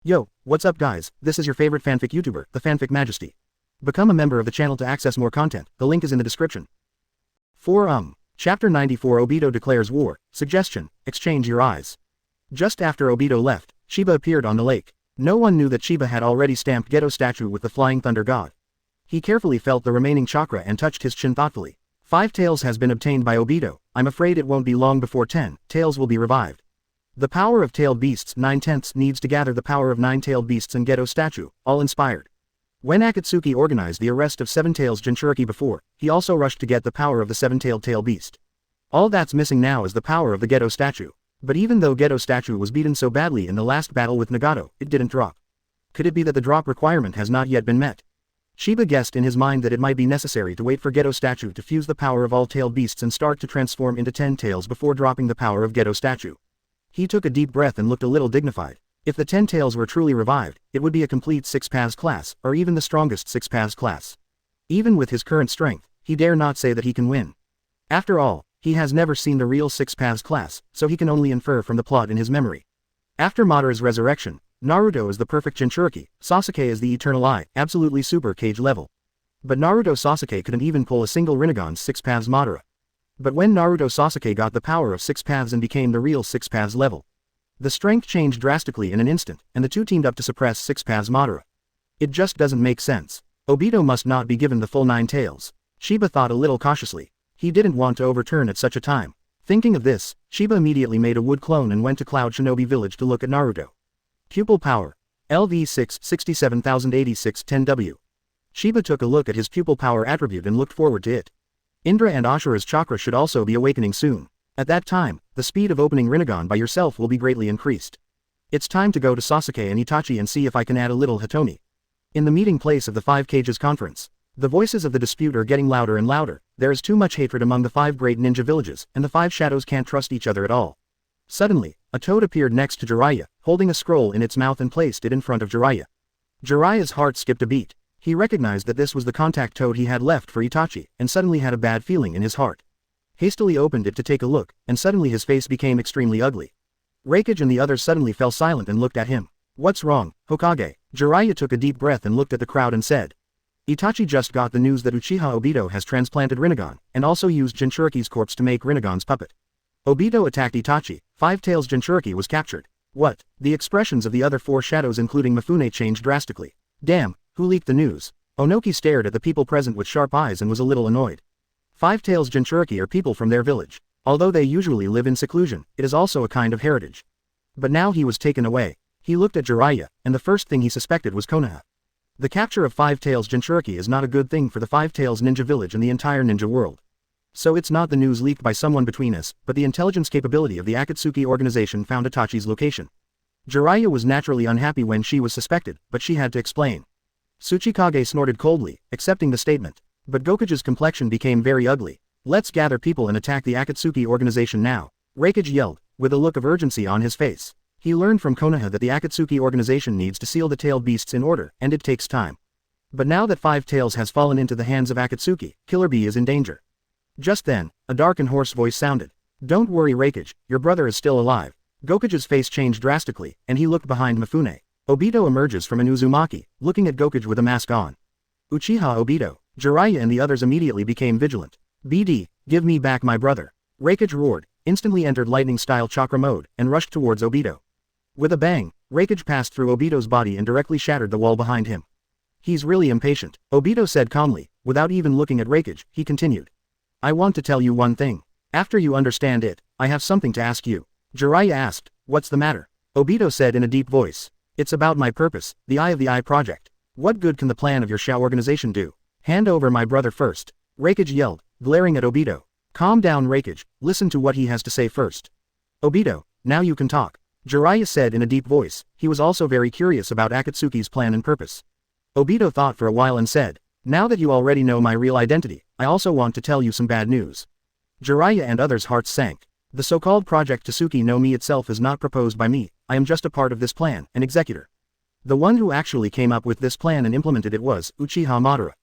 Yo, what's up guys, this is your favorite fanfic YouTuber, the Fanfic Majesty. Become a member of the channel to access more content, the link is in the description. Chapter 94 Obito declares war, suggestion, exchange your eyes. Just after Obito left, Chiba appeared on the lake. No one knew that Chiba had already stamped Geto statue with the flying thunder god. He carefully felt the remaining chakra and touched his chin thoughtfully. 5 tails has been obtained by Obito, I'm afraid it won't be long before 10 tails will be revived. The power of tailed beasts 9/10 needs to gather the power of 9 tailed beasts and Geto statue, all inspired. When Akatsuki organized the arrest of 7 tails Jinchuriki before, he also rushed to get the power of the 7-tailed tail beast. All that's missing now is the power of the Geto statue. But even though Geto statue was beaten so badly in the last battle with Nagato, it didn't drop. Could it be that the drop requirement has not yet been met? Chiba guessed in his mind that it might be necessary to wait for Geto statue to fuse the power of all tailed beasts and start to transform into 10 tails before dropping the power of Geto statue. He took a deep breath and looked a little dignified. If the 10 tails were truly revived, it would be a complete 6 paths class, or even the strongest 6 paths class. Even with his current strength, he dare not say that he can win. After all, he has never seen the real 6 paths class, so he can only infer from the plot in his memory. After Madara's resurrection, Naruto is the perfect Jinchuriki, Sasuke is the Eternal Eye, absolutely super Cage level. But Naruto Sasuke couldn't even pull a single Rinnegan's 6 paths Madara. But when Naruto Sasuke got the power of 6 paths and became the real 6 paths level, the strength changed drastically in an instant, and the two teamed up to suppress 6 paths Madara. It just doesn't make sense. Obito must not be given the full 9 tails. Chiba thought a little cautiously. He didn't want to overturn at such a time. Thinking of this, Chiba immediately made a wood clone and went to Cloud Shinobi Village to look at Naruto. Pupil power. LV6 67086 10W. Chiba took a look at his pupil power attribute and looked forward to it. Indra and Ashura's chakra should also be awakening soon. At that time, the speed of opening Rinnegan by yourself will be greatly increased. It's time to go to Sasuke and Itachi and see if I can add a little Hitomi. In the meeting place of the 5 Cages conference, the voices of the dispute are getting louder and louder. There is too much hatred among the 5 great ninja villages, and the 5 shadows can't trust each other at all. Suddenly, a toad appeared next to Jiraiya, holding a scroll in its mouth and placed it in front of Jiraiya. Jiraiya's heart skipped a beat. He recognized that this was the contact toad he had left for Itachi, and suddenly had a bad feeling in his heart. Hastily opened it to take a look, and suddenly his face became extremely ugly. Raikage and the others suddenly fell silent and looked at him. What's wrong, Hokage? Jiraiya took a deep breath and looked at the crowd and said. Itachi just got the news that Uchiha Obito has transplanted Rinnegan, and also used Jinchuriki's corpse to make Rinnegan's puppet. Obito attacked Itachi, 5 tails Jinchuriki was captured. What? The expressions of the other 4 shadows including Mifune changed drastically. Damn, who leaked the news? Onoki stared at the people present with sharp eyes and was a little annoyed. 5 tails Jinchuriki are people from their village. Although they usually live in seclusion, it is also a kind of heritage. But now he was taken away. He looked at Jiraiya, and the first thing he suspected was Konoha. The capture of 5 tails Jinchuriki is not a good thing for the 5 tails ninja village and the entire ninja world. So it's not the news leaked by someone between us, but the intelligence capability of the Akatsuki organization found Itachi's location. Jiraiya was naturally unhappy when she was suspected, but she had to explain. Tsuchikage snorted coldly, accepting the statement. But Gokuge's complexion became very ugly. Let's gather people and attack the Akatsuki organization now. Raikage yelled, with a look of urgency on his face. He learned from Konoha that the Akatsuki organization needs to seal the tailed beasts in order, and it takes time. But now that 5 tails has fallen into the hands of Akatsuki, Killer Bee is in danger. Just then, a dark and hoarse voice sounded. Don't worry Raikage, your brother is still alive. Gokuge's face changed drastically, and he looked behind Mifune. Obito emerges from an Uzumaki, looking at Gokuge with a mask on. Uchiha Obito. Jiraiya and the others immediately became vigilant. BD, give me back my brother. Raikage roared, instantly entered lightning-style chakra mode, and rushed towards Obito. With a bang, Raikage passed through Obito's body and directly shattered the wall behind him. He's really impatient, Obito said calmly, without even looking at Raikage, he continued. I want to tell you one thing. After you understand it, I have something to ask you. Jiraiya asked, what's the matter? Obito said in a deep voice. It's about my purpose, the Eye of the Eye project. What good can the plan of your Shao organization do? Hand over my brother first. Raikage yelled, glaring at Obito. Calm down Raikage, listen to what he has to say first. Obito, now you can talk. Jiraiya said in a deep voice. He was also very curious about Akatsuki's plan and purpose. Obito thought for a while and said, now that you already know my real identity, I also want to tell you some bad news. Jiraiya and others' hearts sank. The so-called Project Tsuki no Mi itself is not proposed by me, I am just a part of this plan, an executor. The one who actually came up with this plan and implemented it was Uchiha Madara.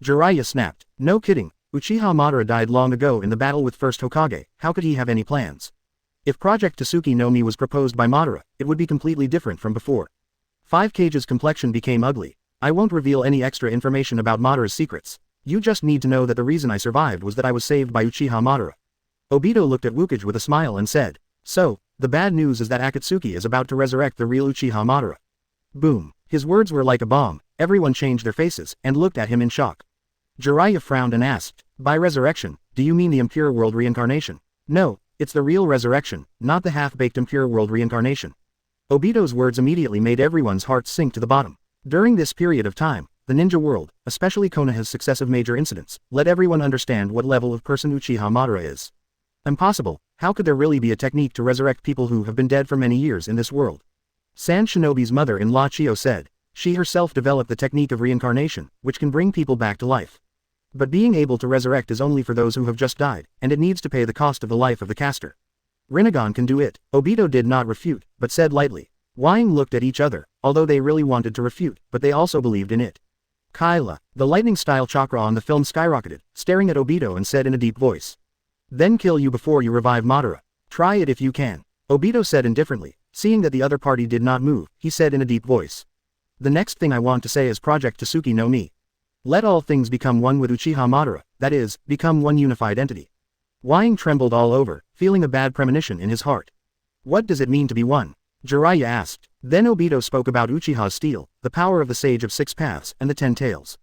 Jiraiya snapped. No kidding, Uchiha Madara died long ago in the battle with first Hokage, how could he have any plans? If Project Tsuki no Mi was proposed by Madara, it would be completely different from before. Five Cage's complexion became ugly. I won't reveal any extra information about Madara's secrets. You just need to know that the reason I survived was that I was saved by Uchiha Madara. Obito looked at Hokage with a smile and said, "So, the bad news is that Akatsuki is about to resurrect the real Uchiha Madara." Boom. His words were like a bomb. Everyone changed their faces and looked at him in shock. Jiraiya frowned and asked, "By resurrection, do you mean the impure world reincarnation?" "No, it's the real resurrection, not the half-baked impure world reincarnation." Obito's words immediately made everyone's hearts sink to the bottom. During this period of time, the ninja world, especially Konoha's successive major incidents, let everyone understand what level of person Uchiha Madara is. Impossible. How could there really be a technique to resurrect people who have been dead for many years in this world? Sand Shinobi's mother-in-law Chiyo said. She herself developed the technique of reincarnation, which can bring people back to life. But being able to resurrect is only for those who have just died, and it needs to pay the cost of the life of the caster. Rinnegan can do it. Obito did not refute, but said lightly. Wang looked at each other, although they really wanted to refute, but they also believed in it. Kaila, the lightning-style chakra on the film skyrocketed, staring at Obito and said in a deep voice. Then kill you before you revive Madara. Try it if you can. Obito said indifferently. Seeing that the other party did not move, he said in a deep voice. The next thing I want to say is Project Tsuki no Mi. Let all things become one with Uchiha Madara, that is, become one unified entity. Wang trembled all over, feeling a bad premonition in his heart. What does it mean to be one? Jiraiya asked. Then Obito spoke about Uchiha's steel, the power of the Sage of Six Paths, and the 10 Tails.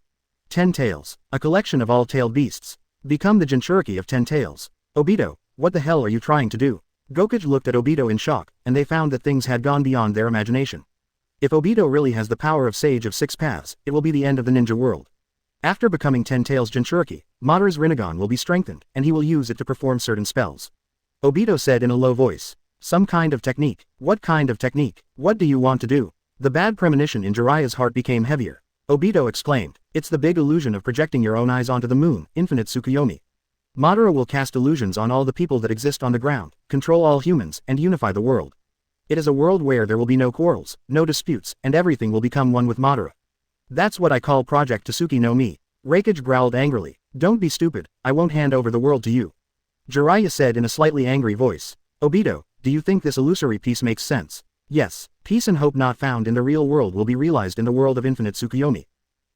10 Tails, a collection of all tailed beasts. Become the Jinchuriki of 10 Tails. Obito, what the hell are you trying to do? Hokage looked at Obito in shock, and they found that things had gone beyond their imagination. If Obito really has the power of Sage of Six Paths, it will be the end of the ninja world. After becoming 10 Tails Jinchuriki, Madara's Rinnegan will be strengthened, and he will use it to perform certain spells. Obito said in a low voice. Some kind of technique. What kind of technique? What do you want to do? The bad premonition in Jiraiya's heart became heavier. Obito exclaimed. It's the big illusion of projecting your own eyes onto the moon, Infinite Tsukuyomi. Madara will cast illusions on all the people that exist on the ground, control all humans, and unify the world. It is a world where there will be no quarrels, no disputes, and everything will become one with Madara. That's what I call Project Tsuki no Mi. Raikage growled angrily. Don't be stupid, I won't hand over the world to you. Jiraiya said in a slightly angry voice. Obito, do you think this illusory peace makes sense? Yes, peace and hope not found in the real world will be realized in the world of Infinite Tsukuyomi.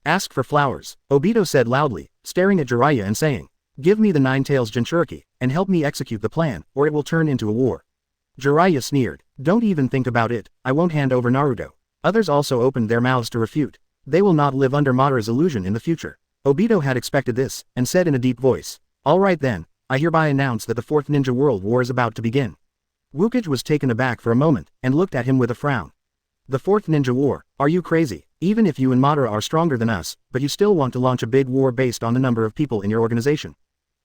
Ask for flowers, Obito said loudly, staring at Jiraiya and saying. Give me the 9 Tails Jinchuriki, and help me execute the plan, or it will turn into a war. Jiraiya sneered. Don't even think about it, I won't hand over Naruto. Others also opened their mouths to refute. They will not live under Madara's illusion in the future. Obito had expected this, and said in a deep voice. Alright then, I hereby announce that the 4th Ninja World War is about to begin. Hokage was taken aback for a moment, and looked at him with a frown. The 4th Ninja War, are you crazy? Even if you and Madara are stronger than us, but you still want to launch a big war based on the number of people in your organization.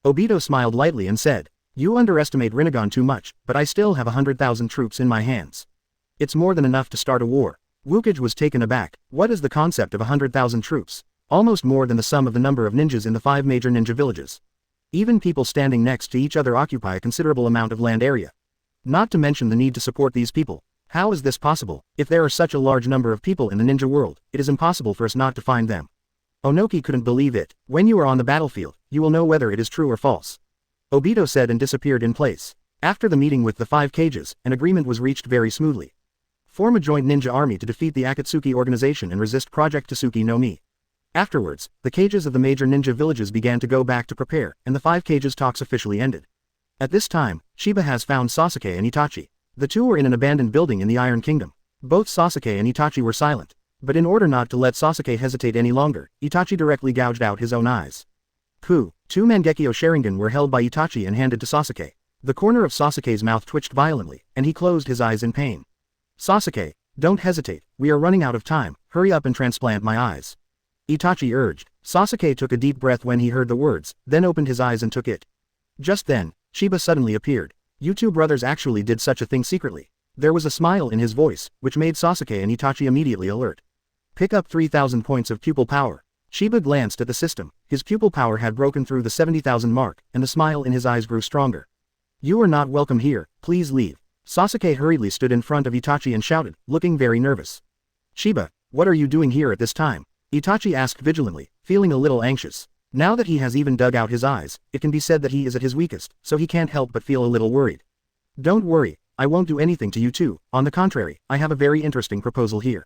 Obito smiled lightly and said, you underestimate Rinnegan too much, but I still have 100,000 troops in my hands. It's more than enough to start a war. Hokage was taken aback. What is the concept of 100,000 troops? Almost more than the sum of the number of ninjas in the 5 major ninja villages. Even people standing next to each other occupy a considerable amount of land area. Not to mention the need to support these people. How is this possible? If there are such a large number of people in the ninja world, it is impossible for us not to find them. Onoki couldn't believe it. When you are on the battlefield, you will know whether it is true or false. Obito said and disappeared in place. After the meeting with the 5 cages, an agreement was reached very smoothly. Form a joint ninja army to defeat the Akatsuki organization and resist Project Tsuki no Mi. Afterwards, the cages of the major ninja villages began to go back to prepare, and the 5 cages talks officially ended. At this time, Sheba has found Sasuke and Itachi. The two were in an abandoned building in the Iron Kingdom. Both Sasuke and Itachi were silent. But in order not to let Sasuke hesitate any longer, Itachi directly gouged out his own eyes. 2 Mangekyō Sharingan were held by Itachi and handed to Sasuke. The corner of Sasuke's mouth twitched violently, and he closed his eyes in pain. Sasuke, don't hesitate, we are running out of time, hurry up and transplant my eyes. Itachi urged. Sasuke took a deep breath when he heard the words, then opened his eyes and took it. Just then, Sheba suddenly appeared. You two brothers actually did such a thing secretly. There was a smile in his voice, which made Sasuke and Itachi immediately alert. Pick up 3,000 points of pupil power. Sheba glanced at the system. His pupil power had broken through the 70,000 mark, and the smile in his eyes grew stronger. You are not welcome here, please leave. Sasuke hurriedly stood in front of Itachi and shouted, looking very nervous. Sheba, what are you doing here at this time? Itachi asked vigilantly, feeling a little anxious. Now that he has even dug out his eyes, it can be said that he is at his weakest, so he can't help but feel a little worried. Don't worry, I won't do anything to you two, on the contrary, I have a very interesting proposal here.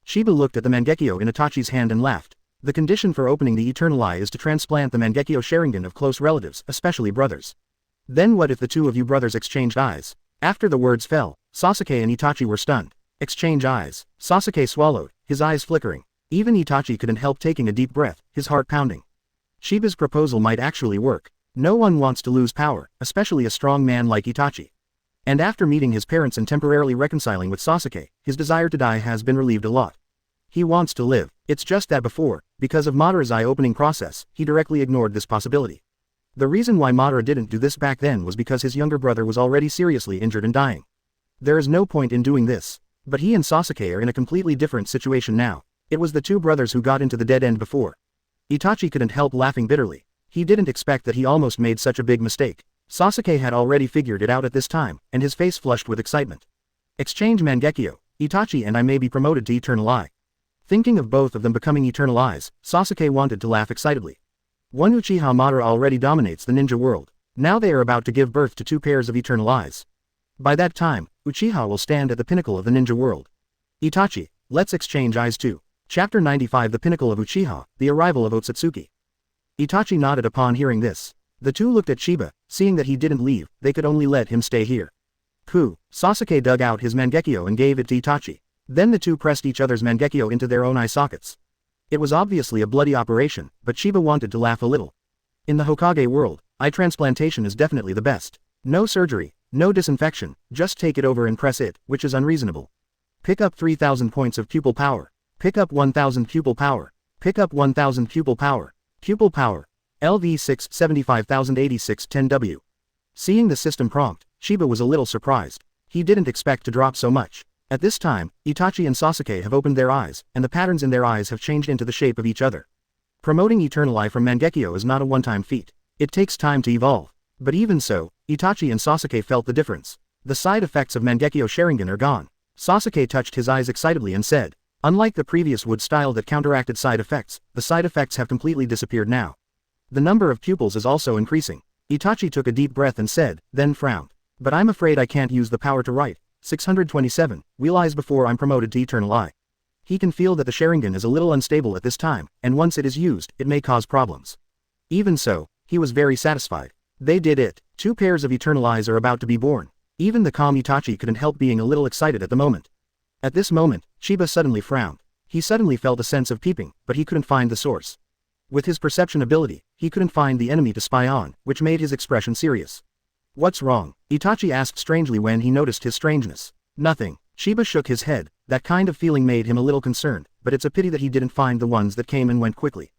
Sheba looked at the Mangekyō in Itachi's hand and laughed. The condition for opening the Eternal Eye is to transplant the Mangekyō Sharingan of close relatives, especially brothers. Then what if the two of you brothers exchanged eyes? After the words fell, Sasuke and Itachi were stunned. Exchange eyes. Sasuke swallowed, his eyes flickering. Even Itachi couldn't help taking a deep breath, his heart pounding. Sheba's proposal might actually work. No one wants to lose power, especially a strong man like Itachi. And after meeting his parents and temporarily reconciling with Sasuke, his desire to die has been relieved a lot. He wants to live. It's just that before, because of Madara's eye-opening process, he directly ignored this possibility. The reason why Madara didn't do this back then was because his younger brother was already seriously injured and dying. There is no point in doing this. But he and Sasuke are in a completely different situation now. It was the two brothers who got into the dead end before. Itachi couldn't help laughing bitterly. He didn't expect that he almost made such a big mistake. Sasuke had already figured it out at this time, and his face flushed with excitement. Exchange Mangekyō, Itachi and I may be promoted to Eternal Eye. Thinking of both of them becoming Eternal Eyes, Sasuke wanted to laugh excitedly. One Uchiha Madara already dominates the ninja world. Now they are about to give birth to two pairs of Eternal Eyes. By that time, Uchiha will stand at the pinnacle of the ninja world. Itachi, let's exchange eyes too. Chapter 95 The Pinnacle of Uchiha, The Arrival of Otsutsuki. Itachi nodded upon hearing this. The two looked at Chiba, seeing that he didn't leave, they could only let him stay here. Pooh. Sasuke dug out his Mangekyō and gave it to Itachi. Then the two pressed each other's Mangekyō into their own eye sockets. It was obviously a bloody operation, but Chiba wanted to laugh a little. In the Hokage world, eye transplantation is definitely the best. No surgery, no disinfection, just take it over and press it, which is unreasonable. Pick up 3,000 points of pupil power. Pick up 1,000 pupil power. Pick up 1,000 pupil power. Pupil power. LV6 75086 10W. Seeing the system prompt, Chiba was a little surprised. He didn't expect to drop so much. At this time, Itachi and Sasuke have opened their eyes, and the patterns in their eyes have changed into the shape of each other. Promoting Eternal Eye from Mangekyō is not a one-time feat. It takes time to evolve. But even so, Itachi and Sasuke felt the difference. The side effects of Mangekyō Sharingan are gone. Sasuke touched his eyes excitedly and said, unlike the previous wood style that counteracted side effects, the side effects have completely disappeared now. The number of pupils is also increasing. Itachi took a deep breath and said, then frowned. But I'm afraid I can't use the power to write. 627, realize before I'm promoted to Eternal Eye. He can feel that the Sharingan is a little unstable at this time, and once it is used, it may cause problems. Even so, he was very satisfied. They did it. Two pairs of Eternal Eyes are about to be born. Even the calm Itachi couldn't help being a little excited at the moment. At this moment, Chiba suddenly frowned. He suddenly felt a sense of peeping, but he couldn't find the source. With his perception ability, he couldn't find the enemy to spy on, which made his expression serious. What's wrong? Itachi asked strangely when he noticed his strangeness. Nothing. Chiba shook his head. That kind of feeling made him a little concerned, but it's a pity that he didn't find the ones that came and went quickly.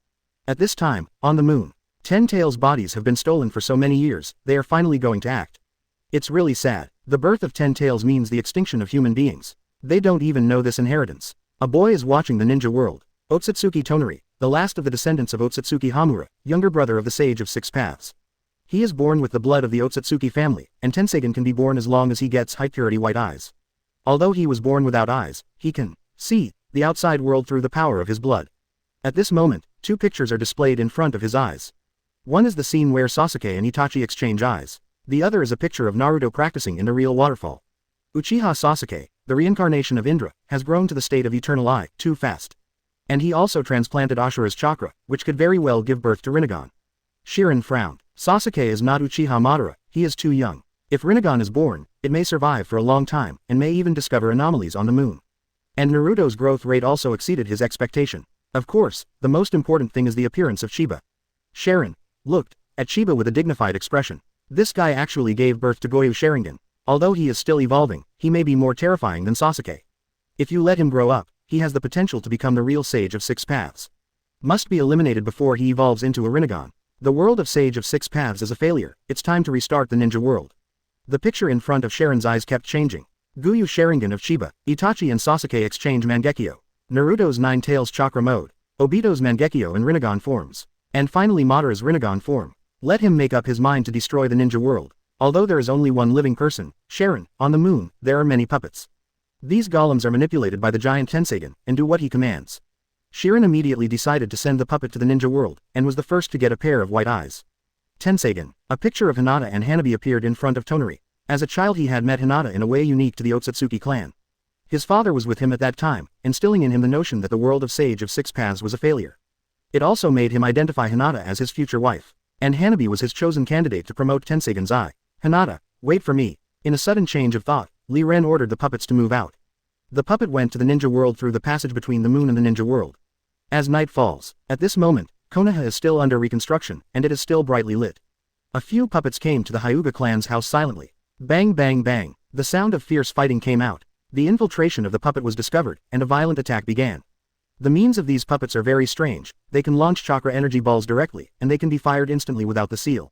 At this time, on the moon, 10 Tails' bodies have been stolen for so many years, they are finally going to act. It's really sad. The birth of 10 Tails means the extinction of human beings. They don't even know this inheritance. A boy is watching the ninja world. Otsutsuki Toneri, the last of the descendants of Otsutsuki Hamura, younger brother of the Sage of Six Paths. He is born with the blood of the Otsutsuki family, and Tenseigan can be born as long as he gets high-purity white eyes. Although he was born without eyes, he can see the outside world through the power of his blood. At this moment, two pictures are displayed in front of his eyes. One is the scene where Sasuke and Itachi exchange eyes. The other is a picture of Naruto practicing in the real waterfall. Uchiha Sasuke, the reincarnation of Indra, has grown to the state of Eternal Eye too fast. And he also transplanted Ashura's chakra, which could very well give birth to Rinnegan. Shirin frowned. Sasuke is not Uchiha Madara, he is too young. If Rinnegan is born, it may survive for a long time, and may even discover anomalies on the moon. And Naruto's growth rate also exceeded his expectation. Of course, the most important thing is the appearance of Chiba. Sharin looked at Chiba with a dignified expression. This guy actually gave birth to Goyu Sharingan. Although he is still evolving, he may be more terrifying than Sasuke. If you let him grow up, he has the potential to become the real Sage of Six Paths. Must be eliminated before he evolves into a Rinnegan. The world of Sage of Six Paths is a failure, it's time to restart the ninja world. The picture in front of Sharin's eyes kept changing. Goyu Sharingan of Chiba, Itachi and Sasuke exchange Mangekyō. Naruto's Nine Tails chakra mode. Obito's Mangekyō and Rinnegan forms. And finally Madara's Rinnegan form. Let him make up his mind to destroy the ninja world. Although there is only one living person, Sharin, on the moon, there are many puppets. These golems are manipulated by the giant Tenseigan, and do what he commands. Shirin immediately decided to send the puppet to the ninja world, and was the first to get a pair of white eyes. Tenseigan. A picture of Hinata and Hanabi appeared in front of Toneri. As a child he had met Hinata in a way unique to the Otsutsuki clan. His father was with him at that time, instilling in him the notion that the world of Sage of Six Paths was a failure. It also made him identify Hinata as his future wife. And Hanabi was his chosen candidate to promote Tenseigans I. Hinata, wait for me. In a sudden change of thought, Lee Ren ordered the puppets to move out. The puppet went to the ninja world through the passage between the moon and the ninja world. As night falls, at this moment, Konoha is still under reconstruction, and it is still brightly lit. A few puppets came to the Hyuga clan's house silently. Bang bang bang, the sound of fierce fighting came out. The infiltration of the puppet was discovered, and a violent attack began. The means of these puppets are very strange. They can launch chakra energy balls directly, and they can be fired instantly without the seal.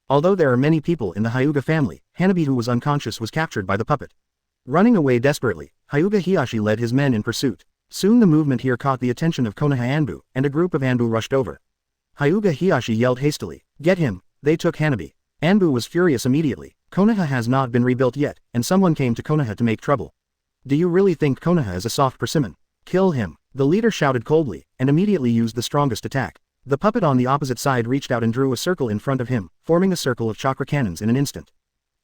Although there are many people in the Hyuga family, Hanabi, who was unconscious, was captured by the puppet. Running away desperately, Hyuga Hiashi led his men in pursuit. Soon the movement here caught the attention of Konoha Anbu, and a group of Anbu rushed over. Hyuga Hiashi yelled hastily, "Get him!" They took Hanabi. Anbu was furious immediately. Konoha has not been rebuilt yet, and someone came to Konoha to make trouble. Do you really think Konoha is a soft persimmon? Kill him. The leader shouted coldly, and immediately used the strongest attack. The puppet on the opposite side reached out and drew a circle in front of him, forming a circle of chakra cannons in an instant.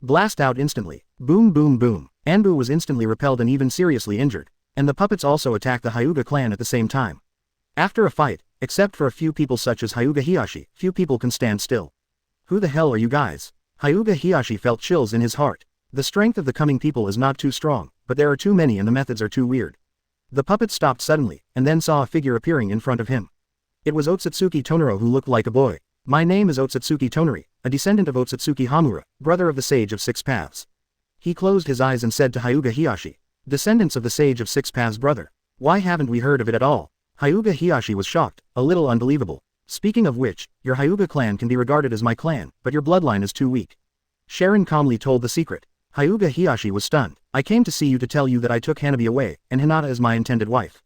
Blast out instantly. Boom boom boom. Anbu was instantly repelled and even seriously injured, and the puppets also attacked the Hyuga clan at the same time. After a fight, except for a few people such as Hyuga Hiashi, few people can stand still. Who the hell are you guys? Hyuga Hiashi felt chills in his heart. The strength of the coming people is not too strong, but there are too many and the methods are too weird. The puppet stopped suddenly, and then saw a figure appearing in front of him. It was Otsutsuki Tonero, who looked like a boy. My name is Otsutsuki Toneri, a descendant of Otsutsuki Hamura, brother of the Sage of Six Paths. He closed his eyes and said to Hyuga Hiashi, "Descendants of the Sage of Six Paths, brother. Why haven't we heard of it at all?" Hyuga Hiashi was shocked, a little unbelievable. Speaking of which, your Hyuga clan can be regarded as my clan, but your bloodline is too weak. Sharon calmly told the secret. Hyuga Hiashi was stunned. I came to see you to tell you that I took Hanabi away, and Hinata is my intended wife.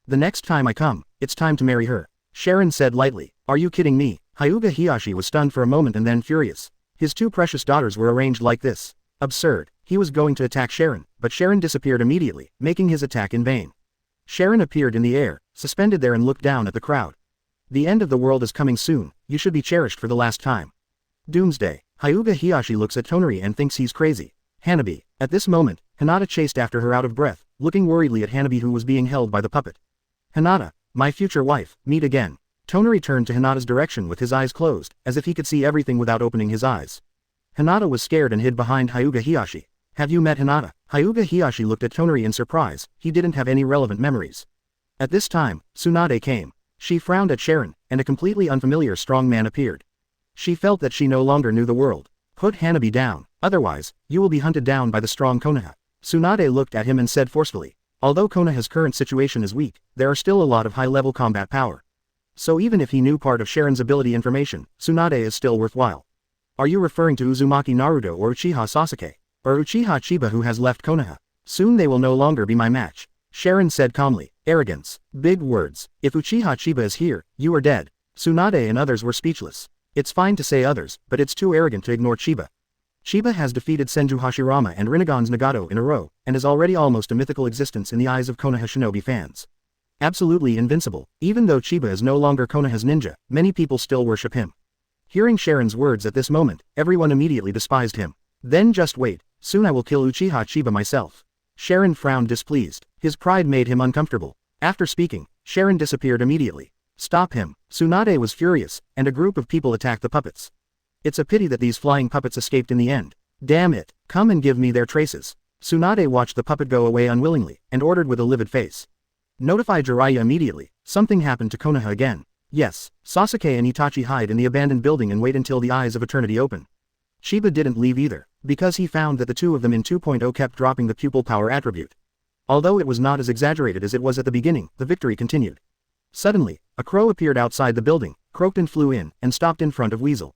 The next time I come, it's time to marry her. Sharon said lightly. Are you kidding me? Hyuga Hiashi was stunned for a moment and then furious. His two precious daughters were arranged like this. Absurd. He was going to attack Sharon, but Sharon disappeared immediately, making his attack in vain. Sharon appeared in the air, suspended there, and looked down at the crowd. The end of the world is coming soon. You should be cherished for the last time. Doomsday. Hyuga Hiashi looks at Toneri and thinks he's crazy. Hanabi. At this moment, Hinata chased after her out of breath, looking worriedly at Hanabi, who was being held by the puppet. Hinata, my future wife, meet again. Toneri turned to Hinata's direction with his eyes closed, as if he could see everything without opening his eyes. Hinata was scared and hid behind Hyuga Hiashi. Have you met Hinata? Hyuga Hiashi looked at Toneri in surprise. He didn't have any relevant memories. At this time, Tsunade came. She frowned at Sharon, and a completely unfamiliar strong man appeared. She felt that she no longer knew the world. Put Hanabi down, otherwise, you will be hunted down by the strong Konoha. Tsunade looked at him and said forcefully. Although Konoha's current situation is weak, there are still a lot of high-level combat power. So even if he knew part of Sharon's ability information, Tsunade is still worthwhile. Are you referring to Uzumaki Naruto or Uchiha Sasuke? Or Uchiha Chiba, who has left Konoha? Soon they will no longer be my match. Sharon said calmly. Arrogance. Big words. If Uchiha Chiba is here, you are dead. Tsunade and others were speechless. It's fine to say others, but it's too arrogant to ignore Chiba. Chiba has defeated Senju Hashirama and Rinnegan's Nagato in a row, and is already almost a mythical existence in the eyes of Konoha shinobi fans. Absolutely invincible. Even though Chiba is no longer Konoha's ninja, many people still worship him. Hearing Sharon's words at this moment, everyone immediately despised him. Then just wait, soon I will kill Uchiha Chiba myself. Sharon frowned displeased. His pride made him uncomfortable. After speaking, Sharon disappeared immediately. Stop him. Tsunade was furious, and a group of people attacked the puppets. It's a pity that these flying puppets escaped in the end. Damn it, come and give me their traces. Tsunade watched the puppet go away unwillingly, and ordered with a livid face. Notify Jiraiya immediately. Something happened to Konoha again. Yes, Sasuke and Itachi hide in the abandoned building and wait until the eyes of eternity open. Chiba didn't leave either, because he found that the two of them in 2.0 kept dropping the pupil power attribute. Although it was not as exaggerated as it was at the beginning, the victory continued. Suddenly, a crow appeared outside the building, croaked and flew in, and stopped in front of Weasel.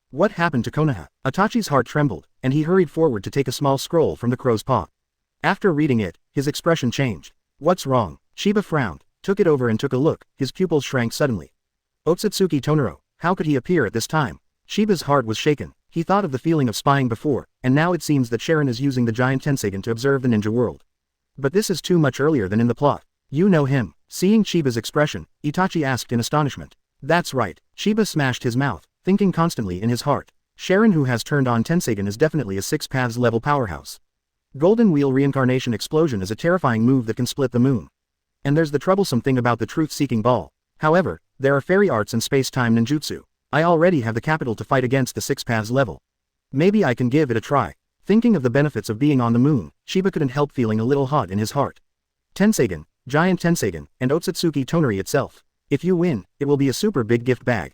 What happened to Konoha? Itachi's heart trembled, and he hurried forward to take a small scroll from the crow's paw. After reading it, his expression changed. What's wrong? Chiba frowned, took it over and took a look. His pupils shrank suddenly. Otsutsuki Tonero, how could he appear at this time? Chiba's heart was shaken. He thought of the feeling of spying before, and now it seems that Sharon is using the giant Tenseigan to observe the ninja world. But this is too much earlier than in the plot. You know him. Seeing Chiba's expression, Itachi asked in astonishment. That's right. Chiba smashed his mouth, thinking constantly in his heart. Sharon, who has turned on Tenseigan, is definitely a Six Paths level powerhouse. Golden Wheel Reincarnation Explosion is a terrifying move that can split the moon. And there's the troublesome thing about the truth-seeking ball. However, there are fairy arts and space-time ninjutsu. I already have the capital to fight against the 6 paths level. Maybe I can give it a try. Thinking of the benefits of being on the moon, Sheba couldn't help feeling a little hot in his heart. Tenseigan, Giant Tenseigan, and Otsutsuki Toneri itself. If you win, it will be a super big gift bag.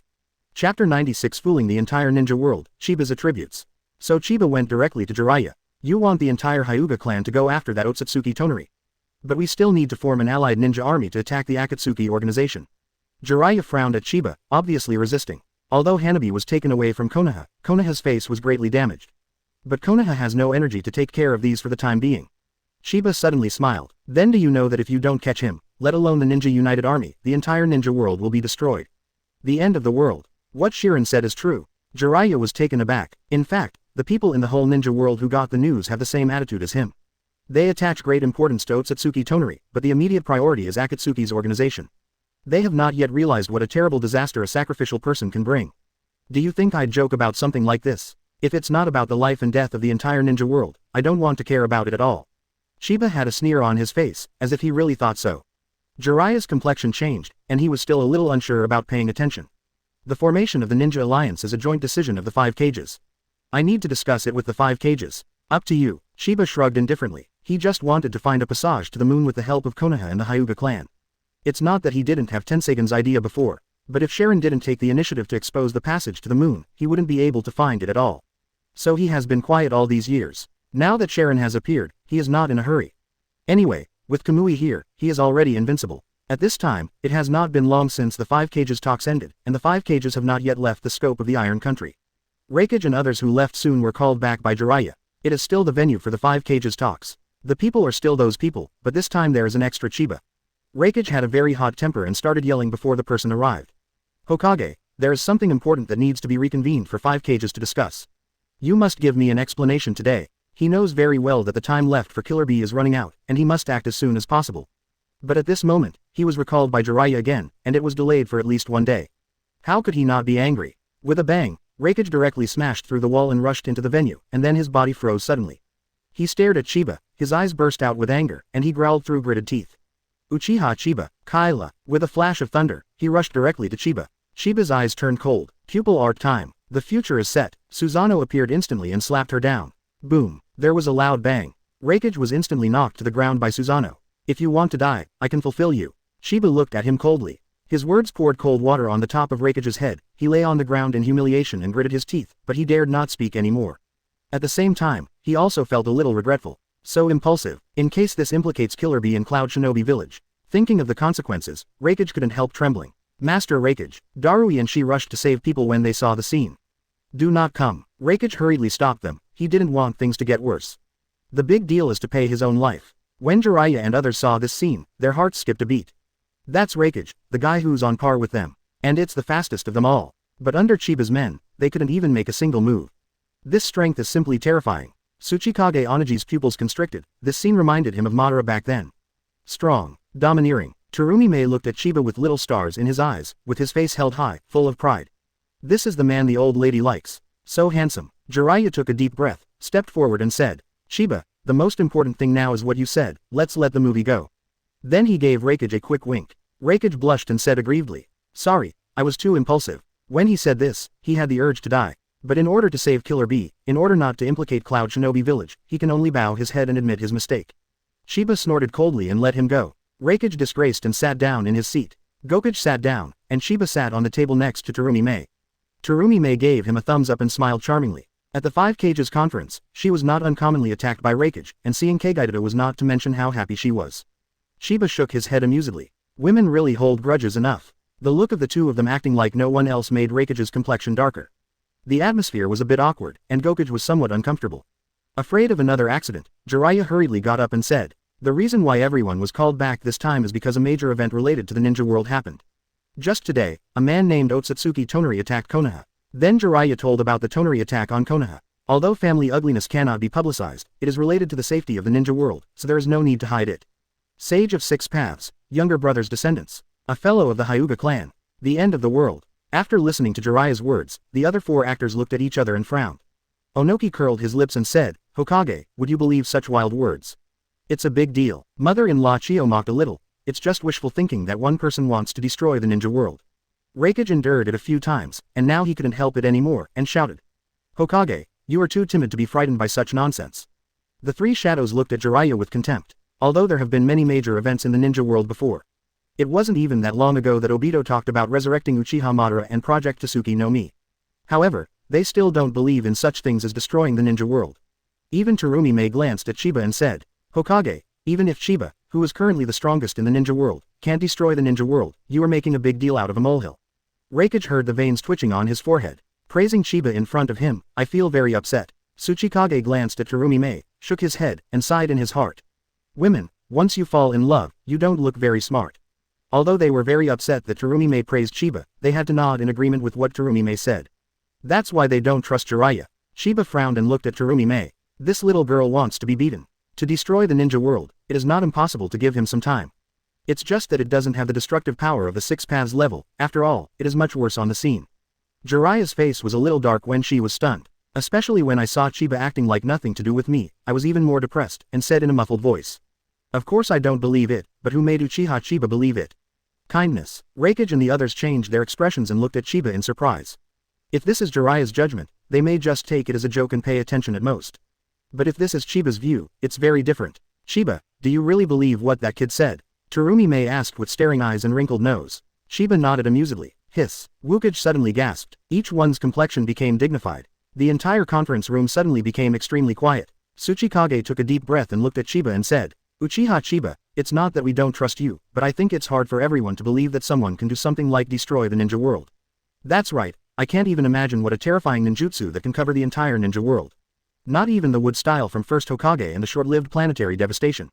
Chapter 96 Fooling the entire ninja world, Chiba's attributes. So Chiba went directly to Jiraiya. You want the entire Hyuga clan to go after that Otsutsuki Toneri. But we still need to form an allied ninja army to attack the Akatsuki organization. Jiraiya frowned at Chiba, obviously resisting. Although Hanabi was taken away from Konoha, Konoha's face was greatly damaged. But Konoha has no energy to take care of these for the time being. Chiba suddenly smiled. Then do you know that if you don't catch him, let alone the Ninja United Army, the entire ninja world will be destroyed. The end of the world. What Shirin said is true. Jiraiya was taken aback. In fact, the people in the whole ninja world who got the news have the same attitude as him. They attach great importance to Otsutsuki Toneri, but the immediate priority is Akatsuki's organization. They have not yet realized what a terrible disaster a sacrificial person can bring. Do you think I'd joke about something like this? If it's not about the life and death of the entire ninja world, I don't want to care about it at all. Chiba had a sneer on his face, as if he really thought so. Jiraiya's complexion changed, and he was still a little unsure about paying attention. The formation of the Ninja Alliance is a joint decision of the 5 cages. I need to discuss it with the 5 cages. Up to you. Chiba shrugged indifferently. He just wanted to find a passage to the moon with the help of Konoha and the Hyuga clan. It's not that he didn't have Tenseigan's idea before, but if Sharon didn't take the initiative to expose the passage to the moon, he wouldn't be able to find it at all. So he has been quiet all these years. Now that Sharon has appeared, he is not in a hurry. Anyway, with Kamui here, he is already invincible. At this time, it has not been long since the 5 cages talks ended, and the 5 cages have not yet left the scope of the Iron Country. Reikage and others who left soon were called back by Jiraiya. It is still the venue for the 5 cages talks. The people are still those people, but this time there is an extra Chiba. Reikage had a very hot temper and started yelling before the person arrived. Hokage, there is something important that needs to be reconvened for 5 cages to discuss. You must give me an explanation today. He knows very well that the time left for Killer Bee is running out, and he must act as soon as possible. But at this moment, he was recalled by Jiraiya again, and it was delayed for at least 1 day. How could he not be angry? With a bang, Reikage directly smashed through the wall and rushed into the venue, and then his body froze suddenly. He stared at Chiba, his eyes burst out with anger, and he growled through gritted teeth. Uchiha Chiba, Kaila. With a flash of thunder, he rushed directly to Chiba. Chiba's eyes turned cold. Pupil art time. The future is set. Susanoo appeared instantly and slapped her down. Boom. There was a loud bang. Reikage was instantly knocked to the ground by Susanoo. If you want to die, I can fulfill you. Chiba looked at him coldly. His words poured cold water on the top of Reikage's head. He lay on the ground in humiliation and gritted his teeth, but he dared not speak anymore. At the same time, he also felt a little regretful. So impulsive, in case this implicates Killer Bee in Cloud Shinobi Village. Thinking of the consequences, Reikage couldn't help trembling. Master Reikage, Darui and she rushed to save people when they saw the scene. Do not come. Reikage hurriedly stopped them. He didn't want things to get worse. The big deal is to pay his own life. When Jiraiya and others saw this scene, their hearts skipped a beat. That's Reikage, the guy who's on par with them. And it's the fastest of them all. But under Chiba's men, they couldn't even make a single move. This strength is simply terrifying. Tsuchikage Onagi's pupils constricted. This scene reminded him of Madara back then. Strong, domineering. Terumi looked at Chiba with little stars in his eyes, with his face held high, full of pride. This is the man the old lady likes. So handsome. Jiraiya took a deep breath, stepped forward and said, Chiba, the most important thing now is what you said, let's let the movie go. Then he gave Reikage a quick wink. Reikage blushed and said aggrievedly, sorry, I was too impulsive. When he said this, he had the urge to die. But in order to save Killer Bee, in order not to implicate Cloud Shinobi Village, he can only bow his head and admit his mistake. Chiba snorted coldly and let him go. Reikage disgraced and sat down in his seat. Gokage sat down, and Chiba sat on the table next to Terumi. Terumi gave him a thumbs up and smiled charmingly. At the 5 cages conference, she was not uncommonly attacked by Reikage, and seeing Kagaido was not to mention how happy she was. Chiba shook his head amusedly. Women really hold grudges enough. The look of the two of them acting like no one else made Reikage's complexion darker. The atmosphere was a bit awkward, and Gokage was somewhat uncomfortable. Afraid of another accident, Jiraiya hurriedly got up and said, the reason why everyone was called back this time is because a major event related to the ninja world happened. Just today, a man named Otsutsuki Toneri attacked Konoha. Then Jiraiya told about the Toneri attack on Konoha. Although family ugliness cannot be publicized, it is related to the safety of the ninja world, so there is no need to hide it. Sage of 6 paths, younger brother's descendants. A fellow of the Hyuga clan. The end of the world. After listening to Jiraiya's words, the other 4 actors looked at each other and frowned. Onoki curled his lips and said, Hokage, would you believe such wild words? It's a big deal. Mother-in-law Chiyo mocked a little. It's just wishful thinking that one person wants to destroy the ninja world. Raikage endured it a few times, and now he couldn't help it anymore, and shouted. Hokage, you are too timid to be frightened by such nonsense. The three shadows looked at Jiraiya with contempt. Although there have been many major events in the ninja world before. It wasn't even that long ago that Obito talked about resurrecting Uchiha Madara and Project Tsuki no Mi. However, they still don't believe in such things as destroying the ninja world. Even Tsurumi glanced at Chiba and said, Hokage, even if Chiba, who is currently the strongest in the ninja world, can't destroy the ninja world, you are making a big deal out of a molehill. Raikage heard the veins twitching on his forehead. Praising Chiba in front of him, I feel very upset. Tsuchikage glanced at Tsurumi, shook his head, and sighed in his heart. Women, once you fall in love, you don't look very smart. Although they were very upset that Tsurumi praised Chiba, they had to nod in agreement with what Tsurumi said. That's why they don't trust Jiraiya. Chiba frowned and looked at Tsurumi. This little girl wants to be beaten. To destroy the ninja world, it is not impossible to give him some time. It's just that it doesn't have the destructive power of the Six Paths level. After all, it is much worse on the scene. Jiraiya's face was a little dark when she was stunned. Especially when I saw Chiba acting like nothing to do with me, I was even more depressed, and said in a muffled voice. Of course I don't believe it, but who made Uchiha Chiba believe it? Kindness. Raikage and the others changed their expressions and looked at Chiba in surprise. If this is Jiraiya's judgment, they may just take it as a joke and pay attention at most. But if this is Chiba's view, it's very different. Chiba, do you really believe what that kid said? Tsurumi asked with staring eyes and wrinkled nose. Chiba nodded amusedly. Hiss. Wukage suddenly gasped. Each one's complexion became dignified. The entire conference room suddenly became extremely quiet. Tsuchikage took a deep breath and looked at Chiba and said, Uchiha Chiba, it's not that we don't trust you, but I think it's hard for everyone to believe that someone can do something like destroy the ninja world. That's right, I can't even imagine what a terrifying ninjutsu that can cover the entire ninja world. Not even the wood style from first Hokage and the short-lived planetary devastation.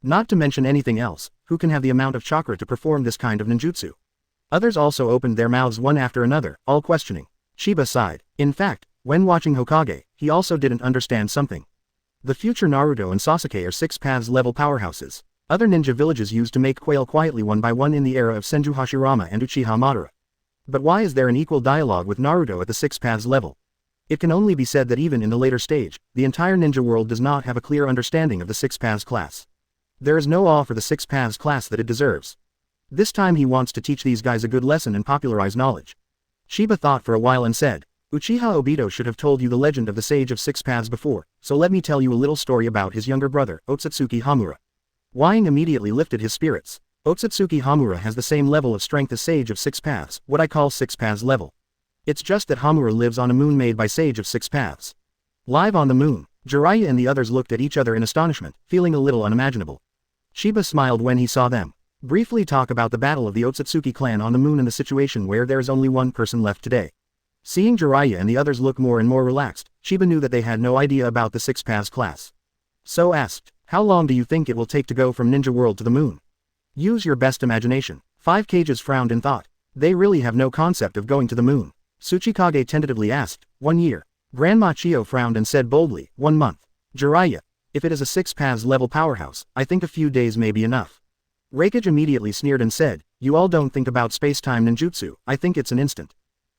Not to mention anything else, who can have the amount of chakra to perform this kind of ninjutsu? Others also opened their mouths one after another, all questioning. Chiba sighed. In fact, when watching Hokage, he also didn't understand something. The future Naruto and Sasuke are Six Paths level powerhouses. Other ninja villages used to make quail quietly one by one in the era of Senju Hashirama and Uchiha Madara. But why is there an equal dialogue with Naruto at the Six Paths level? It can only be said that even in the later stage, the entire ninja world does not have a clear understanding of the Six Paths class. There is no awe for the Six Paths class that it deserves. This time he wants to teach these guys a good lesson and popularize knowledge. Chiba thought for a while and said, Uchiha Obito should have told you the legend of the Sage of Six Paths before, so let me tell you a little story about his younger brother, Otsutsuki Hamura. Wang immediately lifted his spirits. Otsutsuki Hamura has the same level of strength as Sage of Six Paths, what I call Six Paths level. It's just that Hamura lives on a moon made by Sage of Six Paths. Live on the moon, Jiraiya and the others looked at each other in astonishment, feeling a little unimaginable. Chiba smiled when he saw them. Briefly talk about the battle of the Otsutsuki clan on the moon and the situation where there is only one person left today. Seeing Jiraiya and the others look more and more relaxed, Chiba knew that they had no idea about the Six Paths class. So asked, how long do you think it will take to go from Ninja World to the moon? Use your best imagination. 5 Kages frowned in thought. They really have no concept of going to the moon. Tsuchikage tentatively asked, 1 year. Grandma Chiyo frowned and said boldly, 1 month. Jiraiya, if it is a Six Paths level powerhouse, I think a few days may be enough. Raikage immediately sneered and said, you all don't think about space-time ninjutsu, I think it's an instant.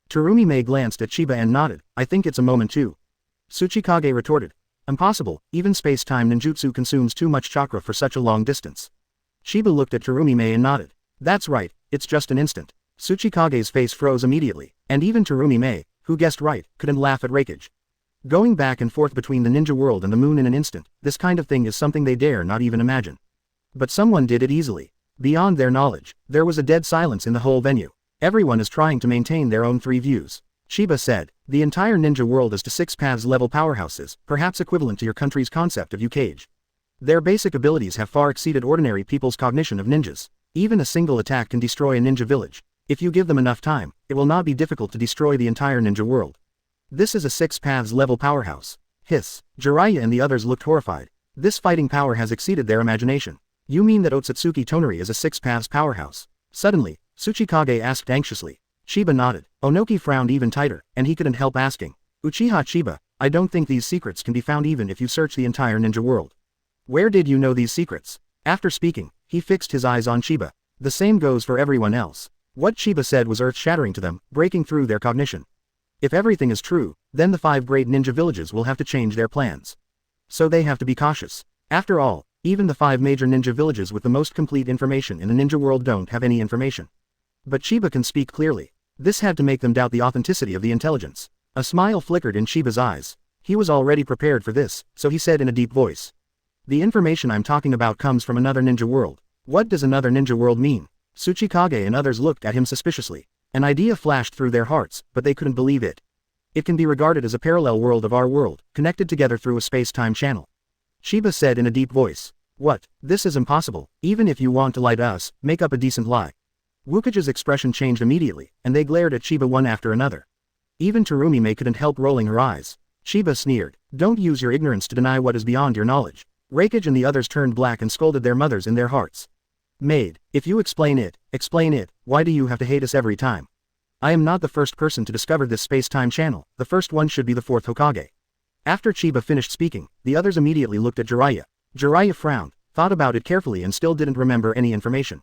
Tsurumi glanced at Chiba and nodded, I think it's a moment too. Tsuchikage retorted, impossible, even space-time ninjutsu consumes too much chakra for such a long distance. Chiba looked at Tsurumi and nodded, that's right, it's just an instant. Tsuchikage's face froze immediately, and even Tsurumi, who guessed right, couldn't laugh at Raikage. Going back and forth between the ninja world and the moon in an instant, this kind of thing is something they dare not even imagine. But someone did it easily. Beyond their knowledge, there was a dead silence in the whole venue. Everyone is trying to maintain their own 3 views. Chiba said, the entire ninja world is to Six Paths level powerhouses, perhaps equivalent to your country's concept of Hokage. Their basic abilities have far exceeded ordinary people's cognition of ninjas. Even a single attack can destroy a ninja village. If you give them enough time, it will not be difficult to destroy the entire ninja world. This is a Six Paths level powerhouse. Hiss. Jiraiya and the others looked horrified. This fighting power has exceeded their imagination. You mean that Otsutsuki Toneri is a Six Paths powerhouse? Suddenly, Tsuchikage asked anxiously. Chiba nodded. Onoki frowned even tighter, and he couldn't help asking. Uchiha Chiba, I don't think these secrets can be found even if you search the entire ninja world. Where did you know these secrets? After speaking, he fixed his eyes on Chiba. The same goes for everyone else. What Chiba said was earth-shattering to them, breaking through their cognition. If everything is true, then the 5 great ninja villages will have to change their plans. So they have to be cautious. After all, even the 5 major ninja villages with the most complete information in the ninja world don't have any information. But Chiba can speak clearly. This had to make them doubt the authenticity of the intelligence. A smile flickered in Chiba's eyes. He was already prepared for this, so he said in a deep voice. The information I'm talking about comes from another ninja world. What does another ninja world mean? Tsuchikage and others looked at him suspiciously. An idea flashed through their hearts, but they couldn't believe it. It can be regarded as a parallel world of our world, connected together through a space-time channel. Chiba said in a deep voice. What? This is impossible. Even if you want to lie to us, make up a decent lie. Wukage's expression changed immediately, and they glared at Chiba one after another. Even Terumi couldn't help rolling her eyes. Chiba sneered. Don't use your ignorance to deny what is beyond your knowledge. Raikage and the others turned black and scolded their mothers in their hearts. Maid, if you explain it, why do you have to hate us every time? I am not the first person to discover this space-time channel, the first one should be the 4th Hokage. After Chiba finished speaking, the others immediately looked at Jiraiya. Jiraiya frowned, thought about it carefully and still didn't remember any information.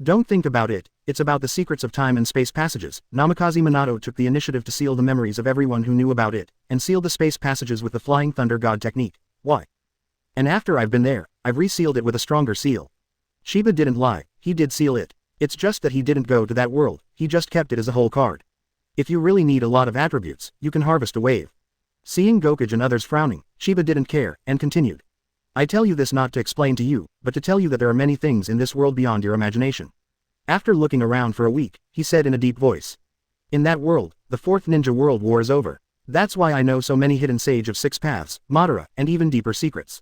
Don't think about it, it's about the secrets of time and space passages. Namikaze Minato took the initiative to seal the memories of everyone who knew about it, and seal the space passages with the Flying Thunder God technique. Why? And after I've been there, I've resealed it with a stronger seal. Chiba didn't lie, he did seal it. It's just that he didn't go to that world, he just kept it as a whole card. If you really need a lot of attributes, you can harvest a wave. Seeing Gokage and others frowning, Chiba didn't care, and continued. I tell you this not to explain to you, but to tell you that there are many things in this world beyond your imagination. After looking around for a week, he said in a deep voice. In that world, the 4th Ninja World War is over. That's why I know so many hidden Sage of 6 Paths, Madara, and even deeper secrets.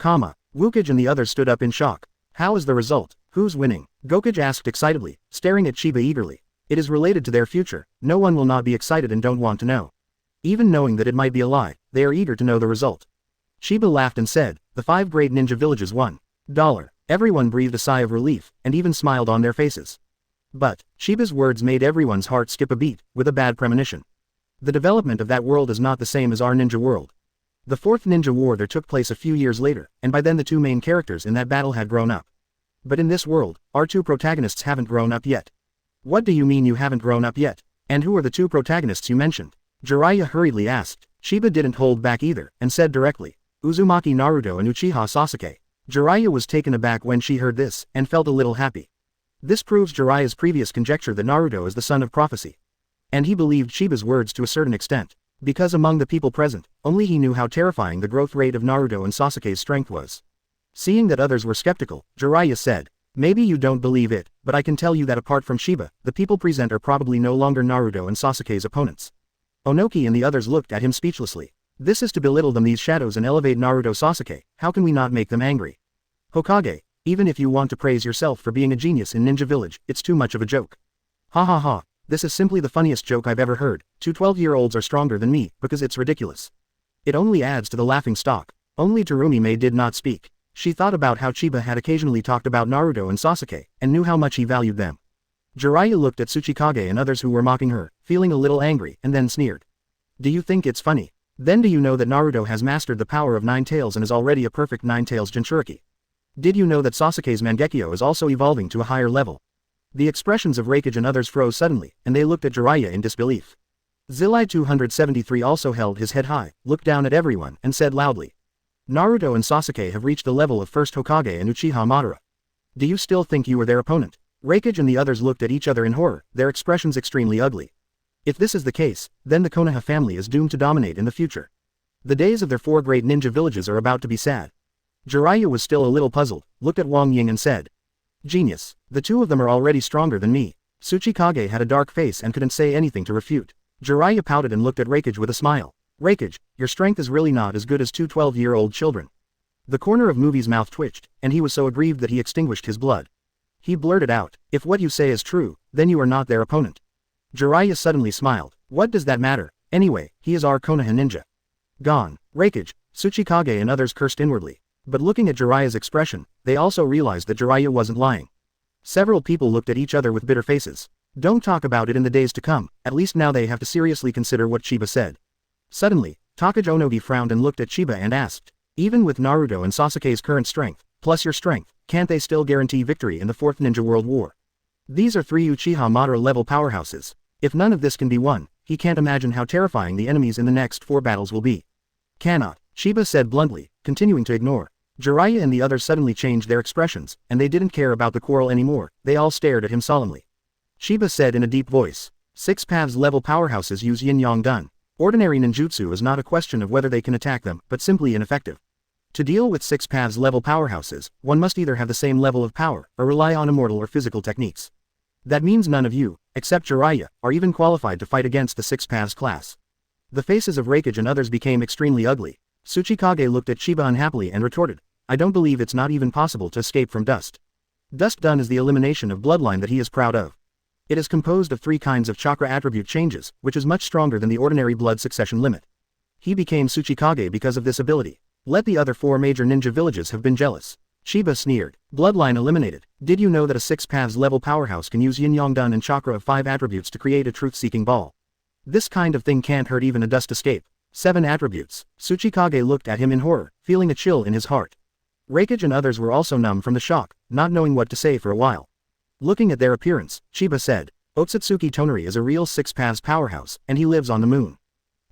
Wukage and the others stood up in shock. How is the result? Who's winning? Gokage asked excitedly, staring at Chiba eagerly. It is related to their future, no one will not be excited and don't want to know. Even knowing that it might be a lie, they are eager to know the result. Chiba laughed and said, the 5 great ninja villages won. Everyone breathed a sigh of relief, and even smiled on their faces. But, Chiba's words made everyone's heart skip a beat, with a bad premonition. The development of that world is not the same as our ninja world. The 4th Ninja War there took place a few years later, and by then the 2 main characters in that battle had grown up. But in this world, our 2 protagonists haven't grown up yet. What do you mean you haven't grown up yet? And who are the 2 protagonists you mentioned? Jiraiya hurriedly asked. Chiba didn't hold back either, and said directly. Uzumaki Naruto and Uchiha Sasuke. Jiraiya was taken aback when she heard this, and felt a little happy. This proves Jiraiya's previous conjecture that Naruto is the son of prophecy. And he believed Chiba's words to a certain extent. Because among the people present, only he knew how terrifying the growth rate of Naruto and Sasuke's strength was. Seeing that others were skeptical, Jiraiya said, maybe you don't believe it, but I can tell you that apart from Sheba, the people present are probably no longer Naruto and Sasuke's opponents. Onoki and the others looked at him speechlessly. This is to belittle them, these shadows, and elevate Naruto Sasuke, how can we not make them angry? Hokage, even if you want to praise yourself for being a genius in Ninja Village, it's too much of a joke. Ha ha ha. This is simply the funniest joke I've ever heard. 2 12-year-olds are stronger than me, because it's ridiculous. It only adds to the laughing stock. Only Terumi did not speak. She thought about how Chiba had occasionally talked about Naruto and Sasuke, and knew how much he valued them. Jiraiya looked at Tsuchikage and others who were mocking her, feeling a little angry, and then sneered. Do you think it's funny? Then do you know that Naruto has mastered the power of 9 tails and is already a perfect 9 tails Jinchuriki? Did you know that Sasuke's Mangekyō is also evolving to a higher level? The expressions of Raikage and others froze suddenly, and they looked at Jiraiya in disbelief. Zillai 273 also held his head high, looked down at everyone, and said loudly. Naruto and Sasuke have reached the level of 1st Hokage and Uchiha Madara. Do you still think you are their opponent? Raikage and the others looked at each other in horror, their expressions extremely ugly. If this is the case, then the Konoha family is doomed to dominate in the future. The days of their 4 great ninja villages are about to be sad. Jiraiya was still a little puzzled, looked at Wang Ying and said. Genius. The 2 of them are already stronger than me. Tsuchikage had a dark face and couldn't say anything to refute. Jiraiya pouted and looked at Raikage with a smile. Raikage, your strength is really not as good as 2 12-year-old children. The corner of Movie's mouth twitched, and he was so aggrieved that he extinguished his blood. He blurted out, if what you say is true, then you are not their opponent. Jiraiya suddenly smiled. What does that matter? Anyway, he is our Konoha ninja. Gone. Raikage, Tsuchikage and others cursed inwardly. But looking at Jiraiya's expression, they also realized that Jiraiya wasn't lying. Several people looked at each other with bitter faces. Don't talk about it in the days to come, at least now they have to seriously consider what Chiba said. Suddenly, Takage Onogi frowned and looked at Chiba and asked, even with Naruto and Sasuke's current strength, plus your strength, can't they still guarantee victory in the 4th Ninja World War? These are 3 Uchiha Madara level powerhouses. If none of this can be won, he can't imagine how terrifying the enemies in the next 4 battles will be. Cannot. Sheba said bluntly, continuing to ignore. Jiraiya and the others suddenly changed their expressions, and they didn't care about the quarrel anymore, they all stared at him solemnly. Sheba said in a deep voice. 6 paths level powerhouses use yin-yang dun. Ordinary ninjutsu is not a question of whether they can attack them, but simply ineffective. To deal with 6 paths level powerhouses, one must either have the same level of power, or rely on immortal or physical techniques. That means none of you, except Jiraiya, are even qualified to fight against the 6 paths class. The faces of Raikage and others became extremely ugly. Tsuchikage looked at Chiba unhappily and retorted, I don't believe it's not even possible to escape from dust. Dust done is the elimination of bloodline that he is proud of. It is composed of 3 kinds of chakra attribute changes, which is much stronger than the ordinary blood succession limit. He became Tsuchikage because of this ability. Let the other 4 major ninja villages have been jealous. Chiba sneered. Bloodline eliminated. Did you know that a 6 paths level powerhouse can use yin-yang dun and chakra of 5 attributes to create a truth-seeking ball? This kind of thing can't hurt even a dust escape. 7 attributes. Tsuchikage looked at him in horror, feeling a chill in his heart. Raikage and others were also numb from the shock, not knowing what to say for a while. Looking at their appearance, Chiba said, Otsutsuki Toneri is a real 6 paths powerhouse, and he lives on the moon.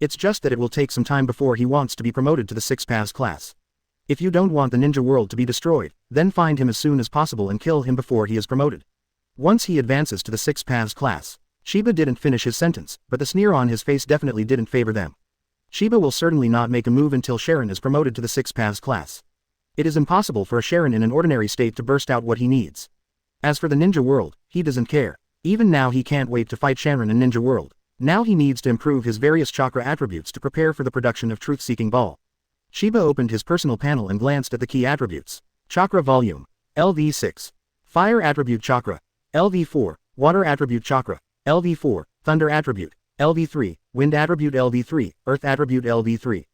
It's just that it will take some time before he wants to be promoted to the 6 paths class. If you don't want the ninja world to be destroyed, then find him as soon as possible and kill him before he is promoted. Once he advances to the 6 paths class. Chiba didn't finish his sentence, but the sneer on his face definitely didn't favor them. Chiba will certainly not make a move until Sharon is promoted to the 6 paths class. It is impossible for a Sharon in an ordinary state to burst out what he needs. As for the ninja world, he doesn't care. Even now he can't wait to fight Sharon in ninja world. Now he needs to improve his various chakra attributes to prepare for the production of truth-seeking ball. Chiba opened his personal panel and glanced at the key attributes. Chakra volume, LV6. Fire attribute chakra, LV4. Water attribute chakra, LV4. Thunder attribute, LV3. Wind attribute LV3. Earth attribute LV3.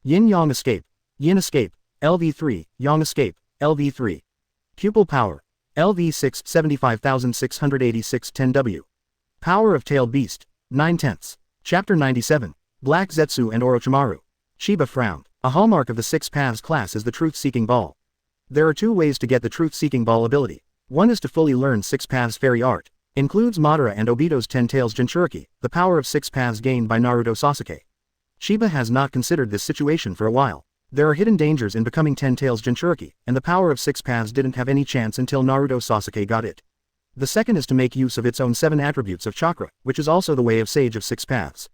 Yin-yang escape, Yin escape, LV3. Yang escape, LV3. Pupil power, LV6 75,686 10W. Power of tailed beast, 9/10. Chapter 97. Black Zetsu and Orochimaru. Chiba frowned. A hallmark of the 6 paths class is the truth-seeking ball. There are 2 ways to get the truth-seeking ball ability. One is to fully learn 6 paths fairy art. Includes Madara and Obito's 10 tails Jinchuriki, the power of 6 paths gained by Naruto Sasuke. Chiba has not considered this situation for a while. There are hidden dangers in becoming 10 tails Jinchuriki, and the power of 6 paths didn't have any chance until Naruto Sasuke got it. The second is to make use of its own 7 attributes of chakra, which is also the way of Sage of 6 paths.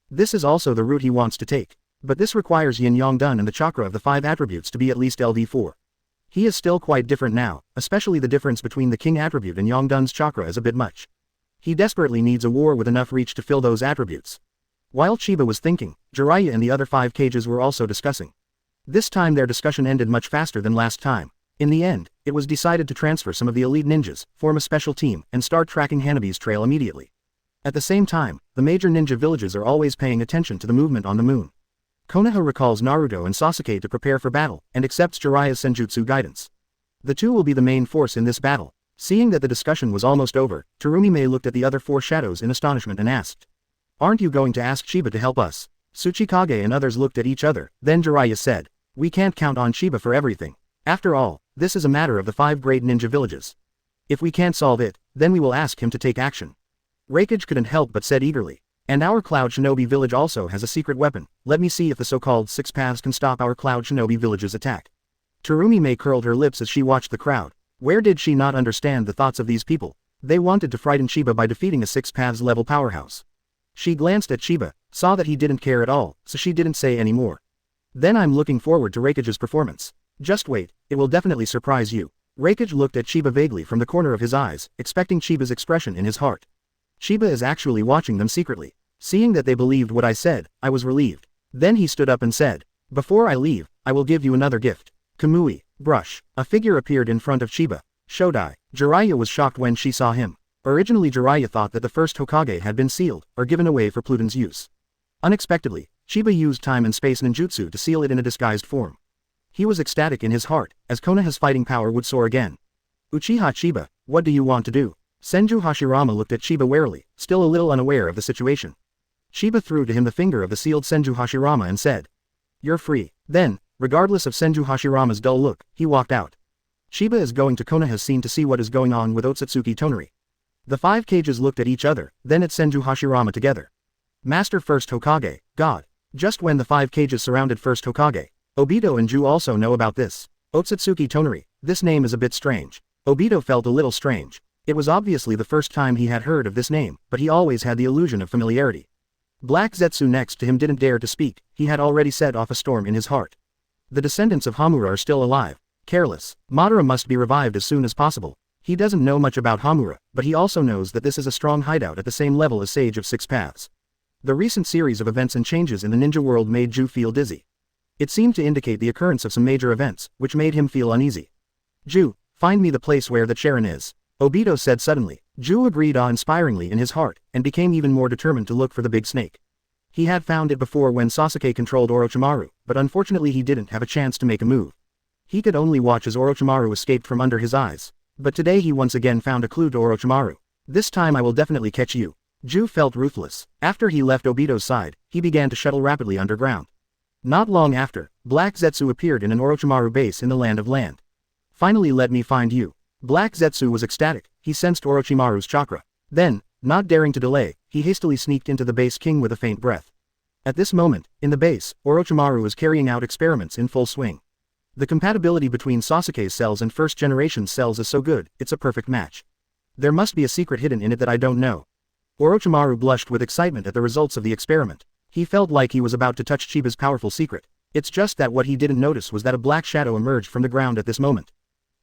This is also the route he wants to take. But this requires yin-yang dun and the chakra of the 5 attributes to be at least LV4. He is still quite different now, especially the difference between the king attribute and yang dun's chakra is a bit much. He desperately needs a war with enough reach to fill those attributes. While Chiba was thinking, Jiraiya and the other 5 cages were also discussing. This time their discussion ended much faster than last time. In the end, it was decided to transfer some of the elite ninjas, form a special team, and start tracking Hanabi's trail immediately. At the same time, the major ninja villages are always paying attention to the movement on the moon. Konoha recalls Naruto and Sasuke to prepare for battle, and accepts Jiraiya's senjutsu guidance. The 2 will be the main force in this battle. Seeing that the discussion was almost over, Terumi looked at the other 4 shadows in astonishment and asked. Aren't you going to ask Chiba to help us? Tsuchikage and others looked at each other, then Jiraiya said. We can't count on Chiba for everything. After all, this is a matter of the 5 great ninja villages. If we can't solve it, then we will ask him to take action. Raikage couldn't help but said eagerly. And our Cloud Shinobi village also has a secret weapon. Let me see if the so-called 6 paths can stop our Cloud Shinobi village's attack. Terumi curled her lips as she watched the crowd. Where did she not understand the thoughts of these people? They wanted to frighten Chiba by defeating a 6 paths level powerhouse. She glanced at Chiba, saw that he didn't care at all, so she didn't say any more. Then I'm looking forward to Raikage's performance. Just wait, it will definitely surprise you. Raikage looked at Chiba vaguely from the corner of his eyes, expecting Chiba's expression in his heart. Chiba is actually watching them secretly. Seeing that they believed what I said, I was relieved. Then he stood up and said, before I leave, I will give you another gift. Kamui, brush. A figure appeared in front of Chiba. Shodai. Jiraiya was shocked when she saw him. Originally Jiraiya thought that the first Hokage had been sealed, or given away for Pluton's use. Unexpectedly, Chiba used time and space ninjutsu to seal it in a disguised form. He was ecstatic in his heart, as Konoha's fighting power would soar again. Uchiha Chiba, what do you want to do? Senju Hashirama looked at Chiba warily, still a little unaware of the situation. Chiba threw to him the finger of the sealed Senju Hashirama and said. You're free. Then, regardless of Senju Hashirama's dull look, he walked out. Chiba is going to Konoha's scene to see what is going on with Otsutsuki Toneri. The 5 cages looked at each other, then at Senju Hashirama together. Master First Hokage, God. Just when the 5 cages surrounded first Hokage, Obito and Ju also know about this. Otsutsuki Toneri, this name is a bit strange. Obito felt a little strange. It was obviously the first time he had heard of this name, but he always had the illusion of familiarity. Black Zetsu next to him didn't dare to speak, he had already set off a storm in his heart. The descendants of Hamura are still alive. Careless. Madara must be revived as soon as possible. He doesn't know much about Hamura, but he also knows that this is a strong hideout at the same level as Sage of Six Paths. The recent series of events and changes in the ninja world made Ju feel dizzy. It seemed to indicate the occurrence of some major events, which made him feel uneasy. Ju, find me the place where the Charon is, Obito said suddenly. Ju agreed awe-inspiringly in his heart, and became even more determined to look for the big snake. He had found it before when Sasuke controlled Orochimaru, but unfortunately he didn't have a chance to make a move. He could only watch as Orochimaru escaped from under his eyes. But today he once again found a clue to Orochimaru. This time I will definitely catch you. Ju felt ruthless. After he left Obito's side, he began to shuttle rapidly underground. Not long after, Black Zetsu appeared in an Orochimaru base in the Land of Land. Finally let me find you. Black Zetsu was ecstatic, he sensed Orochimaru's chakra. Then, not daring to delay, he hastily sneaked into the base king with a faint breath. At this moment, in the base, Orochimaru was carrying out experiments in full swing. The compatibility between Sasuke's cells and first generation cells is so good, it's a perfect match. There must be a secret hidden in it that I don't know. Orochimaru blushed with excitement at the results of the experiment. He felt like he was about to touch Chiba's powerful secret. It's just that what he didn't notice was that a black shadow emerged from the ground at this moment.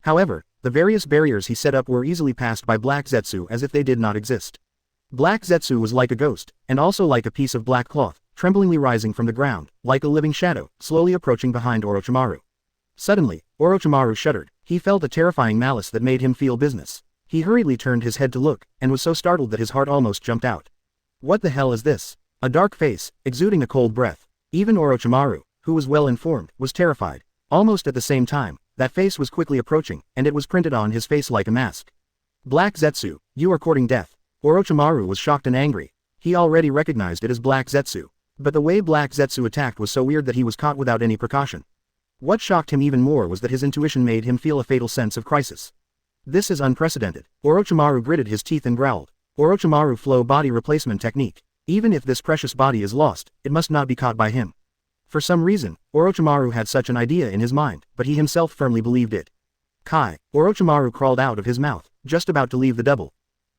However, the various barriers he set up were easily passed by Black Zetsu as if they did not exist. Black Zetsu was like a ghost, and also like a piece of black cloth, tremblingly rising from the ground, like a living shadow, slowly approaching behind Orochimaru. Suddenly, Orochimaru shuddered. He felt a terrifying malice that made him feel business. He hurriedly turned his head to look, and was so startled that his heart almost jumped out. What the hell is this? A dark face, exuding a cold breath. Even Orochimaru, who was well informed, was terrified. Almost at the same time, that face was quickly approaching, and it was printed on his face like a mask. Black Zetsu, you are courting death. Orochimaru was shocked and angry. He already recognized it as Black Zetsu. But the way Black Zetsu attacked was so weird that he was caught without any precaution. What shocked him even more was that his intuition made him feel a fatal sense of crisis. This is unprecedented. Orochimaru gritted his teeth and growled. Orochimaru flow body replacement technique. Even if this precious body is lost, it must not be caught by him. For some reason, Orochimaru had such an idea in his mind, but he himself firmly believed it. Kai. Orochimaru crawled out of his mouth, just about to leave the double.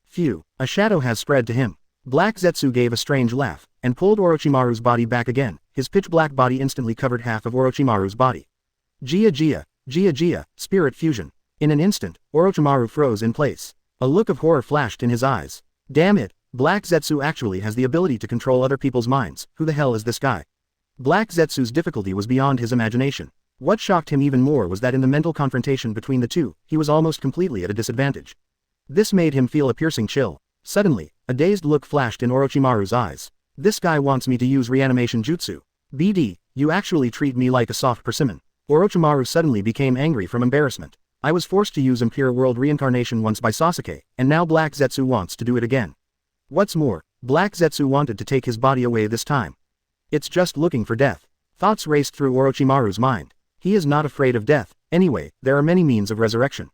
Phew, a shadow has spread to him. Black Zetsu gave a strange laugh, and pulled Orochimaru's body back again. His pitch-black body instantly covered half of Orochimaru's body. Gia, spirit fusion. In an instant, Orochimaru froze in place. A look of horror flashed in his eyes. Damn it, Black Zetsu actually has the ability to control other people's minds. Who the hell is this guy? Black Zetsu's difficulty was beyond his imagination. What shocked him even more was that in the mental confrontation between the two, he was almost completely at a disadvantage. This made him feel a piercing chill. Suddenly, a dazed look flashed in Orochimaru's eyes. This guy wants me to use reanimation jutsu. BD, you actually treat me like a soft persimmon. Orochimaru suddenly became angry from embarrassment. I was forced to use Impure World reincarnation once by Sasuke, and now Black Zetsu wants to do it again. What's more, Black Zetsu wanted to take his body away this time. It's just looking for death. Thoughts raced through Orochimaru's mind. He is not afraid of death. Anyway, there are many means of resurrection.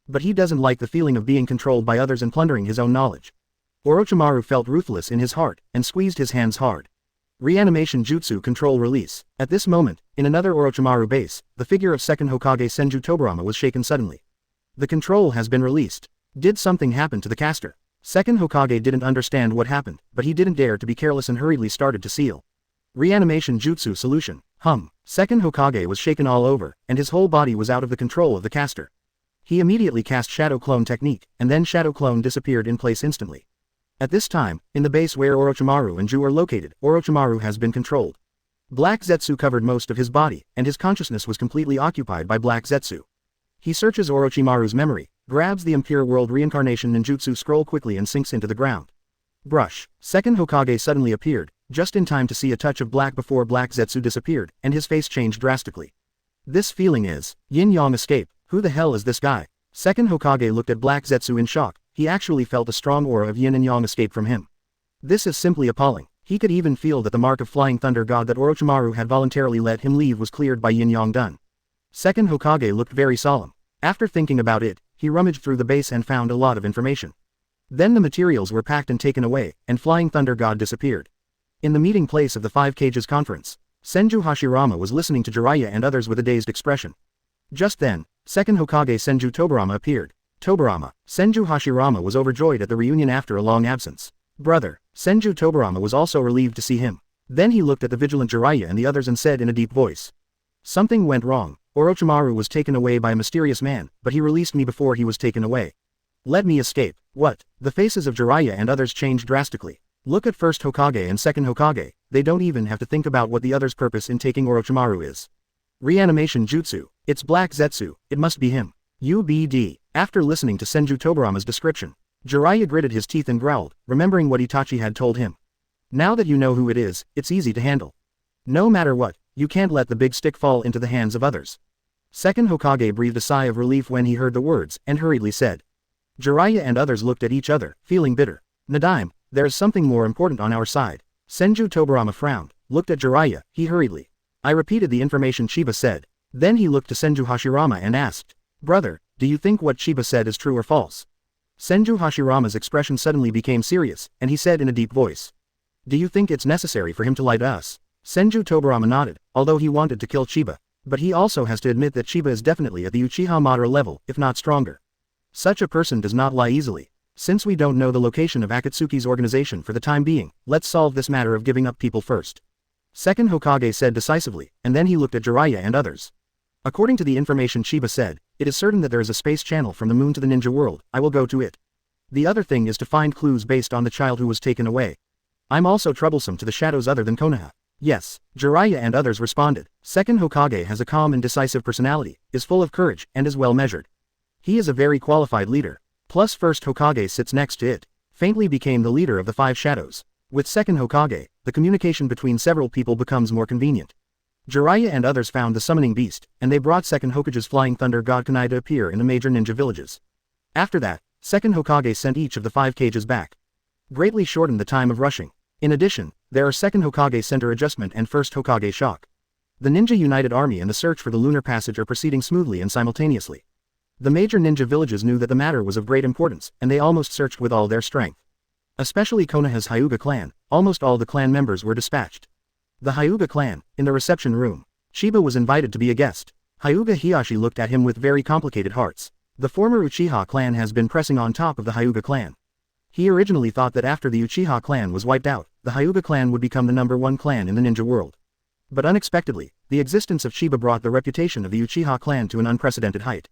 But he doesn't like the feeling of being controlled by others and plundering his own knowledge. Orochimaru felt ruthless in his heart, and squeezed his hands hard. Reanimation Jutsu Control Release. At this moment, in another Orochimaru base, the figure of second Hokage Senju Tobirama was shaken suddenly. The control has been released. Did something happen to the caster? Second Hokage didn't understand what happened, but he didn't dare to be careless and hurriedly started to seal. Reanimation Jutsu Solution. Second Hokage was shaken all over, and his whole body was out of the control of the caster. He immediately cast Shadow Clone technique, and then Shadow Clone disappeared in place instantly. At this time, in the base where Orochimaru and Ju are located, Orochimaru has been controlled. Black Zetsu covered most of his body, and his consciousness was completely occupied by Black Zetsu. He searches Orochimaru's memory, grabs the Impure World Reincarnation Ninjutsu scroll quickly and sinks into the ground. Brush. Second Hokage suddenly appeared, just in time to see a touch of black before Black Zetsu disappeared, and his face changed drastically. This feeling is yin-yang escape. Who the hell is this guy? Second Hokage looked at Black Zetsu in shock. He actually felt a strong aura of yin and yang escape from him. This is simply appalling. He could even feel that the mark of Flying Thunder God that Orochimaru had voluntarily let him leave was cleared by yin-yang done. Second Hokage looked very solemn. After thinking about it, he rummaged through the base and found a lot of information. Then the materials were packed and taken away, and Flying Thunder God disappeared. In the meeting place of the Five Cages conference, Senju Hashirama was listening to Jiraiya and others with a dazed expression. Just then, second Hokage Senju Tobirama appeared. Tobirama, Senju Hashirama was overjoyed at the reunion after a long absence. Brother, Senju Tobirama was also relieved to see him. Then he looked at the vigilant Jiraiya and the others and said in a deep voice. Something went wrong. Orochimaru was taken away by a mysterious man, but he released me before he was taken away. Let me escape. What? The faces of Jiraiya and others changed drastically. Look at first Hokage and second Hokage, they don't even have to think about what the other's purpose in taking Orochimaru is. Reanimation Jutsu. It's Black Zetsu, it must be him. UBD. After listening to Senju Tobirama's description, Jiraiya gritted his teeth and growled, remembering what Itachi had told him. Now that you know who it is, it's easy to handle. No matter what, you can't let the big stick fall into the hands of others. Second Hokage breathed a sigh of relief when he heard the words, and hurriedly said. Jiraiya and others looked at each other, feeling bitter. Nadaime, there is something more important on our side. Senju Tobirama frowned, looked at Jiraiya, he hurriedly. I repeated the information Chiba said. Then he looked to Senju Hashirama and asked. Brother, do you think what Chiba said is true or false? Senju Hashirama's expression suddenly became serious, and he said in a deep voice. Do you think it's necessary for him to lie to us? Senju Tobirama nodded, although he wanted to kill Chiba. But he also has to admit that Chiba is definitely at the Uchiha Madara level, if not stronger. Such a person does not lie easily. Since we don't know the location of Akatsuki's organization for the time being, let's solve this matter of giving up people first. Second Hokage said decisively, and then he looked at Jiraiya and others. According to the information Chiba said, it is certain that there is a space channel from the moon to the ninja world, I will go to it. The other thing is to find clues based on the child who was taken away. I'm also troublesome to the shadows other than Konoha. Yes, Jiraiya and others responded. Second Hokage has a calm and decisive personality, is full of courage, and is well measured. He is a very qualified leader. Plus first Hokage sits next to it. Faintly became the leader of the five shadows. With second Hokage, the communication between several people becomes more convenient. Jiraiya and others found the summoning beast, and they brought second Hokage's flying thunder god Kunai to appear in the major ninja villages. After that, second Hokage sent each of the 5 cages back. Greatly shortened the time of rushing. In addition, there are second Hokage center adjustment and first Hokage shock. The ninja united army and the search for the lunar passage are proceeding smoothly and simultaneously. The major ninja villages knew that the matter was of great importance, and they almost searched with all their strength. Especially Konoha's Hyuga clan, almost all the clan members were dispatched. The Hyuga clan, in the reception room. Chiba was invited to be a guest. Hyuga Hiyashi looked at him with very complicated hearts. The former Uchiha clan has been pressing on top of the Hyuga clan. He originally thought that after the Uchiha clan was wiped out, the Hyuga clan would become the #1 clan in the ninja world. But unexpectedly, the existence of Chiba brought the reputation of the Uchiha clan to an unprecedented height.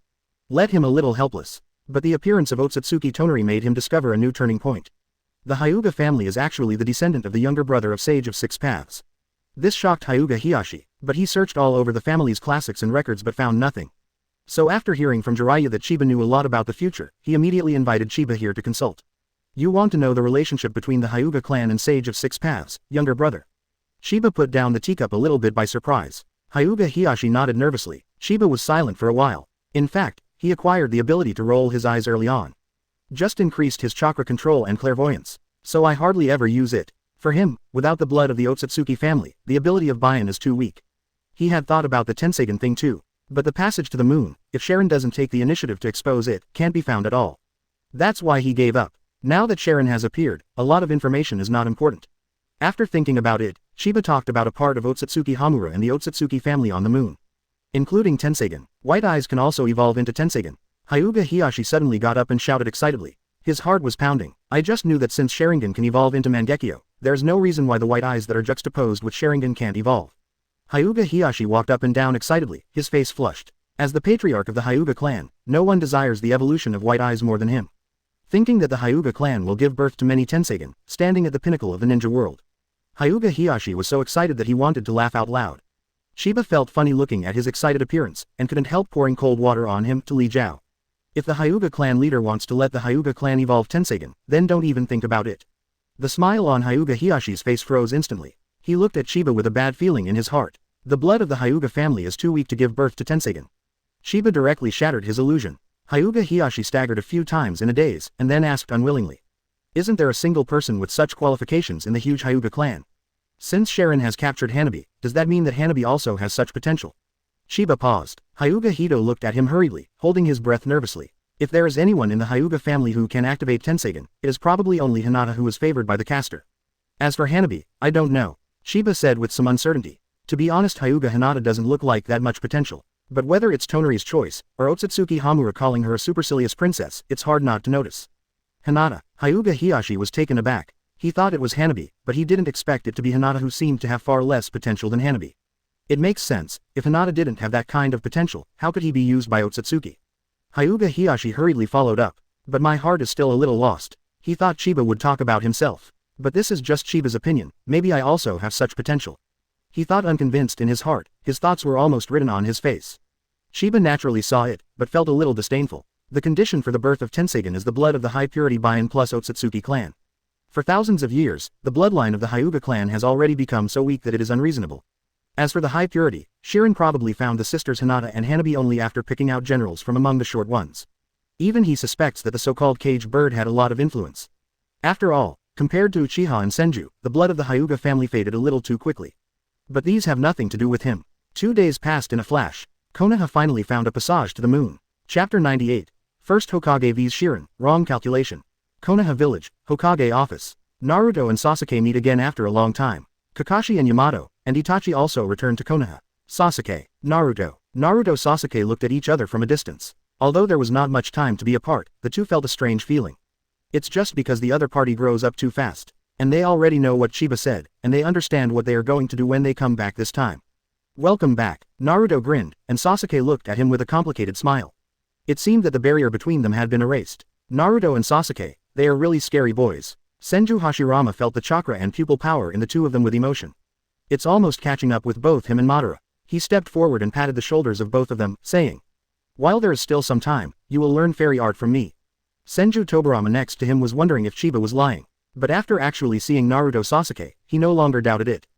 Led him a little helpless. But the appearance of Otsutsuki Toneri made him discover a new turning point. The Hyuga family is actually the descendant of the younger brother of Sage of Six Paths. This shocked Hyuga Hiyashi, but he searched all over the family's classics and records but found nothing. So after hearing from Jiraiya that Chiba knew a lot about the future, he immediately invited Chiba here to consult. You want to know the relationship between the Hyuga clan and Sage of Six Paths, younger brother. Chiba put down the teacup a little bit by surprise. Hyuga Hiyashi nodded nervously. Chiba was silent for a while. In fact, he acquired the ability to roll his eyes early on. Just increased his chakra control and clairvoyance. So I hardly ever use it. For him, without the blood of the Otsutsuki family, the ability of Bayan is too weak. He had thought about the Tenseigan thing too. But the passage to the moon, if Sharon doesn't take the initiative to expose it, can't be found at all. That's why he gave up. Now that Sharon has appeared, a lot of information is not important. After thinking about it, Chiba talked about a part of Otsutsuki Hamura and the Otsutsuki family on the moon. Including Tenseigan. White eyes can also evolve into Tenseigan. Hyuga Hiyashi suddenly got up and shouted excitedly. His heart was pounding. I just knew that since Sharingan can evolve into Mangekyō, there's no reason why the white eyes that are juxtaposed with Sharingan can't evolve. Hyuga Hiyashi walked up and down excitedly, his face flushed. As the patriarch of the Hyuga clan, no one desires the evolution of white eyes more than him. Thinking that the Hyuga clan will give birth to many Tenseigan, standing at the pinnacle of the ninja world. Hyuga Hiyashi was so excited that he wanted to laugh out loud. Chiba felt funny looking at his excited appearance, and couldn't help pouring cold water on him to Li Jiao. If the Hyuga clan leader wants to let the Hyuga clan evolve Tenseigan, then don't even think about it. The smile on Hyuga Hiyashi's face froze instantly. He looked at Chiba with a bad feeling in his heart. The blood of the Hyuga family is too weak to give birth to Tenseigan. Chiba directly shattered his illusion. Hyuga Hiyashi staggered a few times in a daze, and then asked unwillingly. Isn't there a single person with such qualifications in the huge Hyuga clan? Since Sharon has captured Hanabi, does that mean that Hanabi also has such potential? Chiba paused. Hyuga Hito looked at him hurriedly, holding his breath nervously. If there is anyone in the Hyuga family who can activate Tenseigan, it is probably only Hinata who is favored by the caster. As for Hanabi, I don't know. Sheba said with some uncertainty. To be honest, Hyuga Hinata doesn't look like that much potential. But whether it's Toneri's choice, or Otsutsuki Hamura calling her a supercilious princess, it's hard not to notice. Hinata. Hyuga Hiyashi was taken aback. He thought it was Hanabi, but he didn't expect it to be Hinata, who seemed to have far less potential than Hanabi. It makes sense. If Hinata didn't have that kind of potential, how could he be used by Otsutsuki? Hyuga Hiyashi hurriedly followed up. But my heart is still a little lost. He thought Chiba would talk about himself. But this is just Chiba's opinion, maybe I also have such potential. He thought unconvinced in his heart, his thoughts were almost written on his face. Chiba naturally saw it, but felt a little disdainful. The condition for the birth of Tenseigan is the blood of the high-purity Bion plus Otsutsuki clan. For thousands of years, the bloodline of the Hyuga clan has already become so weak that it is unreasonable. As for the high purity, Shirin probably found the sisters Hinata and Hanabi only after picking out generals from among the short ones. Even he suspects that the so-called cage bird had a lot of influence. After all, compared to Uchiha and Senju, the blood of the Hyuga family faded a little too quickly. But these have nothing to do with him. 2 days passed in a flash. Konoha finally found a passage to the moon. Chapter 98. First Hokage vs Shirin, wrong calculation. Konoha village, Hokage office. Naruto and Sasuke meet again after a long time. Kakashi and Yamato, and Itachi also return to Konoha. Sasuke, Naruto. Sasuke looked at each other from a distance. Although there was not much time to be apart, the two felt a strange feeling. It's just because the other party grows up too fast. And they already know what Chiba said, and they understand what they are going to do when they come back this time. Welcome back. Naruto grinned, and Sasuke looked at him with a complicated smile. It seemed that the barrier between them had been erased. Naruto and Sasuke, they are really scary boys. Senju Hashirama felt the chakra and pupil power in the two of them with emotion. It's almost catching up with both him and Madara. He stepped forward and patted the shoulders of both of them, saying, "While there is still some time, you will learn fairy art from me." Senju Tobirama next to him was wondering if Chiba was lying. But after actually seeing Naruto Sasuke, he no longer doubted it.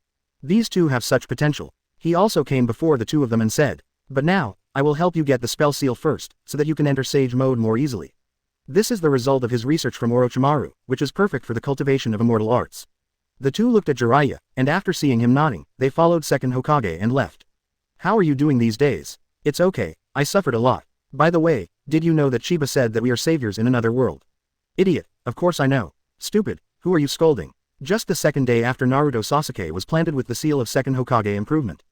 These two have such potential. He also came before the two of them and said, "But now, I will help you get the spell seal first, so that you can enter Sage mode more easily." This is the result of his research from Orochimaru, which is perfect for the cultivation of immortal arts. The two looked at Jiraiya, and after seeing him nodding, they followed second Hokage and left. "How are you doing these days?" "It's okay, I suffered a lot. By the way, did you know that Chiba said that we are saviors in another world?" "Idiot, of course I know. Stupid, who are you scolding?" Just the second day after Naruto Sasuke was planted with the seal of second Hokage improvement.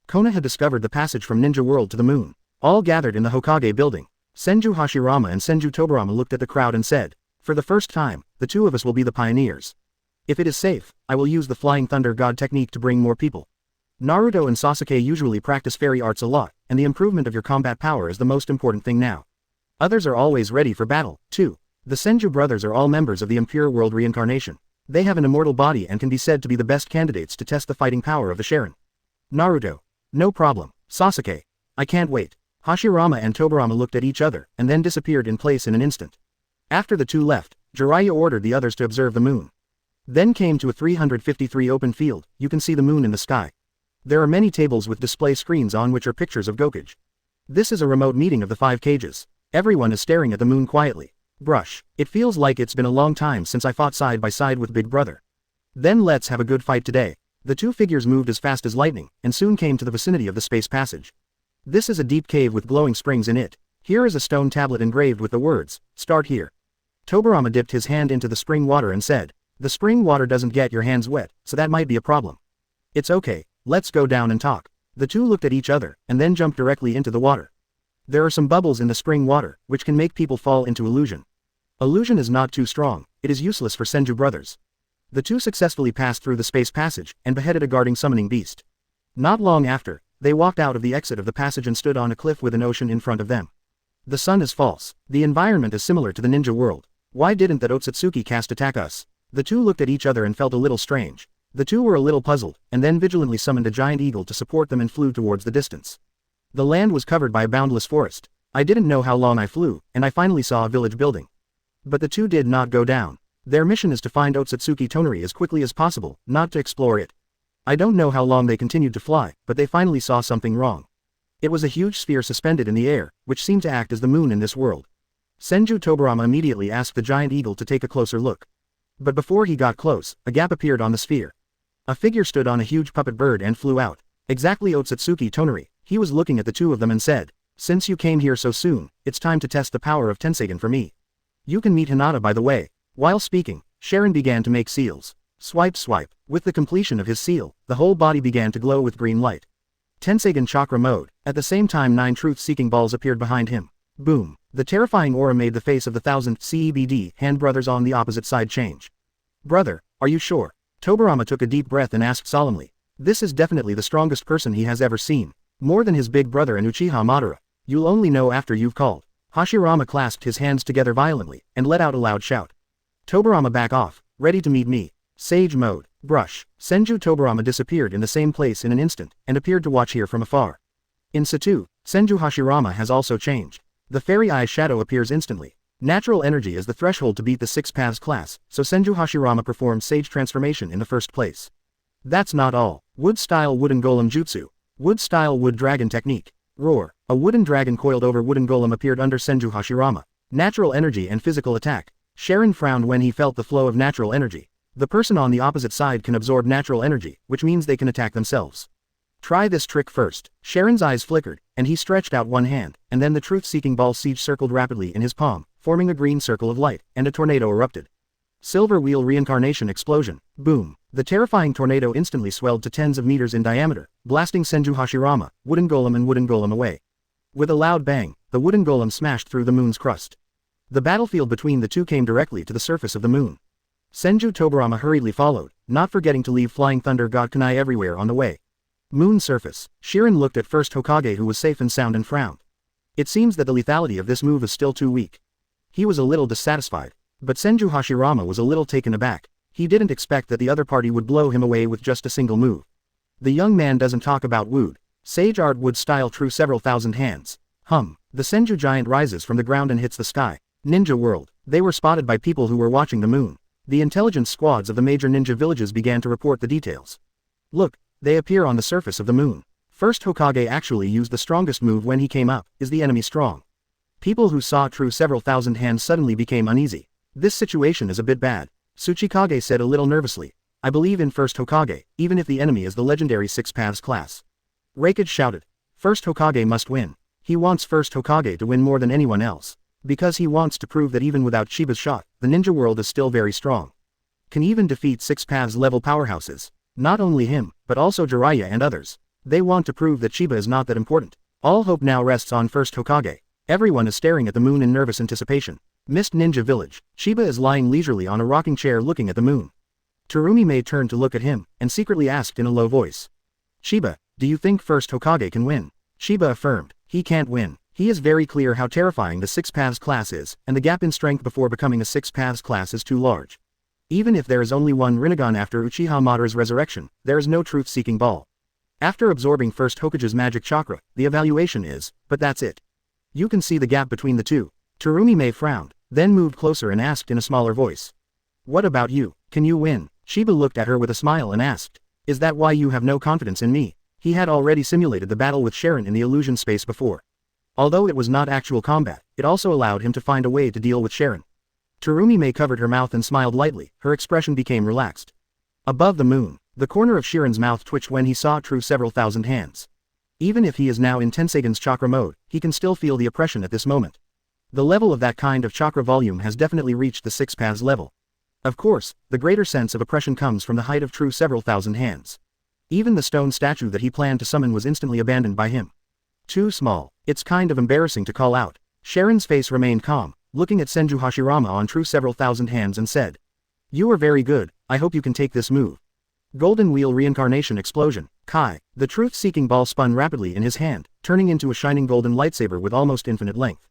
Konoha had discovered the passage from Ninja World to the moon. All gathered in the Hokage building. Senju Hashirama and Senju Tobirama looked at the crowd and said, "For the first time, the two of us will be the pioneers. If it is safe, I will use the Flying Thunder God technique to bring more people." Naruto and Sasuke usually practice fairy arts a lot, and the improvement of your combat power is the most important thing now. Others are always ready for battle, too. The Senju brothers are all members of the Impure World Reincarnation. They have an immortal body and can be said to be the best candidates to test the fighting power of the Sharin. Naruto. "No problem, Sasuke. I can't wait." Hashirama and Tobirama looked at each other, and then disappeared in place in an instant. After the two left, Jiraiya ordered the others to observe the moon. Then came to a 353 open field. You can see the moon in the sky. There are many tables with display screens on which are pictures of Gokage. This is a remote meeting of the 5 cages. Everyone is staring at the moon quietly. Brush. It feels like it's been a long time since I fought side by side with Big Brother. Then let's have a good fight today. The two figures moved as fast as lightning, and soon came to the vicinity of the space passage. This is a deep cave with glowing springs in it. Here is a stone tablet engraved with the words, "Start here." Tobirama dipped his hand into the spring water and said, "The spring water doesn't get your hands wet, so that might be a problem." "It's okay, let's go down and talk." The two looked at each other, and then jumped directly into the water. There are some bubbles in the spring water, which can make people fall into illusion. Illusion is not too strong, it is useless for Senju brothers. The two successfully passed through the space passage, and beheaded a guarding summoning beast. Not long after, they walked out of the exit of the passage and stood on a cliff with an ocean in front of them. The sun is false. The environment is similar to the ninja world. Why didn't that Otsutsuki caste attack us? The two looked at each other and felt a little strange. The two were a little puzzled, and then vigilantly summoned a giant eagle to support them and flew towards the distance. The land was covered by a boundless forest. I didn't know how long I flew, and I finally saw a village building. But the two did not go down. Their mission is to find Otsutsuki Toneri as quickly as possible, not to explore it. I don't know how long they continued to fly, but they finally saw something wrong. It was a huge sphere suspended in the air, which seemed to act as the moon in this world. Senju Tobirama immediately asked the giant eagle to take a closer look. But before he got close, a gap appeared on the sphere. A figure stood on a huge puppet bird and flew out. Exactly Otsutsuki Toneri. He was looking at the two of them and said, "Since you came here so soon, it's time to test the power of Tenseigan for me. You can meet Hinata by the way." While speaking, Sharin began to make seals. Swipe swipe. With the completion of his seal, the whole body began to glow with green light. Tensegan Chakra mode. At the same time 9 truth-seeking balls appeared behind him. Boom. The terrifying aura made the face of the 1000 CEBD hand brothers on the opposite side change. Brother, are you sure? Tobirama took a deep breath and asked solemnly. This is definitely the strongest person he has ever seen. More than his big brother and Uchiha Madara. You'll only know after you've called. Hashirama clasped his hands together violently, and let out a loud shout. Tobirama back off, ready to meet me. Sage mode. Brush. Senju Tobirama disappeared in the same place in an instant, and appeared to watch here from afar. In situ, Senju Hashirama has also changed. The fairy eye shadow appears instantly. Natural energy is the threshold to beat the 6 paths class, so Senju Hashirama performed sage transformation in the first place. That's not all. Wood-style wooden golem jutsu. Wood-style wood dragon technique. Roar. A wooden dragon coiled over wooden golem appeared under Senju Hashirama. Natural energy and physical attack. Sharon frowned when he felt the flow of natural energy. The person on the opposite side can absorb natural energy, which means they can attack themselves. Try this trick first. Sharon's eyes flickered, and he stretched out one hand, and then the truth-seeking ball siege circled rapidly in his palm, forming a green circle of light, and a tornado erupted. Silver wheel reincarnation explosion. Boom. The terrifying tornado instantly swelled to tens of meters in diameter, blasting Senju Hashirama, wooden golem and wooden golem away. With a loud bang, the wooden golem smashed through the moon's crust. The battlefield between the two came directly to the surface of the moon. Senju Tobirama hurriedly followed, not forgetting to leave flying thunder god kunai everywhere on the way. Moon surface. Shirin looked at first Hokage who was safe and sound and frowned. It seems that the lethality of this move is still too weak. He was a little dissatisfied. But Senju Hashirama was a little taken aback. He didn't expect that the other party would blow him away with just a single move. The young man doesn't talk about wood. Sage art wood style true several thousand hands. The Senju giant rises from the ground and hits the sky. Ninja world. They were spotted by people who were watching the moon. The intelligence squads of the major ninja villages began to report the details. Look, they appear on the surface of the moon. First Hokage actually used the strongest move when he came up. Is the enemy strong? People who saw true several thousand hands suddenly became uneasy. This situation is a bit bad. Tsuchikage said a little nervously. I believe in first Hokage, even if the enemy is the legendary 6 paths class. Raikage shouted. First Hokage must win. He wants first Hokage to win more than anyone else. Because he wants to prove that even without Chiba's shot, the ninja world is still very strong. Can even defeat 6 paths level powerhouses. Not only him, but also Jiraiya and others. They want to prove that Chiba is not that important. All hope now rests on first Hokage. Everyone is staring at the moon in nervous anticipation. Mist Ninja Village. Chiba is lying leisurely on a rocking chair looking at the moon. Terumi-Mei turned to look at him, and secretly asked in a low voice. Chiba, do you think first Hokage can win? Chiba affirmed. He can't win. He is very clear how terrifying the 6 paths class is, and the gap in strength before becoming a 6 paths class is too large. Even if there is only one Rinnegan after Uchiha Madara's resurrection, there is no truth-seeking ball. After absorbing first Hokage's magic chakra, the evaluation is, but that's it. You can see the gap between the two. Terumi-Mei frowned, then moved closer and asked in a smaller voice. What about you? Can you win? Chiba looked at her with a smile and asked. Is that why you have no confidence in me? He had already simulated the battle with Sharon in the illusion space before. Although it was not actual combat, it also allowed him to find a way to deal with Sharon. Terumi-Mei covered her mouth and smiled lightly, her expression became relaxed. Above the moon, the corner of Shiren's mouth twitched when he saw true several thousand hands. Even if he is now in Tensegan's chakra mode, he can still feel the oppression at this moment. The level of that kind of chakra volume has definitely reached the 6 paths level. Of course, the greater sense of oppression comes from the height of true several thousand hands. Even the stone statue that he planned to summon was instantly abandoned by him. Too small. It's kind of embarrassing to call out. Sharon's face remained calm, looking at Senju Hashirama on true several thousand hands and said. You are very good, I hope you can take this move. Golden Wheel Reincarnation Explosion. Kai. The truth-seeking ball spun rapidly in his hand, turning into a shining golden lightsaber with almost infinite length.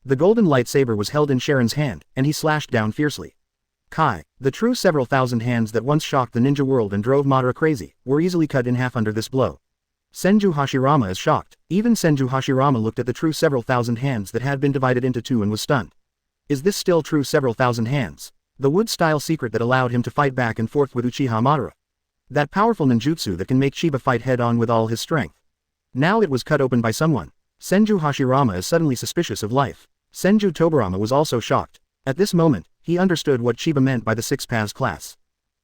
The golden lightsaber was held in Sharon's hand, and he slashed down fiercely. Kai. The true several thousand hands that once shocked the ninja world and drove Madara crazy, were easily cut in half under this blow. Senju Hashirama is shocked. Even Senju Hashirama looked at the true several thousand hands that had been divided into two and was stunned. Is this still true several thousand hands? The wood-style secret that allowed him to fight back and forth with Uchiha Madara. That powerful ninjutsu that can make Chiba fight head-on with all his strength. Now it was cut open by someone. Senju Hashirama is suddenly suspicious of life. Senju Tobirama was also shocked. At this moment, he understood what Chiba meant by the 6 paths class.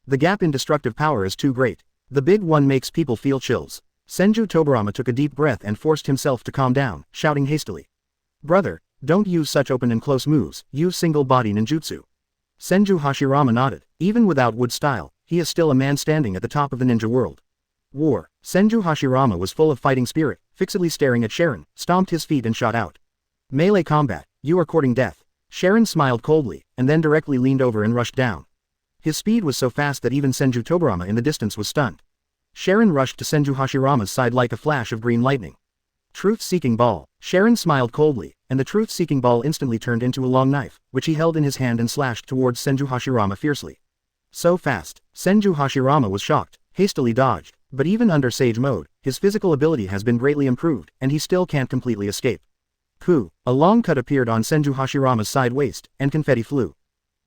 The gap in destructive power is too great. The big one makes people feel chills. Senju Tobirama took a deep breath and forced himself to calm down, shouting hastily. Brother, don't use such open and close moves, use single-body ninjutsu. Senju Hashirama nodded. Even without wood style, he is still a man standing at the top of the ninja world. War. Senju Hashirama was full of fighting spirit, fixedly staring at Sharon, stomped his feet and shot out. Melee combat, you are courting death. Sharon smiled coldly, and then directly leaned over and rushed down. His speed was so fast that even Senju Tobirama in the distance was stunned. Sharon rushed to Senju Hashirama's side like a flash of green lightning. Truth-seeking ball. Sharon smiled coldly, and the truth-seeking ball instantly turned into a long knife, which he held in his hand and slashed towards Senju Hashirama fiercely. So fast. Senju Hashirama was shocked, hastily dodged, but even under Sage mode, his physical ability has been greatly improved, and he still can't completely escape. Ku. A long cut appeared on Senju Hashirama's side waist, and confetti flew.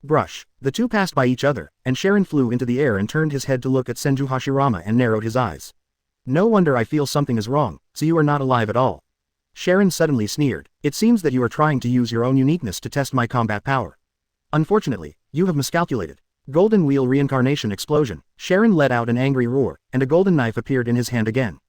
Brush. The two passed by each other, and Sharon flew into the air and turned his head to look at Senju Hashirama and narrowed his eyes. No wonder I feel something is wrong, so you are not alive at all. Sharon suddenly sneered. It seems that you are trying to use your own uniqueness to test my combat power. Unfortunately, you have miscalculated. Golden Wheel Reincarnation Explosion. Sharon let out an angry roar, and a golden knife appeared in his hand again.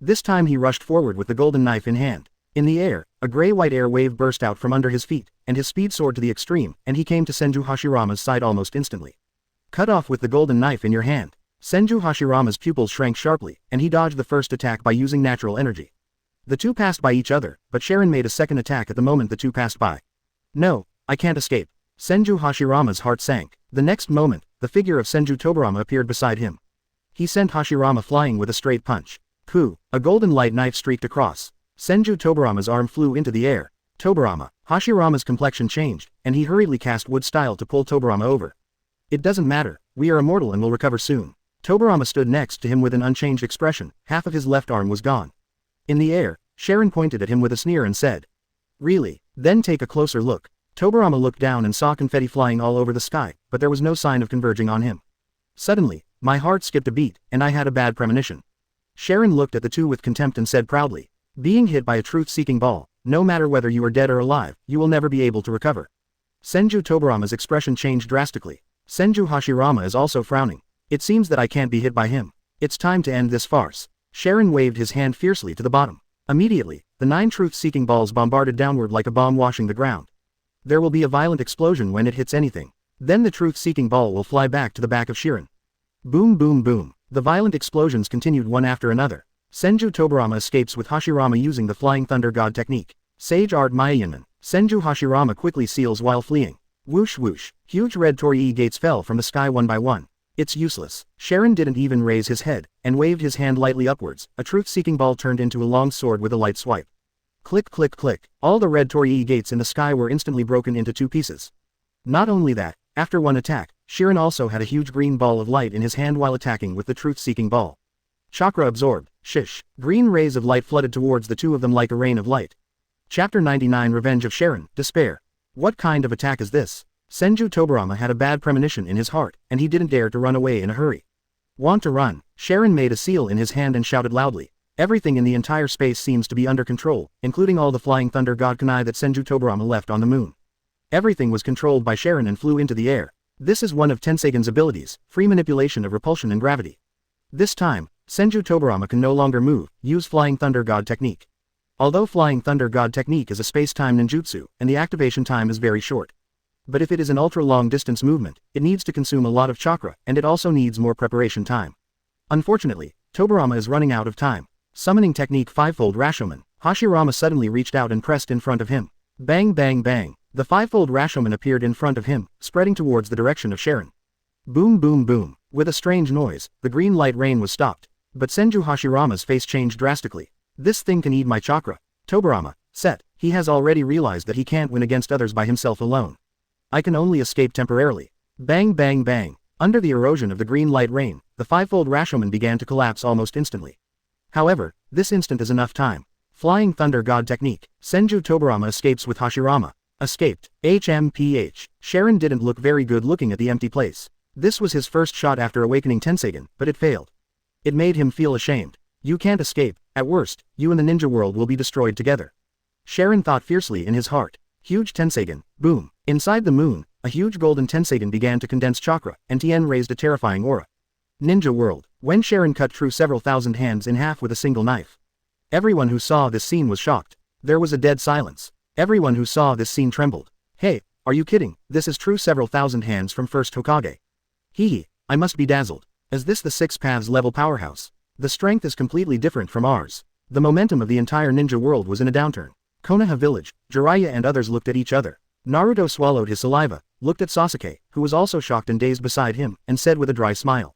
This time he rushed forward with the golden knife in hand. In the air, a gray-white air wave burst out from under his feet, and his speed soared to the extreme, and he came to Senju Hashirama's side almost instantly. Cut off with the golden knife in your hand. Senju Hashirama's pupils shrank sharply, and he dodged the first attack by using natural energy. The two passed by each other, but Sharon made a second attack at the moment the two passed by. No, I can't escape. Senju Hashirama's heart sank. The next moment, the figure of Senju Tobirama appeared beside him. He sent Hashirama flying with a straight punch. Ku. A golden light knife streaked across. Senju Tobirama's arm flew into the air. Tobirama. Hashirama's complexion changed, and he hurriedly cast wood style to pull Tobirama over. It doesn't matter, we are immortal and will recover soon. Tobirama stood next to him with an unchanged expression, half of his left arm was gone. In the air, Sharon pointed at him with a sneer and said, "Really? Then take a closer look." Tobirama looked down and saw confetti flying all over the sky, but there was no sign of converging on him. Suddenly, my heart skipped a beat, and I had a bad premonition. Sharon looked at the two with contempt and said proudly, "Being hit by a truth-seeking ball, no matter whether you are dead or alive, you will never be able to recover." Senju Tobirama's expression changed drastically. Senju Hashirama is also frowning. It seems that I can't be hit by him. It's time to end this farce. Sharon waved his hand fiercely to the bottom. Immediately, the 9 truth-seeking balls bombarded downward like a bomb washing the ground. There will be a violent explosion when it hits anything. Then the truth-seeking ball will fly back to the back of Sharon. Boom boom boom. The violent explosions continued one after another. Senju Tobirama escapes with Hashirama using the Flying Thunder God technique. Sage Art Mayayanman. Senju Hashirama quickly seals while fleeing. Whoosh whoosh. Huge red torii gates fell from the sky one by one. It's useless. Sharon didn't even raise his head, and waved his hand lightly upwards. A truth-seeking ball turned into a long sword with a light swipe. Click click click. All the red torii gates in the sky were instantly broken into 2 pieces. Not only that, after one attack, Sharon also had a huge green ball of light in his hand while attacking with the truth-seeking ball. Chakra absorbed. Shish. Green rays of light flooded towards the two of them like a rain of light. Chapter 99 Revenge of Sharon, Despair. What kind of attack is this? Senju Tobirama had a bad premonition in his heart, and he didn't dare to run away in a hurry. Want to run? Sharon made a seal in his hand and shouted loudly. Everything in the entire space seems to be under control, including all the Flying Thunder God kunai that Senju Tobirama left on the moon. Everything was controlled by Sharon and flew into the air. This is one of Tenseigren's abilities, free manipulation of repulsion and gravity. This time, Senju Tobirama can no longer move, use Flying Thunder God technique. Although Flying Thunder God technique is a space-time ninjutsu, and the activation time is very short. But if it is an ultra-long distance movement, it needs to consume a lot of chakra, and it also needs more preparation time. Unfortunately, Tobirama is running out of time. Summoning technique 5-fold Rashomon, Hashirama suddenly reached out and pressed in front of him. Bang bang bang. The 5-fold Rashomon appeared in front of him, spreading towards the direction of Sharon. Boom boom boom. With a strange noise, the green light rain was stopped. But Senju Hashirama's face changed drastically. This thing can eat my chakra. Tobirama, set. He has already realized that he can't win against others by himself alone. I can only escape temporarily. Bang bang bang. Under the erosion of the green light rain, the 5-fold Rashomon began to collapse almost instantly. However, this instant is enough time. Flying Thunder God technique. Senju Tobirama escapes with Hashirama. Escaped. HMPH. Sharon didn't look very good looking at the empty place. This was his first shot after awakening Tenseigren, but it failed. It made him feel ashamed. You can't escape. At worst, you and the ninja world will be destroyed together. Sharon thought fiercely in his heart. Huge Tenseigren. Boom. Inside the moon, a huge golden Tenseigren began to condense chakra, and Tien raised a terrifying aura. Ninja world. When Sharon cut through several thousand hands in half with a single knife. Everyone who saw this scene was shocked. There was a dead silence. Everyone who saw this scene trembled. Hey, are you kidding? This is true several thousand hands from first Hokage. Hee hee. I must be dazzled. Is this the Six Paths level powerhouse? The strength is completely different from ours. The momentum of the entire ninja world was in a downturn. Konoha village, Jiraiya and others looked at each other. Naruto swallowed his saliva, looked at Sasuke, who was also shocked and dazed beside him, and said with a dry smile.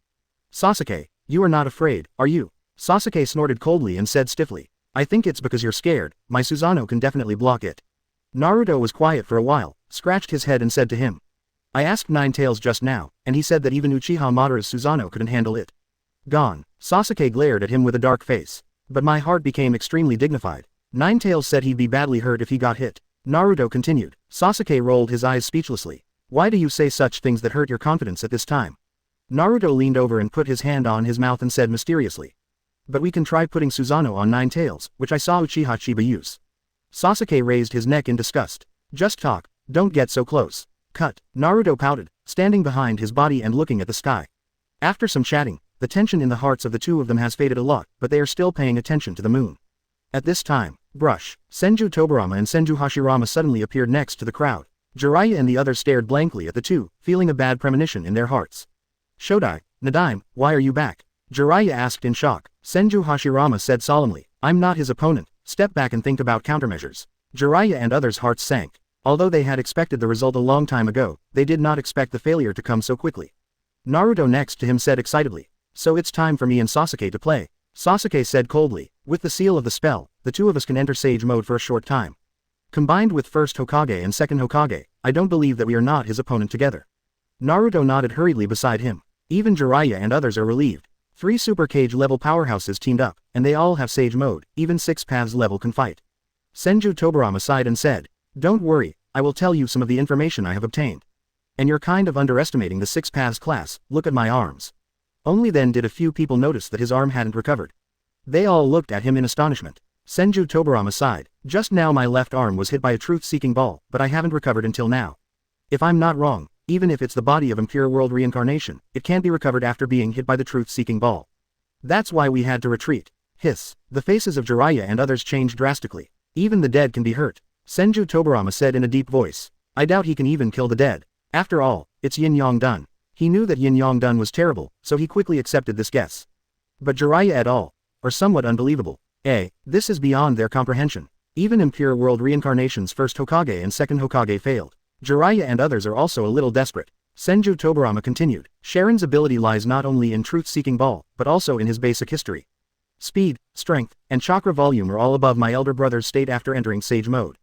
Sasuke, you are not afraid, are you? Sasuke snorted coldly and said stiffly. I think it's because you're scared, my Susanoo can definitely block it. Naruto was quiet for a while, scratched his head and said to him. I asked Ninetales just now, and he said that even Uchiha Madara's Susanoo couldn't handle it. Gone. Sasuke glared at him with a dark face. But my heart became extremely dignified. Ninetales said he'd be badly hurt if he got hit. Naruto continued. Sasuke rolled his eyes speechlessly. Why do you say such things that hurt your confidence at this time? Naruto leaned over and put his hand on his mouth and said mysteriously. But we can try putting Susanoo on Ninetales, which I saw Uchiha Chiba use. Sasuke raised his neck in disgust. Just talk, don't get so close. Cut. Naruto pouted, standing behind his body and looking at the sky. After some chatting, the tension in the hearts of the two of them has faded a lot, but they are still paying attention to the moon. At this time, Brush, Senju Tobirama and Senju Hashirama suddenly appeared next to the crowd. Jiraiya and the others stared blankly at the two, feeling a bad premonition in their hearts. Shodai, Nadaime, why are you back? Jiraiya asked in shock. Senju Hashirama said solemnly, I'm not his opponent, step back and think about countermeasures. Jiraiya and others' hearts sank. Although they had expected the result a long time ago, they did not expect the failure to come so quickly. Naruto next to him said excitedly. So it's time for me and Sasuke to play. Sasuke said coldly, with the seal of the spell, the two of us can enter Sage mode for a short time. Combined with first Hokage and second Hokage, I don't believe that we are not his opponent together. Naruto nodded hurriedly beside him. Even Jiraiya and others are relieved. 3 Super Cage level powerhouses teamed up, and they all have Sage mode, even 6 Paths level can fight. Senju Tobirama sighed and said, don't worry, I will tell you some of the information I have obtained. And you're kind of underestimating the 6 Paths class, look at my arms. Only then did a few people notice that his arm hadn't recovered. They all looked at him in astonishment. Senju Tobirama sighed, just now my left arm was hit by a truth-seeking ball, but I haven't recovered until now. If I'm not wrong, even if it's the body of impure world reincarnation, it can't be recovered after being hit by the truth-seeking ball. That's why we had to retreat. Hiss. The faces of Jiraiya and others changed drastically. Even the dead can be hurt. Senju Tobirama said in a deep voice. I doubt he can even kill the dead. After all, it's Yin Yang Dun. He knew that Yin Yang Dun was terrible, so he quickly accepted this guess. But Jiraiya et al. Are somewhat unbelievable. This is beyond their comprehension. Even impure world reincarnation's first Hokage and second Hokage failed. Jiraiya and others are also a little desperate. Senju Tobirama continued. Sharin's ability lies not only in truth-seeking ball, but also in his basic history. Speed, strength, and chakra volume are all above my elder brother's state after entering Sage mode.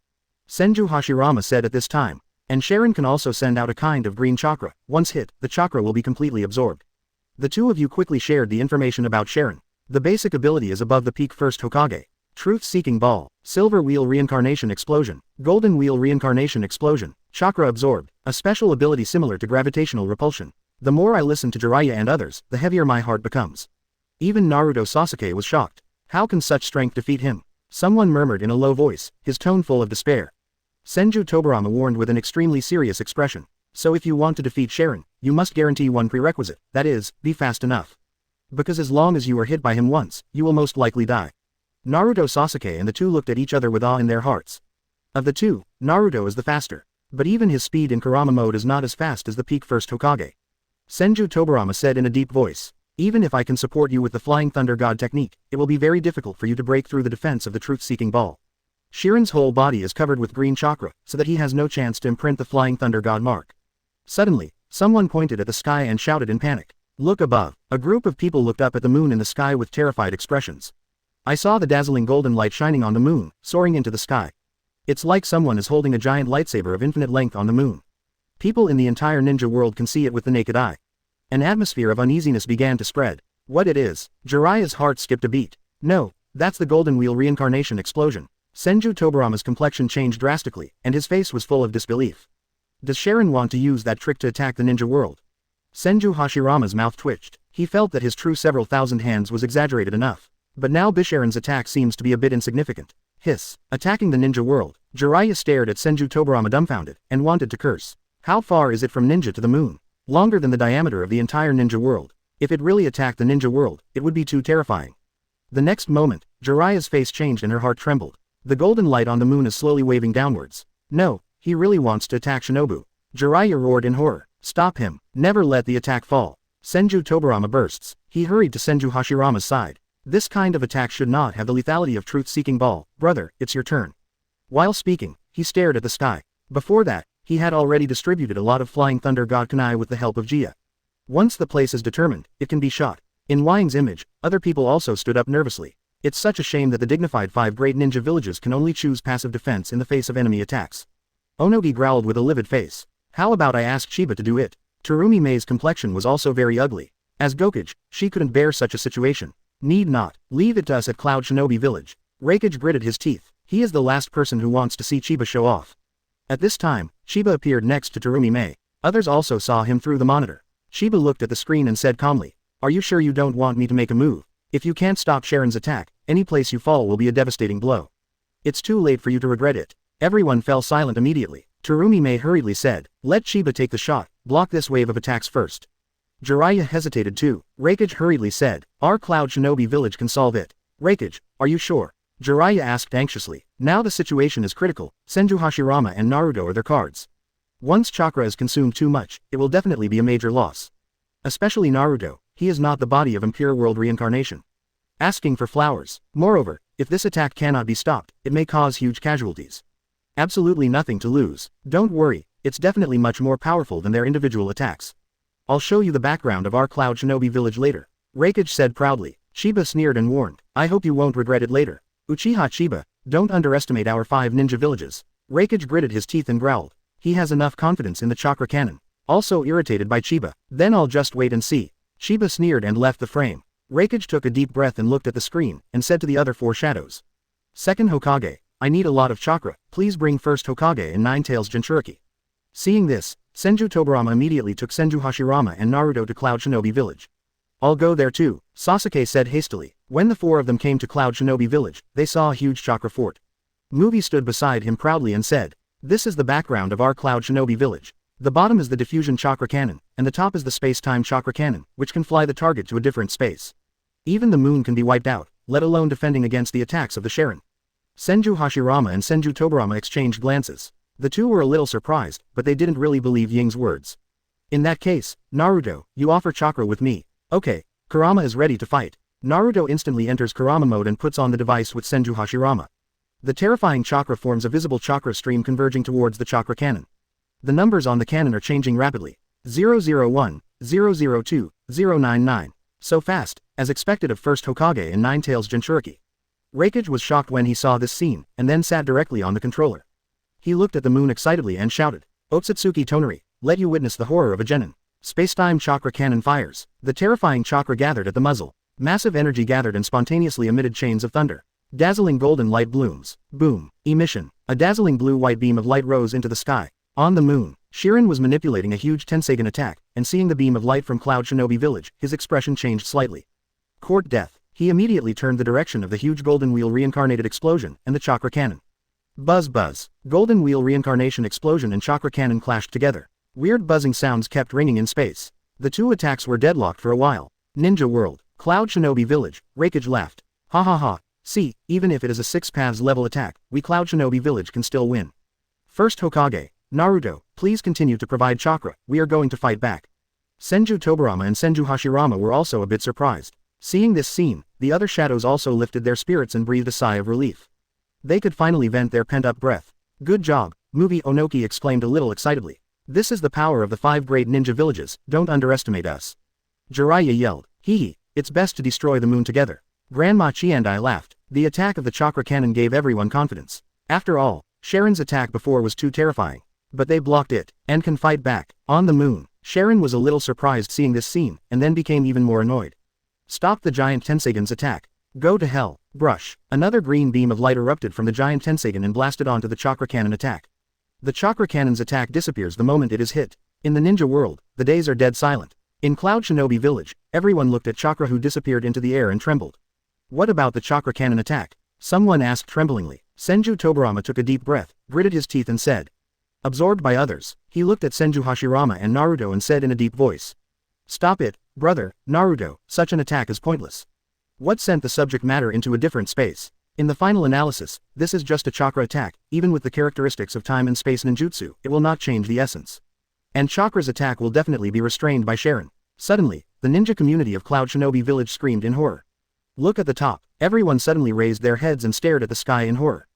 Senju Hashirama said at this time. And Sharin can also send out a kind of green chakra. Once hit, the chakra will be completely absorbed. The two of you quickly shared the information about Sharin. The basic ability is above the peak first Hokage. Truth-seeking ball, silver wheel reincarnation explosion, golden wheel reincarnation explosion, chakra absorbed, a special ability similar to gravitational repulsion. The more I listen to Jiraiya and others, the heavier my heart becomes. Even Naruto Sasuke was shocked. How can such strength defeat him? Someone murmured in a low voice, his tone full of despair. Senju Tobirama warned with an extremely serious expression. So if you want to defeat Sharin, you must guarantee one prerequisite, that is, be fast enough. Because as long as you are hit by him once, you will most likely die. Naruto Sasuke and the two looked at each other with awe in their hearts. Of the two, Naruto is the faster. But even his speed in Kurama mode is not as fast as the peak first Hokage. Senju Tobirama said in a deep voice. Even if I can support you with the Flying Thunder God technique, it will be very difficult for you to break through the defense of the truth-seeking ball. Sharin's whole body is covered with green chakra, so that he has no chance to imprint the Flying Thunder God mark. Suddenly, someone pointed at the sky and shouted in panic. Look above. A group of people looked up at the moon in the sky with terrified expressions. I saw the dazzling golden light shining on the moon, soaring into the sky. It's like someone is holding a giant lightsaber of infinite length on the moon. People in the entire ninja world can see it with the naked eye. An atmosphere of uneasiness began to spread. What it is? Jiraiya's heart skipped a beat. No, that's the golden wheel reincarnation explosion. Senju Tobirama's complexion changed drastically, and his face was full of disbelief. Does Sharin want to use that trick to attack the ninja world? Senju Hashirama's mouth twitched. He felt that his true several thousand hands was exaggerated enough. But now Bisharin's attack seems to be a bit insignificant. Hiss. Attacking the ninja world. Jiraiya stared at Senju Tobirama dumbfounded, and wanted to curse. How far is it from ninja to the moon? Longer than the diameter of the entire ninja world. If it really attacked the ninja world, it would be too terrifying. The next moment, Jiraiya's face changed and her heart trembled. The golden light on the moon is slowly waving downwards. No, he really wants to attack Shinobu. Jiraiya roared in horror. Stop him. Never let the attack fall. Senju Tobirama bursts. He hurried to Senju Hashirama's side. This kind of attack should not have the lethality of truth-seeking ball. Brother, it's your turn. While speaking, he stared at the sky. Before that, he had already distributed a lot of flying thunder god kunai with the help of Jia. Once the place is determined, it can be shot. In Wang's image, other people also stood up nervously. It's such a shame that the dignified 5 great ninja villages can only choose passive defense in the face of enemy attacks. Onogi growled with a livid face. How about I ask Chiba to do it? Terumi Mei's complexion was also very ugly. As Gokage, she couldn't bear such a situation. Need not. Leave it to us at Cloud Shinobi Village. Raikage gritted his teeth. He is the last person who wants to see Chiba show off. At this time, Chiba appeared next to Terumi Mei. Others also saw him through the monitor. Chiba looked at the screen and said calmly, "Are you sure you don't want me to make a move? If you can't stop Sharon's attack, any place you fall will be a devastating blow. It's too late for you to regret it." Everyone fell silent immediately. Terumi Mei hurriedly said, "Let Chiba take the shot, block this wave of attacks first." Jiraiya hesitated too. Raikage hurriedly said, "Our Cloud Shinobi Village can solve it." "Raikage, are you sure?" Jiraiya asked anxiously. Now the situation is critical. Senju Hashirama and Naruto are their cards. Once chakra is consumed too much, it will definitely be a major loss. Especially Naruto, he is not the body of impure world reincarnation. Asking for flowers. Moreover, if this attack cannot be stopped, it may cause huge casualties. Absolutely nothing to lose. Don't worry, it's definitely much more powerful than their individual attacks. I'll show you the background of our Cloud Shinobi Village later. Raikage said proudly. Chiba sneered and warned, "I hope you won't regret it later. Uchiha Chiba, don't underestimate our 5 ninja villages." Raikage gritted his teeth and growled. He has enough confidence in the chakra cannon. Also irritated by Chiba. Then I'll just wait and see. Chiba sneered and left the frame. Raikage took a deep breath and looked at the screen, and said to the other 4 shadows. "Second Hokage, I need a lot of chakra, please bring first Hokage and Nine-Tails Jinchuriki." Seeing this, Senju Tobirama immediately took Senju Hashirama and Naruto to Cloud Shinobi Village. "I'll go there too," Sasuke said hastily. When the 4 of them came to Cloud Shinobi Village, they saw a huge chakra fort. Mugi stood beside him proudly and said, "This is the background of our Cloud Shinobi Village. The bottom is the diffusion chakra cannon, and the top is the space-time chakra cannon, which can fly the target to a different space. Even the moon can be wiped out, let alone defending against the attacks of the Sharon." Senju Hashirama and Senju Tobirama exchanged glances. The two were a little surprised, but they didn't really believe Ying's words. "In that case, Naruto, you offer chakra with me. Okay, Kurama is ready to fight." Naruto instantly enters Kurama mode and puts on the device with Senju Hashirama. The terrifying chakra forms a visible chakra stream converging towards the chakra cannon. The numbers on the cannon are changing rapidly. 001, 002, 099. So fast, as expected of first Hokage and Nine-Tails Jinchuriki. Raikage was shocked when he saw this scene, and then sat directly on the controller. He looked at the moon excitedly and shouted, "Otsutsuki Toneri, let you witness the horror of a genin." Space-time chakra cannon fires. The terrifying chakra gathered at the muzzle. Massive energy gathered and spontaneously emitted chains of thunder. Dazzling golden light blooms. Boom. Emission. A dazzling blue-white beam of light rose into the sky. On the moon, Shirin was manipulating a huge Tenseigan attack, and seeing the beam of light from Cloud Shinobi Village, his expression changed slightly. Court death. He immediately turned the direction of the huge golden wheel reincarnated explosion, and the chakra cannon. Buzz buzz. Golden wheel reincarnation explosion and chakra cannon clashed together. Weird buzzing sounds kept ringing in space. The two attacks were deadlocked for a while. Ninja World. Cloud Shinobi Village. Raikage laughed. "Ha ha ha. See, even if it is a 6 paths level attack, we Cloud Shinobi Village can still win. First Hokage, Naruto, please continue to provide chakra, we are going to fight back." Senju Tobirama and Senju Hashirama were also a bit surprised. Seeing this scene, the other shadows also lifted their spirits and breathed a sigh of relief. They could finally vent their pent-up breath. "Good job," Mugi Onoki exclaimed a little excitedly. "This is the power of the 5 great ninja villages, don't underestimate us." Jiraiya yelled, "Hee hee, it's best to destroy the moon together." Grandma Chiandai laughed. The attack of the chakra cannon gave everyone confidence. After all, Sharon's attack before was too terrifying. But they blocked it, and can fight back. On the moon, Sharon was a little surprised seeing this scene, and then became even more annoyed. "Stop the giant Tenseigan's attack. Go to hell." Brush. Another green beam of light erupted from the giant Tenseigan and blasted onto the chakra cannon attack. The chakra cannon's attack disappears the moment it is hit. In the ninja world, the days are dead silent. In Cloud Shinobi Village, everyone looked at Chakra, who disappeared into the air and trembled. "What about the chakra cannon attack?" someone asked tremblingly. Senju Tobirama took a deep breath, gritted his teeth and said. Absorbed by others, he looked at Senju Hashirama and Naruto and said in a deep voice. "Stop it, brother, Naruto, such an attack is pointless. What sent the subject matter into a different space? In the final analysis, this is just a chakra attack, even with the characteristics of time and space ninjutsu, it will not change the essence. And Chakra's attack will definitely be restrained by Sharon." Suddenly, the ninja community of Cloud Shinobi Village screamed in horror. Look at the top. Everyone suddenly raised their heads and stared at the sky in horror.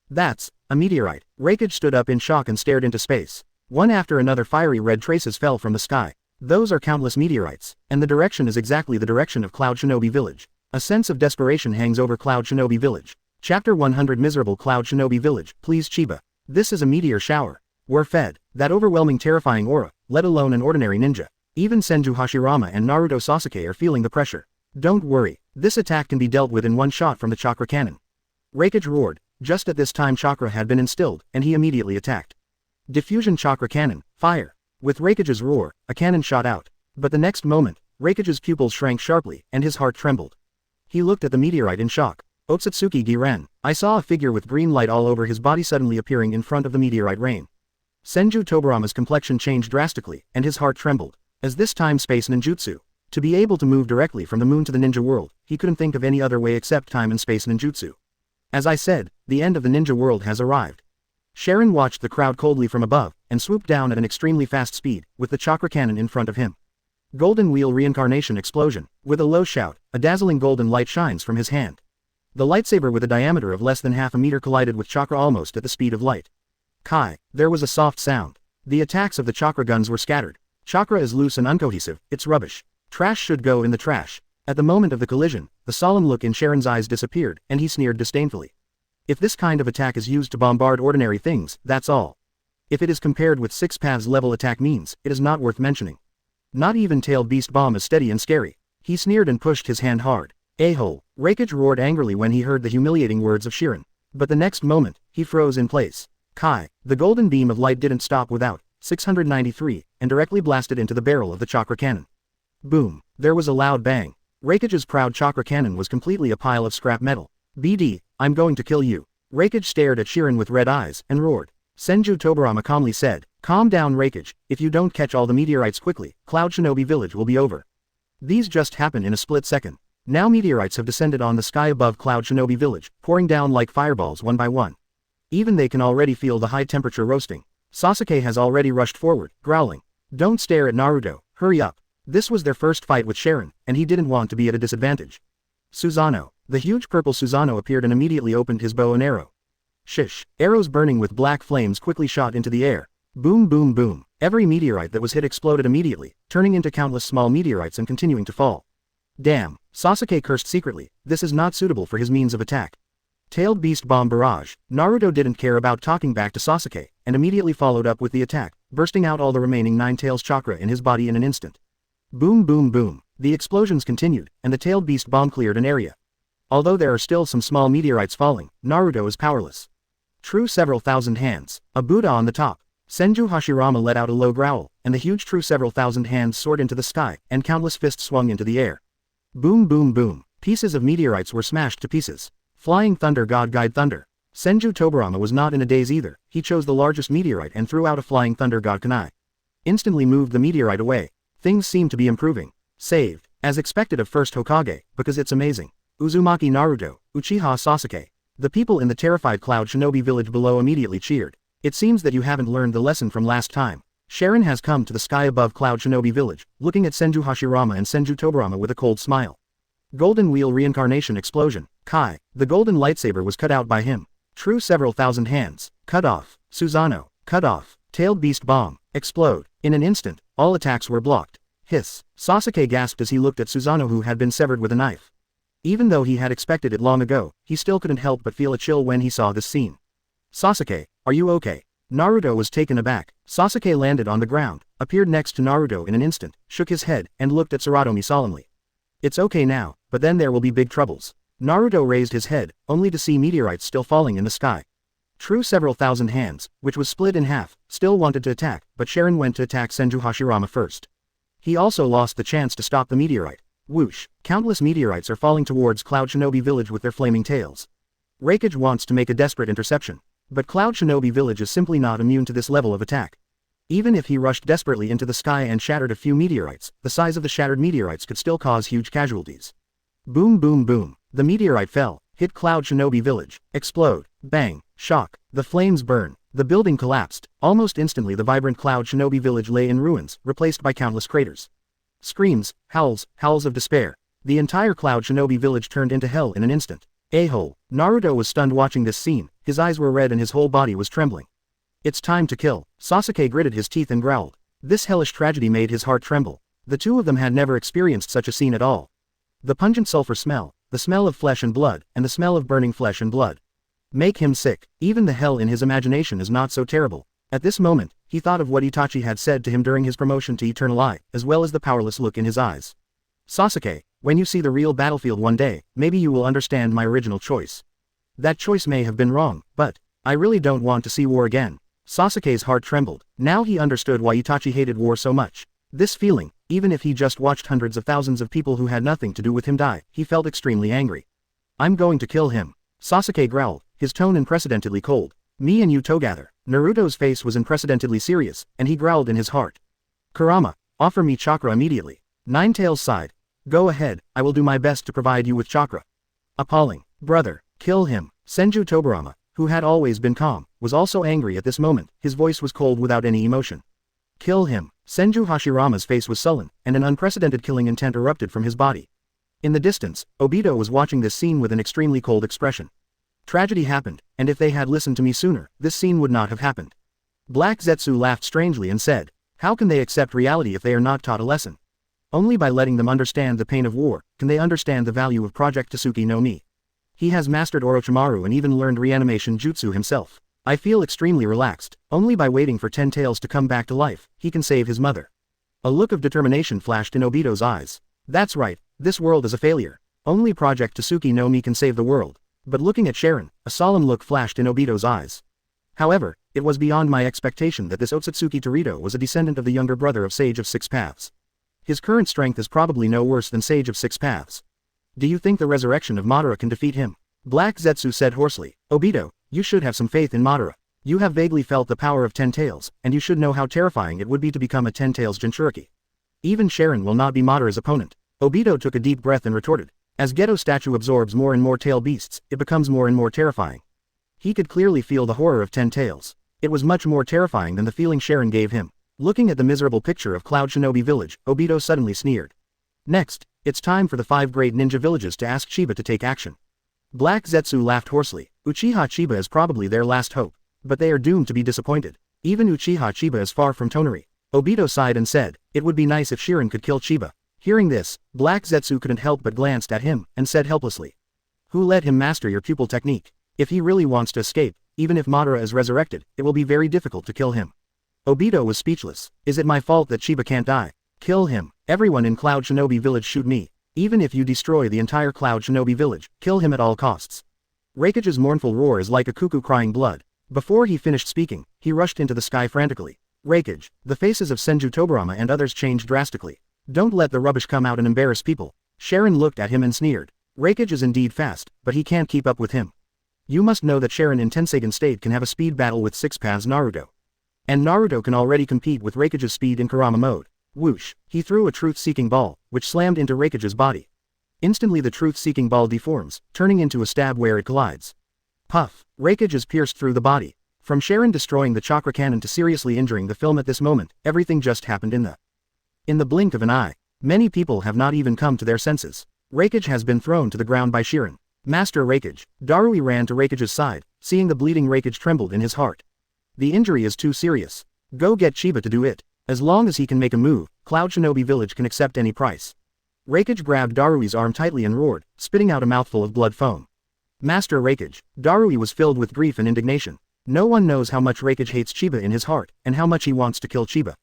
That's a meteorite. Raikage stood up in shock and stared into space. One after another fiery red traces fell from the sky. Those are countless meteorites, and the direction is exactly the direction of Cloud Shinobi Village. A sense of desperation hangs over Cloud Shinobi Village. Chapter 100 Miserable Cloud Shinobi Village, please Chiba. This is a meteor shower. We're fed. That overwhelming terrifying aura, let alone an ordinary ninja. Even Senju Hashirama and Naruto Sasuke are feeling the pressure. Don't worry, this attack can be dealt with in one shot from the Chakra cannon. Raikage roared. Just at this time Chakra had been instilled, and he immediately attacked. Diffusion Chakra cannon, fire. With Raikage's roar, a cannon shot out. But the next moment, Raikage's pupils shrank sharply, and his heart trembled. He looked at the meteorite in shock. Otsutsuki Giran. I saw a figure with green light all over his body suddenly appearing in front of the meteorite rain. Senju Tobirama's complexion changed drastically, and his heart trembled. As this time space ninjutsu. To be able to move directly from the moon to the ninja world, he couldn't think of any other way except time and space ninjutsu. As I said, the end of the ninja world has arrived. Sharon watched the crowd coldly from above, and swooped down at an extremely fast speed, with the chakra cannon in front of him. Golden Wheel Reincarnation Explosion. With a low shout, a dazzling golden light shines from his hand. The lightsaber with a diameter of less than half a meter collided with chakra almost at the speed of light. Kai. There was a soft sound. The attacks of the chakra guns were scattered. Chakra is loose and uncohesive, it's rubbish. Trash should go in the trash. At the moment of the collision, the solemn look in Sharon's eyes disappeared, and he sneered disdainfully. If this kind of attack is used to bombard ordinary things, that's all. If it is compared with Six Paths level attack means, it is not worth mentioning. Not even Tailed Beast Bomb is steady and scary. He sneered and pushed his hand hard. A-hole. Raikage roared angrily when he heard the humiliating words of Sharon. But the next moment, he froze in place. Kai. The golden beam of light didn't stop without 693, and directly blasted into the barrel of the chakra cannon. Boom. There was a loud bang. Raikage's proud chakra cannon was completely a pile of scrap metal. BD, I'm going to kill you. Raikage stared at Shirin with red eyes, and roared. Senju Tobirama calmly said, calm down Raikage, if you don't catch all the meteorites quickly, Cloud Shinobi Village will be over. These just happened in a split second. Now meteorites have descended on the sky above Cloud Shinobi Village, pouring down like fireballs one by one. Even they can already feel the high temperature roasting. Sasuke has already rushed forward, growling. Don't stare at Naruto, hurry up. This was their first fight with Sharon, and he didn't want to be at a disadvantage. Susanoo. The huge purple Susanoo appeared and immediately opened his bow and arrow. Shish. Arrows burning with black flames quickly shot into the air. Boom boom boom. Every meteorite that was hit exploded immediately, turning into countless small meteorites and continuing to fall. Damn. Sasuke cursed secretly, this is not suitable for his means of attack. Tailed Beast Bomb Barrage. Naruto didn't care about talking back to Sasuke, and immediately followed up with the attack, bursting out all the remaining 9 tails chakra in his body in an instant. Boom boom boom. The explosions continued, and the Tailed Beast Bomb cleared an area. Although there are still some small meteorites falling, Naruto is powerless. True several thousand hands. A Buddha on the top. Senju Hashirama let out a low growl, and the huge true several thousand hands soared into the sky, and countless fists swung into the air. Boom boom boom. Pieces of meteorites were smashed to pieces. Flying Thunder God Guide Thunder. Senju Tobirama was not in a daze either, he chose the largest meteorite and threw out a Flying Thunder God Kunai. Instantly moved the meteorite away. Things seem to be improving. Saved. As expected of first Hokage, because it's amazing. Uzumaki Naruto, Uchiha Sasuke. The people in the terrified Cloud Shinobi Village below immediately cheered. It seems that you haven't learned the lesson from last time. Sharon has come to the sky above Cloud Shinobi Village, looking at Senju Hashirama and Senju Tobirama with a cold smile. Golden Wheel Reincarnation Explosion. Kai. The golden lightsaber was cut out by him. True several thousand hands. Cut off. Susanoo. Cut off. Tailed Beast Bomb. Explode. In an instant, all attacks were blocked. Hiss. Sasuke gasped as he looked at Susanoo who had been severed with a knife. Even though he had expected it long ago, he still couldn't help but feel a chill when he saw this scene. Sasuke, are you okay? Naruto was taken aback. Sasuke landed on the ground, appeared next to Naruto in an instant, shook his head, and looked at Saratomi solemnly. It's okay now, but then there will be big troubles. Naruto raised his head, only to see meteorites still falling in the sky. True several thousand hands, which was split in half, still wanted to attack, but Sharon went to attack Senju Hashirama first. He also lost the chance to stop the meteorite. Whoosh. Countless meteorites are falling towards Cloud Shinobi Village with their flaming tails. Raikage wants to make a desperate interception. But Cloud Shinobi Village is simply not immune to this level of attack. Even if he rushed desperately into the sky and shattered a few meteorites, the size of the shattered meteorites could still cause huge casualties. Boom boom boom. The meteorite fell, hit Cloud Shinobi Village. Explode. Bang. Shock. The flames burn. The building collapsed. Almost instantly the vibrant Cloud Shinobi Village lay in ruins, replaced by countless craters. Screams, howls, howls of despair. The entire Cloud Shinobi village turned into hell in an instant. A-hole. Naruto was stunned watching this scene, his eyes were red and his whole body was trembling. It's time to kill. Sasuke gritted his teeth and growled. This hellish tragedy made his heart tremble. The two of them had never experienced such a scene at all. The pungent sulfur smell, the smell of flesh and blood, and the smell of burning flesh and blood. Make him sick. Even the hell in his imagination is not so terrible. At this moment, he thought of what Itachi had said to him during his promotion to Eternal Eye, as well as the powerless look in his eyes. Sasuke, when you see the real battlefield one day, maybe you will understand my original choice. That choice may have been wrong, but I really don't want to see war again. Sasuke's heart trembled. Now he understood why Itachi hated war so much. This feeling, even if he just watched hundreds of thousands of people who had nothing to do with him die, he felt extremely angry. I'm going to kill him. Sasuke growled, his tone unprecedentedly cold. Me and you together. Naruto's face was unprecedentedly serious, and he growled in his heart. Kurama, offer me chakra immediately. Ninetales sighed. Go ahead, I will do my best to provide you with chakra. Appalling. Brother, kill him. Senju Tobirama, who had always been calm, was also angry at this moment, his voice was cold without any emotion. Kill him. Senju Hashirama's face was sullen, and an unprecedented killing intent erupted from his body. In the distance, Obito was watching this scene with an extremely cold expression. Tragedy happened, and if they had listened to me sooner, this scene would not have happened. Black Zetsu laughed strangely and said, how can they accept reality if they are not taught a lesson? Only by letting them understand the pain of war, can they understand the value of Project Tsuki no Mi. He has mastered Orochimaru and even learned reanimation jutsu himself. I feel extremely relaxed. Only by waiting for 10 Tails to come back to life, he can save his mother. A look of determination flashed in Obito's eyes. That's right, this world is a failure. Only Project Tsuki no Mi can save the world. But looking at Sharon, a solemn look flashed in Obito's eyes. However, it was beyond my expectation that this Otsutsuki Torito was a descendant of the younger brother of Sage of Six Paths. His current strength is probably no worse than Sage of Six Paths. Do you think the resurrection of Madara can defeat him? Black Zetsu said hoarsely. Obito, you should have some faith in Madara. You have vaguely felt the power of 10 Tails, and you should know how terrifying it would be to become a 10 Tails Jinchuriki. Even Sharon will not be Madara's opponent. Obito took a deep breath and retorted. As Geto statue absorbs more and more tail beasts, it becomes more and more terrifying. He could clearly feel the horror of 10 Tails. It was much more terrifying than the feeling Sharon gave him. Looking at the miserable picture of Cloud Shinobi Village, Obito suddenly sneered. Next, it's time for the 5 great ninja villages to ask Chiba to take action. Black Zetsu laughed hoarsely. Uchiha Chiba is probably their last hope. But they are doomed to be disappointed. Even Uchiha Chiba is far from Toneri. Obito sighed and said, it would be nice if Shirin could kill Chiba. Hearing this, Black Zetsu couldn't help but glanced at him, and said helplessly. Who let him master your pupil technique? If he really wants to escape, even if Madara is resurrected, it will be very difficult to kill him. Obito was speechless. Is it my fault that Chiba can't die? Kill him. Everyone in Cloud Shinobi Village shoot me. Even if you destroy the entire Cloud Shinobi Village, kill him at all costs. Raikage's mournful roar is like a cuckoo crying blood. Before he finished speaking, he rushed into the sky frantically. Raikage. The faces of Senju Tobirama and others changed drastically. Don't let the rubbish come out and embarrass people. Sharon looked at him and sneered. Raikage is indeed fast, but he can't keep up with him. You must know that Sharon in Tenseigan state can have a speed battle with Six Paths Naruto. And Naruto can already compete with Raikage's speed in Kurama mode. Whoosh. He threw a truth-seeking ball, which slammed into Raikage's body. Instantly the truth-seeking ball deforms, turning into a stab where it collides. Puff. Raikage is pierced through the body. From Sharon destroying the chakra cannon to seriously injuring the film at this moment, everything just happened in the blink of an eye. Many people have not even come to their senses. Raikage has been thrown to the ground by Shirin. Master Raikage. Darui ran to Raikage's side, seeing the bleeding Raikage trembled in his heart. The injury is too serious. Go get Chiba to do it. As long as he can make a move, Cloud Shinobi Village can accept any price. Raikage grabbed Darui's arm tightly and roared, spitting out a mouthful of blood foam. Master Raikage. Darui was filled with grief and indignation. No one knows how much Raikage hates Chiba in his heart, and how much he wants to kill Chiba.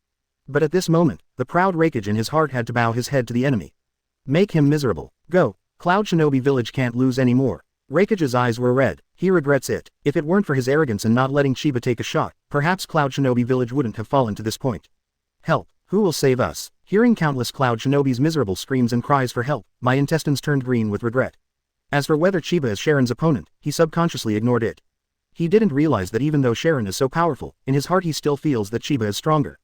But at this moment, the proud Raikage in his heart had to bow his head to the enemy. Make him miserable. Go. Cloud Shinobi Village can't lose any more. Raikage's eyes were red. He regrets it. If it weren't for his arrogance and not letting Chiba take a shot, perhaps Cloud Shinobi Village wouldn't have fallen to this point. Help. Who will save us? Hearing countless Cloud Shinobi's miserable screams and cries for help, my intestines turned green with regret. As for whether Chiba is Sharon's opponent, he subconsciously ignored it. He didn't realize that even though Sharon is so powerful, in his heart he still feels that Chiba is stronger.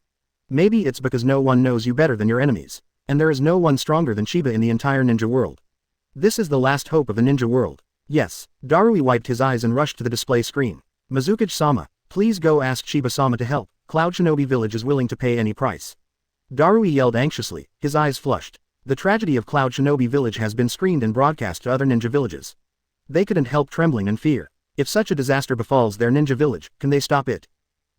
Maybe it's because no one knows you better than your enemies. And there is no one stronger than Chiba in the entire ninja world. This is the last hope of the ninja world. Yes. Darui wiped his eyes and rushed to the display screen. Mizukage-sama, please go ask Chiba-sama to help. Cloud Shinobi Village is willing to pay any price. Darui yelled anxiously, his eyes flushed. The tragedy of Cloud Shinobi Village has been screened and broadcast to other ninja villages. They couldn't help trembling in fear. If such a disaster befalls their ninja village, can they stop it?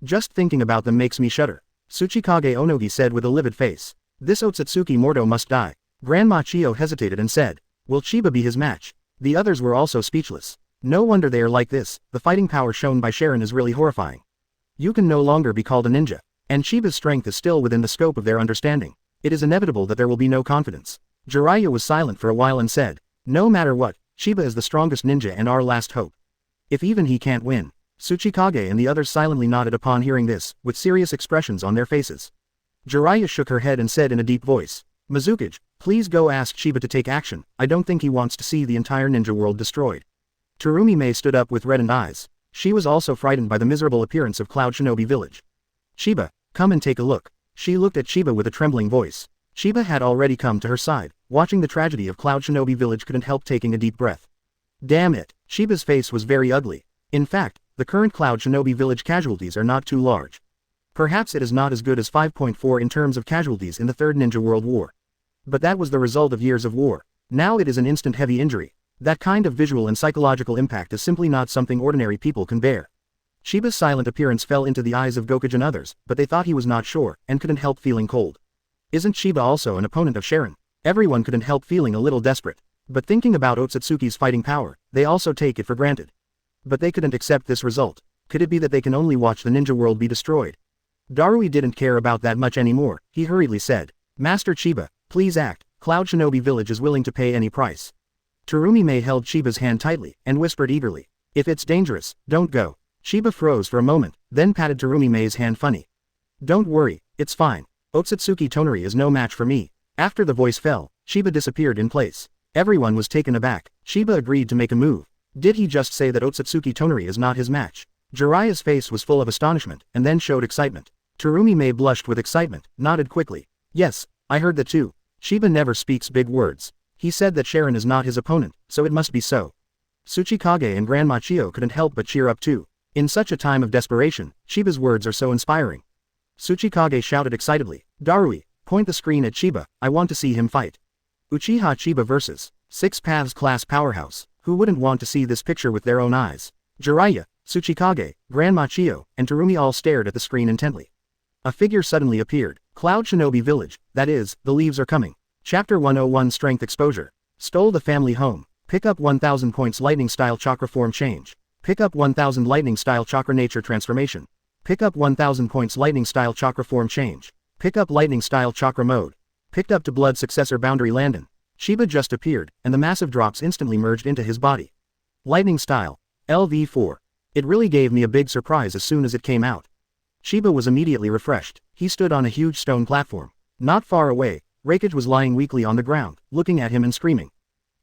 Just thinking about them makes me shudder. Tsuchikage Onogi said with a livid face. This Otsutsuki Morto must die. Grandma Chio hesitated and said, will Chiba be his match? The others were also speechless. No wonder they are like this, the fighting power shown by Sharon is really horrifying. You can no longer be called a ninja, and Chiba's strength is still within the scope of their understanding. It is inevitable that there will be no confidence. Jiraiya was silent for a while and said, no matter what, Chiba is the strongest ninja and our last hope. If even he can't win. Tsuchikage and the others silently nodded upon hearing this, with serious expressions on their faces. Jiraiya shook her head and said in a deep voice, Mizukage, please go ask Chiba to take action, I don't think he wants to see the entire ninja world destroyed. Terumi Mei stood up with reddened eyes. She was also frightened by the miserable appearance of Cloud Shinobi Village. Chiba, come and take a look. She looked at Chiba with a trembling voice. Chiba had already come to her side. Watching the tragedy of Cloud Shinobi Village couldn't help taking a deep breath. Damn it, Chiba's face was very ugly. In fact, the current Cloud Shinobi Village casualties are not too large. Perhaps it is not as good as 5.4 in terms of casualties in the Third Ninja World War. But that was the result of years of war. Now it is an instant heavy injury. That kind of visual and psychological impact is simply not something ordinary people can bear. Chiba's silent appearance fell into the eyes of Gokage and others, but they thought he was not sure, and couldn't help feeling cold. Isn't Chiba also an opponent of Sharon? Everyone couldn't help feeling a little desperate. But thinking about Otsutsuki's fighting power, they also take it for granted. But they couldn't accept this result. Could it be that they can only watch the ninja world be destroyed? Darui didn't care about that much anymore. He hurriedly said, Master Chiba, please act. Cloud Shinobi Village is willing to pay any price. Terumi Mei held Chiba's hand tightly, and whispered eagerly, if it's dangerous, don't go. Chiba froze for a moment, then patted Terumi Mei's hand funny. Don't worry, it's fine. Otsutsuki Toneri is no match for me. After the voice fell, Chiba disappeared in place. Everyone was taken aback. Chiba agreed to make a move. Did he just say that Otsutsuki Toneri is not his match? Jiraiya's face was full of astonishment, and then showed excitement. Terumi Mei blushed with excitement, nodded quickly. Yes, I heard that too. Chiba never speaks big words. He said that Sharon is not his opponent, so it must be so. Tsuchikage and Grandma Chio couldn't help but cheer up too. In such a time of desperation, Chiba's words are so inspiring. Tsuchikage shouted excitedly, Darui, point the screen at Chiba, I want to see him fight. Uchiha Chiba vs. Six Paths Class Powerhouse. Who wouldn't want to see this picture with their own eyes? Jiraiya, Tsuchikage, Grandma Chio, and Terumi all stared at the screen intently. A figure suddenly appeared. Cloud Shinobi Village, that is, the leaves are coming. Chapter 101 Strength Exposure. Stole the family home. Pick up 1000 points Lightning Style Chakra Form Change. Pick up 1000 Lightning Style Chakra Nature Transformation. Pick up 1000 points Lightning Style Chakra Form Change. Pick up Lightning Style Chakra Mode. Picked up to Blood Successor Boundary Landon. Chiba just appeared, and the massive drops instantly merged into his body. Lightning Style. LV4. It really gave me a big surprise as soon as it came out. Chiba was immediately refreshed. He stood on a huge stone platform. Not far away, Raikage was lying weakly on the ground, looking at him and screaming.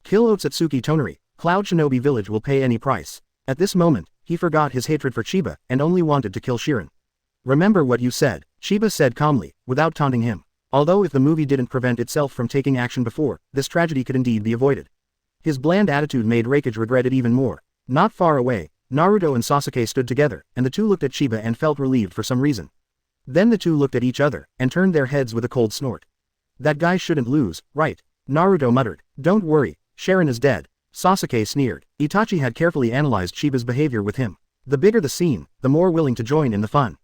Kill Otsutsuki Toneri, Cloud Shinobi Village will pay any price. At this moment, he forgot his hatred for Chiba, and only wanted to kill Sharon. Remember what you said, Chiba said calmly, without taunting him. Although if the movie didn't prevent itself from taking action before, this tragedy could indeed be avoided. His bland attitude made Raikage regret it even more. Not far away, Naruto and Sasuke stood together, and the two looked at Chiba and felt relieved for some reason. Then the two looked at each other, and turned their heads with a cold snort. That guy shouldn't lose, right? Naruto muttered. Don't worry, Sharon is dead. Sasuke sneered. Itachi had carefully analyzed Chiba's behavior with him. The bigger the scene, the more willing to join in the fun.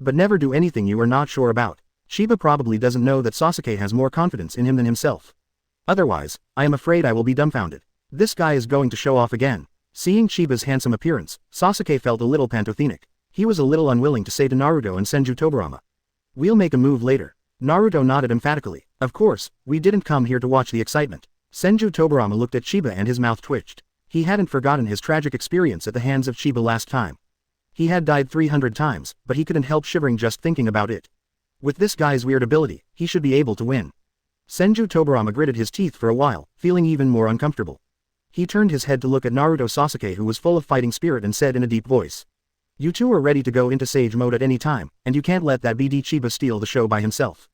But never do anything you are not sure about. Chiba probably doesn't know that Sasuke has more confidence in him than himself. Otherwise, I am afraid I will be dumbfounded. This guy is going to show off again. Seeing Chiba's handsome appearance, Sasuke felt a little pantothenic. He was a little unwilling to say to Naruto and Senju Tobirama, we'll make a move later. Naruto nodded emphatically. Of course, we didn't come here to watch the excitement. Senju Tobirama looked at Chiba and his mouth twitched. He hadn't forgotten his tragic experience at the hands of Chiba last time. He had died 300 times, but he couldn't help shivering just thinking about it. With this guy's weird ability, he should be able to win. Senju Tobirama gritted his teeth for a while, feeling even more uncomfortable. He turned his head to look at Naruto Sasuke, who was full of fighting spirit, and said in a deep voice, you two are ready to go into Sage mode at any time, and you can't let that BD Chiba steal the show by himself.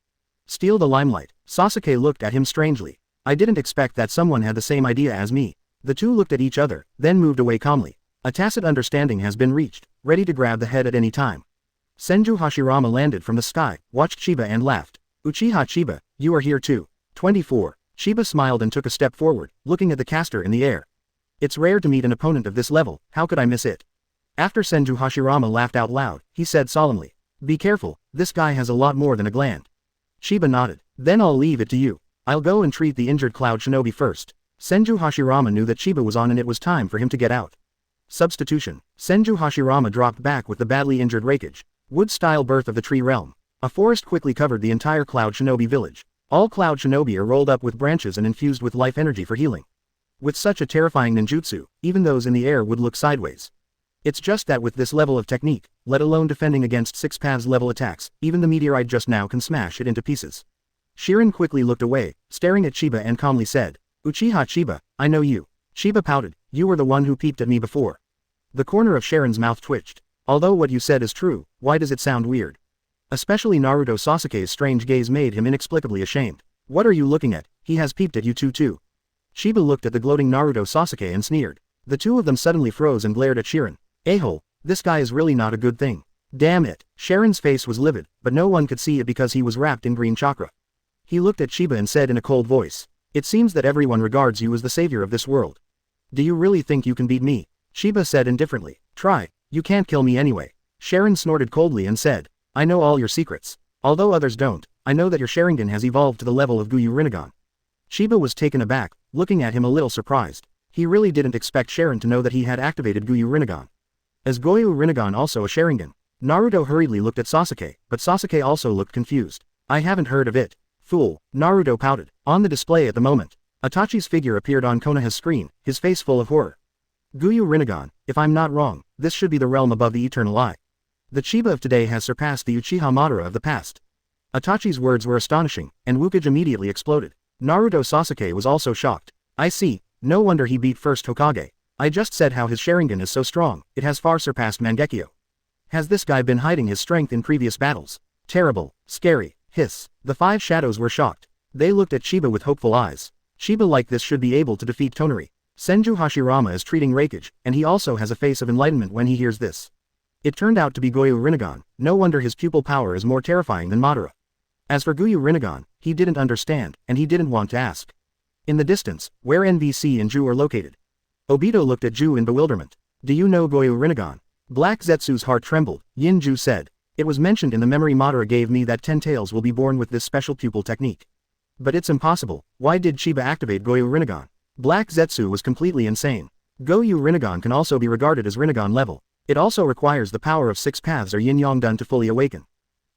Steal the limelight. Sasuke looked at him strangely. I didn't expect that someone had the same idea as me. The two looked at each other, then moved away calmly. A tacit understanding has been reached, ready to grab the head at any time. Senju Hashirama landed from the sky, watched Chiba and laughed. Uchiha Chiba, you are here too. 24. Chiba smiled and took a step forward, looking at the caster in the air. It's rare to meet an opponent of this level, how could I miss it? After Senju Hashirama laughed out loud, he said solemnly. Be careful, this guy has a lot more than a gland. Chiba nodded. Then I'll leave it to you. I'll go and treat the injured Cloud Shinobi first. Senju Hashirama knew that Chiba was on and it was time for him to get out. Substitution. Senju Hashirama dropped back with the badly injured Raikage. Wood-style birth of the tree realm. A forest quickly covered the entire Cloud Shinobi village. All Cloud Shinobi are rolled up with branches and infused with life energy for healing. With such a terrifying ninjutsu, even those in the air would look sideways. It's just that with this level of technique, let alone defending against 6 paths level attacks, even the meteorite just now can smash it into pieces. Shirin quickly looked away, staring at Chiba and calmly said, Uchiha Chiba, I know you. Chiba pouted, you were the one who peeped at me before. The corner of Sharon's mouth twitched. Although what you said is true, why does it sound weird? Especially Naruto Sasuke's strange gaze made him inexplicably ashamed. What are you looking at? He has peeped at you too. Chiba looked at the gloating Naruto Sasuke and sneered. The two of them suddenly froze and glared at Shirin. A-hole, this guy is really not a good thing. Damn it. Sharon's face was livid, but no one could see it because he was wrapped in green chakra. He looked at Chiba and said in a cold voice. It seems that everyone regards you as the savior of this world. Do you really think you can beat me? Chiba said indifferently. Try, you can't kill me anyway. Sharon snorted coldly and said. I know all your secrets. Although others don't, I know that your Sharingan has evolved to the level of Gyū Rinnegan. Chiba was taken aback, looking at him a little surprised. He really didn't expect Sharon to know that he had activated Gyū Rinnegan. Is Gyū Rinnegan also a Sharingan? Naruto hurriedly looked at Sasuke, but Sasuke also looked confused. I haven't heard of it. Fool, Naruto pouted. On the display at the moment, Itachi's figure appeared on Konoha's screen, his face full of horror. Gyū Rinnegan, if I'm not wrong, this should be the realm above the Eternal Eye. The Chiba of today has surpassed the Uchiha Madara of the past. Itachi's words were astonishing, and Hokage immediately exploded. Naruto Sasuke was also shocked. I see, no wonder he beat first Hokage. I just said how his Sharingan is so strong, it has far surpassed Mangekyō. Has this guy been hiding his strength in previous battles? Terrible, scary, hiss. The 5 shadows were shocked. They looked at Chiba with hopeful eyes. Chiba like this should be able to defeat Toneri. Senju Hashirama is treating Raikage, and he also has a face of enlightenment when he hears this. It turned out to be Gyū Rinnegan, no wonder his pupil power is more terrifying than Madara. As for Gyū Rinnegan, he didn't understand, and he didn't want to ask. In the distance, where NVC and Ju are located. Obito looked at Ju in bewilderment. Do you know Gyū Rinnegan? Black Zetsu's heart trembled, Yin Ju said. It was mentioned in the memory Madara gave me that 10 tails will be born with this special pupil technique. But it's impossible, why did Chiba activate Gyū Rinnegan? Black Zetsu was completely insane. Gyū Rinnegan can also be regarded as Rinnegan level. It also requires the power of 6 paths or yin-yang done to fully awaken.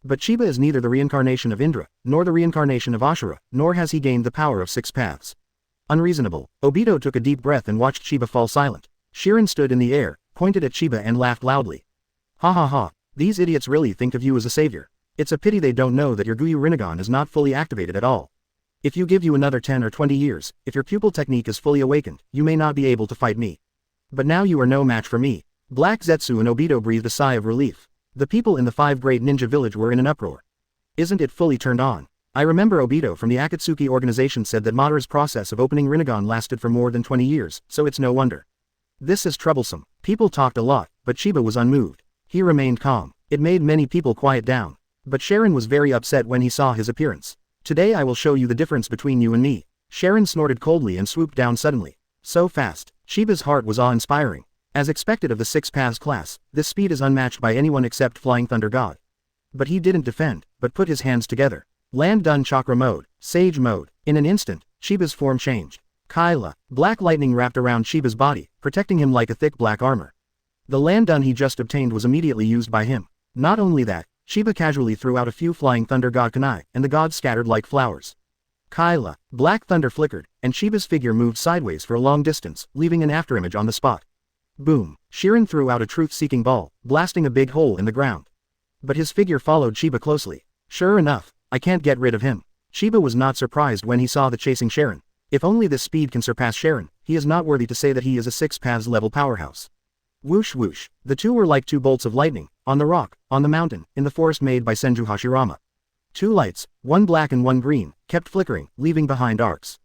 But Chiba is neither the reincarnation of Indra, nor the reincarnation of Ashura, nor has he gained the power of 6 paths. Unreasonable. Obito took a deep breath and watched Chiba fall silent. Shirin stood in the air, pointed at Chiba and laughed loudly. Ha ha ha, these idiots really think of you as a savior. It's a pity they don't know that your Gyū Rinnegan is not fully activated at all. If you give you another 10 or 20 years, if your pupil technique is fully awakened, you may not be able to fight me. But now you are no match for me. Black Zetsu and Obito breathed a sigh of relief. The people in the 5 great ninja village were in an uproar. Isn't it fully turned on? I remember Obito from the Akatsuki organization said that Madara's process of opening Rinnegan lasted for more than 20 years, so it's no wonder. This is troublesome. People talked a lot, but Chiba was unmoved. He remained calm. It made many people quiet down. But Sharon was very upset when he saw his appearance. Today I will show you the difference between you and me. Sharon snorted coldly and swooped down suddenly. So fast. Chiba's heart was awe-inspiring. As expected of the 6 paths class, this speed is unmatched by anyone except Flying Thunder God. But he didn't defend, but put his hands together. Land done chakra mode, sage mode. In an instant, Chiba's form changed. Kaila, black lightning wrapped around Chiba's body, protecting him like a thick black armor. The land done he just obtained was immediately used by him. Not only that, Chiba casually threw out a few Flying Thunder God kunai, and the gods scattered like flowers. Kaila, black thunder flickered, and Chiba's figure moved sideways for a long distance, leaving an afterimage on the spot. Boom! Shirin threw out a truth-seeking ball, blasting a big hole in the ground. But his figure followed Chiba closely. Sure enough, I can't get rid of him. Chiba was not surprised when he saw the chasing Sharon. If only this speed can surpass Sharon, he is not worthy to say that he is a 6 paths level powerhouse. Whoosh whoosh, the two were like 2 bolts of lightning, on the rock, on the mountain, in the forest made by Senju Hashirama. 2 lights, one black and one green, kept flickering, leaving behind arcs.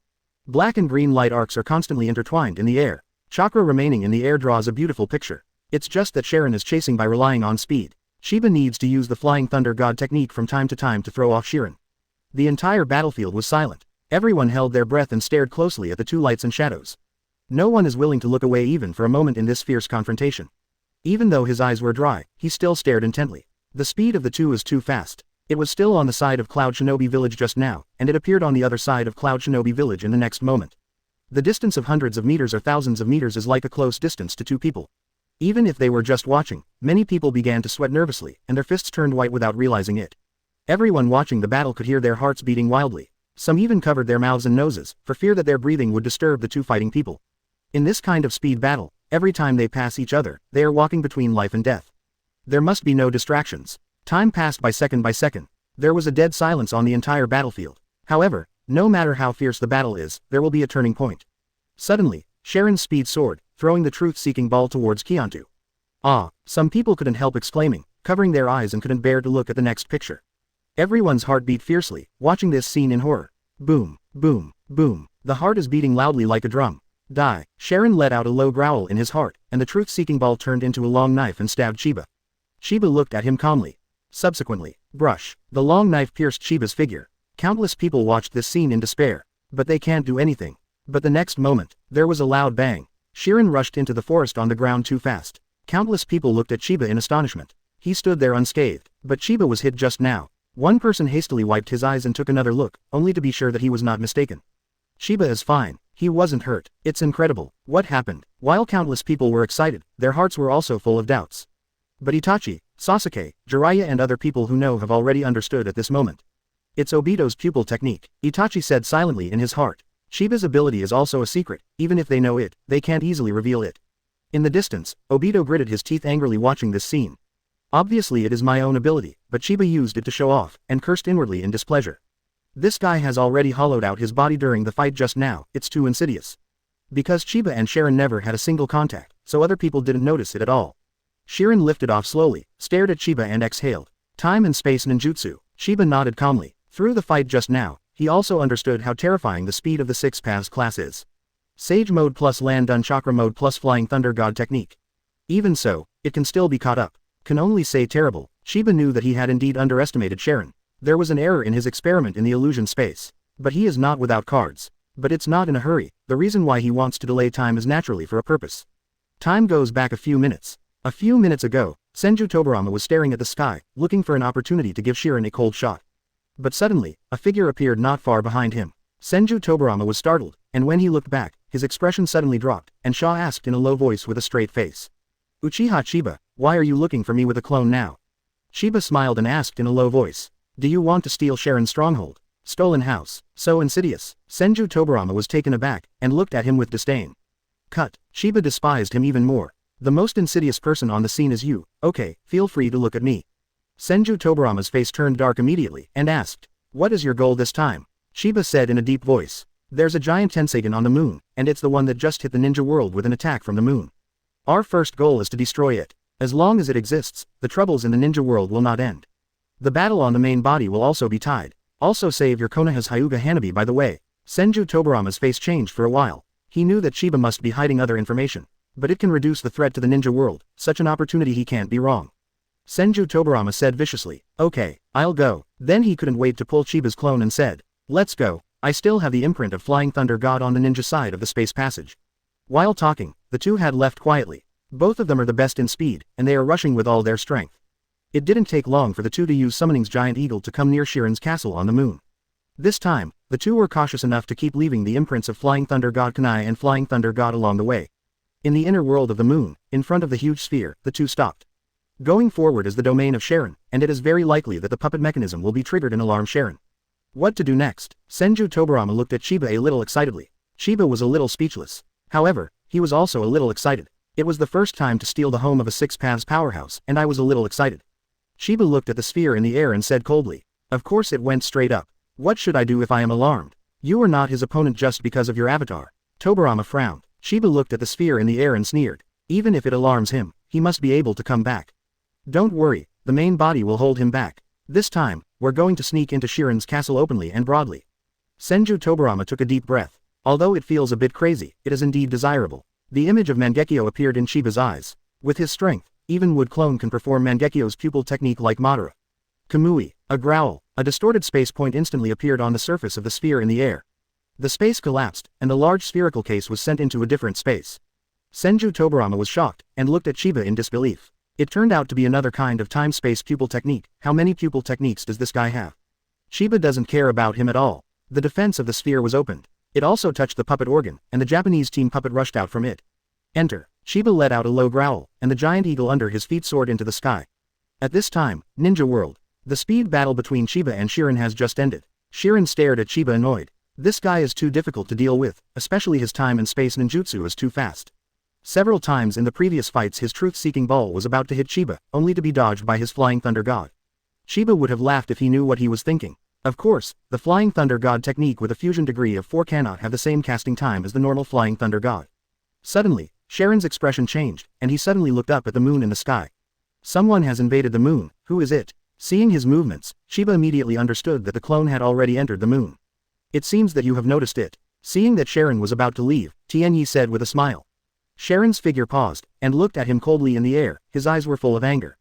Black and green light arcs are constantly intertwined in the air. Chakra remaining in the air draws a beautiful picture. It's just that Sharon is chasing by relying on speed. Chiba needs to use the Flying Thunder God technique from time to time to throw off Shirin. The entire battlefield was silent. Everyone held their breath and stared closely at the two lights and shadows. No one is willing to look away even for a moment in this fierce confrontation. Even though his eyes were dry, he still stared intently. The speed of the two was too fast. It was still on the side of Cloud Shinobi Village just now, and it appeared on the other side of Cloud Shinobi Village in the next moment. The distance of hundreds of meters or thousands of meters is like a close distance to two people. Even if they were just watching, many people began to sweat nervously, and their fists turned white without realizing it. Everyone watching the battle could hear their hearts beating wildly. Some even covered their mouths and noses, for fear that their breathing would disturb the two fighting people. In this kind of speed battle, every time they pass each other, they are walking between life and death. There must be no distractions. Time passed by second by second. There was a dead silence on the entire battlefield. However, no matter how fierce the battle is, there will be a turning point. Suddenly, Sharon's speed soared, throwing the truth-seeking ball towards Kiantu. Ah, some people couldn't help exclaiming, covering their eyes and couldn't bear to look at the next picture. Everyone's heart beat fiercely, watching this scene in horror. Boom, boom, boom. The heart is beating loudly like a drum. Die. Sharon let out a low growl in his heart, and the truth-seeking ball turned into a long knife and stabbed Chiba. Chiba looked at him calmly. Subsequently, brush. The long knife pierced Chiba's figure. Countless people watched this scene in despair. But they can't do anything. But the next moment, there was a loud bang. Sharon rushed into the forest on the ground too fast. Countless people looked at Chiba in astonishment. He stood there unscathed, but Chiba was hit just now. One person hastily wiped his eyes and took another look, only to be sure that he was not mistaken. Chiba is fine. He wasn't hurt. It's incredible. What happened? While countless people were excited, their hearts were also full of doubts. But Itachi, Sasuke, Jiraiya and other people who know have already understood at this moment. It's Obito's pupil technique, Itachi said silently in his heart. Chiba's ability is also a secret. Even if they know it, they can't easily reveal it. In the distance, Obito gritted his teeth angrily watching this scene. Obviously it is my own ability, but Chiba used it to show off, and cursed inwardly in displeasure. This guy has already hollowed out his body during the fight just now, it's too insidious. Because Chiba and Sharon never had a single contact, so other people didn't notice it at all. Sharon lifted off slowly, stared at Chiba and exhaled. Time and space ninjutsu. Chiba nodded calmly. Through the fight just now, he also understood how terrifying the speed of the Six Paths class is. Sage mode plus land done chakra mode plus flying thunder god technique. Even so, it can still be caught up. Can only say terrible. Chiba knew that he had indeed underestimated Sharon. There was an error in his experiment in the illusion space. But he is not without cards. But it's not in a hurry. The reason why he wants to delay time is naturally for a purpose. Time goes back a few minutes. A few minutes ago, Senju Tobirama was staring at the sky, looking for an opportunity to give Sharon a cold shot. But suddenly, a figure appeared not far behind him. Senju Tobirama was startled, and when he looked back, his expression suddenly dropped, and Shaw asked in a low voice with a straight face. Uchiha Chiba, why are you looking for me with a clone now? Chiba smiled and asked in a low voice. Do you want to steal Sharon's stronghold? Stolen house. So insidious. Senju Tobirama was taken aback, and looked at him with disdain. Cut. Chiba despised him even more. The most insidious person on the scene is you. Okay, feel free to look at me. Senju Tobirama's face turned dark immediately, and asked. What is your goal this time? Chiba said in a deep voice. There's a giant Tensagen on the moon, and it's the one that just hit the ninja world with an attack from the moon. Our first goal is to destroy it. As long as it exists, the troubles in the ninja world will not end. The battle on the main body will also be tied. Also save your Konoha's Hyuga Hanabi by the way. Senju Tobirama's face changed for a while. He knew that Chiba must be hiding other information. But it can reduce the threat to the ninja world, such an opportunity he can't be wrong. Senju Tobirama said viciously. Okay, I'll go. Then he couldn't wait to pull Chiba's clone and said. Let's go. I still have the imprint of Flying Thunder God on the ninja side of the space passage. While talking, the two had left quietly. Both of them are the best in speed, and they are rushing with all their strength. It didn't take long for the two to use Summoning's Giant Eagle to come near Sharon's castle on the moon. This time, the two were cautious enough to keep leaving the imprints of Flying Thunder God Kanai and Flying Thunder God along the way. In the inner world of the moon, in front of the huge sphere, the two stopped. Going forward is the domain of Sharon, and it is very likely that the puppet mechanism will be triggered and alarm Sharon. What to do next? Senju Tobirama looked at Chiba a little excitedly. Chiba was a little speechless. However, he was also a little excited. It was the first time to steal the home of a Six Paths powerhouse, and I was a little excited. Chiba looked at the sphere in the air and said coldly. Of course it went straight up. What should I do if I am alarmed? You are not his opponent just because of your avatar. Tobirama frowned. Chiba looked at the sphere in the air and sneered. Even if it alarms him, he must be able to come back. Don't worry, the main body will hold him back. This time, we're going to sneak into Sharon's castle openly and broadly. Senju Tobirama took a deep breath. Although it feels a bit crazy, it is indeed desirable. The image of Mangekyō appeared in Chiba's eyes. With his strength, even Wood Clone can perform Mangekyo's pupil technique like Madara. Kamui, a growl, a distorted space point instantly appeared on the surface of the sphere in the air. The space collapsed, and the large spherical case was sent into a different space. Senju Tobirama was shocked, and looked at Chiba in disbelief. It turned out to be another kind of time-space pupil technique. How many pupil techniques does this guy have? Chiba doesn't care about him at all. The defense of the sphere was opened. It also touched the puppet organ, and the Japanese team puppet rushed out from it. Enter. Chiba let out a low growl, and the giant eagle under his feet soared into the sky. At this time, Ninja World. The speed battle between Chiba and Shirin has just ended. Shirin stared at Chiba annoyed. This guy is too difficult to deal with, especially his time and space ninjutsu is too fast. Several times in the previous fights his truth-seeking ball was about to hit Chiba, only to be dodged by his Flying Thunder God. Chiba would have laughed if he knew what he was thinking. Of course, the Flying Thunder God technique with a fusion degree of 4 cannot have the same casting time as the normal Flying Thunder God. Suddenly, Sharon's expression changed, and he suddenly looked up at the moon in the sky. Someone has invaded the moon. Who is it? Seeing his movements, Chiba immediately understood that the clone had already entered the moon. It seems that you have noticed it. Seeing that Sharon was about to leave, Tianyi said with a smile. Sharon's figure paused, and looked at him coldly in the air. His eyes were full of anger.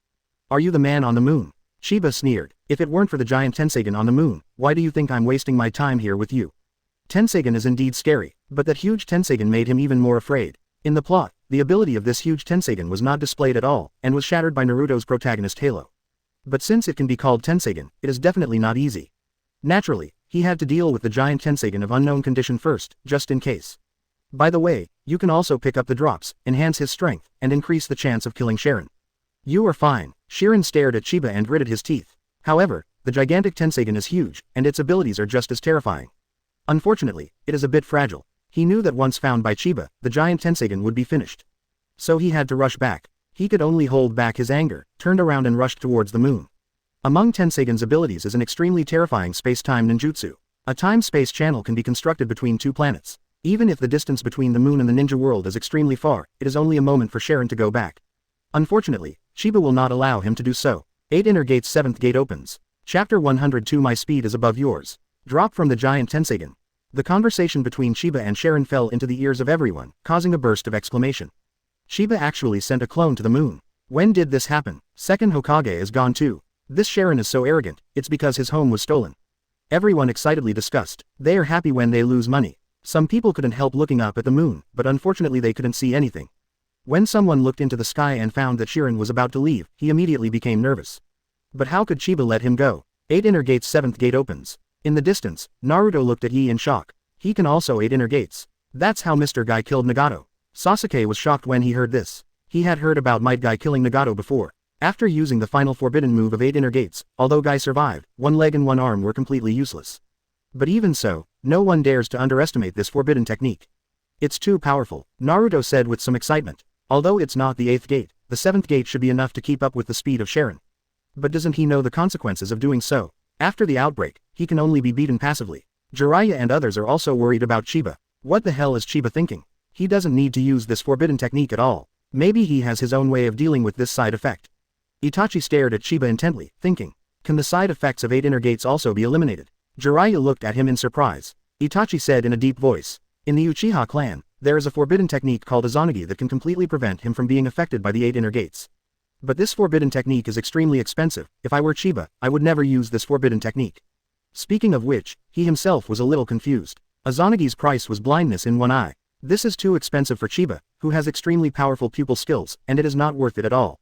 Are you the man on the moon? Chiba sneered. If it weren't for the giant Tensagen on the moon, why do you think I'm wasting my time here with you? Tensagen is indeed scary, but that huge Tensagen made him even more afraid. In the plot, the ability of this huge Tensagen was not displayed at all, and was shattered by Naruto's protagonist Halo. But since it can be called Tensagen, it is definitely not easy. Naturally, he had to deal with the giant Tensagen of unknown condition first, just in case. By the way, you can also pick up the drops, enhance his strength, and increase the chance of killing Sharon. You are fine. Shirin stared at Chiba and gritted his teeth. However, the gigantic Tensagen is huge, and its abilities are just as terrifying. Unfortunately, it is a bit fragile. He knew that once found by Chiba, the giant Tensagen would be finished. So he had to rush back. He could only hold back his anger, turned around and rushed towards the moon. Among Tensagen's abilities is an extremely terrifying space-time ninjutsu. A time-space channel can be constructed between two planets. Even if the distance between the moon and the ninja world is extremely far, it is only a moment for Sharon to go back. Unfortunately, Chiba will not allow him to do so. 8 Inner Gate's 7th gate opens. Chapter 102 My speed is above yours. Drop from the giant Tensagen. The conversation between Chiba and Sharon fell into the ears of everyone, causing a burst of exclamation. Chiba actually sent a clone to the moon. When did this happen? Second Hokage is gone too. This Sharon is so arrogant, it's because his home was stolen. Everyone excitedly discussed. They are happy when they lose money. Some people couldn't help looking up at the moon, but unfortunately they couldn't see anything. When someone looked into the sky and found that Sharon was about to leave, he immediately became nervous. But how could Chiba let him go? 8 Inner Gate's 7th gate opens. In the distance, Naruto looked at Yi in shock. He can also 8 Inner Gates. That's how Mr. Guy killed Nagato. Sasuke was shocked when he heard this. He had heard about Might Guy killing Nagato before. After using the final forbidden move of 8 Inner Gates, although Guy survived, one leg and one arm were completely useless. But even so, no one dares to underestimate this forbidden technique. It's too powerful, Naruto said with some excitement. Although it's not the 8th gate, the 7th gate should be enough to keep up with the speed of Sharon. But doesn't he know the consequences of doing so? After the outbreak, he can only be beaten passively. Jiraiya and others are also worried about Chiba. What the hell is Chiba thinking? He doesn't need to use this forbidden technique at all. Maybe he has his own way of dealing with this side effect. Itachi stared at Chiba intently, thinking, can the side effects of 8 Inner Gates also be eliminated? Jiraiya looked at him in surprise. Itachi said in a deep voice, in the Uchiha clan, there is a forbidden technique called Izanagi that can completely prevent him from being affected by the 8 Inner Gates. But this forbidden technique is extremely expensive. If I were Chiba, I would never use this forbidden technique. Speaking of which, he himself was a little confused. Izanagi's price was blindness in one eye. This is too expensive for Chiba, who has extremely powerful pupil skills, and it is not worth it at all.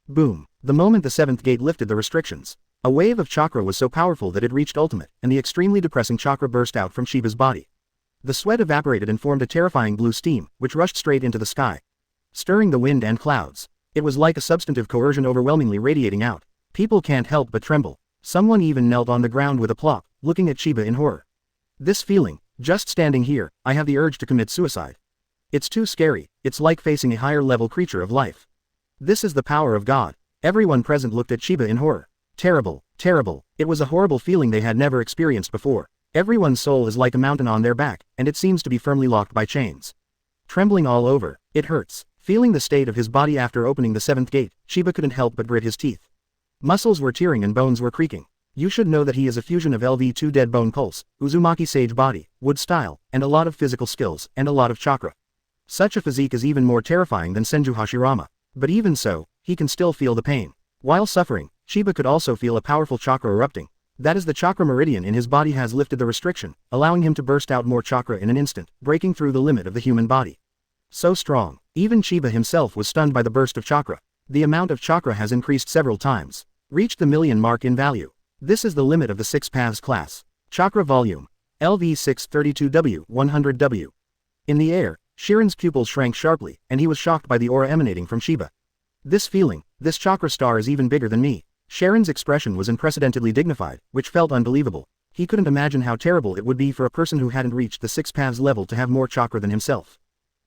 Boom. The moment the 7th gate lifted the restrictions, a wave of chakra was so powerful that it reached ultimate, and the extremely depressing chakra burst out from Shiba's body. The sweat evaporated and formed a terrifying blue steam, which rushed straight into the sky, stirring the wind and clouds. It was like a substantive coercion overwhelmingly radiating out. People can't help but tremble. Someone even knelt on the ground with a plop, looking at Chiba in horror. This feeling, just standing here, I have the urge to commit suicide. It's too scary, it's like facing a higher-level creature of life. This is the power of God. Everyone present looked at Chiba in horror. Terrible, terrible. It was a horrible feeling they had never experienced before. Everyone's soul is like a mountain on their back, and it seems to be firmly locked by chains. Trembling all over, it hurts. Feeling the state of his body after opening the 7th gate, Chiba couldn't help but grit his teeth. Muscles were tearing and bones were creaking. You should know that he is a fusion of LV2 Dead Bone Pulse, Uzumaki Sage Body, Wood Style, and a lot of physical skills, and a lot of chakra. Such a physique is even more terrifying than Senju Hashirama. But even so, he can still feel the pain. While suffering, Chiba could also feel a powerful chakra erupting. That is, the chakra meridian in his body has lifted the restriction, allowing him to burst out more chakra in an instant, breaking through the limit of the human body. So strong. Even Chiba himself was stunned by the burst of chakra. The amount of chakra has increased several times. Reached the million mark in value. This is the limit of the 6 paths class. Chakra volume. LV632W 100W. In the air, Sharin's pupils shrank sharply, and he was shocked by the aura emanating from Chiba. This feeling, this chakra star is even bigger than me. Sharin's expression was unprecedentedly dignified, which felt unbelievable. He couldn't imagine how terrible it would be for a person who hadn't reached the 6 paths level to have more chakra than himself.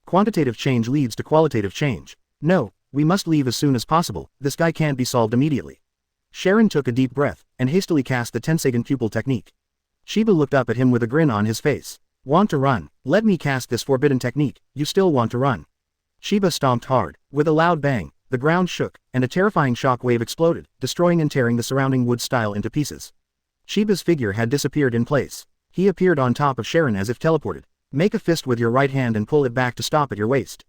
Quantitative change leads to qualitative change. No, we must leave as soon as possible, this guy can't be solved immediately. Sharin took a deep breath, and hastily cast the Tensagen pupil technique. Chiba looked up at him with a grin on his face. Want to run? Let me cast this forbidden technique, you still want to run. Chiba stomped hard. With a loud bang, the ground shook, and a terrifying shock wave exploded, destroying and tearing the surrounding wood style into pieces. Chiba's figure had disappeared in place. He appeared on top of Sharin as if teleported. Make a fist with your right hand and pull it back to stop at your waist.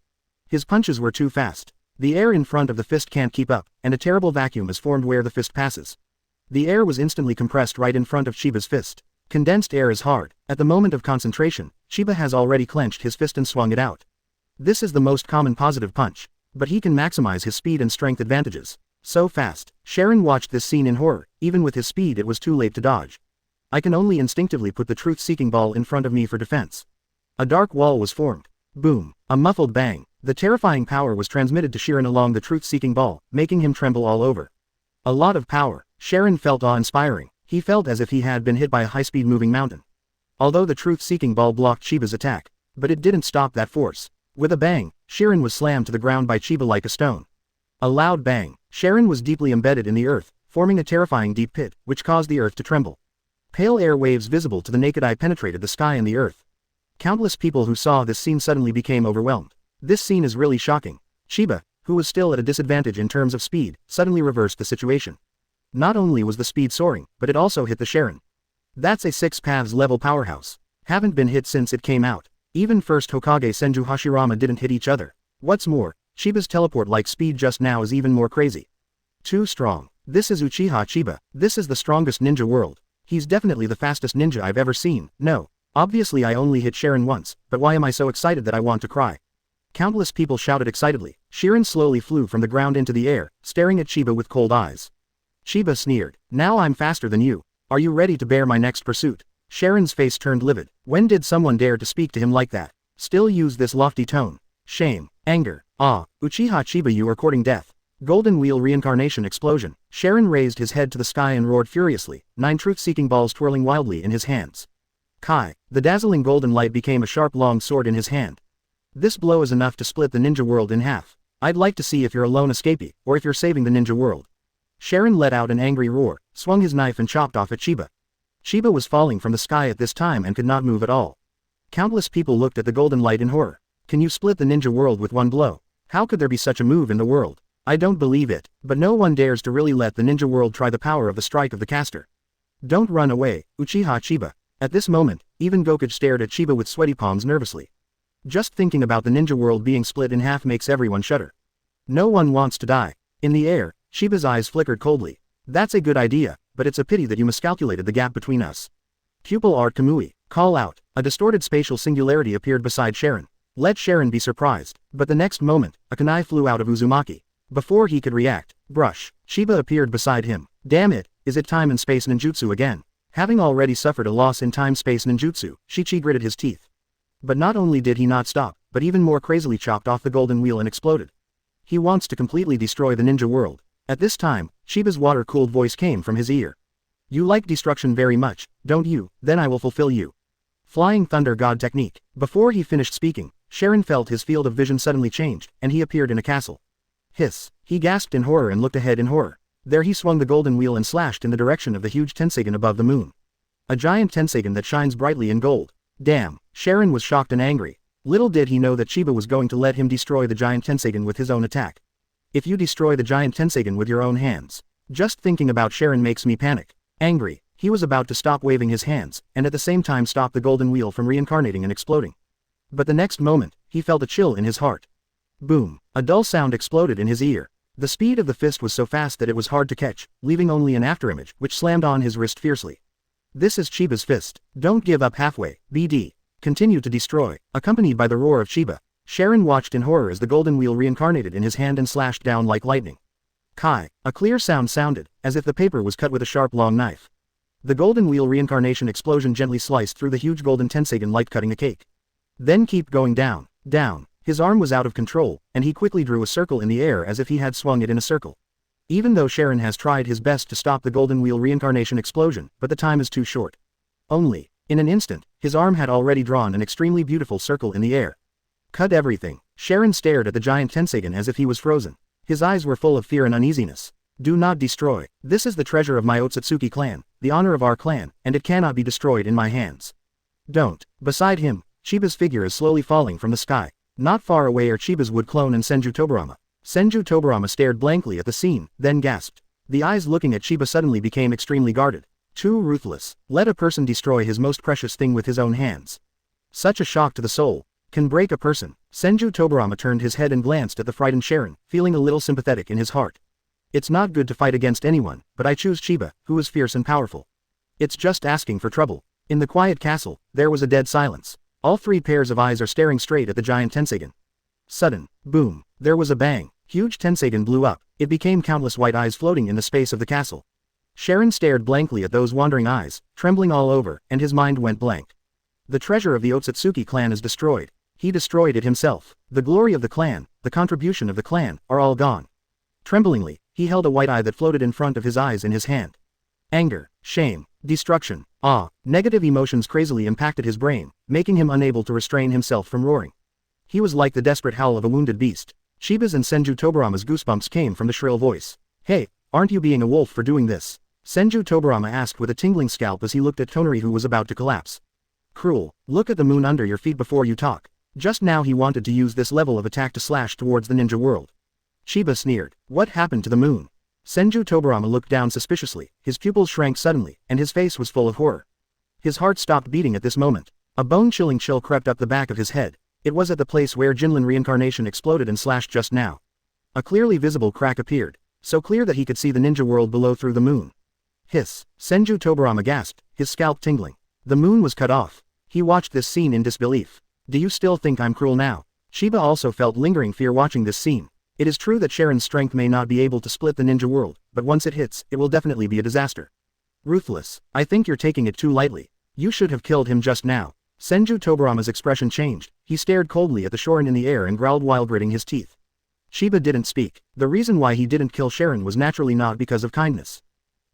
His punches were too fast. The air in front of the fist can't keep up, and a terrible vacuum is formed where the fist passes. The air was instantly compressed right in front of Chiba's fist. Condensed air is hard. At the moment of concentration, Chiba has already clenched his fist and swung it out. This is the most common positive punch, but he can maximize his speed and strength advantages. So fast. Sharin watched this scene in horror. Even with his speed it was too late to dodge. I can only instinctively put the truth-seeking ball in front of me for defense. A dark wall was formed. Boom. A muffled bang. The terrifying power was transmitted to Sharin along the truth-seeking ball, making him tremble all over. A lot of power. Sharin felt awe-inspiring. He felt as if he had been hit by a high-speed moving mountain. Although the truth-seeking ball blocked Chiba's attack, but it didn't stop that force. With a bang, Sharin was slammed to the ground by Chiba like a stone. A loud bang. Sharin was deeply embedded in the earth, forming a terrifying deep pit, which caused the earth to tremble. Pale air waves visible to the naked eye penetrated the sky and the earth. Countless people who saw this scene suddenly became overwhelmed. This scene is really shocking. Chiba, who was still at a disadvantage in terms of speed, suddenly reversed the situation. Not only was the speed soaring, but it also hit the Sharin. That's a 6 paths level powerhouse. Haven't been hit since it came out. Even first Hokage Senju Hashirama didn't hit each other. What's more, Chiba's teleport-like speed just now is even more crazy. Too strong. This is Uchiha Chiba. This is the strongest ninja world. He's definitely the fastest ninja I've ever seen. No. Obviously I only hit Sharin once, but why am I so excited that I want to cry? Countless people shouted excitedly. Sharin slowly flew from the ground into the air, staring at Chiba with cold eyes. Chiba sneered. Now I'm faster than you. Are you ready to bear my next pursuit? Sharin's face turned livid. When did someone dare to speak to him like that? Still use this lofty tone. Shame. Anger. Awe. Uchiha Chiba, you are courting death. Golden Wheel Reincarnation Explosion. Sharin raised his head to the sky and roared furiously, 9 truth-seeking balls twirling wildly in his hands. Kai. The dazzling golden light became a sharp long sword in his hand. This blow is enough to split the ninja world in half. I'd like to see if you're a lone escapee, or if you're saving the ninja world. Sharin let out an angry roar, swung his knife and chopped off at Chiba. Chiba was falling from the sky at this time and could not move at all. Countless people looked at the golden light in horror. Can you split the ninja world with one blow? How could there be such a move in the world? I don't believe it, but no one dares to really let the ninja world try the power of the strike of the caster. Don't run away, Uchiha Chiba. At this moment, even Gokage stared at Chiba with sweaty palms nervously. Just thinking about the ninja world being split in half makes everyone shudder. No one wants to die. In the air, Chiba's eyes flickered coldly. That's a good idea, but it's a pity that you miscalculated the gap between us. Pupil Art Kamui. Call out. A distorted spatial singularity appeared beside Sharin. Let Sharin be surprised, but the next moment, a kunai flew out of Uzumaki. Before he could react, brush. Chiba appeared beside him. Damn it, is it time and space ninjutsu again? Having already suffered a loss in time-space ninjutsu, Shichi gritted his teeth. But not only did he not stop, but even more crazily chopped off the golden wheel and exploded. He wants to completely destroy the ninja world. At this time, Chiba's water-cooled voice came from his ear. You like destruction very much, don't you? Then I will fulfill you. Flying Thunder God Technique. Before he finished speaking, Sharin felt his field of vision suddenly changed, and he appeared in a castle. Hiss. He gasped in horror and looked ahead in horror. There he swung the golden wheel and slashed in the direction of the huge Tensagen above the moon. A giant Tensagen that shines brightly in gold. Damn. Sharin was shocked and angry. Little did he know that Chiba was going to let him destroy the giant Tensagen with his own attack. If you destroy the giant Tensagen with your own hands. Just thinking about Sharin makes me panic. Angry, he was about to stop waving his hands, and at the same time stop the golden wheel from reincarnating and exploding. But the next moment, he felt a chill in his heart. Boom. A dull sound exploded in his ear. The speed of the fist was so fast that it was hard to catch, leaving only an afterimage, which slammed on his wrist fiercely. This is Chiba's fist. Don't give up halfway, BD. Continue to destroy. Accompanied by the roar of Chiba, Sharon watched in horror as the golden wheel reincarnated in his hand and slashed down like lightning. Kai. A clear sound sounded, as if the paper was cut with a sharp long knife. The golden wheel reincarnation explosion gently sliced through the huge golden tensagen like cutting a cake. Then keep going down, down. His arm was out of control, and he quickly drew a circle in the air as if he had swung it in a circle. Even though Sharon has tried his best to stop the golden wheel reincarnation explosion, but the time is too short. Only, in an instant, his arm had already drawn an extremely beautiful circle in the air. Cut everything. Sharon stared at the giant tensagen as if he was frozen. His eyes were full of fear and uneasiness. Do not destroy. This is the treasure of my Otsutsuki clan, the honor of our clan, and it cannot be destroyed in my hands. Don't. Beside him, Chiba's figure is slowly falling from the sky. Not far away are Chiba's wood clone and Senju Tobirama. Senju Tobirama stared blankly at the scene, then gasped. The eyes looking at Chiba suddenly became extremely guarded. Too ruthless. Let a person destroy his most precious thing with his own hands. Such a shock to the soul. Can break a person. Senju Tobirama turned his head and glanced at the frightened Sharon, feeling a little sympathetic in his heart. It's not good to fight against anyone, but I choose Chiba, who is fierce and powerful. It's just asking for trouble. In the quiet castle, there was a dead silence. All three pairs of eyes are staring straight at the giant tensagen. Sudden, boom, there was a bang. Huge tensagen blew up. It became countless white eyes floating in the space of the castle. Sharon stared blankly at those wandering eyes, trembling all over, and his mind went blank. The treasure of the Otsutsuki clan is destroyed. He destroyed it himself. The glory of the clan, the contribution of the clan, are all gone. Tremblingly, he held a white eye that floated in front of his eyes in his hand. Anger, shame, destruction, awe, negative emotions crazily impacted his brain, making him unable to restrain himself from roaring. He was like the desperate howl of a wounded beast. Chiba's and Senju Tobirama's goosebumps came from the shrill voice. Hey, aren't you being a wolf for doing this? Senju Tobirama asked with a tingling scalp as he looked at Toneri, who was about to collapse. Cruel. Look at the moon under your feet before you talk. Just now he wanted to use this level of attack to slash towards the ninja world. Chiba sneered. What happened to the moon? Senju Tobirama looked down suspiciously, his pupils shrank suddenly, and his face was full of horror. His heart stopped beating at this moment. A bone-chilling chill crept up the back of his head. It was at the place where Jinlin reincarnation exploded and slashed just now. A clearly visible crack appeared, so clear that he could see the ninja world below through the moon. Hiss. Senju Tobirama gasped, his scalp tingling. The moon was cut off. He watched this scene in disbelief. Do you still think I'm cruel now? Chiba also felt lingering fear watching this scene. It is true that Sharon's strength may not be able to split the ninja world, but once it hits, it will definitely be a disaster. Ruthless. I think you're taking it too lightly. You should have killed him just now. Senju Tobirama's expression changed. He stared coldly at the Shorin in the air and growled while gritting his teeth. Chiba didn't speak. The reason why he didn't kill Sharon was naturally not because of kindness.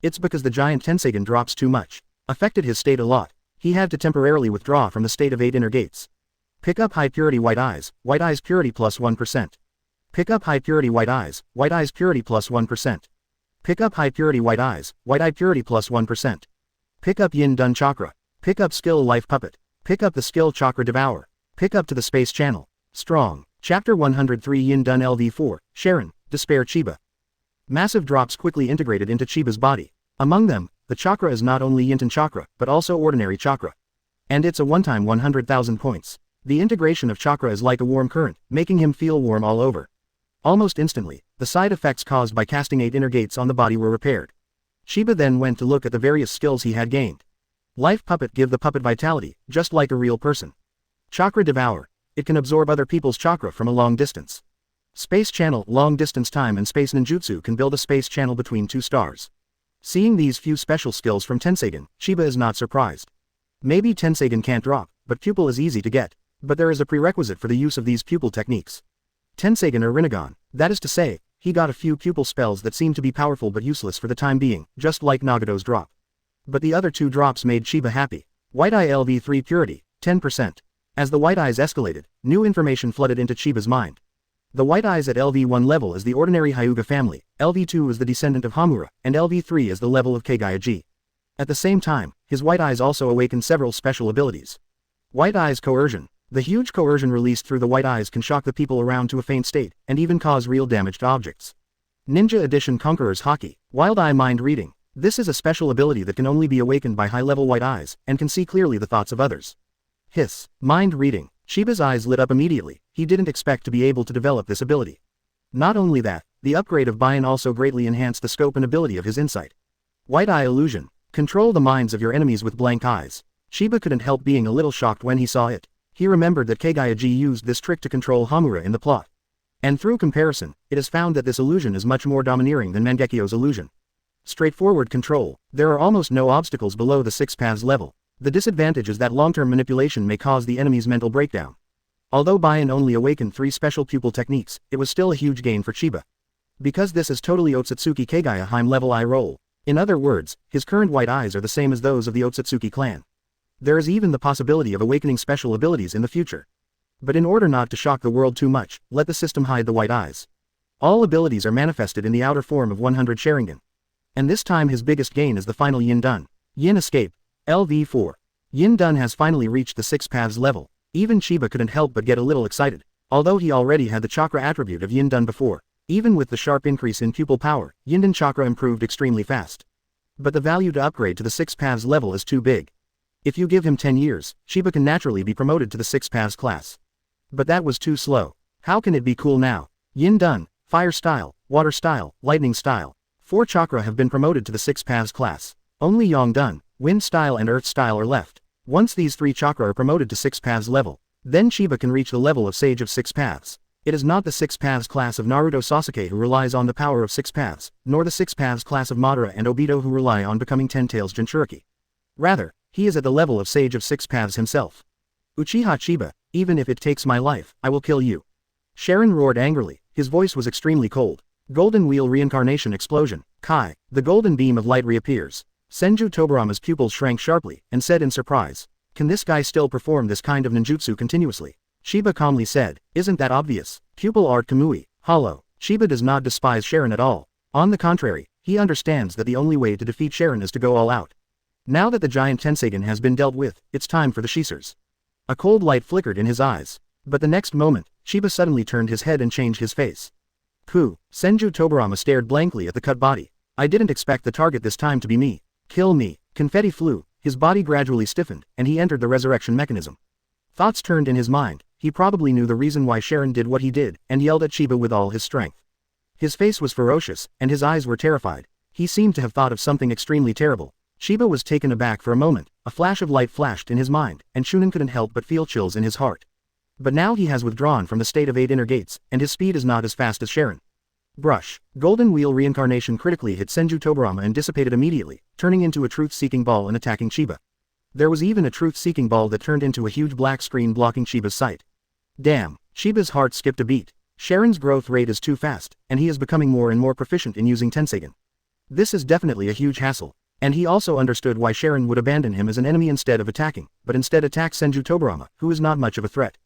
It's because the giant tensagen drops too much. Affected his state a lot. He had to temporarily withdraw from the state of 8 inner gates. Pick up high purity white eyes purity plus 1%. Pick up high purity white eyes purity plus 1%. Pick up high purity white eye purity plus 1%. Pick up Yin Dun Chakra. Pick up skill life puppet. Pick up the skill Chakra Devour. Pick up to the space channel. Strong. Chapter 103 Yin Dun LV4, Sharon, Despair Chiba. Massive drops quickly integrated into Chiba's body. Among them, the chakra is not only Yin Dun Chakra, but also ordinary chakra. And it's a one-time 100,000 points. The integration of chakra is like a warm current, making him feel warm all over. Almost instantly, the side effects caused by casting 8 inner gates on the body were repaired. Chiba then went to look at the various skills he had gained. Life Puppet give the puppet vitality, just like a real person. Chakra Devour. It can absorb other people's chakra from a long distance. Space Channel, long distance time and space ninjutsu can build a space channel between two stars. Seeing these few special skills from Tensagen, Chiba is not surprised. Maybe Tensagen can't drop, but pupil is easy to get. But there is a prerequisite for the use of these pupil techniques. Tensagen or Rinnegan, that is to say, he got a few pupil spells that seemed to be powerful but useless for the time being, just like Nagato's drop. But the other two drops made Chiba happy. White Eye LV3 Purity, 10%. As the white eyes escalated, new information flooded into Chiba's mind. The white eyes at LV1 level is the ordinary Hyuga family, LV2 is the descendant of Hamura, and LV3 is the level of Kaguya. At the same time, his white eyes also awakened several special abilities. White Eyes Coercion. The huge coercion released through the white eyes can shock the people around to a faint state, and even cause real damage to objects. Ninja Edition Conqueror's Haki. Wild Eye Mind Reading. This is a special ability that can only be awakened by high-level white eyes, and can see clearly the thoughts of others. Hiss. Mind Reading. Chiba's eyes lit up immediately. He didn't expect to be able to develop this ability. Not only that, The upgrade of Bion also greatly enhanced the scope and ability of his insight. White Eye Illusion. Control the minds of your enemies with blank eyes. Chiba couldn't help being a little shocked when he saw it. He remembered that Kaguya used this trick to control Homura in the plot. And through comparison, it is found that this illusion is much more domineering than Mangekyou's illusion. Straightforward control. There are almost no obstacles below the 6 paths level. The disadvantage is that long-term manipulation may cause the enemy's mental breakdown. Although Bion only awakened 3 special pupil techniques, it was still a huge gain for Chiba. Because this is totally Otsutsuki Kaguya Heim level eye roll. In other words, his current white eyes are the same as those of the Otsutsuki clan. There is even the possibility of awakening special abilities in the future. But in order not to shock the world too much, let the system hide the white eyes. All abilities are manifested in the outer form of 100 Sharingan. And this time his biggest gain is the final Yin Dun. Yin Escape. LV4. Yin Dun has finally reached the 6 paths level. Even Chiba couldn't help but get a little excited. Although he already had the chakra attribute of Yin Dun before. Even with the sharp increase in pupil power, Yin Dun chakra improved extremely fast. But the value to upgrade to the 6 paths level is too big. If you give him 10 years, Chiba can naturally be promoted to the 6 paths class. But that was too slow. How can it be cool now? Yin Dun, Fire Style, Water Style, Lightning Style. 4 chakra have been promoted to the 6 paths class. Only Yang Dun, Wind Style and Earth Style are left. Once these 3 chakra are promoted to 6 paths level, then Chiba can reach the level of Sage of 6 paths. It is not the 6 paths class of Naruto Sasuke who relies on the power of 6 paths, nor the 6 paths class of Madara and Obito who rely on becoming 10 tails Jinchuriki. Rather, he is at the level of Sage of 6 paths himself. Uchiha Chiba, even if it takes my life, I will kill you. Sharon roared angrily, his voice was extremely cold. Golden Wheel Reincarnation Explosion. Kai. The golden beam of light reappears. Senju Tobirama's pupils shrank sharply, and said in surprise, "Can this guy still perform this kind of ninjutsu continuously?" Sheba calmly said, "Isn't that obvious? Pupil art Kamui, hollow." Sheba does not despise Sharon at all. On the contrary, he understands that the only way to defeat Sharon is to go all out. Now that the giant Tenseigan has been dealt with, it's time for the Shisers. A cold light flickered in his eyes. But the next moment, Sheba suddenly turned his head and changed his face. Pooh. Senju Tobirama stared blankly at the cut body. "I didn't expect the target this time to be me. Kill me." Confetti flew, his body gradually stiffened, and he entered the resurrection mechanism. Thoughts turned in his mind. He probably knew the reason why Sharon did what he did, and yelled at Chiba with all his strength. His face was ferocious, and his eyes were terrified. He seemed to have thought of something extremely terrible. Chiba was taken aback for a moment. A flash of light flashed in his mind, and Shunin couldn't help but feel chills in his heart. But now he has withdrawn from the state of 8 inner gates, and his speed is not as fast as Sharon. Brush. Golden Wheel Reincarnation critically hit Senju Tobirama and dissipated immediately, turning into a truth-seeking ball and attacking Chiba. There was even a truth-seeking ball that turned into a huge black screen blocking Chiba's sight. Damn. Chiba's heart skipped a beat. Sharon's growth rate is too fast, and he is becoming more and more proficient in using Tenseigan. This is definitely a huge hassle. And he also understood why Sharon would abandon him as an enemy instead of attacking, but instead attack Senju Tobirama, who is not much of a threat.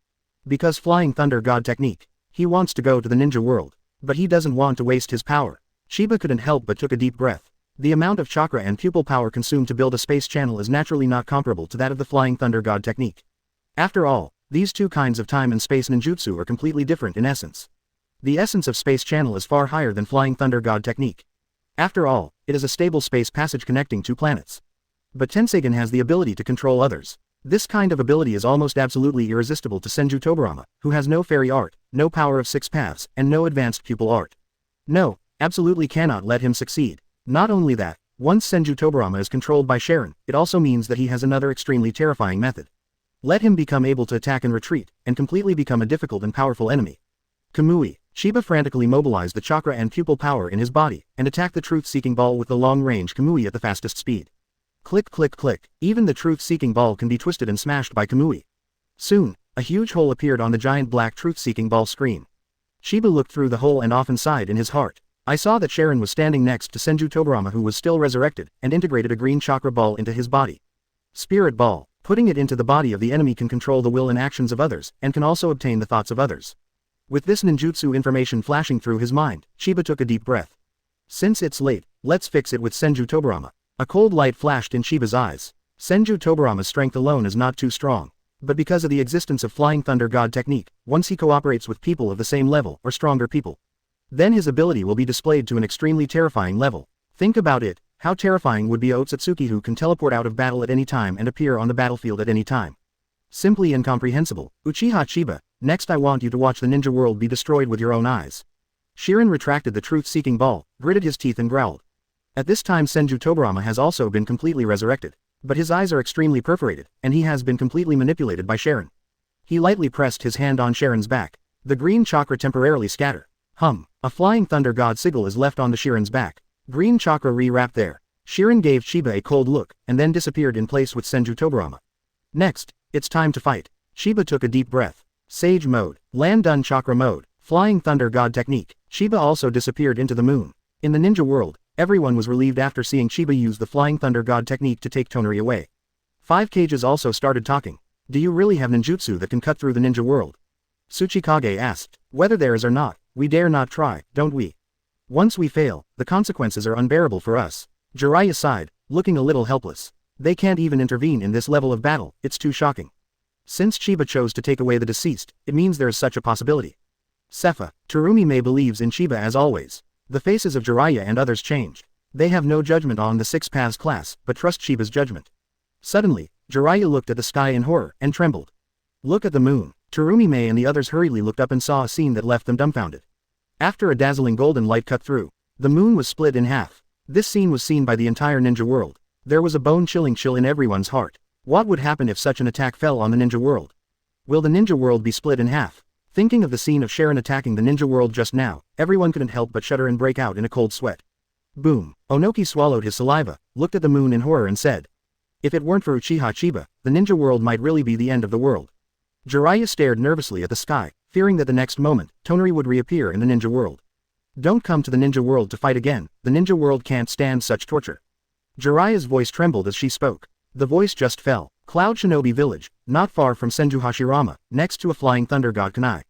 Because Flying Thunder God technique. He wants to go to the ninja world. But he doesn't want to waste his power. Chiba couldn't help but took a deep breath. The amount of chakra and pupil power consumed to build a space channel is naturally not comparable to that of the Flying Thunder God technique. After all, these two kinds of time and space ninjutsu are completely different in essence. The essence of space channel is far higher than Flying Thunder God technique. After all, it is a stable space passage connecting 2 planets. But Tenseigan has the ability to control others. This kind of ability is almost absolutely irresistible to Senju Tobirama, who has no fairy art, no power of 6 paths, and no advanced pupil art. No, absolutely cannot let him succeed. Not only that, once Senju Tobirama is controlled by Sharon, it also means that he has another extremely terrifying method. Let him become able to attack and retreat, and completely become a difficult and powerful enemy. Kamui. Chiba frantically mobilized the chakra and pupil power in his body, and attacked the truth-seeking ball with the long-range Kamui at the fastest speed. Click click click, even the truth-seeking ball can be twisted and smashed by Kamui. Soon, a huge hole appeared on the giant black truth-seeking ball screen. Chiba looked through the hole and often sighed in his heart. I saw that Sharon was standing next to Senju Tobirama, who was still resurrected, and integrated a green chakra ball into his body. Spirit Ball. Putting it into the body of the enemy can control the will and actions of others, and can also obtain the thoughts of others. With this ninjutsu information flashing through his mind, Chiba took a deep breath. Since it's late, let's fix it with Senju Tobirama. A cold light flashed in Chiba's eyes. Senju Tobirama's strength alone is not too strong. But because of the existence of Flying Thunder God technique, once he cooperates with people of the same level or stronger people, then his ability will be displayed to an extremely terrifying level. Think about it, how terrifying would be a Otsutsuki who can teleport out of battle at any time and appear on the battlefield at any time. Simply incomprehensible. Uchiha Chiba, next I want you to watch the ninja world be destroyed with your own eyes. Shirin retracted the truth-seeking ball, gritted his teeth and growled. At this time Senju Tobirama has also been completely resurrected. But his eyes are extremely perforated, and he has been completely manipulated by Shirin. He lightly pressed his hand on Shirin's back. The green chakra temporarily scatter. A flying thunder god sigil is left on the Shirin's back. Green chakra re-wrapped there. Shirin gave Chiba a cold look, and then disappeared in place with Senju Tobirama. Next, it's time to fight. Chiba took a deep breath. Sage mode, land done chakra mode, flying thunder god technique. Chiba also disappeared into the moon. In the ninja world, everyone was relieved after seeing Chiba use the flying thunder god technique to take Toneri away. 5 Kages also started talking. Do you really have ninjutsu that can cut through the ninja world? Tsuchikage asked. Whether there is or not, we dare not try, don't we? Once we fail, the consequences are unbearable for us. Jiraiya sighed, looking a little helpless. They can't even intervene in this level of battle, it's too shocking. Since Chiba chose to take away the deceased, it means there is such a possibility. Sepha, Terumi believes in Chiba as always. The faces of Jiraiya and others changed. They have no judgment on the 6 Paths class, but trust Chiba's judgment. Suddenly, Jiraiya looked at the sky in horror, and trembled. Look at the moon. Terumi and the others hurriedly looked up and saw a scene that left them dumbfounded. After a dazzling golden light cut through, the moon was split in half. This scene was seen by the entire ninja world. There was a bone-chilling chill in everyone's heart. What would happen if such an attack fell on the ninja world? Will the ninja world be split in half? Thinking of the scene of Shirin attacking the ninja world just now, everyone couldn't help but shudder and break out in a cold sweat. Boom. Onoki swallowed his saliva, looked at the moon in horror and said. If it weren't for Uchiha Chiba, the ninja world might really be the end of the world. Jiraiya stared nervously at the sky, fearing that the next moment, Toneri would reappear in the ninja world. Don't come to the ninja world to fight again, the ninja world can't stand such torture. Jiraiya's voice trembled as she spoke. The voice just fell. Cloud Shinobi Village, not far from Senju Hashirama, next to a flying thunder god Kanai.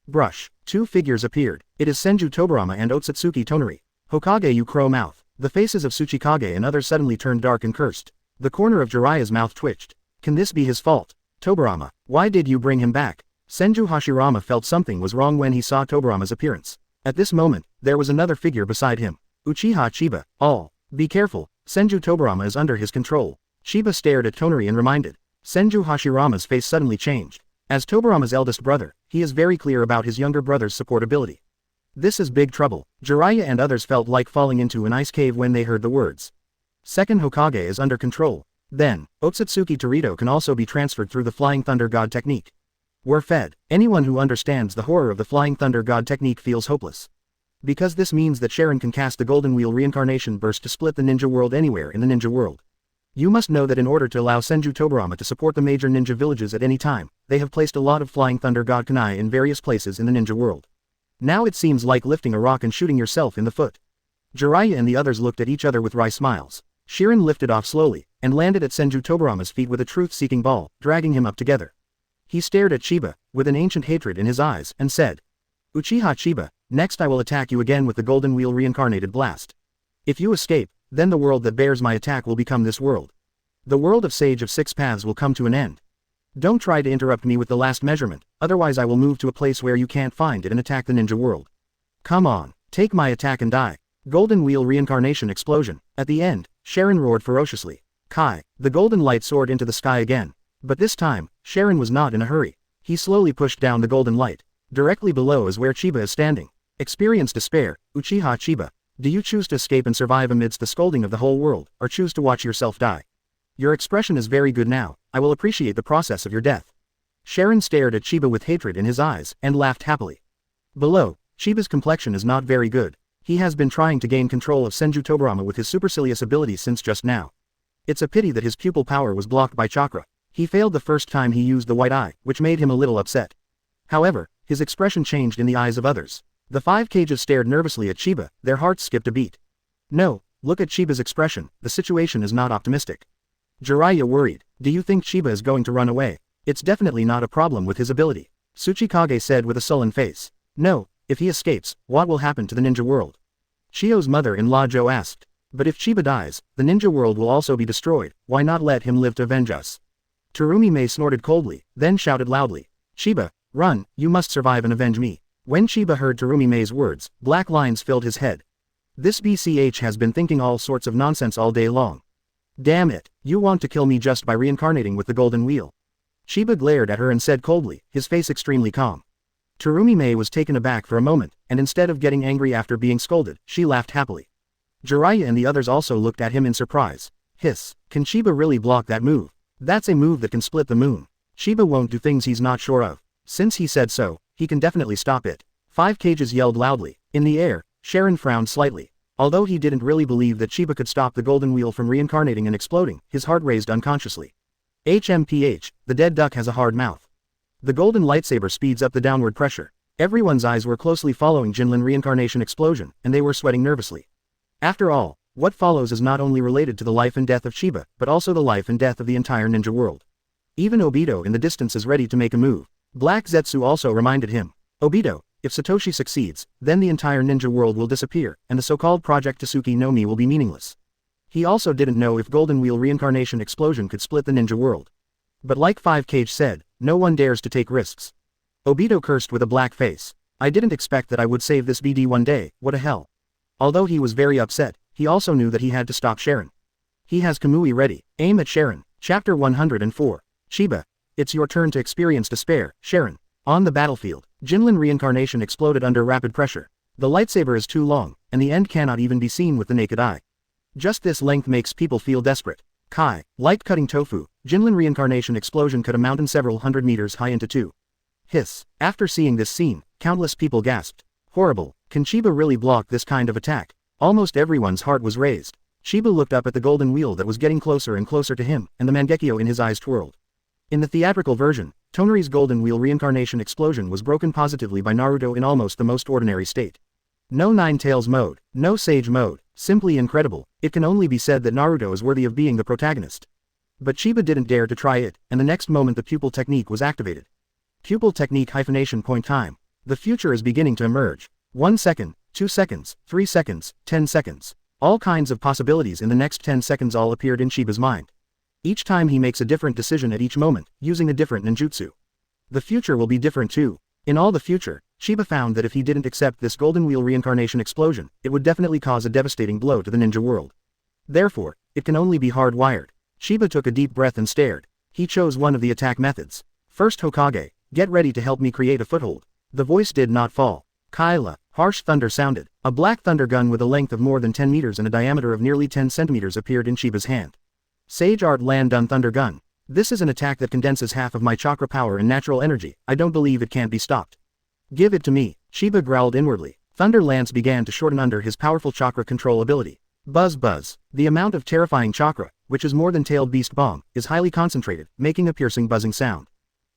Brush. 2 figures appeared. It is Senju Tobirama and Otsutsuki Toneri. Hokage you crow mouth. The faces of Tsuchikage and others suddenly turned dark and cursed. The corner of Jiraiya's mouth twitched. Can this be his fault? Tobirama, why did you bring him back? Senju Hashirama felt something was wrong when he saw Tobirama's appearance. At this moment, there was another figure beside him. Uchiha Chiba, all. Be careful, Senju Tobirama is under his control. Chiba stared at Toneri and reminded. Senju Hashirama's face suddenly changed. As Tobirama's eldest brother, he is very clear about his younger brother's supportability. This is big trouble. Jiraiya and others felt like falling into an ice cave when they heard the words. Second Hokage is under control. Then, Otsutsuki Torito can also be transferred through the Flying Thunder God technique. We're fed. Anyone who understands the horror of the Flying Thunder God technique feels hopeless. Because this means that Shirin can cast the Golden Wheel reincarnation burst to split the ninja world anywhere in the ninja world. You must know that in order to allow Senju Tobirama to support the major ninja villages at any time, they have placed a lot of Flying Thunder God Kunai in various places in the ninja world. Now it seems like lifting a rock and shooting yourself in the foot. Jiraiya and the others looked at each other with wry smiles. Shirin lifted off slowly, and landed at Senju Tobirama's feet with a truth-seeking ball, dragging him up together. He stared at Chiba, with an ancient hatred in his eyes, and said, Uchiha Chiba, next I will attack you again with the Golden Wheel reincarnated blast. If you escape, then the world that bears my attack will become this world. The world of Sage of 6 Paths will come to an end. Don't try to interrupt me with the last measurement, otherwise I will move to a place where you can't find it and attack the ninja world. Come on, take my attack and die. Golden Wheel reincarnation explosion. At the end, Shirin roared ferociously. Kai. The golden light soared into the sky again. But this time, Shirin was not in a hurry. He slowly pushed down the golden light. Directly below is where Chiba is standing. Experience despair, Uchiha Chiba. Do you choose to escape and survive amidst the scolding of the whole world, or choose to watch yourself die? Your expression is very good now, I will appreciate the process of your death. Shirin stared at Chiba with hatred in his eyes, and laughed happily. Below, Chiba's complexion is not very good. He has been trying to gain control of Senju Tobirama with his supercilious abilities since just now. It's a pity that his pupil power was blocked by Chakra. He failed the first time he used the white eye, which made him a little upset. However, his expression changed in the eyes of others. The 5 Kages stared nervously at Chiba, their hearts skipped a beat. No, look at Chiba's expression, the situation is not optimistic. Jiraiya worried. Do you think Chiba is going to run away? It's definitely not a problem with his ability. Tsuchikage said with a sullen face. No, if he escapes, what will happen to the ninja world? Chio's mother-in-law Jo asked. But if Chiba dies, the ninja world will also be destroyed, why not let him live to avenge us? Terumi snorted coldly, then shouted loudly. Chiba, run, you must survive and avenge me. When Chiba heard Terumi's words, black lines filled his head. This BCH has been thinking all sorts of nonsense all day long. Damn it, you want to kill me just by reincarnating with the golden wheel. Chiba glared at her and said coldly, his face extremely calm. Terumi Mei was taken aback for a moment, and instead of getting angry after being scolded, she laughed happily. Jiraiya and the others also looked at him in surprise. Hiss, can Chiba really block that move? That's a move that can split the moon. Chiba won't do things he's not sure of. Since he said so, he can definitely stop it. 5 Cages yelled loudly. In the air, Sharon frowned slightly. Although he didn't really believe that Chiba could stop the golden wheel from reincarnating and exploding, his heart raced unconsciously. HMPH, the dead duck has a hard mouth. The golden lightsaber speeds up the downward pressure. Everyone's eyes were closely following Jinlin reincarnation explosion, and they were sweating nervously. After all, what follows is not only related to the life and death of Chiba, but also the life and death of the entire ninja world. Even Obito in the distance is ready to make a move. Black Zetsu also reminded him. Obito, if Satoshi succeeds, then the entire ninja world will disappear, and the so-called Project Tasuki no Mi will be meaningless. He also didn't know if Golden Wheel reincarnation explosion could split the ninja world. But like 5 Cage said, no one dares to take risks. Obito cursed with a black face. I didn't expect that I would save this BD one day, what a hell. Although he was very upset, he also knew that he had to stop Sharon. He has Kamui ready. Aim at Sharon. Chapter 104. Chiba. It's your turn to experience despair, Sharon. On the battlefield, Jinlin reincarnation exploded under rapid pressure. The lightsaber is too long, and the end cannot even be seen with the naked eye. Just this length makes people feel desperate. Kai, like cutting tofu, Jinlin reincarnation explosion cut a mountain several hundred meters high into two. Hiss. After seeing this scene, countless people gasped. Horrible, can Chiba really block this kind of attack? Almost everyone's heart was raised. Chiba looked up at the golden wheel that was getting closer and closer to him, and the Mangekyō in his eyes twirled. In the theatrical version, Toneri's golden wheel reincarnation explosion was broken positively by Naruto in almost the most ordinary state. No Nine Tails mode, no Sage mode, simply incredible. It can only be said that Naruto is worthy of being the protagonist. But Chiba didn't dare to try it, and the next moment the pupil technique was activated. Pupil technique hyphenation point time. The future is beginning to emerge. 1 second, 2 seconds, 3 seconds, 10 seconds. All kinds of possibilities in the next 10 seconds all appeared in Chiba's mind. Each time he makes a different decision at each moment, using a different ninjutsu. The future will be different too. In all the future, Chiba found that if he didn't accept this golden wheel reincarnation explosion, it would definitely cause a devastating blow to the ninja world. Therefore, it can only be hardwired. Chiba took a deep breath and stared. He chose one of the attack methods. First Hokage, get ready to help me create a foothold. The voice did not fall. Kaila, harsh thunder sounded. A black thunder gun with a length of more than 10 meters and a diameter of nearly 10 centimeters appeared in Chiba's hand. Sage Art Land Done Thunder Gun. This is an attack that condenses half of my chakra power and natural energy. I don't believe it can't be stopped. Give it to me, Chiba growled inwardly. Thunder Lance began to shorten under his powerful chakra control ability. Buzz buzz. The amount of terrifying chakra, which is more than Tailed Beast Bomb, is highly concentrated, making a piercing buzzing sound.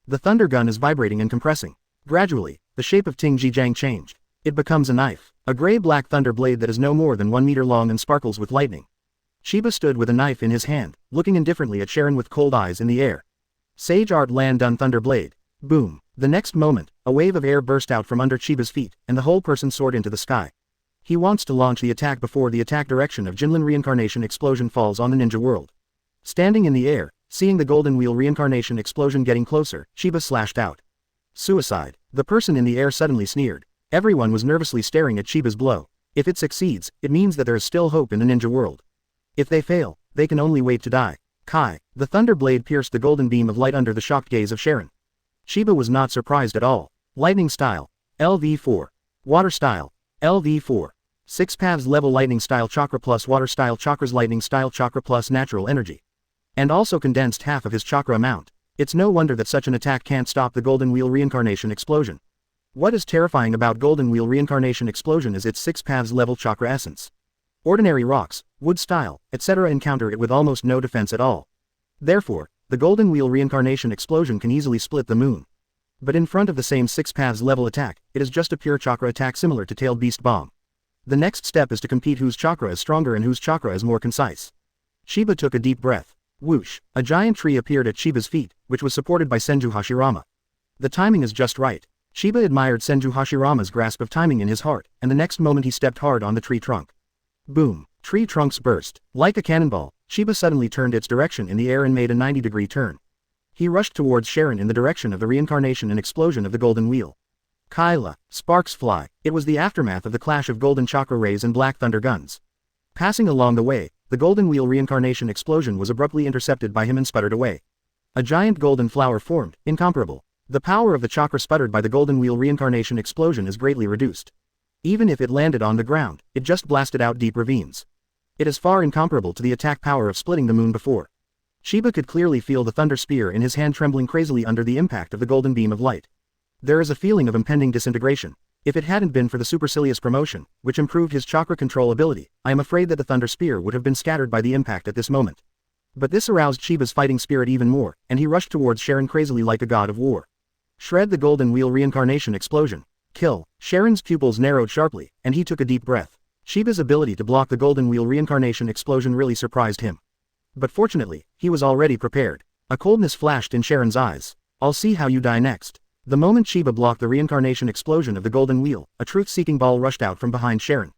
The thunder gun is vibrating and compressing. Gradually, the shape of Ting Jijang changed. It becomes a knife. A gray-black thunder blade that is no more than 1 meter long and sparkles with lightning. Chiba stood with a knife in his hand, looking indifferently at Sharon with cold eyes in the air. Sage Art Land Done Thunder Blade. Boom. The next moment, a wave of air burst out from under Chiba's feet, and the whole person soared into the sky. He wants to launch the attack before the attack direction of Jinlin reincarnation explosion falls on the ninja world. Standing in the air, seeing the golden wheel reincarnation explosion getting closer, Chiba slashed out. Suicide. The person in the air suddenly sneered. Everyone was nervously staring at Chiba's blow. If it succeeds, it means that there is still hope in the ninja world. If they fail, they can only wait to die. Kai. The thunder blade pierced the golden beam of light under the shocked gaze of Sharon. Chiba was not surprised at all. Lightning style. LV4. Water style. LV4. 6 paths level lightning style chakra plus water style chakras lightning style chakra plus natural energy. And also condensed half of his chakra amount. It's no wonder that such an attack can't stop the golden wheel reincarnation explosion. What is terrifying about golden wheel reincarnation explosion is its 6 paths level chakra essence. Ordinary rocks, wood style, etc. encounter it with almost no defense at all. Therefore, the golden wheel reincarnation explosion can easily split the moon. But in front of the same 6 paths level attack, it is just a pure chakra attack similar to Tailed Beast Bomb. The next step is to compete whose chakra is stronger and whose chakra is more concise. Chiba took a deep breath. Whoosh, a giant tree appeared at Chiba's feet, which was supported by Senju Hashirama. The timing is just right. Chiba admired Senju Hashirama's grasp of timing in his heart, and the next moment he stepped hard on the tree trunk. Boom, tree trunks burst. Like a cannonball, Chiba suddenly turned its direction in the air and made a 90-degree turn. He rushed towards Sharon in the direction of the reincarnation and explosion of the golden wheel. Kaila, sparks fly. It was the aftermath of the clash of golden chakra rays and black thunder guns. Passing along the way, the golden wheel reincarnation explosion was abruptly intercepted by him and sputtered away. A giant golden flower formed, incomparable. The power of the chakra sputtered by the golden wheel reincarnation explosion is greatly reduced. Even if it landed on the ground, it just blasted out deep ravines. It is far incomparable to the attack power of splitting the moon before. Chiba could clearly feel the thunder spear in his hand trembling crazily under the impact of the golden beam of light. There is a feeling of impending disintegration. If it hadn't been for the supercilious promotion, which improved his chakra control ability, I am afraid that the thunder spear would have been scattered by the impact at this moment. But this aroused Chiba's fighting spirit even more, and he rushed towards Sharon crazily like a god of war. Shred the golden wheel reincarnation explosion. Kill. Sharon's pupils narrowed sharply, and he took a deep breath. Chiba's ability to block the golden wheel reincarnation explosion really surprised him. But fortunately, he was already prepared. A coldness flashed in Sharon's eyes. I'll see how you die next. The moment Chiba blocked the reincarnation explosion of the golden wheel, a truth-seeking ball rushed out from behind Sharon.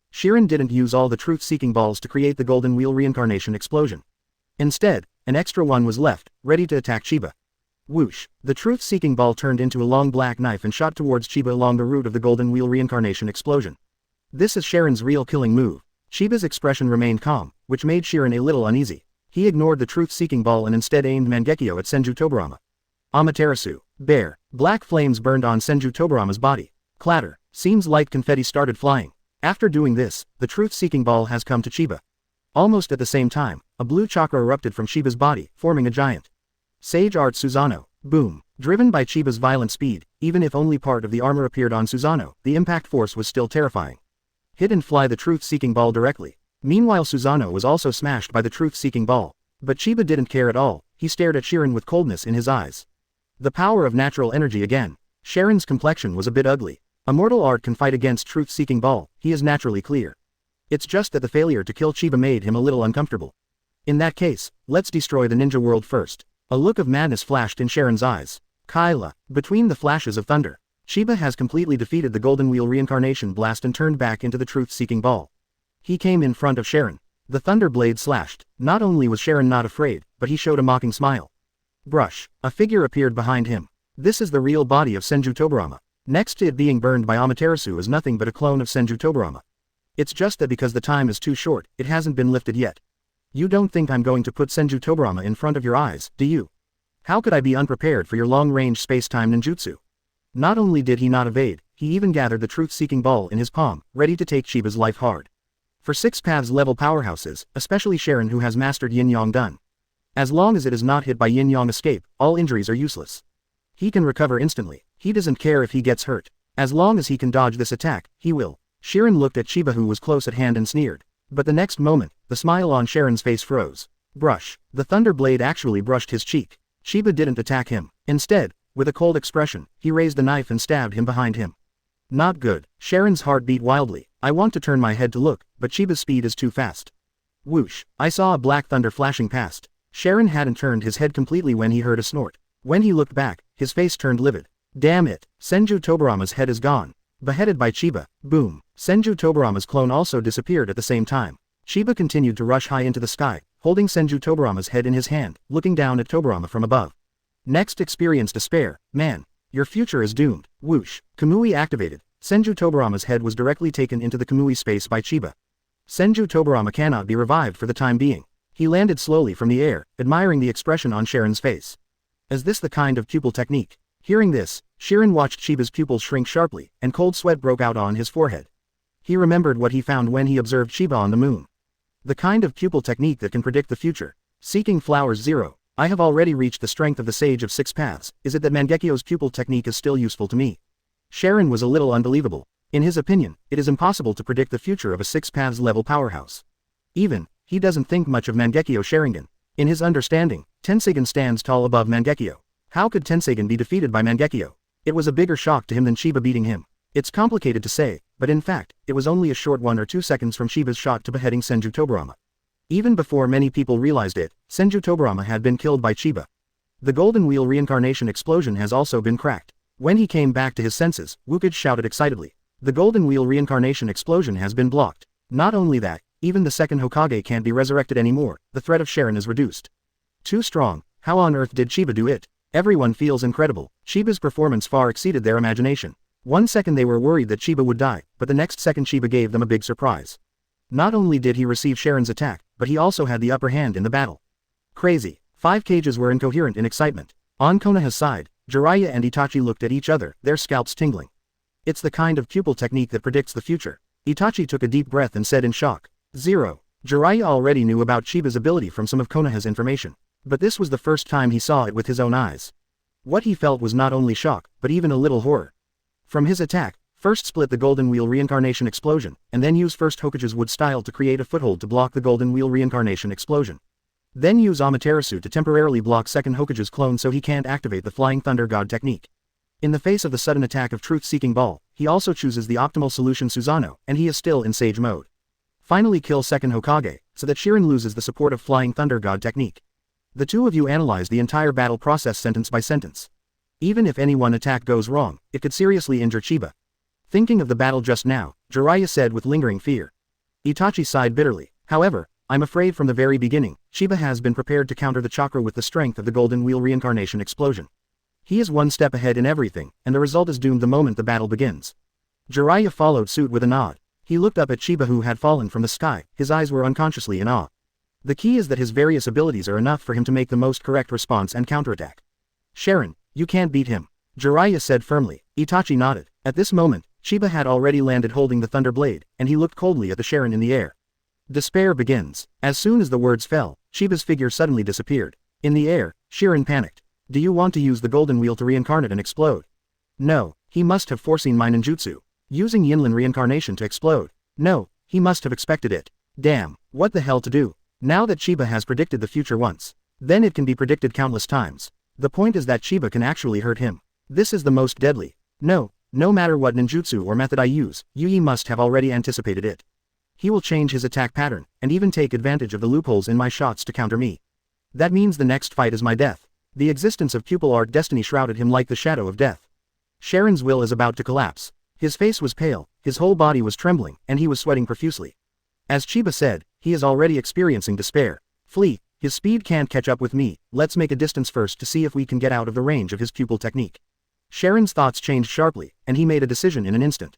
Sharon didn't use all the truth-seeking balls to create the golden wheel reincarnation explosion. Instead, an extra one was left, ready to attack Chiba. Whoosh! The truth-seeking ball turned into a long black knife and shot towards Chiba along the route of the golden wheel reincarnation explosion. This is Sharon's real killing move. Chiba's expression remained calm, which made Sharon a little uneasy. He ignored the truth-seeking ball and instead aimed Mangekyō at Senju Tobirama. Amaterasu. Bear. Black flames burned on Senju Tobirama's body. Clatter. Seems like confetti started flying. After doing this, the truth-seeking ball has come to Chiba. Almost at the same time, a blue chakra erupted from Chiba's body, forming a giant Sage Art Susanoo. Boom. Driven by Chiba's violent speed, even if only part of the armor appeared on Susanoo, the impact force was still terrifying. Hit and fly the truth-seeking ball directly. Meanwhile Susanoo was also smashed by the truth-seeking ball. But Chiba didn't care at all, he stared at Sharon with coldness in his eyes. The power of natural energy again. Sharon's complexion was a bit ugly. A mortal art can fight against truth-seeking ball, he is naturally clear. It's just that the failure to kill Chiba made him a little uncomfortable. In that case, let's destroy the ninja world first. A look of madness flashed in Sharon's eyes. Kyla. Between the flashes of thunder, Chiba has completely defeated the golden wheel reincarnation blast and turned back into the truth-seeking ball. He came in front of Sharon. The thunder blade slashed. Not only was Sharon not afraid, but he showed a mocking smile. Brush. A figure appeared behind him. This is the real body of Senju Tobirama. Next to it being burned by Amaterasu is nothing but a clone of Senju Tobirama. It's just that because the time is too short, it hasn't been lifted yet. You don't think I'm going to put Senju Tobirama in front of your eyes, do you? How could I be unprepared for your long-range space-time ninjutsu? Not only did he not evade, he even gathered the truth-seeking ball in his palm, ready to take Chiba's life hard. For 6 paths level powerhouses, especially Sharon who has mastered Yin-Yang done. As long as it is not hit by Yin-Yang escape, all injuries are useless. He can recover instantly. He doesn't care if he gets hurt. As long as he can dodge this attack, he will. Sharon looked at Chiba who was close at hand and sneered. But the next moment, the smile on Sharon's face froze. Brush. The thunder blade actually brushed his cheek. Chiba didn't attack him. Instead, with a cold expression, he raised the knife and stabbed him behind him. Not good. Sharon's heart beat wildly. I want to turn my head to look, but Chiba's speed is too fast. Whoosh. I saw a black thunder flashing past. Sharon hadn't turned his head completely when he heard a snort. When he looked back, his face turned livid. Damn it. Senju Tobirama's head is gone. Beheaded by Chiba. Boom. Senju Tobirama's clone also disappeared at the same time. Chiba continued to rush high into the sky, holding Senju Tobirama's head in his hand, looking down at Tobirama from above. Next experience despair. Man. Your future is doomed. Whoosh. Kamui activated. Senju Tobirama's head was directly taken into the Kamui space by Chiba. Senju Tobirama cannot be revived for the time being. He landed slowly from the air, admiring the expression on Sharon's face. Is this the kind of pupil technique? Hearing this, Sharon watched Chiba's pupils shrink sharply, and cold sweat broke out on his forehead. He remembered what he found when he observed Chiba on the moon. The kind of pupil technique that can predict the future. Seeking flowers 0. I have already reached the strength of the Sage of 6 Paths, is it that Mangekyou's pupil technique is still useful to me? Sharon was a little unbelievable. In his opinion, it is impossible to predict the future of a 6 Paths level powerhouse. Even, he doesn't think much of Mangekyō Sharingan. In his understanding, Tensagen stands tall above Mangekyō. How could Tensagen be defeated by Mangekyō? It was a bigger shock to him than Chiba beating him. It's complicated to say, but in fact, it was only a short 1 or 2 seconds from Chiba's shot to beheading Senju Tobirama. Even before many people realized it, Senju Tobirama had been killed by Chiba. The golden wheel reincarnation explosion has also been cracked. When he came back to his senses, Wukage shouted excitedly. The golden wheel reincarnation explosion has been blocked. Not only that, even the second Hokage can't be resurrected anymore, the threat of Sharon is reduced. Too strong. How on earth did Chiba do it? Everyone feels incredible. Chiba's performance far exceeded their imagination. 1 second they were worried that Chiba would die, but the next second Chiba gave them a big surprise. Not only did he receive Sharon's attack, but he also had the upper hand in the battle. Crazy. 5 cages were incoherent in excitement. On Konoha's side, Jiraiya and Itachi looked at each other, their scalps tingling. It's the kind of pupil technique that predicts the future. Itachi took a deep breath and said in shock. 0. Jiraiya already knew about Chiba's ability from some of Konoha's information. But this was the first time he saw it with his own eyes. What he felt was not only shock, but even a little horror. From his attack, first split the Golden Wheel reincarnation explosion, and then use first Hokage's wood style to create a foothold to block the Golden Wheel reincarnation explosion. Then use Amaterasu to temporarily block second Hokage's clone so he can't activate the Flying Thunder God technique. In the face of the sudden attack of Truth-Seeking Ball, he also chooses the optimal solution Susanoo, and he is still in Sage mode. Finally kill second Hokage, so that Shirin loses the support of Flying Thunder God technique. The two of you analyze the entire battle process sentence by sentence. Even if any one attack goes wrong, it could seriously injure Chiba. Thinking of the battle just now, Jiraiya said with lingering fear. Itachi sighed bitterly. However, I'm afraid from the very beginning, Chiba has been prepared to counter the chakra with the strength of the Golden Wheel reincarnation explosion. He is one step ahead in everything, and the result is doomed the moment the battle begins. Jiraiya followed suit with a nod. He looked up at Chiba who had fallen from the sky, his eyes were unconsciously in awe. The key is that his various abilities are enough for him to make the most correct response and counterattack. Sharon, you can't beat him, Jiraiya said firmly. Itachi nodded. At this moment, Chiba had already landed holding the Thunder Blade, and he looked coldly at the Sharon in the air. Despair begins. As soon as the words fell, Chiba's figure suddenly disappeared. In the air, Shirin panicked. Do you want to use the Golden Wheel to reincarnate and explode? No, he must have foreseen my ninjutsu. Using Yinlin reincarnation to explode. No, he must have expected it. Damn, what the hell to do? Now that Chiba has predicted the future once, then it can be predicted countless times. The point is that Chiba can actually hurt him. This is the most deadly. No matter what ninjutsu or method I use, Yui must have already anticipated it. He will change his attack pattern, and even take advantage of the loopholes in my shots to counter me. That means the next fight is my death. The existence of pupil art destiny shrouded him like the shadow of death. Sharon's will is about to collapse. His face was pale, his whole body was trembling, and he was sweating profusely. As Chiba said, he is already experiencing despair. Flee, his speed can't catch up with me, let's make a distance first to see if we can get out of the range of his pupil technique. Sharon's thoughts changed sharply, and he made a decision in an instant.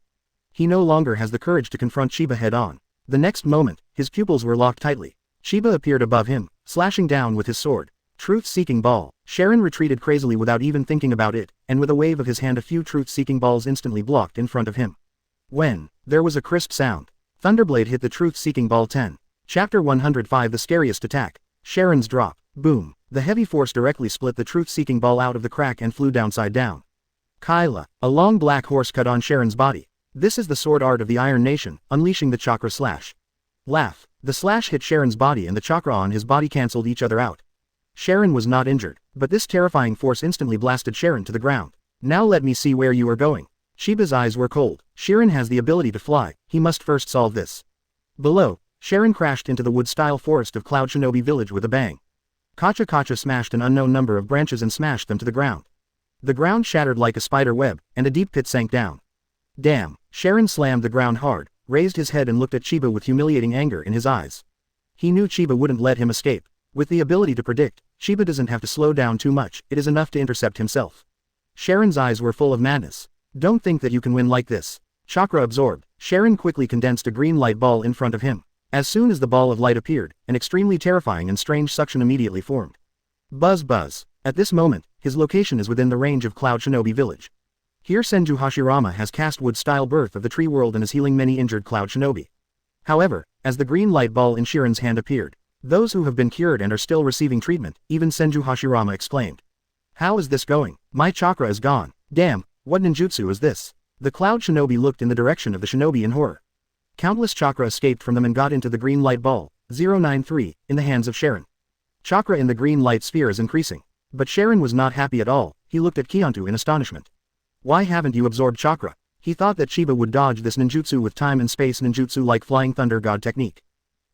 He no longer has the courage to confront Chiba head-on. The next moment, his pupils were locked tightly. Chiba appeared above him, slashing down with his sword. Truth-Seeking Ball. Sharon retreated crazily without even thinking about it, and with a wave of his hand a few Truth-Seeking Balls instantly blocked in front of him. When there was a crisp sound, Thunderblade hit the Truth-Seeking Ball 10. Chapter 105 The Scariest Attack. Sharon's Drop. Boom. The heavy force directly split the Truth-Seeking Ball out of the crack and flew downside down. Kyla. A long black horse cut on Sharon's body. This is the sword art of the Iron Nation, unleashing the Chakra slash. Laugh. The slash hit Sharon's body and the Chakra on his body cancelled each other out. Sharon was not injured, but this terrifying force instantly blasted Sharon to the ground. Now let me see where you are going. Chiba's eyes were cold. Sharon has the ability to fly, he must first solve this. Below, Sharon crashed into the wood-style forest of Cloud Shinobi Village with a bang. Kacha smashed an unknown number of branches and smashed them to the ground. The ground shattered like a spider web, and a deep pit sank down. Damn, Sharon slammed the ground hard, raised his head and looked at Chiba with humiliating anger in his eyes. He knew Chiba wouldn't let him escape. With the ability to predict, Chiba doesn't have to slow down too much, it is enough to intercept himself. Sharon's eyes were full of madness. Don't think that you can win like this. Chakra absorbed, Sharon quickly condensed a green light ball in front of him. As soon as the ball of light appeared, an extremely terrifying and strange suction immediately formed. Buzz buzz. At this moment, his location is within the range of Cloud Shinobi Village. Here Senju Hashirama has cast wood-style birth of the tree world and is healing many injured Cloud Shinobi. However, as the green light ball in Sharon's hand appeared, those who have been cured and are still receiving treatment, even Senju Hashirama exclaimed. How is this going? My chakra is gone. Damn, what ninjutsu is this? The Cloud Shinobi looked in the direction of the shinobi in horror. Countless chakra escaped from them and got into the green light ball, 093, in the hands of Sharon. Chakra in the green light sphere is increasing. But Sharon was not happy at all, he looked at Kiyontu in astonishment. Why haven't you absorbed chakra? He thought that Chiba would dodge this ninjutsu with time and space ninjutsu like Flying Thunder God technique.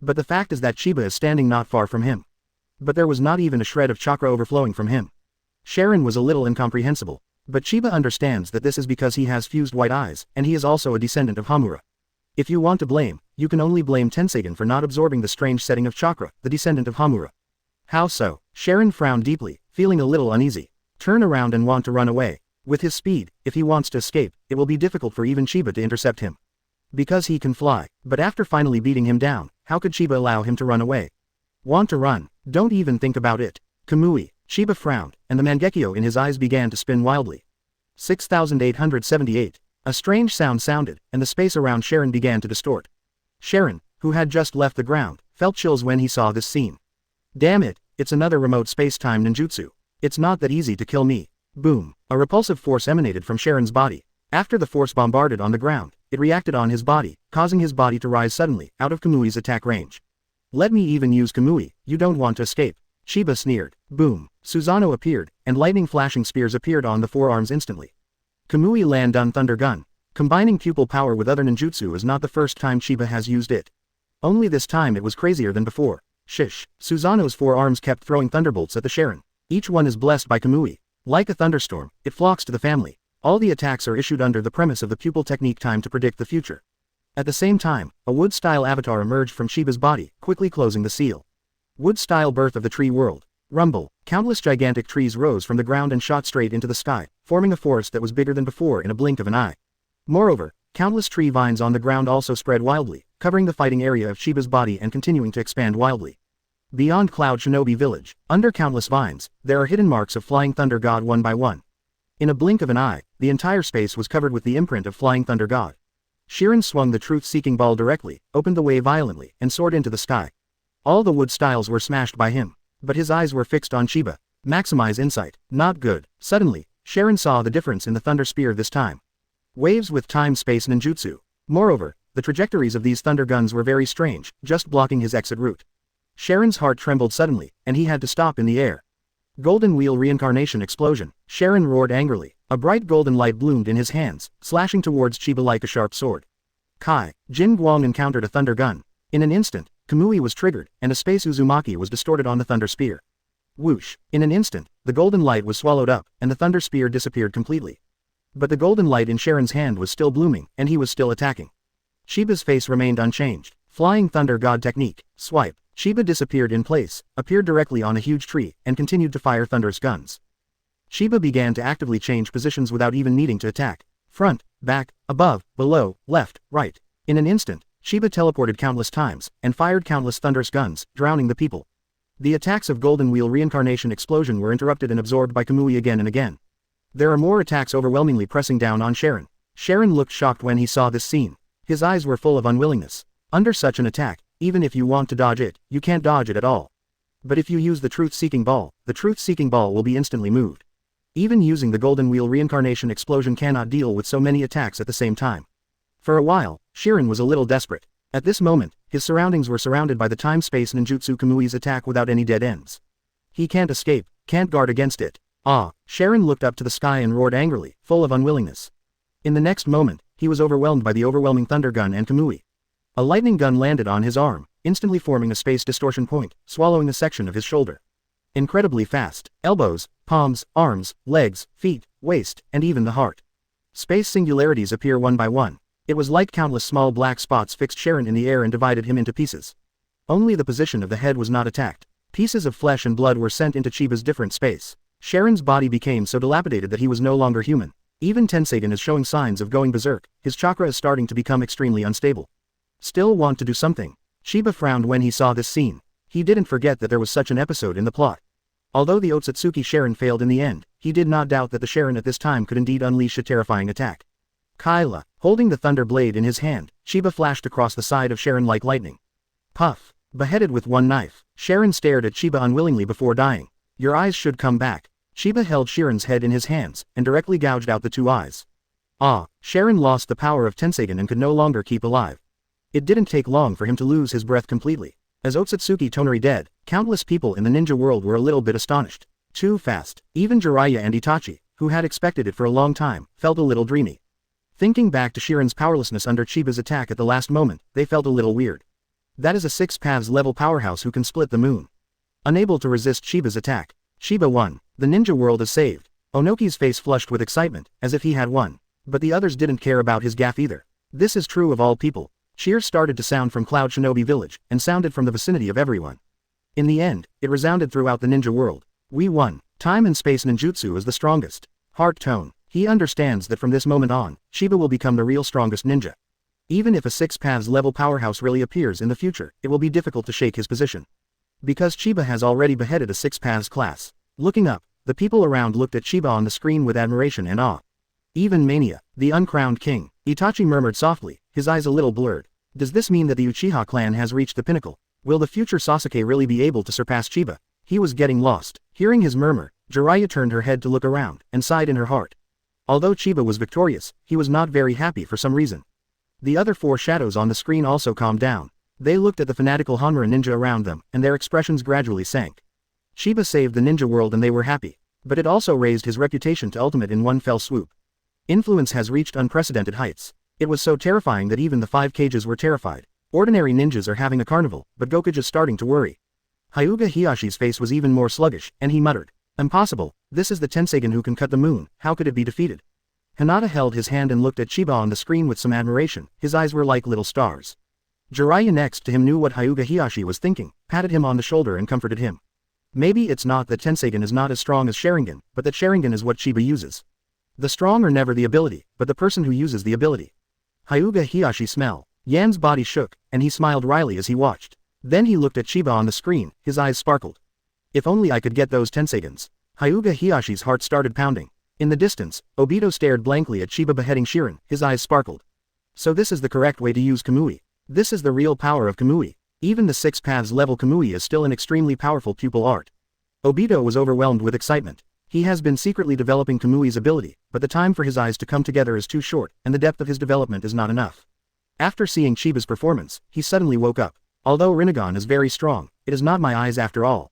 But the fact is that Chiba is standing not far from him. But there was not even a shred of chakra overflowing from him. Sharon was a little incomprehensible. But Chiba understands that this is because he has fused white eyes, and he is also a descendant of Hamura. If you want to blame, you can only blame Tensagen for not absorbing the strange setting of chakra, the descendant of Hamura. How so? Sharon frowned deeply, feeling a little uneasy. Turn around and want to run away. With his speed, if he wants to escape, it will be difficult for even Chiba to intercept him. Because he can fly, but after finally beating him down, how could Chiba allow him to run away? Want to run? Don't even think about it. Kamui. Sheba frowned, and the Mangekyō in his eyes began to spin wildly. 6878. A strange sound sounded, and the space around Sharon began to distort. Sharon, who had just left the ground, felt chills when he saw this scene. Damn it, it's another remote space-time ninjutsu. It's not that easy to kill me. Boom. A repulsive force emanated from Sharon's body. After the force bombarded on the ground, it reacted on his body, causing his body to rise suddenly, out of Kamui's attack range. Let me even use Kamui, you don't want to escape. Sheba sneered. Boom. Susanoo appeared, and lightning flashing spears appeared on the forearms instantly. Kamui Land Dun Thunder Gun. Combining pupil power with other ninjutsu is not the first time Sheba has used it. Only this time it was crazier than before. Shish. Susanoo's forearms kept throwing thunderbolts at the Sharon. Each one is blessed by Kamui. Like a thunderstorm, it flocks to the family. All the attacks are issued under the premise of the pupil technique time to predict the future. At the same time, a wood-style avatar emerged from Sheba's body, quickly closing the seal. Wood-style birth of the tree world. Rumble. Countless gigantic trees rose from the ground and shot straight into the sky, forming a forest that was bigger than before in a blink of an eye. Moreover, countless tree vines on the ground also spread wildly, covering the fighting area of Sheba's body and continuing to expand wildly. Beyond Cloud Shinobi Village, under countless vines, there are hidden marks of Flying Thunder God one by one. In a blink of an eye, the entire space was covered with the imprint of Flying Thunder God. Sharon swung the truth-seeking ball directly, opened the way violently, and soared into the sky. All the wood styles were smashed by him, but his eyes were fixed on Sheba. Maximize insight. Not good. Suddenly, Sharon saw the difference in the thunder spear this time. Waves with time-space ninjutsu. Moreover, the trajectories of these thunder guns were very strange, just blocking his exit route. Sharon's heart trembled suddenly, and he had to stop in the air. Golden Wheel Reincarnation Explosion. Sharon roared angrily. A bright golden light bloomed in his hands, slashing towards Chiba like a sharp sword. Kai. Jin Guang encountered a thunder gun. In an instant, Kamui was triggered, and a space Uzumaki was distorted on the thunder spear. Whoosh. In an instant, the golden light was swallowed up, and the thunder spear disappeared completely. But the golden light in Sharon's hand was still blooming, and he was still attacking. Sheba's face remained unchanged. Flying Thunder God technique. Swipe. Sheba disappeared in place, appeared directly on a huge tree, and continued to fire thunderous guns. Sheba began to actively change positions without even needing to attack. Front, back, above, below, left, right. In an instant, Sheba teleported countless times, and fired countless thunderous guns, drowning the people. The attacks of Golden Wheel Reincarnation Explosion were interrupted and absorbed by Kamui again and again. There are more attacks overwhelmingly pressing down on Sharon. Sharon looked shocked when he saw this scene. His eyes were full of unwillingness. Under such an attack, even if you want to dodge it, you can't dodge it at all. But if you use the truth-seeking ball, the truth-seeking ball will be instantly moved. Even using the Golden Wheel Reincarnation Explosion cannot deal with so many attacks at the same time. For a while, Sharon was a little desperate. At this moment, his surroundings were surrounded by the time-space ninjutsu Kamui's attack without any dead ends. He can't escape, can't guard against it. Ah! Sharon looked up to the sky and roared angrily, full of unwillingness. In the next moment, he was overwhelmed by the overwhelming thunder gun and Kamui. A lightning gun landed on his arm, instantly forming a space distortion point, swallowing a section of his shoulder. Incredibly fast. Elbows, palms, arms, legs, feet, waist, and even the heart. Space singularities appear one by one. It was like countless small black spots fixed Sharon in the air and divided him into pieces. Only the position of the head was not attacked. Pieces of flesh and blood were sent into Chiba's different space. Sharon's body became so dilapidated that he was no longer human. Even Tenseigan is showing signs of going berserk. His chakra is starting to become extremely unstable. Still want to do something? Chiba frowned when he saw this scene. He didn't forget that there was such an episode in the plot. Although the Otsutsuki Sharon failed in the end, he did not doubt that the Sharon at this time could indeed unleash a terrifying attack. Kyla. Holding the thunder blade in his hand, Chiba flashed across the side of Sharon like lightning. Puff. Beheaded with one knife, Sharon stared at Chiba unwillingly before dying. Your eyes should come back. Chiba held Sharon's head in his hands, and directly gouged out the two eyes. Ah! Sharon lost the power of Tenseigan and could no longer keep alive. It didn't take long for him to lose his breath completely. As Otsutsuki Toneri dead, countless people in the ninja world were a little bit astonished. Too fast. Even Jiraiya and Itachi, who had expected it for a long time, felt a little dreamy. Thinking back to Sharon's powerlessness under Chiba's attack at the last moment, they felt a little weird. That is a 6 paths level powerhouse who can split the moon. Unable to resist Chiba's attack, Chiba won. The ninja world is saved. Onoki's face flushed with excitement, as if he had won. But the others didn't care about his gaffe either. This is true of all people. Cheers started to sound from Cloud Shinobi Village, and sounded from the vicinity of everyone. In the end, it resounded throughout the ninja world. We won. Time and space ninjutsu is the strongest. Heart tone. He understands that from this moment on, Chiba will become the real strongest ninja. Even if a 6 paths level powerhouse really appears in the future, it will be difficult to shake his position. Because Chiba has already beheaded a 6 paths class. Looking up, the people around looked at Chiba on the screen with admiration and awe. Even Mania, the uncrowned king. Itachi murmured softly, his eyes a little blurred. Does this mean that the Uchiha clan has reached the pinnacle? Will the future Sasuke really be able to surpass Chiba? He was getting lost. Hearing his murmur, Jiraiya turned her head to look around, and sighed in her heart. Although Chiba was victorious, he was not very happy for some reason. The other four shadows on the screen also calmed down. They looked at the fanatical Hanma ninja around them, and their expressions gradually sank. Chiba saved the ninja world and they were happy. But it also raised his reputation to ultimate in one fell swoop. Influence has reached unprecedented heights. It was so terrifying that even the 5 Kages were terrified. Ordinary ninjas are having a carnival, but Gokage is starting to worry. Hyuga Hiyashi's face was even more sluggish, and he muttered, "Impossible, this is the Tenseigan who can cut the moon, how could it be defeated?" Hinata held his hand and looked at Chiba on the screen with some admiration, his eyes were like little stars. Jiraiya next to him knew what Hyuga Hiyashi was thinking, patted him on the shoulder and comforted him. Maybe it's not that Tenseigan is not as strong as Sharingan, but that Sharingan is what Chiba uses. The strong are never the ability, but the person who uses the ability. Hyuga Hiyashi smiled. Yan's body shook, and he smiled wryly as he watched. Then he looked at Chiba on the screen, his eyes sparkled. If only I could get those Tenseigans. Hyuga Hiyashi's heart started pounding. In the distance, Obito stared blankly at Chiba beheading Shirin, his eyes sparkled. So this is the correct way to use Kamui. This is the real power of Kamui. Even the 6 paths level Kamui is still an extremely powerful pupil art. Obito was overwhelmed with excitement. He has been secretly developing Kamui's ability, but the time for his eyes to come together is too short, and the depth of his development is not enough. After seeing Chiba's performance, he suddenly woke up. Although Rinnegan is very strong, it is not my eyes after all.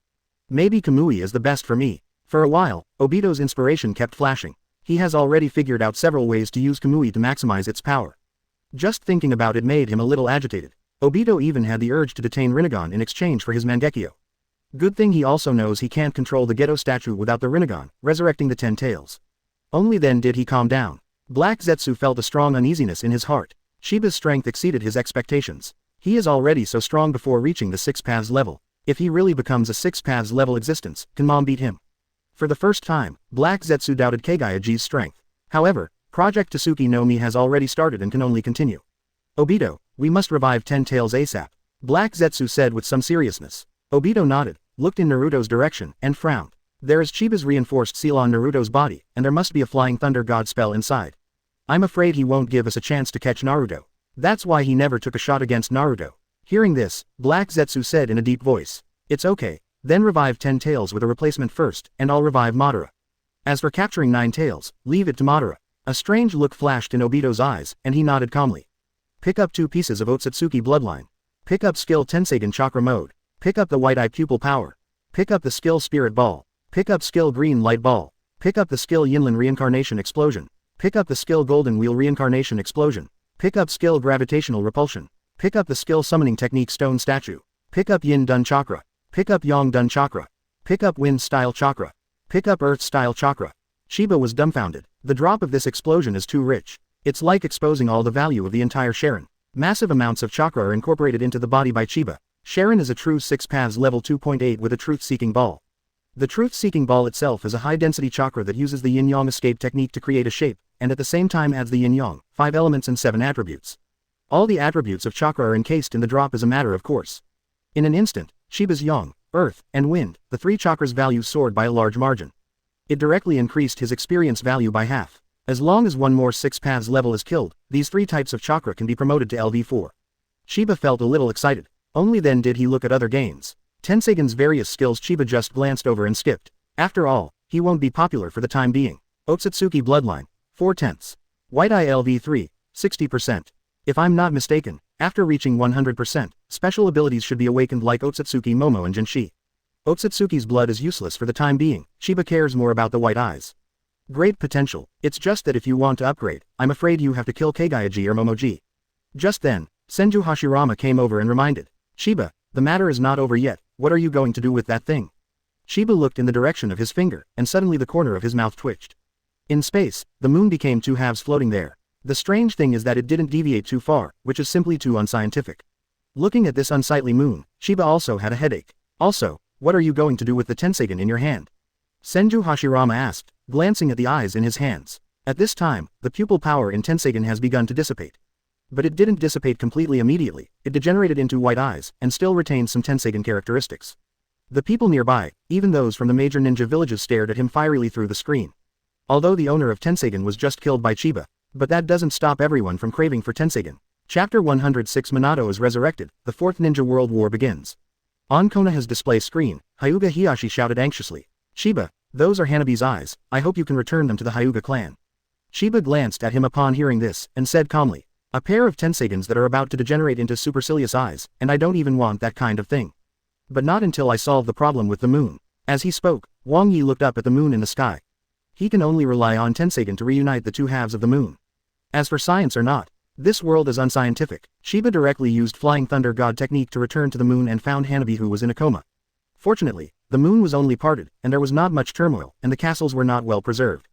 Maybe Kamui is the best for me. For a while, Obito's inspiration kept flashing. He has already figured out several ways to use Kamui to maximize its power. Just thinking about it made him a little agitated. Obito even had the urge to detain Rinnegan in exchange for his Mangekyō. Good thing he also knows he can't control the Geto statue without the Rinnegan, resurrecting the 10 tails. Only then did he calm down. Black Zetsu felt a strong uneasiness in his heart. Chiba's strength exceeded his expectations. He is already so strong before reaching the 6 paths level. If he really becomes a 6 paths level existence, can Mom beat him? For the first time, Black Zetsu doubted Kaguya-ji's strength. However, Project Tsuki no Mi has already started and can only continue. Obito, we must revive 10 tails ASAP. Black Zetsu said with some seriousness. Obito nodded, looked in Naruto's direction, and frowned. There is Chiba's reinforced seal on Naruto's body, and there must be a flying thunder god spell inside. I'm afraid he won't give us a chance to catch Naruto. That's why he never took a shot against Naruto. Hearing this, Black Zetsu said in a deep voice. It's okay, then revive 10 tails with a replacement first, and I'll revive Madara. As for capturing 9 tails, leave it to Madara. A strange look flashed in Obito's eyes, and he nodded calmly. Pick up 2 pieces of Otsutsuki bloodline. Pick up skill Tenseigan chakra mode. Pick up the white eye pupil power. Pick up the skill spirit ball. Pick up skill green light ball. Pick up the skill Yinlin reincarnation explosion. Pick up the skill golden wheel reincarnation explosion. Pick up skill gravitational repulsion. Pick up the skill summoning technique stone statue. Pick up yin dun chakra. Pick up yang dun chakra. Pick up wind style chakra. Pick up earth style chakra. Chiba was dumbfounded. The drop of this explosion is too rich. It's like exposing all the value of the entire Sharin. Massive amounts of chakra are incorporated into the body by Chiba. Sharin is a true 6 paths level 2.8 with a truth-seeking ball. The truth-seeking ball itself is a high-density chakra that uses the yin-yang escape technique to create a shape, and at the same time adds the yin-yang, 5 elements and 7 attributes. All the attributes of chakra are encased in the drop as a matter of course. In an instant, Chiba's yang, earth, and wind, the 3 chakras' values soared by a large margin. It directly increased his experience value by half. As long as one more 6 paths level is killed, these 3 types of chakra can be promoted to LV4. Chiba felt a little excited. Only then did he look at other gains. Tenseigan's various skills Chiba just glanced over and skipped. After all, he won't be popular for the time being. Otsutsuki bloodline, 4/10. White Eye LV3, 60%. If I'm not mistaken, after reaching 100%, special abilities should be awakened like Otsutsuki Momo and Genshi. Otsutsuki's blood is useless for the time being, Chiba cares more about the white eyes. Great potential, it's just that if you want to upgrade, I'm afraid you have to kill Kaguya-ji or Momoji. Just then, Senju Hashirama came over and reminded. Chiba, the matter is not over yet, what are you going to do with that thing? Chiba looked in the direction of his finger, and suddenly the corner of his mouth twitched. In space, the moon became 2 halves floating there. The strange thing is that it didn't deviate too far, which is simply too unscientific. Looking at this unsightly moon, Chiba also had a headache. Also, what are you going to do with the Tenseigan in your hand? Senju Hashirama asked, glancing at the eyes in his hands. At this time, the pupil power in Tenseigan has begun to dissipate. But it didn't dissipate completely immediately, it degenerated into white eyes, and still retained some Tenseigan characteristics. The people nearby, even those from the major ninja villages, stared at him fierily through the screen. Although the owner of Tensagen was just killed by Chiba, but that doesn't stop everyone from craving for Tensagen. Chapter 106 Minato is resurrected, the Fourth Ninja World War begins. On Konoha's display screen, Hyuga Hiyashi shouted anxiously. Chiba, those are Hanabi's eyes, I hope you can return them to the Hyuga clan. Chiba glanced at him upon hearing this, and said calmly. A pair of Tensagens that are about to degenerate into supercilious eyes, and I don't even want that kind of thing. But not until I solve the problem with the moon. As he spoke, Wang Yi looked up at the moon in the sky. He can only rely on Tensagen to reunite the two halves of the moon. As for science or not, this world is unscientific. Chiba directly used Flying Thunder God technique to return to the moon and found Hanabi, who was in a coma. Fortunately, the moon was only parted, and there was not much turmoil, and the castles were not well preserved.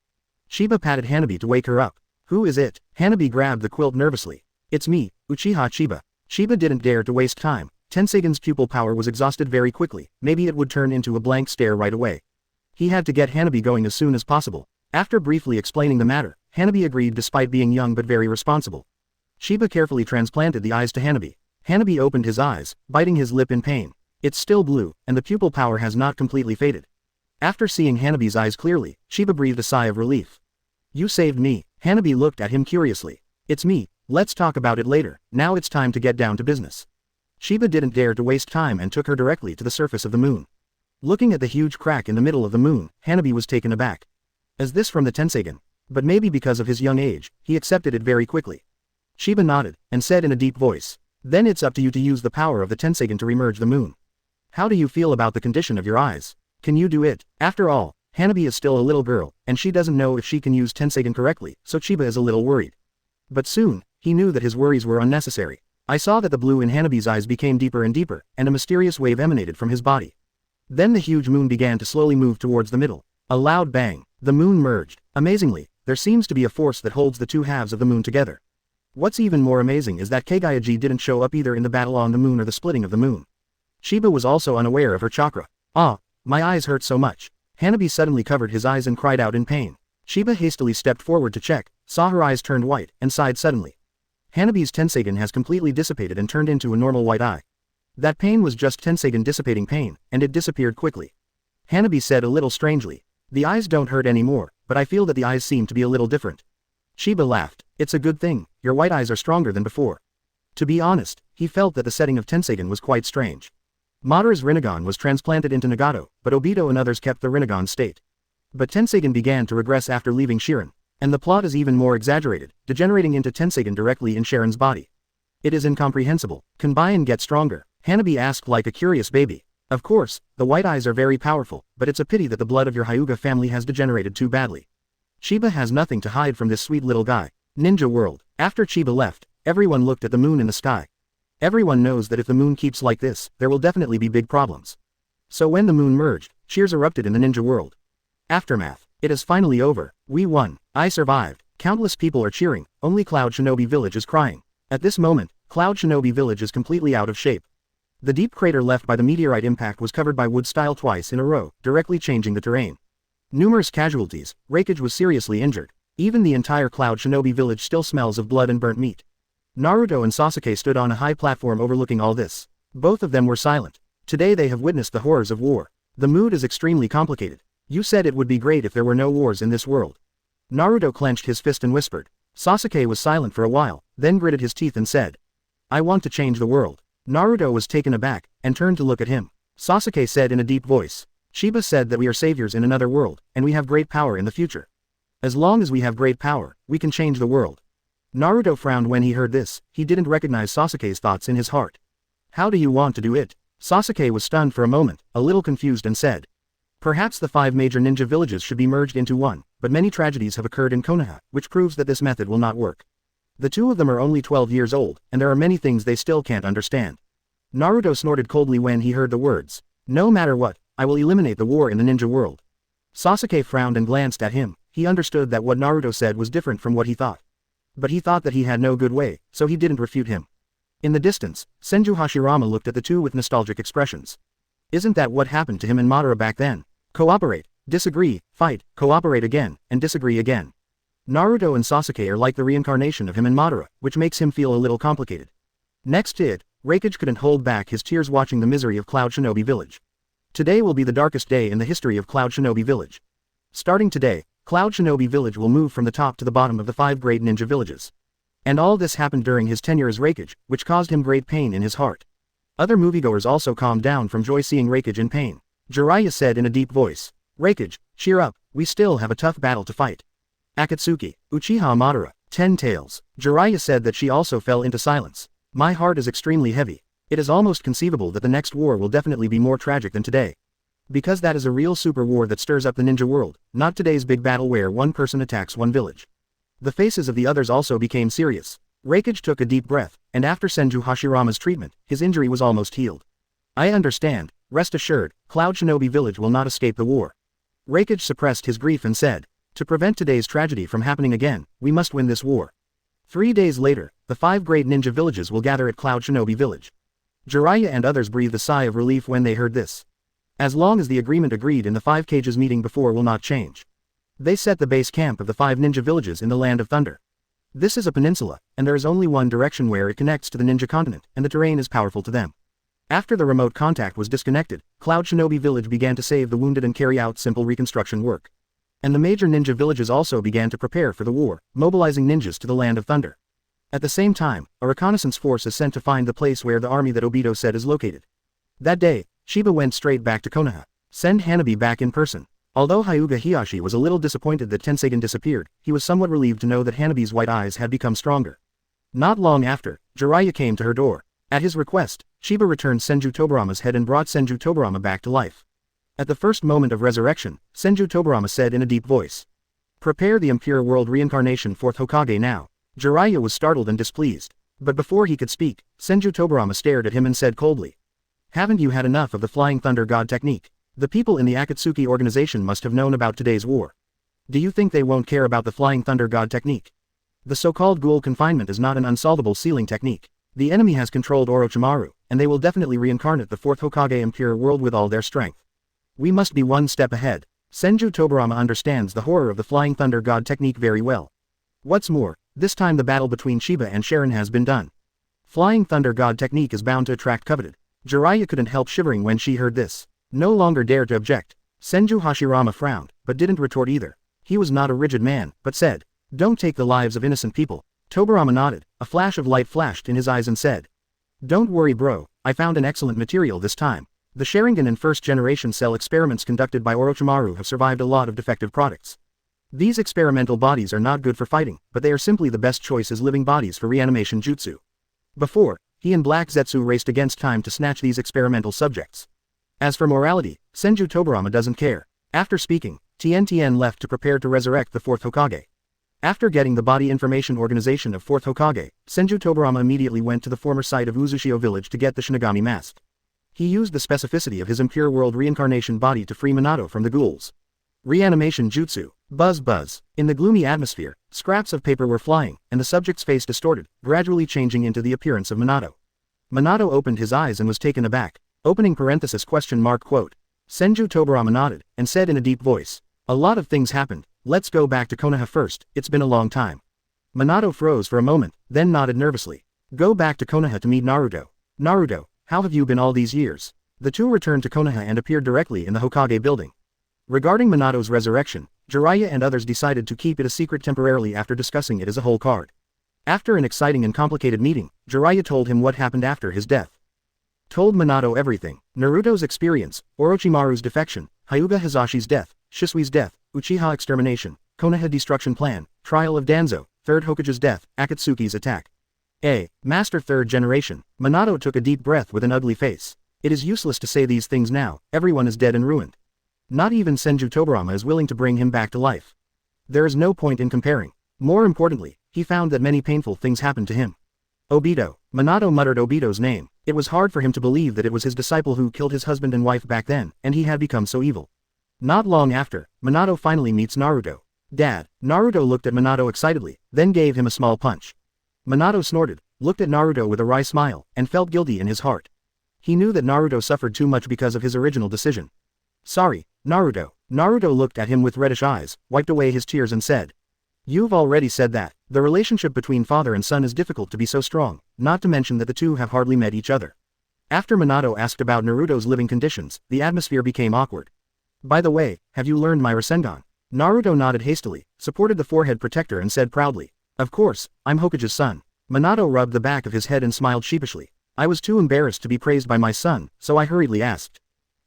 Chiba patted Hanabi to wake her up. Who is it? Hanabi grabbed the quilt nervously. It's me, Uchiha Chiba. Chiba didn't dare to waste time. Tensagen's pupil power was exhausted very quickly, maybe it would turn into a blank stare right away. He had to get Hanabi going as soon as possible. After briefly explaining the matter, Hanabi agreed despite being young but very responsible. Chiba carefully transplanted the eyes to Hanabi. Hanabi opened his eyes, biting his lip in pain. It's still blue, and the pupil power has not completely faded. After seeing Hanabi's eyes clearly, Chiba breathed a sigh of relief. You saved me. Hanabi looked at him curiously. It's me, let's talk about it later, now it's time to get down to business. Chiba didn't dare to waste time and took her directly to the surface of the moon. Looking at the huge crack in the middle of the moon, Hanabi was taken aback. Is this from the Tensagen? But maybe because of his young age, he accepted it very quickly. Chiba nodded, and said in a deep voice. Then it's up to you to use the power of the Tensagen to remerge the moon. How do you feel about the condition of your eyes? Can you do it? After all, Hanabi is still a little girl, and she doesn't know if she can use Tensagen correctly, so Chiba is a little worried. But soon, he knew that his worries were unnecessary. I saw that the blue in Hanabi's eyes became deeper and deeper, and a mysterious wave emanated from his body. Then the huge moon began to slowly move towards the middle. A loud bang. The moon merged. Amazingly, there seems to be a force that holds the two halves of the moon together. What's even more amazing is that Kaguya didn't show up either in the battle on the moon or the splitting of the moon. Chiba was also unaware of her chakra. Ah, my eyes hurt so much. Hanabi suddenly covered his eyes and cried out in pain. Chiba hastily stepped forward to check, saw her eyes turned white, and sighed suddenly. Hanabi's Tensagen has completely dissipated and turned into a normal white eye. That pain was just Tensagen dissipating pain, and it disappeared quickly. Hanabi said a little strangely. The eyes don't hurt anymore, but I feel that the eyes seem to be a little different. Chiba laughed. It's a good thing, your white eyes are stronger than before. To be honest, he felt that the setting of Tensagen was quite strange. Madara's Rinnegan was transplanted into Nagato, but Obito and others kept the Rinnegan state. But Tensagen began to regress after leaving Shirin. And the plot is even more exaggerated, degenerating into Tensagen directly in Sharon's body. It is incomprehensible. Can Bayan get stronger? Hanabi asked like a curious baby. Of course, the white eyes are very powerful, but it's a pity that the blood of your Hyuga family has degenerated too badly. Chiba has nothing to hide from this sweet little guy. Ninja World. After Chiba left, everyone looked at the moon in the sky. Everyone knows that if the moon keeps like this, there will definitely be big problems. So when the moon merged, cheers erupted in the Ninja World. Aftermath. It is finally over. We won. I survived. Countless people are cheering, only Cloud Shinobi Village is crying. At this moment, Cloud Shinobi Village is completely out of shape. The deep crater left by the meteorite impact was covered by wood style twice in a row, directly changing the terrain. Numerous casualties. Raikage was seriously injured. Even the entire Cloud Shinobi Village still smells of blood and burnt meat. Naruto and Sasuke stood on a high platform overlooking all this. Both of them were silent. Today they have witnessed the horrors of war. The mood is extremely complicated. You said it would be great if there were no wars in this world. Naruto clenched his fist and whispered. Sasuke was silent for a while, then gritted his teeth and said. I want to change the world. Naruto was taken aback, and turned to look at him. Sasuke said in a deep voice. Chiba said that we are saviors in another world, and we have great power in the future. As long as we have great power, we can change the world. Naruto frowned when he heard this. He didn't recognize Sasuke's thoughts in his heart. How do you want to do it? Sasuke was stunned for a moment, a little confused and said. Perhaps the 5 major ninja villages should be merged into one, but many tragedies have occurred in Konoha, which proves that this method will not work. The two of them are only 12 years old, and there are many things they still can't understand. Naruto snorted coldly when he heard the words. No matter what, I will eliminate the war in the ninja world. Sasuke frowned and glanced at him. He understood that what Naruto said was different from what he thought. But he thought that he had no good way, so he didn't refute him. In the distance, Senju Hashirama looked at the two with nostalgic expressions. Isn't that what happened to him and Madara back then? Cooperate, disagree, fight, cooperate again, and disagree again. Naruto and Sasuke are like the reincarnation of him and Madara, which makes him feel a little complicated. Next Raikage couldn't hold back his tears watching the misery of Cloud Shinobi Village. Today will be the darkest day in the history of Cloud Shinobi Village. Starting today, Cloud Shinobi Village will move from the top to the bottom of the 5 great ninja villages. And all this happened during his tenure as Raikage, which caused him great pain in his heart. Other moviegoers also calmed down from joy seeing Raikage in pain. Jiraiya said in a deep voice, "Raikage, cheer up, we still have a tough battle to fight." Akatsuki, Uchiha Madara, 10 Tails. Jiraiya said that she also fell into silence. My heart is extremely heavy. It is almost conceivable that the next war will definitely be more tragic than today. Because that is a real super war that stirs up the ninja world, not today's big battle where one person attacks one village. The faces of the others also became serious. Raikage took a deep breath, and after Senju Hashirama's treatment, his injury was almost healed. I understand, rest assured, Cloud Shinobi Village will not escape the war. Raikage suppressed his grief and said, to prevent today's tragedy from happening again, we must win this war. 3 days later, the 5 great ninja villages will gather at Cloud Shinobi Village. Jiraiya and others breathed a sigh of relief when they heard this. As long as the agreement agreed in the 5 cages meeting before will not change. They set the base camp of the 5 ninja villages in the Land of Thunder. This is a peninsula, and there is only one direction where it connects to the ninja continent, and the terrain is powerful to them. After the remote contact was disconnected, Cloud Shinobi Village began to save the wounded and carry out simple reconstruction work. And the major ninja villages also began to prepare for the war, mobilizing ninjas to the Land of Thunder. At the same time, a reconnaissance force is sent to find the place where the army that Obito said is located. That day, Sheba went straight back to Konoha. Send Hanabi back in person. Although Hyuga Hiyashi was a little disappointed that Tensegan disappeared, he was somewhat relieved to know that Hanabi's white eyes had become stronger. Not long after, Jiraiya came to her door. At his request, Sheba returned Senju Tobirama's head and brought Senju Tobirama back to life. At the first moment of resurrection, Senju Tobirama said in a deep voice, "Prepare the impure world reincarnation 4th Hokage now." Jiraiya was startled and displeased. But before he could speak, Senju Tobirama stared at him and said coldly, "Haven't you had enough of the Flying Thunder God technique? The people in the Akatsuki organization must have known about today's war. Do you think they won't care about the Flying Thunder God technique? The so-called ghoul confinement is not an unsolvable sealing technique. The enemy has controlled Orochimaru, and they will definitely reincarnate the 4th Hokage impure world with all their strength. We must be one step ahead." Senju Tobirama understands the horror of the Flying Thunder God technique very well. What's more, this time the battle between Sheba and Sharon has been done. Flying Thunder God technique is bound to attract coveted. Jiraiya couldn't help shivering when she heard this. No longer dared to object. Senju Hashirama frowned, but didn't retort either. He was not a rigid man, but said, "Don't take the lives of innocent people." Tobirama nodded, a flash of light flashed in his eyes and said, "Don't worry bro, I found an excellent material this time. The Sharingan and first-generation cell experiments conducted by Orochimaru have survived a lot of defective products. These experimental bodies are not good for fighting, but they are simply the best choice as living bodies for reanimation jutsu." Before, he and Black Zetsu raced against time to snatch these experimental subjects. As for morality, Senju Tobirama doesn't care. After speaking, Tien left to prepare to resurrect the 4th Hokage. After getting the body information organization of 4th Hokage, Senju Tobirama immediately went to the former site of Uzushio village to get the Shinigami mask. He used the specificity of his impure world reincarnation body to free Minato from the ghouls. Reanimation jutsu. Buzz buzz. In the gloomy atmosphere, scraps of paper were flying, and the subject's face distorted, gradually changing into the appearance of Minato. Minato opened his eyes and was taken aback. Opening parenthesis question mark quote. Senju Tobirama nodded, and said in a deep voice, "A lot of things happened, let's go back to Konoha first, it's been a long time." Minato froze for a moment, then nodded nervously. "Go back to Konoha to meet Naruto." "Naruto, how have you been all these years?" The two returned to Konoha and appeared directly in the Hokage building. Regarding Minato's resurrection, Jiraiya and others decided to keep it a secret temporarily after discussing it as a whole card. After an exciting and complicated meeting, Jiraiya told him what happened after his death. Told Minato everything: Naruto's experience, Orochimaru's defection, Hyuga Hizashi's death, Shisui's death, Uchiha extermination, Konoha destruction plan, trial of Danzo, 3rd Hokage's death, Akatsuki's attack. Master 3rd generation. Minato took a deep breath with an ugly face. It is useless to say these things now, everyone is dead and ruined. Not even Senju Tobirama is willing to bring him back to life. There is no point in comparing. More importantly, he found that many painful things happened to him. Obito. Minato muttered Obito's name. It was hard for him to believe that it was his disciple who killed his husband and wife back then, and he had become so evil. Not long after, Minato finally meets Naruto. "Dad." Naruto looked at Minato excitedly, then gave him a small punch. Minato snorted, looked at Naruto with a wry smile, and felt guilty in his heart. He knew that Naruto suffered too much because of his original decision. "Sorry, Naruto." Naruto looked at him with reddish eyes, wiped away his tears and said, "You've already said that. The relationship between father and son is difficult to be so strong, not to mention that the two have hardly met each other. After Minato asked about Naruto's living conditions, the atmosphere became awkward. By the way, have you learned my Rasengan? Naruto nodded hastily, supported the forehead protector and said proudly. Of course, I'm Hokage's son. Minato rubbed the back of his head and smiled sheepishly. I was too embarrassed to be praised by my son, so I hurriedly asked.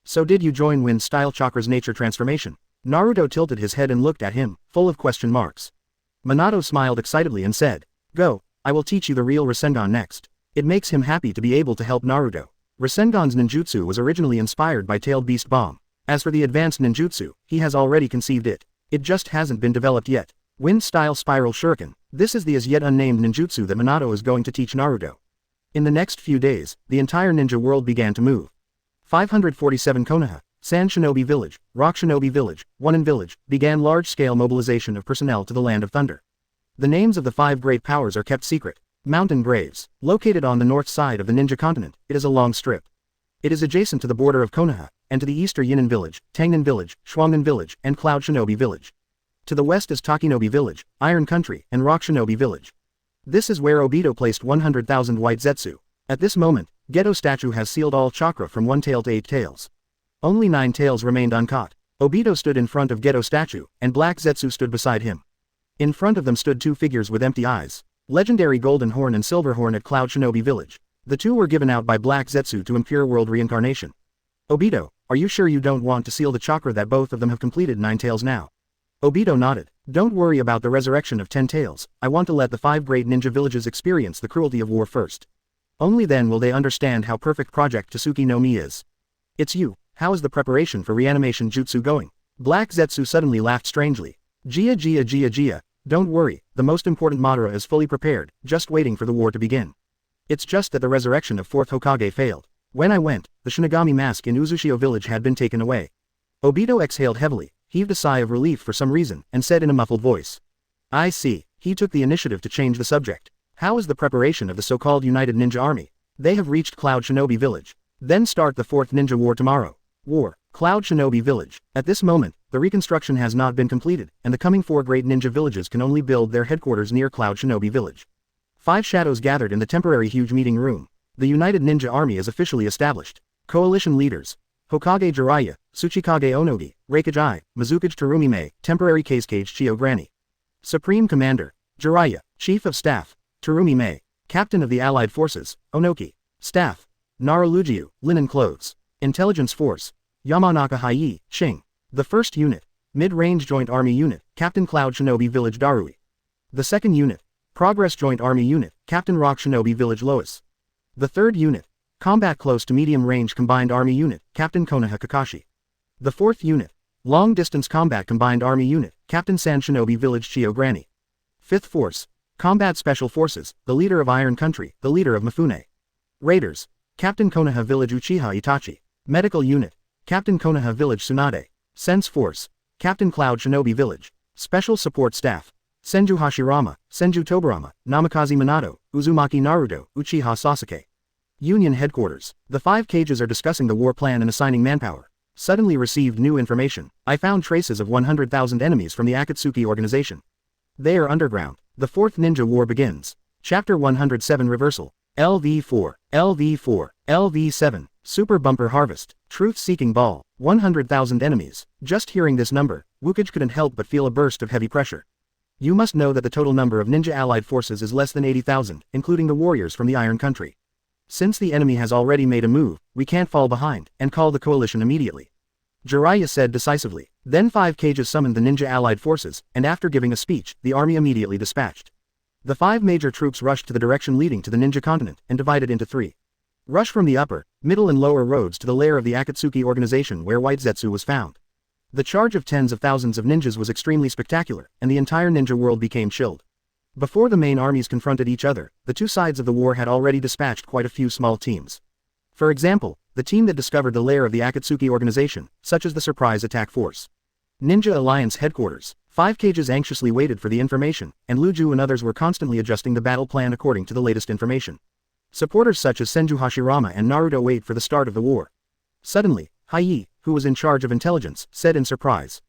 So did you join Wind-style Chakra's nature transformation? Naruto tilted his head and looked at him, full of question marks. Minato smiled excitedly and said, Go, I will teach you the real Rasengan next. It makes him happy to be able to help Naruto. Rasengan's ninjutsu was originally inspired by Tailed Beast Bomb. As for the advanced ninjutsu, he has already conceived it. It just hasn't been developed yet. Wind-style Spiral Shuriken. This is the as yet unnamed ninjutsu that Minato is going to teach Naruto. In the next few days, the entire ninja world began to move. 547 Konoha, Sand Shinobi Village, Rock Shinobi Village, Onin Village, began large-scale mobilization of personnel to the Land of Thunder. The names of the 5 great powers are kept secret. Mountain Graves, located on the north side of the ninja continent, it is a long strip. It is adjacent to the border of Konoha, and to the east are Yinin Village, Tangnan Village, Shuangnan Village, and Cloud Shinobi Village. To the west is Takinobi Village, Iron Country, and Rock Shinobi Village. This is where Obito placed 100,000 white Zetsu. At this moment, Geto statue has sealed all chakra from 1 tail to 8 tails. Only 9 tails remained uncaught. Obito stood in front of Geto statue, and Black Zetsu stood beside him. In front of them stood 2 figures with empty eyes. Legendary Golden Horn and Silver Horn at Cloud Shinobi Village. The 2 were given out by Black Zetsu to impure world reincarnation. Obito, are you sure you don't want to seal the chakra that both of them have completed 9 tails now? Obito nodded. Don't worry about the resurrection of 10 tails, I want to let the 5 great ninja villages experience the cruelty of war first. Only then will they understand how perfect Project Tsuki no Mi is. It's you, how is the preparation for reanimation jutsu going? Black Zetsu suddenly laughed strangely. Gia, don't worry, the most important Madara is fully prepared, just waiting for the war to begin. It's just that the resurrection of 4th Hokage failed. When I went, the Shinigami mask in Uzushio village had been taken away. Obito exhaled heavily, heaved a sigh of relief for some reason, and said in a muffled voice. I see, he took the initiative to change the subject. How is the preparation of the so-called United Ninja Army? They have reached Cloud Shinobi Village. Then start the 4th Ninja War tomorrow. War. Cloud Shinobi Village. At this moment, the reconstruction has not been completed, and the coming 4 great ninja villages can only build their headquarters near Cloud Shinobi Village. 5 shadows gathered in the temporary huge meeting room. The United Ninja Army is officially established. Coalition leaders. Hokage Jiraiya, Tsuchikage Onogi, Raikage, Mizukage Terumi-mei, Temporary Kazekage Chio Granny. Supreme Commander. Jiraiya, Chief of Staff. Terumi-mei, Captain of the Allied Forces, Onoki. Staff. Naralugiu, Linen Clothes. Intelligence Force. Yamanaka Hai, Shing. The 1st Unit. Mid-Range Joint Army Unit, Captain Cloud Shinobi Village Darui. The 2nd Unit. Progress Joint Army Unit, Captain Rock Shinobi Village Lois. The 3rd Unit. Combat Close to Medium Range Combined Army Unit, Captain Konoha Kakashi. The 4th Unit. Long Distance Combat Combined Army Unit, Captain Sand Shinobi Village Chio Granny. 5th Force. Combat Special Forces, the leader of Iron Country, the leader of Mifune. Raiders. Captain Konoha Village Uchiha Itachi. Medical Unit. Captain Konoha Village Tsunade. Sense Force. Captain Cloud Shinobi Village. Special Support Staff. Senju Hashirama, Senju Tobirama, Namikaze Minato, Uzumaki Naruto, Uchiha Sasuke. Union Headquarters. The 5 cages are discussing the war plan and assigning manpower. Suddenly received new information. I found traces of 100,000 enemies from the Akatsuki organization. They are underground. The 4th Ninja War begins. Chapter 107 Reversal. LV4, LV4, LV7, Super Bumper Harvest, Truth-Seeking Ball, 100,000 enemies. Just hearing this number, Wukage couldn't help but feel a burst of heavy pressure. You must know that the total number of ninja allied forces is less than 80,000, including the warriors from the Iron Country. Since the enemy has already made a move, we can't fall behind, and call the coalition immediately. Jiraiya said decisively. Then 5 cages summoned the ninja allied forces, and after giving a speech, the army immediately dispatched. The 5 major troops rushed to the direction leading to the ninja continent, and divided into 3. Rush from the upper, middle and lower roads to the lair of the Akatsuki organization where White Zetsu was found. The charge of tens of thousands of ninjas was extremely spectacular, and the entire ninja world became chilled. Before the main armies confronted each other, the 2 sides of the war had already dispatched quite a few small teams. For example, the team that discovered the lair of the Akatsuki organization, such as the Surprise Attack Force. Ninja Alliance Headquarters. 5 cages anxiously waited for the information, and Luju and others were constantly adjusting the battle plan according to the latest information. Supporters such as Senju Hashirama and Naruto wait for the start of the war. Suddenly, Hai, who was in charge of intelligence, said in surprise.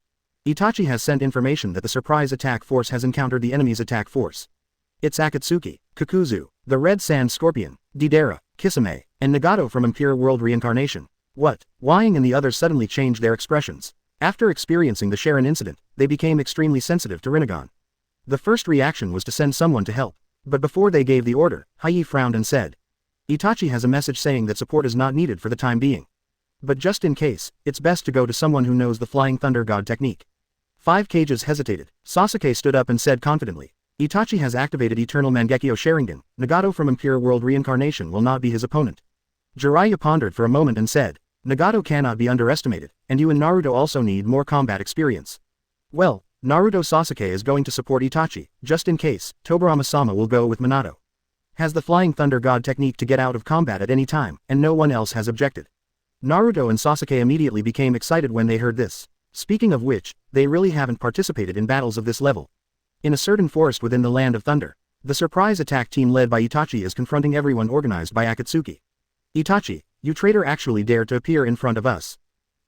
Itachi has sent information that the Surprise Attack Force has encountered the enemy's attack force. It's Akatsuki, Kakuzu, the Red Sand Scorpion, Deidara, Kisame, and Nagato from Impure World Reincarnation. What? Wang and the others suddenly changed their expressions. After experiencing the Sharon incident, they became extremely sensitive to Rinnegan. The first reaction was to send someone to help. But before they gave the order, Hyuga frowned and said, Itachi has a message saying that support is not needed for the time being. But just in case, it's best to go to someone who knows the Flying Thunder God technique. 5 Kages hesitated. Sasuke stood up and said confidently, Itachi has activated Eternal Mangekyō Sharingan, Nagato from Impure World Reincarnation will not be his opponent. Jiraiya pondered for a moment and said, Nagato cannot be underestimated, and you and Naruto also need more combat experience. Well, Naruto Sasuke is going to support Itachi, just in case, Tobirama-sama will go with Minato. Has the Flying Thunder God technique to get out of combat at any time, and no one else has objected. Naruto and Sasuke immediately became excited when they heard this. Speaking of which, they really haven't participated in battles of this level. In a certain forest within the Land of Thunder, the surprise attack team led by Itachi is confronting everyone organized by Akatsuki. Itachi, you traitor actually dared to appear in front of us.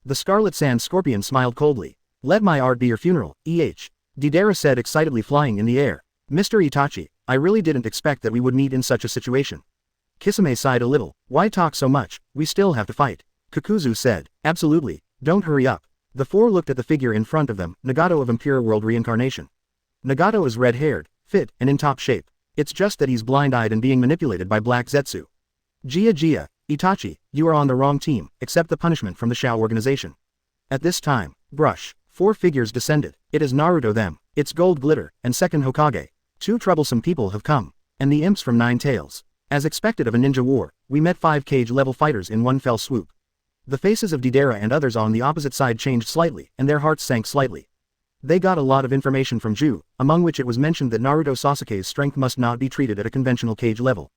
The Scarlet Sand Scorpion smiled coldly. Let my art be your funeral, Deidara said excitedly flying in the air. Mr. Itachi, I really didn't expect that we would meet in such a situation. Kisame sighed a little. Why talk so much, we still have to fight. Kakuzu said, absolutely, don't hurry up. The four looked at the figure in front of them, Nagato of Impure World Reincarnation. Nagato is red-haired, fit, and in top shape. It's just that he's blind-eyed and being manipulated by Black Zetsu. Gia, Itachi, you are on the wrong team, accept the punishment from the Shao organization. At this time, brush, 4 figures descended. It is Naruto them, it's Gold Glitter, and second Hokage. 2 troublesome people have come, and the imps from 9 Tails. As expected of a ninja war, we met 5 cage-level fighters in one fell swoop. The faces of Deidara and others on the opposite side changed slightly, and their hearts sank slightly. They got a lot of information from Ju, among which it was mentioned that Naruto Sasuke's strength must not be treated at a conventional cage level.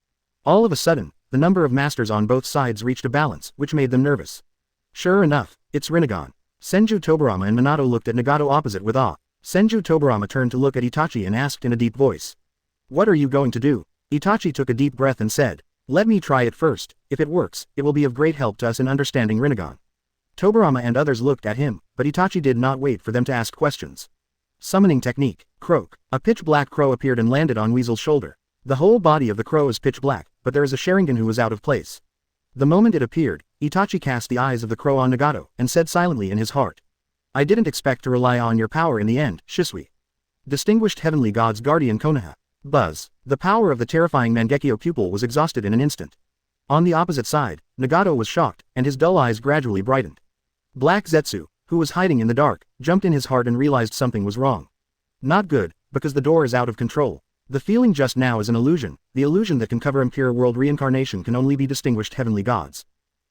All of a sudden, the number of masters on both sides reached a balance, which made them nervous. Sure enough, it's Rinnegan. Senju Tobirama and Minato looked at Nagato opposite with awe. Senju Tobirama turned to look at Itachi and asked in a deep voice. What are you going to do? Itachi took a deep breath and said, let me try it first, if it works, it will be of great help to us in understanding Rinnegan. Tobirama and others looked at him, but Itachi did not wait for them to ask questions. Summoning technique. Croak. A pitch-black crow appeared and landed on Weasel's shoulder. The whole body of the crow is pitch black, but there is a Sharingan who was out of place. The moment it appeared, Itachi cast the eyes of the crow on Nagato, and said silently in his heart. I didn't expect to rely on your power in the end, Shisui. Distinguished Heavenly God's Guardian Konoha. Buzz. The power of the terrifying Mangekyou pupil was exhausted in an instant. On the opposite side, Nagato was shocked, and his dull eyes gradually brightened. Black Zetsu, who was hiding in the dark, jumped in his heart and realized something was wrong. Not good, because the door is out of control. The feeling just now is an illusion, the illusion that can cover Impure World Reincarnation can only be distinguished heavenly gods.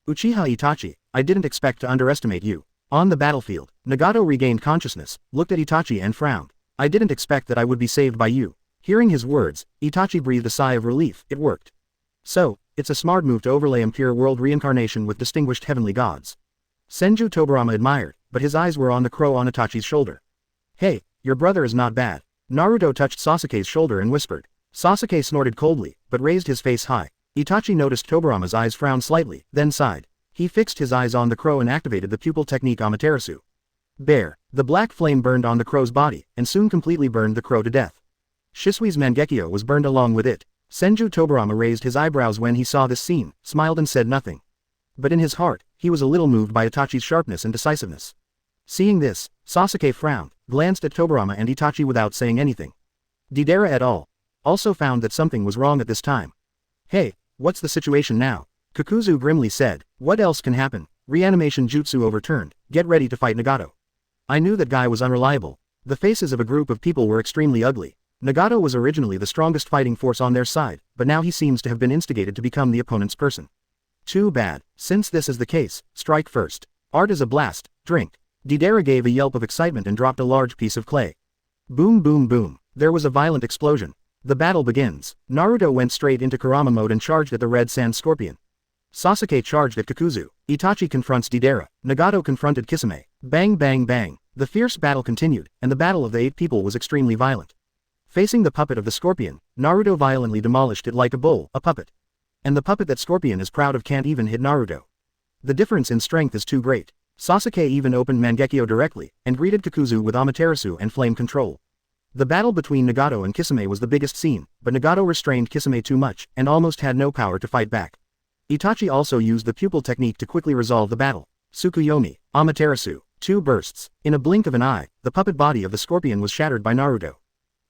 Uchiha Itachi, I didn't expect to underestimate you. On the battlefield, Nagato regained consciousness, looked at Itachi and frowned. I didn't expect that I would be saved by you. Hearing his words, Itachi breathed a sigh of relief, it worked. So, it's a smart move to overlay Impure World Reincarnation with distinguished heavenly gods. Senju Tobirama admired, but his eyes were on the crow on Itachi's shoulder. Hey, your brother is not bad. Naruto touched Sasuke's shoulder and whispered. Sasuke snorted coldly, but raised his face high. Itachi noticed Tobirama's eyes frown slightly, then sighed. He fixed his eyes on the crow and activated the pupil technique Amaterasu. Bear. The black flame burned on the crow's body, and soon completely burned the crow to death. Shisui's Mangekyou was burned along with it. Senju Tobirama raised his eyebrows when he saw this scene, smiled and said nothing. But in his heart, he was a little moved by Itachi's sharpness and decisiveness. Seeing this, Sasuke frowned, glanced at Tobirama and Itachi without saying anything. Deidara et al. Also found that something was wrong at this time. Hey, what's the situation now? Kakuzu grimly said, what else can happen? Reanimation jutsu overturned, get ready to fight Nagato. I knew that guy was unreliable. The faces of a group of people were extremely ugly. Nagato was originally the strongest fighting force on their side, but now he seems to have been instigated to become the opponent's person. Too bad. Since this is the case, strike first. Art is a blast, drink. Deidara gave a yelp of excitement and dropped a large piece of clay. Boom boom boom. There was a violent explosion. The battle begins. Naruto went straight into Kurama mode and charged at the red sand scorpion. Sasuke charged at Kakuzu. Itachi confronts Deidara. Nagato confronted Kisame. Bang bang bang. The fierce battle continued, and the battle of the 8 people was extremely violent. Facing the puppet of the scorpion, Naruto violently demolished it like a bull, a puppet. And the puppet that Scorpion is proud of can't even hit Naruto. The difference in strength is too great. Sasuke even opened Mangekyou directly, and greeted Kakuzu with Amaterasu and flame control. The battle between Nagato and Kisame was the biggest scene, but Nagato restrained Kisame too much, and almost had no power to fight back. Itachi also used the pupil technique to quickly resolve the battle. Tsukuyomi, Amaterasu, 2 bursts. In a blink of an eye, the puppet body of the scorpion was shattered by Naruto.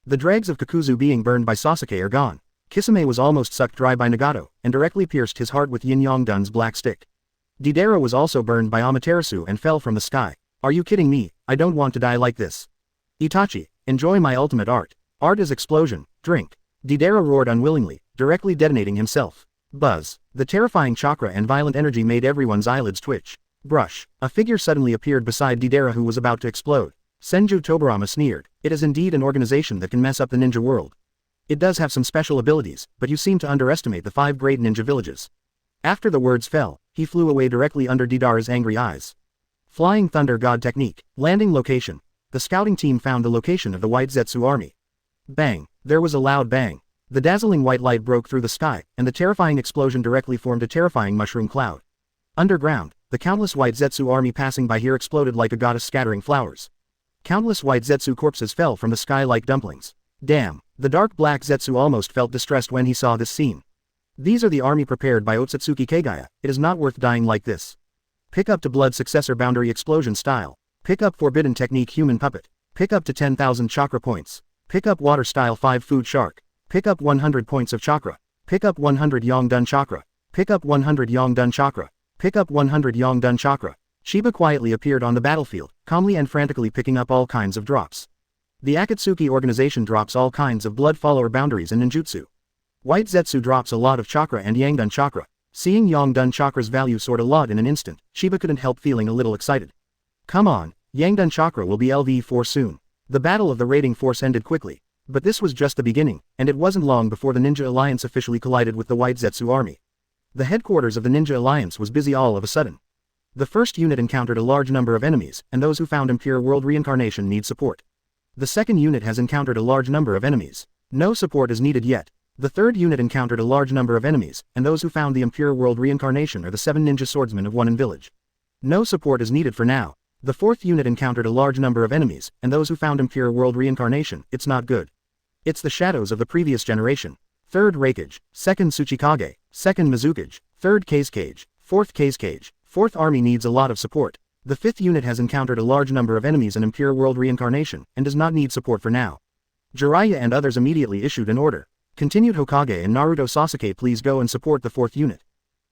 The dregs of Kakuzu being burned by Sasuke are gone. Kisame was almost sucked dry by Nagato, and directly pierced his heart with Yin Yongdun's black stick. Deidara was also burned by Amaterasu and fell from the sky. Are you kidding me? I don't want to die like this. Itachi, enjoy my ultimate art. Art is explosion, drink. Deidara roared unwillingly, directly detonating himself. Buzz. The terrifying chakra and violent energy made everyone's eyelids twitch. Brush. A figure suddenly appeared beside Deidara who was about to explode. Senju Tobirama sneered. It is indeed an organization that can mess up the ninja world. It does have some special abilities, but you seem to underestimate the 5 great ninja villages. After the words fell, he flew away directly under Deidara's angry eyes. Flying Thunder God Technique. Landing location. The scouting team found the location of the White Zetsu army. Bang. There was a loud bang. The dazzling white light broke through the sky, and the terrifying explosion directly formed a terrifying mushroom cloud. Underground, the countless White Zetsu army passing by here exploded like a goddess scattering flowers. Countless White Zetsu corpses fell from the sky like dumplings. Damn, the dark black Zetsu almost felt distressed when he saw this scene. These are the army prepared by Otsutsuki Kaguya, it is not worth dying like this. Pick up to Blood Successor Boundary Explosion Style. Pick up Forbidden Technique Human Puppet. Pick up to 10,000 Chakra Points. Pick up Water Style 5 Food Shark. Pick up 100 points of Chakra. Pick up 100 Yongdun Chakra. Pick up 100 Yongdun Chakra. Pick up 100 Yongdun Chakra. Sheba quietly appeared on the battlefield, calmly and frantically picking up all kinds of drops. The Akatsuki organization drops all kinds of blood follower boundaries and ninjutsu. White Zetsu drops a lot of chakra and Yangdun Chakra. Seeing Yongdun Chakra's value soared a lot in an instant, Sheba couldn't help feeling a little excited. Come on, Yangdun Chakra will be LV4 soon. The battle of the raiding force ended quickly. But this was just the beginning, and it wasn't long before the Ninja Alliance officially collided with the White Zetsu army. The headquarters of the Ninja Alliance was busy all of a sudden. The first unit encountered a large number of enemies, and those who found Impure World Reincarnation need support. The second unit has encountered a large number of enemies. No support is needed yet. The third unit encountered a large number of enemies, and those who found the Impure World Reincarnation are the 7 ninja swordsmen of One Village. No support is needed for now. The fourth unit encountered a large number of enemies, and those who found Impure World Reincarnation, it's not good. It's the shadows of the previous generation. Third Raikage, second Tsuchikage, second Mizukage, third Kazekage, fourth Kazekage. Fourth army needs a lot of support. The fifth unit has encountered a large number of enemies in Impure World Reincarnation, and does not need support for now. Jiraiya and others immediately issued an order. Continued Hokage and Naruto Sasuke, please go and support the fourth unit.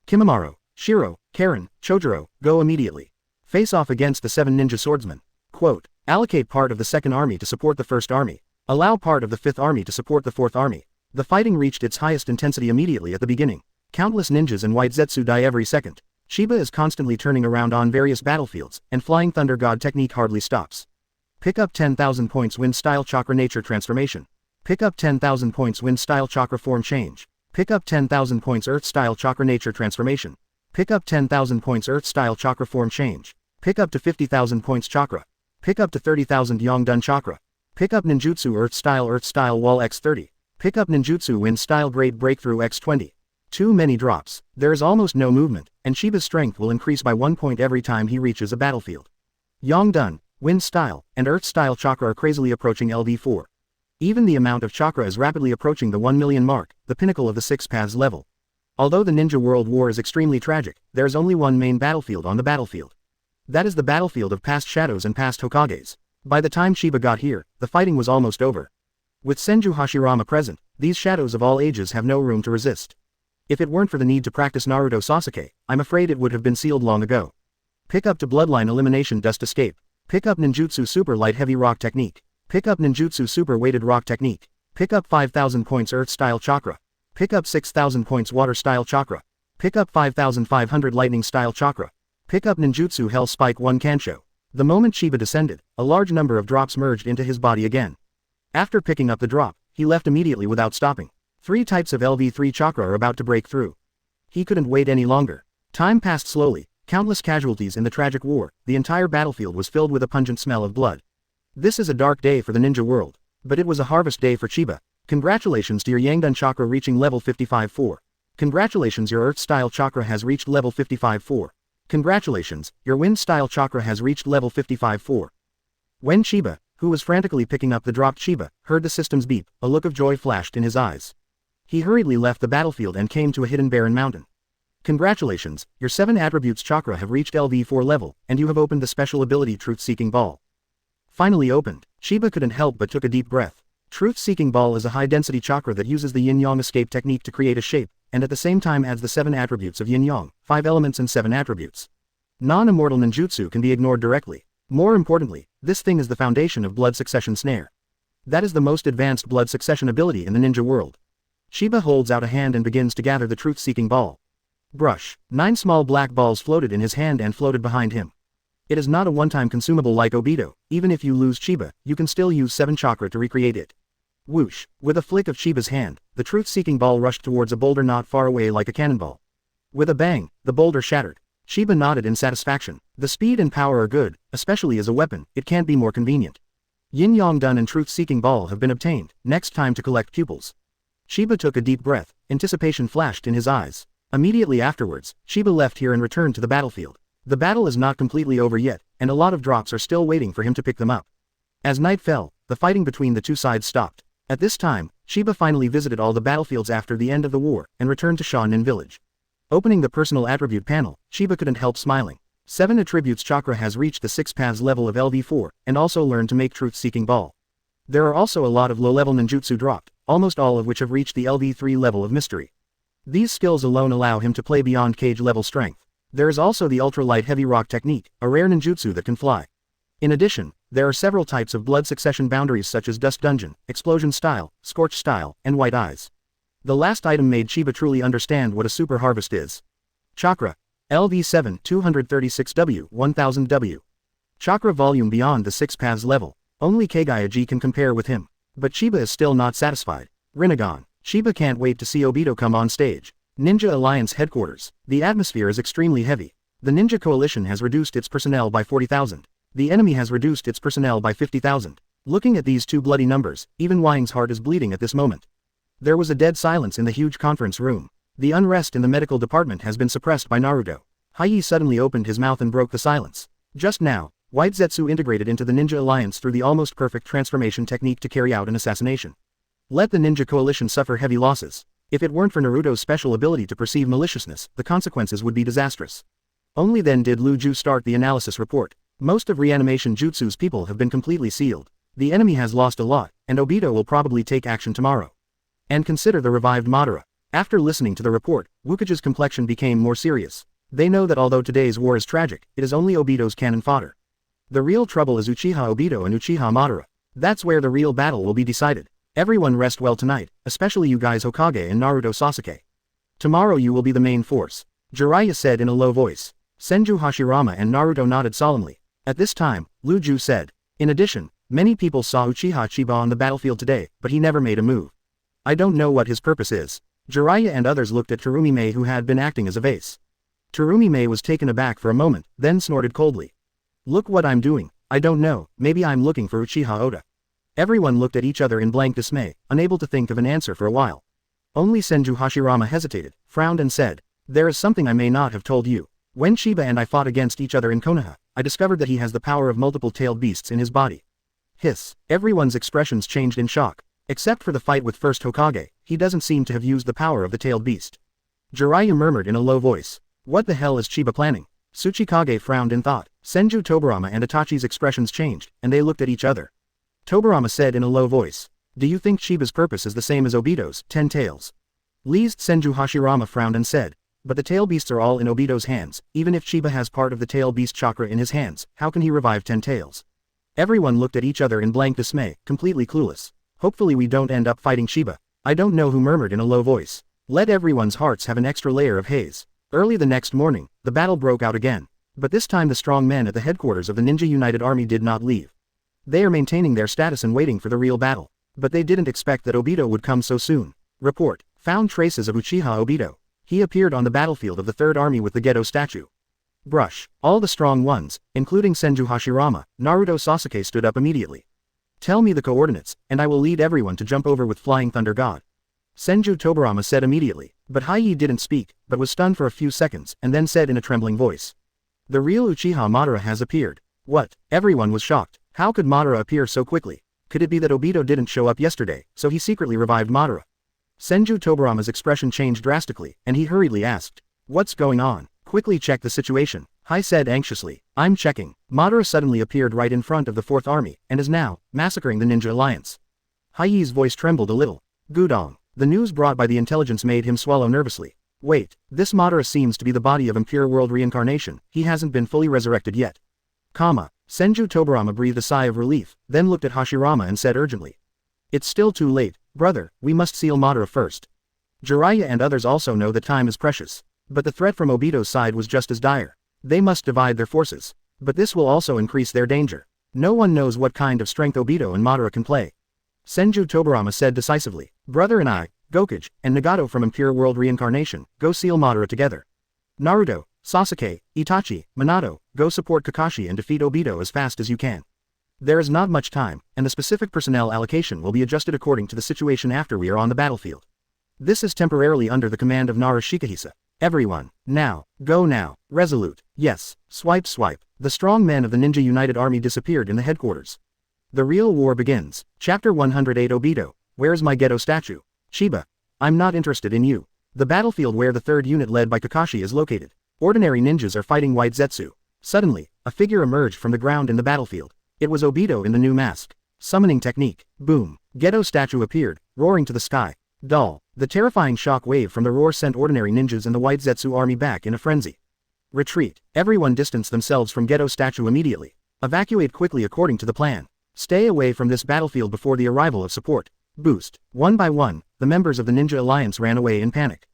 Kimimaro, Shiro, Karen, Chojuro, go immediately. Face off against the 7 ninja swordsmen. Quote, allocate part of the second army to support the first army. Allow part of the fifth army to support the fourth army. The fighting reached its highest intensity immediately at the beginning. Countless ninjas and White Zetsu die every second. Sheba is constantly turning around on various battlefields, and Flying Thunder God Technique hardly stops. Pick up 10,000 points Wind Style Chakra Nature Transformation. Pick up 10,000 points Wind Style Chakra Form Change. Pick up 10,000 points Earth Style Chakra Nature Transformation. Pick up 10,000 points Earth Style Chakra Form Change. Pick up to 50,000 points Chakra. Pick up to 30,000 Yongdun Chakra. Pick up Ninjutsu Earth Style Wall X30. Pick up Ninjutsu Wind Style Great Breakthrough X20. Too many drops. There is almost no movement, and Sheba's strength will increase by 1 point every time he reaches a battlefield. Yongdun, Wind Style, and Earth Style Chakra are crazily approaching LV4. Even the amount of chakra is rapidly approaching the 1 million mark, the pinnacle of the 6 paths level. Although the Ninja World War is extremely tragic, there is only one main battlefield on the battlefield. That is the battlefield of past shadows and past Hokages. By the time Sheba got here, the fighting was almost over. With Senju Hashirama present, these shadows of all ages have no room to resist. If it weren't for the need to practice Naruto Sasuke, I'm afraid it would have been sealed long ago. Pick up to Bloodline Elimination Dust Escape. Pick up Ninjutsu Super Light Heavy Rock Technique. Pick up Ninjutsu Super Weighted Rock Technique. Pick up 5,000 points Earth Style Chakra. Pick up 6,000 points Water Style Chakra. Pick up 5,500 Lightning Style Chakra. Pick up Ninjutsu Hell Spike 1 Kansho. The moment Sheba descended, a large number of drops merged into his body again. After picking up the drop, he left immediately without stopping. 3 types of LV3 chakra are about to break through. He couldn't wait any longer. Time passed slowly, countless casualties in the tragic war, the entire battlefield was filled with a pungent smell of blood. This is a dark day for the ninja world, but it was a harvest day for Chiba. Congratulations to your Yangdun chakra reaching level 55-4. Congratulations, your Earth style chakra has reached level 55-4. Congratulations, your Wind style chakra has reached level 55-4. When Chiba, who was frantically picking up the dropped Chiba, heard the system's beep, a look of joy flashed in his eyes. He hurriedly left the battlefield and came to a hidden barren mountain. Congratulations, your 7 attributes chakra have reached LV4 level, and you have opened the special ability Truth-Seeking Ball. Finally opened, Sheba couldn't help but took a deep breath. Truth-Seeking Ball is a high-density chakra that uses the yin-yang escape technique to create a shape, and at the same time adds the 7 attributes of yin-yang, 5 elements and 7 attributes. Non-immortal ninjutsu can be ignored directly. More importantly, this thing is the foundation of blood succession snare. That is the most advanced blood succession ability in the ninja world. Sheba holds out a hand and begins to gather the Truth-Seeking Ball. Brush. 9 small black balls floated in his hand and floated behind him. It is not a one-time consumable like Obito. Even if you lose Chiba, you can still use 7 chakra to recreate it. Whoosh. With a flick of Chiba's hand, the Truth-Seeking Ball rushed towards a boulder not far away like a cannonball. With a bang, the boulder shattered. Sheba nodded in satisfaction. The speed and power are good, especially as a weapon, it can't be more convenient. Yin-Yang Dun and Truth-Seeking Ball have been obtained, next time to collect pupils. Sheba took a deep breath, anticipation flashed in his eyes. Immediately afterwards, Sheba left here and returned to the battlefield. The battle is not completely over yet, and a lot of drops are still waiting for him to pick them up. As night fell, the fighting between the two sides stopped. At this time, Sheba finally visited all the battlefields after the end of the war, and returned to Shonin village. Opening the personal attribute panel, Sheba couldn't help smiling. 7 attributes chakra has reached the 6 paths level of LV4, and also learned to make Truth-Seeking Ball. There are also a lot of low-level ninjutsu dropped, almost all of which have reached the LV3 level of mystery. These skills alone allow him to play beyond cage level strength. There is also the ultra-light heavy rock technique, a rare ninjutsu that can fly. In addition, there are several types of blood succession boundaries such as Dust Dungeon, Explosion Style, Scorch Style, and White Eyes. The last item made Sheba truly understand what a super harvest is. Chakra. LV7 236W 1000W. Chakra volume beyond the 6 paths level. Only Kaguya can compare with him. But Sheba is still not satisfied. Rinnegan. Sheba can't wait to see Obito come on stage. Ninja Alliance headquarters. The atmosphere is extremely heavy. The Ninja Coalition has reduced its personnel by 40,000. The enemy has reduced its personnel by 50,000. Looking at these two bloody numbers, even Wang's heart is bleeding at this moment. There was a dead silence in the huge conference room. The unrest in the medical department has been suppressed by Naruto. Hyuga suddenly opened his mouth and broke the silence. Just now, White Zetsu integrated into the Ninja Alliance through the almost perfect transformation technique to carry out an assassination. Let the Ninja Coalition suffer heavy losses. If it weren't for Naruto's special ability to perceive maliciousness, the consequences would be disastrous. Only then did Lu Ju start the analysis report. Most of Reanimation Jutsu's people have been completely sealed. The enemy has lost a lot, and Obito will probably take action tomorrow. And consider the revived Madara. After listening to the report, Hokage's complexion became more serious. They know that although today's war is tragic, it is only Obito's cannon fodder. The real trouble is Uchiha Obito and Uchiha Madara. That's where the real battle will be decided. Everyone rest well tonight, especially you guys Hokage and Naruto Sasuke. Tomorrow you will be the main force. Jiraiya said in a low voice. Senju Hashirama and Naruto nodded solemnly. At this time, Lu Ju said. In addition, many people saw Uchiha Chiba on the battlefield today, but he never made a move. I don't know what his purpose is. Jiraiya and others looked at Terumi-Mei who had been acting as a vase. Terumi-Mei was taken aback for a moment, then snorted coldly. Look what I'm doing, I don't know, maybe I'm looking for Uchiha Oda. Everyone looked at each other in blank dismay, unable to think of an answer for a while. Only Senju Hashirama hesitated, frowned and said, there is something I may not have told you. When Sheba and I fought against each other in Konoha, I discovered that he has the power of multiple tailed beasts in his body. Hiss. Everyone's expressions changed in shock. Except for the fight with first Hokage, he doesn't seem to have used the power of the tailed beast. Jiraiya murmured in a low voice. What the hell is Chiba planning? Tsuchikage frowned in thought. Senju Tobirama and Itachi's expressions changed, and they looked at each other. Tobirama said in a low voice. Do you think Chiba's purpose is the same as Obito's, 10 tails? Least Senju Hashirama frowned and said. But the tail beasts are all in Obito's hands, even if Chiba has part of the tail beast chakra in his hands, how can he revive 10 tails? Everyone looked at each other in blank dismay, completely clueless. Hopefully we don't end up fighting Sheba. I don't know who murmured in a low voice. Let everyone's hearts have an extra layer of haze. Early the next morning, the battle broke out again. But this time the strong men at the headquarters of the Ninja United Army did not leave. They are maintaining their status and waiting for the real battle. But they didn't expect that Obito would come so soon. Report. Found traces of Uchiha Obito. He appeared on the battlefield of the Third Army with the Gedo statue. Brush. All the strong ones, including Senju Hashirama, Naruto Sasuke stood up immediately. Tell me the coordinates, and I will lead everyone to jump over with Flying Thunder God. Senju Tobirama said immediately, but Hyuga didn't speak, but was stunned for a few seconds, and then said in a trembling voice. The real Uchiha Madara has appeared. What? Everyone was shocked. How could Madara appear so quickly? Could it be that Obito didn't show up yesterday, so he secretly revived Madara? Senju Tobirama's expression changed drastically, and he hurriedly asked. What's going on? Quickly check the situation, Hai said anxiously. I'm checking. Madara suddenly appeared right in front of the 4th Army, and is now massacring the Ninja Alliance. Hai's voice trembled a little. Gudong. The news brought by the intelligence made him swallow nervously. Wait, this Madara seems to be the body of Impure World reincarnation, he hasn't been fully resurrected yet. Senju Tobirama breathed a sigh of relief, then looked at Hashirama and said urgently. It's still too late, brother, we must seal Madara first. Jiraiya and others also know that time is precious. But the threat from Obito's side was just as dire. They must divide their forces. But this will also increase their danger. No one knows what kind of strength Obito and Madara can play. Senju Tobirama said decisively. Brother and I, Gokage, and Nagato from Impure World Reincarnation, go seal Madara together. Naruto, Sasuke, Itachi, Minato, go support Kakashi and defeat Obito as fast as you can. There is not much time, and the specific personnel allocation will be adjusted according to the situation after we are on the battlefield. This is temporarily under the command of Nara Shikahisa. Everyone, now, go now, resolute, yes, swipe swipe. The strong men of the Ninja United Army disappeared in the headquarters. The real war begins. Chapter 108 Obito, where's my ghetto statue? Chiba. I'm not interested in you. The battlefield where the 3rd unit led by Kakashi is located. Ordinary ninjas are fighting White Zetsu. Suddenly, a figure emerged from the ground in the battlefield. It was Obito in the new mask. Summoning technique. Boom. Ghetto statue appeared, roaring to the sky. Dull. The terrifying shock wave from the roar sent ordinary ninjas and the White Zetsu army back in a frenzy. Retreat. Everyone distance themselves from Ghetto statue immediately. Evacuate quickly according to the plan. Stay away from this battlefield before the arrival of support. Boost. One by one, the members of the Ninja Alliance ran away in panic.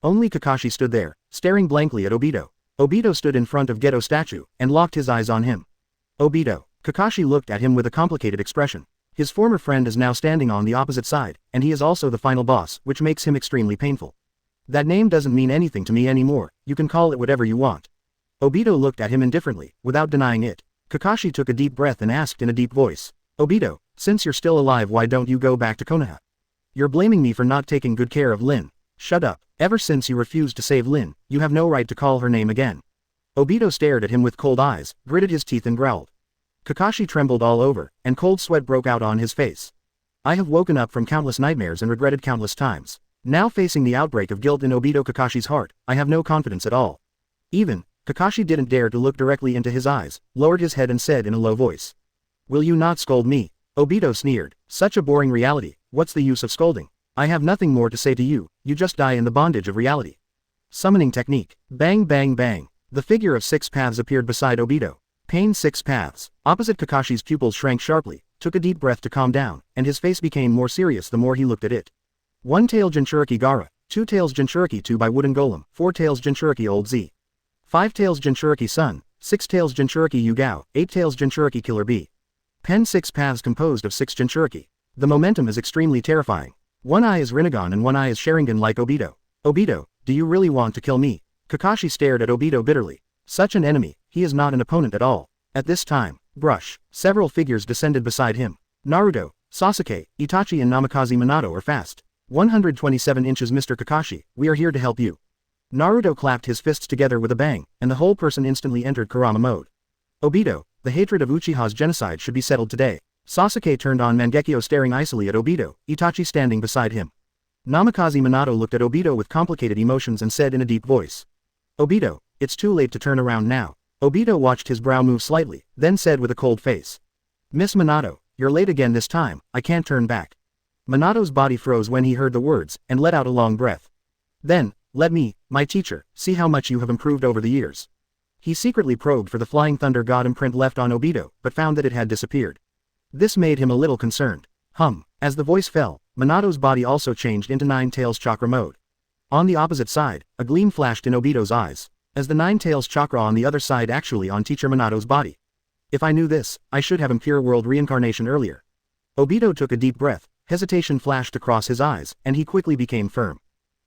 Only Kakashi stood there, staring blankly at Obito. Obito stood in front of Ghetto statue, and locked his eyes on him. Obito. Kakashi looked at him with a complicated expression. His former friend is now standing on the opposite side, and he is also the final boss, which makes him extremely painful. That name doesn't mean anything to me anymore, you can call it whatever you want. Obito looked at him indifferently, without denying it. Kakashi took a deep breath and asked in a deep voice. Obito, since you're still alive, why don't you go back to Konoha? You're blaming me for not taking good care of Lin. Shut up. Ever since you refused to save Lin, you have no right to call her name again. Obito stared at him with cold eyes, gritted his teeth and growled. Kakashi trembled all over, and cold sweat broke out on his face. I have woken up from countless nightmares and regretted countless times. Now facing the outbreak of guilt in Obito Kakashi's heart, I have no confidence at all. Kakashi didn't dare to look directly into his eyes, lowered his head and said in a low voice. Will you not scold me? Obito sneered. Such a boring reality, what's the use of scolding? I have nothing more to say to you, you just die in the bondage of reality. Summoning technique. Bang bang bang. The figure of 6 paths appeared beside Obito. Pain 6 paths. Opposite Kakashi's pupils shrank sharply, took a deep breath to calm down, and his face became more serious the more he looked at it. 1 tail Jinchuriki Gara, 2 tails Jinchuriki 2 by Wooden Golem, 4 tails Jinchuriki Old Z. 5 tails Jinchuriki Sun, 6 tails Jinchuriki Yugao, 8 tails Jinchuriki Killer B. Pen 6 paths composed of 6 Jinchuriki. The momentum is extremely terrifying. One eye is Rinnegan and one eye is Sharingan like Obito. Obito, do you really want to kill me? Kakashi stared at Obito bitterly. Such an enemy, he is not an opponent at all. At this time, brush, several figures descended beside him. Naruto, Sasuke, Itachi and Namikaze Minato are fast. 127 inches Mr. Kakashi, we are here to help you. Naruto clapped his fists together with a bang, and the whole person instantly entered Kurama mode. Obito, the hatred of Uchiha's genocide should be settled today. Sasuke turned on Mangekyō staring icily at Obito, Itachi standing beside him. Namikaze Minato looked at Obito with complicated emotions and said in a deep voice. Obito, it's too late to turn around now. Obito watched his brow move slightly, then said with a cold face. Miss Minato, you're late again this time, I can't turn back. Minato's body froze when he heard the words, and let out a long breath. Then, let me, my teacher, see how much you have improved over the years. He secretly probed for the Flying Thunder God imprint left on Obito, but found that it had disappeared. This made him a little concerned. As the voice fell, Minato's body also changed into Nine Tails Chakra mode. On the opposite side, a gleam flashed in Obito's eyes, as the Nine Tails Chakra on the other side actually on Teacher Minato's body. If I knew this, I should have Impure World reincarnation earlier. Obito took a deep breath, hesitation flashed across his eyes, and he quickly became firm.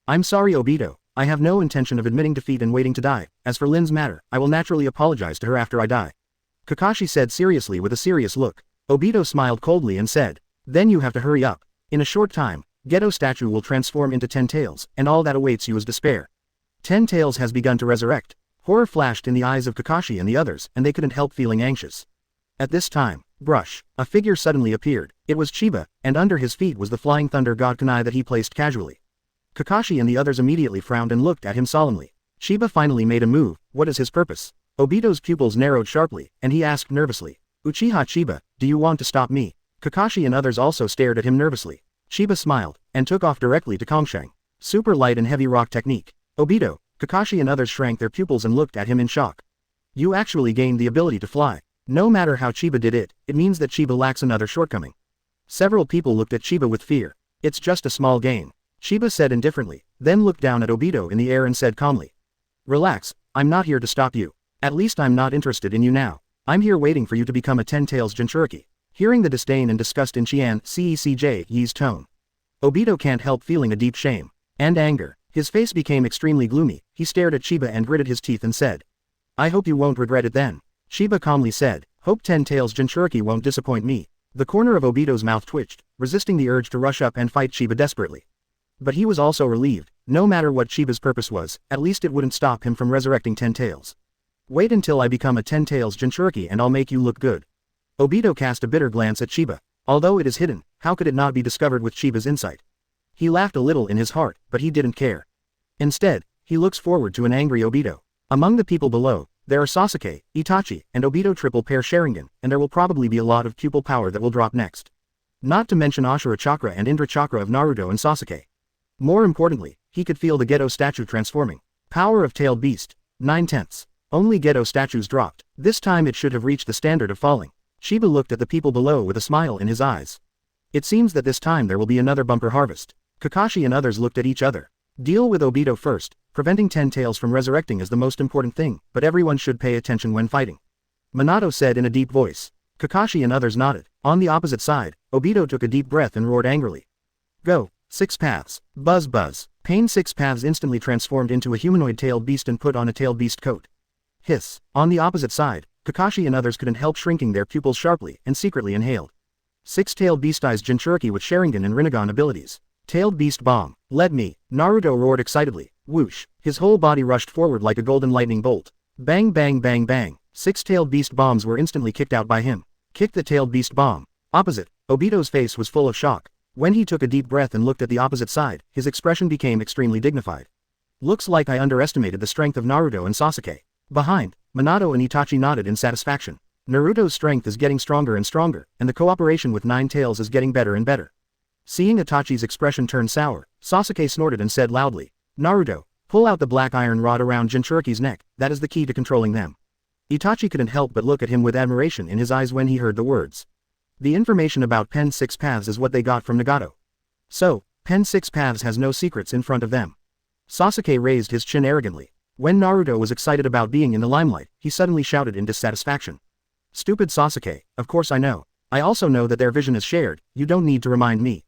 I'm sorry Obito, I have no intention of admitting defeat and waiting to die. As for Lin's matter, I will naturally apologize to her after I die. Kakashi said seriously with a serious look. Obito smiled coldly and said, then you have to hurry up. In a short time, Ghetto statue will transform into 10 tails, and all that awaits you is despair. 10 tails has begun to resurrect. Horror flashed in the eyes of Kakashi and the others, and they couldn't help feeling anxious. At this time, brush, a figure suddenly appeared. It was Chiba, and under his feet was the Flying Thunder God kunai that he placed casually. Kakashi and the others immediately frowned and looked at him solemnly. Chiba finally made a move. What is his purpose? Obito's pupils narrowed sharply, and he asked nervously. Uchiha Chiba, do you want to stop me? Kakashi and others also stared at him nervously. Chiba smiled, and took off directly to Kongshan. Super light and heavy rock technique. Obito, Kakashi and others shrank their pupils and looked at him in shock. You actually gained the ability to fly. No matter how Chiba did it, it means that Chiba lacks another shortcoming. Several people looked at Chiba with fear. It's just a small gain. Chiba said indifferently, then looked down at Obito in the air and said calmly. Relax, I'm not here to stop you. At least I'm not interested in you now. I'm here waiting for you to become a 10-tails Jinchuriki. Hearing the disdain and disgust in Yi's tone, Obito can't help feeling a deep shame and anger. His face became extremely gloomy. He stared at Chiba and gritted his teeth and said, I hope you won't regret it then. Chiba calmly said, hope 10-tails Jinchuriki won't disappoint me. The corner of Obito's mouth twitched, resisting the urge to rush up and fight Chiba desperately. But he was also relieved. No matter what Chiba's purpose was, at least it wouldn't stop him from resurrecting 10 tails. Wait until I become a 10-tails Jinchuriki and I'll make you look good. Obito cast a bitter glance at Chiba. Although it is hidden, how could it not be discovered with Chiba's insight? He laughed a little in his heart, but he didn't care. Instead, he looks forward to an angry Obito. Among the people below, there are Sasuke, Itachi, and Obito triple pair Sharingan, and there will probably be a lot of pupil power that will drop next. Not to mention Ashura Chakra and Indra Chakra of Naruto and Sasuke. More importantly, he could feel the Geto statue transforming. Power of Tailed Beast, 9/10. Only Geto statues dropped. This time it should have reached the standard of falling. Chiba looked at the people below with a smile in his eyes. It seems that this time there will be another bumper harvest. Kakashi and others looked at each other. Deal with Obito first. Preventing 10 tails from resurrecting is the most important thing, but everyone should pay attention when fighting. Minato said in a deep voice. Kakashi and others nodded. On the opposite side, Obito took a deep breath and roared angrily. Go, 6 paths. Buzz buzz. Pain 6 paths instantly transformed into a humanoid tailed beast and put on a tailed beast coat. Hiss. On the opposite side, Kakashi and others couldn't help shrinking their pupils sharply and secretly inhaled. 6-tailed beast eyes Jinchuriki with Sharingan and Rinnegan abilities. Tailed beast bomb. Let me. Naruto roared excitedly. Whoosh. His whole body rushed forward like a golden lightning bolt. Bang bang bang bang. 6-tailed beast bombs were instantly kicked out by him. Kick the tailed beast bomb. Opposite. Obito's face was full of shock. When he took a deep breath and looked at the opposite side, his expression became extremely dignified. Looks like I underestimated the strength of Naruto and Sasuke. Behind, Minato and Itachi nodded in satisfaction. Naruto's strength is getting stronger and stronger, and the cooperation with 9 tails is getting better and better. Seeing Itachi's expression turn sour, Sasuke snorted and said loudly, Naruto, pull out the black iron rod around Jinchuriki's neck, that is the key to controlling them. Itachi couldn't help but look at him with admiration in his eyes when he heard the words. The information about Pen 6 Paths is what they got from Nagato. So, Pen 6 Paths has no secrets in front of them. Sasuke raised his chin arrogantly. When Naruto was excited about being in the limelight, he suddenly shouted in dissatisfaction. Stupid Sasuke, of course I know. I also know that their vision is shared, you don't need to remind me.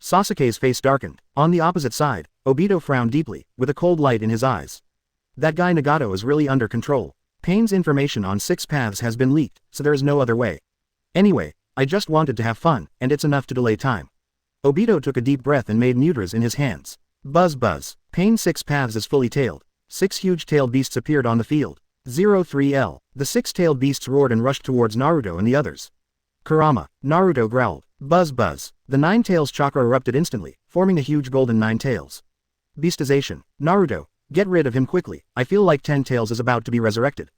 Sasuke's face darkened. On the opposite side, Obito frowned deeply, with a cold light in his eyes. That guy Nagato is really under control. Pain's information on 6 Paths has been leaked, so there is no other way. Anyway, I just wanted to have fun, and it's enough to delay time. Obito took a deep breath and made mudras in his hands. Buzz buzz. Pain 6 Paths is fully tailed. 6 huge tailed beasts appeared on the field. 03L. The 6-tailed beasts roared and rushed towards Naruto and the others. Kurama. Naruto growled. Buzz buzz. The 9 tails chakra erupted instantly, forming a huge golden 9 tails. Beastization. Naruto, get rid of him quickly, I feel like 10 tails is about to be resurrected.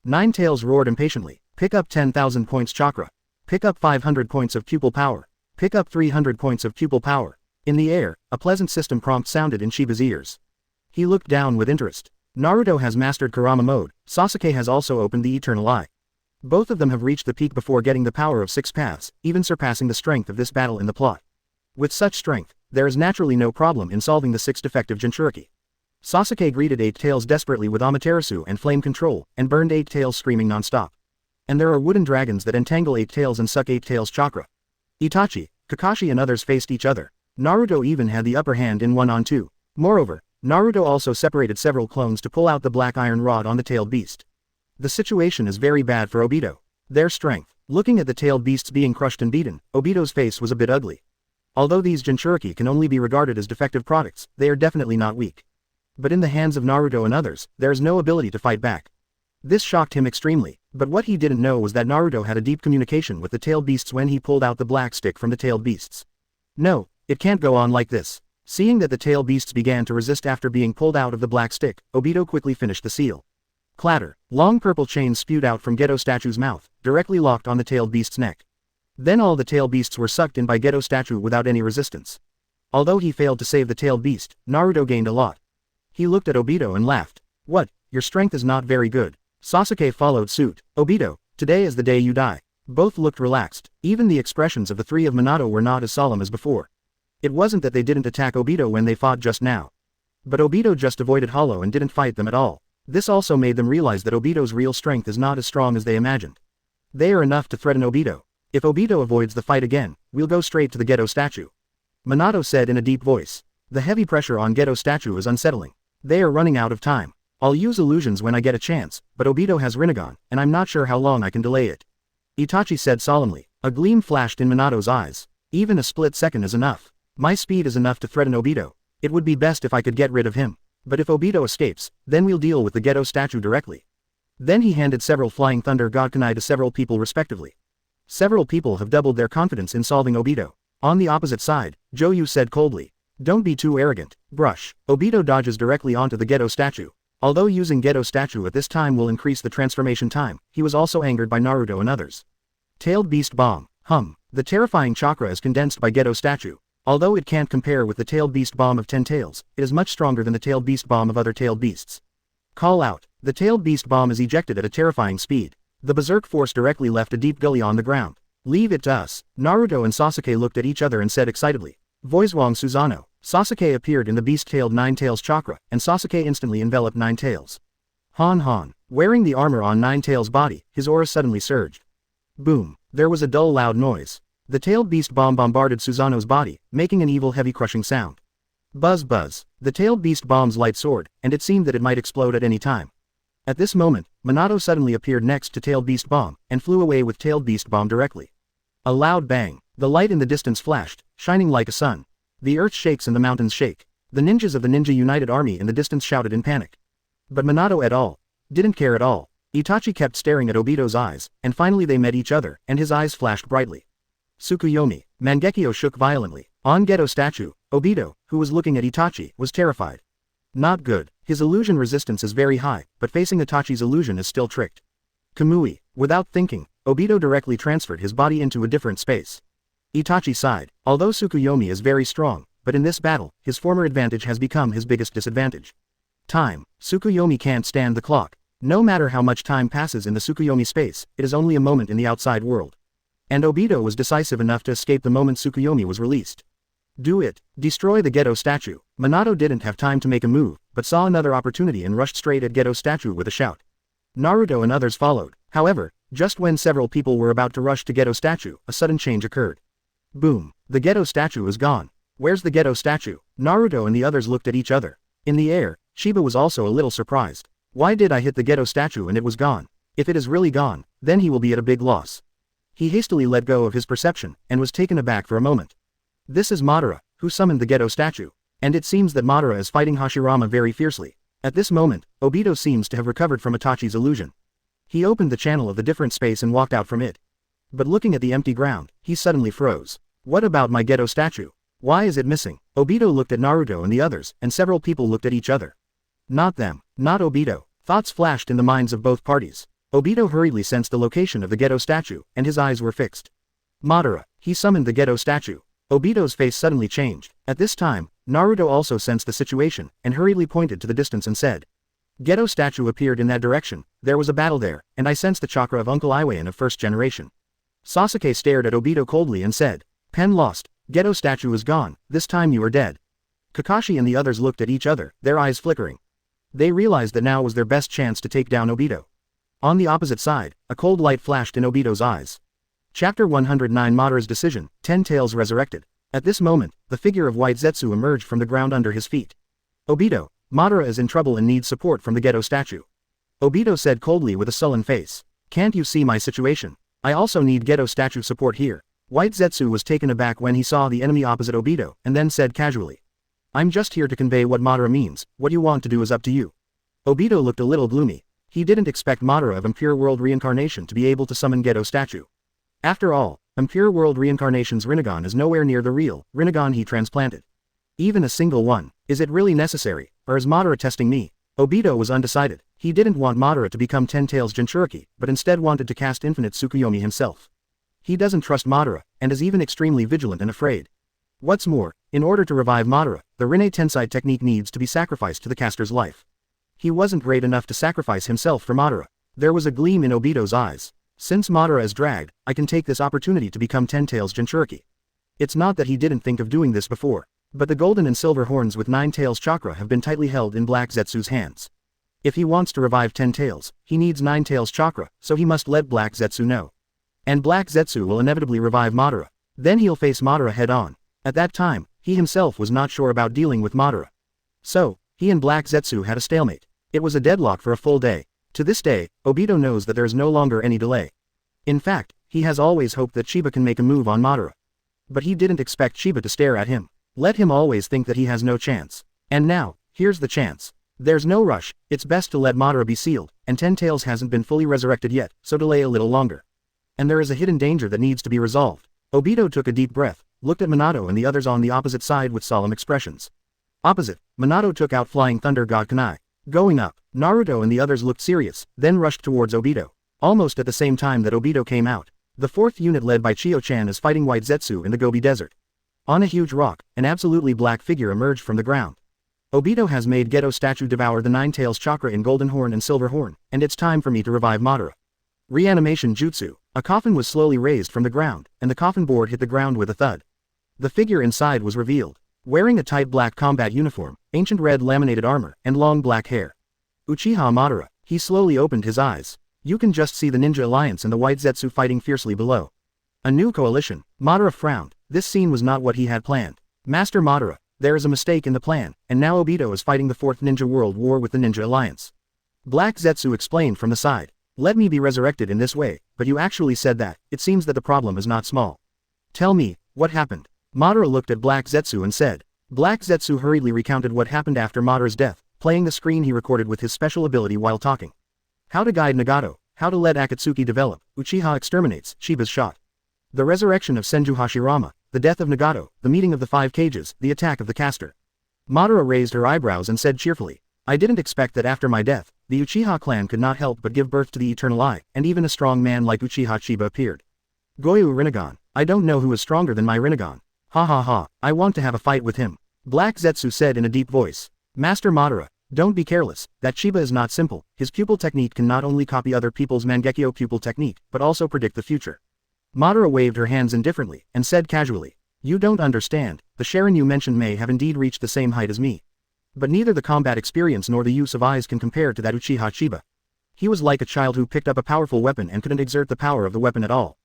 9 tails roared impatiently. Pick up 10,000 points chakra. Pick up 500 points of pupil power. Pick up 300 points of pupil power. In the air, a pleasant system prompt sounded in Shiba's ears. He looked down with interest. Naruto has mastered Kurama mode, Sasuke has also opened the Eternal Eye. Both of them have reached the peak before getting the power of 6 paths, even surpassing the strength of this battle in the plot. With such strength, there is naturally no problem in solving the 6 defective Jinchuriki. Sasuke greeted 8 tails desperately with Amaterasu and flame control, and burned 8 tails screaming non-stop. And there are wooden dragons that entangle 8 tails and suck 8 tails chakra. Itachi, Kakashi and others faced each other. Naruto even had the upper hand in 1-on-2. Moreover, Naruto also separated several clones to pull out the black iron rod on the tailed beast. The situation is very bad for Obito. Their strength. Looking at the tailed beasts being crushed and beaten, Obito's face was a bit ugly. Although these Jinchuriki can only be regarded as defective products, they are definitely not weak. But in the hands of Naruto and others, there is no ability to fight back. This shocked him extremely, but what he didn't know was that Naruto had a deep communication with the tailed beasts when he pulled out the black stick from the tailed beasts. No, it can't go on like this. Seeing that the tail beasts began to resist after being pulled out of the black stick, Obito quickly finished the seal. Clatter. Long purple chains spewed out from Geto Statue's mouth, directly locked on the tailed beast's neck. Then all the tail beasts were sucked in by Geto Statue without any resistance. Although he failed to save the tailed beast, Naruto gained a lot. He looked at Obito and laughed. What, your strength is not very good. Sasuke followed suit. Obito, today is the day you die. Both looked relaxed. Even the expressions of the three of Minato were not as solemn as before. It wasn't that they didn't attack Obito when they fought just now. But Obito just avoided Hollow and didn't fight them at all. This also made them realize that Obito's real strength is not as strong as they imagined. They are enough to threaten Obito. If Obito avoids the fight again, we'll go straight to the Geto Statue. Minato said in a deep voice. The heavy pressure on Geto Statue is unsettling. They are running out of time. I'll use illusions when I get a chance, but Obito has Rinnegan, and I'm not sure how long I can delay it. Itachi said solemnly. A gleam flashed in Minato's eyes. Even a split second is enough. My speed is enough to threaten Obito. It would be best if I could get rid of him. But if Obito escapes, then we'll deal with the Geto Statue directly. Then he handed several Flying Thunder God Kunai to several people respectively. Several people have doubled their confidence in solving Obito. On the opposite side, Joyu said coldly. Don't be too arrogant. Brush. Obito dodges directly onto the Geto Statue. Although using Geto Statue at this time will increase the transformation time, he was also angered by Naruto and others. Tailed Beast Bomb. The terrifying chakra is condensed by Geto Statue. Although it can't compare with the Tailed Beast Bomb of 10 Tails, it is much stronger than the Tailed Beast Bomb of other tailed beasts. Call out. The Tailed Beast Bomb is ejected at a terrifying speed. The berserk force directly left a deep gully on the ground. Leave it to us. Naruto and Sasuke looked at each other and said excitedly. Voizwang Susanoo. Sasuke appeared in the beast-tailed Nine Tails chakra, and Sasuke instantly enveloped Nine Tails. Han. Wearing the armor on Nine Tails' body, his aura suddenly surged. Boom. There was a dull loud noise. The tailed beast bomb bombarded Susanoo's body, making an evil heavy crushing sound. Buzz. The tailed beast bomb's light soared, and it seemed that it might explode at any time. At this moment, Minato suddenly appeared next to tailed beast bomb, and flew away with tailed beast bomb directly. A loud bang. The light in the distance flashed, shining like a sun. The earth shakes and the mountains shake. The ninjas of the Ninja United Army in the distance shouted in panic. But Minato et al. Didn't care at all. Itachi kept staring at Obito's eyes, and finally they met each other, and his eyes flashed brightly. Tsukuyomi. Mangekyō shook violently. On Geto Statue, Obito, who was looking at Itachi, was terrified. Not good. His illusion resistance is very high, but facing Itachi's illusion is still tricked. Kamui. Without thinking, Obito directly transferred his body into a different space. Itachi sighed. Although Tsukuyomi is very strong, but in this battle, his former advantage has become his biggest disadvantage. Time. Tsukuyomi can't stand the clock. No matter how much time passes in the Tsukuyomi space, it is only a moment in the outside world. And Obito was decisive enough to escape the moment Tsukuyomi was released. Do it. Destroy the Geto Statue. Minato didn't have time to make a move, but saw another opportunity and rushed straight at Geto Statue with a shout. Naruto and others followed. However, just when several people were about to rush to Geto Statue, a sudden change occurred. Boom. The Geto Statue is gone. Where's the Geto Statue? Naruto and the others looked at each other. In the air, Sheba was also a little surprised. Why did I hit the Geto Statue and it was gone? If it is really gone, then he will be at a big loss. He hastily let go of his perception, and was taken aback for a moment. This is Madara, who summoned the Geto Statue. And it seems that Madara is fighting Hashirama very fiercely. At this moment, Obito seems to have recovered from Itachi's illusion. He opened the channel of the different space and walked out from it. But looking at the empty ground, he suddenly froze. What about my Geto Statue? Why is it missing? Obito looked at Naruto and the others, and several people looked at each other. Not them. Not Obito. Thoughts flashed in the minds of both parties. Obito hurriedly sensed the location of the Geto Statue, and his eyes were fixed. Madara. He summoned the Geto Statue. Obito's face suddenly changed. At this time, Naruto also sensed the situation, and hurriedly pointed to the distance and said. Geto Statue appeared in that direction. There was a battle there, and I sensed the chakra of Uncle Iwayan of first generation. Sasuke stared at Obito coldly and said. Pen lost. Geto Statue is gone. This time you are dead. Kakashi and the others looked at each other, their eyes flickering. They realized that now was their best chance to take down Obito. On the opposite side, a cold light flashed in Obito's eyes. Chapter 109 Madara's Decision, 10 Tails Resurrected. At this moment, the figure of White Zetsu emerged from the ground under his feet. Obito, Madara is in trouble and needs support from the Geto Statue. Obito said coldly with a sullen face. Can't you see my situation? I also need Geto Statue support here. White Zetsu was taken aback when he saw the enemy opposite Obito, and then said casually. I'm just here to convey what Madara means, what you want to do is up to you. Obito looked a little gloomy. He didn't expect Madara of Impure World Reincarnation to be able to summon Geto Statue. After all, Impure World Reincarnation's Rinnegan is nowhere near the real Rinnegan he transplanted. Even a single one. Is it really necessary, or is Madara testing me? Obito was undecided. He didn't want Madara to become Ten Tails Jinchuriki, but instead wanted to cast Infinite Tsukuyomi himself. He doesn't trust Madara, and is even extremely vigilant and afraid. What's more, in order to revive Madara, the Rinne Tensei technique needs to be sacrificed to the caster's life. He wasn't great enough to sacrifice himself for Madara. There was a gleam in Obito's eyes. Since Madara is dragged, I can take this opportunity to become Ten Tails Jinchuriki. It's not that he didn't think of doing this before, but the golden and silver horns with 9 tails chakra have been tightly held in Black Zetsu's hands. If he wants to revive 10 tails, he needs 9 tails chakra, so he must let Black Zetsu know. And Black Zetsu will inevitably revive Madara. Then he'll face Madara head-on. At that time, he himself was not sure about dealing with Madara. So, he and Black Zetsu had a stalemate. It was a deadlock for a full day. To this day, Obito knows that there is no longer any delay. In fact, he has always hoped that Chiba can make a move on Madara. But he didn't expect Chiba to stare at him. Let him always think that he has no chance. And now, here's the chance. There's no rush, it's best to let Madara be sealed, and Ten Tails hasn't been fully resurrected yet, so delay a little longer. And there is a hidden danger that needs to be resolved. Obito took a deep breath, looked at Minato and the others on the opposite side with solemn expressions. Opposite, Minato took out Flying Thunder God Kunai. Going up, Naruto and the others looked serious, then rushed towards Obito. Almost at the same time that Obito came out, the 4th unit led by Chio-chan is fighting White Zetsu in the Gobi Desert. On a huge rock, an absolutely black figure emerged from the ground. Obito has made Geto statue devour the 9 tails chakra in Golden Horn and Silver Horn, and it's time for me to revive Madara. Reanimation Jutsu. A coffin was slowly raised from the ground, and the coffin board hit the ground with a thud. The figure inside was revealed. Wearing a tight black combat uniform, ancient red laminated armor, and long black hair. Uchiha Madara. He slowly opened his eyes. You can just see the Ninja Alliance and the White Zetsu fighting fiercely below. A new coalition. Madara frowned. This scene was not what he had planned. Master Madara, there is a mistake in the plan, and now Obito is fighting the 4th Ninja World War with the Ninja Alliance. Black Zetsu explained from the side. Let me be resurrected in this way, but you actually said that. It seems that the problem is not small. Tell me, what happened? Madara looked at Black Zetsu and said. Black Zetsu hurriedly recounted what happened after Madara's death, playing the screen he recorded with his special ability while talking. How to guide Nagato, how to let Akatsuki develop, Uchiha exterminates, Sheba's shot. The resurrection of Senju Hashirama, the death of Nagato, the meeting of the 5 cages, the attack of the caster. Madara raised her eyebrows and said cheerfully, I didn't expect that after my death, the Uchiha clan could not help but give birth to the Eternal Eye, and even a strong man like Uchiha Chiba appeared. Goyu Rinnegan, I don't know who is stronger than my Rinnegan. Ha ha ha, I want to have a fight with him. Black Zetsu said in a deep voice. Master Madara, don't be careless, that Chiba is not simple, his pupil technique can not only copy other people's Mangekyō pupil technique, but also predict the future. Madara waved her hands indifferently, and said casually, you don't understand, the Sharingan you mentioned may have indeed reached the same height as me. But neither the combat experience nor the use of eyes can compare to that Uchiha Chiba. He was like a child who picked up a powerful weapon and couldn't exert the power of the weapon at all.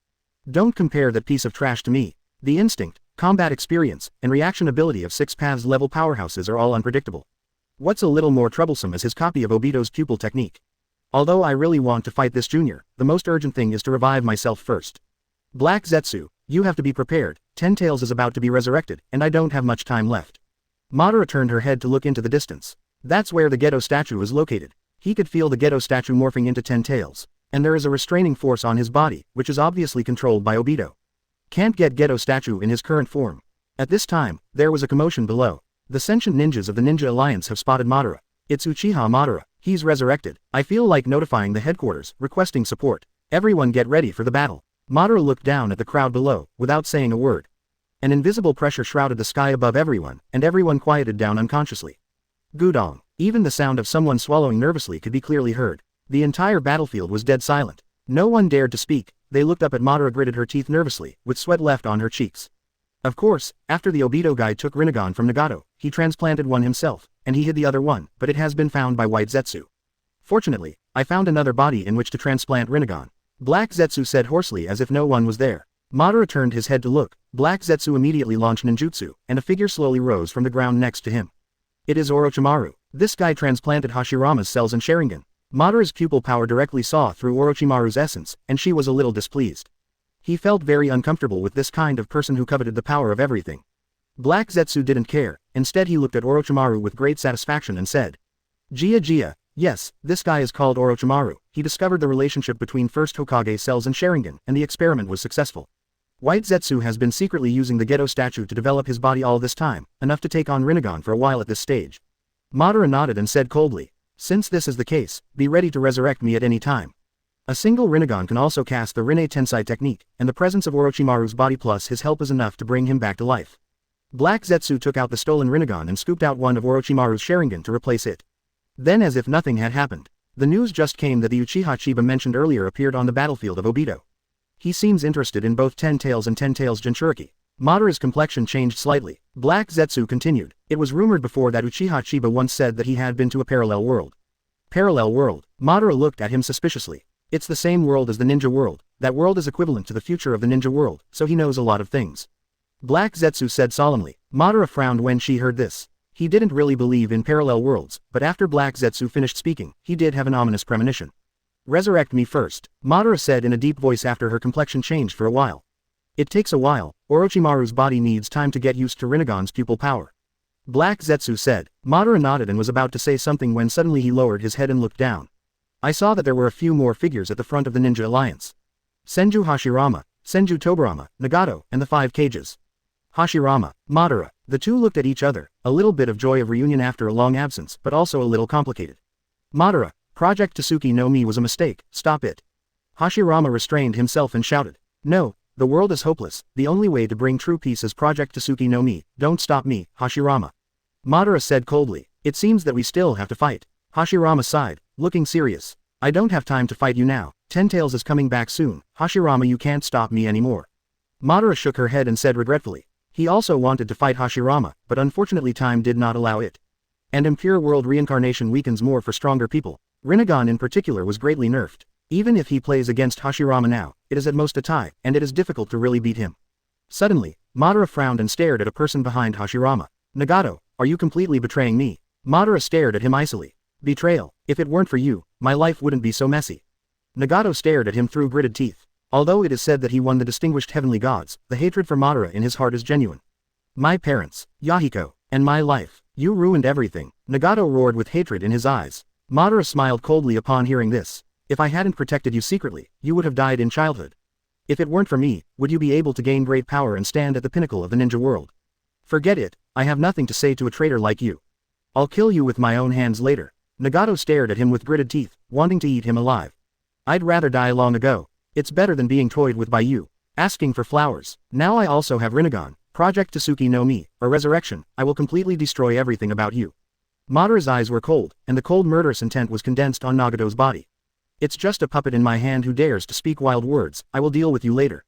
Don't compare that piece of trash to me. The instinct, combat experience, and reaction ability of 6 paths level powerhouses are all unpredictable. What's a little more troublesome is his copy of Obito's pupil technique. Although I really want to fight this junior, the most urgent thing is to revive myself first. Black Zetsu, you have to be prepared, Ten Tails is about to be resurrected, and I don't have much time left. Madara turned her head to look into the distance. That's where the Geto statue is located. He could feel the Geto statue morphing into 10 tails, and there is a restraining force on his body, which is obviously controlled by Obito. Can't get Geto statue in his current form. At this time, there was a commotion below. The sentient ninjas of the Ninja Alliance have spotted Madara. It's Uchiha Madara, he's resurrected. I feel like notifying the headquarters, requesting support. Everyone get ready for the battle. Madara looked down at the crowd below, without saying a word. An invisible pressure shrouded the sky above everyone, and everyone quieted down unconsciously. Gudong. Even the sound of someone swallowing nervously could be clearly heard. The entire battlefield was dead silent. No one dared to speak. They looked up at Madara, gritted her teeth nervously, with sweat left on her cheeks. Of course, after the Obito guy took Rinnegan from Nagato, he transplanted one himself, and he hid the other one, but it has been found by White Zetsu. Fortunately, I found another body in which to transplant Rinnegan. Black Zetsu said hoarsely as if no one was there. Madara turned his head to look. Black Zetsu immediately launched ninjutsu, and a figure slowly rose from the ground next to him. It is Orochimaru. This guy transplanted Hashirama's cells and Sharingan. Madara's pupil power directly saw through Orochimaru's essence, and she was a little displeased. He felt very uncomfortable with this kind of person who coveted the power of everything. Black Zetsu didn't care. Instead he looked at Orochimaru with great satisfaction and said, Jia, yes, this guy is called Orochimaru. He discovered the relationship between first Hokage cells and Sharingan, and the experiment was successful. White Zetsu has been secretly using the Gedo statue to develop his body all this time, enough to take on Rinnegan for a while at this stage. Madara nodded and said coldly, "Since this is the case, be ready to resurrect me at any time." A single Rinnegan can also cast the Rinne Tensai technique, and the presence of Orochimaru's body plus his help is enough to bring him back to life. Black Zetsu took out the stolen Rinnegan and scooped out one of Orochimaru's Sharingan to replace it. Then, as if nothing had happened, the news just came that the Uchiha Chiba mentioned earlier appeared on the battlefield of Obito. He seems interested in both Ten Tails and Ten Tails Jinchuriki. Madara's complexion changed slightly. Black Zetsu continued, "It was rumored before that Uchiha Chiba once said that he had been to a parallel world." Parallel world? Madara looked at him suspiciously. It's the same world as the ninja world. That world is equivalent to the future of the ninja world, so he knows a lot of things. Black Zetsu said solemnly. Madara frowned when she heard this. He didn't really believe in parallel worlds, but after Black Zetsu finished speaking, he did have an ominous premonition. "Resurrect me first," Madara said in a deep voice after her complexion changed for a while. "It takes a while. Orochimaru's body needs time to get used to Rinnegan's pupil power." Black Zetsu said. Madara nodded and was about to say something when suddenly he lowered his head and looked down. "I saw that there were a few more figures at the front of the Ninja Alliance. Senju Hashirama, Senju Tobirama, Nagato, and the 5 cages." Hashirama, Madara. The two looked at each other, a little bit of joy of reunion after a long absence, but also a little complicated. "Madara, Project Tsuki no Mi was a mistake, stop it." Hashirama restrained himself and shouted. "No, the world is hopeless, the only way to bring true peace is Project Tsuki no Mi, don't stop me, Hashirama." Madara said coldly, "It seems that we still have to fight." Hashirama sighed, looking serious. "I don't have time to fight you now, Ten Tails is coming back soon, Hashirama, you can't stop me anymore." Madara shook her head and said regretfully. He also wanted to fight Hashirama, but unfortunately time did not allow it. And impure world reincarnation weakens more for stronger people. Rinnegan in particular was greatly nerfed. Even if he plays against Hashirama now, it is at most a tie, and it is difficult to really beat him. Suddenly, Madara frowned and stared at a person behind Hashirama. "Nagato, are you completely betraying me?" Madara stared at him icily. "Betrayal? If it weren't for you, my life wouldn't be so messy." Nagato stared at him through gritted teeth. Although it is said that he won the distinguished heavenly gods, the hatred for Madara in his heart is genuine. "My parents, Yahiko, and my life, you ruined everything," Nagato roared with hatred in his eyes. Madara smiled coldly upon hearing this. "If I hadn't protected you secretly, you would have died in childhood. If it weren't for me, would you be able to gain great power and stand at the pinnacle of the ninja world? Forget it, I have nothing to say to a traitor like you. I'll kill you with my own hands later." Nagato stared at him with gritted teeth, wanting to eat him alive. "I'd rather die long ago. It's better than being toyed with by you. Asking for flowers. Now I also have Rinnegan, Project Tsuki no Mi, a resurrection, I will completely destroy everything about you." Madara's eyes were cold, and the cold murderous intent was condensed on Nagato's body. "It's just a puppet in my hand who dares to speak wild words, I will deal with you later."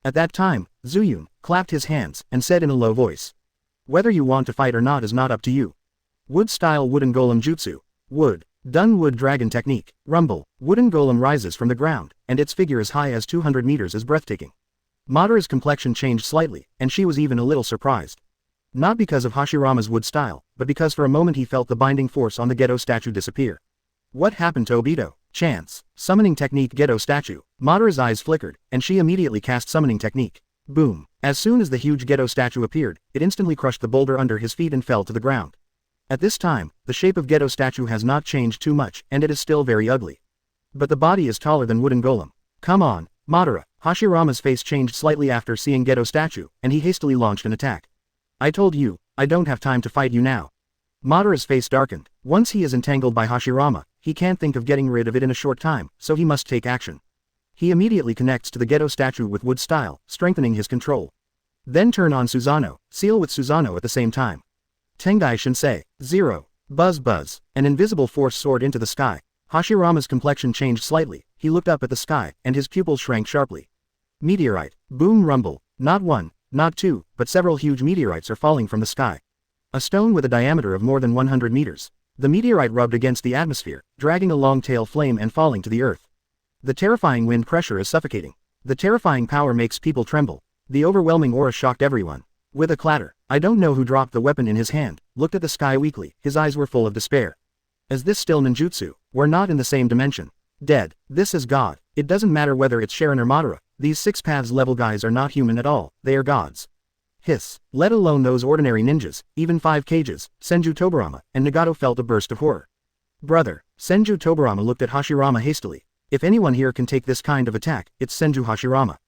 At that time, Zuyun clapped his hands, and said in a low voice. "Whether you want to fight or not is not up to you. Wood-style wooden golem jutsu. Wood. Done wood dragon technique. Rumble. Wooden golem rises from the ground, and its figure as high as 200 meters is breathtaking." Madara's complexion changed slightly, and she was even a little surprised. Not because of Hashirama's wood style, but because for a moment he felt the binding force on the Gedo statue disappear. What happened to Obito? Chance. Summoning technique Gedo statue. Madara's eyes flickered, and she immediately cast summoning technique. Boom. As soon as the huge Gedo statue appeared, it instantly crushed the boulder under his feet and fell to the ground. At this time, the shape of Gedo statue has not changed too much, and it is still very ugly. But the body is taller than wooden golem. "Come on, Madara." Hashirama's face changed slightly after seeing Gedo statue, and he hastily launched an attack. "I told you, I don't have time to fight you now." Madara's face darkened. Once he is entangled by Hashirama, he can't think of getting rid of it in a short time, so he must take action. He immediately connects to the Gedo statue with wood style, strengthening his control. Then turn on Susanoo, seal with Susanoo at the same time. Tengai Shinsei. 0. Buzz buzz. An invisible force soared into the sky. Hashirama's complexion changed slightly, he looked up at the sky, and his pupils shrank sharply. Meteorite. Boom rumble. Not one, not two, but several huge meteorites are falling from the sky. A stone with a diameter of more than 100 meters. The meteorite rubbed against the atmosphere, dragging a long tail flame and falling to the earth. The terrifying wind pressure is suffocating. The terrifying power makes people tremble. The overwhelming aura shocked everyone. With a clatter, I don't know who dropped the weapon in his hand, looked at the sky weakly, his eyes were full of despair. Is this still ninjutsu? We're not in the same dimension. Dead. This is God. It doesn't matter whether it's Sharon or Madara, these 6 paths level guys are not human at all, they are gods. Hiss. Let alone those ordinary ninjas, even 5 cages, Senju Tobirama, and Nagato felt a burst of horror. Brother. Senju Tobirama looked at Hashirama hastily. If anyone here can take this kind of attack, it's Senju Hashirama.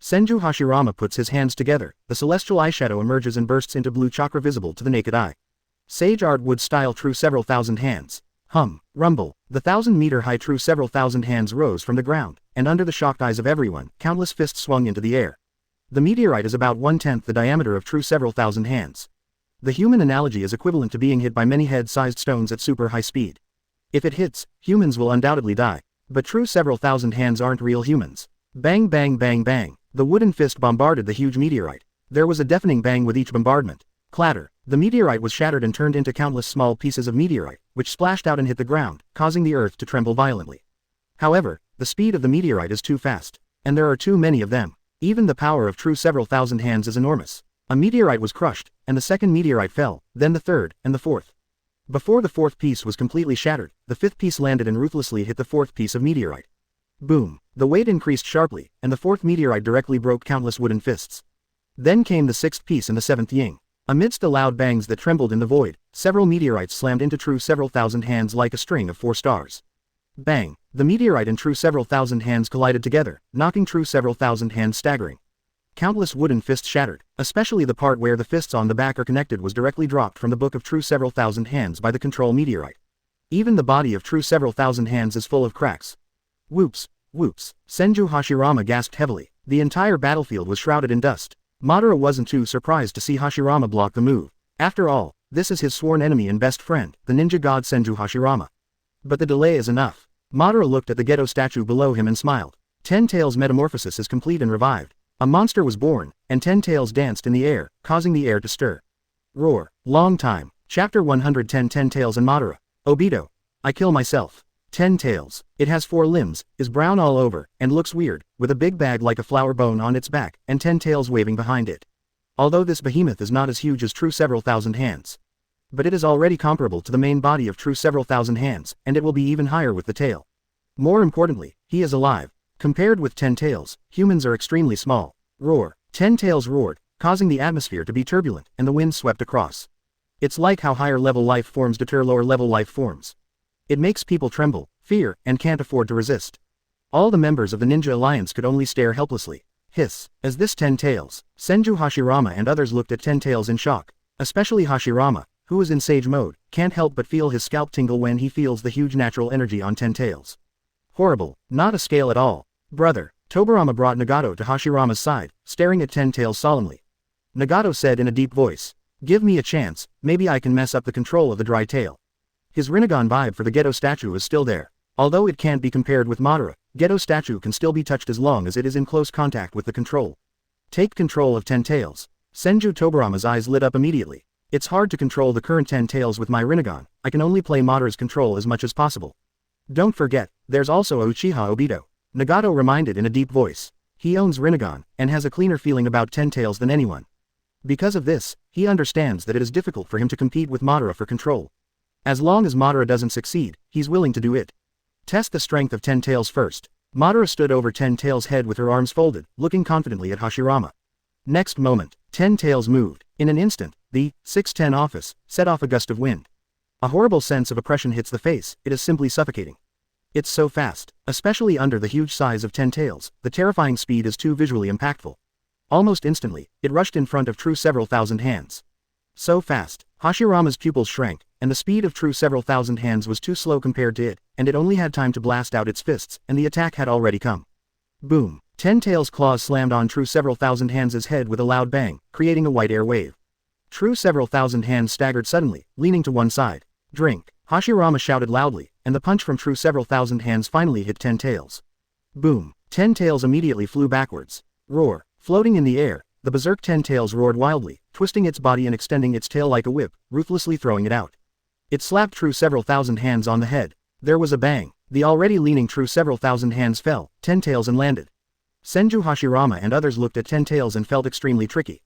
Senju Hashirama puts his hands together, the celestial eyeshadow emerges and bursts into blue chakra visible to the naked eye. Sage art wood style true several thousand hands. Hum, rumble, the 1,000-meter-high true several thousand hands rose from the ground, and under the shocked eyes of everyone, countless fists swung into the air. The meteorite is about 1/10 the diameter of true several thousand hands. The human analogy is equivalent to being hit by many head-sized stones at super high speed. If it hits, humans will undoubtedly die. But true several thousand hands aren't real humans. Bang bang bang bang, the wooden fist bombarded the huge meteorite. There was a deafening bang with each bombardment. Clatter, the meteorite was shattered and turned into countless small pieces of meteorite, which splashed out and hit the ground, causing the earth to tremble violently. However, the speed of the meteorite is too fast, and there are too many of them. Even the power of true several thousand hands is enormous. A meteorite was crushed, and the second meteorite fell, then the third, and the fourth. Before the fourth piece was completely shattered, the fifth piece landed and ruthlessly hit the fourth piece of meteorite. Boom, the weight increased sharply, and the fourth meteorite directly broke countless wooden fists. Then came the sixth piece and the seventh ying. Amidst the loud bangs that trembled in the void, several meteorites slammed into true several thousand hands like a string of 4 stars. Bang, the meteorite and true several thousand hands collided together, knocking true several thousand hands staggering. Countless wooden fists shattered, especially the part where the fists on the back are connected was directly dropped from the book of true several thousand hands by the control meteorite. Even the body of true several thousand hands is full of cracks. Whoops, whoops, Senju Hashirama gasped heavily. The entire battlefield was shrouded in dust. Madara wasn't too surprised to see Hashirama block the move. After all, this is his sworn enemy and best friend, the ninja god Senju Hashirama. But the delay is enough. Madara looked at the Geto statue below him and smiled. Ten Tails' metamorphosis is complete and revived. A monster was born, and 10 Tails danced in the air, causing the air to stir. Roar. Long time. Chapter 110 10 Tails and Madara. Obito. I kill myself. 10 Tails. It has 4 limbs, is brown all over, and looks weird, with a big bag like a flower bone on its back, and 10 tails waving behind it. Although this behemoth is not as huge as true several thousand hands. But it is already comparable to the main body of true several thousand hands, and it will be even higher with the tail. More importantly, he is alive. Compared with 10 Tails, humans are extremely small. Roar. 10 Tails roared, causing the atmosphere to be turbulent, and the wind swept across. It's like how higher-level life forms deter lower-level life forms. It makes people tremble, fear, and can't afford to resist. All the members of the Ninja Alliance could only stare helplessly. Hiss. As this 10 Tails, Senju Hashirama and others looked at 10 Tails in shock. Especially Hashirama, who is in sage mode, can't help but feel his scalp tingle when he feels the huge natural energy on 10 Tails. Horrible. Not a scale at all. Brother. Tobirama brought Nagato to Hashirama's side, staring at 10 Tails solemnly. Nagato said in a deep voice. Give me a chance, maybe I can mess up the control of the dry tail. His Rinnegan vibe for the Geto statue is still there. Although it can't be compared with Madara, Geto statue can still be touched as long as it is in close contact with the control. Take control of 10 Tails. Senju Tobirama's eyes lit up immediately. It's hard to control the current 10 Tails with my Rinnegan, I can only play Madara's control as much as possible. Don't forget, there's also Uchiha Obito. Nagato reminded in a deep voice. He owns Rinnegan, and has a cleaner feeling about 10 Tails than anyone. Because of this, he understands that it is difficult for him to compete with Madara for control. As long as Madara doesn't succeed, he's willing to do it. Test the strength of 10 Tails first. Madara stood over 10 Tails' head with her arms folded, looking confidently at Hashirama. Next moment, 10 Tails moved. In an instant, the 610 office set off a gust of wind. A horrible sense of oppression hits the face, it is simply suffocating. It's so fast, especially under the huge size of 10 Tails, the terrifying speed is too visually impactful. Almost instantly, it rushed in front of true several thousand hands. So fast, Hashirama's pupils shrank, and the speed of true several thousand hands was too slow compared to it, and it only had time to blast out its fists, and the attack had already come. Boom! 10 Tails' claws slammed on true several thousand hands' head with a loud bang, creating a white air wave. True several thousand hands staggered suddenly, leaning to one side. Drink! Hashirama shouted loudly, and the punch from true several thousand hands finally hit 10 Tails. Boom! 10 Tails immediately flew backwards. Roar! Floating in the air, the berserk 10 Tails roared wildly, twisting its body and extending its tail like a whip, ruthlessly throwing it out. It slapped true several thousand hands on the head. There was a bang. The already leaning true several thousand hands fell, 10 Tails and landed. Senju Hashirama and others looked at 10 Tails and felt extremely tricky.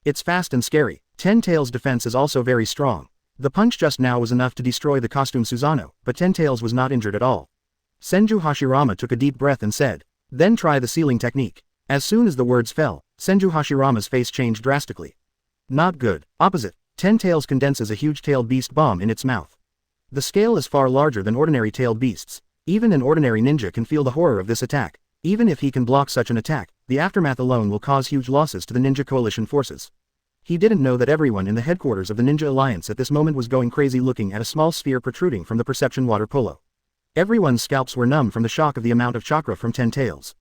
It's fast and scary. 10 Tails' defense is also very strong. The punch just now was enough to destroy the costume Susanoo, but 10 Tails was not injured at all. Senju Hashirama took a deep breath and said, "Then try the ceiling technique." As soon as the words fell, Senju Hashirama's face changed drastically. Not good. Opposite. 10 Tails condenses a huge tailed beast bomb in its mouth. The scale is far larger than ordinary tailed beasts. Even an ordinary ninja can feel the horror of this attack. Even if he can block such an attack, the aftermath alone will cause huge losses to the Ninja Coalition forces. He didn't know that everyone in the headquarters of the Ninja Alliance at this moment was going crazy looking at a small sphere protruding from the perception water polo. Everyone's scalps were numb from the shock of the amount of chakra from 10 tails.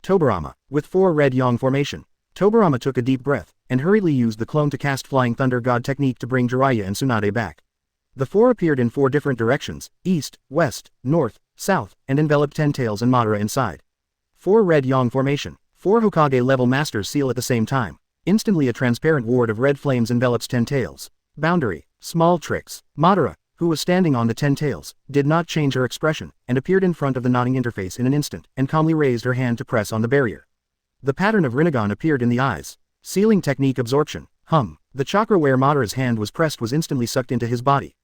Tobirama, with 4 red yang formation. Tobirama took a deep breath, and hurriedly used the clone to cast Flying Thunder God technique to bring Jiraiya and Tsunade back. The 4 appeared in 4 different directions, east, west, north, south, and enveloped 10 tails and Madara inside. 4 red yang formation. 4 Hokage level masters seal at the same time. Instantly a transparent ward of red flames envelops 10 tails. Boundary, small tricks. Madara, who was standing on the 10 tails, did not change her expression, and appeared in front of the nodding interface in an instant, and calmly raised her hand to press on the barrier. The pattern of Rinnegan appeared in the eyes. Sealing technique absorption. The chakra where Madara's hand was pressed was instantly sucked into his body.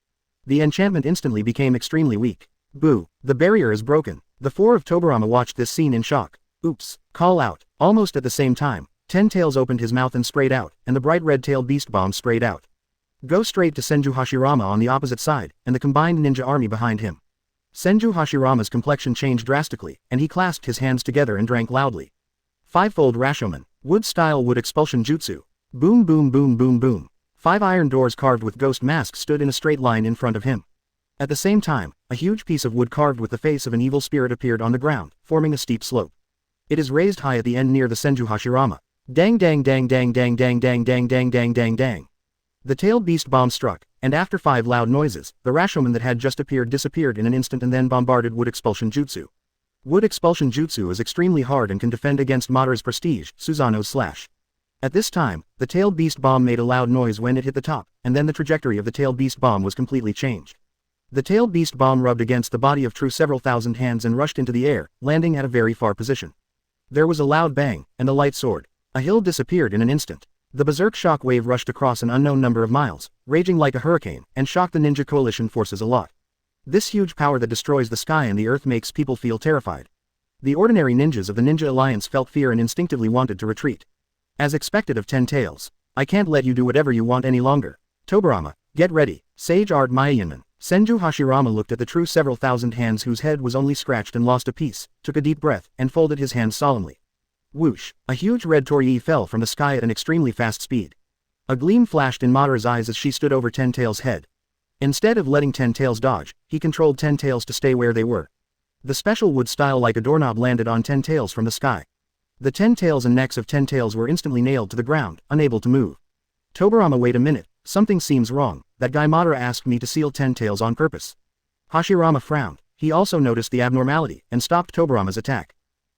The enchantment instantly became extremely weak. Boo! The barrier is broken. The 4 of Tobirama watched this scene in shock. Oops! Call out. Almost at the same time, 10 tails opened his mouth and sprayed out, and the bright red-tailed beast bomb sprayed out. Go straight to Senju Hashirama on the opposite side, and the combined ninja army behind him. Senju Hashirama's complexion changed drastically, and he clasped his hands together and drank loudly. 5-fold Rashomon, wood-style wood expulsion jutsu. Boom boom boom boom boom. 5 iron doors carved with ghost masks stood in a straight line in front of him. At the same time, a huge piece of wood carved with the face of an evil spirit appeared on the ground, forming a steep slope. It is raised high at the end near the Senju Hashirama. Dang dang dang dang dang dang dang dang dang dang dang dang. The tailed beast bomb struck, and after 5 loud noises, the Rashomon that had just appeared disappeared in an instant and then bombarded wood expulsion jutsu. Wood expulsion jutsu is extremely hard and can defend against Madara's prestige, Susanoo's slash. At this time, the tailed beast bomb made a loud noise when it hit the top, and then the trajectory of the tailed beast bomb was completely changed. The tailed beast bomb rubbed against the body of True several thousand hands and rushed into the air, landing at a very far position. There was a loud bang, and the light soared. A hill disappeared in an instant. The berserk shock wave rushed across an unknown number of miles, raging like a hurricane, and shocked the Ninja Coalition forces a lot. This huge power that destroys the sky and the earth makes people feel terrified. The ordinary ninjas of the Ninja Alliance felt fear and instinctively wanted to retreat. As expected of 10 tails. I can't let you do whatever you want any longer. Tobirama, get ready. Sage Art Myayanman. Senju Hashirama looked at the True several thousand hands whose head was only scratched and lost a piece, took a deep breath, and folded his hands solemnly. Whoosh! A huge red torii fell from the sky at an extremely fast speed. A gleam flashed in Madara's eyes as she stood over 10 tails' head. Instead of letting 10 tails dodge, he controlled 10 tails to stay where they were. The special wood style like a doorknob landed on 10 tails from the sky. The 10 tails and necks of 10 tails were instantly nailed to the ground, unable to move. Tobirama, wait a minute, something seems wrong. That guy Madara asked me to seal 10 tails on purpose. Hashirama frowned. He also noticed the abnormality, and stopped Tobirama's attack.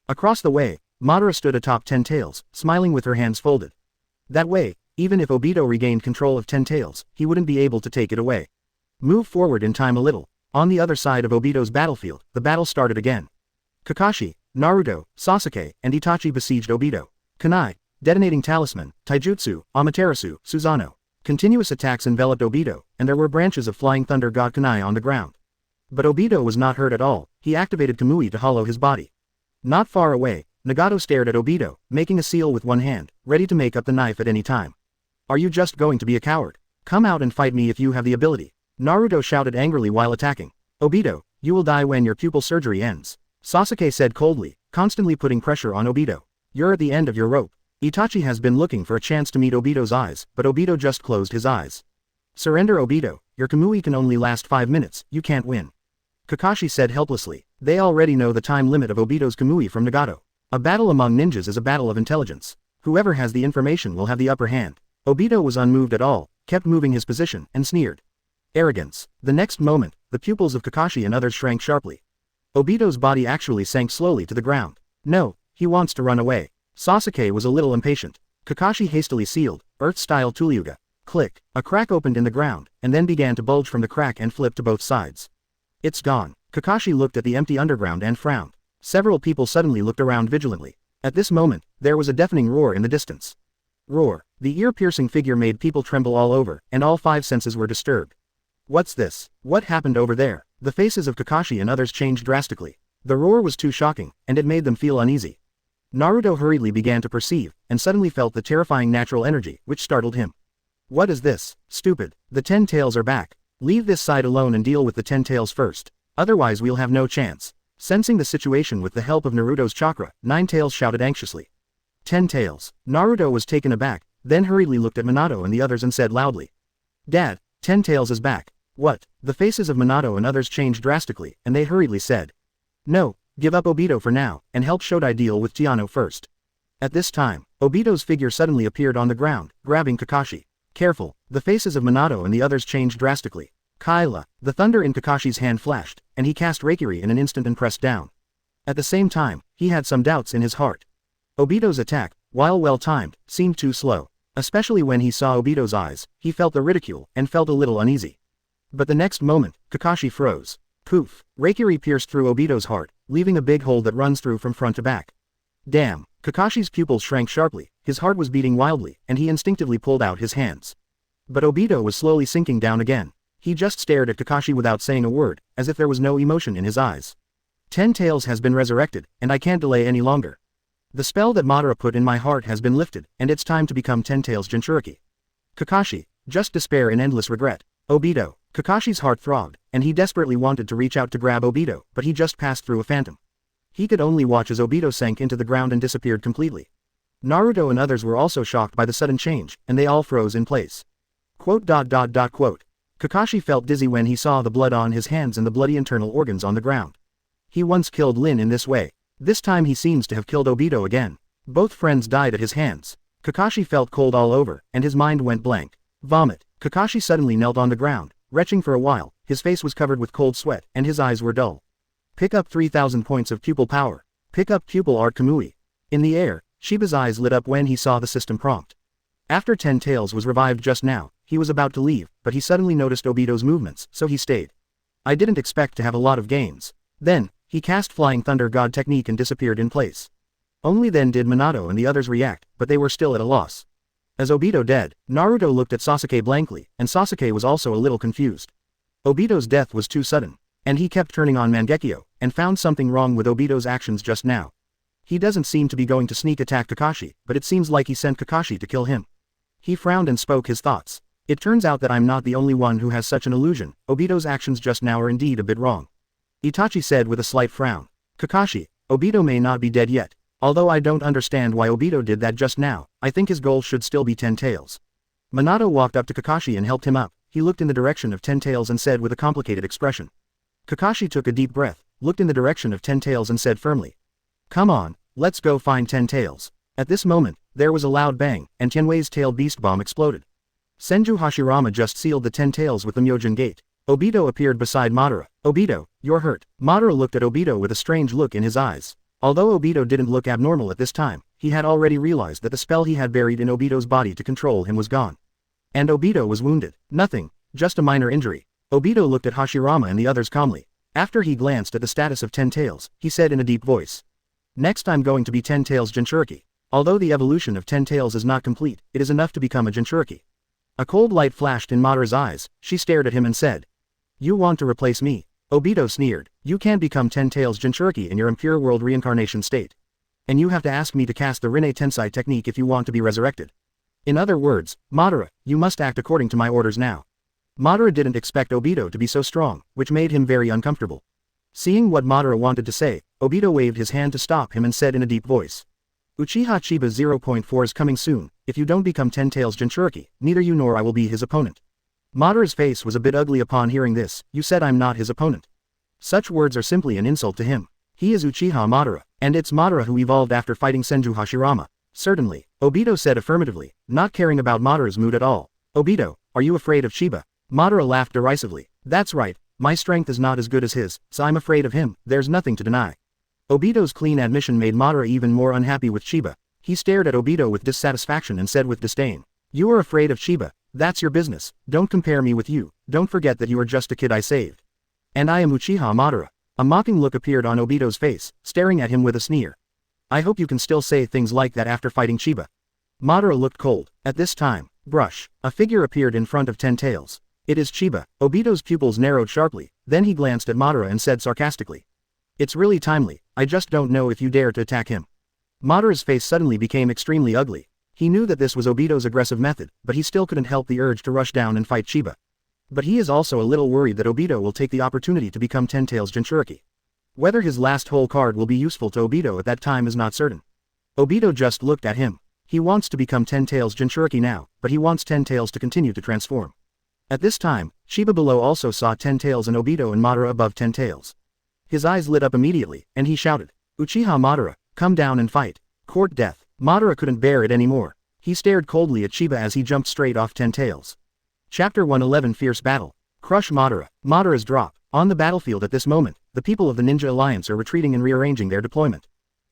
Across the way, Madara stood atop 10 tails, smiling with her hands folded. That way, even if Obito regained control of 10 tails, he wouldn't be able to take it away. Move forward in time a little. On the other side of Obito's battlefield, the battle started again. Kakashi, Naruto, Sasuke, and Itachi besieged Obito. Kunai, detonating talisman, taijutsu, Amaterasu, Susanoo. Continuous attacks enveloped Obito, and there were branches of Flying Thunder God Kunai on the ground. But Obito was not hurt at all. He activated Kamui to hollow his body. Not far away, Nagato stared at Obito, making a seal with one hand, ready to make up the knife at any time. Are you just going to be a coward? Come out and fight me if you have the ability. Naruto shouted angrily while attacking. Obito, you will die when your pupil surgery ends. Sasuke said coldly, constantly putting pressure on Obito. You're at the end of your rope. Itachi has been looking for a chance to meet Obito's eyes, but Obito just closed his eyes. Surrender, Obito. Your Kamui can only last 5 minutes, you can't win. Kakashi said helplessly. They already know the time limit of Obito's Kamui from Nagato. A battle among ninjas is a battle of intelligence. Whoever has the information will have the upper hand. Obito was unmoved at all, kept moving his position, and sneered. Arrogance. The next moment, the pupils of Kakashi and others shrank sharply. Obito's body actually sank slowly to the ground. No, he wants to run away. Sasuke was a little impatient. Kakashi hastily sealed, Earth-style Tulyuga. Click. A crack opened in the ground, and then began to bulge from the crack and flip to both sides. It's gone. Kakashi looked at the empty underground and frowned. Several people suddenly looked around vigilantly. At this moment, there was a deafening roar in the distance. Roar. The ear-piercing figure made people tremble all over, and all 5 senses were disturbed. What's this? What happened over there? The faces of Kakashi and others changed drastically. The roar was too shocking, and it made them feel uneasy. Naruto hurriedly began to perceive, and suddenly felt the terrifying natural energy, which startled him. What is this? Stupid. The 10 tails are back. Leave this side alone and deal with the 10 tails first. Otherwise we'll have no chance. Sensing the situation with the help of Naruto's chakra, 9 tails shouted anxiously. Ten Tails. Naruto was taken aback, then hurriedly looked at Minato and the others and said loudly. Dad, Ten Tails is back. What? The faces of Minato and others changed drastically, and they hurriedly said. No, give up Obito for now, and help Shodai deal with Chiano first. At this time, Obito's figure suddenly appeared on the ground, grabbing Kakashi. Careful, the faces of Minato and the others changed drastically. Kaila, the thunder in Kakashi's hand flashed, and he cast Reikiri in an instant and pressed down. At the same time, he had some doubts in his heart. Obito's attack, while well-timed, seemed too slow. Especially when he saw Obito's eyes, he felt the ridicule and felt a little uneasy. But the next moment, Kakashi froze. Poof! Reikiri pierced through Obito's heart, leaving a big hole that runs through from front to back. Damn! Kakashi's pupils shrank sharply, his heart was beating wildly, and he instinctively pulled out his hands. But Obito was slowly sinking down again. He just stared at Kakashi without saying a word, as if there was no emotion in his eyes. Ten Tails has been resurrected, and I can't delay any longer. The spell that Madara put in my heart has been lifted, and it's time to become Ten Tails Jinchuriki. Kakashi, just despair and endless regret. Obito. Kakashi's heart throbbed, and he desperately wanted to reach out to grab Obito, but he just passed through a phantom. He could only watch as Obito sank into the ground and disappeared completely. Naruto and others were also shocked by the sudden change, and they all froze in place. Kakashi felt dizzy when he saw the blood on his hands and the bloody internal organs on the ground. He once killed Lin in this way. This time he seems to have killed Obito again. Both friends died at his hands. Kakashi felt cold all over, and his mind went blank. Vomit. Kakashi suddenly knelt on the ground, retching for a while, his face was covered with cold sweat, and his eyes were dull. Pick up 3,000 points of pupil power. Pick up pupil art Kamui. In the air, Sheba's eyes lit up when he saw the system prompt. After Ten Tails was revived just now, he was about to leave, but he suddenly noticed Obito's movements, so he stayed. I didn't expect to have a lot of gains. Then, he cast Flying Thunder God technique and disappeared in place. Only then did Minato and the others react, but they were still at a loss. As Obito dead, Naruto looked at Sasuke blankly, and Sasuke was also a little confused. Obito's death was too sudden, and he kept turning on Mangekyō, and found something wrong with Obito's actions just now. He doesn't seem to be going to sneak attack Kakashi, but it seems like he sent Kakashi to kill him. He frowned and spoke his thoughts. It turns out that I'm not the only one who has such an illusion. Obito's actions just now are indeed a bit wrong. Itachi said with a slight frown. Kakashi, Obito may not be dead yet. Although I don't understand why Obito did that just now, I think his goal should still be Ten Tails. Minato walked up to Kakashi and helped him up. He looked in the direction of Ten Tails and said with a complicated expression. Kakashi took a deep breath, looked in the direction of Ten Tails and said firmly. Come on, let's go find Ten Tails. At this moment, there was a loud bang, and Tianwei's tailed beast bomb exploded. Senju Hashirama just sealed the Ten Tails with the Myojin Gate. Obito appeared beside Madara. Obito, you're hurt. Madara looked at Obito with a strange look in his eyes. Although Obito didn't look abnormal at this time, he had already realized that the spell he had buried in Obito's body to control him was gone. And Obito was wounded. Nothing, just a minor injury. Obito looked at Hashirama and the others calmly. After he glanced at the status of Ten Tails, he said in a deep voice. Next I'm going to be Ten Tails Jinchuriki. Although the evolution of Ten Tails is not complete, it is enough to become a Jinchuriki. A cold light flashed in Madara's eyes, she stared at him and said. You want to replace me? Obito sneered. You can't become Ten Tails Jinchuriki in your impure world reincarnation state. And you have to ask me to cast the Rinne Tensai technique if you want to be resurrected. In other words, Madara, you must act according to my orders now. Madara didn't expect Obito to be so strong, which made him very uncomfortable. Seeing what Madara wanted to say, Obito waved his hand to stop him and said in a deep voice. Uchiha Chiba 0.4 is coming soon. If you don't become Ten Tails Jinchuriki, neither you nor I will be his opponent. Madara's face was a bit ugly upon hearing this. You said I'm not his opponent. Such words are simply an insult to him. He is Uchiha Madara, and it's Madara who evolved after fighting Senju Hashirama. Certainly, Obito said affirmatively, not caring about Madara's mood at all. Obito, are you afraid of Chiba? Madara laughed derisively. That's right, my strength is not as good as his, so I'm afraid of him, there's nothing to deny. Obito's clean admission made Madara even more unhappy with Chiba. He stared at Obito with dissatisfaction and said with disdain. You are afraid of Chiba, that's your business, don't compare me with you, don't forget that you are just a kid I saved. And I am Uchiha Madara. A mocking look appeared on Obito's face, staring at him with a sneer. I hope you can still say things like that after fighting Chiba. Madara looked cold. At this time, brush, a figure appeared in front of Ten Tails. It is Chiba. Obito's pupils narrowed sharply, then he glanced at Madara and said sarcastically. It's really timely, I just don't know if you dare to attack him. Madara's face suddenly became extremely ugly. He knew that this was Obito's aggressive method, but he still couldn't help the urge to rush down and fight Chiba. But he is also a little worried that Obito will take the opportunity to become Ten Tails Jinchuriki. Whether his last whole card will be useful to Obito at that time is not certain. Obito just looked at him. He wants to become Ten Tails Jinchuriki now, but he wants Ten Tails to continue to transform. At this time, Chiba below also saw Ten Tails and Obito and Madara above Ten Tails. His eyes lit up immediately, and he shouted, "Uchiha Madara, come down and fight. Court death." Madara couldn't bear it anymore. He stared coldly at Chiba as he jumped straight off Ten Tails. Chapter 111 Fierce Battle. Crush Madara. Madara's drop. On the battlefield at this moment, the people of the Ninja Alliance are retreating and rearranging their deployment.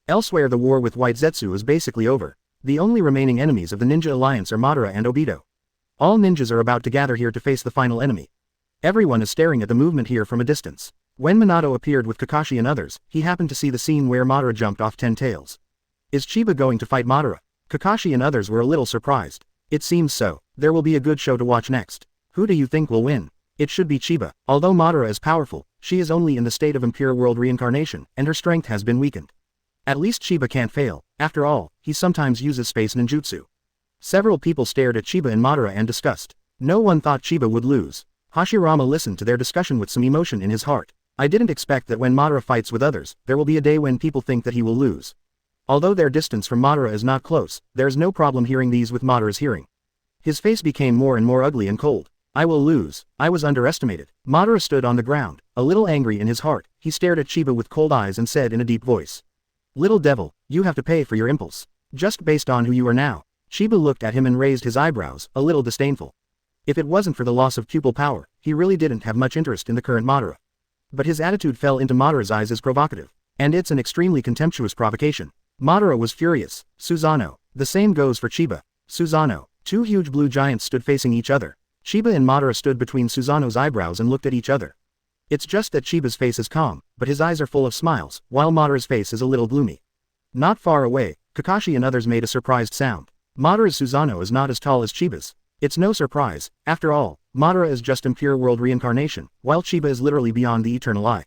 Elsewhere the war with White Zetsu is basically over. The only remaining enemies of the Ninja Alliance are Madara and Obito. All ninjas are about to gather here to face the final enemy. Everyone is staring at the movement here from a distance. When Minato appeared with Kakashi and others, he happened to see the scene where Madara jumped off Ten Tails. Is Chiba going to fight Madara? Kakashi and others were a little surprised. It seems so. There will be a good show to watch next. Who do you think will win? It should be Chiba. Although Madara is powerful, she is only in the state of impure world reincarnation, and her strength has been weakened. At least Chiba can't fail. After all, he sometimes uses space ninjutsu. Several people stared at Chiba and Madara and discussed. No one thought Chiba would lose. Hashirama listened to their discussion with some emotion in his heart. I didn't expect that when Madara fights with others, there will be a day when people think that he will lose. Although their distance from Madara is not close, there is no problem hearing these with Madara's hearing. His face became more and more ugly and cold. I will lose. I was underestimated. Madara stood on the ground, a little angry in his heart. He stared at Chiba with cold eyes and said in a deep voice, "Little devil, you have to pay for your impulse. Just based on who you are now." Chiba looked at him and raised his eyebrows, a little disdainful. If it wasn't for the loss of pupil power, he really didn't have much interest in the current Madara. But his attitude fell into Madara's eyes as provocative. And it's an extremely contemptuous provocation. Madara was furious. Susanoo. The same goes for Chiba. Susanoo. Two huge blue giants stood facing each other. Chiba and Madara stood between Susanoo's eyebrows and looked at each other. It's just that Chiba's face is calm, but his eyes are full of smiles, while Madara's face is a little gloomy. Not far away, Kakashi and others made a surprised sound. Madara's Susanoo is not as tall as Chiba's. It's no surprise. After all, Madara is just impure world reincarnation, while Chiba is literally beyond the eternal eye.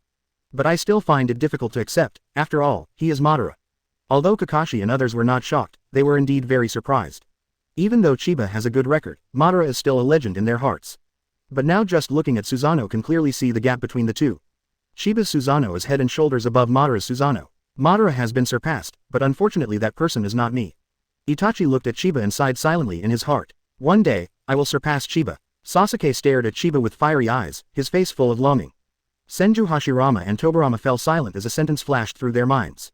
But I still find it difficult to accept. After all, he is Madara. Although Kakashi and others were not shocked, they were indeed very surprised. Even though Chiba has a good record, Madara is still a legend in their hearts. But now just looking at Susanoo can clearly see the gap between the two. Chiba's Susanoo is head and shoulders above Madara's Susanoo. Madara has been surpassed, but unfortunately that person is not me. Itachi looked at Chiba and sighed silently in his heart. One day, I will surpass Chiba. Sasuke stared at Chiba with fiery eyes, his face full of longing. Senju Hashirama and Tobirama fell silent as a sentence flashed through their minds.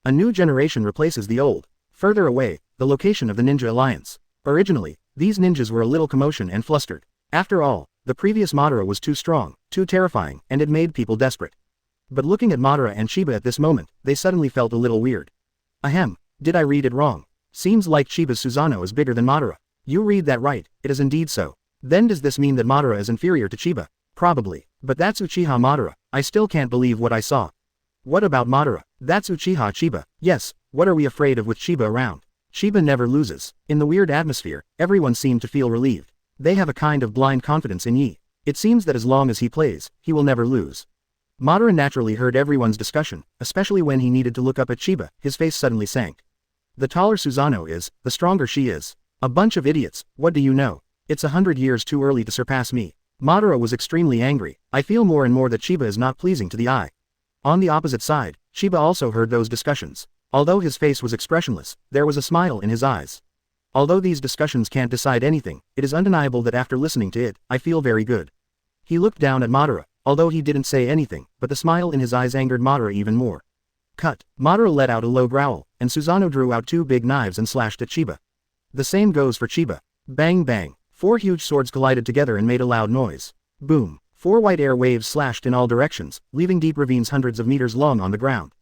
A new generation replaces the old. Further away, the location of the Ninja Alliance. Originally, these ninjas were a little commotion and flustered. After all, the previous Madara was too strong, too terrifying, and it made people desperate. But looking at Madara and Chiba at this moment, they suddenly felt a little weird. Ahem, did I read it wrong? Seems like Chiba's Susanoo is bigger than Madara. You read that right, it is indeed so. Then does this mean that Madara is inferior to Chiba? Probably. But that's Uchiha Madara. I still can't believe what I saw. What about Madara? That's Uchiha Chiba. Yes, what are we afraid of with Chiba around? Chiba never loses. In the weird atmosphere, everyone seemed to feel relieved. They have a kind of blind confidence in Yi. It seems that as long as he plays, he will never lose. Madara naturally heard everyone's discussion, especially when he needed to look up at Chiba. His face suddenly sank. The taller Susanoo is, the stronger she is. A bunch of idiots, what do you know? It's 100 years too early to surpass me. Madara was extremely angry. I feel more and more that Chiba is not pleasing to the eye. On the opposite side, Chiba also heard those discussions. Although his face was expressionless, there was a smile in his eyes. Although these discussions can't decide anything, it is undeniable that after listening to it, I feel very good. He looked down at Madara, although he didn't say anything, but the smile in his eyes angered Madara even more. Cut. Madara let out a low growl, and Susanoo drew out two big knives and slashed at Chiba. The same goes for Chiba. Bang bang. 4 huge swords collided together and made a loud noise. Boom. 4 white air waves slashed in all directions, leaving deep ravines hundreds of meters long on the ground.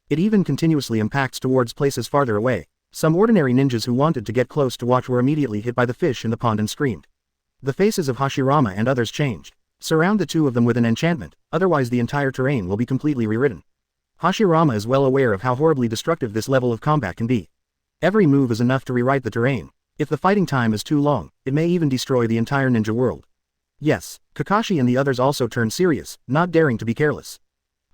It even continuously impacts towards places farther away. Some ordinary ninjas who wanted to get close to watch were immediately hit by the fish in the pond and screamed. The faces of Hashirama and others changed. Surround the two of them with an enchantment, otherwise the entire terrain will be completely rewritten. Hashirama is well aware of how horribly destructive this level of combat can be. Every move is enough to rewrite the terrain. If the fighting time is too long, it may even destroy the entire ninja world. Yes, Kakashi and the others also turned serious, not daring to be careless.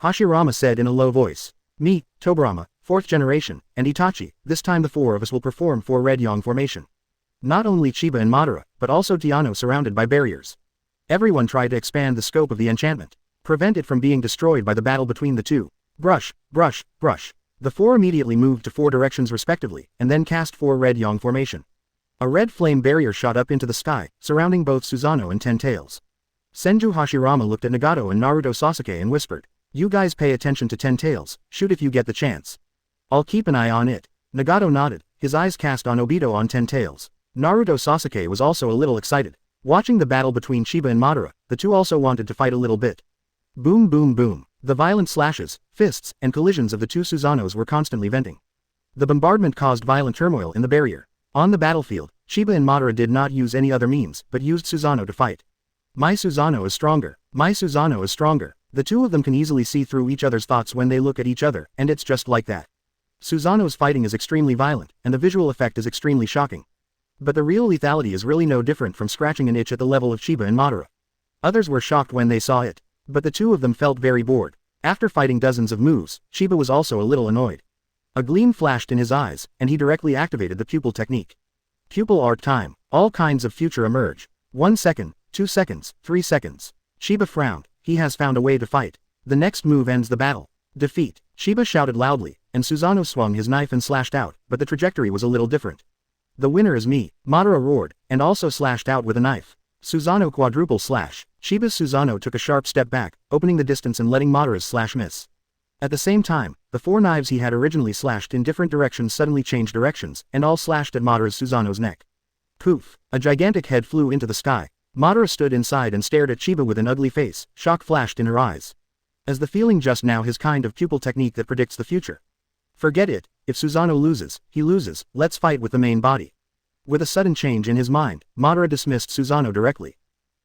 Hashirama said in a low voice. Me, Tobirama, 4th generation, and Itachi, this time the 4 of us will perform 4 red yang formation. Not only Chiba and Madara, but also Tiano surrounded by barriers. Everyone tried to expand the scope of the enchantment. Prevent it from being destroyed by the battle between the two. Brush, brush, brush. The four immediately moved to four directions respectively, and then cast four red yang formation. A red flame barrier shot up into the sky, surrounding both Susanoo and Ten Tails. Senju Hashirama looked at Nagato and Naruto Sasuke and whispered, "You guys pay attention to Ten Tails, shoot if you get the chance." "I'll keep an eye on it." Nagato nodded, his eyes cast on Obito on Ten Tails. Naruto Sasuke was also a little excited. Watching the battle between Chiba and Madara, the two also wanted to fight a little bit. Boom boom boom. The violent slashes, fists, and collisions of the two Susanoos were constantly venting. The bombardment caused violent turmoil in the barrier. On the battlefield, Chiba and Madara did not use any other means, but used Susanoo to fight. "My Susanoo is stronger. My Susanoo is stronger." The two of them can easily see through each other's thoughts when they look at each other, and it's just like that. Susanoo's fighting is extremely violent, and the visual effect is extremely shocking. But the real lethality is really no different from scratching an itch at the level of Chiba and Madara. Others were shocked when they saw it. But the two of them felt very bored. After fighting dozens of moves, Chiba was also a little annoyed. A gleam flashed in his eyes, and he directly activated the pupil technique. Pupil art time. All kinds of future emerge. 1 second, 2 seconds, 3 seconds. Chiba frowned. He has found a way to fight. The next move ends the battle. Defeat. Chiba shouted loudly, and Susanoo swung his knife and slashed out, but the trajectory was a little different. "The winner is me," Madara roared, and also slashed out with a knife. Susanoo quadruple slash. Chiba's Susanoo took a sharp step back, opening the distance and letting Madara's slash miss. At the same time, the four knives he had originally slashed in different directions suddenly changed directions, and all slashed at Madara's Susanoo's neck. Poof! A gigantic head flew into the sky. Madara stood inside and stared at Chiba with an ugly face. Shock flashed in her eyes. As the feeling just now his kind of pupil technique that predicts the future. "Forget it, if Susanoo loses, he loses, let's fight with the main body." With a sudden change in his mind, Madara dismissed Susanoo directly.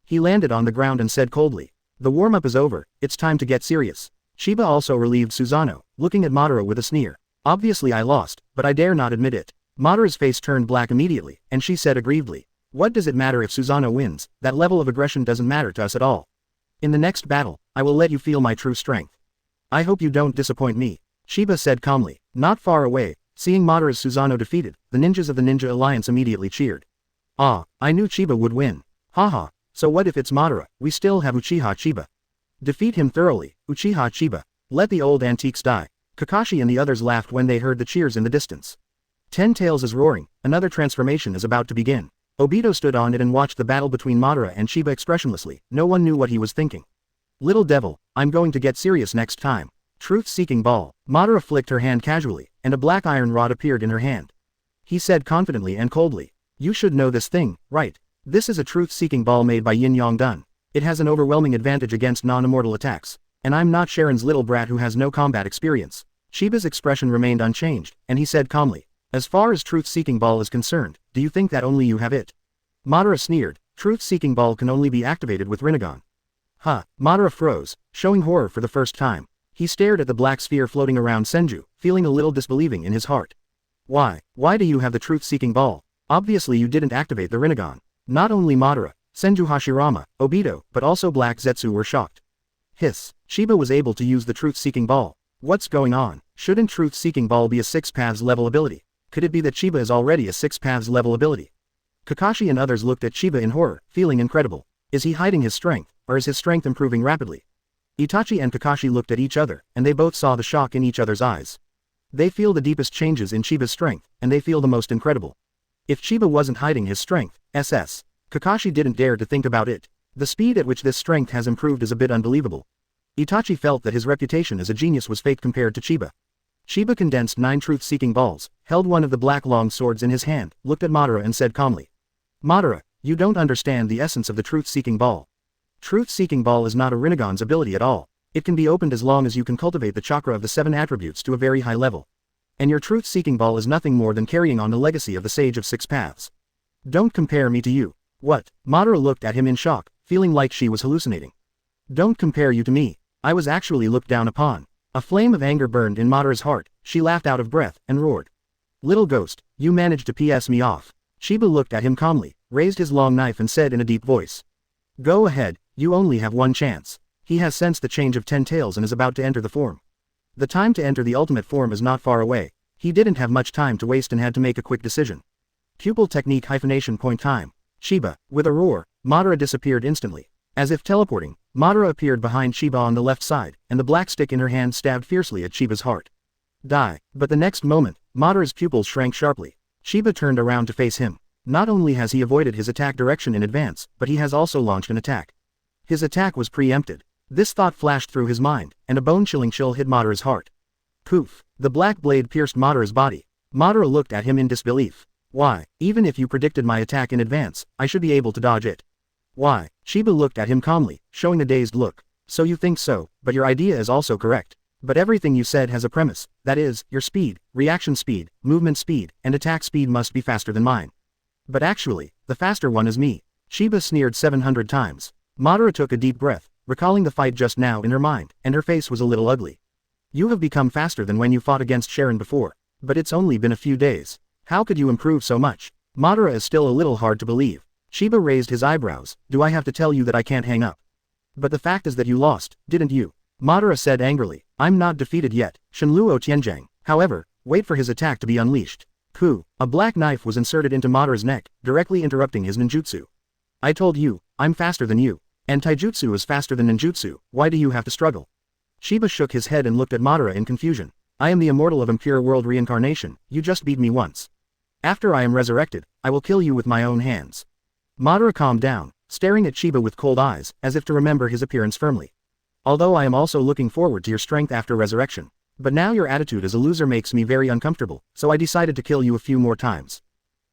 He landed on the ground and said coldly, "The warm-up is over, it's time to get serious." Chiba also relieved Susanoo, looking at Madara with a sneer. "Obviously I lost, but I dare not admit it." Madara's face turned black immediately, and she said aggrievedly, "What does it matter if Susanoo wins? That level of aggression doesn't matter to us at all. In the next battle, I will let you feel my true strength. I hope you don't disappoint me." Chiba said calmly. Not far away, seeing Madara's Susanoo defeated, the ninjas of the Ninja Alliance immediately cheered. "Ah, I knew Chiba would win. Haha, so what if it's Madara? We still have Uchiha Chiba. Defeat him thoroughly, Uchiha Chiba. Let the old antiques die." Kakashi and the others laughed when they heard the cheers in the distance. Ten Tails is roaring, another transformation is about to begin. Obito stood on it and watched the battle between Madara and Chiba expressionlessly. No one knew what he was thinking. "Little devil, I'm going to get serious next time." Truth-seeking ball. Madara flicked her hand casually, and a black iron rod appeared in her hand. He said confidently and coldly, "You should know this thing, right? This is a truth-seeking ball made by Yin Yang Dun. It has an overwhelming advantage against non-immortal attacks. And I'm not Sharon's little brat who has no combat experience." Chiba's expression remained unchanged, and he said calmly, "As far as truth-seeking ball is concerned, do you think that only you have it?" Madara sneered. Truth-seeking ball can only be activated with Rinnegan. Huh. Madara froze, showing horror for the first time. He stared at the black sphere floating around Senju, feeling a little disbelieving in his heart. Why do you have the truth-seeking ball? Obviously you didn't activate the Rinnegan." Not only Madara, Senju Hashirama, Obito, but also Black Zetsu were shocked. Hiss. Chiba was able to use the truth-seeking ball. What's going on? Shouldn't truth-seeking ball be a 6 paths level ability? Could it be that Chiba is already a 6 paths level ability? Kakashi and others looked at Chiba in horror, feeling incredible. Is he hiding his strength, or is his strength improving rapidly? Itachi and Kakashi looked at each other, and they both saw the shock in each other's eyes. They feel the deepest changes in Chiba's strength, and they feel the most incredible. If Chiba wasn't hiding his strength, Kakashi didn't dare to think about it. The speed at which this strength has improved is a bit unbelievable. Itachi felt that his reputation as a genius was fake compared to Chiba. Chiba condensed 9 truth-seeking balls, held one of the black long swords in his hand, looked at Madara and said calmly, "Madara, you don't understand the essence of the truth-seeking ball. Truth-seeking ball is not a Rinnegan's ability at all. It can be opened as long as you can cultivate the chakra of the 7 attributes to a very high level. And your truth-seeking ball is nothing more than carrying on the legacy of the Sage of 6 Paths. Don't compare me to you." "What?" Madara looked at him in shock, feeling like she was hallucinating. "Don't compare you to me. I was actually looked down upon." A flame of anger burned in Madara's heart. She laughed out of breath, and roared. "Little ghost, you managed to piss me off." Chiba looked at him calmly, raised his long knife and said in a deep voice, "Go ahead, you only have one chance." He has sensed the change of 10 Tails and is about to enter the form. The time to enter the ultimate form is not far away. He didn't have much time to waste and had to make a quick decision. Pupil technique hyphenation point time. Chiba. With a roar, Madara disappeared instantly. As if teleporting, Madara appeared behind Chiba on the left side, and the black stick in her hand stabbed fiercely at Chiba's heart. Die. But the next moment, Madara's pupils shrank sharply. Chiba turned around to face him. Not only has he avoided his attack direction in advance, but he has also launched an attack. His attack was preempted. This thought flashed through his mind, and a bone-chilling chill hit Madara's heart. Poof! The black blade pierced Madara's body. Madara looked at him in disbelief. Why? Even if you predicted my attack in advance, I should be able to dodge it. Why? Chiba looked at him calmly, showing a dazed look. So you think so, but your idea is also correct. But everything you said has a premise, that is, your speed, reaction speed, movement speed, and attack speed must be faster than mine. But actually, the faster one is me. Chiba sneered 700 times. Madara took a deep breath, recalling the fight just now in her mind, and her face was a little ugly. You have become faster than when you fought against Sharon before. But it's only been a few days. How could you improve so much? Madara is still a little hard to believe. Chiba raised his eyebrows. Do I have to tell you that I can't hang up? But the fact is that you lost, didn't you? Madara said angrily. I'm not defeated yet, Shenluo Tianjiang. However, wait for his attack to be unleashed. Ku. A black knife was inserted into Madara's neck, directly interrupting his ninjutsu. I told you, I'm faster than you. And taijutsu is faster than ninjutsu, why do you have to struggle? Chiba shook his head and looked at Madara in confusion. I am the immortal of Impure World Reincarnation, you just beat me once. After I am resurrected, I will kill you with my own hands. Madara calmed down, staring at Chiba with cold eyes, as if to remember his appearance firmly. Although I am also looking forward to your strength after resurrection. But now your attitude as a loser makes me very uncomfortable, so I decided to kill you a few more times.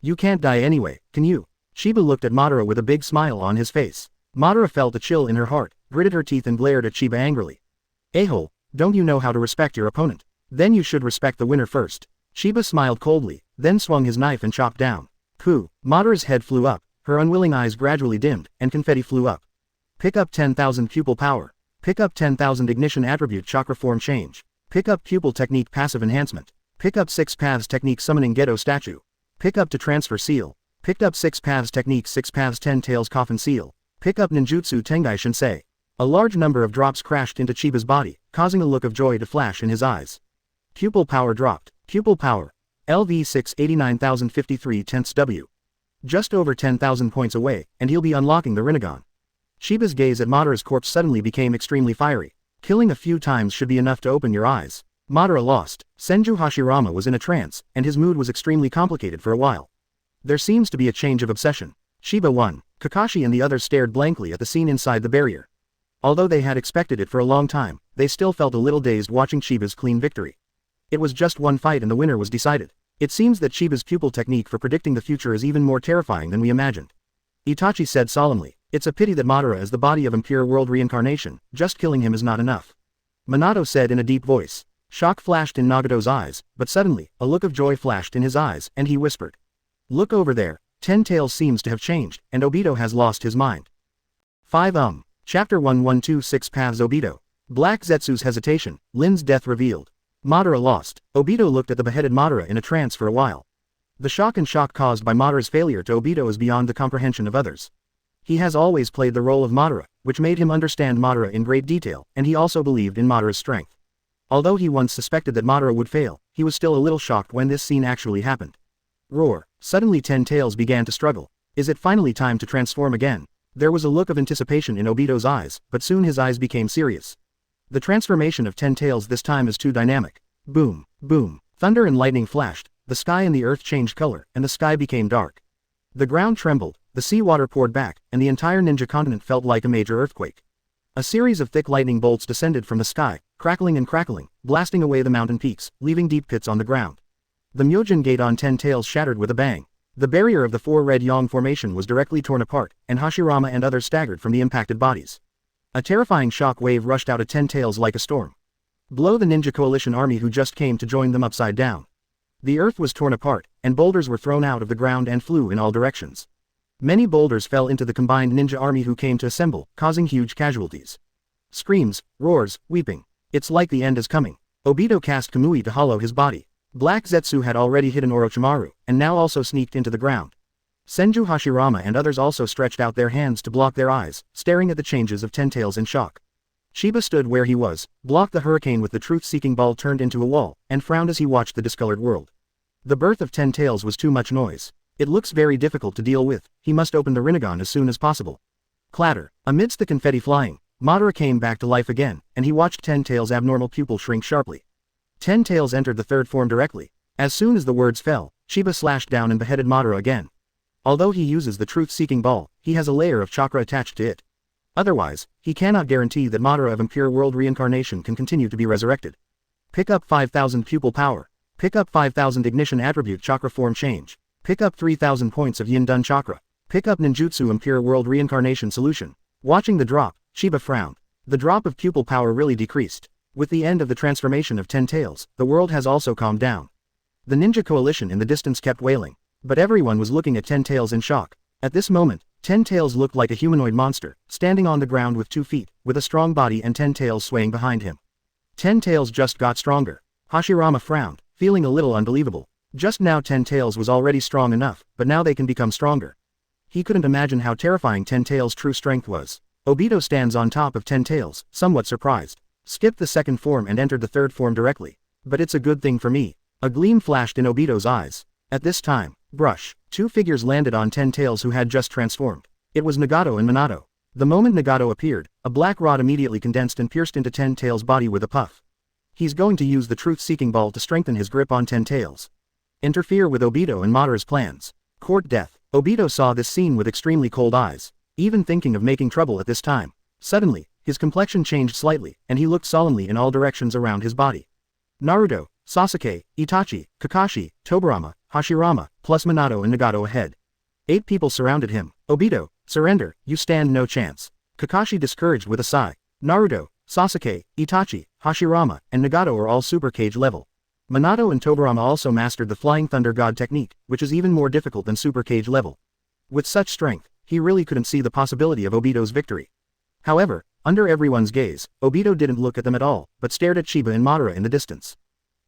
You can't die anyway, can you? Chiba looked at Madara with a big smile on his face. Madara felt a chill in her heart, gritted her teeth and glared at Chiba angrily. A-hole, don't you know how to respect your opponent? Then you should respect the winner first. Chiba smiled coldly, then swung his knife and chopped down. Ku. Madara's head flew up, her unwilling eyes gradually dimmed, and confetti flew up. Pick up 10,000 pupil power. Pick up 10,000 ignition attribute chakra form change. Pick up pupil technique passive enhancement. Pick up 6 paths technique summoning Gedo statue. Pick up to transfer seal. Picked up 6 paths technique 6 paths 10 tails coffin seal. Pick up ninjutsu Tengai Shinsei. A large number of drops crashed into Chiba's body, causing a look of joy to flash in his eyes. Pupil power dropped. Pupil power. LV 689,053 tenths W. Just over 10,000 points away, and he'll be unlocking the Rinnegan. Chiba's gaze at Madara's corpse suddenly became extremely fiery. Killing a few times should be enough to open your eyes. Madara lost. Senju Hashirama was in a trance, and his mood was extremely complicated for a while. There seems to be a change of obsession. Chiba won. Kakashi and the others stared blankly at the scene inside the barrier. Although they had expected it for a long time, they still felt a little dazed watching Chiba's clean victory. It was just one fight and the winner was decided. It seems that Chiba's pupil technique for predicting the future is even more terrifying than we imagined. Itachi said solemnly, it's a pity that Madara is the body of Impure World Reincarnation, just killing him is not enough. Minato said in a deep voice. Shock flashed in Nagato's eyes, but suddenly, a look of joy flashed in his eyes, and he whispered. Look over there, 10 Tails seems to have changed, and Obito has lost his mind. 5 Chapter 1126 Paths Obito. Black Zetsu's hesitation, Lin's death revealed. Madara lost. Obito looked at the beheaded Madara in a trance for a while. The shock caused by Madara's failure to Obito is beyond the comprehension of others. He has always played the role of Madara, which made him understand Madara in great detail, and he also believed in Madara's strength. Although he once suspected that Madara would fail, he was still a little shocked when this scene actually happened. Roar. Suddenly 10 Tails began to struggle. Is it finally time to transform again? There was a look of anticipation in Obito's eyes, but soon his eyes became serious. The transformation of 10 Tails this time is too dynamic. Boom, boom, thunder and lightning flashed, the sky and the earth changed color, and the sky became dark. The ground trembled, the seawater poured back, and the entire ninja continent felt like a major earthquake. A series of thick lightning bolts descended from the sky, crackling and crackling, blasting away the mountain peaks, leaving deep pits on the ground. The Myojin gate on 10 Tails shattered with a bang. The barrier of the 4 Red Yang formation was directly torn apart, and Hashirama and others staggered from the impacted bodies. A terrifying shock wave rushed out of 10 Tails like a storm. Below the Ninja Coalition army who just came to join them upside down. The earth was torn apart, and boulders were thrown out of the ground and flew in all directions. Many boulders fell into the combined ninja army who came to assemble, causing huge casualties. Screams, roars, weeping. It's like the end is coming. Obito cast Kamui to hollow his body. Black Zetsu had already hidden Orochimaru, and now also sneaked into the ground. Senju Hashirama and others also stretched out their hands to block their eyes, staring at the changes of 10 Tails in shock. Chiba stood where he was, blocked the hurricane with the truth-seeking ball turned into a wall, and frowned as he watched the discolored world. The birth of 10 Tails was too much noise. It looks very difficult to deal with, he must open the Rinnegan as soon as possible. Clatter. Amidst the confetti flying, Madara came back to life again, and he watched 10 Tails' abnormal pupil shrink sharply. 10 tails entered the third form directly. As soon as the words fell, Chiba slashed down and beheaded Madara again. Although he uses the truth-seeking ball, he has a layer of chakra attached to it. Otherwise, he cannot guarantee that Madara of Impure World Reincarnation can continue to be resurrected. Pick up 5000 pupil power. Pick up 5000 ignition attribute chakra form change. Pick up 3000 points of Yin Dun chakra. Pick up ninjutsu Impure World Reincarnation solution. Watching the drop, Chiba frowned. The drop of pupil power really decreased. With the end of the transformation of 10 tails, the world has also calmed down. The ninja coalition in the distance kept wailing. But everyone was looking at 10 tails in shock. At this moment, 10 tails looked like a humanoid monster, standing on the ground with 2 feet, with a strong body and 10 tails swaying behind him. 10 tails just got stronger. Hashirama frowned, feeling a little unbelievable. Just now 10 tails was already strong enough, but now they can become stronger. He couldn't imagine how terrifying 10 tails' true strength was. Obito stands on top of 10 tails, somewhat surprised. Skipped the second form and entered the third form directly. But it's a good thing for me. A gleam flashed in Obito's eyes. At this time, brush, 2 figures landed on 10 tails who had just transformed. It was Nagato and Minato. The moment Nagato appeared, a black rod immediately condensed and pierced into 10 tails' body with a puff. He's going to use the truth-seeking ball to strengthen his grip on 10 tails. Interfere with Obito and Madara's plans. Court death. Obito saw this scene with extremely cold eyes, even thinking of making trouble at this time. Suddenly, his complexion changed slightly, and he looked solemnly in all directions around his body. Naruto, Sasuke, Itachi, Kakashi, Tobirama, Hashirama, plus Minato and Nagato ahead. 8 people surrounded him. Obito, surrender, you stand no chance. Kakashi discouraged with a sigh. Naruto, Sasuke, Itachi, Hashirama, and Nagato are all Super Cage level. Minato and Tobirama also mastered the Flying Thunder God technique, which is even more difficult than Super Cage level. With such strength, he really couldn't see the possibility of Obito's victory. However, under everyone's gaze, Obito didn't look at them at all, but stared at Chiba and Madara in the distance.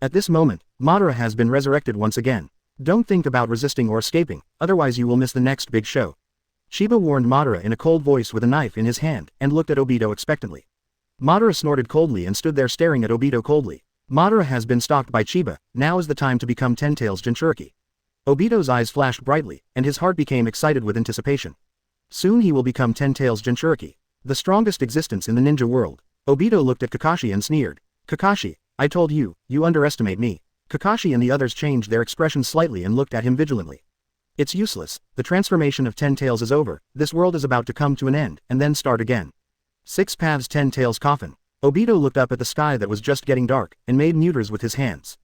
At this moment, Madara has been resurrected once again. Don't think about resisting or escaping, otherwise you will miss the next big show. Chiba warned Madara in a cold voice with a knife in his hand, and looked at Obito expectantly. Madara snorted coldly and stood there staring at Obito coldly. Madara has been stalked by Chiba, now is the time to become 10 tails Jinchuriki. Obito's eyes flashed brightly, and his heart became excited with anticipation. Soon he will become 10 tails Jinchuriki, the strongest existence in the ninja world. Obito looked at Kakashi and sneered. Kakashi, I told you, you underestimate me. Kakashi and the others changed their expressions slightly and looked at him vigilantly. It's useless, the transformation of 10 tails is over, this world is about to come to an end, and then start again. 6 paths 10 tails coffin. Obito looked up at the sky that was just getting dark, and made neuters with his hands.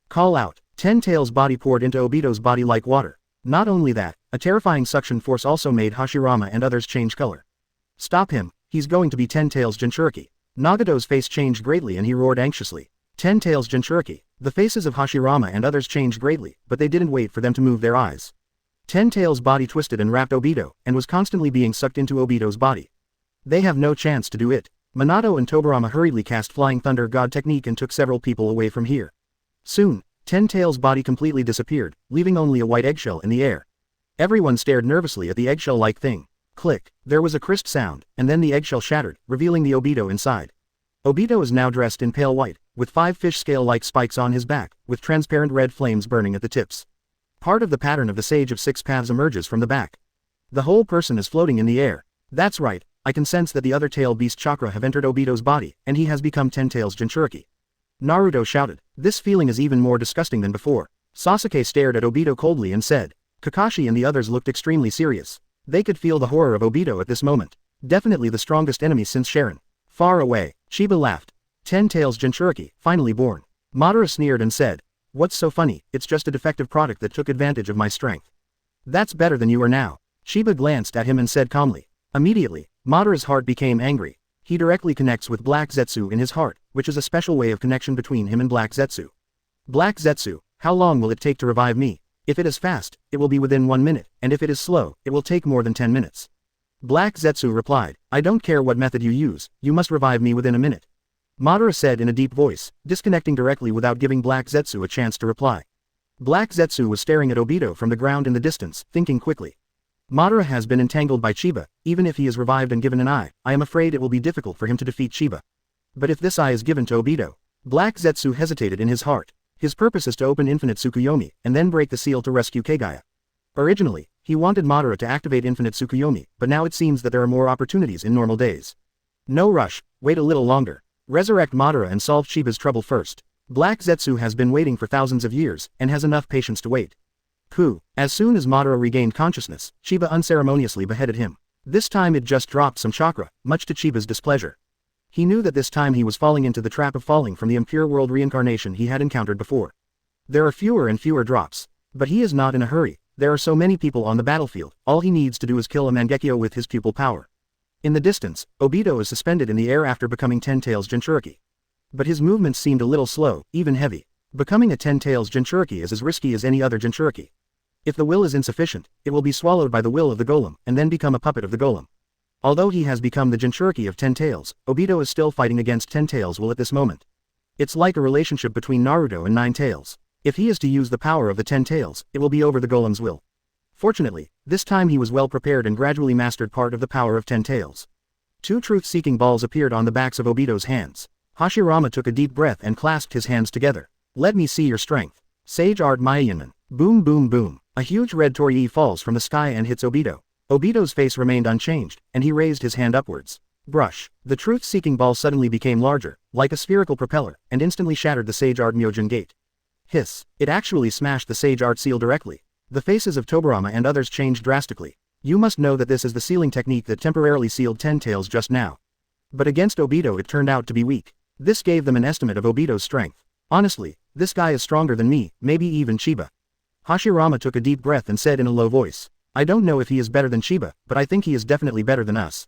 Call out. 10 tails body poured into Obito's body like water. Not only that, a terrifying suction force also made Hashirama and others change color. Stop him, he's going to be 10 tails Jinchuriki. Nagato's face changed greatly and he roared anxiously. 10 tails Jinchuriki. The faces of Hashirama and others changed greatly, but they didn't wait for them to move their eyes. 10 tails body twisted and wrapped Obito, and was constantly being sucked into Obito's body. They have no chance to do it. Minato and Tobirama hurriedly cast Flying Thunder God technique and took several people away from here. Soon, 10 tails body completely disappeared, leaving only a white eggshell in the air. Everyone stared nervously at the eggshell-like thing. Click, there was a crisp sound, and then the eggshell shattered, revealing the Obito inside. Obito is now dressed in pale white, with 5 fish scale-like spikes on his back, with transparent red flames burning at the tips. Part of the pattern of the Sage of 6 Paths emerges from the back. The whole person is floating in the air. That's right, I can sense that the other tail beast chakra have entered Obito's body, and he has become 10 tails Jinchuriki. Naruto shouted. This feeling is even more disgusting than before. Sasuke stared at Obito coldly and said. Kakashi and the others looked extremely serious. They could feel the horror of Obito at this moment. Definitely the strongest enemy since Sharon. Far away, Chiba laughed. 10 tails Jinchuriki, finally born. Madara sneered and said. What's so funny, it's just a defective product that took advantage of my strength. That's better than you are now. Chiba glanced at him and said calmly. Immediately, Madara's heart became angry. He directly connects with Black Zetsu in his heart, which is a special way of connection between him and Black Zetsu. Black Zetsu, how long will it take to revive me? If it is fast, it will be within 1 minute, and if it is slow, it will take more than 10 minutes. Black Zetsu replied, I don't care what method you use, you must revive me within a minute. Madara said in a deep voice, disconnecting directly without giving Black Zetsu a chance to reply. Black Zetsu was staring at Obito from the ground in the distance, thinking quickly. Madara has been entangled by Chiba, even if he is revived and given an eye, I am afraid it will be difficult for him to defeat Chiba. But if this eye is given to Obito, Black Zetsu hesitated in his heart. His purpose is to open Infinite Tsukuyomi, and then break the seal to rescue Kaguya. Originally, he wanted Madara to activate Infinite Tsukuyomi, but now it seems that there are more opportunities in normal days. No rush, wait a little longer. Resurrect Madara and solve Chiba's trouble first. Black Zetsu has been waiting for thousands of years, and has enough patience to wait. As soon as Madara regained consciousness, Chiba unceremoniously beheaded him. This time it just dropped some chakra, much to Chiba's displeasure. He knew that this time he was falling into the trap of falling from the impure world reincarnation he had encountered before. There are fewer and fewer drops. But he is not in a hurry, there are so many people on the battlefield, all he needs to do is kill a Mangekyō with his pupil power. In the distance, Obito is suspended in the air after becoming Ten Tails Jinchuriki. But his movements seemed a little slow, even heavy. Becoming a Ten Tails Jinchuriki is as risky as any other Jinchuriki. If the will is insufficient, it will be swallowed by the will of the golem, and then become a puppet of the golem. Although he has become the Jinchuriki of Ten Tails, Obito is still fighting against Ten Tails will at this moment. It's like a relationship between Naruto and Nine Tails. If he is to use the power of the Ten Tails, it will be over the golem's will. Fortunately, this time he was well prepared and gradually mastered part of the power of Ten Tails. 2 truth-seeking balls appeared on the backs of Obito's hands. Hashirama took a deep breath and clasped his hands together. Let me see your strength. Sage Art Myayanman. Boom boom boom. A huge red torii falls from the sky and hits Obito. Obito's face remained unchanged, and he raised his hand upwards. Brush. The truth-seeking ball suddenly became larger, like a spherical propeller, and instantly shattered the Sage Art Myojin gate. Hiss. It actually smashed the Sage Art seal directly. The faces of Tobirama and others changed drastically. You must know that this is the sealing technique that temporarily sealed Ten Tails just now. But against Obito it turned out to be weak. This gave them an estimate of Obito's strength. Honestly, this guy is stronger than me, maybe even Chiba. Hashirama took a deep breath and said in a low voice. I don't know if he is better than Chiba, but I think he is definitely better than us.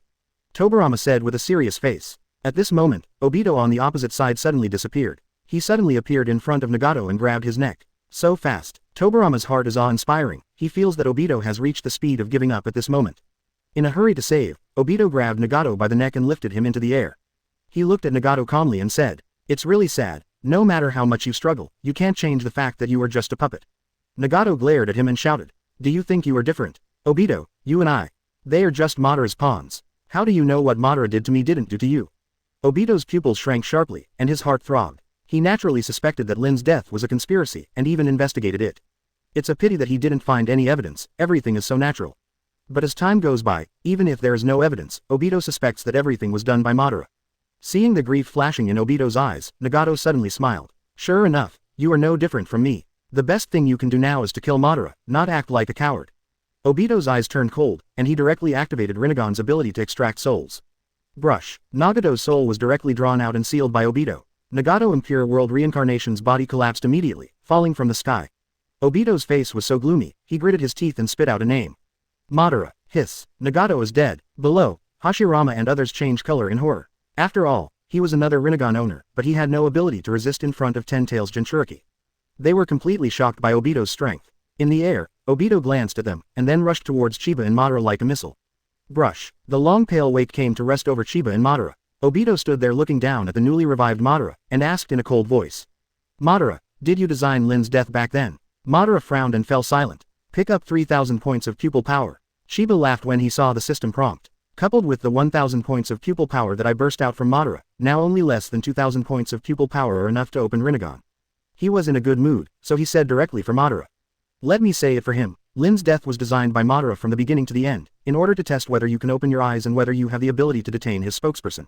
Tobirama said with a serious face. At this moment, Obito on the opposite side suddenly disappeared. He suddenly appeared in front of Nagato and grabbed his neck. So fast. Tobirama's heart is awe-inspiring. He feels that Obito has reached the speed of giving up at this moment. In a hurry to save, Obito grabbed Nagato by the neck and lifted him into the air. He looked at Nagato calmly and said, It's really sad. No matter how much you struggle, you can't change the fact that you are just a puppet. Nagato glared at him and shouted, Do you think you are different? Obito, you and I. They are just Madara's pawns. How do you know what Madara did to me didn't do to you? Obito's pupils shrank sharply, and his heart throbbed. He naturally suspected that Lin's death was a conspiracy, and even investigated it. It's a pity that he didn't find any evidence, everything is so natural. But as time goes by, even if there is no evidence, Obito suspects that everything was done by Madara. Seeing the grief flashing in Obito's eyes, Nagato suddenly smiled. Sure enough, you are no different from me. The best thing you can do now is to kill Madara, not act like a coward. Obito's eyes turned cold, and he directly activated Rinnegan's ability to extract souls. Brush. Nagato's soul was directly drawn out and sealed by Obito. Nagato Impure World Reincarnation's body collapsed immediately, falling from the sky. Obito's face was so gloomy, he gritted his teeth and spit out a name. Madara. Hiss. Nagato is dead. Below, Hashirama and others changed color in horror. After all, he was another Rinnegan owner, but he had no ability to resist in front of Ten Tails Jinchuriki. They were completely shocked by Obito's strength. In the air, Obito glanced at them, and then rushed towards Chiba and Madara like a missile. Brush. The long pale wake came to rest over Chiba and Madara. Obito stood there looking down at the newly revived Madara, and asked in a cold voice. Madara, did you design Lin's death back then? Madara frowned and fell silent. Pick up 3,000 points of pupil power. Chiba laughed when he saw the system prompt. Coupled with the 1,000 points of pupil power that I burst out from Madara, now only less than 2,000 points of pupil power are enough to open Rinnegan. He was in a good mood, so he said directly for Madara. Let me say it for him. Lin's death was designed by Madara from the beginning to the end, in order to test whether you can open your eyes and whether you have the ability to detain his spokesperson.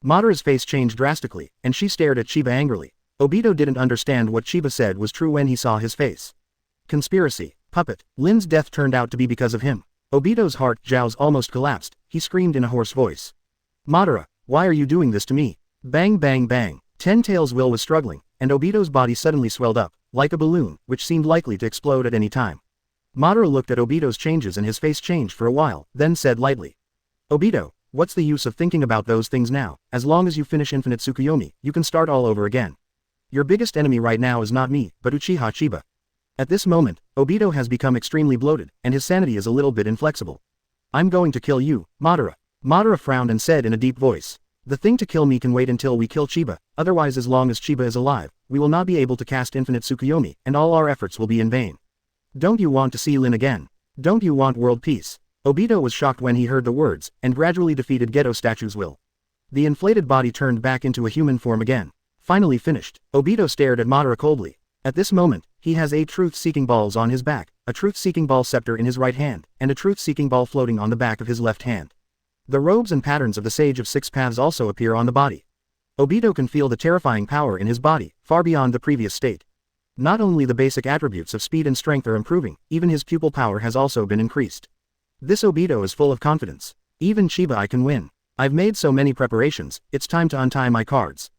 Madara's face changed drastically, and she stared at Chiba angrily. Obito didn't understand what Chiba said was true when he saw his face. Conspiracy. Puppet. Lin's death turned out to be because of him. Obito's heart jaws almost collapsed. He screamed in a hoarse voice. Madara, why are you doing this to me? Bang bang bang. Ten Tails' will was struggling, and Obito's body suddenly swelled up, like a balloon, which seemed likely to explode at any time. Madara looked at Obito's changes and his face changed for a while, then said lightly. Obito, what's the use of thinking about those things now? As long as you finish Infinite Tsukuyomi, you can start all over again. Your biggest enemy right now is not me, but Uchiha Chiba. At this moment, Obito has become extremely bloated, and his sanity is a little bit inflexible. I'm going to kill you, Madara. Madara frowned and said in a deep voice. The thing to kill me can wait until we kill Chiba, otherwise as long as Chiba is alive, we will not be able to cast Infinite Tsukuyomi, and all our efforts will be in vain. Don't you want to see Lin again? Don't you want world peace? Obito was shocked when he heard the words, and gradually defeated Geto Statue's will. The inflated body turned back into a human form again. Finally finished, Obito stared at Madara coldly. At this moment, he has 8 truth-seeking balls on his back, a truth-seeking ball scepter in his right hand, and a truth-seeking ball floating on the back of his left hand. The robes and patterns of the Sage of Six Paths also appear on the body. Obito can feel the terrifying power in his body, far beyond the previous state. Not only the basic attributes of speed and strength are improving, even his pupil power has also been increased. This Obito is full of confidence. Even Chiba I can win. I've made so many preparations, it's time to untie my cards.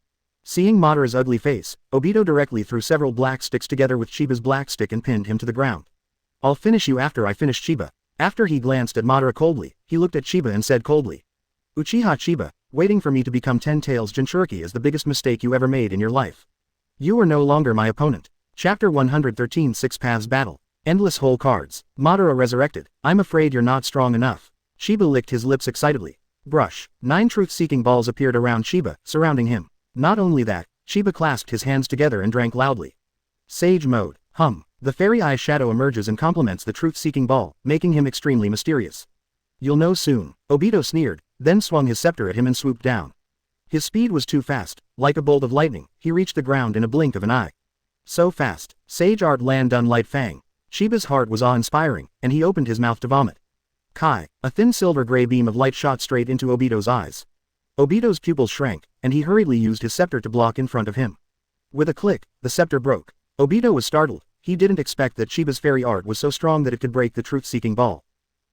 Seeing Madara's ugly face, Obito directly threw several black sticks together with Chiba's black stick and pinned him to the ground. I'll finish you after I finish Chiba. After he glanced at Madara coldly, he looked at Chiba and said coldly. Uchiha Chiba, waiting for me to become 10 Tails Jinchuriki is the biggest mistake you ever made in your life. You are no longer my opponent. Chapter 113 Six Paths Battle. Endless Hole Cards. Madara resurrected. I'm afraid you're not strong enough. Chiba licked his lips excitedly. Brush. 9 truth-seeking balls appeared around Chiba, surrounding him. Not only that, Chiba clasped his hands together and drank loudly. Sage Mode. Hum. The fairy eye shadow emerges and complements the truth-seeking ball, making him extremely mysterious. You'll know soon. Obito sneered, then swung his scepter at him and swooped down. His speed was too fast. Like a bolt of lightning, he reached the ground in a blink of an eye. So fast. Sage Art Land Dun Light Fang. Chiba's heart was awe-inspiring, and he opened his mouth to vomit. Kai. A thin silver-gray beam of light shot straight into Obito's eyes. Obito's pupils shrank, and he hurriedly used his scepter to block in front of him. With a click, the scepter broke. Obito was startled. He didn't expect that Chiba's fairy art was so strong that it could break the truth-seeking ball.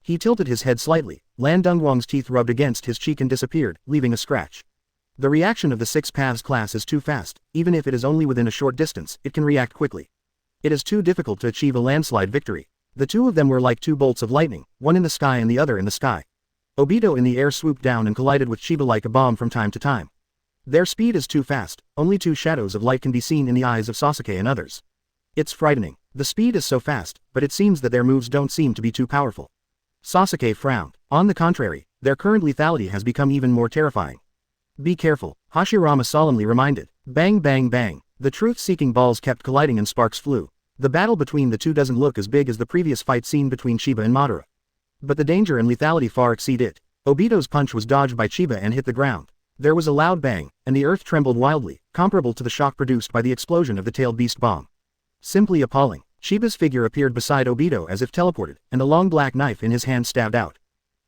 He tilted his head slightly. Lan Dungwang's teeth rubbed against his cheek and disappeared, leaving a scratch. The reaction of the Six Paths class is too fast. Even if it is only within a short distance, it can react quickly. It is too difficult to achieve a landslide victory. The two of them were like two bolts of lightning, one in the sky and the other in the sky. Obito in the air swooped down and collided with Chiba like a bomb from time to time. Their speed is too fast. Only two shadows of light can be seen in the eyes of Sasuke and others. It's frightening. The speed is so fast, but it seems that their moves don't seem to be too powerful. Sasuke frowned. On the contrary, their current lethality has become even more terrifying. Be careful, Hashirama solemnly reminded. Bang bang bang. The truth-seeking balls kept colliding and sparks flew. The battle between the two doesn't look as big as the previous fight scene between Chiba and Madara. But the danger and lethality far exceed it. Obito's punch was dodged by Chiba and hit the ground. There was a loud bang, and the earth trembled wildly, comparable to the shock produced by the explosion of the tailed beast bomb. Simply appalling. Chiba's figure appeared beside Obito as if teleported, and a long black knife in his hand stabbed out.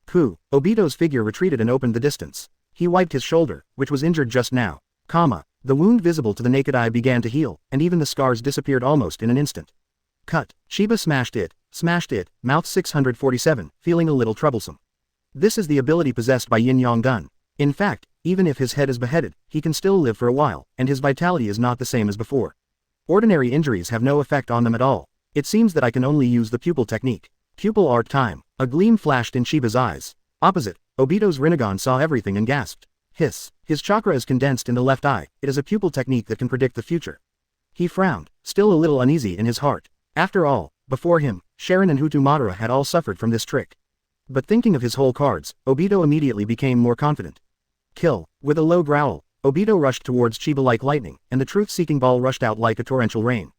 Pooh. Obito's figure retreated and opened the distance. He wiped his shoulder, which was injured just now. The wound visible to the naked eye began to heal, and even the scars disappeared almost in an instant. Cut. Chiba smashed it, mouth 647, feeling a little troublesome. This is the ability possessed by Yin Yang Gun. In fact, even if his head is beheaded, he can still live for a while, and his vitality is not the same as before. Ordinary injuries have no effect on them at all. It seems that I can only use the pupil technique. Pupil art time. A gleam flashed in Chiba's eyes. Opposite, Obito's Rinnegan saw everything and gasped. Hiss. His chakra is condensed in the left eye. It is a pupil technique that can predict the future. He frowned, still a little uneasy in his heart. After all, before him, Sharon and Madara had all suffered from this trick. But thinking of his whole cards, Obito immediately became more confident. Kill. With a low growl, Obito rushed towards Chiba like lightning, and the truth-seeking ball rushed out like a torrential rain.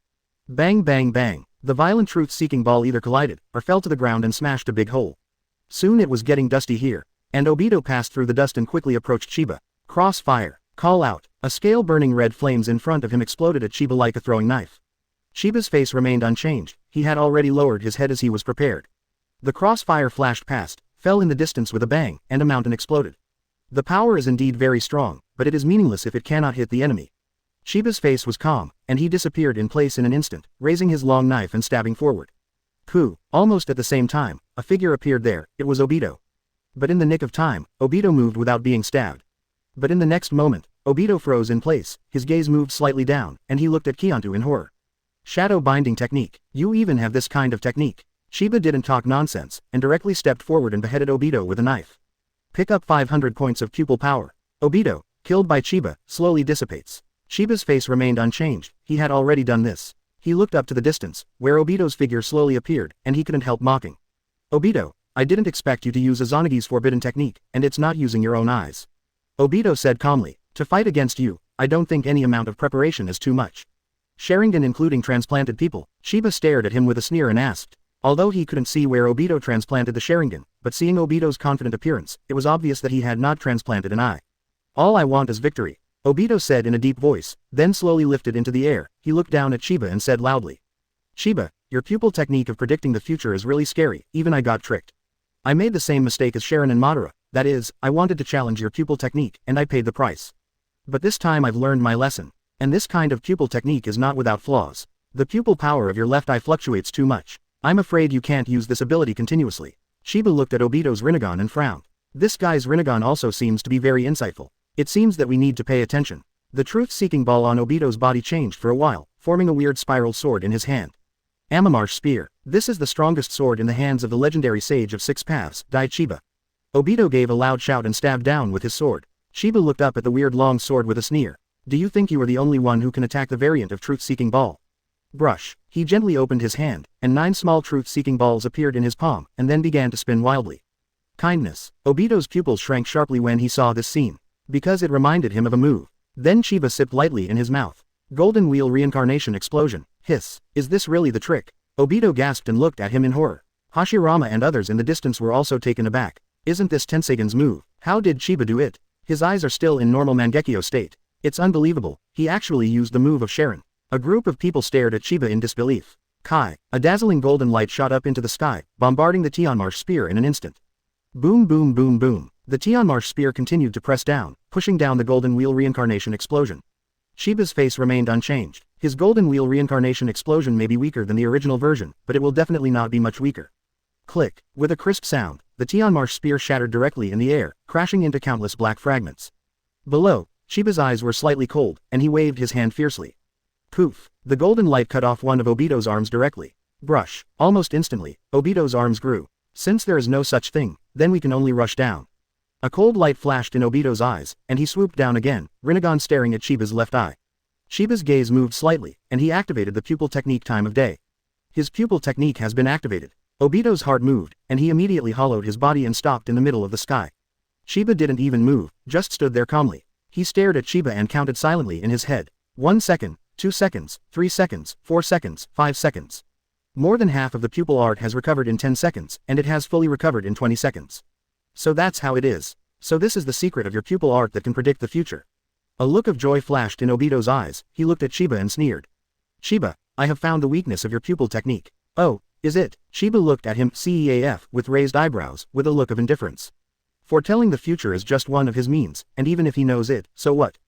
Bang bang bang. The violent truth-seeking ball either collided, or fell to the ground and smashed a big hole. Soon it was getting dusty here, and Obito passed through the dust and quickly approached Chiba. Crossfire. Call out. A scale burning red flames in front of him exploded at Chiba like a throwing knife. Chiba's face remained unchanged. He had already lowered his head as he was prepared. The crossfire flashed past, fell in the distance with a bang, and a mountain exploded. The power is indeed very strong, but it is meaningless if it cannot hit the enemy. Chiba's face was calm, and he disappeared in place in an instant, raising his long knife and stabbing forward. Pooh. Almost at the same time, a figure appeared there. It was Obito. But in the nick of time, Obito moved without being stabbed. But in the next moment, Obito froze in place, his gaze moved slightly down, and he looked at Kiontu in horror. Shadow binding technique. You even have this kind of technique. Chiba didn't talk nonsense, and directly stepped forward and beheaded Obito with a knife. Pick up 500 points of pupil power. Obito, killed by Chiba, slowly dissipates. Chiba's face remained unchanged. He had already done this. He looked up to the distance, where Obito's figure slowly appeared, and he couldn't help mocking. Obito, I didn't expect you to use Izanagi's forbidden technique, and it's not using your own eyes. Obito said calmly, to fight against you, I don't think any amount of preparation is too much. Sharingan including transplanted people. Chiba stared at him with a sneer and asked. Although he couldn't see where Obito transplanted the Sharingan, but seeing Obito's confident appearance, it was obvious that he had not transplanted an eye. All I want is victory. Obito said in a deep voice, then slowly lifted into the air. He looked down at Chiba and said loudly. Chiba, your pupil technique of predicting the future is really scary, even I got tricked. I made the same mistake as Sharon and Madara, that is, I wanted to challenge your pupil technique, and I paid the price. But this time I've learned my lesson. And this kind of pupil technique is not without flaws. The pupil power of your left eye fluctuates too much. I'm afraid you can't use this ability continuously. Sheba looked at Obito's Rinnegan and frowned. This guy's Rinnegan also seems to be very insightful. It seems that we need to pay attention. The truth-seeking ball on Obito's body changed for a while, forming a weird spiral sword in his hand. Amamarsh Spear. This is the strongest sword in the hands of the legendary sage of 6 paths, died Chiba. Obito gave a loud shout and stabbed down with his sword. Chiba looked up at the weird long sword with a sneer. Do you think you are the only one who can attack the variant of truth-seeking ball? Brush. He gently opened his hand, and 9 small truth-seeking balls appeared in his palm, and then began to spin wildly. Kindness. Obito's pupils shrank sharply when he saw this scene, because it reminded him of a move. Then Chiba sipped lightly in his mouth. Golden Wheel Reincarnation Explosion. Hiss. Is this really the trick? Obito gasped and looked at him in horror. Hashirama and others in the distance were also taken aback. Isn't this Tenseigion's move? How did Chiba do it? His eyes are still in normal Mangekyō state. It's unbelievable, he actually used the move of Sharon. A group of people stared at Chiba in disbelief. Kai. A dazzling golden light shot up into the sky, bombarding the Tianmarsh spear in an instant. Boom boom boom boom. The Tianmarsh spear continued to press down, pushing down the Golden Wheel Reincarnation Explosion. Chiba's face remained unchanged. His Golden Wheel Reincarnation Explosion may be weaker than the original version, but it will definitely not be much weaker. Click. With a crisp sound, the Tianmarsh spear shattered directly in the air, crashing into countless black fragments. Below, Chiba's eyes were slightly cold, and he waved his hand fiercely. Poof. The golden light cut off one of Obito's arms directly. Brush. Almost instantly, Obito's arms grew. Since there is no such thing, then we can only rush down. A cold light flashed in Obito's eyes, and he swooped down again, Rinnegan staring at Chiba's left eye. Chiba's gaze moved slightly, and he activated the pupil technique time of day. His pupil technique has been activated. Obito's heart moved, and he immediately hollowed his body and stopped in the middle of the sky. Chiba didn't even move, just stood there calmly. He stared at Chiba and counted silently in his head. 1 second, 2 seconds, 3 seconds, 4 seconds, 5 seconds. More than half of the pupil art has recovered in 10 seconds, and it has fully recovered in 20 seconds. So that's how it is. So this is the secret of your pupil art that can predict the future. A look of joy flashed in Obito's eyes. He looked at Chiba and sneered. Chiba, I have found the weakness of your pupil technique. Oh, is it? Chiba looked at him CEAF with raised eyebrows, with a look of indifference. Foretelling the future is just one of his means, and even if he knows it, so what?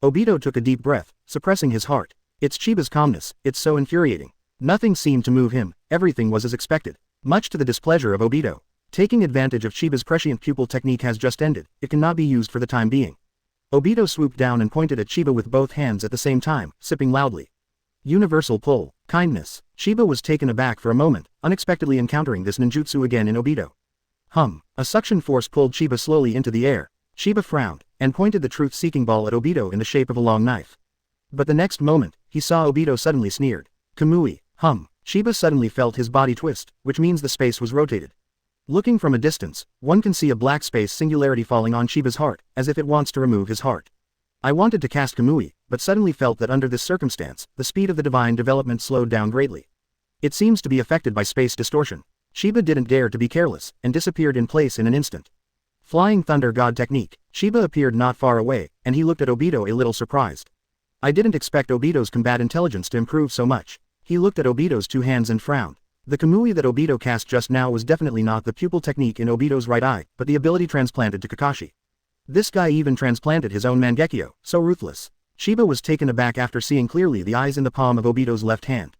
Obito took a deep breath, suppressing his heart. It's Chiba's calmness, it's so infuriating. Nothing seemed to move him, everything was as expected. Much to the displeasure of Obito. Taking advantage of Chiba's prescient pupil technique has just ended, it cannot be used for the time being. Obito swooped down and pointed at Chiba with both hands at the same time, sipping loudly. Universal Pull. Kindness. Chiba was taken aback for a moment, unexpectedly encountering this ninjutsu again in Obito. A suction force pulled Chiba slowly into the air. Chiba frowned, and pointed the truth-seeking ball at Obito in the shape of a long knife. But the next moment, he saw Obito suddenly sneered. Kamui. Chiba suddenly felt his body twist, which means the space was rotated. Looking from a distance, one can see a black space singularity falling on Chiba's heart, as if it wants to remove his heart. I wanted to cast Kamui, but suddenly felt that under this circumstance, the speed of the divine development slowed down greatly. It seems to be affected by space distortion. Chiba didn't dare to be careless, and disappeared in place in an instant. Flying Thunder God Technique. Chiba appeared not far away, and he looked at Obito a little surprised. I didn't expect Obito's combat intelligence to improve so much. He looked at Obito's 2 hands and frowned. The Kamui that Obito cast just now was definitely not the pupil technique in Obito's right eye, but the ability transplanted to Kakashi. This guy even transplanted his own Mangekyō, so ruthless. Chiba was taken aback after seeing clearly the eyes in the palm of Obito's left hand.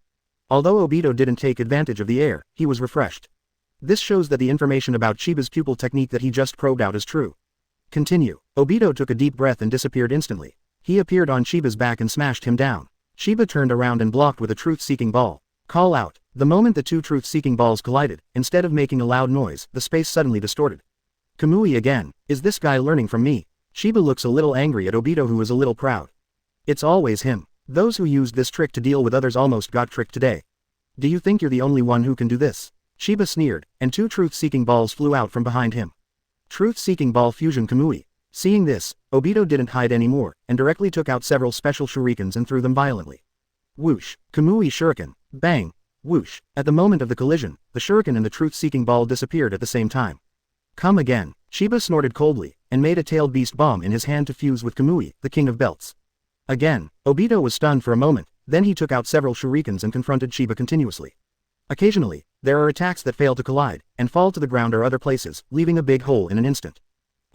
Although Obito didn't take advantage of the air, he was refreshed. This shows that the information about Chiba's pupil technique that he just probed out is true. Continue. Obito took a deep breath and disappeared instantly. He appeared on Chiba's back and smashed him down. Chiba turned around and blocked with a truth-seeking ball. Call out. The moment the 2 truth-seeking balls collided, instead of making a loud noise, the space suddenly distorted. Kamui again. Is this guy learning from me? Chiba looks a little angry at Obito, who is a little proud. It's always him. Those who used this trick to deal with others almost got tricked today. Do you think you're the only one who can do this? Chiba sneered, and 2 truth-seeking balls flew out from behind him. Truth-seeking ball fusion Kamui. Seeing this, Obito didn't hide anymore, and directly took out several special shurikens and threw them violently. Whoosh. Kamui Shuriken. Bang. Whoosh. At the moment of the collision, the shuriken and the truth-seeking ball disappeared at the same time. Come again. Chiba snorted coldly, and made a tailed beast bomb in his hand to fuse with Kamui, the king of belts. Again, Obito was stunned for a moment, then he took out several shurikens and confronted Chiba continuously. Occasionally, there are attacks that fail to collide, and fall to the ground or other places, leaving a big hole in an instant.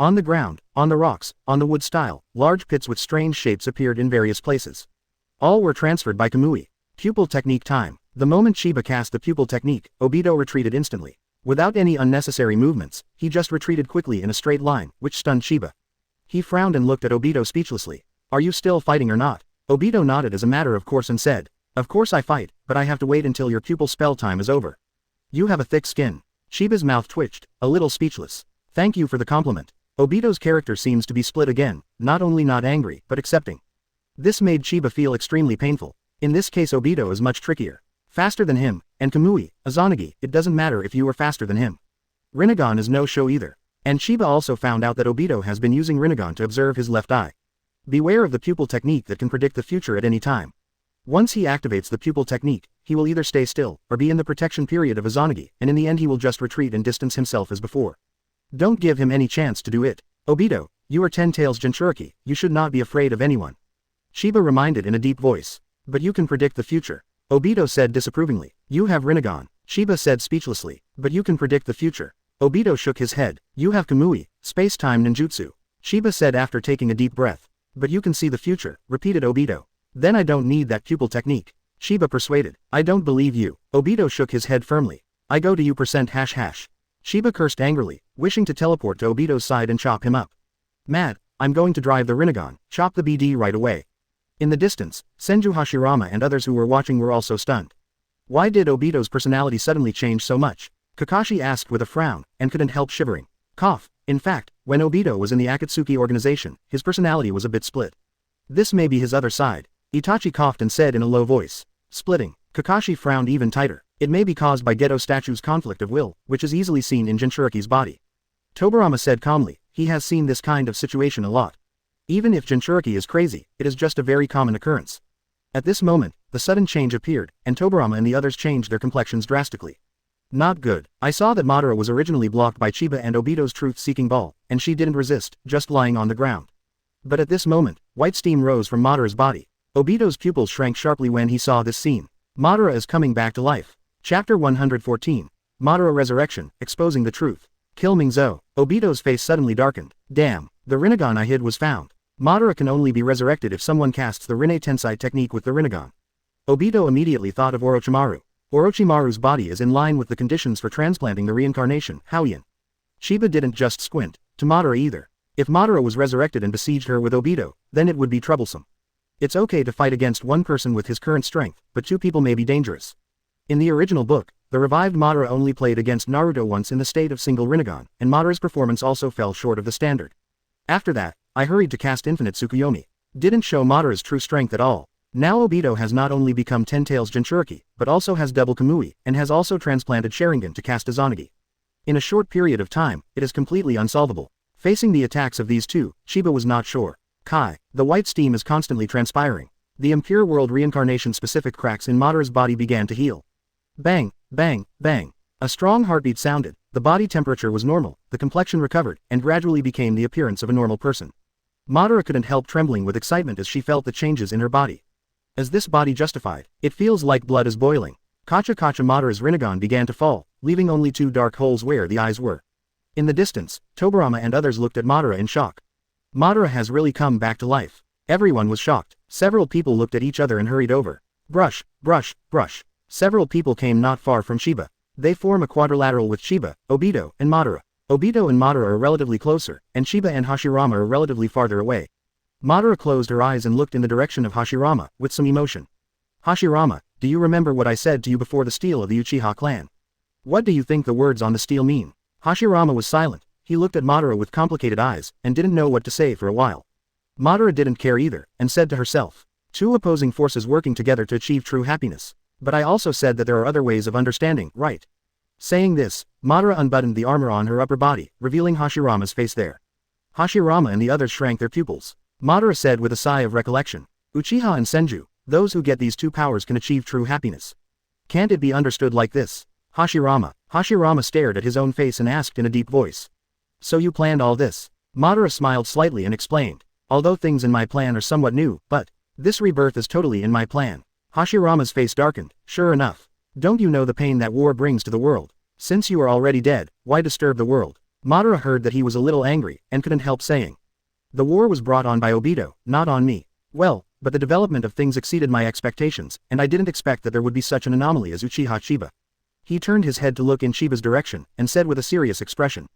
On the ground, on the rocks, on the wood stile, large pits with strange shapes appeared in various places. All were transferred by Kamui. Pupil technique time. The moment Chiba cast the pupil technique, Obito retreated instantly. Without any unnecessary movements, he just retreated quickly in a straight line, which stunned Chiba. He frowned and looked at Obito speechlessly. Are you still fighting or not? Obito nodded as a matter of course and said, of course I fight, but I have to wait until your pupil spell time is over. You have a thick skin. Chiba's mouth twitched, a little speechless. Thank you for the compliment. Obito's character seems to be split again, not only not angry, but accepting. This made Chiba feel extremely painful. In this case Obito is much trickier. Faster than him, and Kamui, Izanagi, it doesn't matter if you are faster than him. Rinnegan is no show either. And Chiba also found out that Obito has been using Rinnegan to observe his left eye. Beware of the pupil technique that can predict the future at any time. Once he activates the pupil technique, he will either stay still, or be in the protection period of Izanagi, and in the end he will just retreat and distance himself as before. Don't give him any chance to do it. Obito, you are Ten Tails Jinchuriki, you should not be afraid of anyone. Chiba reminded in a deep voice. But you can predict the future. Obito said disapprovingly. You have Rinnegan. Chiba said speechlessly. But you can predict the future. Obito shook his head. You have Kamui, space-time ninjutsu. Chiba said after taking a deep breath. But you can see the future, repeated Obito. Then I don't need that pupil technique. Chiba persuaded. I don't believe you. Obito shook his head firmly. I go to you %#. Chiba cursed angrily, wishing to teleport to Obito's side and chop him up. Mad, I'm going to drive the Rinnegan, chop the BD right away. In the distance, Senju Hashirama and others who were watching were also stunned. Why did Obito's personality suddenly change so much? Kakashi asked with a frown, and couldn't help shivering. Cough. In fact, when Obito was in the Akatsuki organization, his personality was a bit split. This may be his other side. Itachi coughed and said in a low voice. Splitting. Kakashi frowned even tighter. It may be caused by Geto statue's conflict of will, which is easily seen in Jinchuriki's body. Tobirama said calmly, he has seen this kind of situation a lot. Even if Jinchuriki is crazy, it is just a very common occurrence. At this moment, the sudden change appeared, and Tobirama and the others changed their complexions drastically. Not good. I saw that Madara was originally blocked by Chiba and Obito's truth-seeking ball, and she didn't resist, just lying on the ground. But at this moment, white steam rose from Madara's body. Obito's pupils shrank sharply when he saw this scene. Madara is coming back to life. Chapter 114. Madara Resurrection, Exposing the Truth. Kill Mingzou. Obito's face suddenly darkened. Damn, the Rinnegan I hid was found. Madara can only be resurrected if someone casts the Rinne Tensei technique with the Rinnegan. Obito immediately thought of Orochimaru. Orochimaru's body is in line with the conditions for transplanting the reincarnation, Houyin. Chiba didn't just squint, to Madara either. If Madara was resurrected and besieged her with Obito, then it would be troublesome. It's okay to fight against one person with his current strength, but two people may be dangerous. In the original book, the revived Madara only played against Naruto once in the state of single Rinnegan, and Madara's performance also fell short of the standard. After that, I hurried to cast Infinite Tsukuyomi. Didn't show Madara's true strength at all. Now Obito has not only become Ten Tails Jinchuriki, but also has double Kamui, and has also transplanted Sharingan to cast Izanagi. In a short period of time, it is completely unsolvable. Facing the attacks of these two, Chiba was not sure. Kai, the white steam is constantly transpiring. The impure world reincarnation-specific cracks in Madara's body began to heal. Bang, bang, bang. A strong heartbeat sounded, the body temperature was normal, the complexion recovered, and gradually became the appearance of a normal person. Madara couldn't help trembling with excitement as she felt the changes in her body. As this body justified, it feels like blood is boiling. Kacha Madara's Rinnegan began to fall, leaving only two dark holes where the eyes were. In the distance, Tobirama and others looked at Madara in shock. Madara has really come back to life. Everyone was shocked. Several people looked at each other and hurried over. Brush, brush, brush. Several people came not far from Chiba. They form a quadrilateral with Chiba, Obito, and Madara. Obito and Madara are relatively closer, and Chiba and Hashirama are relatively farther away. Madara closed her eyes and looked in the direction of Hashirama, with some emotion. Hashirama, do you remember what I said to you before the steal of the Uchiha clan? What do you think the words on the steal mean? Hashirama was silent. He looked at Madara with complicated eyes, and didn't know what to say for a while. Madara didn't care either, and said to herself, two opposing forces working together to achieve true happiness. But I also said that there are other ways of understanding, right? Saying this, Madara unbuttoned the armor on her upper body, revealing Hashirama's face there. Hashirama and the others shrank their pupils. Madara said with a sigh of recollection, Uchiha and Senju, those who get these two powers can achieve true happiness. Can't it be understood like this? Hashirama stared at his own face and asked in a deep voice. So you planned all this? Madara smiled slightly and explained. Although things in my plan are somewhat new, but this rebirth is totally in my plan. Hashirama's face darkened. Sure enough. Don't you know the pain that war brings to the world? Since you are already dead, why disturb the world? Madara heard that he was a little angry, and couldn't help saying. The war was brought on by Obito, not on me. Well, but the development of things exceeded my expectations, and I didn't expect that there would be such an anomaly as Uchiha Chiba. He turned his head to look in Chiba's direction, and said with a serious expression.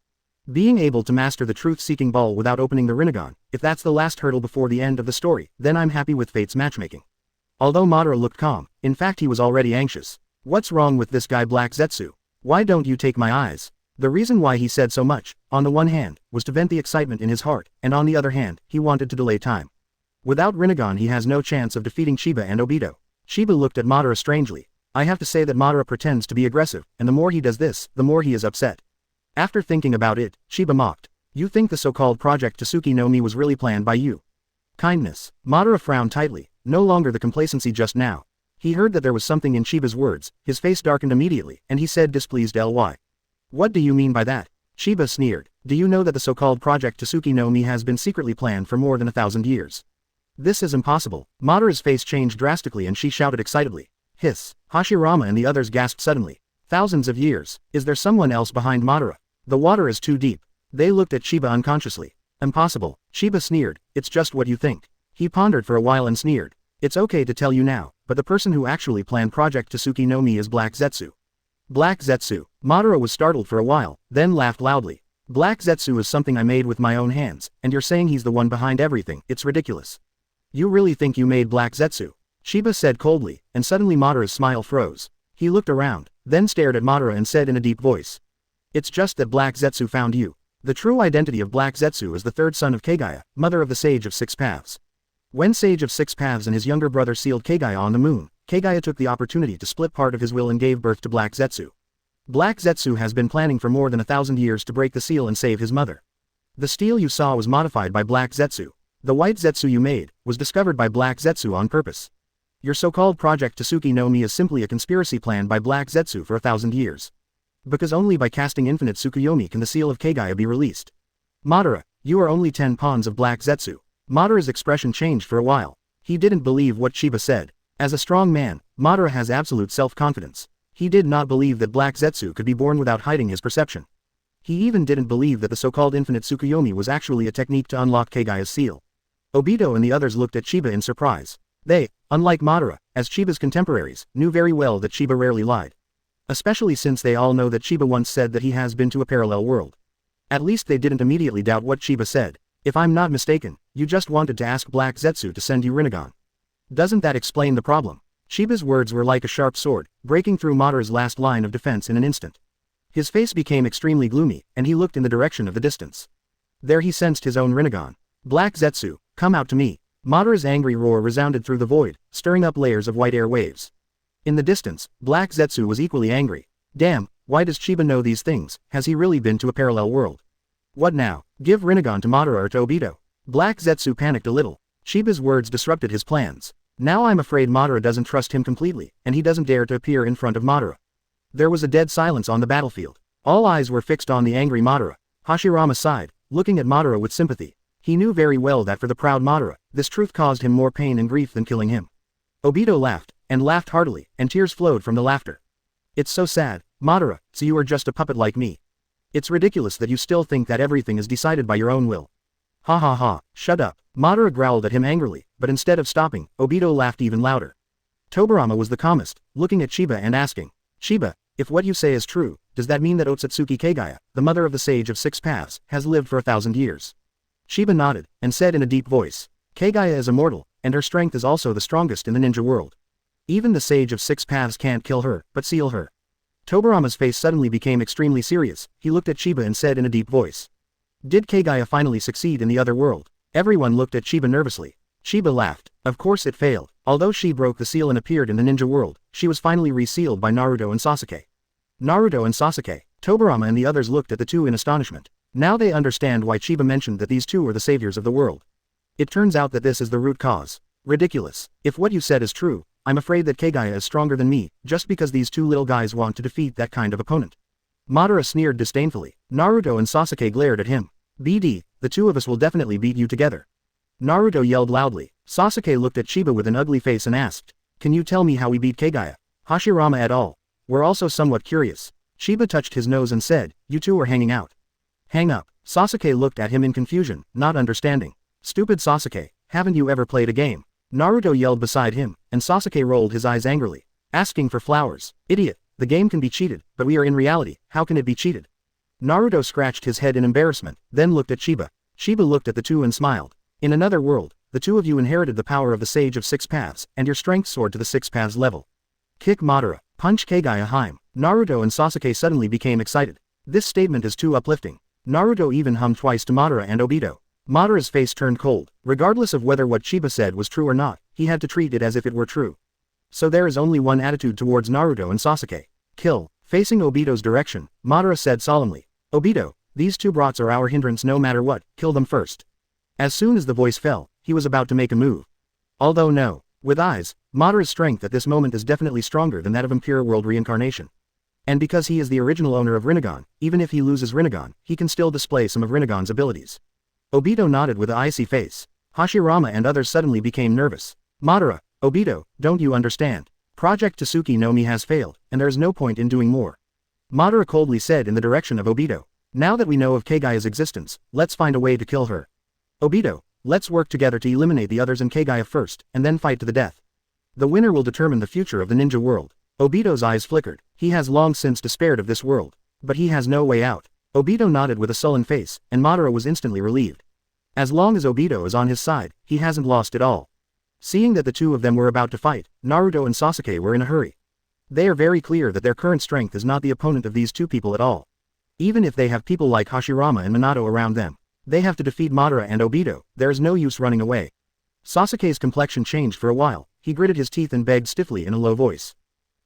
Being able to master the truth-seeking ball without opening the Rinnegan, if that's the last hurdle before the end of the story, then I'm happy with fate's matchmaking. Although Madara looked calm, in fact he was already anxious. What's wrong with this guy Black Zetsu? Why don't you take my eyes? The reason why he said so much, on the one hand, was to vent the excitement in his heart, and on the other hand, he wanted to delay time. Without Rinnegan he has no chance of defeating Chiba and Obito. Chiba looked at Madara strangely. I have to say that Madara pretends to be aggressive, and the more he does this, the more he is upset. After thinking about it, Chiba mocked. You think the so-called Project Tsuki no Mi was really planned by you? Kindness. Madara frowned tightly, no longer the complacency just now. He heard that there was something in Chiba's words, his face darkened immediately, and he said displeased ly. What do you mean by that? Chiba sneered. Do you know that the so-called Project Tsuki no Mi has been secretly planned for more than 1,000 years? This is impossible. Madara's face changed drastically and she shouted excitedly. Hiss. Hashirama and the others gasped suddenly. Thousands of years. Is there someone else behind Madara? The water is too deep. They looked at Chiba unconsciously. Impossible. Chiba sneered. It's just what you think. He pondered for a while and sneered. It's okay to tell you now, but the person who actually planned Project Tsuki no Mi is Black Zetsu. Black Zetsu. Madara was startled for a while, then laughed loudly. Black Zetsu is something I made with my own hands, and you're saying he's the one behind everything. It's ridiculous. You really think you made Black Zetsu? Chiba said coldly, and suddenly Madara's smile froze. He looked around, then stared at Madara and said in a deep voice. It's just that Black Zetsu found you. The true identity of Black Zetsu is the third son of Kaguya, mother of the Sage of Six Paths. When Sage of Six Paths and his younger brother sealed Kaguya on the moon, Kaguya took the opportunity to split part of his will and gave birth to Black Zetsu. Black Zetsu has been planning for more than 1,000 years to break the seal and save his mother. The steel you saw was modified by Black Zetsu. The white Zetsu you made was discovered by Black Zetsu on purpose. Your so-called Project Tsuki no Mi is simply a conspiracy planned by Black Zetsu for 1,000 years. Because only by casting Infinite Tsukuyomi can the seal of Kaguya be released. Madara, you are only 10 pawns of Black Zetsu. Madara's expression changed for a while. He didn't believe what Chiba said. As a strong man, Madara has absolute self-confidence. He did not believe that Black Zetsu could be born without hiding his perception. He even didn't believe that the so-called Infinite Tsukuyomi was actually a technique to unlock Kaguya's seal. Obito and the others looked at Chiba in surprise. They, unlike Madara, as Chiba's contemporaries, knew very well that Chiba rarely lied. Especially since they all know that Chiba once said that he has been to a parallel world. At least they didn't immediately doubt what Chiba said. If I'm not mistaken, you just wanted to ask Black Zetsu to send you Rinnegan. Doesn't that explain the problem? Chiba's words were like a sharp sword, breaking through Madara's last line of defense in an instant. His face became extremely gloomy, and he looked in the direction of the distance. There he sensed his own Rinnegan. Black Zetsu, come out to me. Madara's angry roar resounded through the void, stirring up layers of white air waves. In the distance, Black Zetsu was equally angry. Damn, why does Chiba know these things? Has he really been to a parallel world? What now? Give Rinnegan to Madara or to Obito? Black Zetsu panicked a little. Chiba's words disrupted his plans. Now I'm afraid Madara doesn't trust him completely, and he doesn't dare to appear in front of Madara. There was a dead silence on the battlefield. All eyes were fixed on the angry Madara. Hashirama sighed, looking at Madara with sympathy. He knew very well that for the proud Madara, this truth caused him more pain and grief than killing him. Obito laughed, and laughed heartily, and tears flowed from the laughter. It's so sad, Madara, so you are just a puppet like me. It's ridiculous that you still think that everything is decided by your own will. Ha ha ha, shut up. Madara growled at him angrily, but instead of stopping, Obito laughed even louder. Tobirama was the calmest, looking at Chiba and asking, Chiba, if what you say is true, does that mean that Otsutsuki Kaguya, the mother of the Sage of Six Paths, has lived for 1,000 years? Chiba nodded, and said in a deep voice, Kaguya is immortal, and her strength is also the strongest in the ninja world. Even the Sage of Six Paths can't kill her, but seal her. Tobirama's face suddenly became extremely serious. He looked at Chiba and said in a deep voice. Did Kaguya finally succeed in the other world? Everyone looked at Chiba nervously. Chiba laughed. Of course it failed. Although she broke the seal and appeared in the ninja world, she was finally resealed by Naruto and Sasuke. Naruto and Sasuke. Tobirama and the others looked at the two in astonishment. Now they understand why Chiba mentioned that these two are the saviors of the world. It turns out that this is the root cause. Ridiculous. If what you said is true, I'm afraid that Kaguya is stronger than me, just because these two little guys want to defeat that kind of opponent. Madara sneered disdainfully. Naruto and Sasuke glared at him. BD, the two of us will definitely beat you together. Naruto yelled loudly. Sasuke looked at Chiba with an ugly face and asked, Can you tell me how we beat Kaguya? Hashirama et al. Were also somewhat curious. Chiba touched his nose and said, You two are hanging out. Hang up. Sasuke looked at him in confusion, not understanding. Stupid Sasuke, haven't you ever played a game? Naruto yelled beside him, and Sasuke rolled his eyes angrily. Asking for flowers. Idiot, the game can be cheated, but we are in reality, how can it be cheated? Naruto scratched his head in embarrassment, then looked at Chiba. Chiba looked at the two and smiled. In another world, the two of you inherited the power of the Sage of Six Paths, and your strength soared to the Six Paths level. Kick Madara, punch Kaguya Hime. Naruto and Sasuke suddenly became excited. This statement is too uplifting. Naruto even hummed twice to Madara and Obito. Madara's face turned cold. Regardless of whether what Chiba said was true or not, he had to treat it as if it were true. So there is only one attitude towards Naruto and Sasuke. Kill. Facing Obito's direction, Madara said solemnly. Obito, these two brats are our hindrance no matter what, kill them first. As soon as the voice fell, he was about to make a move. Although no. With eyes, Madara's strength at this moment is definitely stronger than that of Impure World Reincarnation. And because he is the original owner of Rinnegan, even if he loses Rinnegan, he can still display some of Rinnegan's abilities. Obito nodded with an icy face. Hashirama and others suddenly became nervous. Madara, Obito, don't you understand? Project Tsuki no Mi has failed, and there is no point in doing more. Madara coldly said in the direction of Obito. Now that we know of Kaguya's existence, let's find a way to kill her. Obito, let's work together to eliminate the others and Kaguya first, and then fight to the death. The winner will determine the future of the ninja world. Obito's eyes flickered. He has long since despaired of this world. But he has no way out. Obito nodded with a sullen face, and Madara was instantly relieved. As long as Obito is on his side, he hasn't lost it all. Seeing that the two of them were about to fight, Naruto and Sasuke were in a hurry. They are very clear that their current strength is not the opponent of these two people at all. Even if they have people like Hashirama and Minato around them, they have to defeat Madara and Obito. There is no use running away. Sasuke's complexion changed for a while. He gritted his teeth and begged stiffly in a low voice.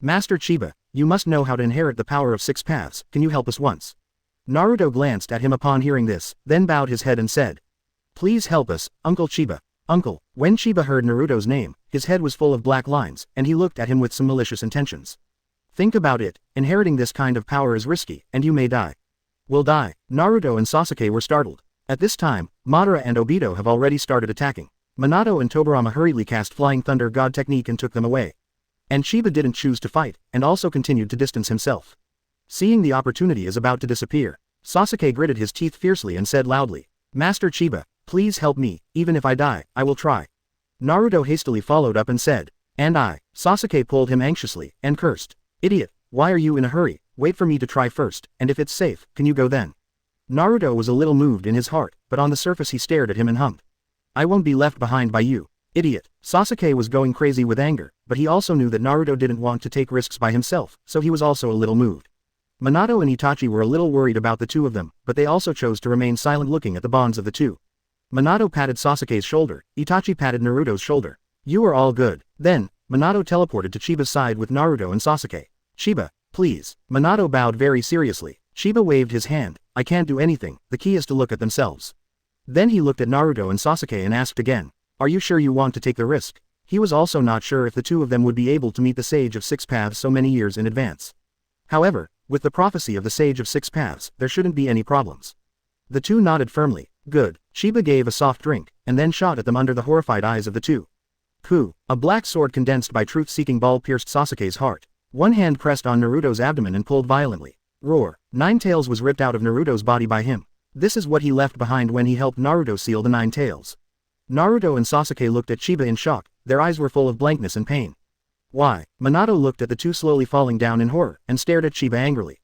Master Chiba, you must know how to inherit the power of six paths, can you help us once? Naruto glanced at him upon hearing this, then bowed his head and said. Please help us, Uncle Chiba. Uncle. When Chiba heard Naruto's name, his head was full of black lines, and he looked at him with some malicious intentions. Think about it, inheriting this kind of power is risky, and you may die. Will die. Naruto and Sasuke were startled. At this time, Madara and Obito have already started attacking. Minato and Tobirama hurriedly cast Flying Thunder God technique and took them away. And Chiba didn't choose to fight, and also continued to distance himself. Seeing the opportunity is about to disappear, Sasuke gritted his teeth fiercely and said loudly, Master Chiba, please help me, even if I die, I will try. Naruto hastily followed up and said, and I. Sasuke pulled him anxiously, and cursed. Idiot, why are you in a hurry? Wait for me to try first, and if it's safe, can you go then? Naruto was a little moved in his heart, but on the surface he stared at him and hummed. I won't be left behind by you. Idiot. Sasuke was going crazy with anger, but he also knew that Naruto didn't want to take risks by himself, so he was also a little moved. Minato and Itachi were a little worried about the two of them, but they also chose to remain silent looking at the bonds of the two. Minato patted Sasuke's shoulder, Itachi patted Naruto's shoulder. You are all good. Then, Minato teleported to Chiba's side with Naruto and Sasuke. Chiba, please. Minato bowed very seriously. Chiba waved his hand. I can't do anything, the key is to look at themselves. Then he looked at Naruto and Sasuke and asked again. Are you sure you want to take the risk? He was also not sure if the two of them would be able to meet the Sage of Six Paths so many years in advance. However, with the prophecy of the Sage of Six Paths, there shouldn't be any problems. The two nodded firmly. Good. Chiba gave a soft drink, and then shot at them under the horrified eyes of the two. Ku. A black sword condensed by truth-seeking ball pierced Sasuke's heart. One hand pressed on Naruto's abdomen and pulled violently. Roar. Nine tails was ripped out of Naruto's body by him. This is what he left behind when he helped Naruto seal the nine tails. Naruto and Sasuke looked at Chiba in shock, their eyes were full of blankness and pain. Why? Minato looked at the two slowly falling down in horror, and stared at Chiba angrily.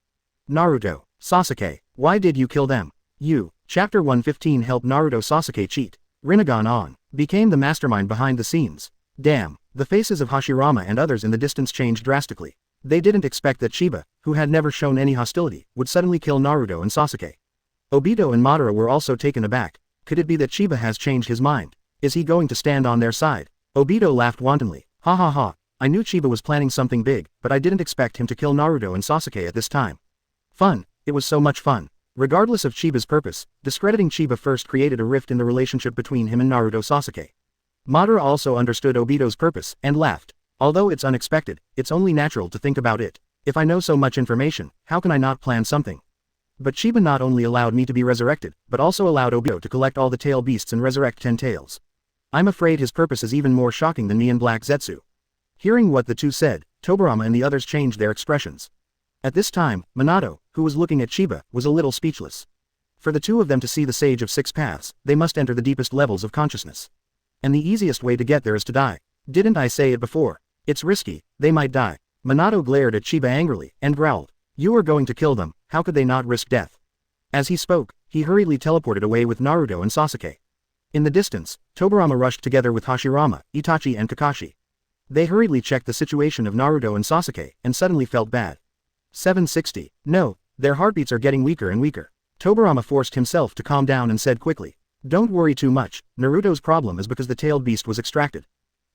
Naruto. Sasuke. Why did you kill them? You. Chapter 115 helped Naruto Sasuke cheat. Rinnegan on. Became the mastermind behind the scenes. Damn. The faces of Hashirama and others in the distance changed drastically. They didn't expect that Chiba, who had never shown any hostility, would suddenly kill Naruto and Sasuke. Obito and Madara were also taken aback. Could it be that Chiba has changed his mind? Is he going to stand on their side? Obito laughed wantonly. Ha ha ha. I knew Chiba was planning something big, but I didn't expect him to kill Naruto and Sasuke at this time. Fun. It was so much fun. Regardless of Chiba's purpose, discrediting Chiba first created a rift in the relationship between him and Naruto Sasuke. Madara also understood Obito's purpose, and laughed. Although it's unexpected, it's only natural to think about it. If I know so much information, how can I not plan something? But Chiba not only allowed me to be resurrected, but also allowed Obito to collect all the tail beasts and resurrect 10 tails. I'm afraid his purpose is even more shocking than me and Black Zetsu. Hearing what the two said, Tobirama and the others changed their expressions. At this time, Minato, who was looking at Chiba, was a little speechless. For the two of them to see the Sage of Six Paths, they must enter the deepest levels of consciousness. And the easiest way to get there is to die. Didn't I say it before? It's risky, they might die. Minato glared at Chiba angrily, and growled. You are going to kill them, how could they not risk death? As he spoke, he hurriedly teleported away with Naruto and Sasuke. In the distance, Tobirama rushed together with Hashirama, Itachi and Kakashi. They hurriedly checked the situation of Naruto and Sasuke, and suddenly felt bad. 760. No, their heartbeats are getting weaker and weaker. Tobirama forced himself to calm down and said quickly. Don't worry too much, Naruto's problem is because the tailed beast was extracted.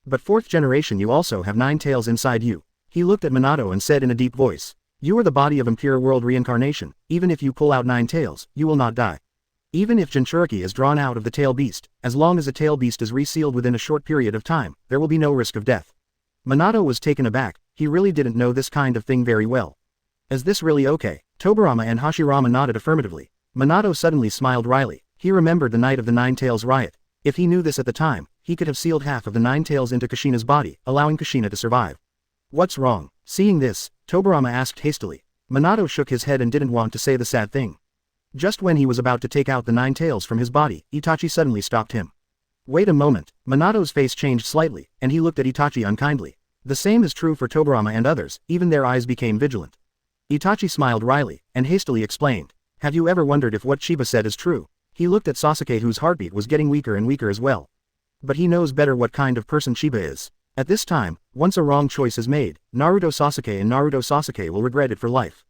But fourth generation you also have 9 tails inside you. He looked at Minato and said in a deep voice. You are the body of impure world reincarnation, even if you pull out 9 tails, you will not die. Even if Jinchuriki is drawn out of the tail beast, as long as a tail beast is resealed within a short period of time, there will be no risk of death. Minato was taken aback, he really didn't know this kind of thing very well. Is this really okay? Tobirama and Hashirama nodded affirmatively. Minato suddenly smiled wryly, he remembered the night of the 9 tails riot. If he knew this at the time, he could have sealed half of the 9 tails into Kushina's body, allowing Kushina to survive. What's wrong? Seeing this, Tobirama asked hastily. Minato shook his head and didn't want to say the sad thing. Just when he was about to take out the 9 tails from his body, Itachi suddenly stopped him. Wait a moment, Minato's face changed slightly, and he looked at Itachi unkindly. The same is true for Tobirama and others, even their eyes became vigilant. Itachi smiled wryly, and hastily explained. Have you ever wondered if what Chiba said is true? He looked at Sasuke whose heartbeat was getting weaker and weaker as well. But he knows better what kind of person Chiba is. At this time, once a wrong choice is made, Naruto Sasuke will regret it for life.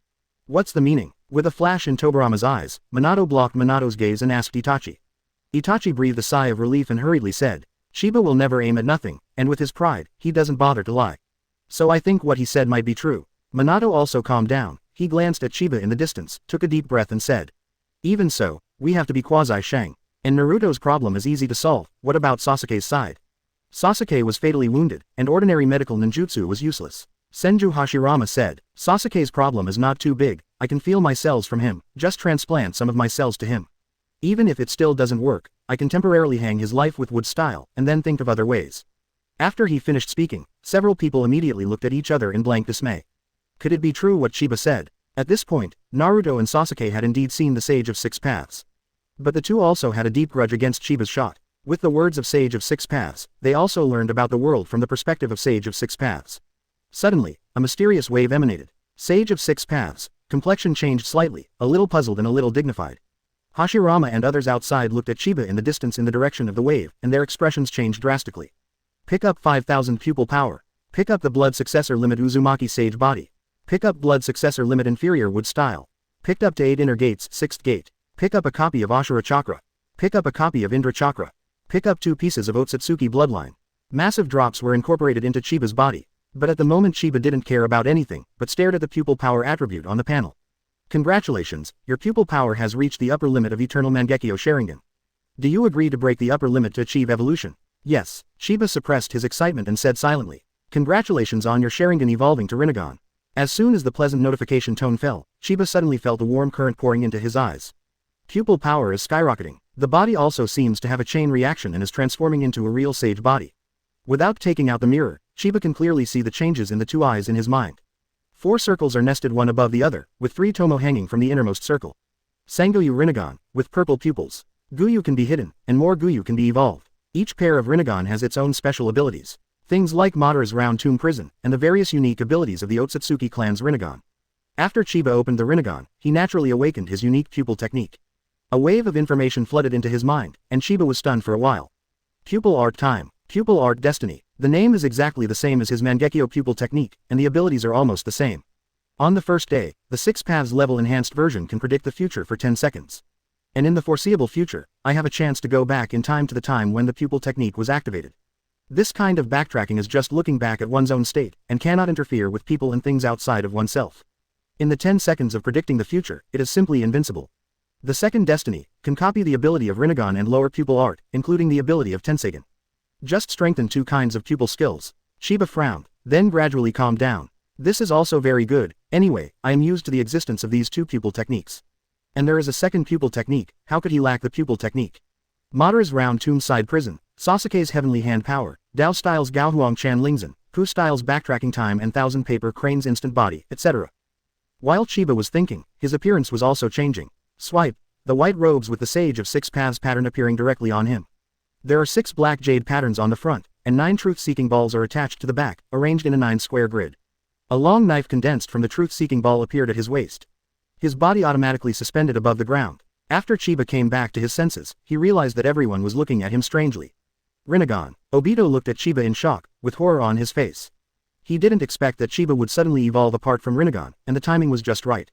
What's the meaning? With a flash in Tobirama's eyes, Minato blocked Minato's gaze and asked Itachi. Itachi breathed a sigh of relief and hurriedly said, Chiba will never aim at nothing, and with his pride, he doesn't bother to lie. So I think what he said might be true. Minato also calmed down, he glanced at Chiba in the distance, took a deep breath and said. Even so, we have to be quasi-Shang. And Naruto's problem is easy to solve, what about Sasuke's side? Sasuke was fatally wounded, and ordinary medical ninjutsu was useless. Senju Hashirama said, Sasuke's problem is not too big, I can feel my cells from him, just transplant some of my cells to him. Even if it still doesn't work, I can temporarily hang his life with wood style, and then think of other ways. After he finished speaking, several people immediately looked at each other in blank dismay. Could it be true what Chiba said? At this point, Naruto and Sasuke had indeed seen the Sage of Six Paths. But the two also had a deep grudge against Chiba's shot. With the words of Sage of Six Paths, they also learned about the world from the perspective of Sage of Six Paths. Suddenly, a mysterious wave emanated. Sage of Six Paths, complexion changed slightly, a little puzzled and a little dignified. Hashirama and others outside looked at Chiba in the distance in the direction of the wave, and their expressions changed drastically. Pick up 5000 pupil power. Pick up the blood successor limit Uzumaki Sage body. Pick up blood successor limit inferior wood style. Picked up to 8 inner gates, 6th gate. Pick up a copy of Ashura Chakra. Pick up a copy of Indra Chakra. Pick up 2 pieces of Otsutsuki bloodline. Massive drops were incorporated into Chiba's body. But at the moment Chiba didn't care about anything, but stared at the pupil power attribute on the panel. Congratulations, your pupil power has reached the upper limit of eternal Mangekyō Sharingan. Do you agree to break the upper limit to achieve evolution? Yes. Chiba suppressed his excitement and said silently. Congratulations on your Sharingan evolving to Rinnegan. As soon as the pleasant notification tone fell, Chiba suddenly felt a warm current pouring into his eyes. Pupil power is skyrocketing. The body also seems to have a chain reaction and is transforming into a real sage body. Without taking out the mirror, Chiba can clearly see the changes in the 2 eyes in his mind. 4 circles are nested one above the other, with 3 tomo hanging from the innermost circle. Sangoyu Rinnegan, with purple pupils. Guyu can be hidden, and more Guyu can be evolved. Each pair of Rinnegan has its own special abilities. Things like Madara's round tomb prison, and the various unique abilities of the Otsutsuki clan's Rinnegan. After Chiba opened the Rinnegan, he naturally awakened his unique pupil technique. A wave of information flooded into his mind, and Chiba was stunned for a while. Pupil art time. Pupil art destiny. The name is exactly the same as his Mangekyō pupil technique, and the abilities are almost the same. On the first day, the 6 paths level enhanced version can predict the future for 10 seconds. And in the foreseeable future, I have a chance to go back in time to the time when the pupil technique was activated. This kind of backtracking is just looking back at one's own state, and cannot interfere with people and things outside of oneself. In the 10 seconds of predicting the future, it is simply invincible. The second destiny can copy the ability of Rinnegan and lower pupil art, including the ability of Tenseigan. Just strengthen 2 kinds of pupil skills. Chiba frowned, then gradually calmed down. This is also very good. Anyway, I am used to the existence of these 2 pupil techniques. And there is a second pupil technique, how could he lack the pupil technique? Madara's round tomb side prison, Sasuke's heavenly hand power, Dao Styles Gaohuang Chan Lingzhen, Pu Styles backtracking time and 1000 paper cranes instant body, etc. While Chiba was thinking, his appearance was also changing. Swipe, the white robes with the Sage of Six Paths pattern appearing directly on him. There are 6 black jade patterns on the front, and 9 truth-seeking balls are attached to the back, arranged in a 9-square grid. A long knife condensed from the truth-seeking ball appeared at his waist. His body automatically suspended above the ground. After Chiba came back to his senses, he realized that everyone was looking at him strangely. Rinnegan. Obito looked at Chiba in shock, with horror on his face. He didn't expect that Chiba would suddenly evolve apart from Rinnegan, and the timing was just right.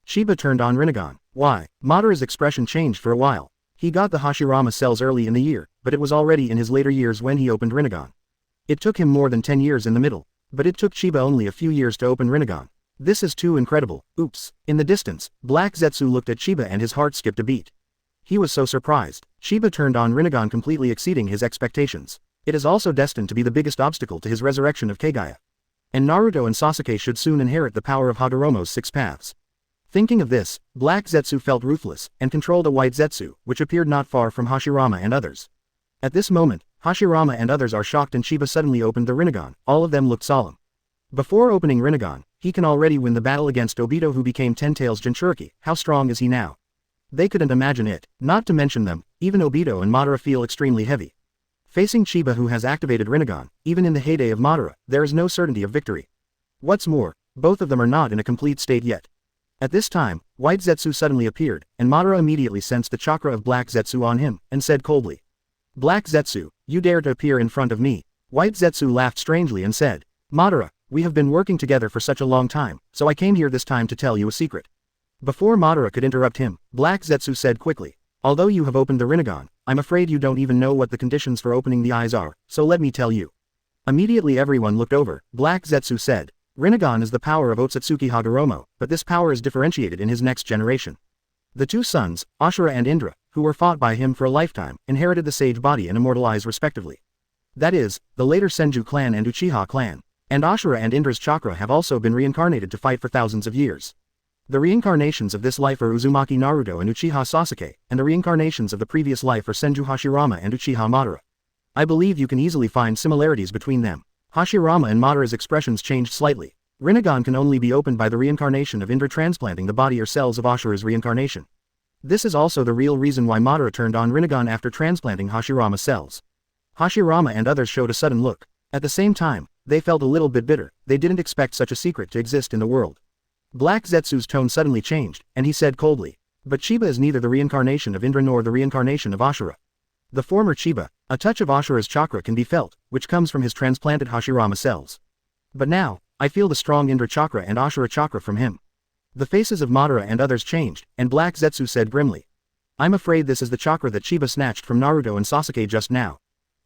Chiba turned on Rinnegan. Why? Madara's expression changed for a while. He got the Hashirama cells early in the year, but it was already in his later years when he opened Rinnegan. It took him more than 10 years in the middle, but it took Chiba only a few years to open Rinnegan. This is too incredible. Oops. In the distance, Black Zetsu looked at Chiba and his heart skipped a beat. He was so surprised. Chiba turned on Rinnegan, completely exceeding his expectations. It is also destined to be the biggest obstacle to his resurrection of Kaguya. And Naruto and Sasuke should soon inherit the power of Hagoromo's 6 paths. Thinking of this, Black Zetsu felt ruthless, and controlled a white Zetsu, which appeared not far from Hashirama and others. At this moment, Hashirama and others are shocked and Chiba suddenly opened the Rinnegan. All of them looked solemn. Before opening Rinnegan, he can already win the battle against Obito, who became 10 Tails Jinchuriki. How strong is he now? They couldn't imagine it. Not to mention them, even Obito and Madara feel extremely heavy. Facing Chiba, who has activated Rinnegan, even in the heyday of Madara, there is no certainty of victory. What's more, both of them are not in a complete state yet. At this time, White Zetsu suddenly appeared, and Madara immediately sensed the chakra of Black Zetsu on him, and said coldly, "Black Zetsu, you dare to appear in front of me?" White Zetsu laughed strangely and said, "Madara, we have been working together for such a long time, so I came here this time to tell you a secret." Before Madara could interrupt him, Black Zetsu said quickly, "Although you have opened the Rinnegan, I'm afraid you don't even know what the conditions for opening the eyes are, so let me tell you." Immediately everyone looked over. Black Zetsu said, "Rinnegan is the power of Otsutsuki Hagoromo, but this power is differentiated in his next generation. The 2 sons, Ashura and Indra, who were fought by him for a lifetime, inherited the sage body and immortalized respectively. That is, the later Senju clan and Uchiha clan. And Ashura and Indra's chakra have also been reincarnated to fight for thousands of years. The reincarnations of this life are Uzumaki Naruto and Uchiha Sasuke, and the reincarnations of the previous life are Senju Hashirama and Uchiha Madara. I believe you can easily find similarities between them." Hashirama and Madara's expressions changed slightly. Rinnegan can only be opened by the reincarnation of Indra transplanting the body or cells of Ashura's reincarnation. This is also the real reason why Madara turned on Rinnegan after transplanting Hashirama cells. Hashirama and others showed a sudden look. At the same time, they felt a little bit bitter. They didn't expect such a secret to exist in the world. Black Zetsu's tone suddenly changed, and he said coldly, "But Chiba is neither the reincarnation of Indra nor the reincarnation of Ashura. The former Chiba, a touch of Ashura's chakra can be felt, which comes from his transplanted Hashirama cells. But now, I feel the strong Indra chakra and Ashura chakra from him." The faces of Madara and others changed, and Black Zetsu said grimly, "I'm afraid this is the chakra that Chiba snatched from Naruto and Sasuke just now.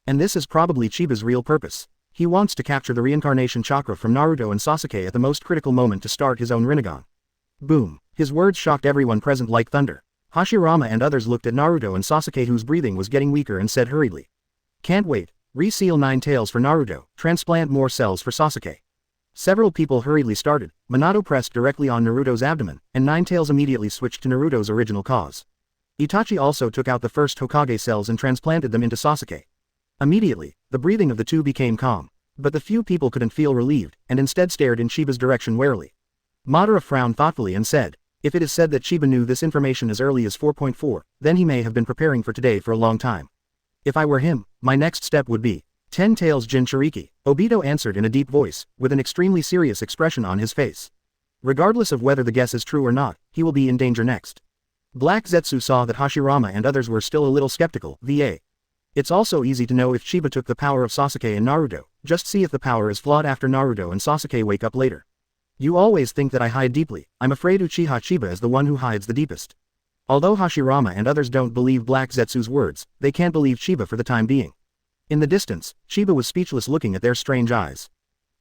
And this is probably Chiba's real purpose. He wants to capture the reincarnation chakra from Naruto and Sasuke at the most critical moment to start his own Rinnegan." Boom. His words shocked everyone present like thunder. Hashirama and others looked at Naruto and Sasuke, whose breathing was getting weaker, and said hurriedly, "Can't wait. Reseal 9 tails for Naruto, transplant more cells for Sasuke." Several people hurriedly started. Minato pressed directly on Naruto's abdomen, and 9 tails immediately switched to Naruto's original cause. Itachi also took out the first Hokage cells and transplanted them into Sasuke. Immediately, the breathing of the 2 became calm. But the few people couldn't feel relieved, and instead stared in Chiba's direction warily. Madara frowned thoughtfully and said, "If it is said that Chiba knew this information as early as 4.4, then he may have been preparing for today for a long time. If I were him, my next step would be 10 tails Jinchuriki." Obito answered in a deep voice, with an extremely serious expression on his face. Regardless of whether the guess is true or not, he will be in danger next. Black Zetsu saw that Hashirama and others were still a little skeptical. It's also easy to know if Chiba took the power of Sasuke and Naruto. Just see if the power is flawed after Naruto and Sasuke wake up later. You always think that I hide deeply. I'm afraid Uchiha Chiba is the one who hides the deepest. Although Hashirama and others don't believe Black Zetsu's words, they can't believe Chiba for the time being. In the distance, Chiba was speechless looking at their strange eyes.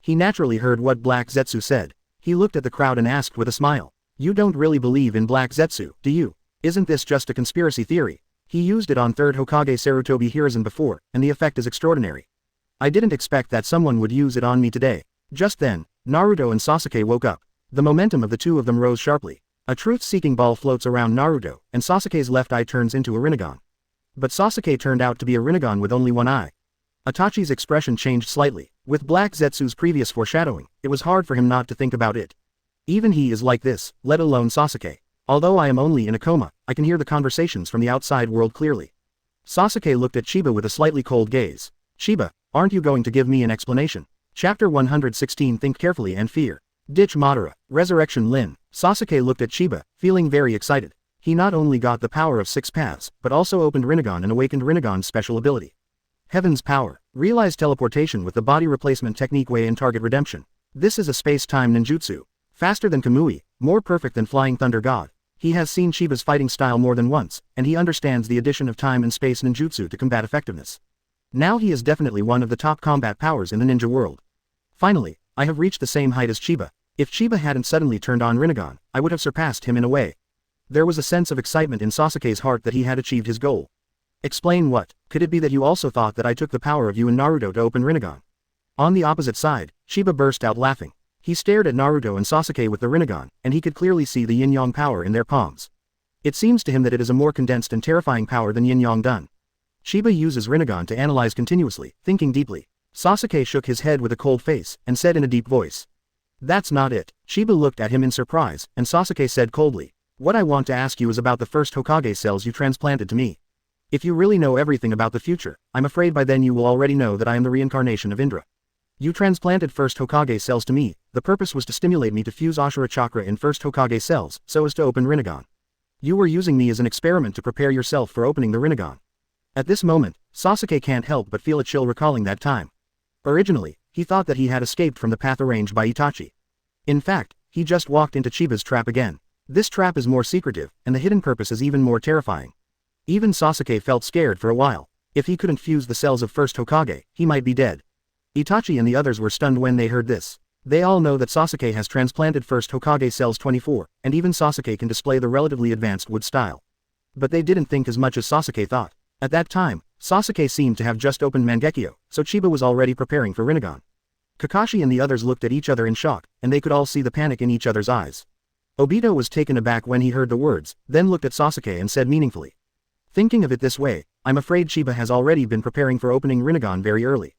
He naturally heard what Black Zetsu said. He looked at the crowd and asked with a smile, "You don't really believe in Black Zetsu, do you? Isn't this just a conspiracy theory? He used it on 3rd Hokage Sarutobi Hiruzen before, and the effect is extraordinary. I didn't expect that someone would use it on me today." Just then, Naruto and Sasuke woke up. The momentum of the 2 of them rose sharply. A truth-seeking ball floats around Naruto, and Sasuke's left eye turns into a Rinnegan. But Sasuke turned out to be a Rinnegan with only one eye. Itachi's expression changed slightly. With Black Zetsu's previous foreshadowing, it was hard for him not to think about it. Even he is like this, let alone Sasuke. Although I am only in a coma, I can hear the conversations from the outside world clearly. Sasuke looked at Chiba with a slightly cold gaze. Chiba, aren't you going to give me an explanation? Chapter 116 Think Carefully and Fear. Ditch Madara, Resurrection Lin. Sasuke looked at Chiba, feeling very excited. He not only got the power of 6 paths, but also opened Rinnegan and awakened Rinnegan's special ability. Heaven's Power. Realized teleportation with the body replacement technique way in Target Redemption. This is a space-time ninjutsu. Faster than Kamui, more perfect than Flying Thunder God. He has seen Chiba's fighting style more than once, and he understands the addition of time and space ninjutsu to combat effectiveness. Now he is definitely one of the top combat powers in the ninja world. Finally, I have reached the same height as Chiba. If Chiba hadn't suddenly turned on Rinnegan, I would have surpassed him in a way. There was a sense of excitement in Sasuke's heart that he had achieved his goal. Explain what? Could it be that you also thought that I took the power of you and Naruto to open Rinnegan? On the opposite side, Chiba burst out laughing. He stared at Naruto and Sasuke with the Rinnegan, and he could clearly see the yin-yang power in their palms. It seems to him that it is a more condensed and terrifying power than yin-yang done. Chiba uses Rinnegan to analyze continuously, thinking deeply. Sasuke shook his head with a cold face, and said in a deep voice. That's not it. Chiba looked at him in surprise, and Sasuke said coldly. What I want to ask you is about the first Hokage cells you transplanted to me. If you really know everything about the future, I'm afraid by then you will already know that I am the reincarnation of Indra. You transplanted first Hokage cells to me. The purpose was to stimulate me to fuse Ashura Chakra in first Hokage cells, so as to open Rinnegan. You were using me as an experiment to prepare yourself for opening the Rinnegan. At this moment, Sasuke can't help but feel a chill recalling that time. Originally, he thought that he had escaped from the path arranged by Itachi. In fact, he just walked into Chiba's trap again. This trap is more secretive, and the hidden purpose is even more terrifying. Even Sasuke felt scared for a while. If he couldn't fuse the cells of first Hokage, he might be dead. Itachi and the others were stunned when they heard this. They all know that Sasuke has transplanted first Hokage cells 24, and even Sasuke can display the relatively advanced wood style. But they didn't think as much as Sasuke thought. At that time, Sasuke seemed to have just opened Mangekyō, so Chiba was already preparing for Rinnegan. Kakashi and the others looked at each other in shock, and they could all see the panic in each other's eyes. Obito was taken aback when he heard the words, then looked at Sasuke and said meaningfully. Thinking of it this way, I'm afraid Chiba has already been preparing for opening Rinnegan very early.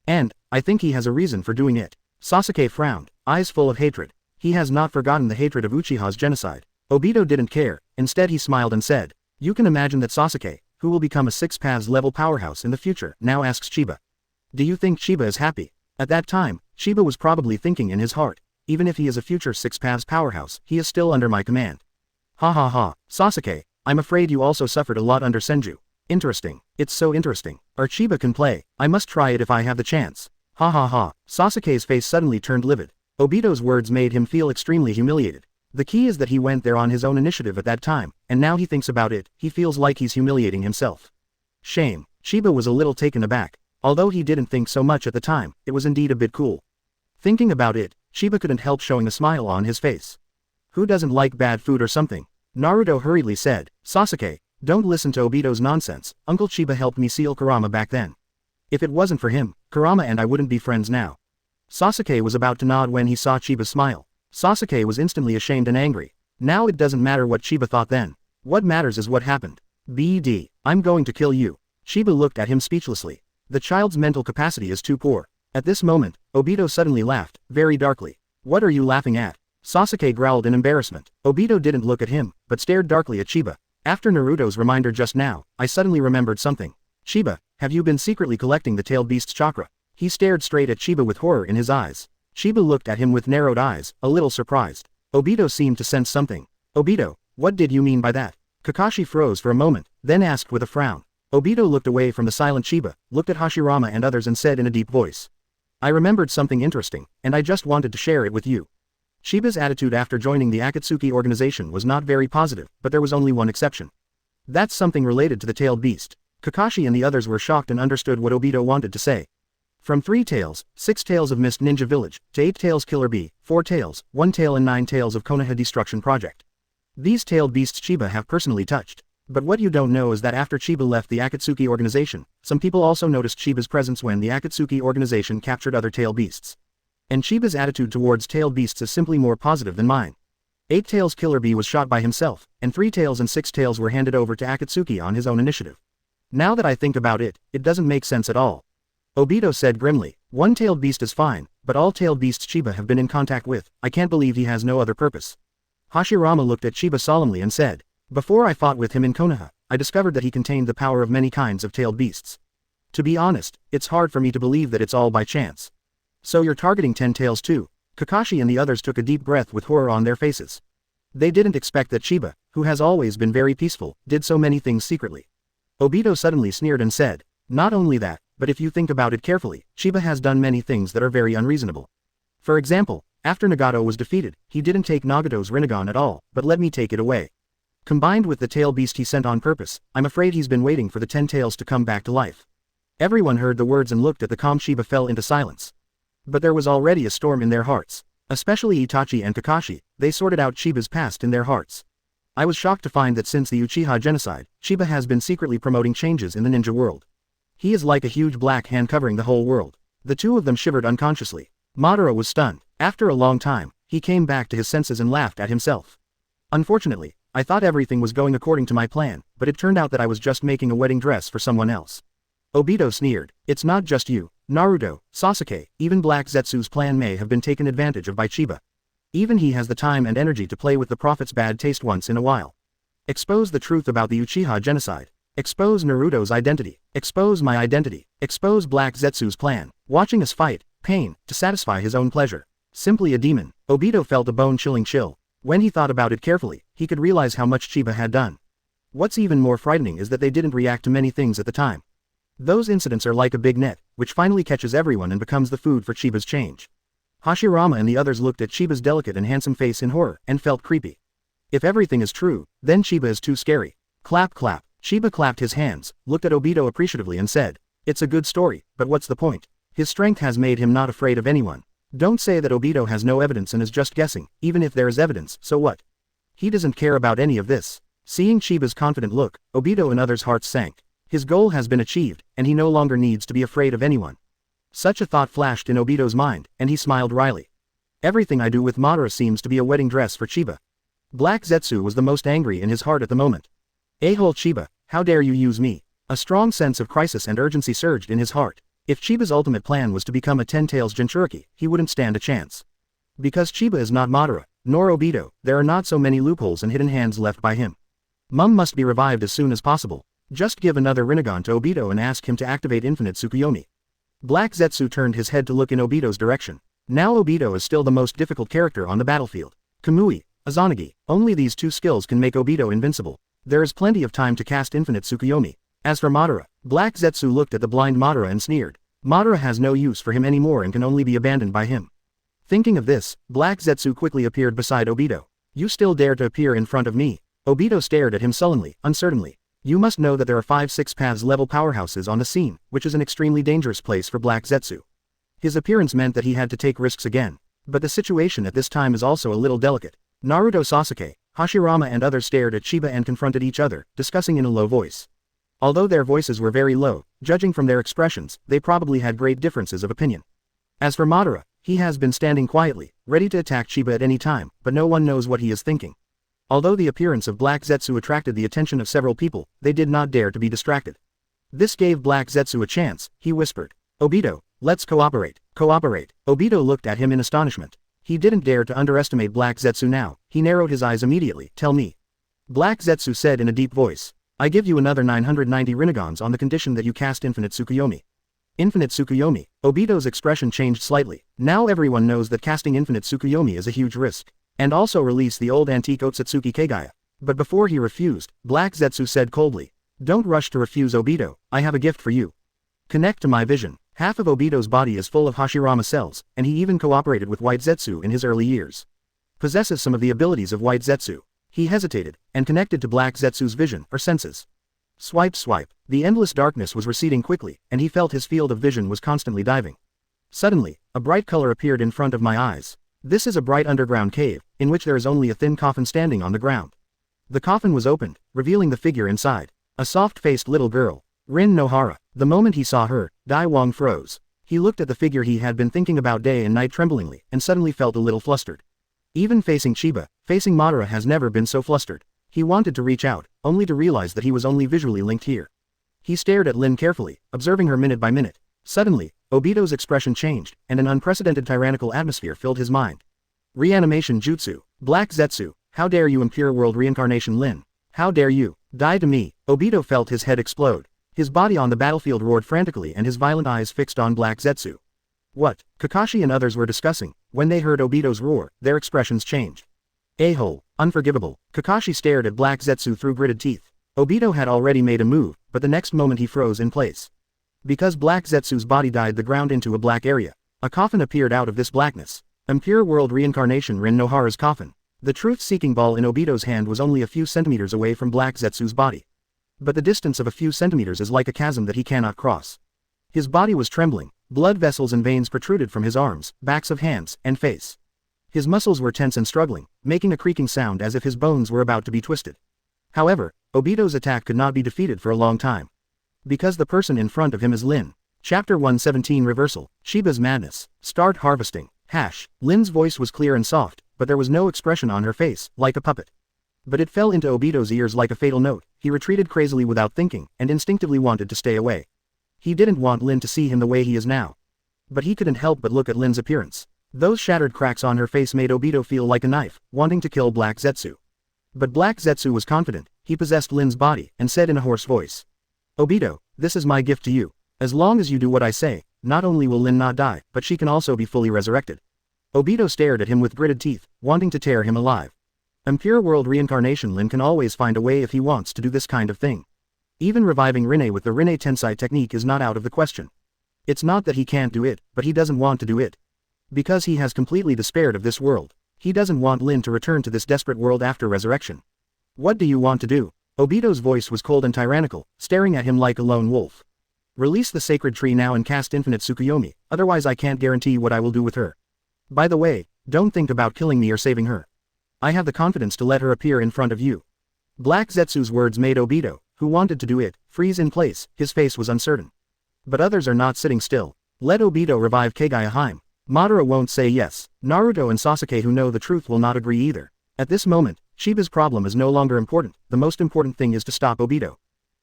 And, I think he has a reason for doing it. Sasuke frowned, eyes full of hatred. He has not forgotten the hatred of Uchiha's genocide. Obito didn't care, instead he smiled and said, you can imagine that Sasuke, who will become a 6 paths level powerhouse in the future, now asks Chiba. Do you think Chiba is happy? At that time, Chiba was probably thinking in his heart, even if he is a future 6 paths powerhouse, he is still under my command. Ha ha ha, Sasuke, I'm afraid you also suffered a lot under Senju. Interesting. It's so interesting. Or Chiba can play. I must try it if I have the chance. Ha ha ha. Sasuke's face suddenly turned livid. Obito's words made him feel extremely humiliated. The key is that he went there on his own initiative at that time, and now he thinks about it, he feels like he's humiliating himself. Shame. Chiba was a little taken aback. Although he didn't think so much at the time, it was indeed a bit cool. Thinking about it, Chiba couldn't help showing a smile on his face. Who doesn't like bad food or something? Naruto hurriedly said, Sasuke, don't listen to Obito's nonsense, Uncle Chiba helped me seal Kurama back then. If it wasn't for him, Kurama and I wouldn't be friends now. Sasuke was about to nod when he saw Chiba smile. Sasuke was instantly ashamed and angry. Now it doesn't matter what Chiba thought then. What matters is what happened. BD, I'm going to kill you. Chiba looked at him speechlessly. The child's mental capacity is too poor. At this moment, Obito suddenly laughed, very darkly. What are you laughing at? Sasuke growled in embarrassment. Obito didn't look at him, but stared darkly at Chiba. After Naruto's reminder just now, I suddenly remembered something. Chiba, have you been secretly collecting the tailed beast's chakra? He stared straight at Chiba with horror in his eyes. Chiba looked at him with narrowed eyes, a little surprised. Obito seemed to sense something. Obito, what did you mean by that? Kakashi froze for a moment, then asked with a frown. Obito looked away from the silent Chiba, looked at Hashirama and others and said in a deep voice. I remembered something interesting, and I just wanted to share it with you. Chiba's attitude after joining the Akatsuki organization was not very positive, but there was only one exception. That's something related to the tailed beast. Kakashi and the others were shocked and understood what Obito wanted to say. From 3 tails, 6 tails of Mist Ninja Village, to 8 tails Killer Bee, 4 tails, 1 tail and 9 tails of Konoha Destruction Project. These tailed beasts Chiba have personally touched. But what you don't know is that after Chiba left the Akatsuki organization, some people also noticed Chiba's presence when the Akatsuki organization captured other tailed beasts. And Chiba's attitude towards tailed beasts is simply more positive than mine. 8 tails Killer Bee was shot by himself, and 3 tails and 6 tails were handed over to Akatsuki on his own initiative. Now that I think about it, it doesn't make sense at all. Obito said grimly, 1 tailed beast is fine, but all tailed beasts Chiba have been in contact with, I can't believe he has no other purpose. Hashirama looked at Chiba solemnly and said, "Before I fought with him in Konoha, I discovered that he contained the power of many kinds of tailed beasts. To be honest, it's hard for me to believe that it's all by chance." "So you're targeting 10 tails too?" Kakashi and the others took a deep breath with horror on their faces. They didn't expect that Chiba, who has always been very peaceful, did so many things secretly. Obito suddenly sneered and said, "Not only that, but if you think about it carefully, Chiba has done many things that are very unreasonable. For example, after Nagato was defeated, he didn't take Nagato's Rinnegan at all, but let me take it away. Combined with the tail beast he sent on purpose, I'm afraid he's been waiting for the 10 tails to come back to life." Everyone heard the words and looked at the calm Chiba fell into silence. But there was already a storm in their hearts. Especially Itachi and Kakashi, they sorted out Chiba's past in their hearts. "I was shocked to find that since the Uchiha Genocide, Chiba has been secretly promoting changes in the ninja world. He is like a huge black hand covering the whole world." The two of them shivered unconsciously. Madara was stunned. After a long time, he came back to his senses and laughed at himself. "Unfortunately, I thought everything was going according to my plan, but it turned out that I was just making a wedding dress for someone else." Obito sneered. "It's not just you, Naruto, Sasuke, even Black Zetsu's plan may have been taken advantage of by Chiba. Even he has the time and energy to play with the prophet's bad taste once in a while. Expose the truth about the Uchiha Genocide. Expose Naruto's identity. Expose my identity. Expose Black Zetsu's plan. Watching us fight, pain, to satisfy his own pleasure. Simply a demon." Obito felt a bone-chilling chill. When he thought about it carefully, he could realize how much Chiba had done. What's even more frightening is that they didn't react to many things at the time. Those incidents are like a big net, which finally catches everyone and becomes the food for Chiba's change. Hashirama and the others looked at Chiba's delicate and handsome face in horror, and felt creepy. If everything is true, then Chiba is too scary. Clap clap. Chiba clapped his hands, looked at Obito appreciatively and said, "It's a good story, but what's the point? His strength has made him not afraid of anyone. Don't say that Obito has no evidence and is just guessing. Even if there is evidence, so what? He doesn't care about any of this." Seeing Chiba's confident look, Obito and others' hearts sank. His goal has been achieved, and he no longer needs to be afraid of anyone. Such a thought flashed in Obito's mind, and he smiled wryly. "Everything I do with Madara seems to be a wedding dress for Chiba." Black Zetsu was the most angry in his heart at the moment. "A-hole Chiba, how dare you use me?" A strong sense of crisis and urgency surged in his heart. If Chiba's ultimate plan was to become a 10 tails Jinchuriki, he wouldn't stand a chance. Because Chiba is not Madara, nor Obito, there are not so many loopholes and hidden hands left by him. Mum must be revived as soon as possible. Just give another Rinnegan to Obito and ask him to activate Infinite Tsukuyomi. Black Zetsu turned his head to look in Obito's direction. Now Obito is still the most difficult character on the battlefield. Kamui, Izanagi, only these two skills can make Obito invincible. There is plenty of time to cast Infinite Tsukuyomi. As for Madara, Black Zetsu looked at the blind Madara and sneered. Madara has no use for him anymore and can only be abandoned by him. Thinking of this, Black Zetsu quickly appeared beside Obito. "You still dare to appear in front of me?" Obito stared at him sullenly, uncertainly. "You must know that there are 5-6 paths level powerhouses on the scene, which is an extremely dangerous place for Black Zetsu." His appearance meant that he had to take risks again. But the situation at this time is also a little delicate. Naruto, Sasuke, Hashirama and others stared at Chiba and confronted each other, discussing in a low voice. Although their voices were very low, judging from their expressions, they probably had great differences of opinion. As for Madara, he has been standing quietly, ready to attack Chiba at any time, but no one knows what he is thinking. Although the appearance of Black Zetsu attracted the attention of several people, they did not dare to be distracted. This gave Black Zetsu a chance. He whispered, "Obito, let's cooperate, cooperate." Obito looked at him in astonishment. He didn't dare to underestimate Black Zetsu now. He narrowed his eyes immediately. "Tell me." Black Zetsu said in a deep voice, "I give you another 990 Rinnegans on the condition that you cast Infinite Tsukuyomi." Infinite Tsukuyomi. Obito's expression changed slightly. Now everyone knows that casting Infinite Tsukuyomi is a huge risk. And also release the old antique Otsutsuki Kaguya. But before he refused, Black Zetsu said coldly, "Don't rush to refuse, Obito. I have a gift for you. Connect to my vision." Half of Obito's body is full of Hashirama cells, and he even cooperated with White Zetsu in his early years. Possesses some of the abilities of White Zetsu. He hesitated, and connected to Black Zetsu's vision, or senses. Swipe swipe. The endless darkness was receding quickly, and he felt his field of vision was constantly diving. Suddenly, a bright color appeared in front of my eyes. This is a bright underground cave, in which there is only a thin coffin standing on the ground. The coffin was opened, revealing the figure inside. A soft-faced little girl. Rin Nohara. The moment he saw her, Dai Wong froze. He looked at the figure he had been thinking about day and night tremblingly, and suddenly felt a little flustered. Even facing Chiba, facing Madara has never been so flustered. He wanted to reach out, only to realize that he was only visually linked here. He stared at Lin carefully, observing her minute by minute. Suddenly, Obito's expression changed, and an unprecedented tyrannical atmosphere filled his mind. Reanimation Jutsu. Black Zetsu. How dare you, impure world reincarnation Lin? How dare you die to me? Obito felt his head explode. His body on the battlefield roared frantically and his violent eyes fixed on Black Zetsu. What Kakashi and others were discussing, when they heard Obito's roar, their expressions changed. A-hole, unforgivable. Kakashi stared at Black Zetsu through gritted teeth. Obito had already made a move, but the next moment he froze in place. Because Black Zetsu's body died the ground into a black area. A coffin appeared out of this blackness. Impure world reincarnation Rin Nohara's coffin. The truth-seeking ball in Obito's hand was only a few centimeters away from Black Zetsu's body. But the distance of a few centimeters is like a chasm that he cannot cross. His body was trembling, blood vessels and veins protruded from his arms, backs of hands, and face. His muscles were tense and struggling, making a creaking sound as if his bones were about to be twisted. However, Obito's attack could not be defeated for a long time. Because the person in front of him is Lin. Chapter 117 Reversal, Sheba's Madness. Start harvesting. Lin's voice was clear and soft, but there was no expression on her face, like a puppet. But it fell into Obito's ears like a fatal note. He retreated crazily without thinking, and instinctively wanted to stay away. He didn't want Lin to see him the way he is now. But he couldn't help but look at Lin's appearance. Those shattered cracks on her face made Obito feel like a knife, wanting to kill Black Zetsu. But Black Zetsu was confident. He possessed Lin's body, and said in a hoarse voice. Obito, this is my gift to you. As long as you do what I say, not only will Lin not die, but she can also be fully resurrected. Obito stared at him with gritted teeth, wanting to tear him alive. Impure world reincarnation Lin can always find a way if he wants to do this kind of thing. Even reviving Rinne with the Rinne Tensei technique is not out of the question. It's not that he can't do it, but he doesn't want to do it. Because he has completely despaired of this world. He doesn't want Lin to return to this desperate world after resurrection. What do you want to do? Obito's voice was cold and tyrannical, staring at him like a lone wolf. Release the sacred tree now and cast Infinite Tsukuyomi, otherwise I can't guarantee what I will do with her. By the way, don't think about killing me or saving her. I have the confidence to let her appear in front of you. Black Zetsu's words made Obito, who wanted to do it, freeze in place. His face was uncertain. But others are not sitting still. Let Obito revive Kaguya. Madara won't say yes. Naruto and Sasuke who know the truth will not agree either. At this moment, Sheba's problem is no longer important. The most important thing is to stop Obito.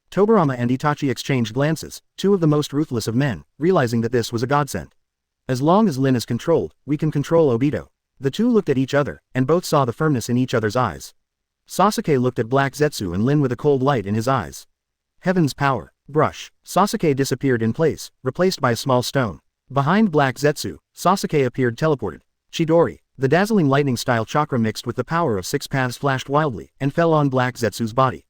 Tobirama and Itachi exchanged glances, two of the most ruthless of men, realizing that this was a godsend. As long as Lin is controlled, we can control Obito. The two looked at each other, and both saw the firmness in each other's eyes. Sasuke looked at Black Zetsu and Lin with a cold light in his eyes. Heaven's power. Brush. Sasuke disappeared in place, replaced by a small stone. Behind Black Zetsu, Sasuke appeared teleported. Chidori. The dazzling lightning-style chakra mixed with the power of 6 paths flashed wildly, and fell on Black Zetsu's body.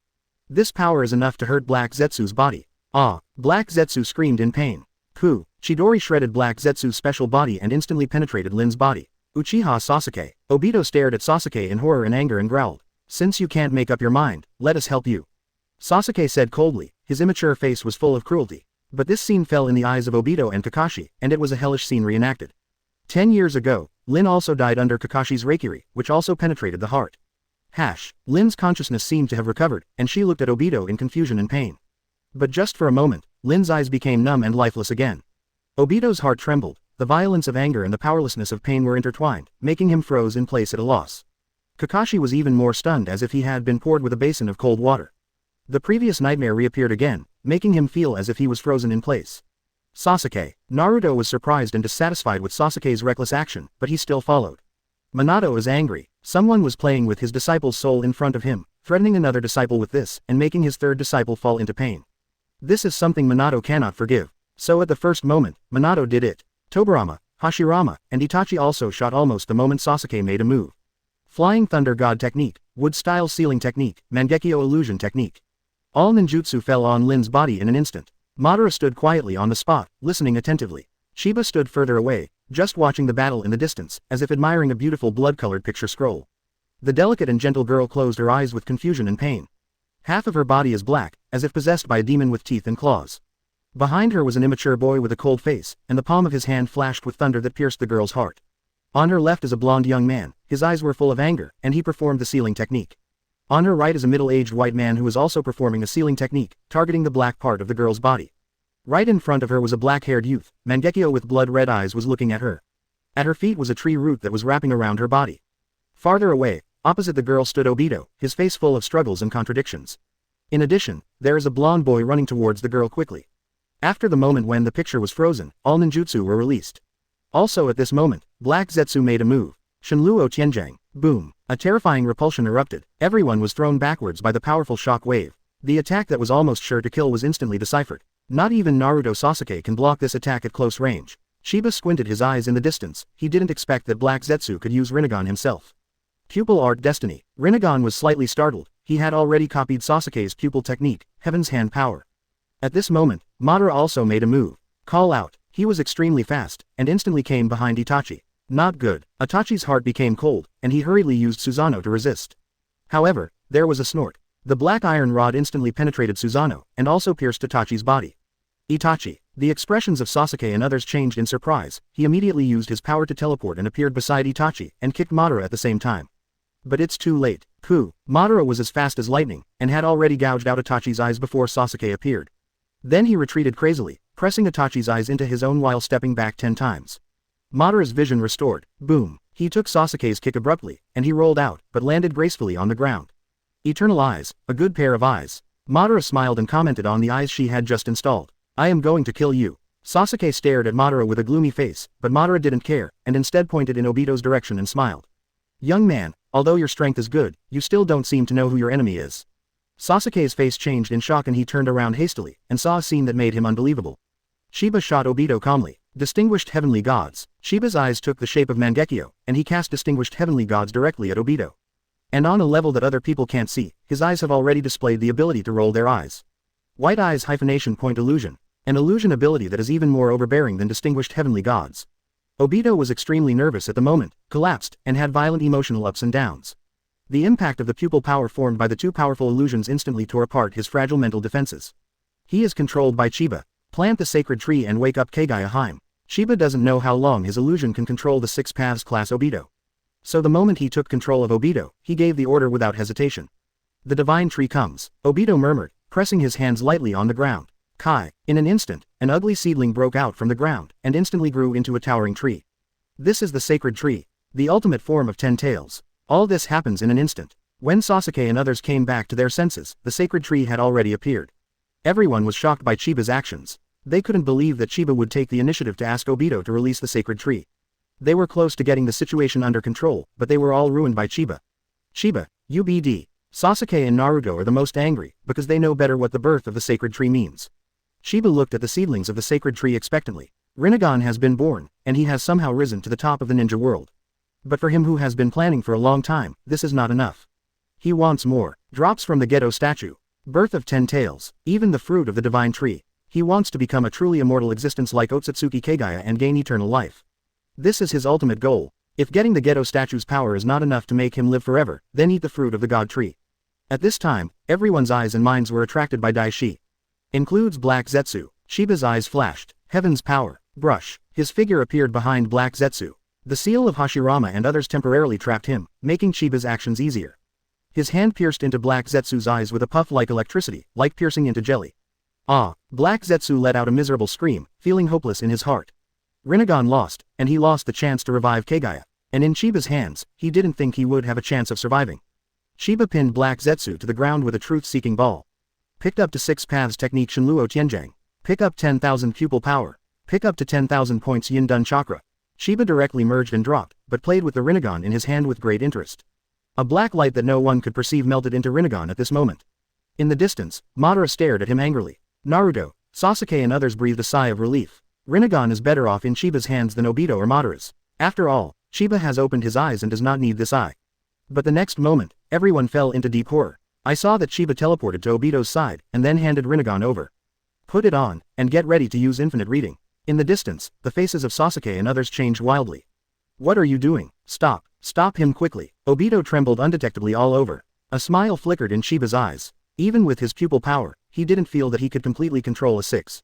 This power is enough to hurt Black Zetsu's body. Ah! Black Zetsu screamed in pain. Pooh! Chidori shredded Black Zetsu's special body and instantly penetrated Lin's body. Uchiha Sasuke. Obito stared at Sasuke in horror and anger and growled. Since you can't make up your mind, let us help you. Sasuke said coldly, his immature face was full of cruelty. But this scene fell in the eyes of Obito and Kakashi, and it was a hellish scene reenacted. 10 years ago, Lin also died under Kakashi's Reikiri, which also penetrated the heart. Lin's consciousness seemed to have recovered, and she looked at Obito in confusion and pain. But just for a moment, Lin's eyes became numb and lifeless again. Obito's heart trembled, the violence of anger and the powerlessness of pain were intertwined, making him froze in place at a loss. Kakashi was even more stunned as if he had been poured with a basin of cold water. The previous nightmare reappeared again, making him feel as if he was frozen in place. Sasuke. Naruto was surprised and dissatisfied with Sasuke's reckless action, but he still followed. Minato is angry. Someone was playing with his disciple's soul in front of him, threatening another disciple with this, and making his third disciple fall into pain. This is something Minato cannot forgive. So at the first moment, Minato did it. Tobirama, Hashirama, and Itachi also shot almost the moment Sasuke made a move. Flying Thunder God Technique, Wood-Style Sealing Technique, Mangekyō Illusion Technique. All ninjutsu fell on Lin's body in an instant. Madara stood quietly on the spot, listening attentively. Sheba stood further away, just watching the battle in the distance, as if admiring a beautiful blood-colored picture scroll. The delicate and gentle girl closed her eyes with confusion and pain. Half of her body is black, as if possessed by a demon with teeth and claws. Behind her was an immature boy with a cold face, and the palm of his hand flashed with thunder that pierced the girl's heart. On her left is a blonde young man, his eyes were full of anger, and he performed the sealing technique. On her right is a middle-aged white man who is also performing a sealing technique, targeting the black part of the girl's body. Right in front of her was a black-haired youth. Mangekyou with blood-red eyes was looking at her. At her feet was a tree root that was wrapping around her body. Farther away, opposite the girl stood Obito, his face full of struggles and contradictions. In addition, there is a blonde boy running towards the girl quickly. After the moment when the picture was frozen, all ninjutsu were released. Also at this moment, Black Zetsu made a move. Shinluo Tianjang. Boom. A terrifying repulsion erupted. Everyone was thrown backwards by the powerful shock wave. The attack that was almost sure to kill was instantly deciphered. Not even Naruto Sasuke can block this attack at close range. Sheba squinted his eyes in the distance. He didn't expect that Black Zetsu could use Rinnegan himself. Pupil Art Destiny. Rinnegan was slightly startled. He had already copied Sasuke's pupil technique, Heaven's Hand Power. At this moment, Madara also made a move. Call out. He was extremely fast, and instantly came behind Itachi. Not good. Itachi's heart became cold, and he hurriedly used Susanoo to resist. However, there was a snort. The black iron rod instantly penetrated Susanoo, and also pierced Itachi's body. Itachi. The expressions of Sasuke and others changed in surprise. He immediately used his power to teleport and appeared beside Itachi, and kicked Madara at the same time. But it's too late. Madara was as fast as lightning, and had already gouged out Itachi's eyes before Sasuke appeared. Then he retreated crazily, pressing Itachi's eyes into his own while stepping back 10 times. Madara's vision restored. Boom. He took Sasuke's kick abruptly, and he rolled out, but landed gracefully on the ground. Eternal eyes, a good pair of eyes. Madara smiled and commented on the eyes she had just installed. I am going to kill you. Sasuke stared at Madara with a gloomy face, but Madara didn't care, and instead pointed in Obito's direction and smiled. Young man, although your strength is good, you still don't seem to know who your enemy is. Sasuke's face changed in shock and he turned around hastily, and saw a scene that made him unbelievable. Sheba shot Obito calmly. Distinguished Heavenly Gods. Sheba's eyes took the shape of Mangekyō, and he cast Distinguished Heavenly Gods directly at Obito. And on a level that other people can't see, his eyes have already displayed the ability to roll their eyes. White eyes hyphenation point illusion. An illusion ability that is even more overbearing than Distinguished Heavenly Gods. Obito was extremely nervous at the moment, collapsed, and had violent emotional ups and downs. The impact of the pupil power formed by the two powerful illusions instantly tore apart his fragile mental defenses. He is controlled by Chiba. Plant the sacred tree and wake up Kaguya Hime. Chiba doesn't know how long his illusion can control the Six Paths class Obito. So the moment he took control of Obito, he gave the order without hesitation. The divine tree comes. Obito murmured, pressing his hands lightly on the ground. Kai. In an instant, an ugly seedling broke out from the ground, and instantly grew into a towering tree. This is the sacred tree. The ultimate form of 10 tails. All this happens in an instant. When Sasuke and others came back to their senses, the sacred tree had already appeared. Everyone was shocked by Chiba's actions. They couldn't believe that Chiba would take the initiative to ask Obito to release the sacred tree. They were close to getting the situation under control, but they were all ruined by Chiba. Chiba, UBD. Sasuke and Naruto are the most angry, because they know better what the birth of the sacred tree means. Chiba looked at the seedlings of the sacred tree expectantly. Rinnegan has been born, and he has somehow risen to the top of the ninja world. But for him who has been planning for a long time, this is not enough. He wants more. Drops from the Geto statue. Birth of 10 tails. Even the fruit of the divine tree. He wants to become a truly immortal existence like Otsutsuki Kaguya and gain eternal life. This is his ultimate goal. If getting the Geto statue's power is not enough to make him live forever, then eat the fruit of the god tree. At this time, everyone's eyes and minds were attracted by Daishi. Includes Black Zetsu. Sheba's eyes flashed. Heaven's power. Brush. His figure appeared behind Black Zetsu. The seal of Hashirama and others temporarily trapped him, making Chiba's actions easier. His hand pierced into Black Zetsu's eyes with a puff like electricity, like piercing into jelly. Ah! Black Zetsu let out a miserable scream, feeling hopeless in his heart. Rinnegan lost, and he lost the chance to revive Kaguya. And in Chiba's hands, he didn't think he would have a chance of surviving. Chiba pinned Black Zetsu to the ground with a truth-seeking ball. Picked up to 6 paths technique Shinluo Tianjang. Pick up 10,000 pupil power. Pick up to 10,000 points Yin Dun Chakra. Chiba directly merged and dropped, but played with the Rinnegan in his hand with great interest. A black light that no one could perceive melted into Rinnegan at this moment. In the distance, Madara stared at him angrily. Naruto, Sasuke and others breathed a sigh of relief. Rinnegan is better off in Chiba's hands than Obito or Madara's. After all, Chiba has opened his eyes and does not need this eye. But the next moment, everyone fell into deep horror. I saw that Chiba teleported to Obito's side, and then handed Rinnegan over. Put it on, and get ready to use infinite reading. In the distance, the faces of Sasuke and others changed wildly. What are you doing? Stop. Stop him quickly. Obito trembled undetectably all over. A smile flickered in Chiba's eyes. Even with his pupil power, he didn't feel that he could completely control a 6.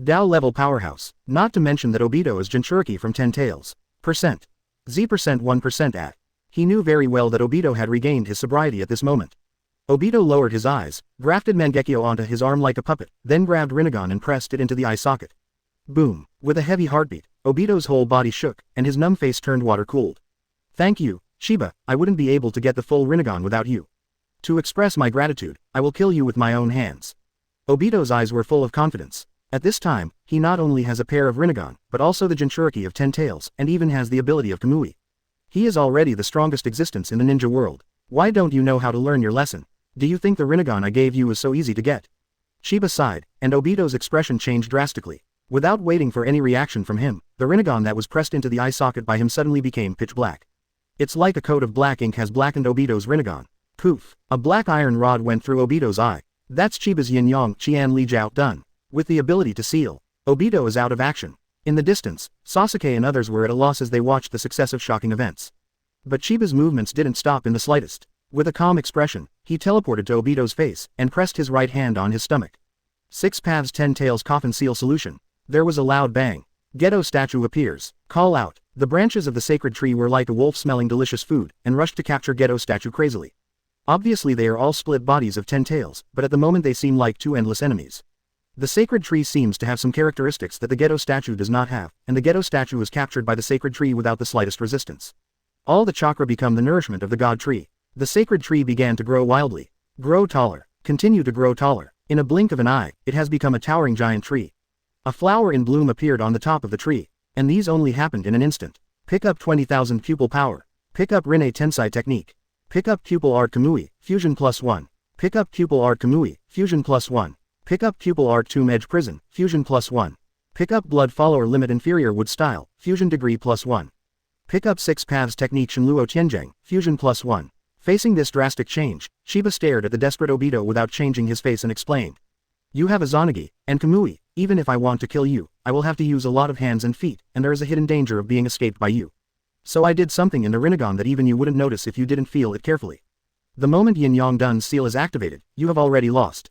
Dao level powerhouse. Not to mention that Obito is Jinchuriki from 10 tails. Z% 1% at. He knew very well that Obito had regained his sobriety at this moment. Obito lowered his eyes, grafted Mangekyou onto his arm like a puppet, then grabbed Rinnegan and pressed it into the eye socket. Boom. With a heavy heartbeat, Obito's whole body shook, and his numb face turned water-cooled. Thank you, Chiba, I wouldn't be able to get the full Rinnegan without you. To express my gratitude, I will kill you with my own hands. Obito's eyes were full of confidence. At this time, he not only has a pair of Rinnegan, but also the Jinchuriki of 10 tails, and even has the ability of Kamui. He is already the strongest existence in the ninja world. Why don't you know how to learn your lesson? Do you think the Rinnegan I gave you is so easy to get? Chiba sighed, and Obito's expression changed drastically. Without waiting for any reaction from him, the Rinnegan that was pressed into the eye socket by him suddenly became pitch black. It's like a coat of black ink has blackened Obito's Rinnegan. Poof! A black iron rod went through Obito's eye. That's Chiba's yin-yang Qian Li Jiao done. With the ability to seal, Obito is out of action. In the distance, Sasuke and others were at a loss as they watched the successive shocking events. But Chiba's movements didn't stop in the slightest. With a calm expression, he teleported to Obito's face and pressed his right hand on his stomach. 6 paths 10 tails coffin seal solution. There was a loud bang. Geto statue appears. Call out. The branches of the sacred tree were like a wolf smelling delicious food and rushed to capture Geto statue crazily. Obviously they are all split bodies of 10 tails, but at the moment they seem like two endless enemies. The sacred tree seems to have some characteristics that the Geto statue does not have, and the Geto statue is captured by the sacred tree without the slightest resistance. All the chakra become the nourishment of the god tree. The sacred tree began to grow wildly. Grow taller. Continue to grow taller. In a blink of an eye, it has become a towering giant tree. A flower in bloom appeared on the top of the tree, and these only happened in an instant. Pick up 20,000 pupil power. Pick up Rinne Tensai technique. Pick up pupil art Kamui, fusion +1. Pick up pupil art Kamui, fusion +1. Pick up pupil art Tomb Edge Prison, fusion +1. Pick up blood follower limit inferior wood style, fusion degree +1. Pick up 6 paths technique Shinluo Tianzheng, fusion +1. Facing this drastic change, Chiba stared at the desperate Obito without changing his face and explained. You have a Zanagi, and Kamui, even if I want to kill you, I will have to use a lot of hands and feet, and there is a hidden danger of being escaped by you. So I did something in the Rinnegan that even you wouldn't notice if you didn't feel it carefully. The moment Yin-Yang Dun's seal is activated, you have already lost.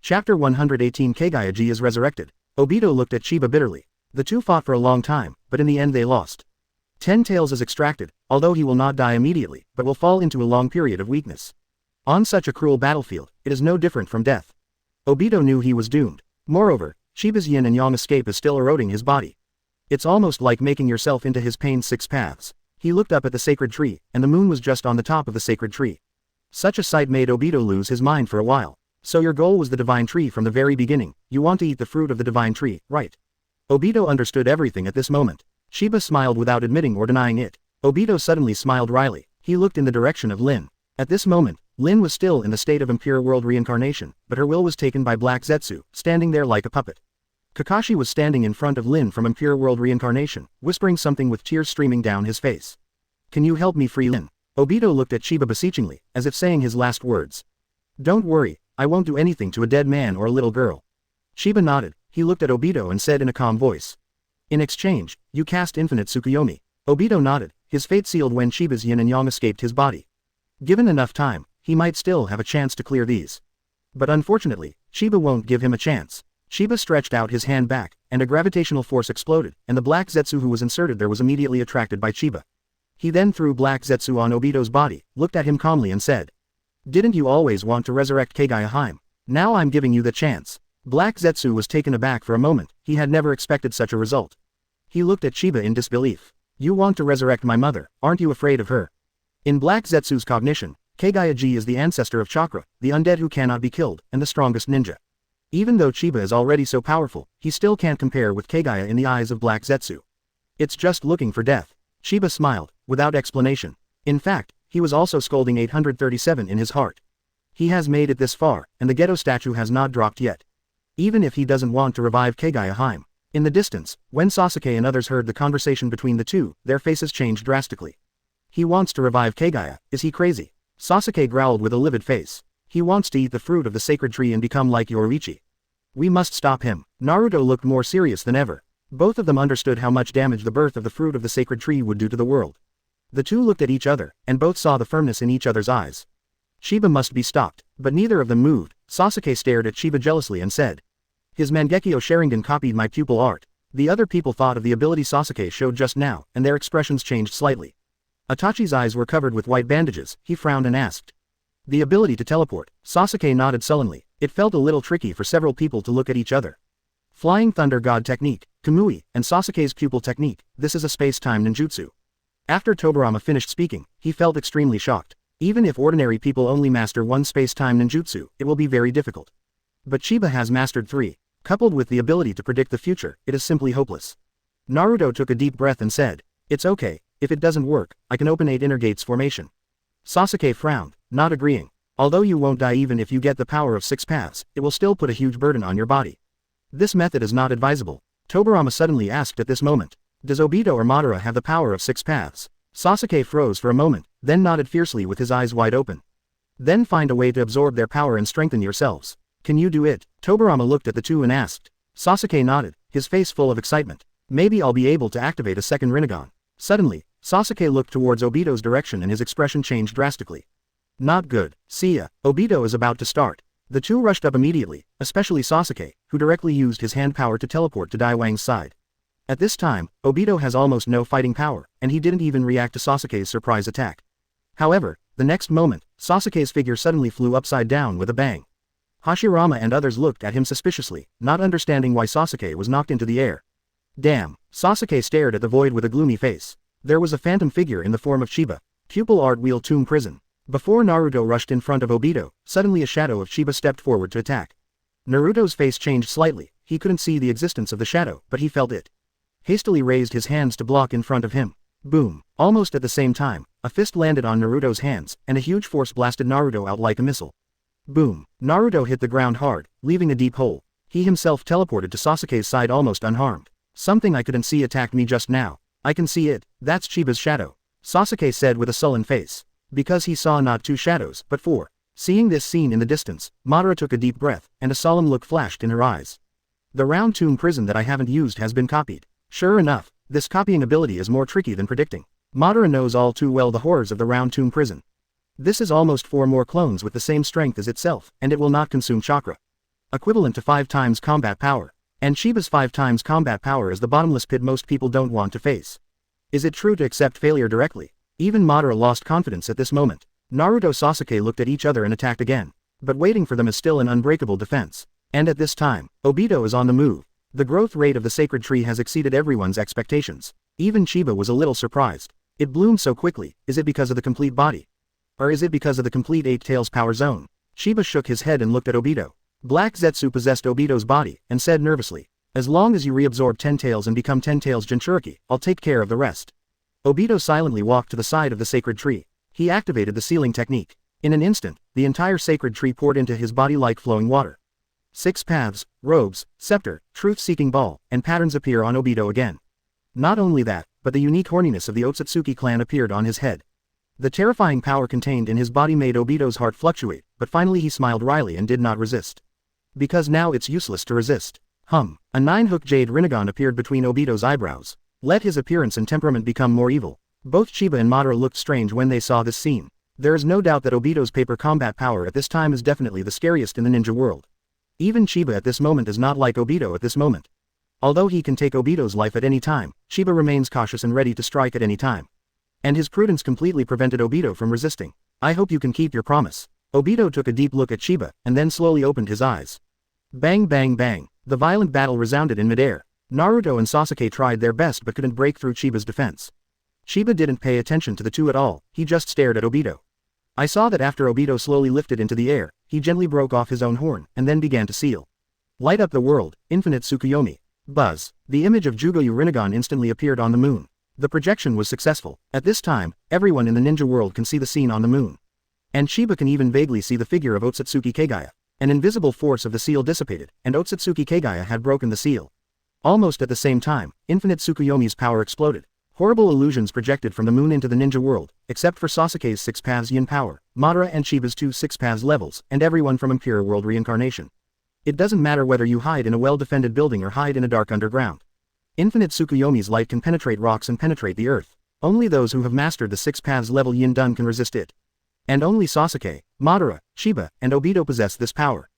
Chapter 118 Kaguya is resurrected. Obito looked at Chiba bitterly. The two fought for a long time, but in the end they lost. 10 tails is extracted, although he will not die immediately, but will fall into a long period of weakness. On such a cruel battlefield, it is no different from death. Obito knew he was doomed. Moreover, Chiba's yin and yang escape is still eroding his body. It's almost like making yourself into his pain's 6 paths. He looked up at the sacred tree, and the moon was just on the top of the sacred tree. Such a sight made Obito lose his mind for a while. So your goal was the divine tree from the very beginning. You want to eat the fruit of the divine tree, right? Obito understood everything at this moment. Chiba smiled without admitting or denying it. Obito suddenly smiled wryly. He looked in the direction of Lin. At this moment, Lin was still in the state of impure world reincarnation, but her will was taken by Black Zetsu, standing there like a puppet. Kakashi was standing in front of Lin from impure world reincarnation, whispering something with tears streaming down his face. Can you help me free Lin? Obito looked at Chiba beseechingly, as if saying his last words. Don't worry, I won't do anything to a dead man or a little girl. Chiba nodded. He looked at Obito and said in a calm voice. In exchange, you cast Infinite Tsukuyomi. Obito nodded, his fate sealed when Chiba's yin and yang escaped his body. Given enough time, he might still have a chance to clear these. But unfortunately, Chiba won't give him a chance. Chiba stretched out his hand back, and a gravitational force exploded, and the Black Zetsu who was inserted there was immediately attracted by Chiba. He then threw Black Zetsu on Obito's body, looked at him calmly and said. Didn't you always want to resurrect Kaguya? Now I'm giving you the chance. Black Zetsu was taken aback for a moment, he had never expected such a result. He looked at Chiba in disbelief. You want to resurrect my mother, aren't you afraid of her? In Black Zetsu's cognition, Kaguya is the ancestor of Chakra, the undead who cannot be killed, and the strongest ninja. Even though Chiba is already so powerful, he still can't compare with Kaguya in the eyes of Black Zetsu. It's just looking for death. Chiba smiled, without explanation. In fact, he was also scolding 837 in his heart. He has made it this far, and the Geto statue has not dropped yet. Even if he doesn't want to revive Kaguya. In the distance, when Sasuke and others heard the conversation between the two, their faces changed drastically. He wants to revive Kaguya, is he crazy? Sasuke growled with a livid face. He wants to eat the fruit of the sacred tree and become like Yoruichi. We must stop him. Naruto looked more serious than ever. Both of them understood how much damage the birth of the fruit of the sacred tree would do to the world. The two looked at each other, and both saw the firmness in each other's eyes. Chiba must be stopped, but neither of them moved. Sasuke stared at Chiba jealously and said. His Mangekyō Sharingan copied my pupil art. The other people thought of the ability Sasuke showed just now, and their expressions changed slightly. Itachi's eyes were covered with white bandages, he frowned and asked. The ability to teleport. Sasuke nodded sullenly. It felt a little tricky for several people to look at each other. Flying Thunder God technique, Kamui, and Sasuke's pupil technique, this is a space-time ninjutsu. After Tobirama finished speaking, he felt extremely shocked. Even if ordinary people only master one space-time ninjutsu, it will be very difficult. But Chiba has mastered 3. Coupled with the ability to predict the future, it is simply hopeless. Naruto took a deep breath and said, It's okay, If it doesn't work, I can open 8 inner gates formation. Sasuke frowned, not agreeing. Although you won't die even if you get the power of 6 paths, it will still put a huge burden on your body. This method is not advisable. Tobirama suddenly asked at this moment. Does Obito or Madara have the power of 6 paths? Sasuke froze for a moment, then nodded fiercely with his eyes wide open. Then find a way to absorb their power and strengthen yourselves. Can you do it? Tobirama looked at the two and asked. Sasuke nodded, his face full of excitement. Maybe I'll be able to activate a second Rinnegan. Suddenly, Sasuke looked towards Obito's direction and his expression changed drastically. Not good. See ya. Obito is about to start. The two rushed up immediately, especially Sasuke, who directly used his hand power to teleport to Dai Wang's side. At this time, Obito has almost no fighting power, and he didn't even react to Sasuke's surprise attack. However, the next moment, Sasuke's figure suddenly flew upside down with a bang. Hashirama and others looked at him suspiciously, not understanding why Sasuke was knocked into the air. Damn. Sasuke stared at the void with a gloomy face. There was a phantom figure in the form of Chiba. Pupil art wheel tomb prison. Before Naruto rushed in front of Obito, suddenly a shadow of Chiba stepped forward to attack. Naruto's face changed slightly, he couldn't see the existence of the shadow, but he felt it. Hastily raised his hands to block in front of him. Boom. Almost at the same time, a fist landed on Naruto's hands, and a huge force blasted Naruto out like a missile. Boom. Naruto hit the ground hard, leaving a deep hole. He himself teleported to Sasuke's side almost unharmed. Something I couldn't see attacked me just now. I can see it. That's Chiba's shadow. Sasuke said with a sullen face. Because he saw not 2 shadows, but 4. Seeing this scene in the distance, Madara took a deep breath, and a solemn look flashed in her eyes. The round tomb prison that I haven't used has been copied. Sure enough, this copying ability is more tricky than predicting. Madara knows all too well the horrors of the round tomb prison. This is almost 4 more clones with the same strength as itself, and it will not consume chakra. Equivalent to 5 times combat power. And Chiba's 5 times combat power is the bottomless pit most people don't want to face. Is it true to accept failure directly? Even Madara lost confidence at this moment. Naruto and Sasuke looked at each other and attacked again. But waiting for them is still an unbreakable defense. And at this time, Obito is on the move. The growth rate of the sacred tree has exceeded everyone's expectations. Even Chiba was a little surprised. It bloomed so quickly. Is it because of the complete body? Or is it because of the complete 8 tails power zone? Chiba shook his head and looked at Obito. Black Zetsu possessed Obito's body, and said nervously, as long as you reabsorb 10 tails and become 10 tails Jinchuriki, I'll take care of the rest. Obito silently walked to the side of the sacred tree. He activated the sealing technique. In an instant, the entire sacred tree poured into his body like flowing water. 6 paths, robes, scepter, truth-seeking ball, and patterns appear on Obito again. Not only that, but the unique horniness of the Otsutsuki clan appeared on his head. The terrifying power contained in his body made Obito's heart fluctuate, but finally he smiled wryly and did not resist. Because now it's useless to resist. A 9-hook jade Rinnegan appeared between Obito's eyebrows. Let his appearance and temperament become more evil. Both Chiba and Madara looked strange when they saw this scene. There is no doubt that Obito's paper combat power at this time is definitely the scariest in the ninja world. Even Chiba at this moment is not like Obito at this moment. Although he can take Obito's life at any time, Chiba remains cautious and ready to strike at any time. And his prudence completely prevented Obito from resisting. I hope you can keep your promise. Obito took a deep look at Chiba, and then slowly opened his eyes. Bang bang bang. The violent battle resounded in midair. Naruto and Sasuke tried their best but couldn't break through Chiba's defense. Chiba didn't pay attention to the two at all, he just stared at Obito. I saw that after Obito slowly lifted into the air, he gently broke off his own horn, and then began to seal. Light up the world, Infinite Tsukuyomi. Buzz. The image of Jugoyu Rinnegan instantly appeared on the moon. The projection was successful. At this time, everyone in the ninja world can see the scene on the moon. And Chiba can even vaguely see the figure of Otsutsuki Kaguya. An invisible force of the seal dissipated, and Otsutsuki Kaguya had broken the seal. Almost at the same time, Infinite Tsukuyomi's power exploded. Horrible illusions projected from the moon into the ninja world, except for Sasuke's 6 paths yin power, Madara and Chiba's 2 6 paths levels, and everyone from Imperial World reincarnation. It doesn't matter whether you hide in a well-defended building or hide in a dark underground. Infinite Tsukuyomi's light can penetrate rocks and penetrate the earth. Only those who have mastered the 6 paths level yin dun can resist it. And only Sasuke, Madara, Chiba, and Obito possess this power.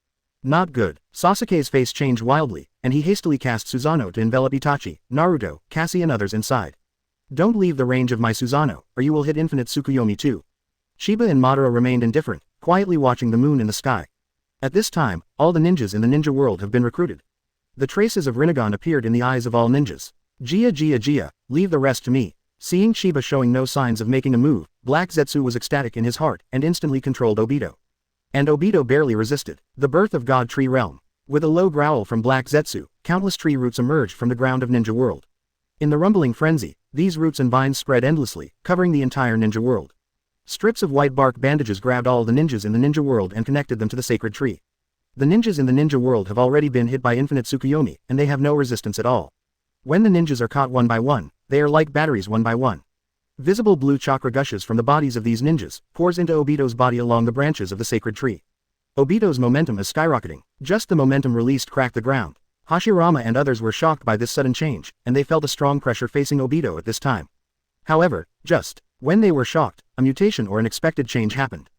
Not good. Sasuke's face changed wildly, and he hastily cast Susanoo to envelop Itachi, Naruto, Cassie and others inside. Don't leave the range of my Susanoo, or you will hit Infinite Tsukuyomi too. Chiba and Madara remained indifferent, quietly watching the moon in the sky. At this time, all the ninjas in the ninja world have been recruited. The traces of Rinnegan appeared in the eyes of all ninjas. Jia, leave the rest to me. Seeing Chiba showing no signs of making a move, Black Zetsu was ecstatic in his heart, and instantly controlled Obito. And Obito barely resisted. The birth of God Tree Realm. With a low growl from Black Zetsu, countless tree roots emerged from the ground of ninja world. In the rumbling frenzy, these roots and vines spread endlessly, covering the entire ninja world. Strips of white bark bandages grabbed all the ninjas in the ninja world and connected them to the sacred tree. The ninjas in the ninja world have already been hit by Infinite Tsukuyomi, and they have no resistance at all. When the ninjas are caught one by one, they are like batteries one by one. Visible blue chakra gushes from the bodies of these ninjas, pours into Obito's body along the branches of the sacred tree. Obito's momentum is skyrocketing. Just the momentum released cracked the ground. Hashirama and others were shocked by this sudden change, and they felt a strong pressure facing Obito at this time. However, just when they were shocked, a mutation or an unexpected change happened.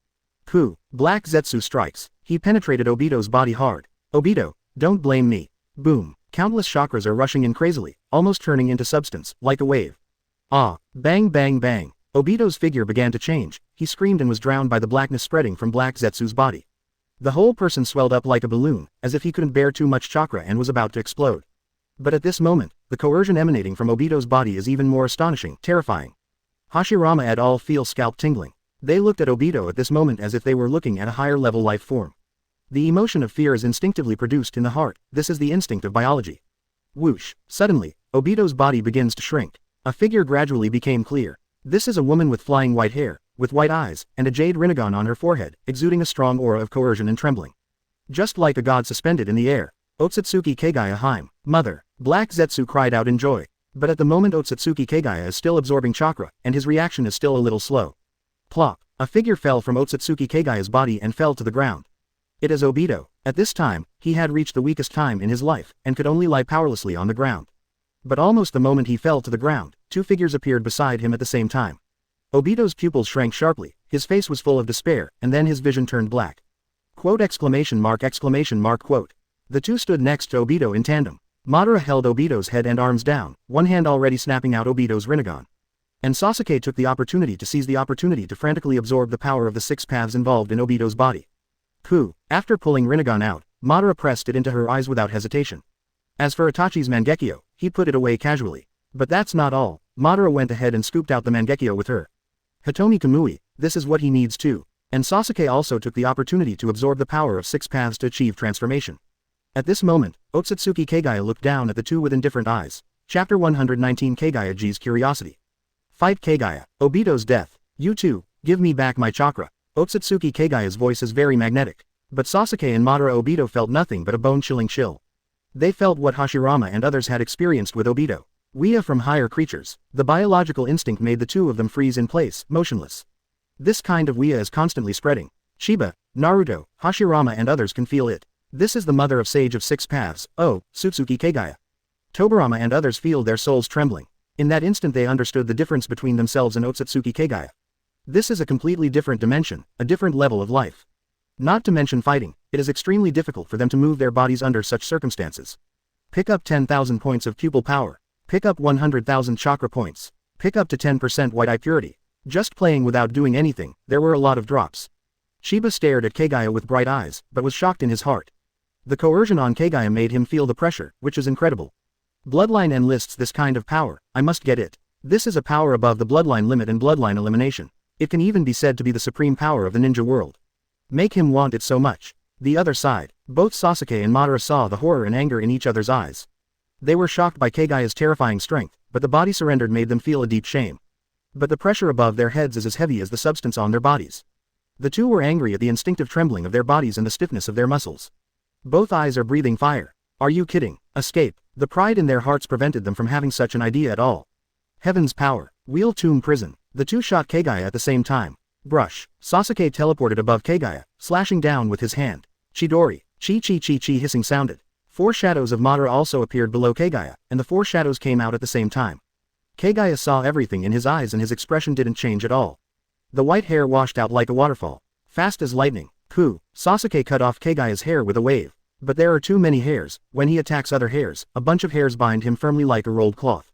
Black Zetsu strikes. He penetrated Obito's body hard. Obito, don't blame me. Boom. Countless chakras are rushing in crazily, almost turning into substance, like a wave. Bang bang bang. Obito's figure began to change. He screamed and was drowned by the blackness spreading from Black Zetsu's body. The whole person swelled up like a balloon, as if he couldn't bear too much chakra and was about to explode. But at this moment, the coercion emanating from Obito's body is even more astonishing, terrifying. Hashirama et al. Feel scalp tingling. They looked at Obito at this moment as if they were looking at a higher level life form. The emotion of fear is instinctively produced in the heart. This is the instinct of biology. Whoosh. Suddenly, Obito's body begins to shrink. A figure gradually became clear. This is a woman with flying white hair, with white eyes, and a jade rinnegan on her forehead, exuding a strong aura of coercion and trembling. Just like a god suspended in the air. Otsutsuki Kaguya Haim, mother. Black Zetsu cried out in joy. But at the moment Otsutsuki Kaguya is still absorbing chakra, and his reaction is still a little slow. Plop. A figure fell from Otsutsuki Kaguya's body and fell to the ground. It is Obito. At this time, he had reached the weakest time in his life, and could only lie powerlessly on the ground. But almost the moment he fell to the ground, two figures appeared beside him at the same time. Obito's pupils shrank sharply, his face was full of despair, and then his vision turned black. Quote exclamation mark quote. The two stood next to Obito in tandem. Madara held Obito's head and arms down, one hand already snapping out Obito's rinnegan. And Sasuke took the opportunity to seize the opportunity to frantically absorb the power of the six paths involved in Obito's body. After pulling rinnegan out, Madara pressed it into her eyes without hesitation. As for Itachi's Mangekyō, he put it away casually. But that's not all. Madara went ahead and scooped out the Mangekyō with her Hitomi Kamui, this is what he needs too. And Sasuke also took the opportunity to absorb the power of six paths to achieve transformation. At this moment, Otsutsuki Kaguya looked down at the two with indifferent eyes. Chapter 119 Kaguya-ji's Curiosity. Fight Kaguya. Obito's death. You two, give me back my chakra. Otsutsuki Kaguya's voice is very magnetic. But Sasuke and Madara Obito felt nothing but a bone-chilling chill. They felt what Hashirama and others had experienced with Obito. We are from higher creatures. The biological instinct made the two of them freeze in place, motionless. This kind of Uchiha is constantly spreading. Chiba, Naruto, Hashirama and others can feel it. This is the mother of Sage of Six Paths, Tsutsuki Kaguya. Tobirama and others feel their souls trembling. In that instant they understood the difference between themselves and Otsutsuki Kaguya. This is a completely different dimension, a different level of life. Not to mention fighting, it is extremely difficult for them to move their bodies under such circumstances. Pick up 10,000 points of pupil power. Pick up 100,000 chakra points. Pick up to 10% white eye purity. Just playing without doing anything, there were a lot of drops. Sheba stared at Kaguya with bright eyes, but was shocked in his heart. The coercion on Kaguya made him feel the pressure, which is incredible. Bloodline enlists this kind of power, I must get it. This is a power above the bloodline limit and bloodline elimination. It can even be said to be the supreme power of the ninja world. Make him want it so much. The other side, both Sasuke and Madara saw the horror and anger in each other's eyes. They were shocked by Kaguya's terrifying strength, but the body surrendered made them feel a deep shame. But the pressure above their heads is as heavy as the substance on their bodies. The two were angry at the instinctive trembling of their bodies and the stiffness of their muscles. Both eyes are breathing fire. Are you kidding? Escape. The pride in their hearts prevented them from having such an idea at all. Heaven's power. Wheel Tomb Prison. The two shot Kaguya at the same time. Brush. Sasuke teleported above Kaguya, slashing down with his hand. Chidori. Chi hissing sounded. Four shadows of Madara also appeared below Kaguya, and the four shadows came out at the same time. Kaguya saw everything in his eyes and his expression didn't change at all. The white hair washed out like a waterfall. Fast as lightning. Sasuke cut off Kaguya's hair with a wave. But there are too many hairs. When he attacks other hairs, a bunch of hairs bind him firmly like a rolled cloth.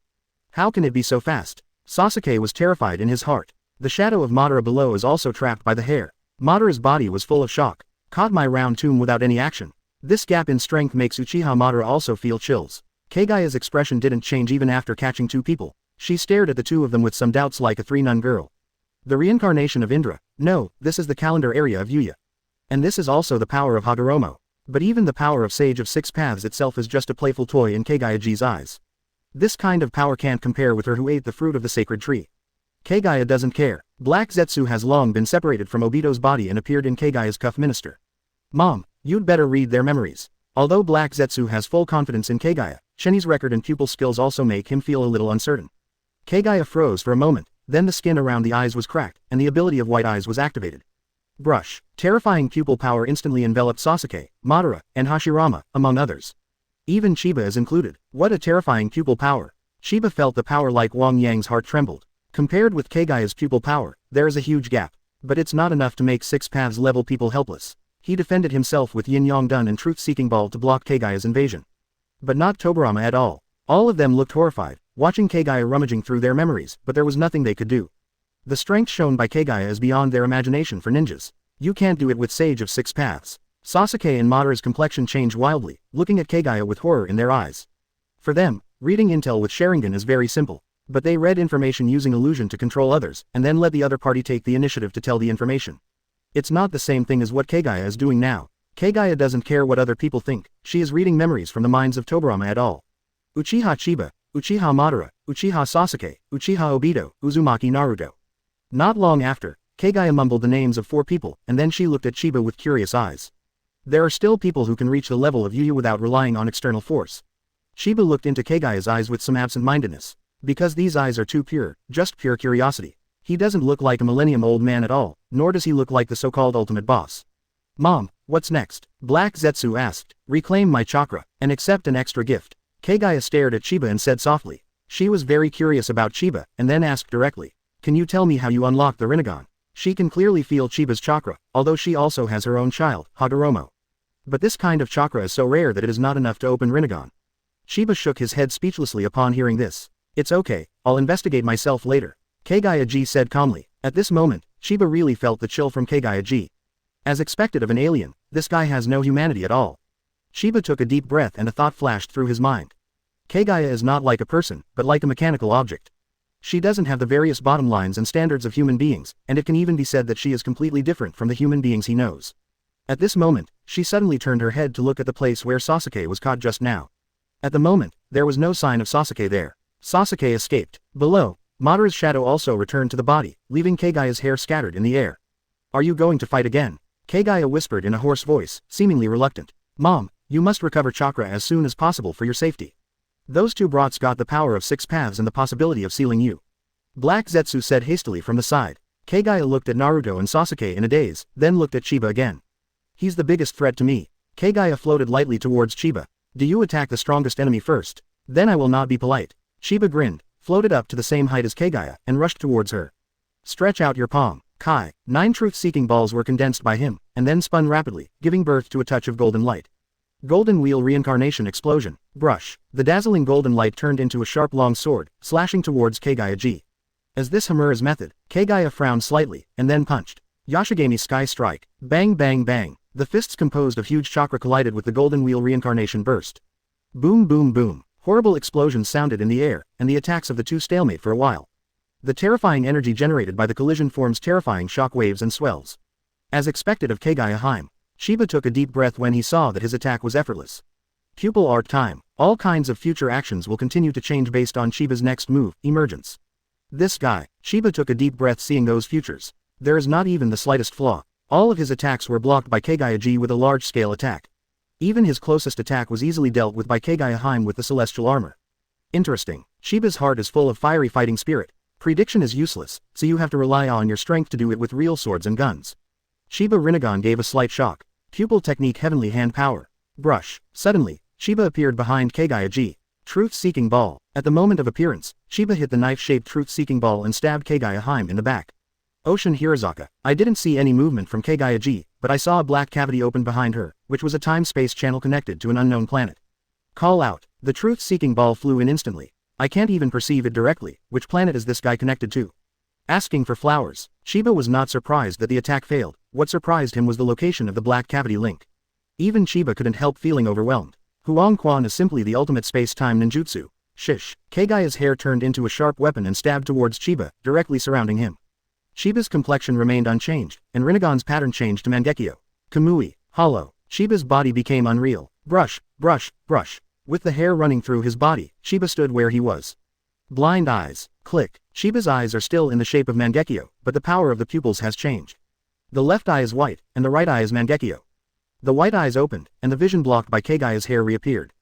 How can it be so fast? Sasuke was terrified in his heart. The shadow of Madara below is also trapped by the hair. Madara's body was full of shock. Caught my round tomb without any action. This gap in strength makes Uchiha Madara also feel chills. Kaguya's expression didn't change even after catching two people. She stared at the two of them with some doubts like a three-nun girl. The reincarnation of Indra. No, this is the calendar area of Hyuga. And this is also the power of Hagoromo. But even the power of Sage of Six Paths itself is just a playful toy in Kaguya-ji's eyes. This kind of power can't compare with her who ate the fruit of the sacred tree. Kaguya doesn't care. Black Zetsu has long been separated from Obito's body and appeared in Kaguya's cuff minister. Mom, you'd better read their memories. Although Black Zetsu has full confidence in Kaguya, Shen's record and pupil skills also make him feel a little uncertain. Kaguya froze for a moment, then the skin around the eyes was cracked, and the ability of white eyes was activated. Brush. Terrifying pupil power instantly enveloped Sasuke, Madara, and Hashirama, among others. Even Chiba is included. What a terrifying pupil power. Chiba felt the power like Wang Yang's heart trembled. Compared with Kaguya's pupil power, there is a huge gap. But it's not enough to make Six Paths level people helpless. He defended himself with Yin Yang Dun and Truth-Seeking Ball to block Kaguya's invasion. But not Tobirama at all. All of them looked horrified, watching Kaguya rummaging through their memories, but there was nothing they could do. The strength shown by Kaguya is beyond their imagination for ninjas. You can't do it with Sage of Six Paths. Sasuke and Madara's complexion changed wildly, looking at Kaguya with horror in their eyes. For them, reading intel with Sharingan is very simple. But they read information using illusion to control others, and then let the other party take the initiative to tell the information. It's not the same thing as what Kaguya is doing now. Kaguya doesn't care what other people think, she is reading memories from the minds of Tobirama at all. Uchiha Chiba, Uchiha Madara, Uchiha Sasuke, Uchiha Obito, Uzumaki Naruto. Not long after, Kaguya mumbled the names of 4 people, and then she looked at Chiba with curious eyes. There are still people who can reach the level of Yuya without relying on external force. Chiba looked into Kaguya's eyes with some absent-mindedness. Because these eyes are too pure, just pure curiosity. He doesn't look like a millennium-old man at all, nor does he look like the so-called ultimate boss. Mom, what's next? Black Zetsu asked. Reclaim my chakra, and accept an extra gift. Kaguya stared at Chiba and said softly. She was very curious about Chiba, and then asked directly. Can you tell me how you unlock the Rinnegan? She can clearly feel Chiba's chakra, although she also has her own child, Hagoromo. But this kind of chakra is so rare that it is not enough to open Rinnegan. Chiba shook his head speechlessly upon hearing this. It's okay, I'll investigate myself later. Kaguya said calmly. At this moment, Chiba really felt the chill from Kaguya. As expected of an alien, this guy has no humanity at all. Chiba took a deep breath and a thought flashed through his mind. Kaguya is not like a person, but like a mechanical object. She doesn't have the various bottom lines and standards of human beings, and it can even be said that she is completely different from the human beings he knows. At this moment, she suddenly turned her head to look at the place where Sasuke was caught just now. At the moment, there was no sign of Sasuke there. Sasuke escaped. Below, Madara's shadow also returned to the body, leaving Kaguya's hair scattered in the air. Are you going to fight again? Kaguya whispered in a hoarse voice, seemingly reluctant. Mom, you must recover chakra as soon as possible for your safety. Those 2 brats got the power of 6 paths and the possibility of sealing you. Black Zetsu said hastily from the side. Kaguya looked at Naruto and Sasuke in a daze, then looked at Chiba again. He's the biggest threat to me. Kaguya floated lightly towards Chiba. Do you attack the strongest enemy first? Then I will not be polite. Chiba grinned, floated up to the same height as Kaguya, and rushed towards her. Stretch out your palm. Kai. 9 truth-seeking balls were condensed by him, and then spun rapidly, giving birth to a touch of golden light. Golden wheel reincarnation explosion. Brush. The dazzling golden light turned into a sharp long sword, slashing towards Kaguya. As this Hamura's method, Kaguya frowned slightly, and then punched. Yashigami Sky Strike. Bang bang bang. The fists composed of huge chakra collided with the golden wheel reincarnation burst. Boom boom boom. Horrible explosions sounded in the air, and the attacks of the 2 stalemate for a while. The terrifying energy generated by the collision forms terrifying shock waves and swells. As expected of Kaguya, Chiba took a deep breath when he saw that his attack was effortless. Pupil art time. All kinds of future actions will continue to change based on Chiba's next move, emergence. This guy. Chiba took a deep breath seeing those futures. There is not even the slightest flaw. All of his attacks were blocked by Kaguya with a large-scale attack. Even his closest attack was easily dealt with by Kaguya with the celestial armor. Interesting. Chiba's heart is full of fiery fighting spirit. Prediction is useless, so you have to rely on your strength to do it with real swords and guns. Chiba Rinnegan gave a slight shock. Pupil technique heavenly hand power. Brush. Suddenly, Chiba appeared behind Kaguya. Truth-seeking ball. At the moment of appearance, Chiba hit the knife-shaped truth-seeking ball and stabbed Kaguya in the back. Ocean Hirazaka. I didn't see any movement from Kaguya, but I saw a black cavity open behind her, which was a time-space channel connected to an unknown planet. Call out. The truth-seeking ball flew in instantly. I can't even perceive it directly. Which planet is this guy connected to? Asking for flowers. Chiba was not surprised that the attack failed. What surprised him was the location of the black cavity link. Even Chiba couldn't help feeling overwhelmed. Huang Quan is simply the ultimate space-time ninjutsu. Shish. Kaguya's hair turned into a sharp weapon and stabbed towards Chiba, directly surrounding him. Chiba's complexion remained unchanged, and Rinnegan's pattern changed to Mangekyō. Kamui. Hollow. Chiba's body became unreal. Brush, brush, brush. With the hair running through his body, Chiba stood where he was. Blind eyes. Click. Chiba's eyes are still in the shape of Mangekyō, but the power of the pupils has changed. The left eye is white, and the right eye is Mangekyō. The white eyes opened, and the vision blocked by Kaguya's hair reappeared.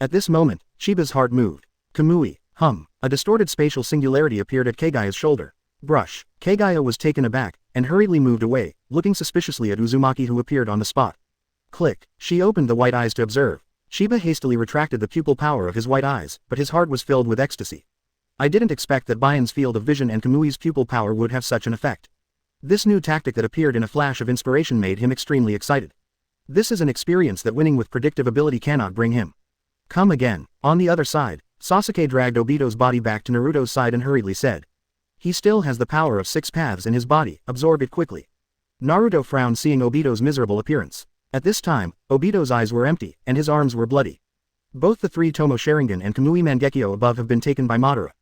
At this moment, Chiba's heart moved. Kamui. A distorted spatial singularity appeared at Kaguya's shoulder. Brush. Kaguya was taken aback, and hurriedly moved away, looking suspiciously at Uzumaki who appeared on the spot. Click. She opened the white eyes to observe. Chiba hastily retracted the pupil power of his white eyes, but his heart was filled with ecstasy. I didn't expect that Bayan's field of vision and Kamui's pupil power would have such an effect. This new tactic that appeared in a flash of inspiration made him extremely excited. This is an experience that winning with predictive ability cannot bring him. Come again. On the other side, Sasuke dragged Obito's body back to Naruto's side and hurriedly said. He still has the power of 6 paths in his body, absorb it quickly. Naruto frowned seeing Obito's miserable appearance. At this time, Obito's eyes were empty, and his arms were bloody. Both the 3 Tomo Sharingan and Kamui Mangekyō above have been taken by Madara.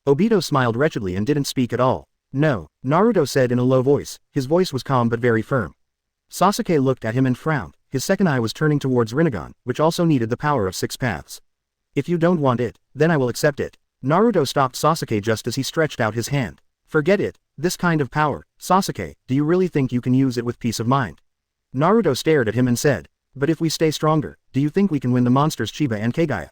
Obito smiled wretchedly and didn't speak at all. No, Naruto said in a low voice, his voice was calm but very firm. Sasuke looked at him and frowned, his second eye was turning towards Rinnegan, which also needed the power of 6 paths. If you don't want it, then I will accept it. Naruto stopped Sasuke just as he stretched out his hand. Forget it, this kind of power, Sasuke, do you really think you can use it with peace of mind? Naruto stared at him and said, but if we stay stronger, do you think we can win the monsters Chiba and Kaguya?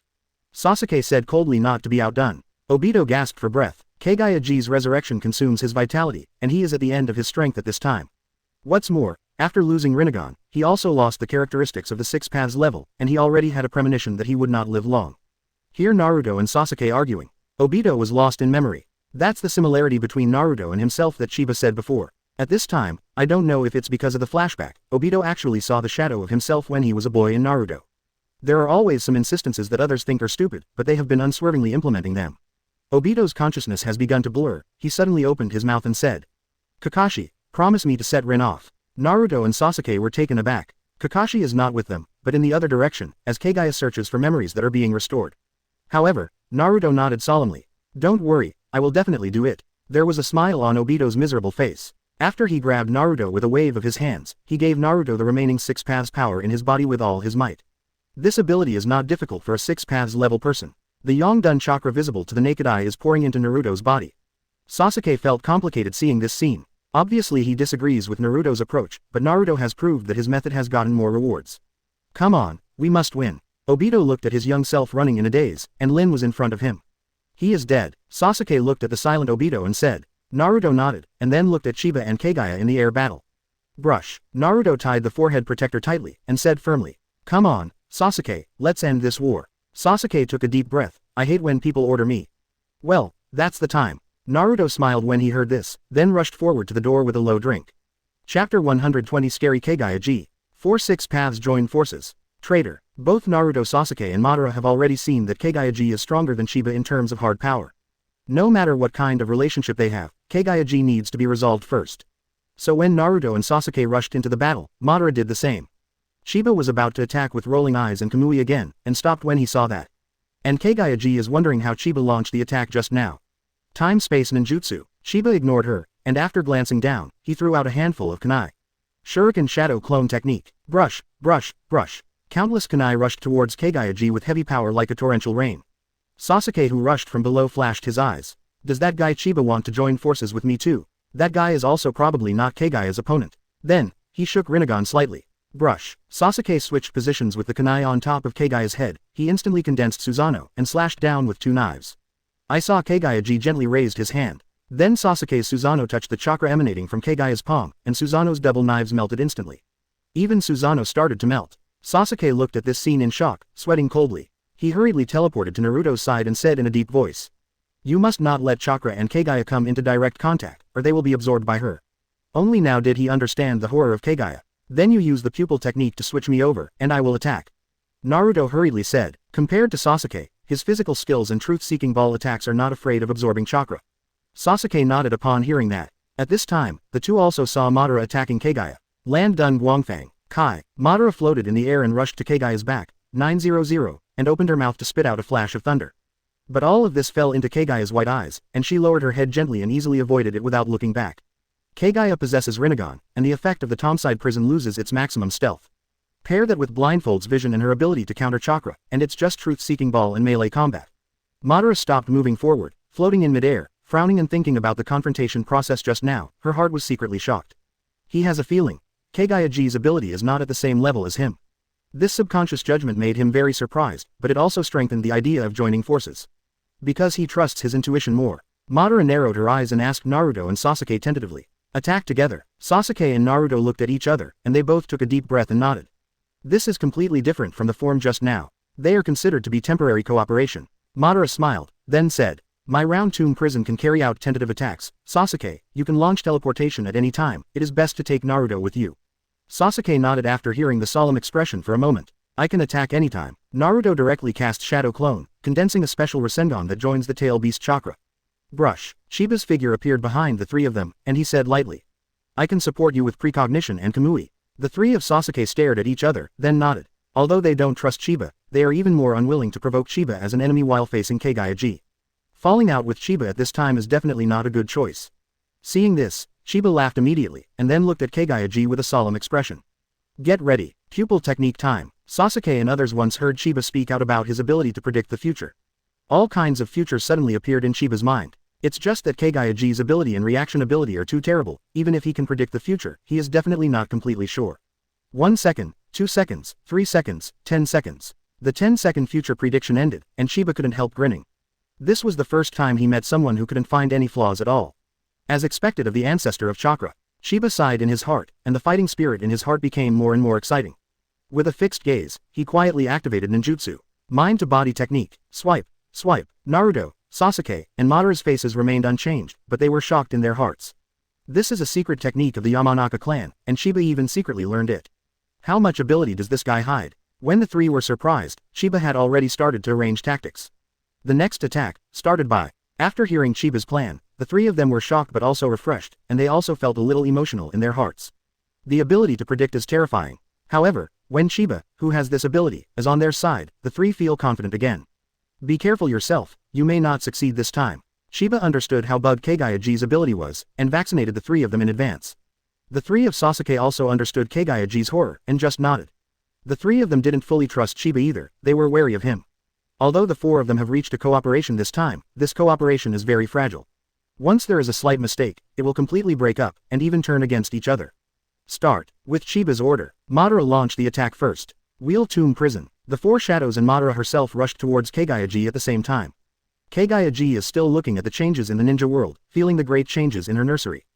Sasuke said coldly not to be outdone. Obito gasped for breath. Kaguya-ji's resurrection consumes his vitality, and he is at the end of his strength at this time. What's more, after losing Rinnegan, he also lost the characteristics of the 6 paths level, and he already had a premonition that he would not live long. Here Naruto and Sasuke arguing. Obito was lost in memory. That's the similarity between Naruto and himself that Chiba said before. At this time, I don't know if it's because of the flashback, Obito actually saw the shadow of himself when he was a boy in Naruto. There are always some insistences that others think are stupid, but they have been unswervingly implementing them. Obito's consciousness has begun to blur, he suddenly opened his mouth and said. Kakashi, promise me to set Rin off. Naruto and Sasuke were taken aback. Kakashi is not with them, but in the other direction, as Kaguya searches for memories that are being restored. However, Naruto nodded solemnly. Don't worry, I will definitely do it. There was a smile on Obito's miserable face. After he grabbed Naruto with a wave of his hands, he gave Naruto the remaining 6 paths power in his body with all his might. This ability is not difficult for a 6 paths level person. The Yongdun chakra visible to the naked eye is pouring into Naruto's body. Sasuke felt complicated seeing this scene. Obviously he disagrees with Naruto's approach, but Naruto has proved that his method has gotten more rewards. Come on, we must win. Obito looked at his young self running in a daze, and Lin was in front of him. He is dead. Sasuke looked at the silent Obito and said. Naruto nodded, and then looked at Chiba and Kaguya in the air battle. Brush. Naruto tied the forehead protector tightly, and said firmly. Come on, Sasuke, let's end this war. Sasuke took a deep breath. I hate when people order me. Well, that's the time. Naruto smiled when he heard this, then rushed forward to the door with a low drink. Chapter 120 Scary Kaguya-ji. 4-6 paths join forces. Traitor. Both Naruto Sasuke and Madara have already seen that Kaguya-ji is stronger than Chiba in terms of hard power. No matter what kind of relationship they have, Kaguya-ji needs to be resolved first. So when Naruto and Sasuke rushed into the battle, Madara did the same. Chiba was about to attack with rolling eyes and Kamui again, and stopped when he saw that. And Kaguya-ji is wondering how Chiba launched the attack just now. Time-space ninjutsu. Chiba ignored her, and after glancing down, he threw out a handful of kunai. Shuriken Shadow Clone Technique. Brush, brush, brush. Countless kunai rushed towards Kaguya-ji with heavy power like a torrential rain. Sasuke, who rushed from below, flashed his eyes. Does that guy Chiba want to join forces with me too? That guy is also probably not Kaguya's opponent. Then, he shook Rinnegan slightly. Brush. Sasuke switched positions with the kunai on top of Kaguya's head. He instantly condensed Susanoo and slashed down with 2 knives. I saw Kaguya-ji gently raised his hand. Then Sasuke's Susanoo touched the chakra emanating from Kaguya's palm, and Susanoo's double knives melted instantly. Even Susanoo started to melt. Sasuke looked at this scene in shock, sweating coldly. He hurriedly teleported to Naruto's side and said in a deep voice. You must not let Chakra and Kaguya come into direct contact, or they will be absorbed by her. Only now did he understand the horror of Kaguya. Then you use the pupil technique to switch me over, and I will attack. Naruto hurriedly said. Compared to Sasuke, his physical skills and truth-seeking ball attacks are not afraid of absorbing chakra. Sasuke nodded upon hearing that. At this time, the two also saw Madara attacking Kaguya. Land Dun Guangfang. Kai. Madara floated in the air and rushed to Kaguya's back, 900, and opened her mouth to spit out a flash of thunder. But all of this fell into Kaguya's white eyes, and she lowered her head gently and easily avoided it without looking back. Kaguya possesses Rinnegan, and the effect of the Tomside prison loses its maximum stealth. Pair that with Blindfold's vision and her ability to counter Chakra, and it's just truth-seeking ball in melee combat. Madara stopped moving forward, floating in midair, frowning and thinking about the confrontation process just now. Her heart was secretly shocked. He has a feeling Kaguya-ji's ability is not at the same level as him. This subconscious judgment made him very surprised, but it also strengthened the idea of joining forces. Because he trusts his intuition more. Madara narrowed her eyes and asked Naruto and Sasuke tentatively. Attack together. Sasuke and Naruto looked at each other, and they both took a deep breath and nodded. This is completely different from the form just now. They are considered to be temporary cooperation. Madara smiled, then said, my round tomb prison can carry out tentative attacks. Sasuke, you can launch teleportation at any time. It is best to take Naruto with you. Sasuke nodded after hearing the solemn expression for a moment. I can attack anytime. Naruto directly cast Shadow Clone, condensing a special Rasengan that joins the tail beast chakra. Brush. Sheba's figure appeared behind the three of them, and he said lightly. I can support you with precognition and Kamui. The three of Sasuke stared at each other, then nodded. Although they don't trust Chiba, they are even more unwilling to provoke Chiba as an enemy while facing Kaguya-ji. Falling out with Chiba at this time is definitely not a good choice. Seeing this, Chiba laughed immediately, and then looked at Kaguya-ji with a solemn expression. Get ready, pupil technique time. Sasuke and others once heard Chiba speak out about his ability to predict the future. All kinds of futures suddenly appeared in Chiba's mind. It's just that Kaguya-ji's ability and reaction ability are too terrible. Even if he can predict the future, he is definitely not completely sure. 1 second, 2 seconds, 3 seconds, 10 seconds. The 10-second future prediction ended, and Chiba couldn't help grinning. This was the first time he met someone who couldn't find any flaws at all. As expected of the ancestor of Chakra, Chiba sighed in his heart, and the fighting spirit in his heart became more and more exciting. With a fixed gaze, he quietly activated ninjutsu. Mind-to-body technique. Swipe, swipe. Naruto, Sasuke, and Madara's faces remained unchanged, but they were shocked in their hearts. This is a secret technique of the Yamanaka clan, and Chiba even secretly learned it. How much ability does this guy hide? When the three were surprised, Chiba had already started to arrange tactics. The next attack, started by. After hearing Chiba's plan, the three of them were shocked but also refreshed, and they also felt a little emotional in their hearts. The ability to predict is terrifying. However, when Chiba, who has this ability, is on their side, the three feel confident again. Be careful yourself, you may not succeed this time. Chiba understood how bugged Kaguya-ji's ability was, and vaccinated the three of them in advance. The three of Sasuke also understood Kaguya-ji's horror, and just nodded. The three of them didn't fully trust Chiba either, they were wary of him. Although the four of them have reached a cooperation this time, this cooperation is very fragile. Once there is a slight mistake, it will completely break up, and even turn against each other. Start. With Chiba's order, Madara launched the attack first. Wheel Tomb Prison. The four shadows and Madara herself rushed towards Kaguya-ji at the same time. Kaguya-ji is still looking at the changes in the ninja world, feeling the great changes in her nursery.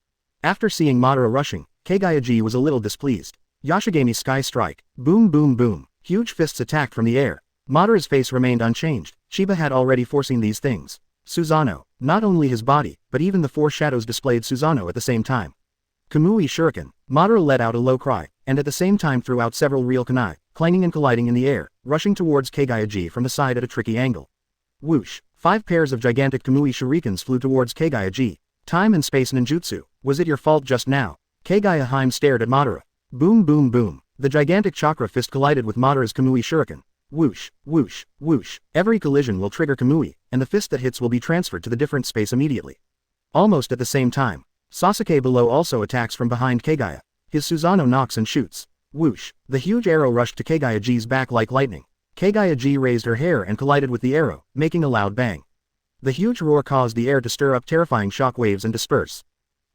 After seeing Madara rushing, Kaguya-ji was a little displeased. Yashigami Sky Strike. Boom boom boom. Huge fists attacked from the air. Madara's face remained unchanged. Chiba had already foreseen these things. Susanoo. Not only his body, but even the four shadows displayed Susanoo at the same time. Kamui Shuriken. Madara let out a low cry, and at the same time threw out several real kunai, clanging and colliding in the air, rushing towards Kaguya-ji from the side at a tricky angle. Whoosh. 5 pairs of gigantic Kamui Shurikens flew towards Kaguya-ji. Time and space ninjutsu. Was it your fault just now? Kaguya-hime stared at Madara. Boom boom boom. The gigantic chakra fist collided with Madara's Kamui Shuriken. Whoosh, whoosh, whoosh. Every collision will trigger Kamui, and the fist that hits will be transferred to the different space immediately. Almost at the same time, Sasuke below also attacks from behind Kaguya. His Susanoo knocks and shoots. Whoosh. The huge arrow rushed to Kaguya-ji's back like lightning. Kaguya-ji raised her hair and collided with the arrow, making a loud bang. The huge roar caused the air to stir up terrifying shock waves and disperse.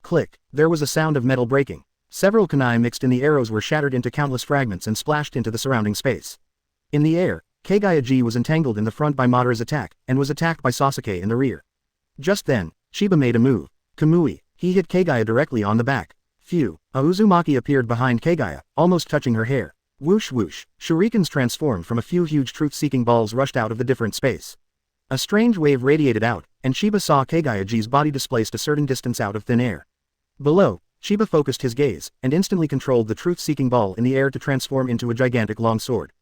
Click. There was a sound of metal breaking. Several kunai mixed in the arrows were shattered into countless fragments and splashed into the surrounding space. In the air, Kaguya-ji was entangled in the front by Madara's attack, and was attacked by Sasuke in the rear. Just then, Chiba made a move. Kamui. He hit Kaguya directly on the back. Phew. A Uzumaki appeared behind Kaguya, almost touching her hair. Whoosh whoosh. Shurikens transformed from a few huge truth-seeking balls rushed out of the different space. A strange wave radiated out, and Chiba saw Kaguya-ji's body displaced a certain distance out of thin air. Below, Chiba focused his gaze, and instantly controlled the truth-seeking ball in the air to transform into a gigantic long sword.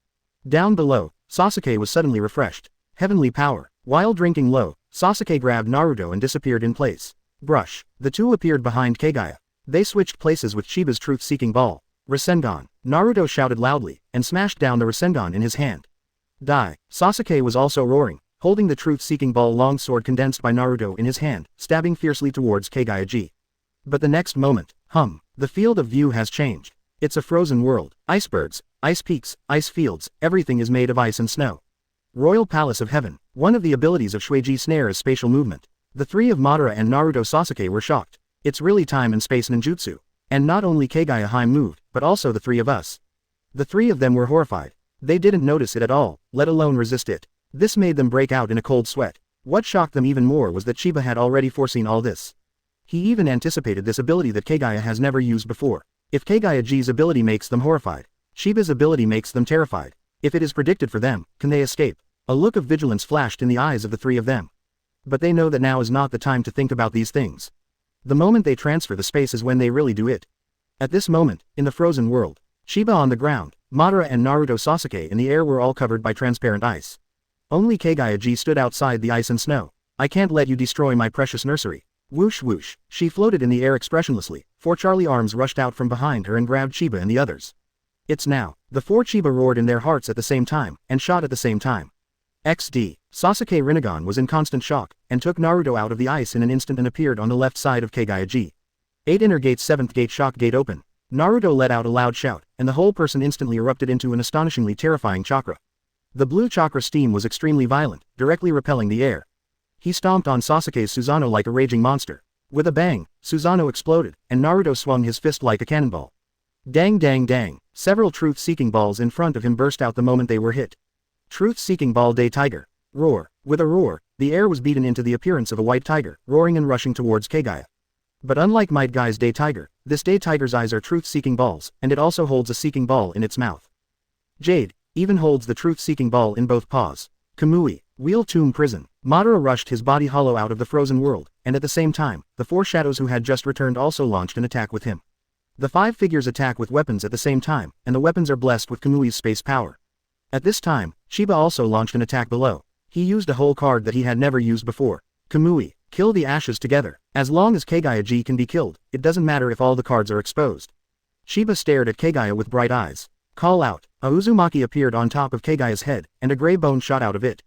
Down below, Sasuke was suddenly refreshed. Heavenly power. While drinking low, Sasuke grabbed Naruto and disappeared in place. Brush. The two appeared behind Kaguya. They switched places with Chiba's truth-seeking ball. Rasengan. Naruto shouted loudly, and smashed down the Rasengan in his hand. Die. Sasuke was also roaring, holding the truth-seeking ball long sword condensed by Naruto in his hand, stabbing fiercely towards Kaguya-ji. But the next moment, the field of view has changed. It's a frozen world. Icebergs. Ice peaks, ice fields, everything is made of ice and snow. Royal Palace of Heaven. One of the abilities of Shueiji Snare is spatial movement. The three of Madara and Naruto Sasuke were shocked. It's really time and space ninjutsu. And not only Kaguya Hime moved, but also the three of us. The three of them were horrified. They didn't notice it at all, let alone resist it. This made them break out in a cold sweat. What shocked them even more was that Chiba had already foreseen all this. He even anticipated this ability that Kaguya has never used before. If Kaguya-ji's ability makes them horrified, Chiba's ability makes them terrified. If it is predicted for them, can they escape? A look of vigilance flashed in the eyes of the three of them. But they know that now is not the time to think about these things. The moment they transfer the space is when they really do it. At this moment, in the frozen world, Chiba on the ground, Madara and Naruto Sasuke in the air were all covered by transparent ice. Only Kaguya-ji stood outside the ice and snow. I can't let you destroy my precious nursery. Whoosh whoosh, she floated in the air expressionlessly. Four Charlie arms rushed out from behind her and grabbed Chiba and the others. It's now. The four Chiba roared in their hearts at the same time, and shot at the same time. XD. Sasuke Rinnegan was in constant shock, and took Naruto out of the ice in an instant and appeared on the left side of Kaguya-ji. 8 inner gates 7th gate shock gate open. Naruto let out a loud shout, and the whole person instantly erupted into an astonishingly terrifying chakra. The blue chakra steam was extremely violent, directly repelling the air. He stomped on Sasuke's Susanoo like a raging monster. With a bang, Susanoo exploded, and Naruto swung his fist like a cannonball. Dang dang dang, several truth-seeking balls in front of him burst out the moment they were hit. Truth-seeking ball day tiger. Roar. With a roar, the air was beaten into the appearance of a white tiger, roaring and rushing towards Kaguya. But unlike Might Guy's day tiger, this day tiger's eyes are truth-seeking balls, and it also holds a seeking ball in its mouth. Jade even holds the truth-seeking ball in both paws. Kamui. Wheel Tomb Prison. Madara rushed his body hollow out of the frozen world, and at the same time, the four shadows who had just returned also launched an attack with him. The five figures attack with weapons at the same time, and the weapons are blessed with Kamui's space power. At this time, Chiba also launched an attack below. He used a whole card that he had never used before. Kamui. Kill the ashes together. As long as Kaguya-ji can be killed, it doesn't matter if all the cards are exposed. Chiba stared at Kaguya with bright eyes. Call out. A Uzumaki appeared on top of Kaguya's head, and a gray bone shot out of it.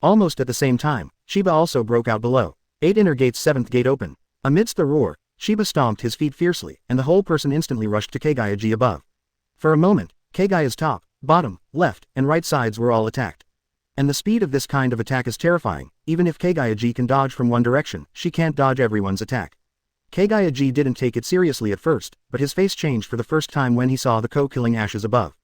Almost at the same time, Chiba also broke out below. 8 inner gates 7th gate open. Amidst the roar, Chiba stomped his feet fiercely, and the whole person instantly rushed to Kaguya-ji above. For a moment, Kaguya's top, bottom, left, and right sides were all attacked. And the speed of this kind of attack is terrifying. Even if Kaguya-ji can dodge from one direction, she can't dodge everyone's attack. Kaguya-ji didn't take it seriously at first, but his face changed for the first time when he saw the killing ashes above.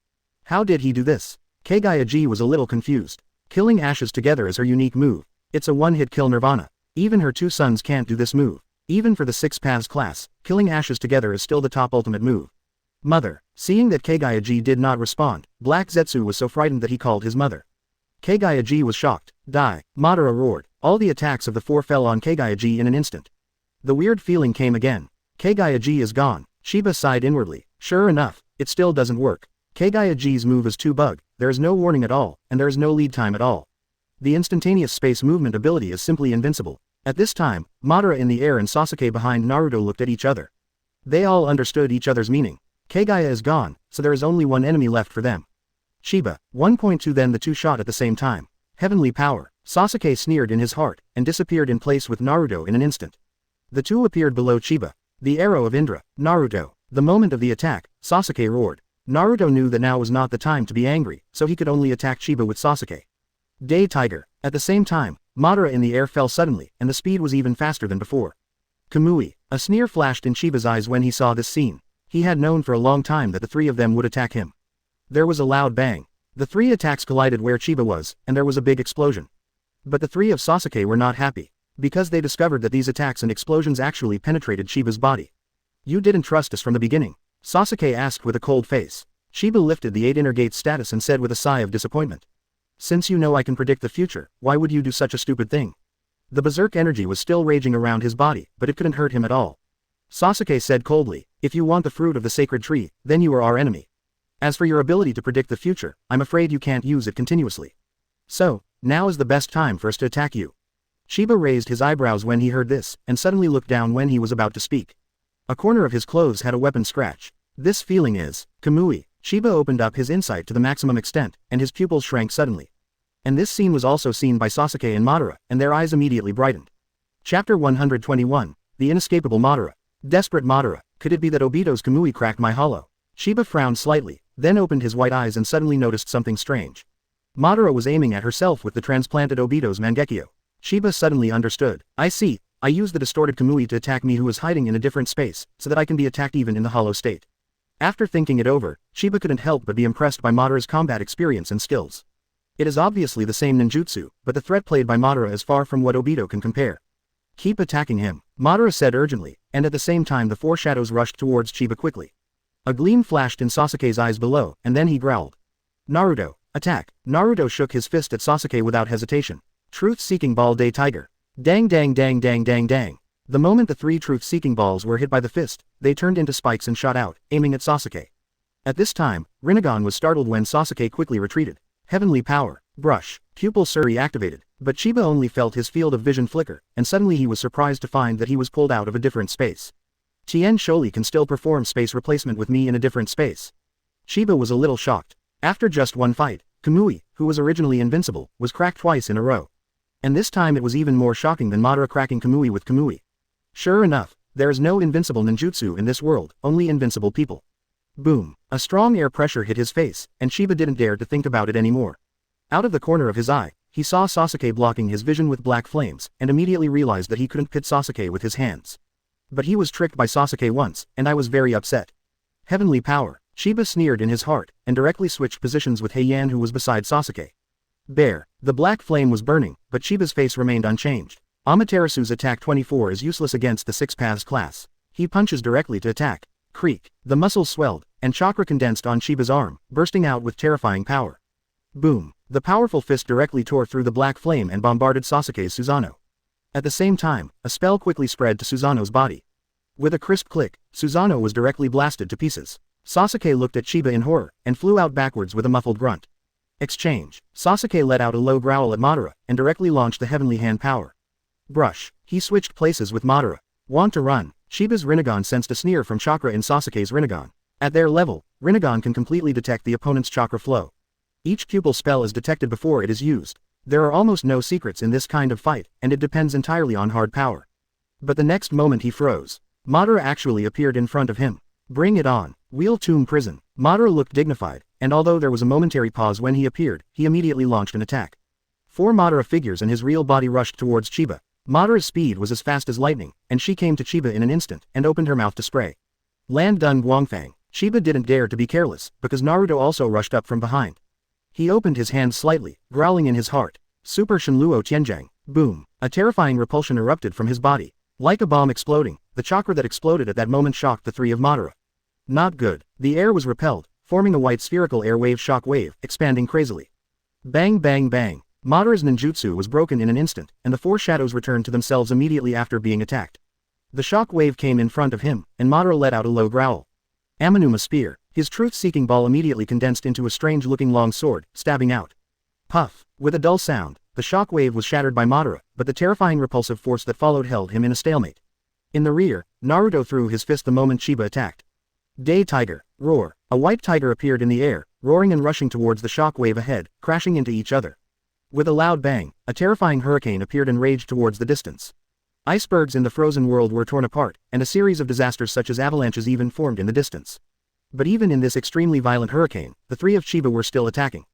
How did he do this? Kaguya-ji was a little confused. Killing ashes together is her unique move. It's a one-hit kill nirvana. Even her two sons can't do this move. Even for the 6 paths class, killing ashes together is still the top ultimate move. Mother. Seeing that Kaguya-ji did not respond, Black Zetsu was so frightened that he called his mother. Kaguya-ji was shocked. Die. Madara roared. All the attacks of the four fell on Kaguya-ji in an instant. The weird feeling came again. Kaguya-ji is gone. Chiba sighed inwardly. Sure enough, it still doesn't work. Kaguya-ji's move is too bug, there is no warning at all, and there is no lead time at all. The instantaneous space movement ability is simply invincible. At this time, Madara in the air and Sasuke behind Naruto looked at each other. They all understood each other's meaning. Kaguya is gone, so there is only one enemy left for them. Chiba. 1.2 Then the two shot at the same time. Heavenly power. Sasuke sneered in his heart, and disappeared in place with Naruto in an instant. The two appeared below Chiba. The arrow of Indra. Naruto. The moment of the attack, Sasuke roared. Naruto knew that now was not the time to be angry, so he could only attack Chiba with Sasuke. Day Tiger. At the same time, Madara in the air fell suddenly, and the speed was even faster than before. Kamui. A sneer flashed in Chiba's eyes when he saw this scene. He had known for a long time that the three of them would attack him. There was a loud bang. The three attacks collided where Chiba was, and there was a big explosion. But the three of Sasuke were not happy, because they discovered that these attacks and explosions actually penetrated Chiba's body. You didn't trust us from the beginning? Sasuke asked with a cold face. Chiba lifted the 8 inner gates status and said with a sigh of disappointment. Since you know I can predict the future, why would you do such a stupid thing? The berserk energy was still raging around his body, but it couldn't hurt him at all. Sasuke said coldly, if you want the fruit of the sacred tree, then you are our enemy. As for your ability to predict the future, I'm afraid you can't use it continuously. So, now is the best time for us to attack you. Chiba raised his eyebrows when he heard this, and suddenly looked down when he was about to speak. A corner of his clothes had a weapon scratch. This feeling is, Kamui. Chiba opened up his insight to the maximum extent, and his pupils shrank suddenly. And this scene was also seen by Sasuke and Madara, and their eyes immediately brightened. Chapter 121. The Inescapable Madara. Desperate Madara. Could it be that Obito's Kamui cracked my hollow? Chiba frowned slightly, then opened his white eyes and suddenly noticed something strange. Madara was aiming at herself with the transplanted Obito's Mangekyou. Chiba suddenly understood. I see, I used the distorted Kamui to attack me who was hiding in a different space, so that I can be attacked even in the hollow state. After thinking it over, Chiba couldn't help but be impressed by Madara's combat experience and skills. It is obviously the same ninjutsu, but the threat played by Madara is far from what Obito can compare. Keep attacking him, Madara said urgently, and at the same time the four shadows rushed towards Chiba quickly. A gleam flashed in Sasuke's eyes below, and then he growled. Naruto, attack! Naruto shook his fist at Sasuke without hesitation. Truth-seeking ball day tiger. Dang dang dang dang dang dang. The moment the three truth-seeking balls were hit by the fist, they turned into spikes and shot out, aiming at Sasuke. At this time, Rinnegan was startled when Sasuke quickly retreated. Heavenly power, brush, pupil Suri activated, but Chiba only felt his field of vision flicker, and suddenly he was surprised to find that he was pulled out of a different space. Tien surely can still perform space replacement with me in a different space. Chiba was a little shocked. After just one fight, Kamui, who was originally invincible, was cracked twice in a row. And this time it was even more shocking than Madara cracking Kamui with Kamui. Sure enough, there is no invincible ninjutsu in this world, only invincible people. Boom! A strong air pressure hit his face, and Chiba didn't dare to think about it anymore. Out of the corner of his eye, he saw Sasuke blocking his vision with black flames, and immediately realized that he couldn't hit Sasuke with his hands. But he was tricked by Sasuke once, and I was very upset. Heavenly power, Chiba sneered in his heart, and directly switched positions with Heian who was beside Sasuke. Bear, the black flame was burning, but Chiba's face remained unchanged. Amaterasu's attack 24 is useless against the Six Paths class. He punches directly to attack. Creak, the muscles swelled, and chakra condensed on Chiba's arm, bursting out with terrifying power. Boom, the powerful fist directly tore through the black flame and bombarded Sasuke's Susanoo. At the same time, a spell quickly spread to Susanoo's body. With a crisp click, Susanoo was directly blasted to pieces. Sasuke looked at Chiba in horror, and flew out backwards with a muffled grunt. Exchange. Sasuke let out a low growl at Madara, and directly launched the heavenly hand power. Brush. He switched places with Madara. Want to run. Chiba's Rinnegan sensed a sneer from Chakra in Sasuke's Rinnegan. At their level, Rinnegan can completely detect the opponent's chakra flow. Each pupil spell is detected before it is used. There are almost no secrets in this kind of fight, and it depends entirely on hard power. But the next moment he froze. Madara actually appeared in front of him. Bring it on. Wheel Tomb Prison. Madara looked dignified, and although there was a momentary pause when he appeared, he immediately launched an attack. Four Madara figures and his real body rushed towards Chiba. Madara's speed was as fast as lightning, and she came to Chiba in an instant, and opened her mouth to spray. Land done Guangfang. Chiba didn't dare to be careless, because Naruto also rushed up from behind. He opened his hands slightly, growling in his heart. Super Shenluo Tianjiang. Boom. A terrifying repulsion erupted from his body. Like a bomb exploding, the chakra that exploded at that moment shocked the three of Madara. Not good. The air was repelled, forming a white spherical air wave shock wave, expanding crazily. Bang bang bang. Madara's ninjutsu was broken in an instant, and the four shadows returned to themselves immediately after being attacked. The shock wave came in front of him, and Madara let out a low growl. Amanuma Spear. His truth-seeking ball immediately condensed into a strange-looking long sword, stabbing out. Puff. With a dull sound, the shock wave was shattered by Madara, but the terrifying repulsive force that followed held him in a stalemate. In the rear, Naruto threw his fist the moment Chiba attacked. Day Tiger. Roar. A white tiger appeared in the air, roaring and rushing towards the shock wave ahead, crashing into each other. With a loud bang, a terrifying hurricane appeared and raged towards the distance. Icebergs in the frozen world were torn apart, and a series of disasters such as avalanches even formed in the distance. But even in this extremely violent hurricane, the three of Chiba were still attacking.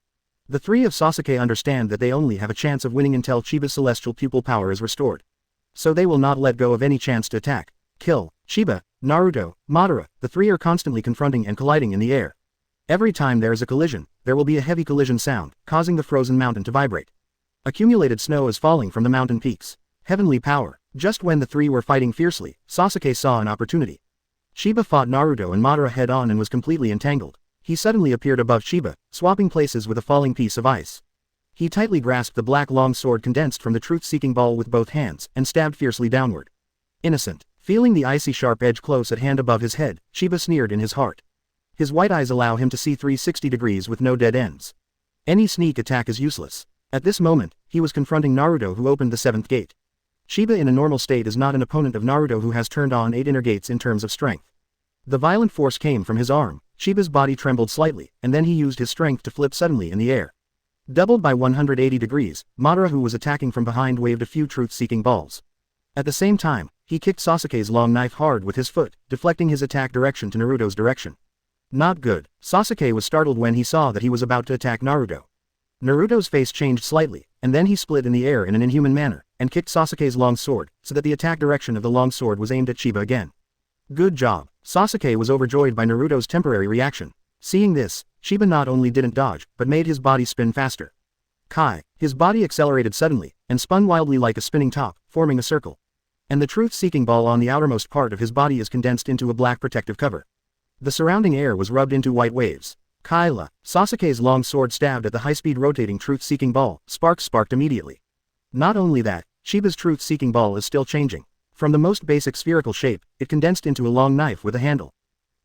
The three of Sasuke understand that they only have a chance of winning until Chiba's celestial pupil power is restored. So they will not let go of any chance to attack, kill, Chiba, Naruto, Madara. The three are constantly confronting and colliding in the air. Every time there is a collision, there will be a heavy collision sound, causing the frozen mountain to vibrate. Accumulated snow is falling from the mountain peaks. Heavenly power. Just when the three were fighting fiercely, Sasuke saw an opportunity. Chiba fought Naruto and Madara head-on and was completely entangled. He suddenly appeared above Chiba, swapping places with a falling piece of ice. He tightly grasped the black long sword condensed from the truth-seeking ball with both hands, and stabbed fiercely downward. Innocent. Feeling the icy sharp edge close at hand above his head, Chiba sneered in his heart. His white eyes allow him to see 360 degrees with no dead ends. Any sneak attack is useless. At this moment, he was confronting Naruto who opened the seventh gate. Chiba in a normal state is not an opponent of Naruto who has turned on 8 inner gates in terms of strength. The violent force came from his arm, Chiba's body trembled slightly, and then he used his strength to flip suddenly in the air. Doubled by 180 degrees, Madara who was attacking from behind waved a few truth-seeking balls. At the same time, he kicked Sasuke's long knife hard with his foot, deflecting his attack direction to Naruto's direction. Not good. Sasuke was startled when he saw that he was about to attack Naruto. Naruto's face changed slightly, and then he split in the air in an inhuman manner, and kicked Sasuke's long sword, so that the attack direction of the long sword was aimed at Chiba again. Good job. Sasuke was overjoyed by Naruto's temporary reaction. Seeing this, Chiba not only didn't dodge, but made his body spin faster. Kai. His body accelerated suddenly, and spun wildly like a spinning top, forming a circle. And the truth-seeking ball on the outermost part of his body is condensed into a black protective cover. The surrounding air was rubbed into white waves. Kaila. Sasuke's long sword stabbed at the high-speed rotating truth-seeking ball. Sparks sparked immediately. Not only that, Chiba's truth-seeking ball is still changing. From the most basic spherical shape, it condensed into a long knife with a handle.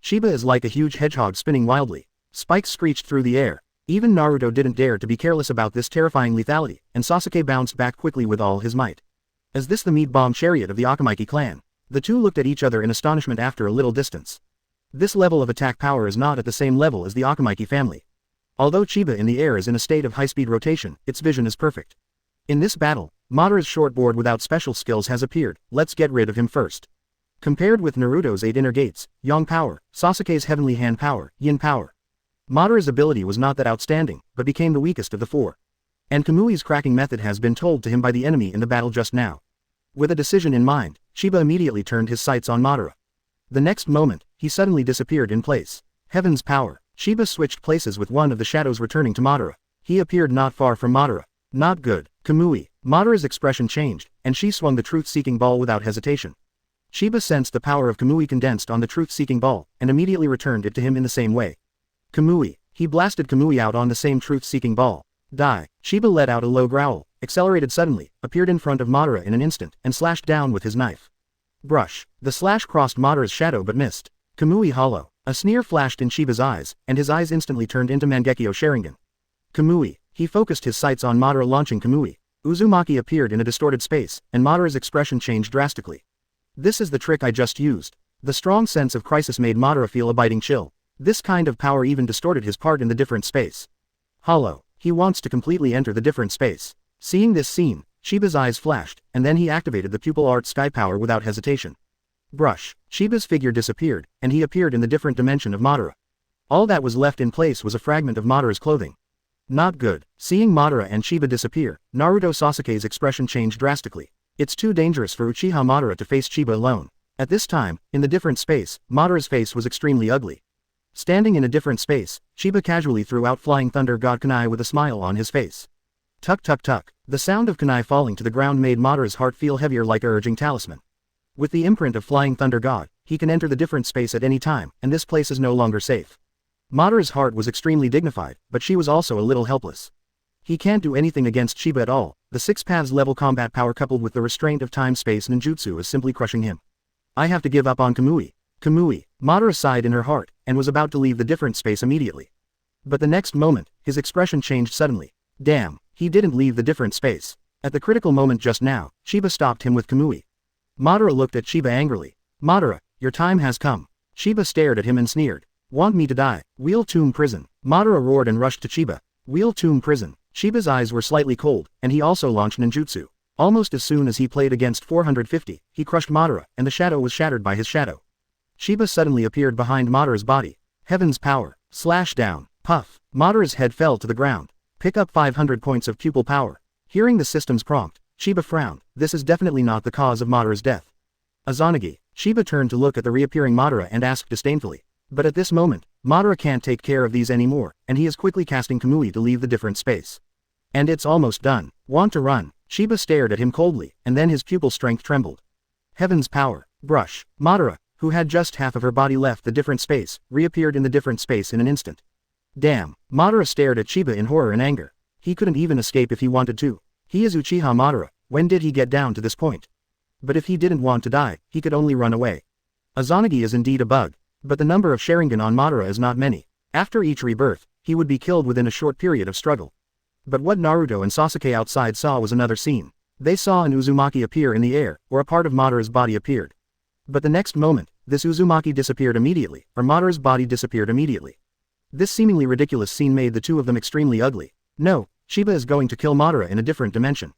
Chiba is like a huge hedgehog spinning wildly. Spikes screeched through the air. Even Naruto didn't dare to be careless about this terrifying lethality, and Sasuke bounced back quickly with all his might. Is this the meat bomb chariot of the Akatsuki clan? The two looked at each other in astonishment after a little distance. This level of attack power is not at the same level as the Akatsuki family. Although Chiba in the air is in a state of high-speed rotation, its vision is perfect. In this battle, Madara's shortboard without special skills has appeared. Let's get rid of him first. Compared with Naruto's 8 inner gates, Yang power, Sasuke's heavenly hand power, Yin power, Madara's ability was not that outstanding, but became the weakest of the four. And Kamui's cracking method has been told to him by the enemy in the battle just now. With a decision in mind, Chiba immediately turned his sights on Madara. The next moment, he suddenly disappeared in place. Heaven's power. Chiba switched places with one of the shadows returning to Madara. He appeared not far from Madara. Not good. Kamui. Madara's expression changed, and she swung the truth-seeking ball without hesitation. Chiba sensed the power of Kamui condensed on the truth-seeking ball, and immediately returned it to him in the same way. Kamui. He blasted Kamui out on the same truth-seeking ball. Die. Chiba let out a low growl, accelerated suddenly, appeared in front of Madara in an instant, and slashed down with his knife. Brush. The slash crossed Madara's shadow but missed. Kamui hollow. A sneer flashed in Chiba's eyes, and his eyes instantly turned into Mangekyō Sharingan. Kamui. He focused his sights on Madara launching Kamui. Uzumaki appeared in a distorted space, and Madara's expression changed drastically. This is the trick I just used. The strong sense of crisis made Madara feel a biting chill. This kind of power even distorted his part in the different space. Hollow. He wants to completely enter the different space. Seeing this scene, Chiba's eyes flashed, and then he activated the pupil art sky power without hesitation. Brush. Chiba's figure disappeared, and he appeared in the different dimension of Madara. All that was left in place was a fragment of Madara's clothing. Not good. Seeing Madara and Chiba disappear, Naruto Sasuke's expression changed drastically. It's too dangerous for Uchiha Madara to face Chiba alone. At this time, in the different space, Madara's face was extremely ugly. Standing in a different space, Chiba casually threw out Flying Thunder God Kunai with a smile on his face. Tuck tuck tuck. The sound of kunai falling to the ground made Madara's heart feel heavier like a urging talisman. With the imprint of Flying Thunder God, he can enter the different space at any time, and this place is no longer safe. Madara's heart was extremely dignified, but she was also a little helpless. He can't do anything against Chiba at all. The 6 paths level combat power coupled with the restraint of time-space ninjutsu is simply crushing him. I have to give up on Kamui. Kamui. Madara sighed in her heart, and was about to leave the different space immediately. But the next moment, his expression changed suddenly. Damn, he didn't leave the different space. At the critical moment just now, Chiba stopped him with Kamui. Madara looked at Chiba angrily. Madara, your time has come. Chiba stared at him and sneered. Want me to die? Wheel Tomb Prison. Madara roared and rushed to Chiba. Wheel Tomb Prison. Chiba's eyes were slightly cold, and he also launched ninjutsu. Almost as soon as he played against 450, he crushed Madara, and the shadow was shattered by his shadow. Chiba suddenly appeared behind Madara's body. Heaven's power. Slash down. Puff. Madara's head fell to the ground. Pick up 500 points of pupil power. Hearing the system's prompt, Chiba frowned. This is definitely not the cause of Madara's death. Izanagi. Chiba turned to look at the reappearing Madara and asked disdainfully. But at this moment, Madara can't take care of these anymore, and he is quickly casting Kamui to leave the different space. And it's almost done. Want to run? Chiba stared at him coldly, and then his pupil strength trembled. Heaven's power. Brush. Madara, who had just half of her body left the different space, reappeared in the different space in an instant. Damn. Madara stared at Chiba in horror and anger. He couldn't even escape if he wanted to. He is Uchiha Madara. When did he get down to this point? But if he didn't want to die, he could only run away. Izanagi is indeed a bug. But the number of Sharingan on Madara is not many. After each rebirth, he would be killed within a short period of struggle. But what Naruto and Sasuke outside saw was another scene. They saw an Uzumaki appear in the air, or a part of Madara's body appeared. But the next moment, this Uzumaki disappeared immediately, or Madara's body disappeared immediately. This seemingly ridiculous scene made the two of them extremely ugly. No, Chiba is going to kill Madara in a different dimension.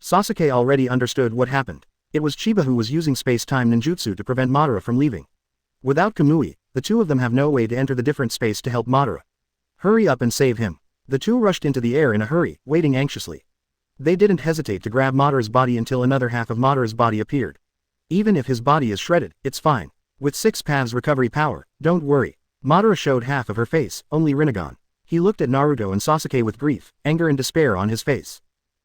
Sasuke already understood what happened. It was Chiba who was using space-time ninjutsu to prevent Madara from leaving. Without Kamui, the two of them have no way to enter the different space to help Madara. Hurry up and save him. The two rushed into the air in a hurry, waiting anxiously. They didn't hesitate to grab Madara's body until another half of Madara's body appeared. Even if his body is shredded, it's fine. With 6 paths recovery power, don't worry. Madara showed half of her face, only Rinnegan. He looked at Naruto and Sasuke with grief, anger and despair on his face.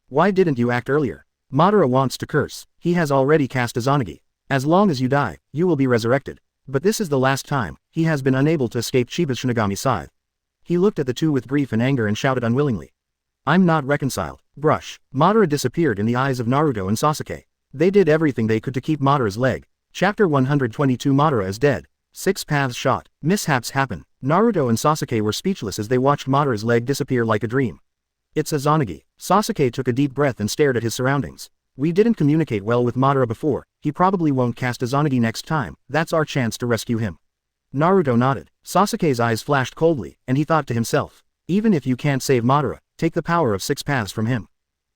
Why didn't you act earlier? Madara wants to curse. He has already cast Izanagi. As long as you die, you will be resurrected. But this is the last time. He has been unable to escape Chiba's Shinigami scythe. He looked at the two with grief and anger and shouted unwillingly. I'm not reconciled. Brush. Madara disappeared in the eyes of Naruto and Sasuke. They did everything they could to keep Madara's leg. Chapter 122 Madara is dead. 6 paths shot. Mishaps happen. Naruto and Sasuke were speechless as they watched Madara's leg disappear like a dream. It's Izanagi. Sasuke took a deep breath and stared at his surroundings. We didn't communicate well with Madara before, he probably won't cast Izanagi next time, that's our chance to rescue him. Naruto nodded. Sasuke's eyes flashed coldly, and he thought to himself. Even if you can't save Madara, take the power of 6 paths from him.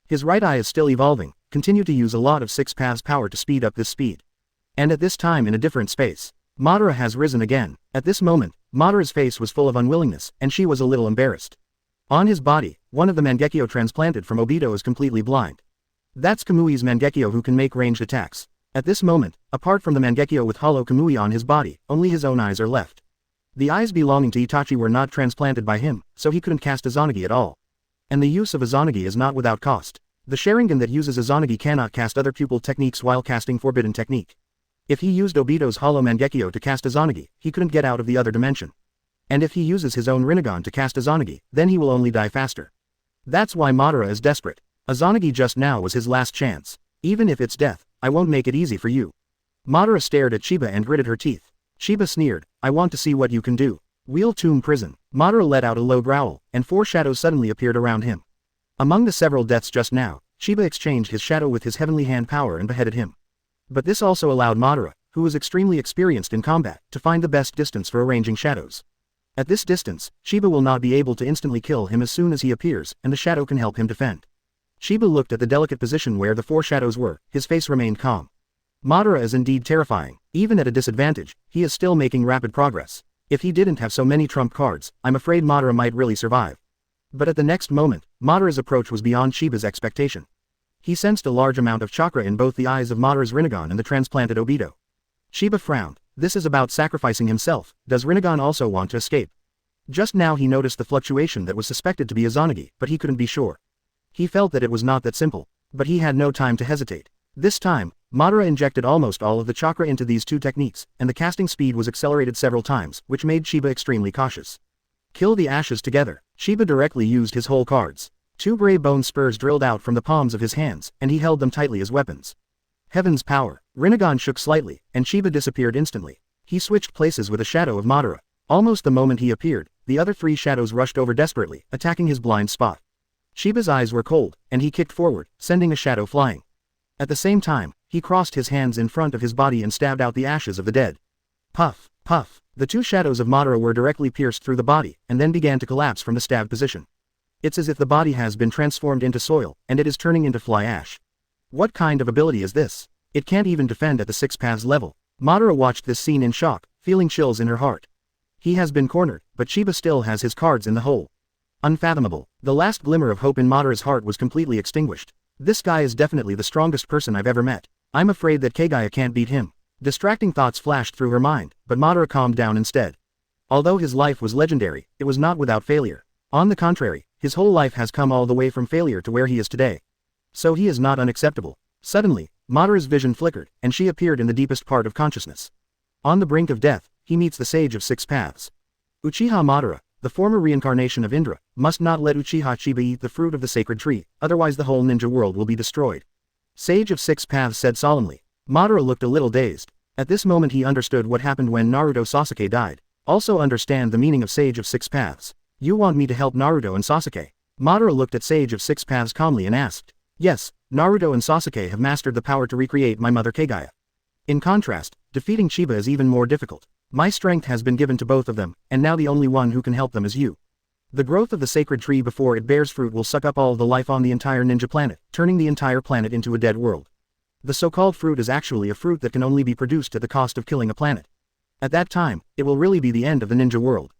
His right eye is still evolving, continue to use a lot of 6 paths power to speed up this speed. And at this time in a different space, Madara has risen again. At this moment, Madara's face was full of unwillingness, and she was a little embarrassed. On his body, one of the Mangekyō transplanted from Obito is completely blind. That's Kamui's Mangekyō who can make ranged attacks. At this moment, apart from the Mangekyō with hollow Kamui on his body, only his own eyes are left. The eyes belonging to Itachi were not transplanted by him, so he couldn't cast Izanagi at all. And the use of Izanagi is not without cost. The Sharingan that uses Izanagi cannot cast other pupil techniques while casting forbidden technique. If he used Obito's hollow Mangekyō to cast Izanagi, he couldn't get out of the other dimension. And if he uses his own Rinnegan to cast Izanagi, then he will only die faster. That's why Madara is desperate. Izanagi just now was his last chance. Even if it's death, I won't make it easy for you. Madara stared at Chiba and gritted her teeth. Chiba sneered, I want to see what you can do. Wheel Tomb Prison. Madara let out a low growl, and 4 shadows suddenly appeared around him. Among the several deaths just now, Chiba exchanged his shadow with his heavenly hand power and beheaded him. But this also allowed Madara, who was extremely experienced in combat, to find the best distance for arranging shadows. At this distance, Chiba will not be able to instantly kill him as soon as he appears, and the shadow can help him defend. Chiba looked at the delicate position where the 4 shadows were, his face remained calm. Madara is indeed terrifying. Even at a disadvantage, he is still making rapid progress. If he didn't have so many trump cards, I'm afraid Madara might really survive. But at the next moment, Madara's approach was beyond Chiba's expectation. He sensed a large amount of chakra in both the eyes of Madara's Rinnegan and the transplanted Obito. Chiba frowned. This is about sacrificing himself. Does Rinnegan also want to escape? Just now he noticed the fluctuation that was suspected to be Izanagi, but he couldn't be sure. He felt that it was not that simple. But he had no time to hesitate. This time, Madara injected almost all of the chakra into these 2 techniques, and the casting speed was accelerated several times, which made Chiba extremely cautious. Kill the ashes together. Chiba directly used his whole cards. 2 gray bone spurs drilled out from the palms of his hands, and he held them tightly as weapons. Heaven's power. Rinnegan shook slightly, and Chiba disappeared instantly. He switched places with a shadow of Madara. Almost the moment he appeared, the other 3 shadows rushed over desperately, attacking his blind spot. Chiba's eyes were cold, and he kicked forward, sending a shadow flying. At the same time, he crossed his hands in front of his body and stabbed out the ashes of the dead. Puff, puff. The 2 shadows of Madara were directly pierced through the body, and then began to collapse from the stabbed position. It's as if the body has been transformed into soil, and it is turning into fly ash. What kind of ability is this? It can't even defend at the 6 paths level. Madara watched this scene in shock, feeling chills in her heart. He has been cornered, but Chiba still has his cards in the hole. Unfathomable. The last glimmer of hope in Madara's heart was completely extinguished. This guy is definitely the strongest person I've ever met. I'm afraid that Kaguya can't beat him. Distracting thoughts flashed through her mind, but Madara calmed down instead. Although his life was legendary, it was not without failure. On the contrary, his whole life has come all the way from failure to where he is today. So he is not unacceptable. Suddenly, Madara's vision flickered, and she appeared in the deepest part of consciousness. On the brink of death, he meets the Sage of 6 Paths. Uchiha Madara, the former reincarnation of Indra, must not let Uchiha Chiba eat the fruit of the sacred tree, otherwise the whole ninja world will be destroyed. Sage of 6 Paths said solemnly. Madara looked a little dazed. At this moment he understood what happened when Naruto Sasuke died. Also understand the meaning of Sage of 6 Paths. You want me to help Naruto and Sasuke? Madara looked at Sage of 6 Paths calmly and asked. Yes, Naruto and Sasuke have mastered the power to recreate my mother Kaguya. In contrast, defeating Chiba is even more difficult. My strength has been given to both of them, and now the only one who can help them is you. The growth of the sacred tree before it bears fruit will suck up all the life on the entire ninja planet, turning the entire planet into a dead world. The so-called fruit is actually a fruit that can only be produced at the cost of killing a planet. At that time, it will really be the end of the ninja world.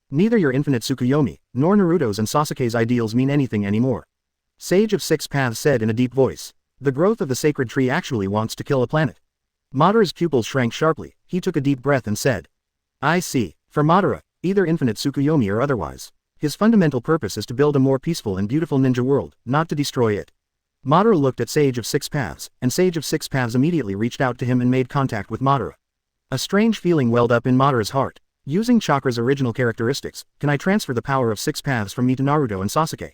Neither your Infinite Tsukuyomi, nor Naruto's and Sasuke's ideals mean anything anymore. Sage of Six Paths said in a deep voice. The growth of the sacred tree actually wants to kill a planet. Madara's pupils shrank sharply, he took a deep breath and said. I see. For Madara, either Infinite Tsukuyomi or otherwise, his fundamental purpose is to build a more peaceful and beautiful ninja world, not to destroy it. Madara looked at Sage of Six Paths, and Sage of Six Paths immediately reached out to him and made contact with Madara. A strange feeling welled up in Madara's heart. Using Chakra's original characteristics, can I transfer the power of Six Paths from me to Naruto and Sasuke?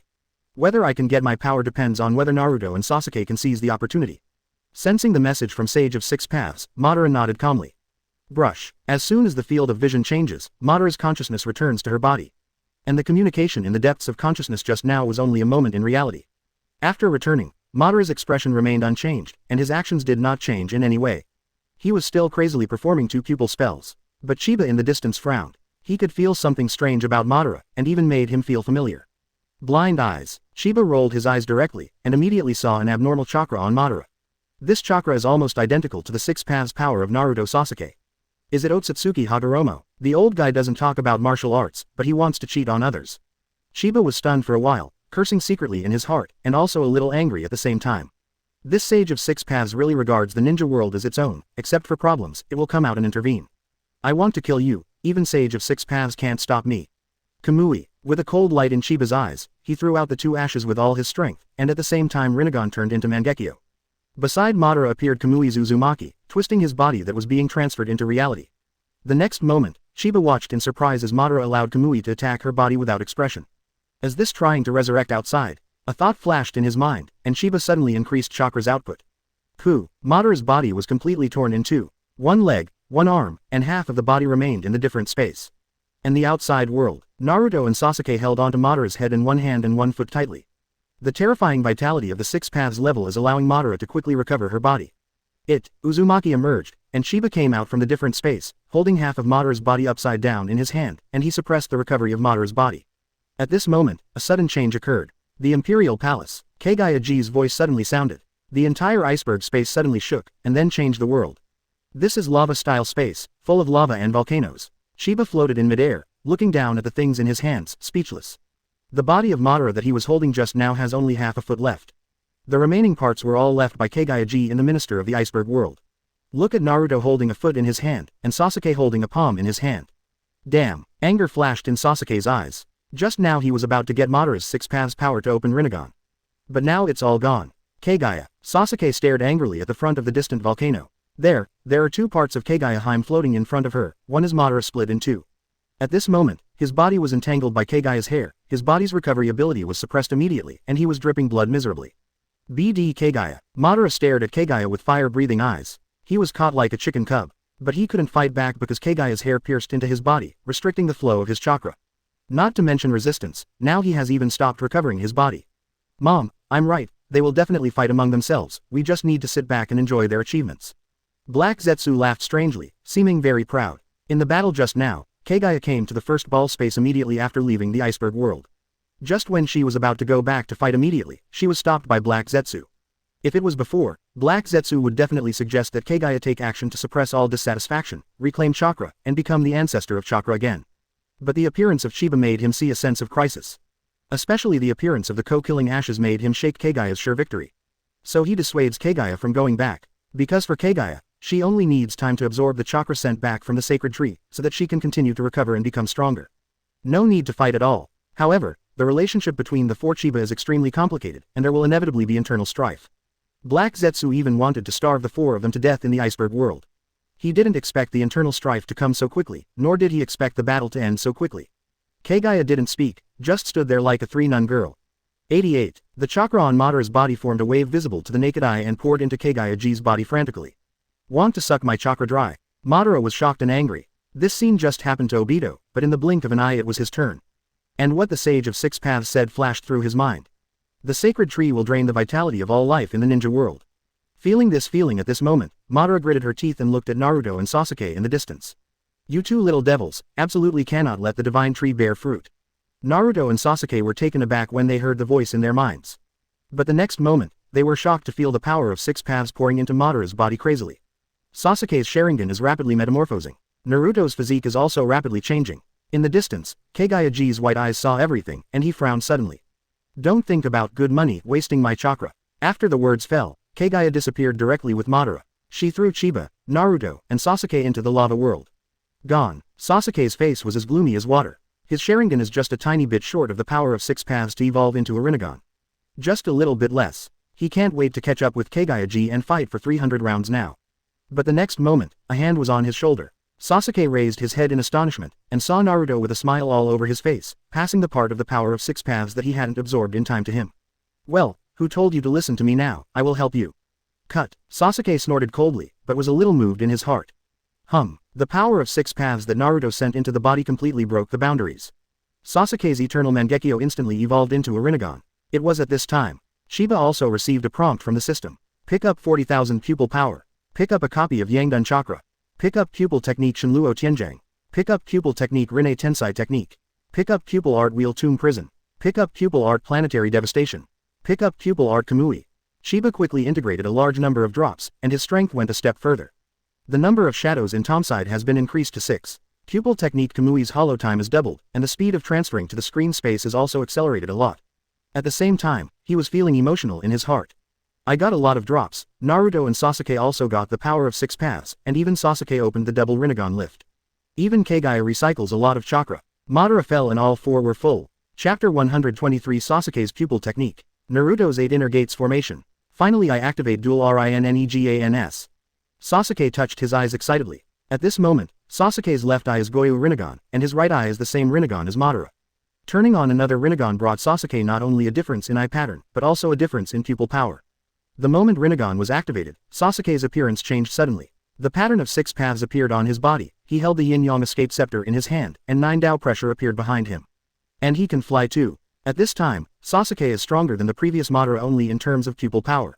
Whether I can get my power depends on whether Naruto and Sasuke can seize the opportunity. Sensing the message from Sage of Six Paths, Madara nodded calmly. Brush. As soon as the field of vision changes, Madara's consciousness returns to her body. And the communication in the depths of consciousness just now was only a moment in reality. After returning, Madara's expression remained unchanged, and his actions did not change in any way. He was still crazily performing two pupil spells. But Chiba in the distance frowned. He could feel something strange about Madara, and even made him feel familiar. Blind eyes. Chiba rolled his eyes directly, and immediately saw an abnormal chakra on Madara. This chakra is almost identical to the Six Paths power of Naruto Sasuke. Is it Otsutsuki Hagoromo? The old guy doesn't talk about martial arts, but he wants to cheat on others. Chiba was stunned for a while, cursing secretly in his heart, and also a little angry at the same time. This Sage of Six Paths really regards the ninja world as its own, except for problems, it will come out and intervene. I want to kill you, even Sage of Six Paths can't stop me. Kamui. With a cold light in Chiba's eyes, he threw out the two ashes with all his strength, and at the same time Rinnegan turned into Mangekyou. Beside Madara appeared Kamui's Uzumaki, twisting his body that was being transferred into reality. The next moment, Chiba watched in surprise as Madara allowed Kamui to attack her body without expression. As this trying to resurrect outside, a thought flashed in his mind, and Chiba suddenly increased Chakra's output. Madara's body was completely torn in two. One leg, one arm, and half of the body remained in the different space. And the outside world, Naruto and Sasuke held onto Madara's head in one hand and one foot tightly. The terrifying vitality of the Six Paths level is allowing Madara to quickly recover her body. Uzumaki emerged, and Chiba came out from the different space, holding half of Madara's body upside down in his hand, and he suppressed the recovery of Madara's body. At this moment, a sudden change occurred. The Imperial Palace. Kaguya-ji's voice suddenly sounded. The entire iceberg space suddenly shook, and then changed the world. This is lava-style space, full of lava and volcanoes. Chiba floated in midair, looking down at the things in his hands, speechless. The body of Madara that he was holding just now has only half a foot left. The remaining parts were all left by Kaguya-ji in the Minister of the Iceberg World. Look at Naruto holding a foot in his hand, and Sasuke holding a palm in his hand. Damn! Anger flashed in Sasuke's eyes. Just now he was about to get Madara's Six Paths power to open Rinnegan. But now it's all gone. Kaguya. Sasuke stared angrily at the front of the distant volcano. There are two parts of Kaguya-heim floating in front of her, one is Madara split in two. At this moment, his body was entangled by Kaguya's hair, his body's recovery ability was suppressed immediately, and he was dripping blood miserably. BD Kaguya. Madara stared at Kaguya with fire-breathing eyes. He was caught like a chicken cub. But he couldn't fight back because Kaguya's hair pierced into his body, restricting the flow of his chakra. Not to mention resistance, now he has even stopped recovering his body. Mom, I'm right, they will definitely fight among themselves, we just need to sit back and enjoy their achievements. Black Zetsu laughed strangely, seeming very proud. In the battle just now, Kaguya came to the first ball space immediately after leaving the iceberg world. Just when she was about to go back to fight immediately, she was stopped by Black Zetsu. If it was before, Black Zetsu would definitely suggest that Kaguya take action to suppress all dissatisfaction, reclaim chakra, and become the ancestor of chakra again. But the appearance of Chiba made him see a sense of crisis. Especially the appearance of the co-killing ashes made him shake Kaguya's sure victory. So he dissuades Kaguya from going back. Because for Kaguya, she only needs time to absorb the chakra sent back from the sacred tree, so that she can continue to recover and become stronger. No need to fight at all. However, the relationship between the four Chiba is extremely complicated, and there will inevitably be internal strife. Black Zetsu even wanted to starve the four of them to death in the iceberg world. He didn't expect the internal strife to come so quickly, nor did he expect the battle to end so quickly. Kaguya didn't speak, just stood there like a three-nun girl. 88. The chakra on Madara's body formed a wave visible to the naked eye and poured into Kaguya-ji's body frantically. Want to suck my chakra dry? Madara was shocked and angry. This scene just happened to Obito, but in the blink of an eye it was his turn. And what the Sage of Six Paths said flashed through his mind. The sacred tree will drain the vitality of all life in the ninja world. Feeling this feeling at this moment, Madara gritted her teeth and looked at Naruto and Sasuke in the distance. You two little devils, absolutely cannot let the divine tree bear fruit. Naruto and Sasuke were taken aback when they heard the voice in their minds. But the next moment, they were shocked to feel the power of Six Paths pouring into Madara's body crazily. Sasuke's Sharingan is rapidly metamorphosing. Naruto's physique is also rapidly changing. In the distance, Kaguya-ji's white eyes saw everything, and he frowned suddenly. Don't think about good money wasting my chakra. After the words fell, Kaguya disappeared directly with Madara. She threw Chiba, Naruto, and Sasuke into the lava world. Gone. Sasuke's face was as gloomy as water. His Sharingan is just a tiny bit short of the power of 6 paths to evolve into a Rinnegan. Just a little bit less. He can't wait to catch up with Kaguya-ji and fight for 300 rounds now. But the next moment, a hand was on his shoulder. Sasuke raised his head in astonishment, and saw Naruto with a smile all over his face, passing the part of the power of 6 paths that he hadn't absorbed in time to him. Well, who told you to listen to me now? I will help you. Cut. Sasuke snorted coldly, but was a little moved in his heart. The power of 6 paths that Naruto sent into the body completely broke the boundaries. Sasuke's eternal Mangekyō instantly evolved into a Rinnegan. It was at this time. Sheba also received a prompt from the system. Pick up 40,000 pupil power. Pick up a copy of Yangdun Chakra. Pick up pupil technique Shinluo Tianjiang. Pick up pupil technique Rinne Tensai technique. Pick up pupil art Wheel Tomb Prison. Pick up pupil art Planetary Devastation. Pick up pupil art Kamui. Sheba quickly integrated a large number of drops, and his strength went a step further. The number of shadows in Tomside has been increased to 6. Pupil technique Kamui's hollow time is doubled, and the speed of transferring to the screen space is also accelerated a lot. At the same time, he was feeling emotional in his heart. I got a lot of drops. Naruto and Sasuke also got the power of 6 paths, and even Sasuke opened the double Rinnegan lift. Even Kaguya recycles a lot of chakra. Madara fell and all 4 were full. Chapter 123 Sasuke's pupil technique. Naruto's 8 inner gates formation. Finally I activate dual Rinnegans. Sasuke touched his eyes excitedly. At this moment, Sasuke's left eye is Goyu Rinnegan, and his right eye is the same Rinnegan as Madara. Turning on another Rinnegan brought Sasuke not only a difference in eye pattern, but also a difference in pupil power. The moment Rinnegan was activated, Sasuke's appearance changed suddenly. The pattern of 6 paths appeared on his body, he held the yin-yang escape scepter in his hand, and 9 Dao pressure appeared behind him. And he can fly too. At this time, Sasuke is stronger than the previous Madara only in terms of pupil power.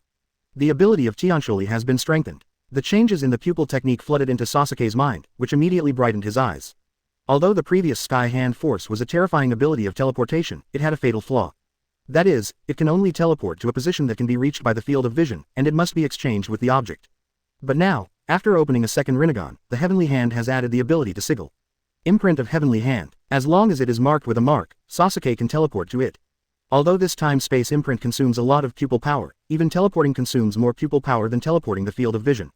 The ability of Tianshuli has been strengthened. The changes in the pupil technique flooded into Sasuke's mind, which immediately brightened his eyes. Although the previous Sky Hand Force was a terrifying ability of teleportation, it had a fatal flaw. That is, it can only teleport to a position that can be reached by the field of vision, and it must be exchanged with the object. But now, after opening a second Rinnegan, the Heavenly Hand has added the ability to sigil. Imprint of Heavenly Hand. As long as it is marked with a mark, Sasuke can teleport to it. Although this time-space imprint consumes a lot of pupil power, even teleporting consumes more pupil power than teleporting the field of vision.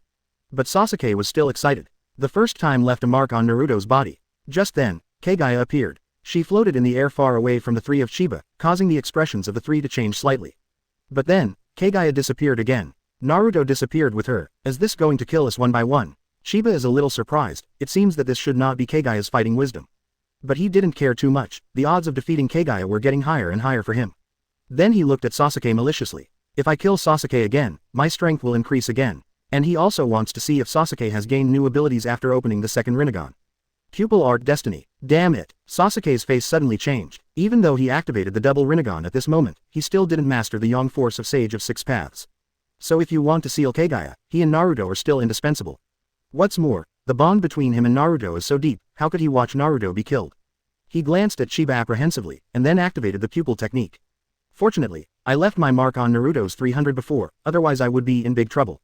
But Sasuke was still excited. The first time left a mark on Naruto's body. Just then, Kaguya appeared. She floated in the air far away from the 3 of Chiba, causing the expressions of the 3 to change slightly. But then, Kaguya disappeared again. Naruto disappeared with her. Is this going to kill us one by one? Chiba is a little surprised. It seems that this should not be Kaguya's fighting wisdom. But he didn't care too much. The odds of defeating Kaguya were getting higher and higher for him. Then he looked at Sasuke maliciously. If I kill Sasuke again, my strength will increase again. And he also wants to see if Sasuke has gained new abilities after opening the second Rinnegan. Pupil Art Destiny. Damn it. Sasuke's face suddenly changed. Even though he activated the double Rinnegan at this moment, he still didn't master the Yang Force of Sage of 6 Paths. So if you want to seal Kaguya, he and Naruto are still indispensable. What's more, the bond between him and Naruto is so deep, how could he watch Naruto be killed? He glanced at Chiba apprehensively, and then activated the pupil technique. Fortunately, I left my mark on Naruto's 300 before, otherwise I would be in big trouble.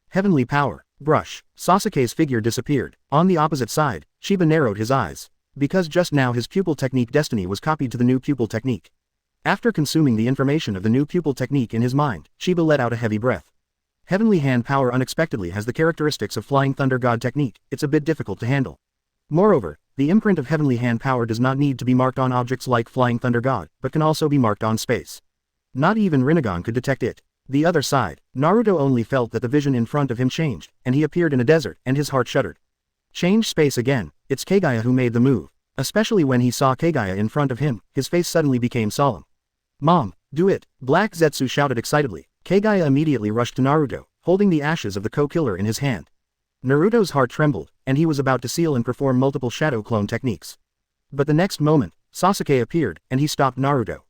Heavenly Power. Brush. Sasuke's figure disappeared. On the opposite side, Chiba narrowed his eyes. Because just now his pupil technique destiny was copied to the new pupil technique. After consuming the information of the new pupil technique in his mind, Chiba let out a heavy breath. Heavenly Hand Power unexpectedly has the characteristics of Flying Thunder God technique, it's a bit difficult to handle. Moreover, the imprint of Heavenly Hand Power does not need to be marked on objects like Flying Thunder God, but can also be marked on space. Not even Rinnegan could detect it. The other side, Naruto only felt that the vision in front of him changed, and he appeared in a desert, and his heart shuddered. Change space again, it's Kaguya who made the move. Especially when he saw Kaguya in front of him, his face suddenly became solemn. Mom, do it, Black Zetsu shouted excitedly. Kaguya immediately rushed to Naruto, holding the ashes of the co-killer in his hand. Naruto's heart trembled, and he was about to seal and perform multiple shadow clone techniques. But the next moment, Sasuke appeared, and he stopped Naruto.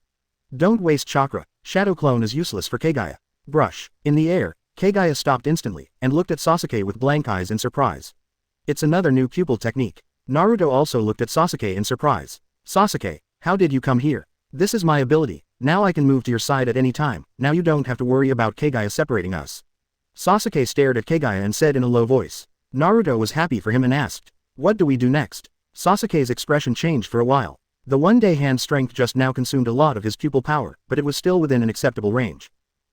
Don't waste chakra, shadow clone is useless for Kaguya. Brush. In the air, Kaguya stopped instantly, and looked at Sasuke with blank eyes in surprise. It's another new pupil technique. Naruto also looked at Sasuke in surprise. Sasuke, how did you come here? This is my ability, now I can move to your side at any time, now you don't have to worry about Kaguya separating us. Sasuke stared at Kaguya and said in a low voice. Naruto was happy for him and asked, What do we do next? Sasuke's expression changed for a while. The one-day hand strength just now consumed a lot of his pupil power, but it was still within an acceptable range.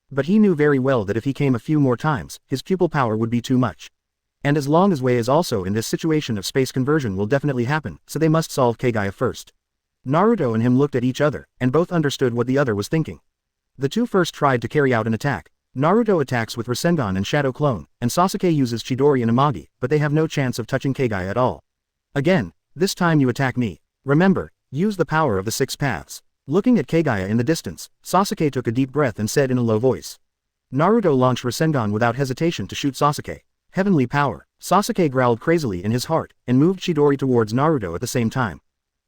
But he knew very well that if he came a few more times, his pupil power would be too much. And as long as Wei is also in this situation of space conversion will definitely happen, so they must solve Kaguya first. Naruto and him looked at each other, and both understood what the other was thinking. The two first tried to carry out an attack. Naruto attacks with Rasengan and Shadow Clone, and Sasuke uses Chidori and Amagi, but they have no chance of touching Kaguya at all. Again, this time you attack me. Remember, use the power of the 6 paths. Looking at Kaguya in the distance, Sasuke took a deep breath and said in a low voice. Naruto launched Rasengan without hesitation to shoot Sasuke. Heavenly power. Sasuke growled crazily in his heart, and moved Chidori towards Naruto at the same time.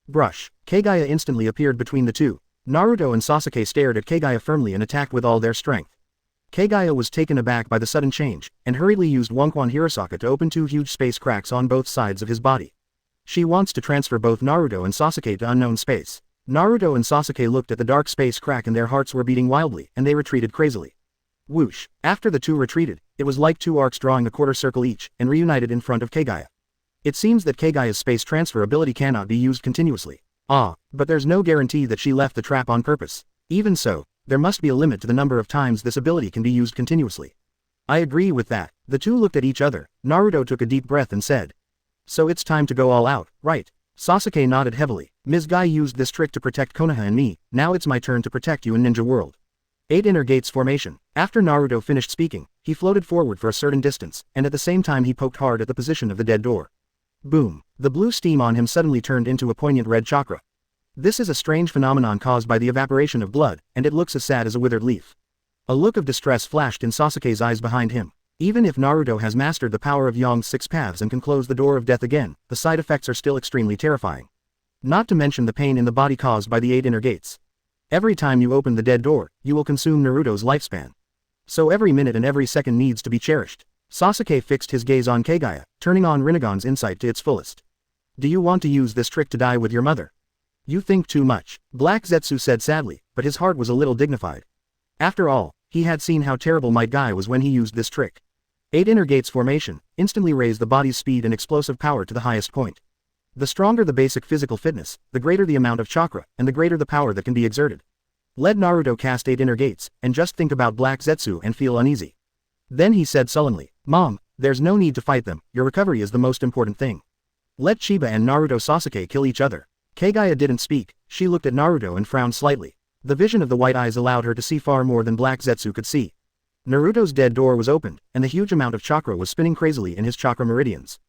Brush. Kaguya instantly appeared between the two. Naruto and Sasuke stared at Kaguya firmly and attacked with all their strength. Kaguya was taken aback by the sudden change, and hurriedly used Wonkwan Hirosaka to open 2 huge space cracks on both sides of his body. She wants to transfer both Naruto and Sasuke to unknown space. Naruto and Sasuke looked at the dark space crack and their hearts were beating wildly, and they retreated crazily. Whoosh. After the two retreated, it was like 2 arcs drawing a quarter circle each, and reunited in front of Kaguya. It seems that Kaguya's space transfer ability cannot be used continuously. But there's no guarantee that she left the trap on purpose. Even so, there must be a limit to the number of times this ability can be used continuously. I agree with that. The two looked at each other. Naruto took a deep breath and said. So it's time to go all out, right? Sasuke nodded heavily. Ms. Guy used this trick to protect Konoha and me, now it's my turn to protect you in Ninja World. 8 Inner Gates Formation. After Naruto finished speaking, he floated forward for a certain distance, and at the same time he poked hard at the position of the dead door. Boom. The blue steam on him suddenly turned into a poignant red chakra. This is a strange phenomenon caused by the evaporation of blood, and it looks as sad as a withered leaf. A look of distress flashed in Sasuke's eyes behind him. Even if Naruto has mastered the power of Yong's 6 paths and can close the door of death again, the side effects are still extremely terrifying. Not to mention the pain in the body caused by the 8 inner gates. Every time you open the dead door, you will consume Naruto's lifespan. So every minute and every second needs to be cherished. Sasuke fixed his gaze on Kaguya, turning on Rinnegan's insight to its fullest. Do you want to use this trick to die with your mother? You think too much, Black Zetsu said sadly, but his heart was a little dignified. After all, he had seen how terrible Might Guy was when he used this trick. 8 Inner Gates Formation instantly raised the body's speed and explosive power to the highest point. The stronger the basic physical fitness, the greater the amount of chakra, and the greater the power that can be exerted. Let Naruto cast 8 Inner Gates, and just think about Black Zetsu and feel uneasy. Then he said sullenly, Mom, there's no need to fight them, your recovery is the most important thing. Let Chiba and Naruto Sasuke kill each other. Kaguya didn't speak, she looked at Naruto and frowned slightly. The vision of the white eyes allowed her to see far more than Black Zetsu could see. Naruto's dead door was opened, and the huge amount of chakra was spinning crazily in his chakra meridians.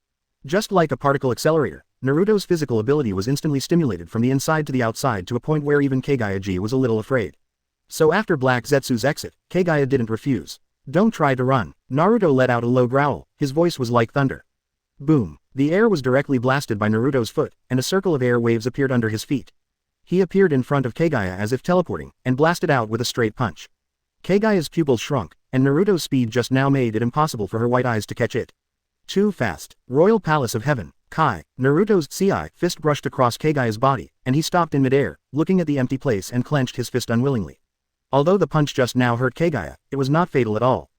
Just like a particle accelerator, Naruto's physical ability was instantly stimulated from the inside to the outside to a point where even Kaguya-ji was a little afraid. So after Black Zetsu's exit, Kaguya didn't refuse. Don't try to run. Naruto let out a low growl, his voice was like thunder. Boom. The air was directly blasted by Naruto's foot, and a circle of air waves appeared under his feet. He appeared in front of Kaguya as if teleporting, and blasted out with a straight punch. Kaguya's pupils shrunk, and Naruto's speed just now made it impossible for her white eyes to catch it. Too fast. Royal Palace of Heaven. Kai. Naruto's CI fist brushed across Kaguya's body, and he stopped in midair, looking at the empty place and clenched his fist unwillingly. Although the punch just now hurt Kaguya, it was not fatal at all.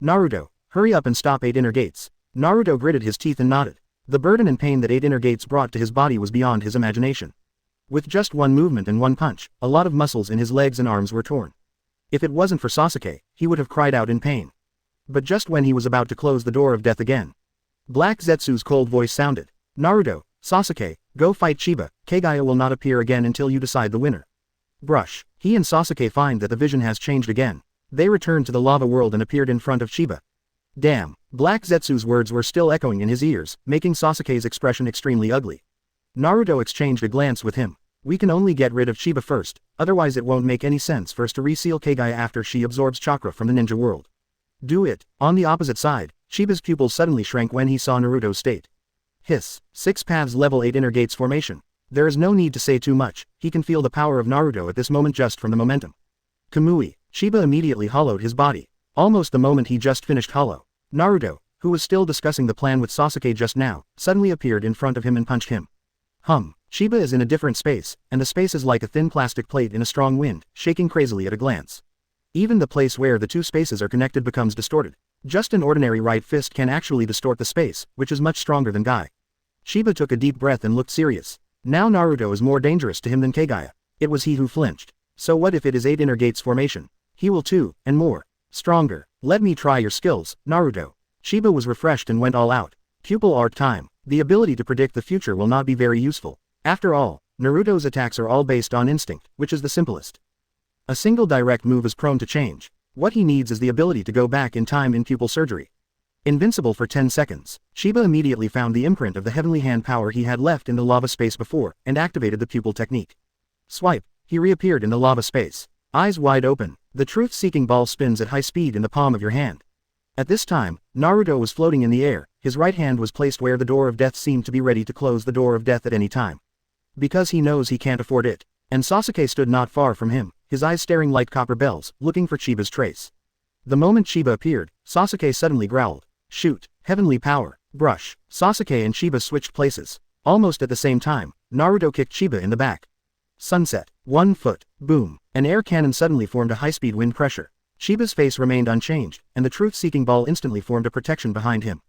Naruto, hurry up and stop 8 Inner Gates. Naruto gritted his teeth and nodded. The burden and pain that 8 Inner Gates brought to his body was beyond his imagination. With just one movement and one punch, a lot of muscles in his legs and arms were torn. If it wasn't for Sasuke, he would have cried out in pain. But just when he was about to close the door of death again, Black Zetsu's cold voice sounded. Naruto, Sasuke, go fight Chiba, Kaguya will not appear again until you decide the winner. Brush. He and Sasuke find that the vision has changed again. They returned to the lava world and appeared in front of Chiba. Damn. Black Zetsu's words were still echoing in his ears, making Sasuke's expression extremely ugly. Naruto exchanged a glance with him. We can only get rid of Chiba first, otherwise it won't make any sense for us to reseal Kaguya after she absorbs chakra from the ninja world. Do it. On the opposite side, Chiba's pupils suddenly shrank when he saw Naruto's state. Hiss. 6 paths level 8 Inner Gates Formation. There is no need to say too much, he can feel the power of Naruto at this moment just from the momentum. Kamui. Chiba immediately hollowed his body. Almost the moment he just finished hollow. Naruto, who was still discussing the plan with Sasuke just now, suddenly appeared in front of him and punched him. Chiba is in a different space, and the space is like a thin plastic plate in a strong wind, shaking crazily at a glance. Even the place where the two spaces are connected becomes distorted. Just an ordinary right fist can actually distort the space, which is much stronger than Guy. Sheba took a deep breath and looked serious. Now Naruto is more dangerous to him than Kaguya. It was he who flinched. So what if it is 8 inner gates formation? He will too, and more. Stronger. Let me try your skills, Naruto. Sheba was refreshed and went all out. Pupil art time. The ability to predict the future will not be very useful. After all, Naruto's attacks are all based on instinct, which is the simplest. A single direct move is prone to change. What he needs is the ability to go back in time in pupil surgery. Invincible for 10 seconds, Sheba immediately found the imprint of the heavenly hand power he had left in the lava space before, and activated the pupil technique. Swipe, he reappeared in the lava space. Eyes wide open, the truth-seeking ball spins at high speed in the palm of your hand. At this time, Naruto was floating in the air, his right hand was placed where the door of death seemed to be ready to close the door of death at any time. Because he knows he can't afford it. And Sasuke stood not far from him, his eyes staring like copper bells, looking for Chiba's trace. The moment Chiba appeared, Sasuke suddenly growled. Shoot, heavenly power, brush. Sasuke and Chiba switched places. Almost at the same time, Naruto kicked Chiba in the back. Sunset. 1 foot. Boom. An air cannon suddenly formed a high-speed wind pressure. Chiba's face remained unchanged, and the truth-seeking ball instantly formed a protection behind him.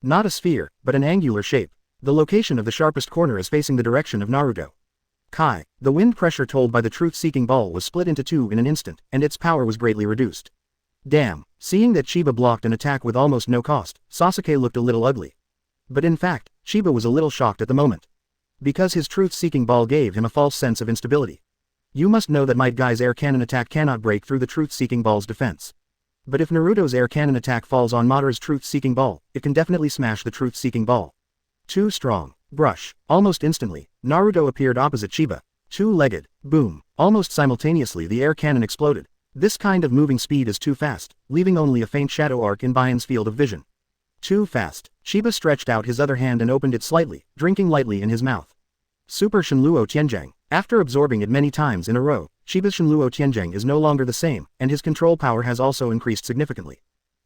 Not a sphere, but an angular shape. The location of the sharpest corner is facing the direction of Naruto. Kai. The wind pressure told by the truth-seeking ball was split into 2 in an instant, and its power was greatly reduced. Damn. Seeing that Chiba blocked an attack with almost no cost, Sasuke looked a little ugly. But in fact, Chiba was a little shocked at the moment. Because his truth-seeking ball gave him a false sense of instability. You must know that Might Guy's air cannon attack cannot break through the truth-seeking ball's defense. But if Naruto's air cannon attack falls on Madara's truth-seeking ball, it can definitely smash the truth-seeking ball. Too strong. Brush. Almost instantly, Naruto appeared opposite Chiba. Two-legged. Boom. Almost simultaneously the air cannon exploded. This kind of moving speed is too fast, leaving only a faint shadow arc in Bayan's field of vision. Too fast. Chiba stretched out his other hand and opened it slightly, drinking lightly in his mouth. Super Shenluo Tianjang. After absorbing it many times in a row, Chiba's Shenluo Tianjang is no longer the same, and his control power has also increased significantly.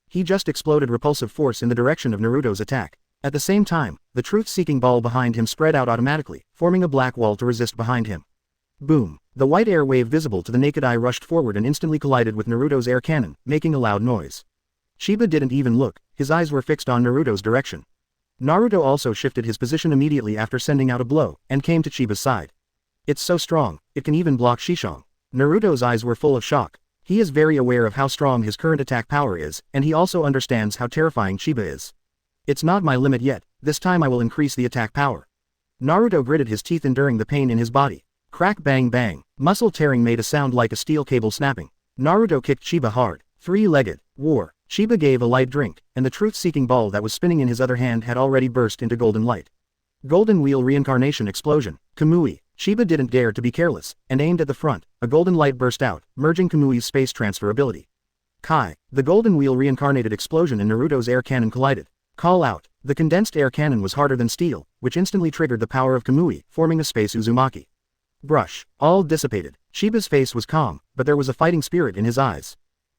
He just exploded repulsive force in the direction of Naruto's attack. At the same time, the truth-seeking ball behind him spread out automatically, forming a black wall to resist behind him. Boom. The white air wave visible to the naked eye rushed forward and instantly collided with Naruto's air cannon, making a loud noise. Chiba didn't even look, his eyes were fixed on Naruto's direction. Naruto also shifted his position immediately after sending out a blow, and came to Chiba's side. It's so strong, it can even block Shishong. Naruto's eyes were full of shock. He is very aware of how strong his current attack power is, and he also understands how terrifying Chiba is. It's not my limit yet, this time I will increase the attack power. Naruto gritted his teeth enduring the pain in his body. Crack bang bang, muscle tearing made a sound like a steel cable snapping. Naruto kicked Chiba hard. 3-legged. War. Chiba gave a light drink, and the truth-seeking ball that was spinning in his other hand had already burst into golden light. Golden Wheel Reincarnation Explosion. Kamui. Chiba didn't dare to be careless, and aimed at the front. A golden light burst out, merging Kamui's space transfer ability. Kai. The Golden Wheel Reincarnated Explosion and Naruto's air cannon collided. Call out. The condensed air cannon was harder than steel, which instantly triggered the power of Kamui, forming a space Uzumaki. Brush. All dissipated. Chiba's face was calm, but there was a fighting spirit in his eyes.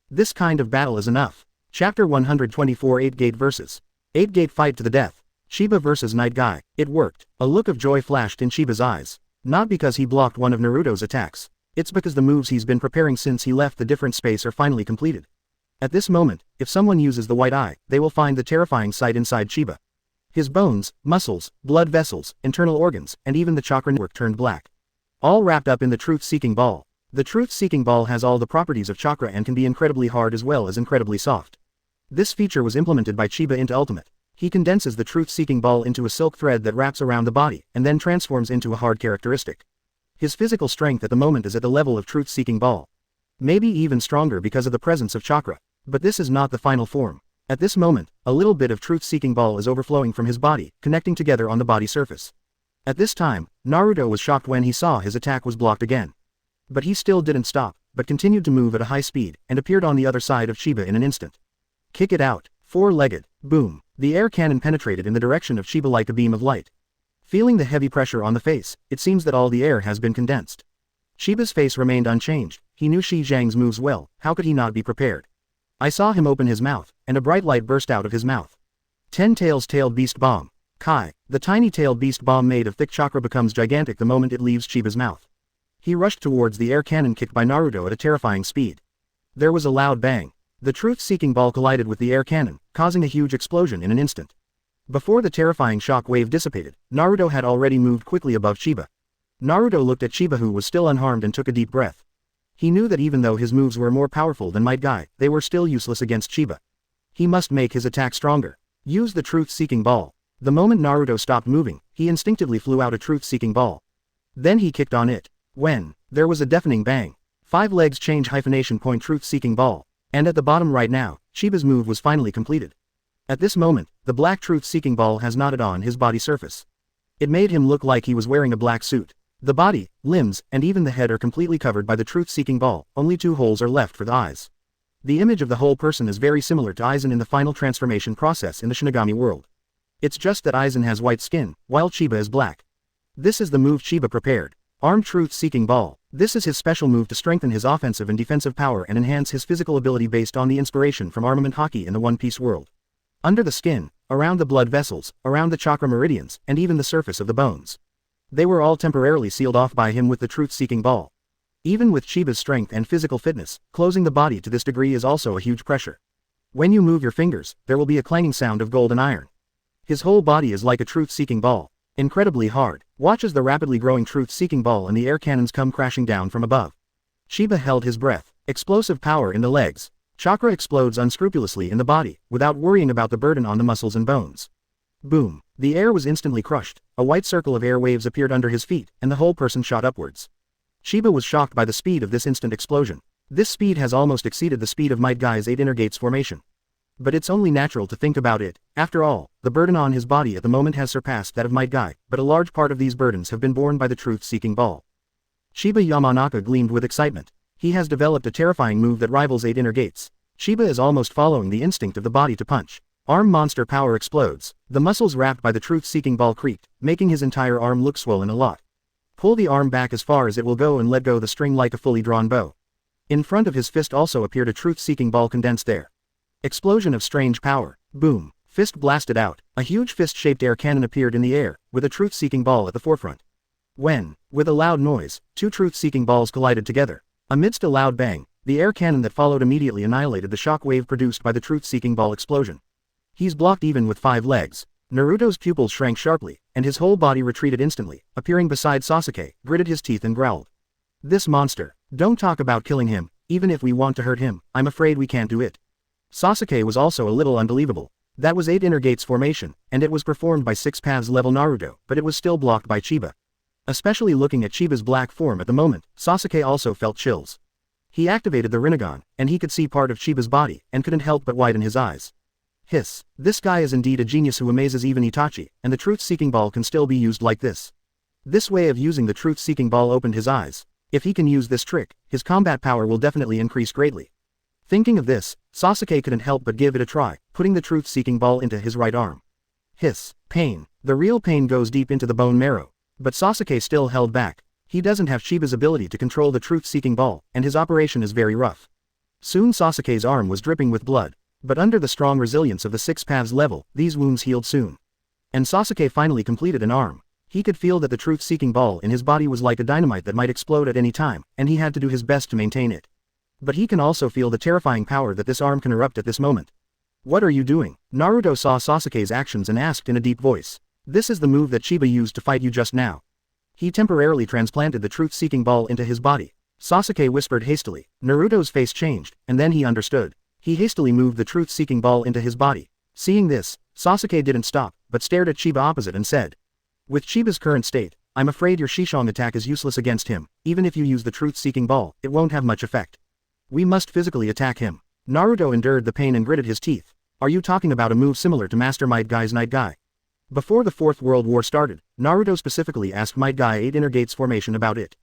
This kind of battle is enough. Chapter 124 8-Gate vs. 8-Gate Fight to the Death. Chiba vs Night Guy. It worked. A look of joy flashed in Chiba's eyes. Not because he blocked one of Naruto's attacks. It's because the moves he's been preparing since he left the different space are finally completed. At this moment, if someone uses the white eye, they will find the terrifying sight inside Chiba. His bones, muscles, blood vessels, internal organs, and even the chakra network turned black. All wrapped up in the truth-seeking ball. The truth-seeking ball has all the properties of chakra and can be incredibly hard as well as incredibly soft. This feature was implemented by Chiba into Ultimate. He condenses the truth-seeking ball into a silk thread that wraps around the body, and then transforms into a hard characteristic. His physical strength at the moment is at the level of truth-seeking ball. Maybe even stronger because of the presence of chakra. But this is not the final form. At this moment, a little bit of truth-seeking ball is overflowing from his body, connecting together on the body surface. At this time, Naruto was shocked when he saw his attack was blocked again. But he still didn't stop, but continued to move at a high speed, and appeared on the other side of Chiba in an instant. Kick it out. 4-legged. Boom. The air cannon penetrated in the direction of Chiba like a beam of light. Feeling the heavy pressure on the face, it seems that all the air has been condensed. Chiba's face remained unchanged. He knew Shi Zhang's moves well, how could he not be prepared? I saw him open his mouth, and a bright light burst out of his mouth. 10 Tails Tailed Beast Bomb. Kai. The tiny tailed beast bomb made of thick chakra becomes gigantic the moment it leaves Chiba's mouth. He rushed towards the air cannon kicked by Naruto at a terrifying speed. There was a loud bang. The truth-seeking ball collided with the air cannon, causing a huge explosion in an instant. Before the terrifying shock wave dissipated, Naruto had already moved quickly above Chiba. Naruto looked at Chiba, who was still unharmed, and took a deep breath. He knew that even though his moves were more powerful than Might Guy, they were still useless against Chiba. He must make his attack stronger. Use the truth-seeking ball. The moment Naruto stopped moving, he instinctively flew out a truth-seeking ball. Then he kicked on it. When there was a deafening bang. 5 legs change hyphenation point truth-seeking ball. And at the bottom right now, Chiba's move was finally completed. At this moment, the black truth-seeking ball has knotted on his body surface. It made him look like he was wearing a black suit. The body, limbs, and even the head are completely covered by the truth-seeking ball, only 2 holes are left for the eyes. The image of the whole person is very similar to Aizen in the final transformation process in the Shinigami world. It's just that Aizen has white skin, while Chiba is black. This is the move Chiba prepared. Armed Truth-Seeking Ball. This is his special move to strengthen his offensive and defensive power and enhance his physical ability based on the inspiration from armament hockey in the One Piece world. Under the skin, around the blood vessels, around the chakra meridians, and even the surface of the bones. They were all temporarily sealed off by him with the Truth-Seeking Ball. Even with Chiba's strength and physical fitness, closing the body to this degree is also a huge pressure. When you move your fingers, there will be a clanging sound of gold and iron. His whole body is like a truth-seeking ball. Incredibly hard. Watch as the rapidly growing truth-seeking ball and the air cannons come crashing down from above. Chiba held his breath. Explosive power in the legs. Chakra explodes unscrupulously in the body, without worrying about the burden on the muscles and bones. Boom. The air was instantly crushed. A white circle of air waves appeared under his feet, and the whole person shot upwards. Chiba was shocked by the speed of this instant explosion. This speed has almost exceeded the speed of Might Guy's 8 inner gates formation. But it's only natural to think about it. After all, the burden on his body at the moment has surpassed that of Might Guy, but a large part of these burdens have been borne by the truth-seeking ball. Chiba Yamanaka gleamed with excitement. He has developed a terrifying move that rivals 8 inner gates. Chiba is almost following the instinct of the body to punch. Arm monster power explodes. The muscles wrapped by the truth-seeking ball creaked, making his entire arm look swollen a lot. Pull the arm back as far as it will go and let go the string like a fully drawn bow. In front of his fist also appeared a truth-seeking ball condensed there. Explosion of strange power. Boom. Fist blasted out. A huge fist-shaped air cannon appeared in the air, with a truth-seeking ball at the forefront. When, with a loud noise, 2 truth-seeking balls collided together. Amidst a loud bang, the air cannon that followed immediately annihilated the shock wave produced by the truth-seeking ball explosion. He's blocked even with 5 legs. Naruto's pupils shrank sharply, and his whole body retreated instantly, appearing beside Sasuke, gritted his teeth and growled. This monster. Don't talk about killing him. Even if we want to hurt him, I'm afraid we can't do it. Sasuke was also a little unbelievable. That was 8 inner gates formation, and it was performed by 6 paths level Naruto, but it was still blocked by Chiba. Especially looking at Chiba's black form at the moment, Sasuke also felt chills. He activated the Rinnegan, and he could see part of Chiba's body, and couldn't help but widen his eyes. Hiss. This guy is indeed a genius who amazes even Itachi, and the truth-seeking ball can still be used like this. This way of using the truth-seeking ball opened his eyes. If he can use this trick, his combat power will definitely increase greatly. Thinking of this, Sasuke couldn't help but give it a try, putting the truth-seeking ball into his right arm. Hiss. Pain. The real pain goes deep into the bone marrow. But Sasuke still held back. He doesn't have Chiba's ability to control the truth-seeking ball, and his operation is very rough. Soon Sasuke's arm was dripping with blood. But under the strong resilience of the 6 paths level, these wounds healed soon. And Sasuke finally completed an arm. He could feel that the truth-seeking ball in his body was like a dynamite that might explode at any time, and he had to do his best to maintain it. But he can also feel the terrifying power that this arm can erupt at this moment. What are you doing? Naruto saw Sasuke's actions and asked in a deep voice. This is the move that Chiba used to fight you just now. He temporarily transplanted the truth-seeking ball into his body. Sasuke whispered hastily. Naruto's face changed, and then he understood. He hastily moved the truth-seeking ball into his body. Seeing this, Sasuke didn't stop, but stared at Chiba opposite and said. With Chiba's current state, I'm afraid your Shishong attack is useless against him. Even if you use the truth-seeking ball, it won't have much effect. We must physically attack him. Naruto endured the pain and gritted his teeth. Are you talking about a move similar to Master Might Guy's Night Guy? Before the Fourth World War started, Naruto specifically asked Might Guy 8 inner gates formation about it.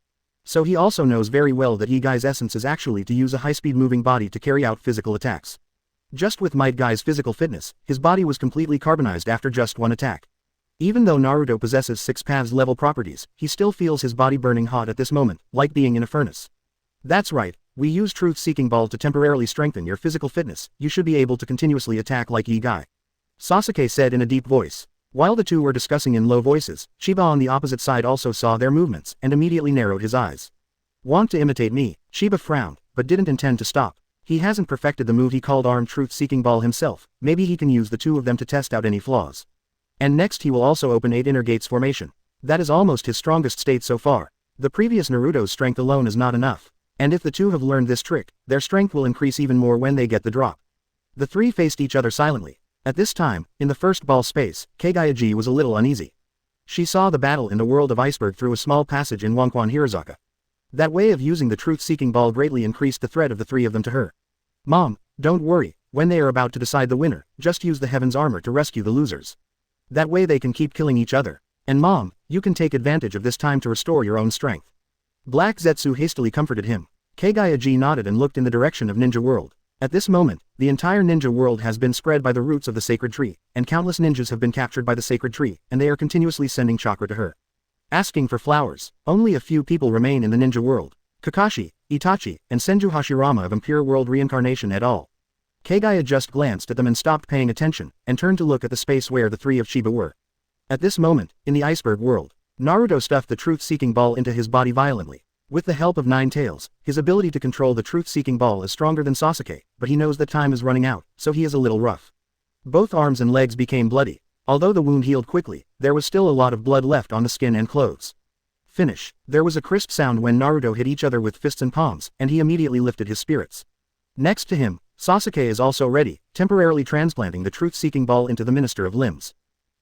So he also knows very well that Might Guy's essence is actually to use a high-speed moving body to carry out physical attacks. Just with Might Guy's physical fitness, his body was completely carbonized after just one attack. Even though Naruto possesses 6 paths level properties, he still feels his body burning hot at this moment, like being in a furnace. That's right, we use Truth-Seeking Ball to temporarily strengthen your physical fitness. You should be able to continuously attack like Might Guy. Sasuke said in a deep voice. While the two were discussing in low voices, Chiba on the opposite side also saw their movements and immediately narrowed his eyes. Want to imitate me? Chiba frowned, but didn't intend to stop. He hasn't perfected the move he called Armed Truth-Seeking Ball himself. Maybe he can use the two of them to test out any flaws. And next he will also open 8 inner gates formation. That is almost his strongest state so far. The previous Naruto's strength alone is not enough. And if the two have learned this trick, their strength will increase even more when they get the drop. The three faced each other silently. At this time, in the first ball space, Kaguya was a little uneasy. She saw the battle in the world of iceberg through a small passage in Wonkwan Hirazaka. That way of using the truth-seeking ball greatly increased the threat of the three of them to her. Mom, don't worry, when they are about to decide the winner, just use the heaven's armor to rescue the losers. That way they can keep killing each other. And Mom, you can take advantage of this time to restore your own strength. Black Zetsu hastily comforted him. Kaguya nodded and looked in the direction of Ninja World. At this moment, the entire ninja world has been spread by the roots of the sacred tree, and countless ninjas have been captured by the sacred tree, and they are continuously sending chakra to her. Asking for flowers. Only a few people remain in the ninja world. Kakashi, Itachi, and Senju Hashirama of Impure World Reincarnation et al. Kaguya just glanced at them and stopped paying attention, and turned to look at the space where the three of Chiba were. At this moment, in the iceberg world, Naruto stuffed the truth-seeking ball into his body violently. With the help of 9 tails, his ability to control the truth-seeking ball is stronger than Sasuke, but he knows that time is running out, so he is a little rough. Both arms and legs became bloody. Although the wound healed quickly, there was still a lot of blood left on the skin and clothes. Finish. There was a crisp sound when Naruto hit each other with fists and palms, and he immediately lifted his spirits. Next to him, Sasuke is also ready, temporarily transplanting the truth-seeking ball into the Minister of Limbs.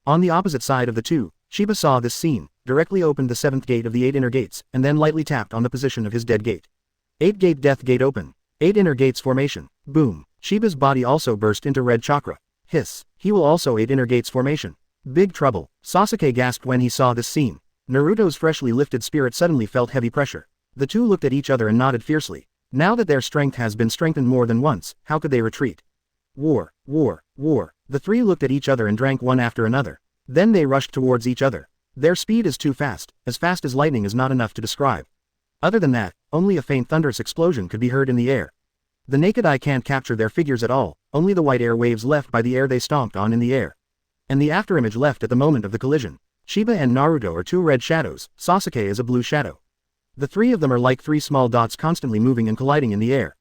On the opposite side of the two, Sheba saw this scene, directly opened the 7th gate of the 8 inner gates, and then lightly tapped on the position of his dead gate. 8 gate death gate open. 8 inner gates formation. Boom. Sheba's body also burst into red chakra. Hiss. He will also 8 inner gates formation. Big trouble. Sasuke gasped when he saw this scene. Naruto's freshly lifted spirit suddenly felt heavy pressure. The two looked at each other and nodded fiercely. Now that their strength has been strengthened more than once, how could they retreat? War, war, war. The three looked at each other and drank one after another. Then they rushed towards each other. Their speed is too fast, as fast as lightning is not enough to describe. Other than that, only a faint thunderous explosion could be heard in the air. The naked eye can't capture their figures at all, only the white air waves left by the air they stomped on in the air. And the afterimage left at the moment of the collision. Chiba and Naruto are 2 red shadows, Sasuke is a blue shadow. The three of them are like 3 small dots constantly moving and colliding in the air.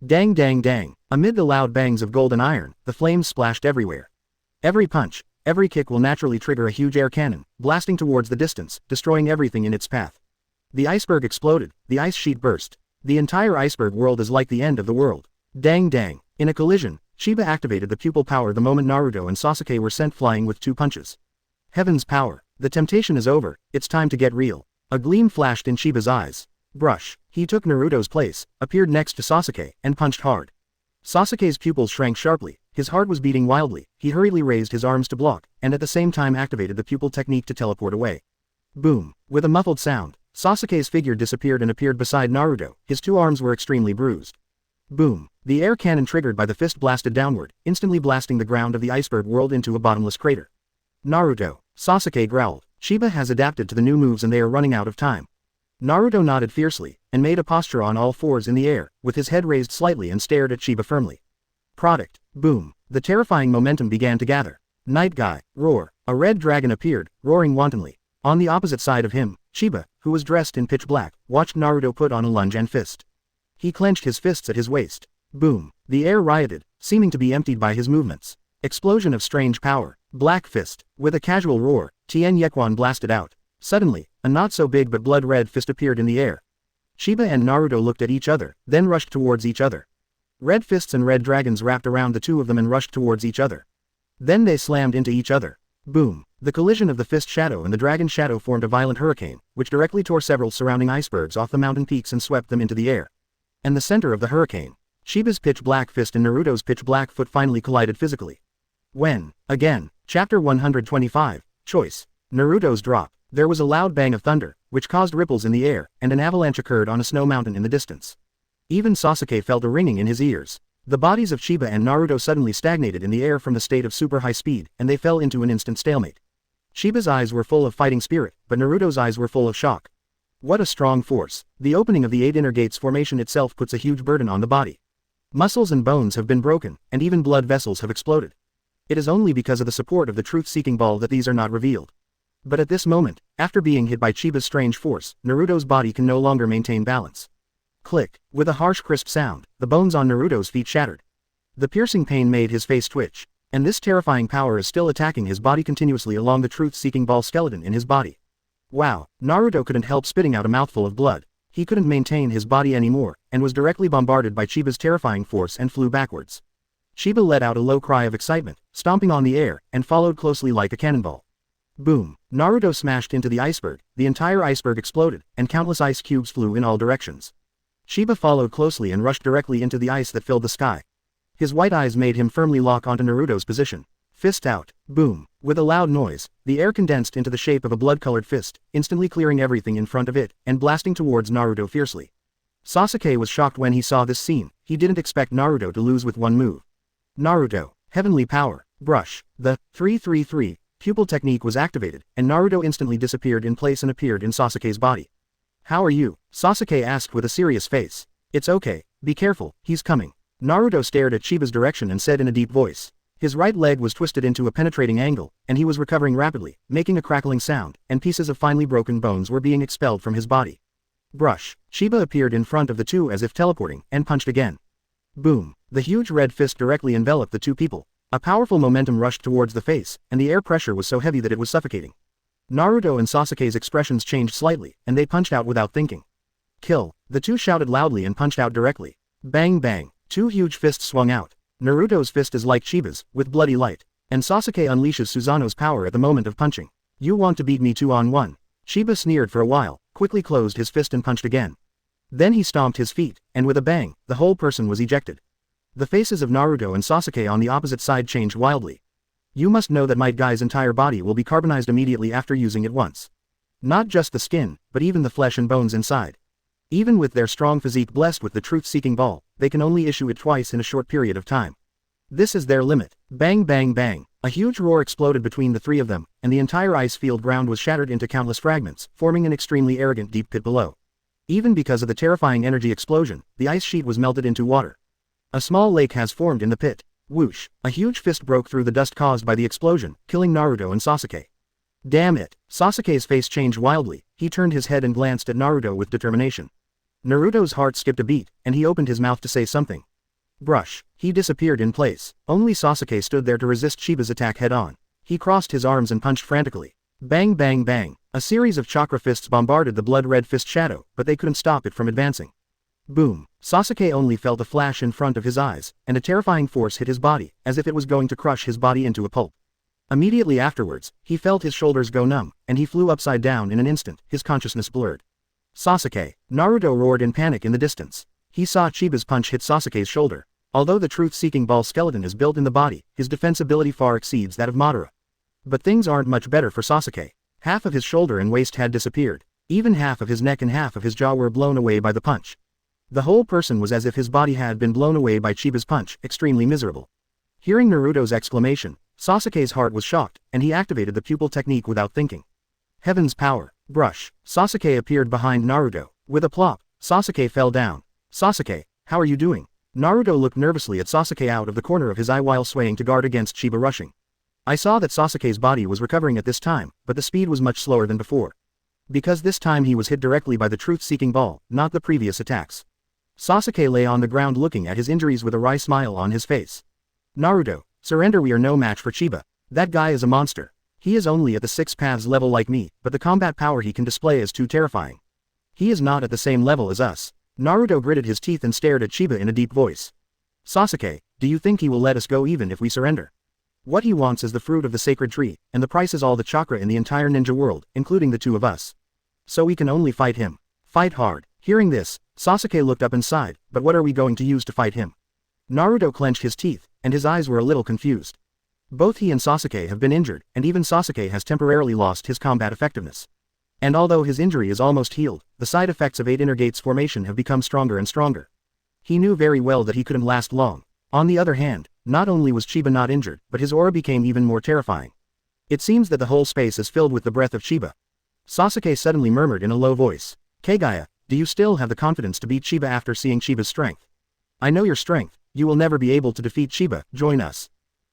Dang dang dang. Amid the loud bangs of gold and iron, the flames splashed everywhere. Every punch, every kick will naturally trigger a huge air cannon, blasting towards the distance, destroying everything in its path. The iceberg exploded, the ice sheet burst. The entire iceberg world is like the end of the world. Dang dang. In a collision, Chiba activated the pupil power the moment Naruto and Sasuke were sent flying with 2 punches. Heaven's power. The temptation is over, it's time to get real. A gleam flashed in Chiba's eyes. Brush. He took Naruto's place, appeared next to Sasuke, and punched hard. Sasuke's pupils shrank sharply, his heart was beating wildly, he hurriedly raised his arms to block, and at the same time activated the pupil technique to teleport away. Boom. With a muffled sound, Sasuke's figure disappeared and appeared beside Naruto, his 2 arms were extremely bruised. Boom. The air cannon triggered by the fist blasted downward, instantly blasting the ground of the iceberg world into a bottomless crater. Naruto. Sasuke growled. Chiba has adapted to the new moves and they are running out of time. Naruto nodded fiercely, and made a posture on all 4s in the air, with his head raised slightly and stared at Chiba firmly. Product. Boom. The terrifying momentum began to gather. Night guy. Roar. A red dragon appeared, roaring wantonly. On the opposite side of him, Chiba, who was dressed in pitch black, watched Naruto put on a lunge and fist. He clenched his fists at his waist. Boom. The air rioted, seeming to be emptied by his movements. Explosion of strange power. Black fist. With a casual roar, Tien Yekwan blasted out. Suddenly, a not-so-big but blood-red fist appeared in the air. Chiba and Naruto looked at each other, then rushed towards each other. Red fists and red dragons wrapped around the 2 of them and rushed towards each other. Then they slammed into each other. Boom. The collision of the fist shadow and the dragon shadow formed a violent hurricane, which directly tore several surrounding icebergs off the mountain peaks and swept them into the air. And the center of the hurricane, Chiba's pitch black fist and Naruto's pitch black foot finally collided physically. When? Again. Chapter 125. Choice. Naruto's drop. There was a loud bang of thunder, which caused ripples in the air, and an avalanche occurred on a snow mountain in the distance. Even Sasuke felt a ringing in his ears. The bodies of Chiba and Naruto suddenly stagnated in the air from the state of super high speed, and they fell into an instant stalemate. Chiba's eyes were full of fighting spirit, but Naruto's eyes were full of shock. What a strong force. The opening of the 8 inner gates formation itself puts a huge burden on the body. Muscles and bones have been broken, and even blood vessels have exploded. It is only because of the support of the truth-seeking ball that these are not revealed. But at this moment, after being hit by Chiba's strange force, Naruto's body can no longer maintain balance. Click. With a harsh crisp sound, the bones on Naruto's feet shattered. The piercing pain made his face twitch. And this terrifying power is still attacking his body continuously along the truth-seeking ball skeleton in his body. Wow, Naruto couldn't help spitting out a mouthful of blood. He couldn't maintain his body anymore, and was directly bombarded by Chiba's terrifying force and flew backwards. Chiba let out a low cry of excitement, stomping on the air, and followed closely like a cannonball. Boom! Naruto smashed into the iceberg, the entire iceberg exploded, and countless ice cubes flew in all directions. Chiba followed closely and rushed directly into the ice that filled the sky. His white eyes made him firmly lock onto Naruto's position. Fist out, boom! With a loud noise, the air condensed into the shape of a blood-colored fist, instantly clearing everything in front of it, and blasting towards Naruto fiercely. Sasuke was shocked when he saw this scene. He didn't expect Naruto to lose with one move. Naruto, heavenly power, brush, the 333 pupil technique was activated, and Naruto instantly disappeared in place and appeared in Sasuke's body. How are you? Sasuke asked with a serious face. It's okay, be careful, he's coming. Naruto stared at Chiba's direction and said in a deep voice. His right leg was twisted into a penetrating angle, and he was recovering rapidly, making a crackling sound, and pieces of finely broken bones were being expelled from his body. Brush. Chiba appeared in front of the two as if teleporting, and punched again. Boom. The huge red fist directly enveloped the two people. A powerful momentum rushed towards the face, and the air pressure was so heavy that it was suffocating. Naruto and Sasuke's expressions changed slightly, and they punched out without thinking. Kill. The two shouted loudly and punched out directly. Bang bang. Two huge fists swung out. Naruto's fist is like Chiba's, with bloody light. And Sasuke unleashes Susanoo's power at the moment of punching. You want to beat me 2-on-1. Chiba sneered for a while, quickly closed his fist and punched again. Then he stomped his feet, and with a bang, the whole person was ejected. The faces of Naruto and Sasuke on the opposite side changed wildly. You must know that my guy's entire body will be carbonized immediately after using it once. Not just the skin, but even the flesh and bones inside. Even with their strong physique blessed with the truth-seeking ball, they can only issue it twice in a short period of time. This is their limit. Bang bang bang. A huge roar exploded between the three of them, and the entire ice field ground was shattered into countless fragments, forming an extremely arrogant deep pit below. Even because of the terrifying energy explosion, the ice sheet was melted into water. A small lake has formed in the pit. Whoosh! A huge fist broke through the dust caused by the explosion, killing Naruto and Sasuke. Damn it! Sasuke's face changed wildly. He turned his head and glanced at Naruto with determination. Naruto's heart skipped a beat, and he opened his mouth to say something. Brush. He disappeared in place. Only Sasuke stood there to resist Chiba's attack head-on. He crossed his arms and punched frantically. Bang bang bang. A series of chakra fists bombarded the blood-red fist shadow, but they couldn't stop it from advancing. Boom. Sasuke only felt a flash in front of his eyes, and a terrifying force hit his body, as if it was going to crush his body into a pulp. Immediately afterwards, he felt his shoulders go numb, and he flew upside down in an instant, his consciousness blurred. Sasuke. Naruto roared in panic in the distance. He saw Chiba's punch hit Sasuke's shoulder. Although the truth-seeking ball skeleton is built in the body, his defense ability far exceeds that of Madara. But things aren't much better for Sasuke. Half of his shoulder and waist had disappeared. Even half of his neck and half of his jaw were blown away by the punch. The whole person was as if his body had been blown away by Chiba's punch, extremely miserable. Hearing Naruto's exclamation, Sasuke's heart was shocked, and he activated the pupil technique without thinking. Heaven's power. Brush. Sasuke appeared behind Naruto. With a plop, Sasuke fell down. Sasuke, how are you doing? Naruto looked nervously at Sasuke out of the corner of his eye while swaying to guard against Chiba rushing. I saw that Sasuke's body was recovering at this time, but the speed was much slower than before. Because this time he was hit directly by the truth-seeking ball, not the previous attacks. Sasuke lay on the ground looking at his injuries with a wry smile on his face. Naruto, surrender, we are no match for Chiba. That guy is a monster. He is only at the 6 paths level like me, but the combat power he can display is too terrifying. He is not at the same level as us. Naruto gritted his teeth and stared at Chiba in a deep voice. Sasuke, do you think he will let us go even if we surrender? What he wants is the fruit of the sacred tree, and the price is all the chakra in the entire ninja world, including the two of us. So we can only fight him. Fight hard. Hearing this, Sasuke looked up and sighed, but what are we going to use to fight him? Naruto clenched his teeth, and his eyes were a little confused. Both he and Sasuke have been injured, and even Sasuke has temporarily lost his combat effectiveness. And although his injury is almost healed, the side effects of 8 Inner Gates formation have become stronger and stronger. He knew very well that he couldn't last long. On the other hand, not only was Chiba not injured, but his aura became even more terrifying. It seems that the whole space is filled with the breath of Chiba. Sasuke suddenly murmured in a low voice. Kaguya, do you still have the confidence to beat Chiba after seeing Chiba's strength? I know your strength, you will never be able to defeat Chiba, join us.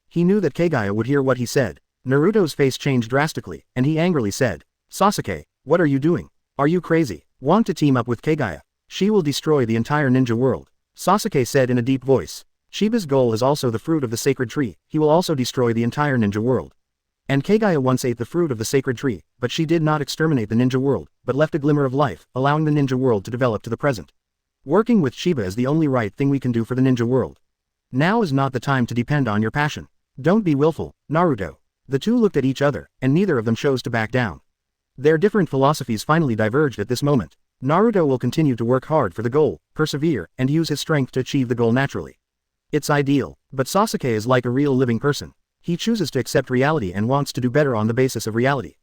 He knew that Kaguya would hear what he said. Naruto's face changed drastically, and he angrily said, Sasuke, what are you doing? Are you crazy? Want to team up with Kaguya? She will destroy the entire ninja world. Sasuke said in a deep voice. Sheba's goal is also the fruit of the sacred tree, he will also destroy the entire ninja world. And Kaguya once ate the fruit of the sacred tree, but she did not exterminate the ninja world, but left a glimmer of life, allowing the ninja world to develop to the present. Working with Chiba is the only right thing we can do for the ninja world. Now is not the time to depend on your passion. Don't be willful, Naruto. The two looked at each other, and neither of them chose to back down. Their different philosophies finally diverged at this moment. Naruto will continue to work hard for the goal, persevere, and use his strength to achieve the goal naturally. It's ideal, but Sasuke is like a real living person. He chooses to accept reality and wants to do better on the basis of reality.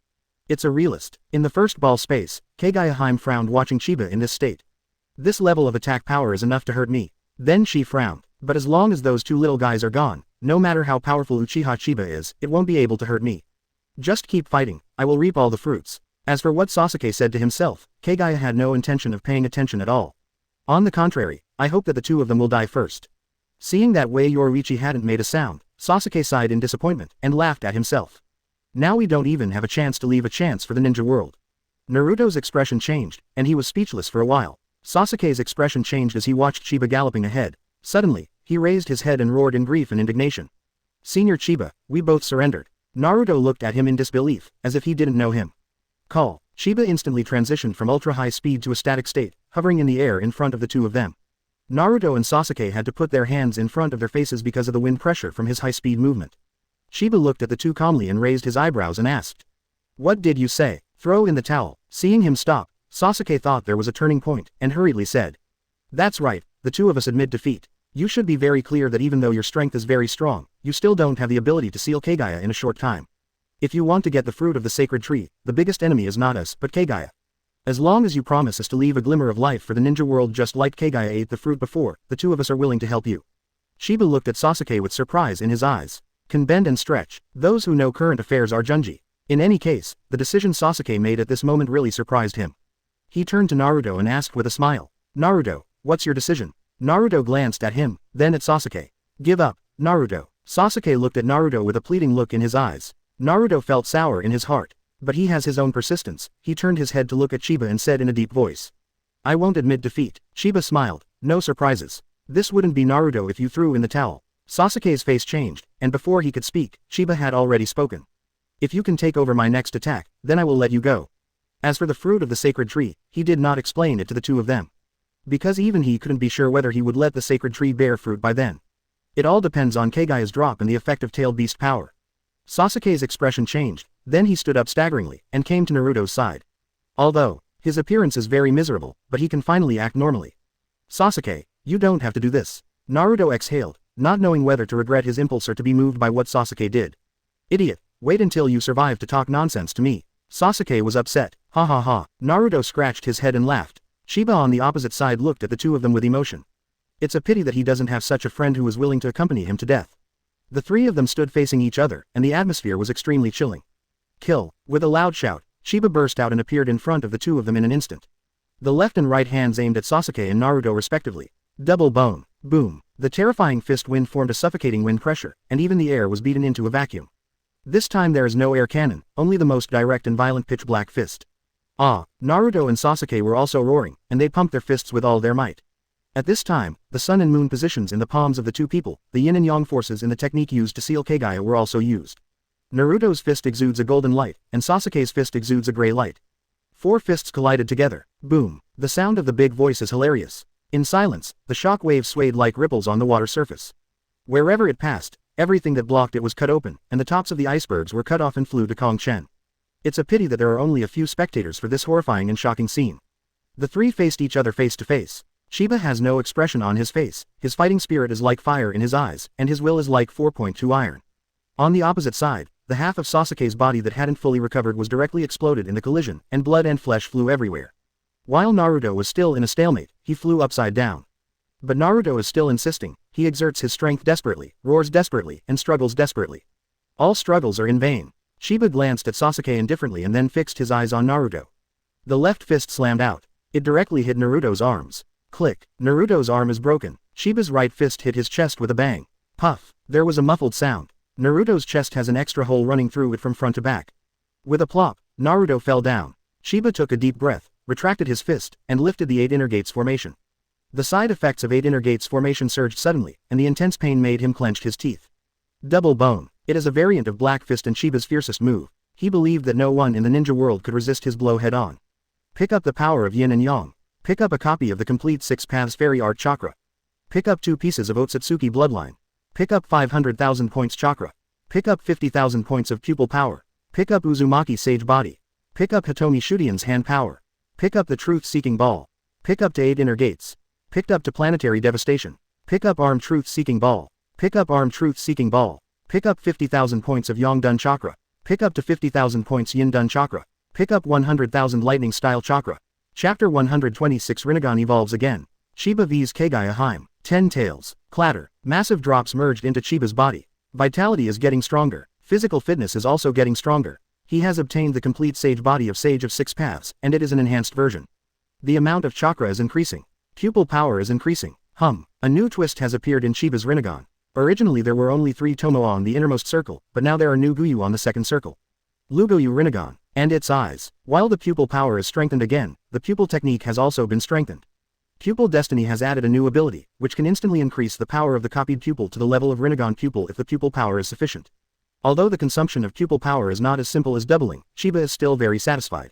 It's a realist. In the first ball space, Kaguya frowned watching Chiba in this state. This level of attack power is enough to hurt me. Then she frowned. But as long as those two little guys are gone, no matter how powerful Uchiha Chiba is, it won't be able to hurt me. Just keep fighting, I will reap all the fruits. As for what Sasuke said to himself, Kaguya had no intention of paying attention at all. On the contrary, I hope that the two of them will die first. Seeing that way Yoriichi hadn't made a sound, Sasuke sighed in disappointment, and laughed at himself. Now we don't even have a chance to leave a chance for the ninja world. Naruto's expression changed, and he was speechless for a while. Sasuke's expression changed as he watched Chiba galloping ahead. Suddenly, he raised his head and roared in grief and indignation. Senior Chiba, we both surrendered. Naruto looked at him in disbelief, as if he didn't know him. Call. Chiba instantly transitioned from ultra-high speed to a static state, hovering in the air in front of the two of them. Naruto and Sasuke had to put their hands in front of their faces because of the wind pressure from his high-speed movement. Chiba looked at the two calmly and raised his eyebrows and asked. What did you say? Throw in the towel. Seeing him stop, Sasuke thought there was a turning point, and hurriedly said. That's right, the two of us admit defeat. You should be very clear that even though your strength is very strong, you still don't have the ability to seal Kaguya in a short time. If you want to get the fruit of the sacred tree, the biggest enemy is not us but Kaguya. As long as you promise us to leave a glimmer of life for the ninja world just like Kaguya ate the fruit before, the two of us are willing to help you. Chiba looked at Sasuke with surprise in his eyes. Can bend and stretch. Those who know current affairs are Junji. In any case, the decision Sasuke made at this moment really surprised him. He turned to Naruto and asked with a smile. Naruto, what's your decision? Naruto glanced at him, then at Sasuke. Give up, Naruto. Sasuke looked at Naruto with a pleading look in his eyes. Naruto felt sour in his heart. But he has his own persistence. He turned his head to look at Chiba and said in a deep voice. I won't admit defeat. Chiba smiled. No surprises. This wouldn't be Naruto if you threw in the towel. Sasuke's face changed, and before he could speak, Chiba had already spoken. If you can take over my next attack, then I will let you go. As for the fruit of the sacred tree, he did not explain it to the two of them. Because even he couldn't be sure whether he would let the sacred tree bear fruit by then. It all depends on Kaguya's drop and the effect of tailed beast power. Sasuke's expression changed, then he stood up staggeringly, and came to Naruto's side. Although, his appearance is very miserable, but he can finally act normally. Sasuke, you don't have to do this. Naruto exhaled, not knowing whether to regret his impulse or to be moved by what Sasuke did. Idiot, wait until you survive to talk nonsense to me. Sasuke was upset. Ha ha ha. Naruto scratched his head and laughed. Chiba on the opposite side looked at the two of them with emotion. It's a pity that he doesn't have such a friend who is willing to accompany him to death. The three of them stood facing each other, and the atmosphere was extremely chilling. Kill. With a loud shout, Chiba burst out and appeared in front of the two of them in an instant. The left and right hands aimed at Sasuke and Naruto respectively. Double bone. Boom. The terrifying fist wind formed a suffocating wind pressure, and even the air was beaten into a vacuum. This time there is no air cannon, only the most direct and violent pitch-black fist. Ah, Naruto and Sasuke were also roaring, and they pumped their fists with all their might. At this time, the sun and moon positions in the palms of the two people, the yin and yang forces in the technique used to seal Kaguya were also used. Naruto's fist exudes a golden light, and Sasuke's fist exudes a gray light. Four fists collided together. Boom. The sound of the big voice is hilarious. In silence, the shock waves swayed like ripples on the water surface. Wherever it passed, everything that blocked it was cut open, and the tops of the icebergs were cut off and flew to Kongchen. It's a pity that there are only a few spectators for this horrifying and shocking scene. The three faced each other face to face. Chiba has no expression on his face, his fighting spirit is like fire in his eyes, and his will is like 4.2 iron. On the opposite side, the half of Sasuke's body that hadn't fully recovered was directly exploded in the collision, and blood and flesh flew everywhere. While Naruto was still in a stalemate, he flew upside down. But Naruto is still insisting, he exerts his strength desperately, roars desperately, and struggles desperately. All struggles are in vain. Chiba glanced at Sasuke indifferently and then fixed his eyes on Naruto. The left fist slammed out. It directly hit Naruto's arms. Click. Naruto's arm is broken. Chiba's right fist hit his chest with a bang. Puff. There was a muffled sound. Naruto's chest has an extra hole running through it from front to back. With a plop, Naruto fell down. Chiba took a deep breath, retracted his fist, and lifted the 8 inner gates formation. The side effects of 8 inner gates formation surged suddenly, and the intense pain made him clench his teeth. Double bone. It is a variant of Black Fist and Sheba's fiercest move. He believed that no one in the ninja world could resist his blow head-on. Pick up the power of yin and yang. Pick up a copy of the complete 6 Paths Fairy Art Chakra. Pick up 2 pieces of Otsutsuki Bloodline. Pick up 500,000 points Chakra. Pick up 50,000 points of pupil power. Pick up Uzumaki Sage Body. Pick up Hitomi Shudian's hand power. Pick up the Truth-Seeking Ball. Pick up to 8 inner gates. Picked up to Planetary Devastation. Pick up Arm Truth-Seeking Ball. Pick up Arm Truth-Seeking Ball. Pick up 50,000 points of Yongdun Chakra. Pick up to 50,000 points Yindun Chakra. Pick up 100,000 Lightning Style Chakra. Chapter 126 Rinnegan evolves again. Chiba vs Kaguya Hime. 10 tails. Clatter. Massive drops merged into Chiba's body. Vitality is getting stronger. Physical fitness is also getting stronger. He has obtained the complete Sage Body of Sage of 6 Paths, and it is an enhanced version. The amount of chakra is increasing. Pupil power is increasing. A new twist has appeared in Chiba's Rinnegan. Originally there were only 3 Tomoe on the innermost circle, but now there are new Guyu on the second circle. Lugoyu Rinnegan. And its eyes. While the pupil power is strengthened again, the pupil technique has also been strengthened. Pupil Destiny has added a new ability, which can instantly increase the power of the copied pupil to the level of Rinnegan pupil if the pupil power is sufficient. Although the consumption of pupil power is not as simple as doubling, Chiba is still very satisfied.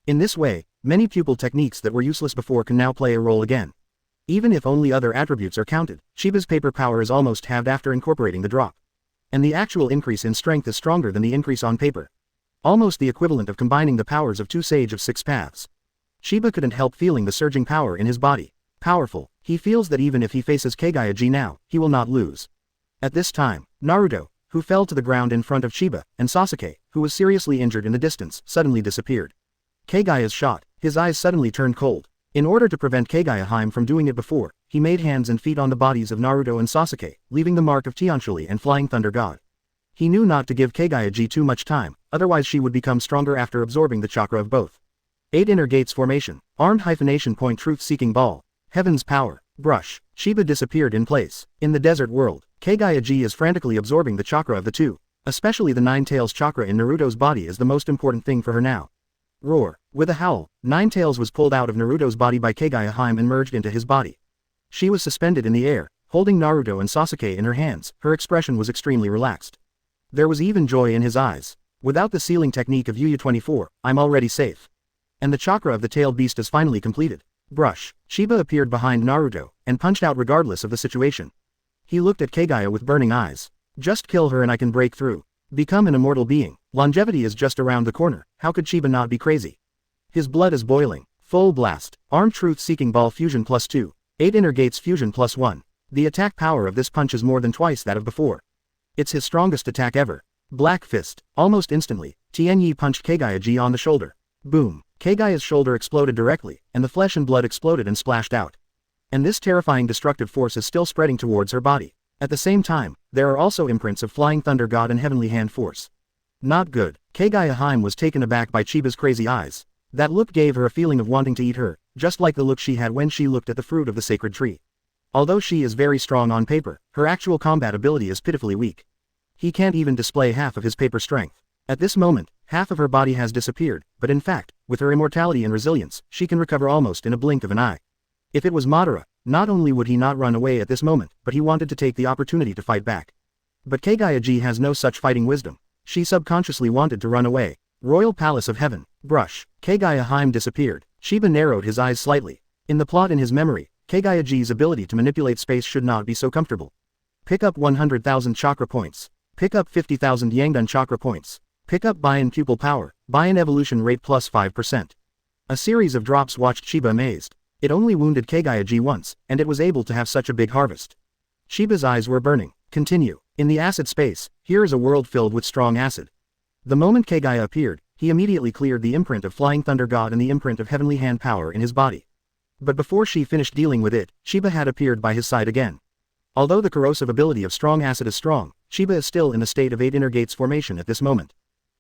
In this way, many pupil techniques that were useless before can now play a role again. Even if only other attributes are counted, Chiba's paper power is almost halved after incorporating the drop. And the actual increase in strength is stronger than the increase on paper. Almost the equivalent of combining the powers of 2 Sage of 6 Paths. Chiba couldn't help feeling the surging power in his body. Powerful. He feels that even if he faces Kaguya now, he will not lose. At this time, Naruto, who fell to the ground in front of Chiba, and Sasuke, who was seriously injured in the distance, suddenly disappeared. Kaguya's shot. His eyes suddenly turned cold. In order to prevent Kaguya from doing it before, he made hands and feet on the bodies of Naruto and Sasuke, leaving the mark of Tianshuli and Flying Thunder God. He knew not to give Kaguya too much time, otherwise she would become stronger after absorbing the chakra of both. 8 inner gates formation. Armed hyphenation point Truth-Seeking Ball. Heaven's power. Brush. Chiba disappeared in place. In the desert world, Kaguya is frantically absorbing the chakra of the two. Especially the 9 tails chakra in Naruto's body is the most important thing for her now. Roar. With a howl, 9 tails was pulled out of Naruto's body by Kaguya and merged into his body. She was suspended in the air, holding Naruto and Sasuke in her hands. Her expression was extremely relaxed. There was even joy in his eyes. Without the sealing technique of Yuya 24, I'm already safe. And the chakra of the tailed beast is finally completed. Brush. Chiba appeared behind Naruto, and punched out regardless of the situation. He looked at Kaguya with burning eyes. Just kill her and I can break through. Become an immortal being. Longevity is just around the corner. How could Chiba not be crazy? His blood is boiling. Full blast. Armed Truth-Seeking Ball Fusion +2. 8 inner gates Fusion +1. The attack power of this punch is more than twice that of before. It's his strongest attack ever. Black Fist. Almost instantly, Tianyi punched Kaguya on the shoulder. Boom. Kaguya's shoulder exploded directly, and the flesh and blood exploded and splashed out. And this terrifying destructive force is still spreading towards her body. At the same time, there are also imprints of Flying Thunder God and Heavenly Hand Force. Not good. Kaguya was taken aback by Chiba's crazy eyes. That look gave her a feeling of wanting to eat her, just like the look she had when she looked at the fruit of the sacred tree. Although she is very strong on paper, her actual combat ability is pitifully weak. He can't even display half of his paper strength. At this moment, half of her body has disappeared, but in fact, with her immortality and resilience, she can recover almost in a blink of an eye. If it was Madara, not only would he not run away at this moment, but he wanted to take the opportunity to fight back. But Kaguya has no such fighting wisdom. She subconsciously wanted to run away. Royal Palace of Heaven. Brush. Kaguya disappeared. Chiba narrowed his eyes slightly. In the plot in his memory, Kaguya's ability to manipulate space should not be so comfortable. Pick up 100,000 chakra points. Pick up 50,000 Yangdun chakra points. Pick up Buy-in pupil power. Buy-in evolution rate +5%. A series of drops watched Chiba amazed. It only wounded Kaguya once, and it was able to have such a big harvest. Chiba's eyes were burning. Continue. In the acid space, here is a world filled with strong acid. The moment Kaguya appeared, he immediately cleared the imprint of Flying Thunder God and the imprint of Heavenly Hand power in his body. But before she finished dealing with it, Chiba had appeared by his side again. Although the corrosive ability of strong acid is strong, Chiba is still in the state of 8 inner gates formation at this moment.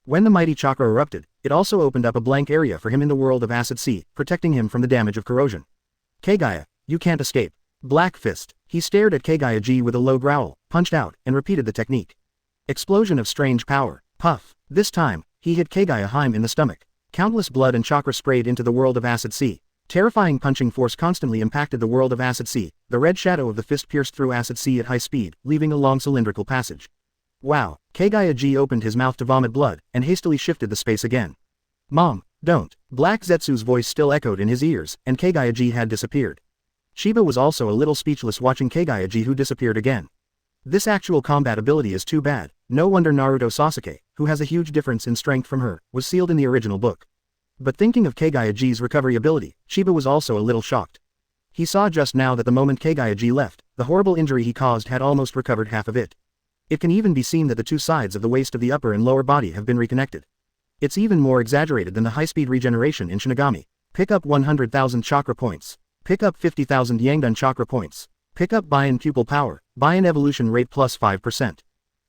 When the mighty chakra erupted, it also opened up a blank area for him in the world of acid sea, protecting him from the damage of corrosion. Kaguya, you can't escape. Black Fist. He stared at Kaguya with a low growl, punched out, and repeated the technique. Explosion of strange power. Puff. This time, he hit Kaguya in the stomach. Countless blood and chakra sprayed into the world of acid sea. Terrifying punching force constantly impacted the world of Acid Sea. The red shadow of the fist pierced through Acid Sea at high speed, leaving a long cylindrical passage. Wow! Kaguya opened his mouth to vomit blood, and hastily shifted the space again. Mom, don't! Black Zetsu's voice still echoed in his ears, and Kaguya had disappeared. Chiba was also a little speechless watching Kaguya who disappeared again. This actual combat ability is too bad. No wonder Naruto Sasuke, who has a huge difference in strength from her, was sealed in the original book. But thinking of Kaguya recovery ability, Chiba was also a little shocked. He saw just now that the moment Kaguya left, the horrible injury he caused had almost recovered half of it. It can even be seen that the two sides of the waist of the upper and lower body have been reconnected. It's even more exaggerated than the high-speed regeneration in Shinigami. Pick up 100,000 chakra points. Pick up 50,000 Yangdan chakra points. Pick up buy-in pupil power, buy-in evolution rate plus 5%.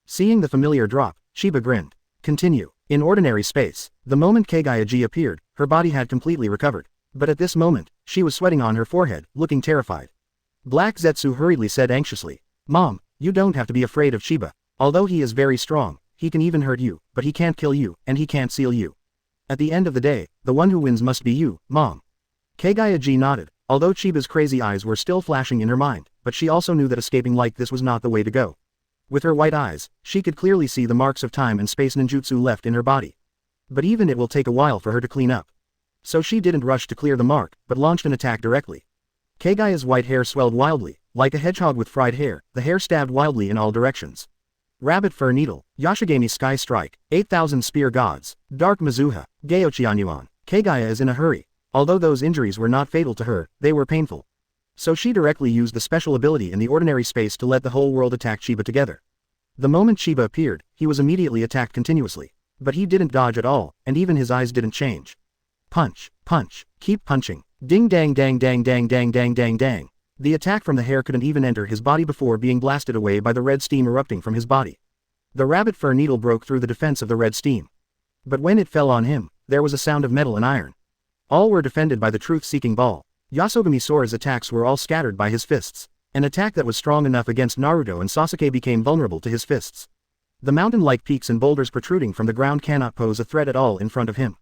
Seeing the familiar drop, Chiba grinned. Continue. In ordinary space, the moment Kaguya appeared, her body had completely recovered. But at this moment, she was sweating on her forehead, looking terrified. Black Zetsu hurriedly said anxiously, Mom, you don't have to be afraid of Chiba. Although he is very strong, he can even hurt you, but he can't kill you, and he can't seal you. At the end of the day, the one who wins must be you, Mom. Kaguya nodded, although Chiba's crazy eyes were still flashing in her mind, but she also knew that escaping like this was not the way to go. With her white eyes, she could clearly see the marks of time and space ninjutsu left in her body. But even it will take a while for her to clean up. So she didn't rush to clear the mark, but launched an attack directly. Kaguya's white hair swelled wildly, like a hedgehog with fried hair, the hair stabbed wildly in all directions. Rabbit Fur Needle, Yashigami Sky Strike, 8,000 Spear Gods, Dark Mizuha, Geochianyuan. Kaguya is in a hurry. Although those injuries were not fatal to her, they were painful. So she directly used the special ability in the ordinary space to let the whole world attack Chiba together. The moment Chiba appeared, he was immediately attacked continuously. But he didn't dodge at all, and even his eyes didn't change. Punch, punch, keep punching. Ding dang dang dang dang dang dang dang dang. The attack from the hair couldn't even enter his body before being blasted away by the red steam erupting from his body. The rabbit fur needle broke through the defense of the red steam. But when it fell on him, there was a sound of metal and iron. All were defended by the truth-seeking ball. Yasogami Sora's attacks were all scattered by his fists. An attack that was strong enough against Naruto and Sasuke became vulnerable to his fists. The mountain-like peaks and boulders protruding from the ground cannot pose a threat at all in front of him.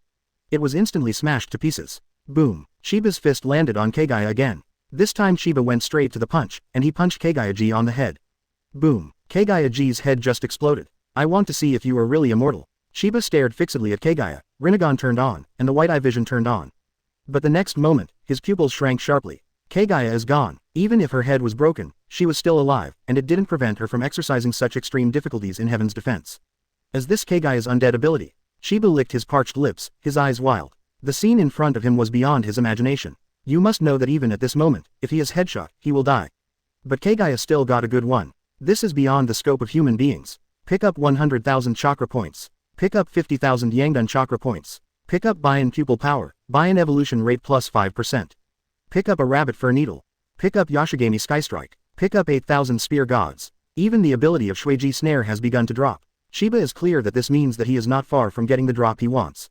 It was instantly smashed to pieces. Boom. Chiba's fist landed on Kaguya again. This time Chiba went straight to the punch, and he punched Kaguya on the head. Boom. Kaguya's head just exploded. I want to see if you are really immortal. Chiba stared fixedly at Kaguya, Rinnegan turned on, and the white eye vision turned on. But the next moment, his pupils shrank sharply. Kaguya is gone. Even if her head was broken, she was still alive, and it didn't prevent her from exercising such extreme difficulties in Heaven's defense. As this Kaguya's undead ability, Chiba licked his parched lips, his eyes wild. The scene in front of him was beyond his imagination. You must know that even at this moment, if he is headshot, he will die. But Kaguya still got a good one. This is beyond the scope of human beings. Pick up 100,000 chakra points. Pick up 50,000 Yangdan chakra points. Pick up buy-in pupil power, buy-in evolution rate plus 5%. Pick up a rabbit fur needle. Pick up Yashigami Skystrike. Pick up 8,000 spear gods. Even the ability of Shueiji snare has begun to drop. Chiba is clear that this means that he is not far from getting the drop he wants.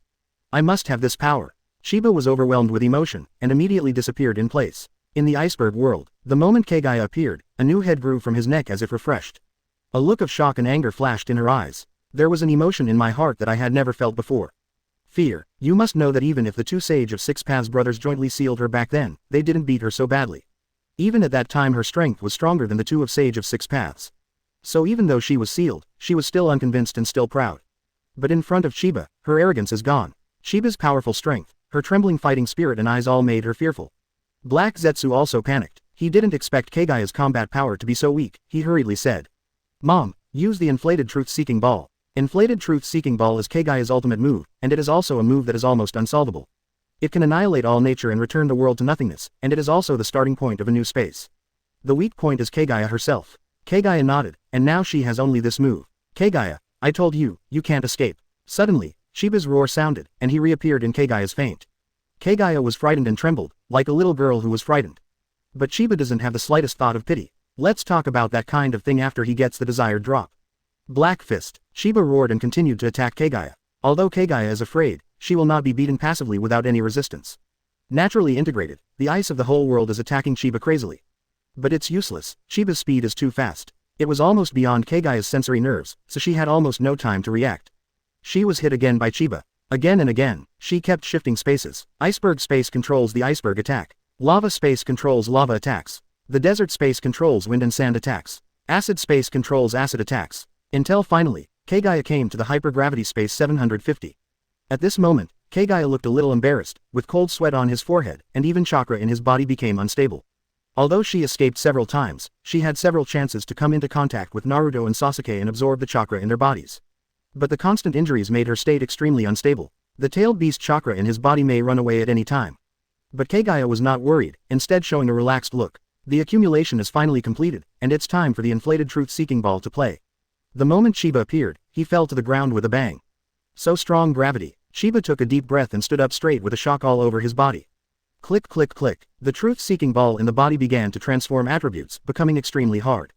I must have this power. Chiba was overwhelmed with emotion, and immediately disappeared in place. In the iceberg world, the moment Kaguya appeared, a new head grew from his neck as if refreshed. A look of shock and anger flashed in her eyes. There was an emotion in my heart that I had never felt before. Fear. You must know that even if the two Sage of Six Paths brothers jointly sealed her back then, they didn't beat her so badly. Even at that time her strength was stronger than the two of Sage of Six Paths. So even though she was sealed, she was still unconvinced and still proud. But in front of Chiba, her arrogance is gone. Chiba's powerful strength, her trembling fighting spirit and eyes all made her fearful. Black Zetsu also panicked. He didn't expect Kaguya's combat power to be so weak. He hurriedly said, Mom, use the inflated truth-seeking ball. Inflated truth-seeking ball is Kaguya's ultimate move, and it is also a move that is almost unsolvable. It can annihilate all nature and return the world to nothingness, and it is also the starting point of a new space. The weak point is Kaguya herself. Kaguya nodded, and now she has only this move. Kaguya, I told you, you can't escape. Suddenly, Chiba's roar sounded, and he reappeared in Kaguya's feint. Kaguya was frightened and trembled, like a little girl who was frightened. But Chiba doesn't have the slightest thought of pity. Let's talk about that kind of thing after he gets the desired drop. Black Fist. Chiba roared and continued to attack Kaguya. Although Kaguya is afraid, she will not be beaten passively without any resistance. Naturally integrated, the ice of the whole world is attacking Chiba crazily. But it's useless. Chiba's speed is too fast. It was almost beyond Kaguya's sensory nerves, so she had almost no time to react. She was hit again by Chiba. Again and again, she kept shifting spaces. Iceberg space controls the iceberg attack. Lava space controls lava attacks. The desert space controls wind and sand attacks. Acid space controls acid attacks. Until finally, Kaguya came to the hypergravity space 750. At this moment, Kaguya looked a little embarrassed, with cold sweat on his forehead, and even chakra in his body became unstable. Although she escaped several times, she had several chances to come into contact with Naruto and Sasuke and absorb the chakra in their bodies. But the constant injuries made her state extremely unstable. The tailed beast chakra in his body may run away at any time. But Kaguya was not worried, instead showing a relaxed look. The accumulation is finally completed, and it's time for the inflated truth-seeking ball to play. The moment Sheba appeared, he fell to the ground with a bang. So strong gravity. Sheba took a deep breath and stood up straight with a shock all over his body. Click click click. The truth-seeking ball in the body began to transform attributes, becoming extremely hard.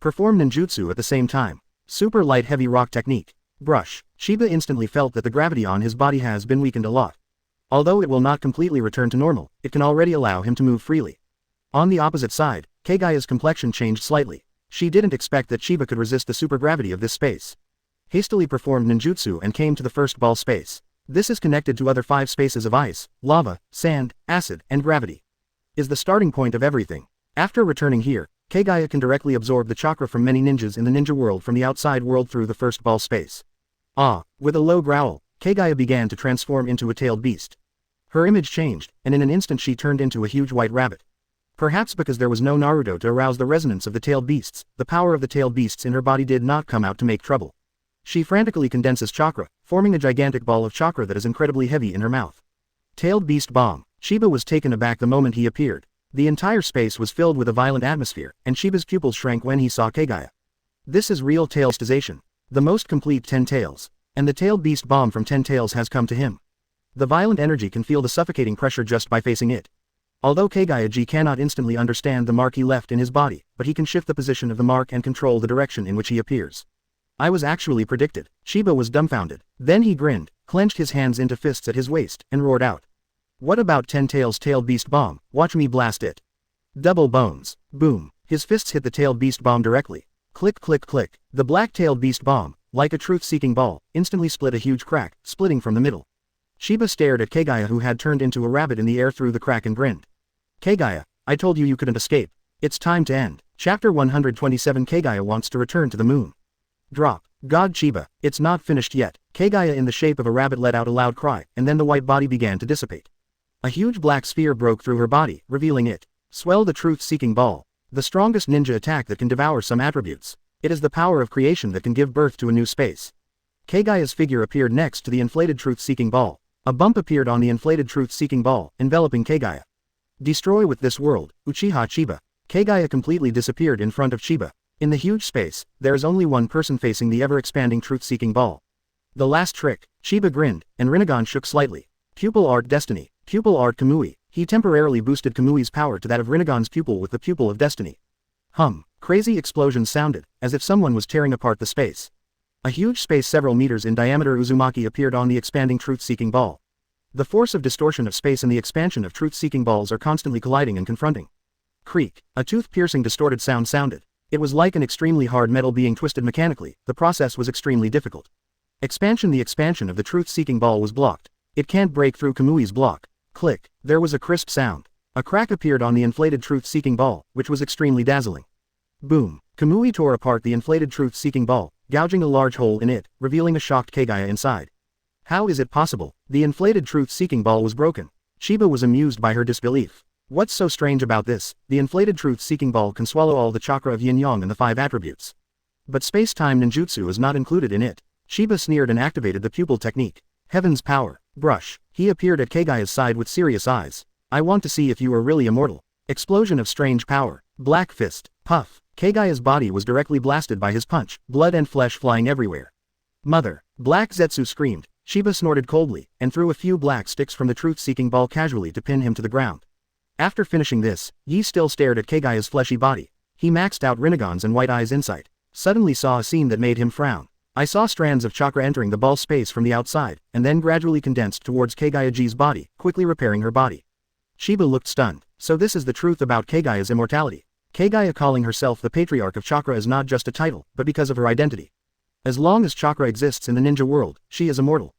Perform ninjutsu at the same time. Super light heavy rock technique. Brush. Sheba instantly felt that the gravity on his body has been weakened a lot. Although it will not completely return to normal, it can already allow him to move freely. On the opposite side, Kaguya's complexion changed slightly. She didn't expect that Sheba could resist the supergravity of this space. Hastily performed ninjutsu and came to the first ball space. This is connected to other 5 spaces of ice, lava, sand, acid, and gravity. Is the starting point of everything. After returning here, Kaguya can directly absorb the chakra from many ninjas in the ninja world from the outside world through the first ball space. With a low growl, Kaguya began to transform into a tailed beast. Her image changed, and in an instant she turned into a huge white rabbit. Perhaps because there was no Naruto to arouse the resonance of the tailed beasts, the power of the tailed beasts in her body did not come out to make trouble. She frantically condenses chakra, forming a gigantic ball of chakra that is incredibly heavy in her mouth. Tailed Beast Bomb. Sheba was taken aback the moment he appeared. The entire space was filled with a violent atmosphere, and Sheba's pupils shrank when he saw Kaguya. This is real tailstization. The most complete 10 tails. And the Tailed Beast Bomb from 10 tails has come to him. The violent energy can feel the suffocating pressure just by facing it. Although Kaguya cannot instantly understand the mark he left in his body, but he can shift the position of the mark and control the direction in which he appears. I was actually predicted. Sheba was dumbfounded. Then he grinned, clenched his hands into fists at his waist, and roared out. What about 10 tails Tailed Beast Bomb? Watch me blast it. Double bones. Boom. His fists hit the Tailed Beast Bomb directly. Click click click. The black-tailed beast bomb, like a truth-seeking ball, instantly split a huge crack, splitting from the middle. Sheba stared at Kaguya who had turned into a rabbit in the air through the crack and grinned. Kaguya, I told you couldn't escape. It's time to end. Chapter 127 Kaguya wants to return to the moon. Drop. God Chiba, it's not finished yet. Kaguya in the shape of a rabbit let out a loud cry, and then the white body began to dissipate. A huge black sphere broke through her body, revealing it. Swell the truth-seeking ball. The strongest ninja attack that can devour some attributes. It is the power of creation that can give birth to a new space. Kaguya's figure appeared next to the inflated truth-seeking ball. A bump appeared on the inflated truth-seeking ball, enveloping Kaguya. Destroy with this world, Uchiha Chiba. Kaguya completely disappeared in front of Chiba. In the huge space, there is only one person facing the ever-expanding truth-seeking ball. The last trick. Chiba grinned, and Rinnegan shook slightly. Pupil Art Destiny. Pupil Art Kamui. He temporarily boosted Kamui's power to that of Rinnegan's pupil with the Pupil of Destiny. Crazy explosions sounded, as if someone was tearing apart the space. A huge space several meters in diameter Uzumaki appeared on the expanding truth-seeking ball. The force of distortion of space and the expansion of truth-seeking balls are constantly colliding and confronting. Creak. A tooth-piercing distorted sound sounded. It was like an extremely hard metal being twisted mechanically. The process was extremely difficult. Expansion. The expansion of the truth-seeking ball was blocked. It can't break through Kamui's block. Click. There was a crisp sound. A crack appeared on the inflated truth-seeking ball, which was extremely dazzling. Boom. Kamui tore apart the inflated truth-seeking ball, gouging a large hole in it, revealing a shocked Kaguya inside. How is it possible? The inflated truth-seeking ball was broken. Chiba was amused by her disbelief. What's so strange about this? The inflated truth-seeking ball can swallow all the chakra of yin-yang and the 5 attributes. But space-time ninjutsu is not included in it. Chiba sneered and activated the pupil technique. Heaven's power. Brush. He appeared at Kaguya's side with serious eyes. I want to see if you are really immortal. Explosion of strange power. Black fist. Puff. Kaguya's body was directly blasted by his punch, blood and flesh flying everywhere. Mother. Black Zetsu screamed. Chiba snorted coldly, and threw a few black sticks from the truth-seeking ball casually to pin him to the ground. After finishing this, Yi still stared at Kaguya's fleshy body. He maxed out Rinnegan's and White Eye's insight. Suddenly saw a scene that made him frown. I saw strands of chakra entering the ball space from the outside, and then gradually condensed towards Kaguya-ji's body, quickly repairing her body. Chiba looked stunned. So this is the truth about Kaguya's immortality. Kaguya calling herself the Patriarch of Chakra is not just a title, but because of her identity. As long as chakra exists in the ninja world, she is immortal.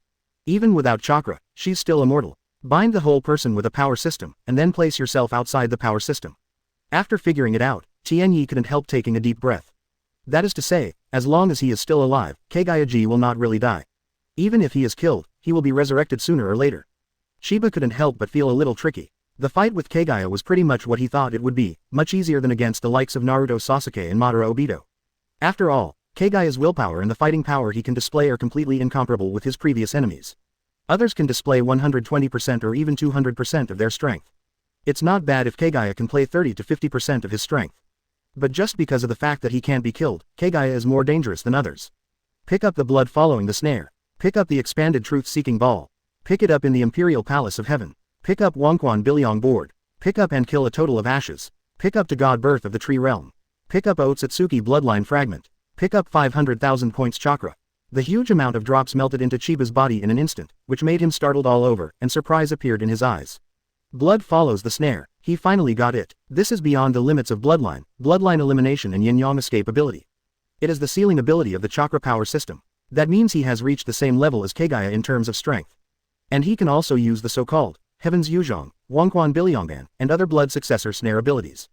Even without chakra, she's still immortal. Bind the whole person with a power system, and then place yourself outside the power system. After figuring it out, Tianyi couldn't help taking a deep breath. That is to say, as long as he is still alive, Kaguya will not really die. Even if he is killed, he will be resurrected sooner or later. Chiba couldn't help but feel a little tricky. The fight with Kaguya was pretty much what he thought it would be, much easier than against the likes of Naruto Sasuke and Madara Obito. After all, Kaguya's willpower and the fighting power he can display are completely incomparable with his previous enemies. Others can display 120% or even 200% of their strength. It's not bad if Kaguya can play 30 to 50% of his strength. But just because of the fact that he can't be killed, Kaguya is more dangerous than others. Pick up the blood following the snare. Pick up the expanded truth-seeking ball. Pick it up in the Imperial Palace of Heaven. Pick up Wonquan Bilyong board. Pick up and kill a total of ashes. Pick up to God Birth of the Tree Realm. Pick up Otsutsuki Bloodline Fragment. Pick up 500,000 points chakra. The huge amount of drops melted into Chiba's body in an instant, which made him startled all over, and surprise appeared in his eyes. Blood follows the snare. He finally got it. This is beyond the limits of bloodline elimination and yin-yang escape ability. It is the sealing ability of the chakra power system. That means he has reached the same level as Kaguya in terms of strength. And he can also use the so-called Heaven's Yuzhong, Wonquan Bilyongban, and other blood successor snare abilities.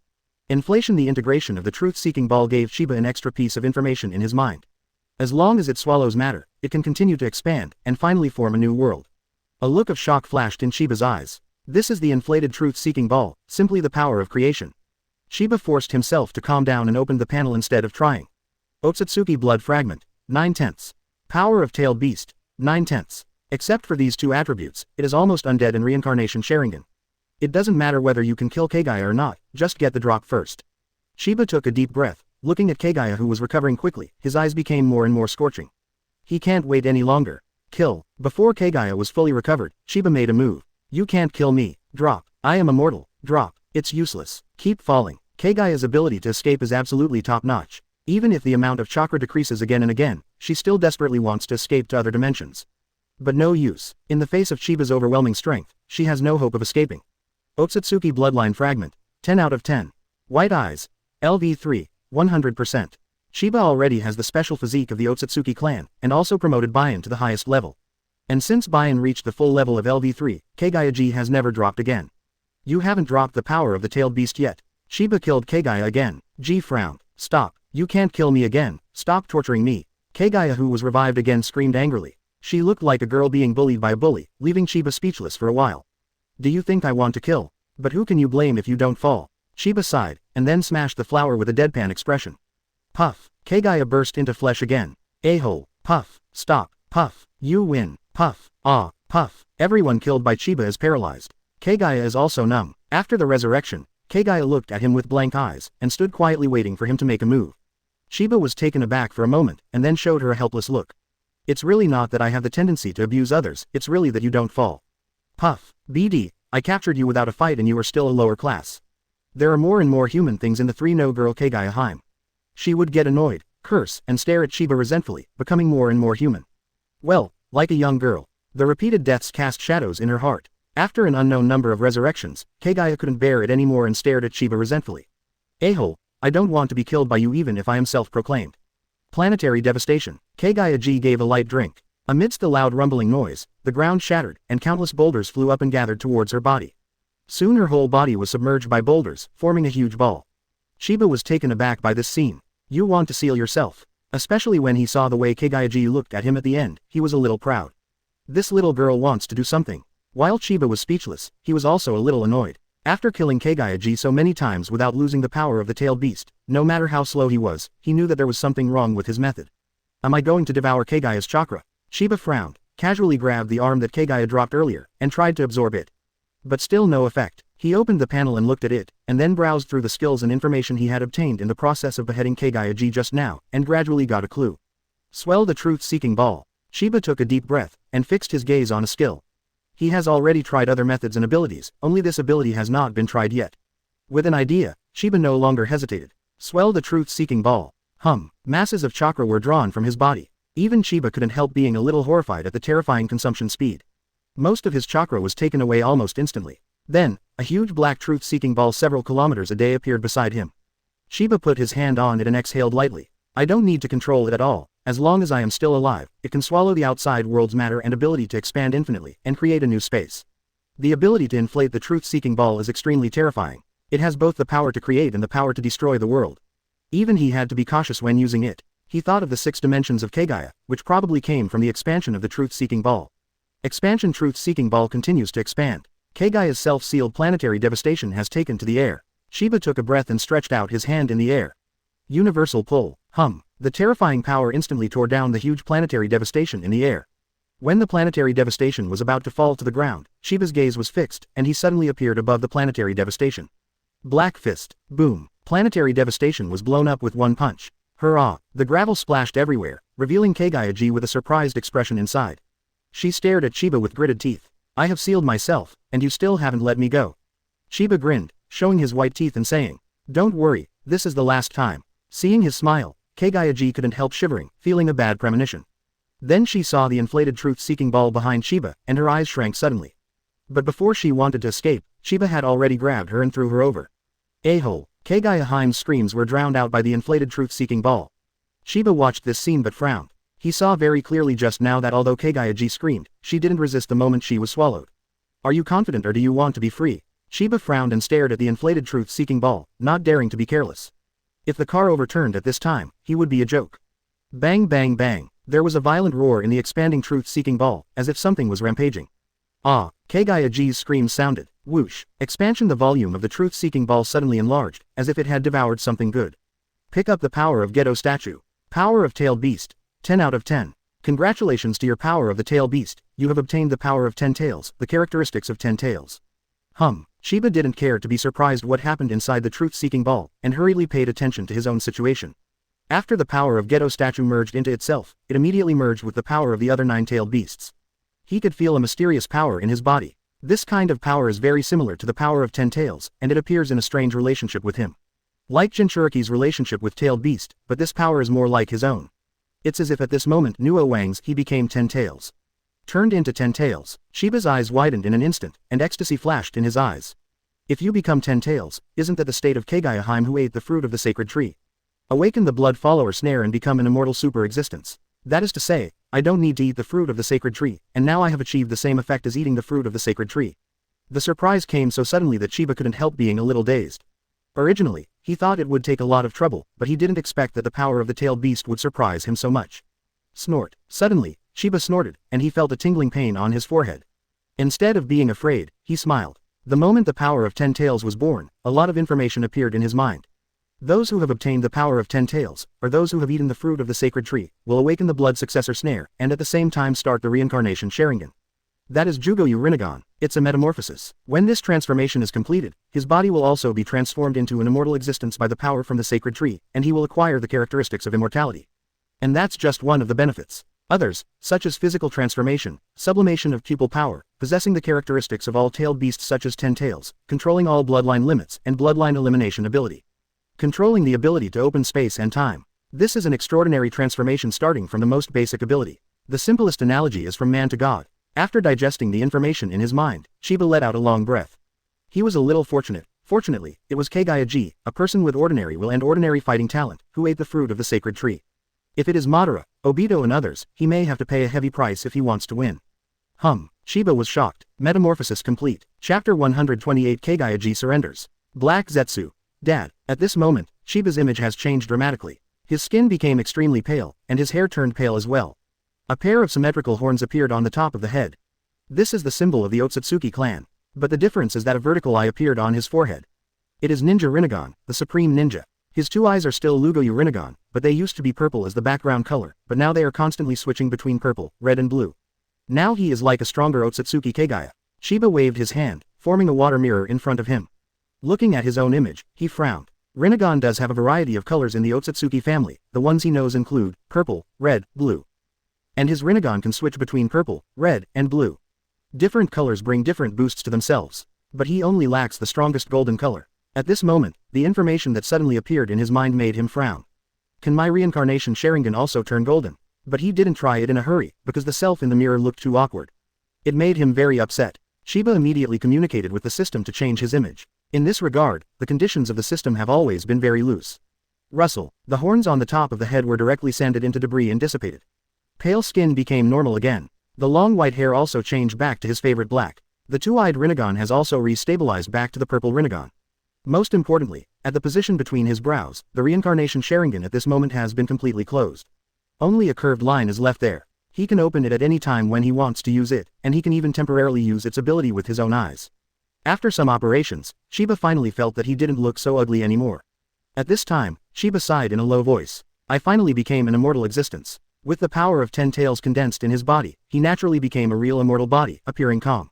Inflation. The integration of the truth-seeking ball gave Chiba an extra piece of information in his mind. As long as it swallows matter, it can continue to expand, and finally form a new world. A look of shock flashed in Chiba's eyes. This is the inflated truth-seeking ball, simply the power of creation. Chiba forced himself to calm down and opened the panel instead of trying. Otsutsuki Blood Fragment, 9/10. Power of Tailed Beast, 9/10. Except for these two attributes, it is almost undead and reincarnation Sharingan. It doesn't matter whether you can kill Kaguya or not, just get the drop first. Chiba took a deep breath, looking at Kaguya who was recovering quickly. His eyes became more and more scorching. He can't wait any longer. Kill. Before Kaguya was fully recovered, Chiba made a move. You can't kill me. Drop. I am immortal. Drop. It's useless. Keep falling. Kaguya's ability to escape is absolutely top-notch. Even if the amount of chakra decreases again and again, she still desperately wants to escape to other dimensions. But no use. In the face of Chiba's overwhelming strength, she has no hope of escaping. Otsutsuki Bloodline Fragment, 10/10. White Eyes, LV3, 100%. Chiba already has the special physique of the Otsutsuki clan, and also promoted Bayan to the highest level. And since Bayan reached the full level of LV3, Kaguya has never dropped again. You haven't dropped the power of the tailed beast yet. Chiba killed Kaguya again. G frowned. Stop. You can't kill me again. Stop torturing me. Kaguya, who was revived again, screamed angrily. She looked like a girl being bullied by a bully, leaving Chiba speechless for a while. Do you think I want to kill? But who can you blame if you don't fall? Chiba sighed, and then smashed the flower with a deadpan expression. Puff. Kaguya burst into flesh again. A-hole. Puff. Stop. Puff. You win. Puff. Ah. Puff. Everyone killed by Chiba is paralyzed. Kaguya is also numb. After the resurrection, Kaguya looked at him with blank eyes, and stood quietly waiting for him to make a move. Chiba was taken aback for a moment, and then showed her a helpless look. It's really not that I have the tendency to abuse others, it's really that you don't fall. Puff. BD, I captured you without a fight and you are still a lower class. There are more and more human things in the 3-no girl Kaguya Heim. She would get annoyed, curse, and stare at Chiba resentfully, becoming more and more human. Well, like a young girl. The repeated deaths cast shadows in her heart. After an unknown number of resurrections, Kaguya couldn't bear it anymore and stared at Chiba resentfully. A-hole, I don't want to be killed by you even if I am self-proclaimed. Planetary devastation. Kaguya gave a light drink. Amidst the loud rumbling noise, the ground shattered, and countless boulders flew up and gathered towards her body. Soon her whole body was submerged by boulders, forming a huge ball. Chiba was taken aback by this scene. You want to seal yourself. Especially when he saw the way Kaguya looked at him at the end, he was a little proud. This little girl wants to do something. While Chiba was speechless, he was also a little annoyed. After killing Kaguya so many times without losing the power of the tailed beast, no matter how slow he was, he knew that there was something wrong with his method. Am I going to devour Kaguya's chakra? Chiba frowned, casually grabbed the arm that Kaguya dropped earlier, and tried to absorb it. But still no effect. He opened the panel and looked at it, and then browsed through the skills and information he had obtained in the process of beheading Kaguya just now, and gradually got a clue. Swell the truth-seeking ball. Chiba took a deep breath, and fixed his gaze on a skill. He has already tried other methods and abilities, only this ability has not been tried yet. With an idea, Chiba no longer hesitated. Swell the truth-seeking ball. Masses of chakra were drawn from his body. Even Chiba couldn't help being a little horrified at the terrifying consumption speed. Most of his chakra was taken away almost instantly. Then, a huge black truth-seeking ball several kilometers away appeared beside him. Chiba put his hand on it and exhaled lightly. I don't need to control it at all, As long as I am still alive, it can swallow the outside world's matter and ability to expand infinitely and create a new space. The ability to inflate the truth-seeking ball is extremely terrifying. It has both the power to create and the power to destroy the world. Even he had to be cautious when using it. He thought of the 6 dimensions of Kaguya, which probably came from the expansion of the truth-seeking ball. Expansion truth-seeking ball continues to expand. Kaguya's self-sealed planetary devastation has taken to the air. Sheba took a breath and stretched out his hand in the air. Universal pull. The terrifying power instantly tore down the huge planetary devastation in the air. When the planetary devastation was about to fall to the ground, Sheba's gaze was fixed, and he suddenly appeared above the planetary devastation. Black fist. Boom. Planetary devastation was blown up with one punch. Hurrah! The gravel splashed everywhere, revealing Kaguya with a surprised expression inside. She stared at Chiba with gritted teeth. I have sealed myself, and you still haven't let me go. Chiba grinned, showing his white teeth and saying, don't worry, this is the last time. Seeing his smile, Kaguya couldn't help shivering, feeling a bad premonition. Then she saw the inflated truth-seeking ball behind Chiba, and her eyes shrank suddenly. But before she wanted to escape, Chiba had already grabbed her and threw her over. A-hole. Kaguya's screams were drowned out by the inflated truth-seeking ball. Chiba watched this scene but frowned. He saw very clearly just now that although Kaguya screamed, she didn't resist the moment she was swallowed. Are you confident or do you want to be free? Chiba frowned and stared at the inflated truth-seeking ball, not daring to be careless. If the car overturned at this time, he would be a joke. Bang bang bang. There was a violent roar in the expanding truth-seeking ball, as if something was rampaging. Ah! Kaguya's screams sounded. Whoosh! Expansion. The volume of the truth-seeking ball suddenly enlarged, as if it had devoured something good. Pick up the power of Geto statue. Power of tailed beast. 10 out of 10. Congratulations to your power of the tail beast, you have obtained the power of 10 tails, the characteristics of 10 tails. Chiba didn't care to be surprised what happened inside the truth-seeking ball, and hurriedly paid attention to his own situation. After the power of Geto statue merged into itself, it immediately merged with the power of the other 9-tailed beasts. He could feel a mysterious power in his body. This kind of power is very similar to the power of 10 tails, and it appears in a strange relationship with him. Like Jinchuriki's relationship with tailed beast, but this power is more like his own. It's as if at this moment Nuo Wang's he became 10 tails. Turned into 10 tails, Shiba's eyes widened in an instant, and ecstasy flashed in his eyes. If you become 10 tails, isn't that the state of Kaguya who ate the fruit of the sacred tree? Awaken the blood follower snare and become an immortal super existence. That is to say, I don't need to eat the fruit of the sacred tree, and now I have achieved the same effect as eating the fruit of the sacred tree. The surprise came so suddenly that Chiba couldn't help being a little dazed. Originally, he thought it would take a lot of trouble, but he didn't expect that the power of the tailed beast would surprise him so much. Snort. Suddenly, Chiba snorted, and he felt a tingling pain on his forehead. Instead of being afraid, he smiled. The moment the power of 10 tails was born, a lot of information appeared in his mind. Those who have obtained the power of 10 tails, or those who have eaten the fruit of the sacred tree, will awaken the blood successor snare, and at the same time start the reincarnation Sharingan. That is Jugoyu Rinnegan. It's a metamorphosis. When this transformation is completed, his body will also be transformed into an immortal existence by the power from the sacred tree, and he will acquire the characteristics of immortality. And that's just one of the benefits. Others, such as physical transformation, sublimation of pupil power, possessing the characteristics of all tailed beasts such as 10 tails, controlling all bloodline limits, and bloodline elimination ability. Controlling the ability to open space and time. This is an extraordinary transformation starting from the most basic ability. The simplest analogy is from man to god. After digesting the information in his mind, Chiba let out a long breath. He was a little fortunate. Fortunately, it was Kaguya, a person with ordinary will and ordinary fighting talent, who ate the fruit of the sacred tree. If it is Madara, Obito and others, he may have to pay a heavy price if he wants to win. Chiba was shocked. Metamorphosis complete. Chapter 128. Kaguya surrenders. Black Zetsu. Dad. At this moment, Chiba's image has changed dramatically. His skin became extremely pale, and his hair turned pale as well. A pair of symmetrical horns appeared on the top of the head. This is the symbol of the Otsutsuki clan. But the difference is that a vertical eye appeared on his forehead. It is Ninja Rinnegan, the supreme ninja. His 2 eyes are still Lugoyu Rinnegan, but they used to be purple as the background color, but now they are constantly switching between purple, red and blue. Now he is like a stronger Otsutsuki Kaguya. Chiba waved his hand, forming a water mirror in front of him. Looking at his own image, he frowned. Rinnegan does have a variety of colors in the Otsutsuki family. The ones he knows include purple, red, blue. And his Rinnegan can switch between purple, red, and blue. Different colors bring different boosts to themselves. But he only lacks the strongest golden color. At this moment, the information that suddenly appeared in his mind made him frown. Can my reincarnation Sharingan also turn golden? But he didn't try it in a hurry, because the self in the mirror looked too awkward. It made him very upset. Chiba immediately communicated with the system to change his image. In this regard, the conditions of the system have always been very loose. Rustle. The horns on the top of the head were directly sanded into debris and dissipated. Pale skin became normal again. The long white hair also changed back to his favorite black. The two-eyed Rinnegan has also re-stabilized back to the purple Rinnegan. Most importantly, at the position between his brows, the reincarnation Sharingan at this moment has been completely closed. Only a curved line is left there. He can open it at any time when he wants to use it, and he can even temporarily use its ability with his own eyes. After some operations, Chiba finally felt that he didn't look so ugly anymore. At this time, Chiba sighed in a low voice. I finally became an immortal existence. With the power of 10 tails condensed in his body, he naturally became a real immortal body, appearing calm.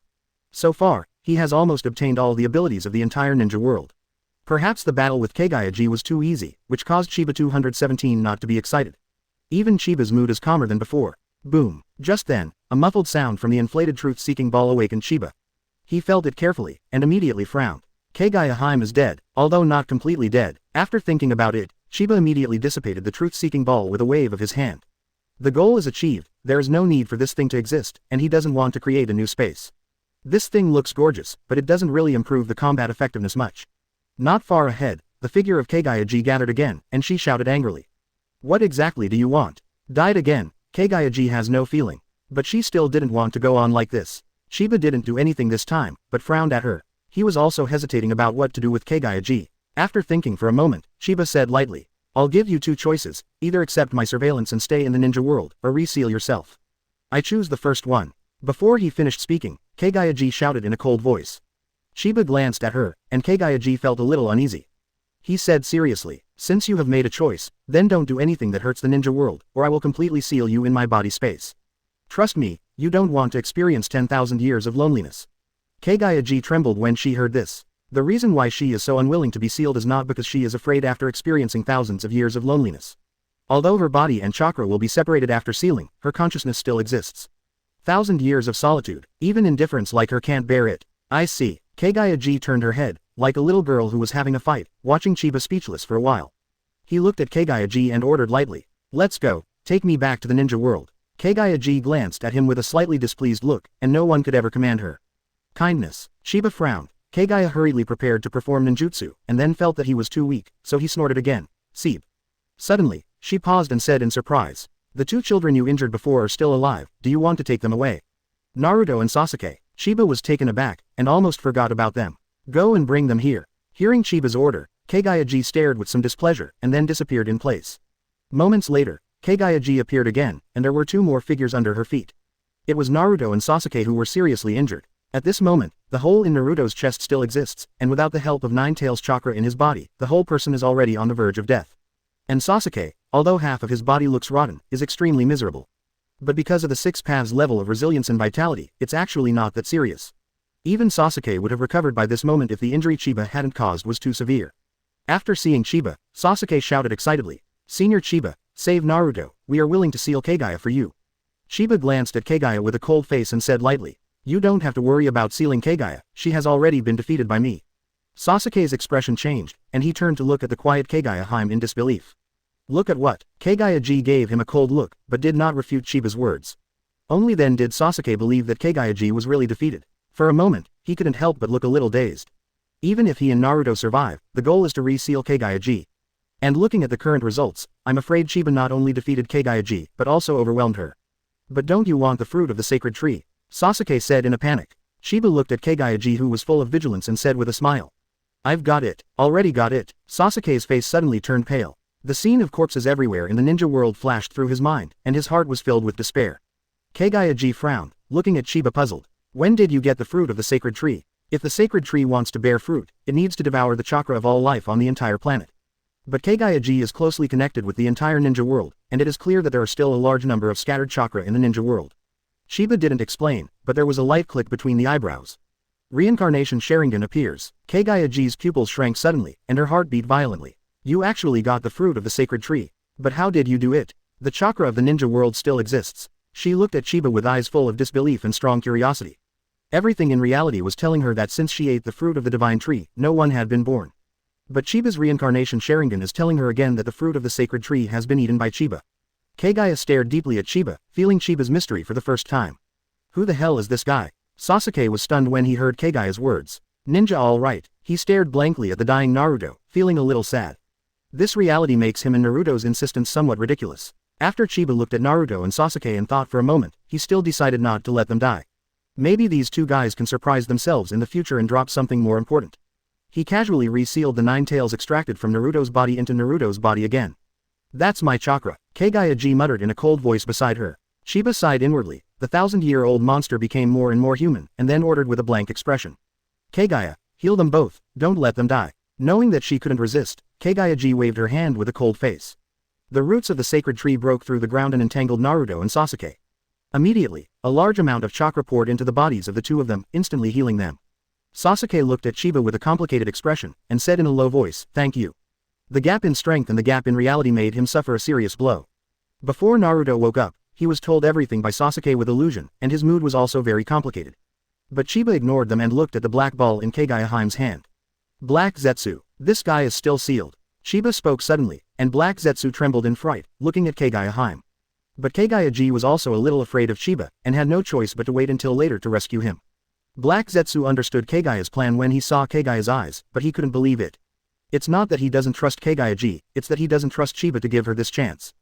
So far, he has almost obtained all the abilities of the entire ninja world. Perhaps the battle with Kaguya was too easy, which caused Chiba 217 not to be excited. Even Chiba's mood is calmer than before. Boom. Just then, a muffled sound from the inflated truth-seeking ball awakened Chiba. He felt it carefully, and immediately frowned. Kaguya is dead, although not completely dead. After thinking about it, Chiba immediately dissipated the truth-seeking ball with a wave of his hand. The goal is achieved, there is no need for this thing to exist, and he doesn't want to create a new space. This thing looks gorgeous, but it doesn't really improve the combat effectiveness much. Not far ahead, the figure of Kaguya gathered again, and she shouted angrily. What exactly do you want? Died again. Kaguya has no feeling. But she still didn't want to go on like this. Chiba didn't do anything this time, but frowned at her. He was also hesitating about what to do with Kaguya. After thinking for a moment, Chiba said lightly, I'll give you two choices, either accept my surveillance and stay in the ninja world, or reseal yourself. I choose the first one. Before he finished speaking, Kaguya shouted in a cold voice. Chiba glanced at her, and Kaguya felt a little uneasy. He said seriously, since you have made a choice, then don't do anything that hurts the ninja world, or I will completely seal you in my body space. Trust me, you don't want to experience 10,000 years of loneliness. Kaguya trembled when she heard this. The reason why she is so unwilling to be sealed is not because she is afraid after experiencing thousands of years of loneliness. Although her body and chakra will be separated after sealing, her consciousness still exists. 1,000 years of solitude, even indifference like her can't bear it. I see. Kaguya turned her head, like a little girl who was having a fight, watching Chiba speechless for a while. He looked at Kaguya and ordered lightly. Let's go, take me back to the ninja world. Kaguya glanced at him with a slightly displeased look, and no one could ever command her. Kindness. Chiba frowned. Kaguya hurriedly prepared to perform ninjutsu, and then felt that he was too weak, so he snorted again. Seep. Suddenly, she paused and said in surprise. The two children you injured before are still alive, do you want to take them away? Naruto and Sasuke. Chiba was taken aback, and almost forgot about them. Go and bring them here. Hearing Chiba's order, Kaguya stared with some displeasure, and then disappeared in place. Moments later, Kaguya appeared again, and there were two more figures under her feet. It was Naruto and Sasuke who were seriously injured. At this moment, the hole in Naruto's chest still exists, and without the help of 9 tails chakra in his body, the whole person is already on the verge of death. And Sasuke, although half of his body looks rotten, is extremely miserable. But because of the 6 paths level of resilience and vitality, it's actually not that serious. Even Sasuke would have recovered by this moment if the injury Chiba hadn't caused was too severe. After seeing Chiba, Sasuke shouted excitedly, Senior Chiba, save Naruto, we are willing to seal Kaguya for you. Chiba glanced at Kaguya with a cold face and said lightly, you don't have to worry about sealing Kaguya, she has already been defeated by me. Sasuke's expression changed, and he turned to look at the quiet Kaguya in disbelief. Look at what? Kaguya gave him a cold look, but did not refute Chiba's words. Only then did Sasuke believe that Kaguya was really defeated. For a moment, he couldn't help but look a little dazed. Even if he and Naruto survive, the goal is to reseal Kaguya. And looking at the current results, I'm afraid Chiba not only defeated Kaguya but also overwhelmed her. But don't you want the fruit of the sacred tree? Sasuke said in a panic. Chiba looked at Kaguya who was full of vigilance and said with a smile. I've got it, already got it. Sasuke's face suddenly turned pale. The scene of corpses everywhere in the ninja world flashed through his mind, and his heart was filled with despair. Kaguya frowned, looking at Chiba puzzled. When did you get the fruit of the sacred tree? If the sacred tree wants to bear fruit, it needs to devour the chakra of all life on the entire planet. But Kaguya is closely connected with the entire ninja world, and it is clear that there are still a large number of scattered chakra in the ninja world. Chiba didn't explain, but there was a light click between the eyebrows. Reincarnation Sharingan appears. Kaguya pupils shrank suddenly, and her heart beat violently. You actually got the fruit of the sacred tree. But how did you do it? The chakra of the ninja world still exists. She looked at Chiba with eyes full of disbelief and strong curiosity. Everything in reality was telling her that since she ate the fruit of the divine tree, no one had been born. But Chiba's reincarnation Sharingan is telling her again that the fruit of the sacred tree has been eaten by Chiba. Kaguya stared deeply at Chiba, feeling Chiba's mystery for the first time. Who the hell is this guy? Sasuke was stunned when he heard Kaguya's words. Ninja all right. He stared blankly at the dying Naruto, feeling a little sad. This reality makes him and Naruto's insistence somewhat ridiculous. After Chiba looked at Naruto and Sasuke and thought for a moment, he still decided not to let them die. Maybe these two guys can surprise themselves in the future and drop something more important. He casually resealed the 9 tails extracted from Naruto's body into Naruto's body again. That's my chakra, Kaguya muttered in a cold voice beside her. Chiba sighed inwardly. The 1,000-year-old monster became more and more human, and then ordered with a blank expression. Kaguya, heal them both, don't let them die. Knowing that she couldn't resist, Kaguya waved her hand with a cold face. The roots of the sacred tree broke through the ground and entangled Naruto and Sasuke. Immediately, a large amount of chakra poured into the bodies of the two of them, instantly healing them. Sasuke looked at Chiba with a complicated expression, and said in a low voice, "Thank you." The gap in strength and the gap in reality made him suffer a serious blow. Before Naruto woke up, he was told everything by Sasuke with illusion, and his mood was also very complicated. But Chiba ignored them and looked at the black ball in Kaguya's hand. Black Zetsu, this guy is still sealed. Chiba spoke suddenly, and Black Zetsu trembled in fright, looking at Kaguya. But Kaguya was also a little afraid of Chiba, and had no choice but to wait until later to rescue him. Black Zetsu understood Kaguya's plan when he saw Kaguya's eyes, but he couldn't believe it. It's not that he doesn't trust Kaguya, it's that he doesn't trust Chiba to give her this chance.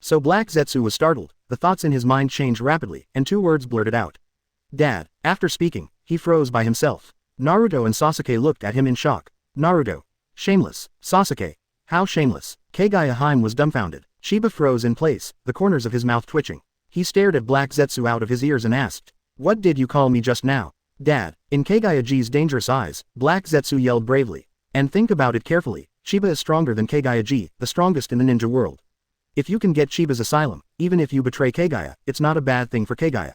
So Black Zetsu was startled, the thoughts in his mind changed rapidly, and 2 words blurted out. Dad. After speaking, he froze by himself. Naruto and Sasuke looked at him in shock. Naruto. Shameless. Sasuke. How shameless. Kaguya was dumbfounded. Chiba froze in place, the corners of his mouth twitching. He stared at Black Zetsu out of his ears and asked, "What did you call me just now?" Dad. In Kaguya's dangerous eyes, Black Zetsu yelled bravely. And think about it carefully, Chiba is stronger than Kaguya, the strongest in the ninja world. If you can get Chiba's asylum, even if you betray Kaguya, it's not a bad thing for Kaguya.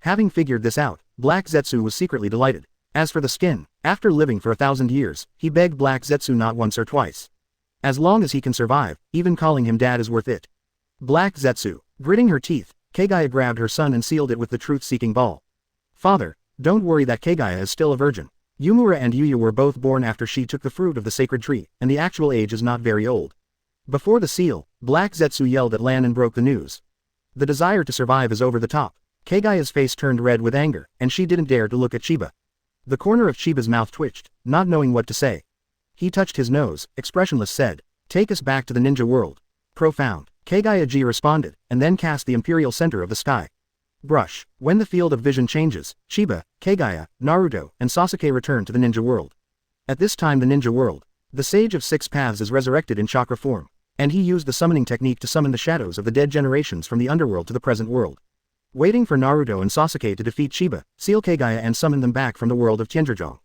Having figured this out, Black Zetsu was secretly delighted. As for the skin, after living for 1,000 years, he begged Black Zetsu not once or twice. As long as he can survive, even calling him dad is worth it. Black Zetsu. Gritting her teeth, Kaguya grabbed her son and sealed it with the truth-seeking ball. Father, don't worry that Kaguya is still a virgin. Yumura and Yuya were both born after she took the fruit of the sacred tree, and the actual age is not very old. Before the seal, Black Zetsu yelled at Lan and broke the news. The desire to survive is over the top. Kaguya's face turned red with anger, and she didn't dare to look at Chiba. The corner of Chiba's mouth twitched, not knowing what to say. He touched his nose, expressionless said, "Take us back to the ninja world." Profound. Kaguya responded, and then cast the imperial center of the sky. Brush. When the field of vision changes, Chiba, Kaguya, Naruto, and Sasuke return to the ninja world. At this time the ninja world, the Sage of 6 Paths is resurrected in chakra form, and he used the summoning technique to summon the shadows of the dead generations from the underworld to the present world. Waiting for Naruto and Sasuke to defeat Chiba, seal Kaguya and summon them back from the world of Tianzhizhong.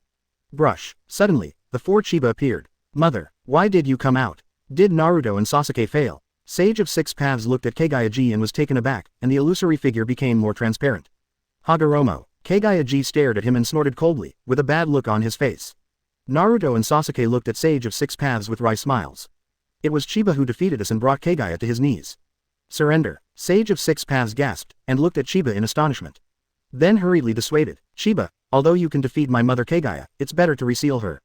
Brush. Suddenly, the 4 Chiba appeared. Mother, why did you come out? Did Naruto and Sasuke fail? Sage of 6 Paths looked at Kaguya and was taken aback, and the illusory figure became more transparent. Hagoromo. Kaguya stared at him and snorted coldly, with a bad look on his face. Naruto and Sasuke looked at Sage of 6 Paths with wry smiles. It was Chiba who defeated us and brought Kaguya to his knees. Surrender. Sage of 6 Paths gasped, and looked at Chiba in astonishment. Then hurriedly dissuaded, Chiba, although you can defeat my mother Kaguya, it's better to reseal her.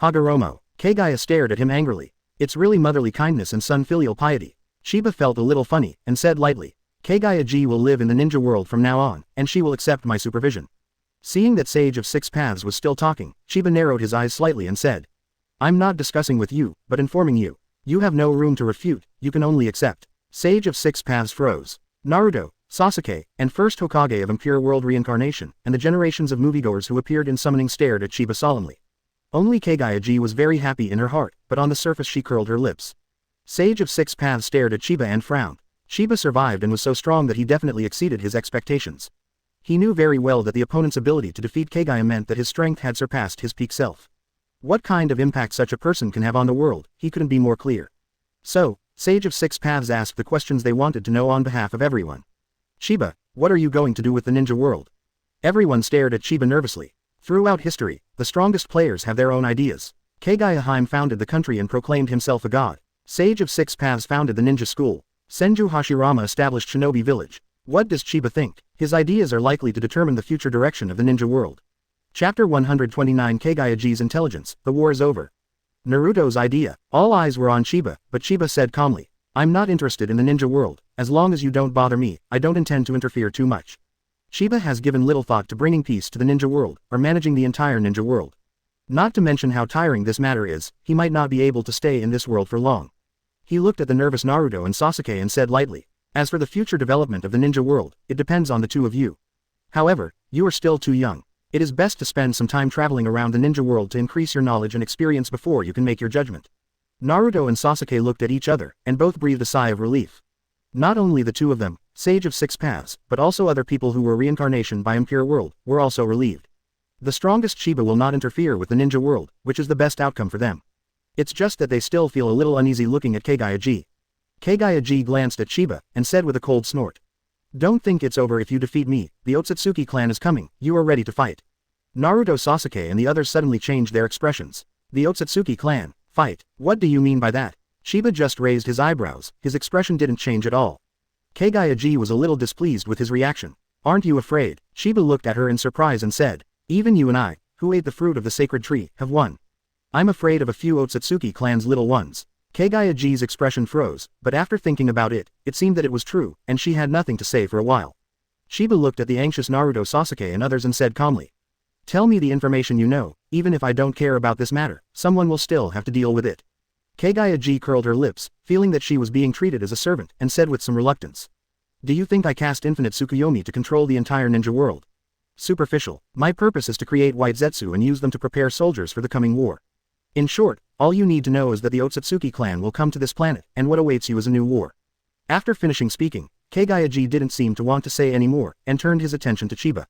Hagoromo. Kaguya stared at him angrily. It's really motherly kindness and son filial piety. Chiba felt a little funny, and said lightly, Kaguya will live in the ninja world from now on, and she will accept my supervision. Seeing that Sage of 6 Paths was still talking, Chiba narrowed his eyes slightly and said, I'm not discussing with you, but informing you. You have no room to refute, you can only accept. Sage of 6 Paths froze. Naruto, Sasuke, and first Hokage of Impure World Reincarnation, and the generations of moviegoers who appeared in summoning stared at Chiba solemnly. Only Kaguya was very happy in her heart, but on the surface she curled her lips. Sage of 6 Paths stared at Chiba and frowned. Chiba survived and was so strong that he definitely exceeded his expectations. He knew very well that the opponent's ability to defeat Kaguya meant that his strength had surpassed his peak self. What kind of impact such a person can have on the world, he couldn't be more clear. So, Sage of 6 Paths asked the questions they wanted to know on behalf of everyone. Chiba, what are you going to do with the ninja world? Everyone stared at Chiba nervously. Throughout history, the strongest players have their own ideas. Kaguya founded the country and proclaimed himself a god. Sage of 6 Paths founded the ninja school. Senju Hashirama established Shinobi Village. What does Chiba think? His ideas are likely to determine the future direction of the ninja world. Chapter 129 Kaguya's intelligence, the war is over. Naruto's idea. All eyes were on Chiba, but Chiba said calmly, I'm not interested in the ninja world, as long as you don't bother me, I don't intend to interfere too much. Chiba has given little thought to bringing peace to the ninja world, or managing the entire ninja world. Not to mention how tiring this matter is, he might not be able to stay in this world for long. He looked at the nervous Naruto and Sasuke and said lightly, "As for the future development of the ninja world, it depends on the two of you. However, you are still too young. It is best to spend some time traveling around the ninja world to increase your knowledge and experience before you can make your judgment." Naruto and Sasuke looked at each other, and both breathed a sigh of relief. Not only the two of them, Sage of Six Paths, but also other people who were reincarnation by Impure World, were also relieved. The strongest Chiba will not interfere with the ninja world, which is the best outcome for them. It's just that they still feel a little uneasy looking at Kaguya. Kaguya glanced at Chiba, and said with a cold snort. "Don't think it's over if you defeat me, the Otsutsuki clan is coming, you are ready to fight." Naruto, Sasuke and the others suddenly changed their expressions. "The Otsutsuki clan, fight, what do you mean by that?" Chiba just raised his eyebrows, his expression didn't change at all. Kaguya was a little displeased with his reaction. "Aren't you afraid?" Chiba looked at her in surprise and said, "Even you and I, who ate the fruit of the sacred tree, have won. I'm afraid of a few Otsutsuki clan's little ones." Kaguya's expression froze, but after thinking about it, it seemed that it was true, and she had nothing to say for a while. Chiba looked at the anxious Naruto, Sasuke and others and said calmly, "Tell me the information you know, even if I don't care about this matter, someone will still have to deal with it." Kaguya curled her lips, feeling that she was being treated as a servant, and said with some reluctance, "Do you think I cast Infinite Tsukuyomi to control the entire ninja world? Superficial. My purpose is to create white Zetsu and use them to prepare soldiers for the coming war. In short, all you need to know is that the Otsutsuki clan will come to this planet, and what awaits you is a new war." After finishing speaking, Kaguya didn't seem to want to say any more, and turned his attention to Chiba.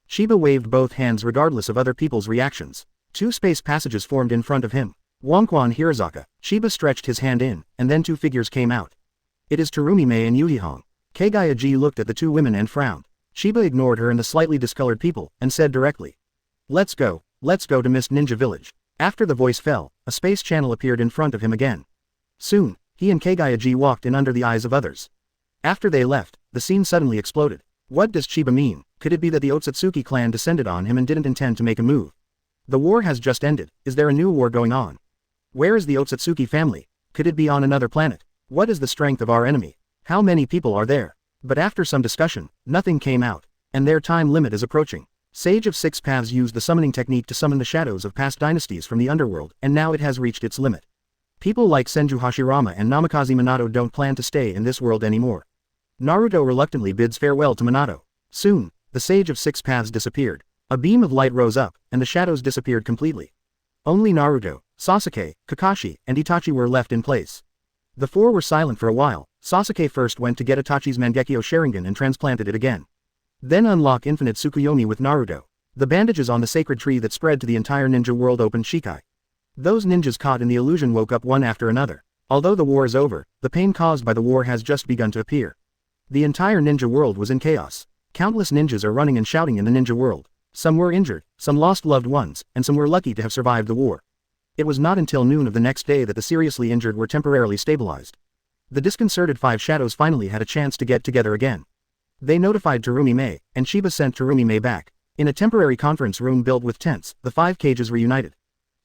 Chiba waved both hands regardless of other people's reactions. Two space passages formed in front of him. Wonkwan Hirazaka. Chiba stretched his hand in, and then two figures came out. "It is Terumi-mei and Yujihong." Kaguya looked at the two women and frowned. Chiba ignored her and the slightly discolored people, and said directly, let's go to Mist Ninja Village." After the voice fell, a space channel appeared in front of him again. Soon, he and Kaguya walked in under the eyes of others. After they left, the scene suddenly exploded. What does Chiba mean? Could it be that the Otsutsuki clan descended on him and didn't intend to make a move? The war has just ended. Is there a new war going on? Where is the Otsutsuki family? Could it be on another planet? What is the strength of our enemy? How many people are there? But after some discussion, nothing came out, and their time limit is approaching. Sage of Six Paths used the summoning technique to summon the shadows of past dynasties from the underworld, and now it has reached its limit. People like Senju Hashirama and Namikaze Minato don't plan to stay in this world anymore. Naruto reluctantly bids farewell to Minato. Soon, the Sage of Six Paths disappeared. A beam of light rose up, and the shadows disappeared completely. Only Naruto, Sasuke, Kakashi, and Itachi were left in place. The four were silent for a while. Sasuke first went to get Itachi's Mangekyō Sharingan and transplanted it again. Then unlock Infinite Tsukuyomi with Naruto. The bandages on the sacred tree that spread to the entire ninja world opened Shikai. Those ninjas caught in the illusion woke up one after another. Although the war is over, the pain caused by the war has just begun to appear. The entire ninja world was in chaos. Countless ninjas are running and shouting in the ninja world. Some were injured, some lost loved ones, and some were lucky to have survived the war. It was not until noon of the next day that the seriously injured were temporarily stabilized. The disconcerted five shadows finally had a chance to get together again. They notified Terumi-mei, and Chiba sent Terumi-mei back. In a temporary conference room built with tents, the five cages reunited.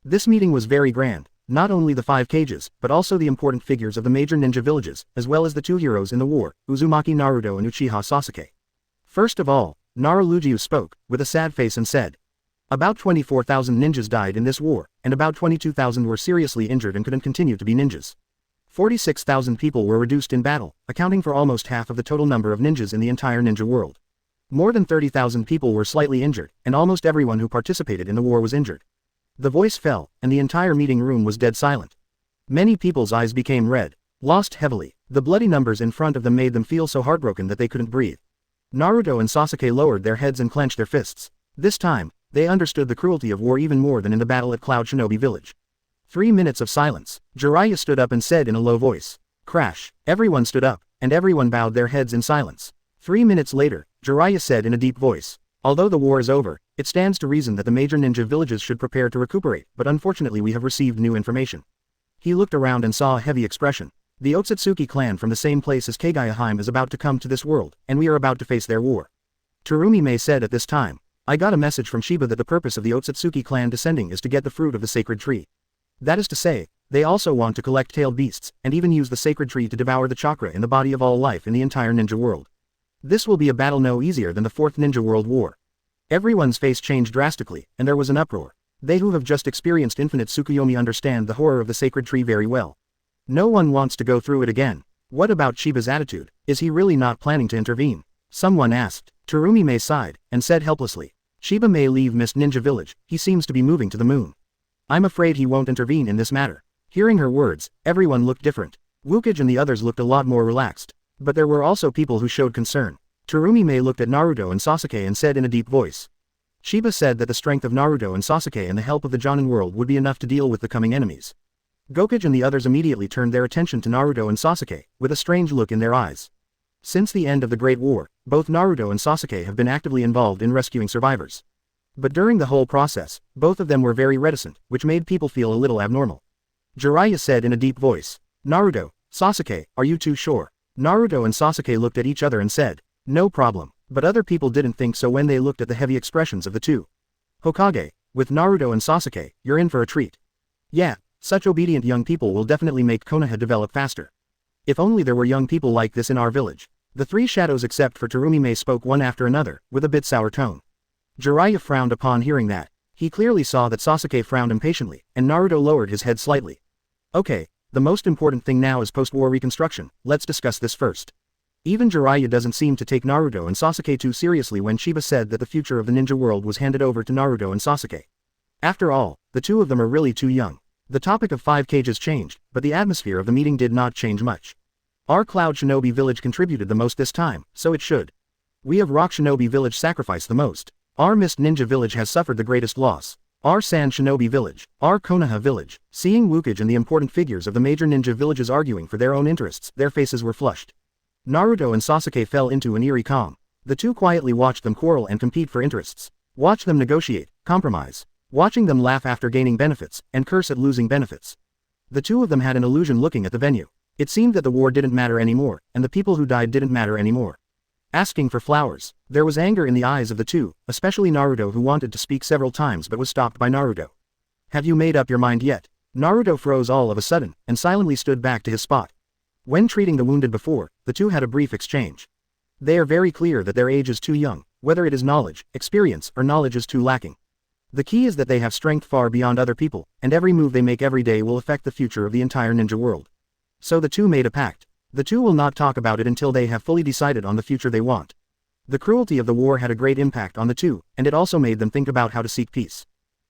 This meeting was very grand. Not only the five cages, but also the important figures of the major ninja villages, as well as the two heroes in the war, Uzumaki Naruto and Uchiha Sasuke. First of all, Naruto spoke, with a sad face and said, "About 24,000 ninjas died in this war, and about 22,000 were seriously injured and couldn't continue to be ninjas. 46,000 people were reduced in battle, accounting for almost half of the total number of ninjas in the entire ninja world. More than 30,000 people were slightly injured, and almost everyone who participated in the war was injured." The voice fell, and the entire meeting room was dead silent. Many people's eyes became red, lost heavily. The bloody numbers in front of them made them feel so heartbroken that they couldn't breathe. Naruto and Sasuke lowered their heads and clenched their fists. This time, they understood the cruelty of war even more than in the battle at Cloud Shinobi Village. 3 minutes of silence. Jiraiya stood up and said in a low voice, "Crash." Everyone stood up, and everyone bowed their heads in silence. 3 minutes later, Jiraiya said in a deep voice, "Although the war is over, it stands to reason that the major ninja villages should prepare to recuperate, but unfortunately we have received new information." He looked around and saw a heavy expression. The Otsutsuki clan from the same place as Kaguya is about to come to this world, and we are about to face their war. Terumi-mei said at this time, "I got a message from Sheba that the purpose of the Otsutsuki clan descending is to get the fruit of the sacred tree. That is to say, they also want to collect tailed beasts, and even use the sacred tree to devour the chakra in the body of all life in the entire ninja world. This will be a battle no easier than the Fourth Ninja World War." Everyone's face changed drastically, and there was an uproar. They who have just experienced Infinite Tsukuyomi understand the horror of the sacred tree very well. No one wants to go through it again. What about Chiba's attitude? Is he really not planning to intervene? Someone asked. Terumi sighed, and said helplessly. Chiba may leave Mist Ninja Village, he seems to be moving to the moon. I'm afraid he won't intervene in this matter. Hearing her words, everyone looked different. Wukage and the others looked a lot more relaxed. But there were also people who showed concern. Terumi looked at Naruto and Sasuke and said in a deep voice. Chiba said that the strength of Naruto and Sasuke and the help of the Jonin world would be enough to deal with the coming enemies. Gokage and the others immediately turned their attention to Naruto and Sasuke, with a strange look in their eyes. Since the end of the Great War, both Naruto and Sasuke have been actively involved in rescuing survivors. But during the whole process, both of them were very reticent, which made people feel a little abnormal. Jiraiya said in a deep voice. Naruto, Sasuke, are you too sure? Naruto and Sasuke looked at each other and said, no problem, but other people didn't think so when they looked at the heavy expressions of the two. Hokage, with Naruto and Sasuke, you're in for a treat. Yeah, such obedient young people will definitely make Konoha develop faster. If only there were young people like this in our village. The three shadows except for Terumi spoke one after another, with a bit sour tone. Jiraiya frowned upon hearing that. He clearly saw that Sasuke frowned impatiently, and Naruto lowered his head slightly. Okay, the most important thing now is post-war reconstruction, let's discuss this first. Even Jiraiya doesn't seem to take Naruto and Sasuke too seriously when Chiba said that the future of the ninja world was handed over to Naruto and Sasuke. After all, the two of them are really too young. The topic of 5 cages changed, but the atmosphere of the meeting did not change much. Our Cloud Shinobi Village contributed the most this time, so it should. We of Rock Shinobi Village sacrificed the most. Our Mist Ninja Village has suffered the greatest loss. Our Sand Shinobi Village, our Konoha Village. Seeing Wukage and the important figures of the major ninja villages arguing for their own interests, their faces were flushed. Naruto and Sasuke fell into an eerie calm. The two quietly watched them quarrel and compete for interests. Watch them negotiate, compromise. Watching them laugh after gaining benefits, and curse at losing benefits. The two of them had an illusion looking at the venue. It seemed that the war didn't matter anymore, and the people who died didn't matter anymore. Asking for flowers. There was anger in the eyes of the two, especially Naruto who wanted to speak several times but was stopped by Naruto. Have you made up your mind yet? Naruto froze all of a sudden, and silently stood back to his spot. When treating the wounded before, the two had a brief exchange. They are very clear that their age is too young, whether it is knowledge, experience, or knowledge is too lacking. The key is that they have strength far beyond other people, and every move they make every day will affect the future of the entire ninja world. So the two made a pact. The two will not talk about it until they have fully decided on the future they want. The cruelty of the war had a great impact on the two, and it also made them think about how to seek peace.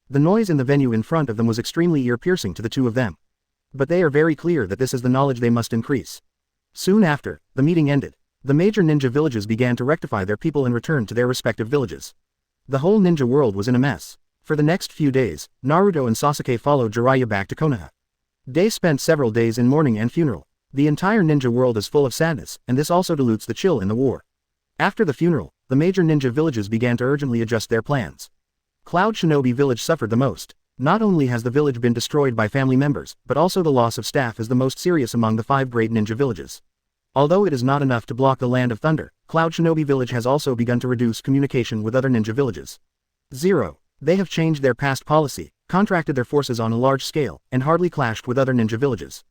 The noise in the venue in front of them was extremely ear-piercing to the two of them. But they are very clear that this is the knowledge they must increase. Soon after, the meeting ended. The major ninja villages began to rectify their people and return to their respective villages. The whole ninja world was in a mess. For the next few days, Naruto and Sasuke followed Jiraiya back to Konoha. They spent several days in mourning and funeral. The entire ninja world is full of sadness, and this also dilutes the chill in the war. After the funeral, the major ninja villages began to urgently adjust their plans. Cloud Shinobi Village suffered the most. Not only has the village been destroyed by family members, but also the loss of staff is the most serious among the 5 great ninja villages. Although it is not enough to block the Land of Thunder, Cloud Shinobi Village has also begun to reduce communication with other ninja villages. 0. They have changed their past policy, contracted their forces on a large scale, and hardly clashed with other ninja villages.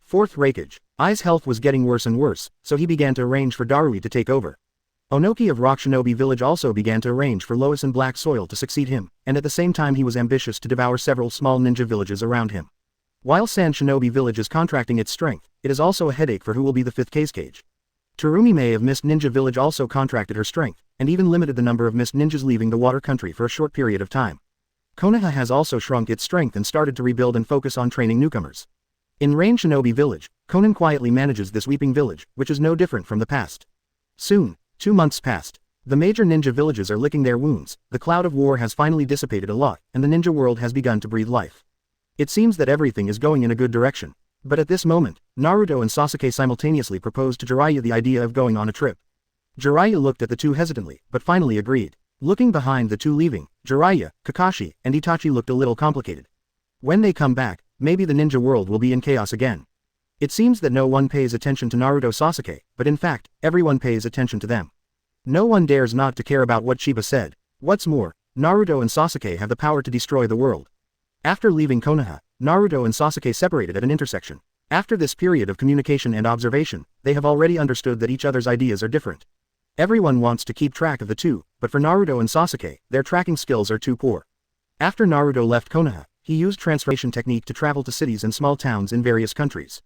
4th Raikage. Ai's health was getting worse and worse, so he began to arrange for Darui to take over. Onoki of Rock Shinobi Village also began to arrange for Lois and Black Soil to succeed him, and at the same time he was ambitious to devour several small ninja villages around him. While Sand Shinobi Village is contracting its strength, it is also a headache for who will be the 5th Kazekage. Terumi of Mist Ninja Village also contracted her strength, and even limited the number of Mist Ninjas leaving the water country for a short period of time. Konoha has also shrunk its strength and started to rebuild and focus on training newcomers. In Rain Shinobi Village, Conan quietly manages this weeping village, which is no different from the past. Soon, 2 months passed. The major ninja villages are licking their wounds, the cloud of war has finally dissipated a lot, and the ninja world has begun to breathe life. It seems that everything is going in a good direction. But at this moment, Naruto and Sasuke simultaneously proposed to Jiraiya the idea of going on a trip. Jiraiya looked at the two hesitantly, but finally agreed. Looking behind the two leaving, Jiraiya, Kakashi, and Itachi looked a little complicated. When they come back, maybe the ninja world will be in chaos again. It seems that no one pays attention to Naruto Sasuke, but in fact, everyone pays attention to them. No one dares not to care about what Chiba said. What's more, Naruto and Sasuke have the power to destroy the world. After leaving Konoha, Naruto and Sasuke separated at an intersection. After this period of communication and observation, they have already understood that each other's ideas are different. Everyone wants to keep track of the two, but for Naruto and Sasuke, their tracking skills are too poor. After Naruto left Konoha, he used transformation technique to travel to cities and small towns in various countries.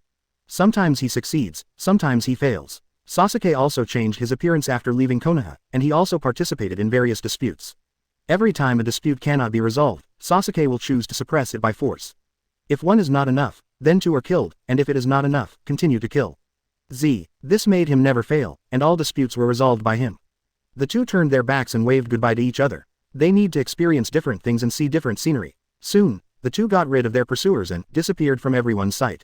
Sometimes he succeeds, sometimes he fails. Sasuke also changed his appearance after leaving Konoha, and he also participated in various disputes. Every time a dispute cannot be resolved, Sasuke will choose to suppress it by force. If one is not enough, then two are killed, and if it is not enough, continue to kill. This made him never fail, and all disputes were resolved by him. The two turned their backs and waved goodbye to each other. They need to experience different things and see different scenery. Soon, the two got rid of their pursuers and disappeared from everyone's sight.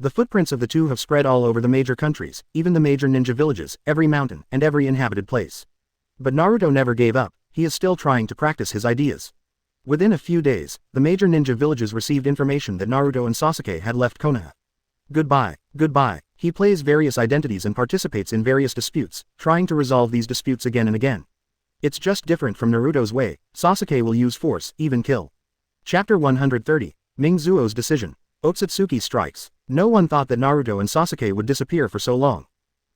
The footprints of the two have spread all over the major countries, even the major ninja villages, every mountain, and every inhabited place. But Naruto never gave up. He is still trying to practice his ideas. Within a few days, the major ninja villages received information that Naruto and Sasuke had left Konoha. Goodbye. He plays various identities and participates in various disputes, trying to resolve these disputes again and again. It's just different from Naruto's way. Sasuke will use force, even kill. Chapter 130. Mingzuo's decision. Otsutsuki strikes. No one thought that Naruto and Sasuke would disappear for so long.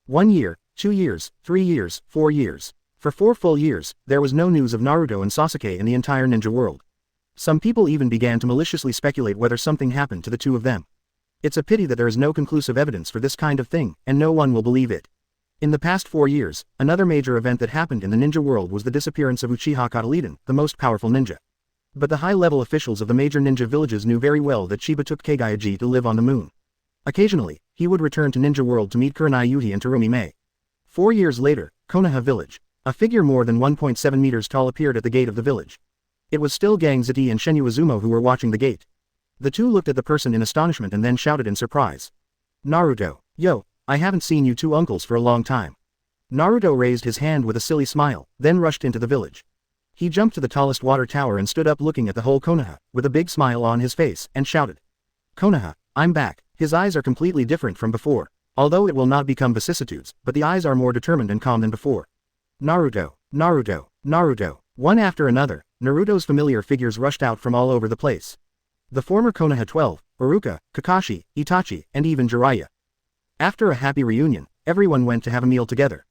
1 year, 2 years, 3 years, 4 years. For 4 full years, there was no news of Naruto and Sasuke in the entire ninja world. Some people even began to maliciously speculate whether something happened to the two of them. It's a pity that there is no conclusive evidence for this kind of thing, and no one will believe it. In the past 4 years, another major event that happened in the ninja world was the disappearance of Uchiha Chiba, the most powerful ninja. But the high-level officials of the major ninja villages knew very well that Chiba took Kaguya to live on the moon. Occasionally, he would return to ninja world to meet Kurenai Yuhi and Terumi Mei. 4 years later, Konoha village. A figure more than 1.7 meters tall appeared at the gate of the village. It was still Gang Ziti and Shenyu Izumo who were watching the gate. The two looked at the person in astonishment and then shouted in surprise. Naruto, yo, I haven't seen you two uncles for a long time. Naruto raised his hand with a silly smile, then rushed into the village. He jumped to the tallest water tower and stood up looking at the whole Konoha, with a big smile on his face, and shouted. Konoha, I'm back. His eyes are completely different from before, although it will not become vicissitudes, but the eyes are more determined and calm than before. Naruto. One after another, Naruto's familiar figures rushed out from all over the place. The former Konoha 12, Iruka, Kakashi, Itachi, and even Jiraiya. After a happy reunion, everyone went to have a meal together.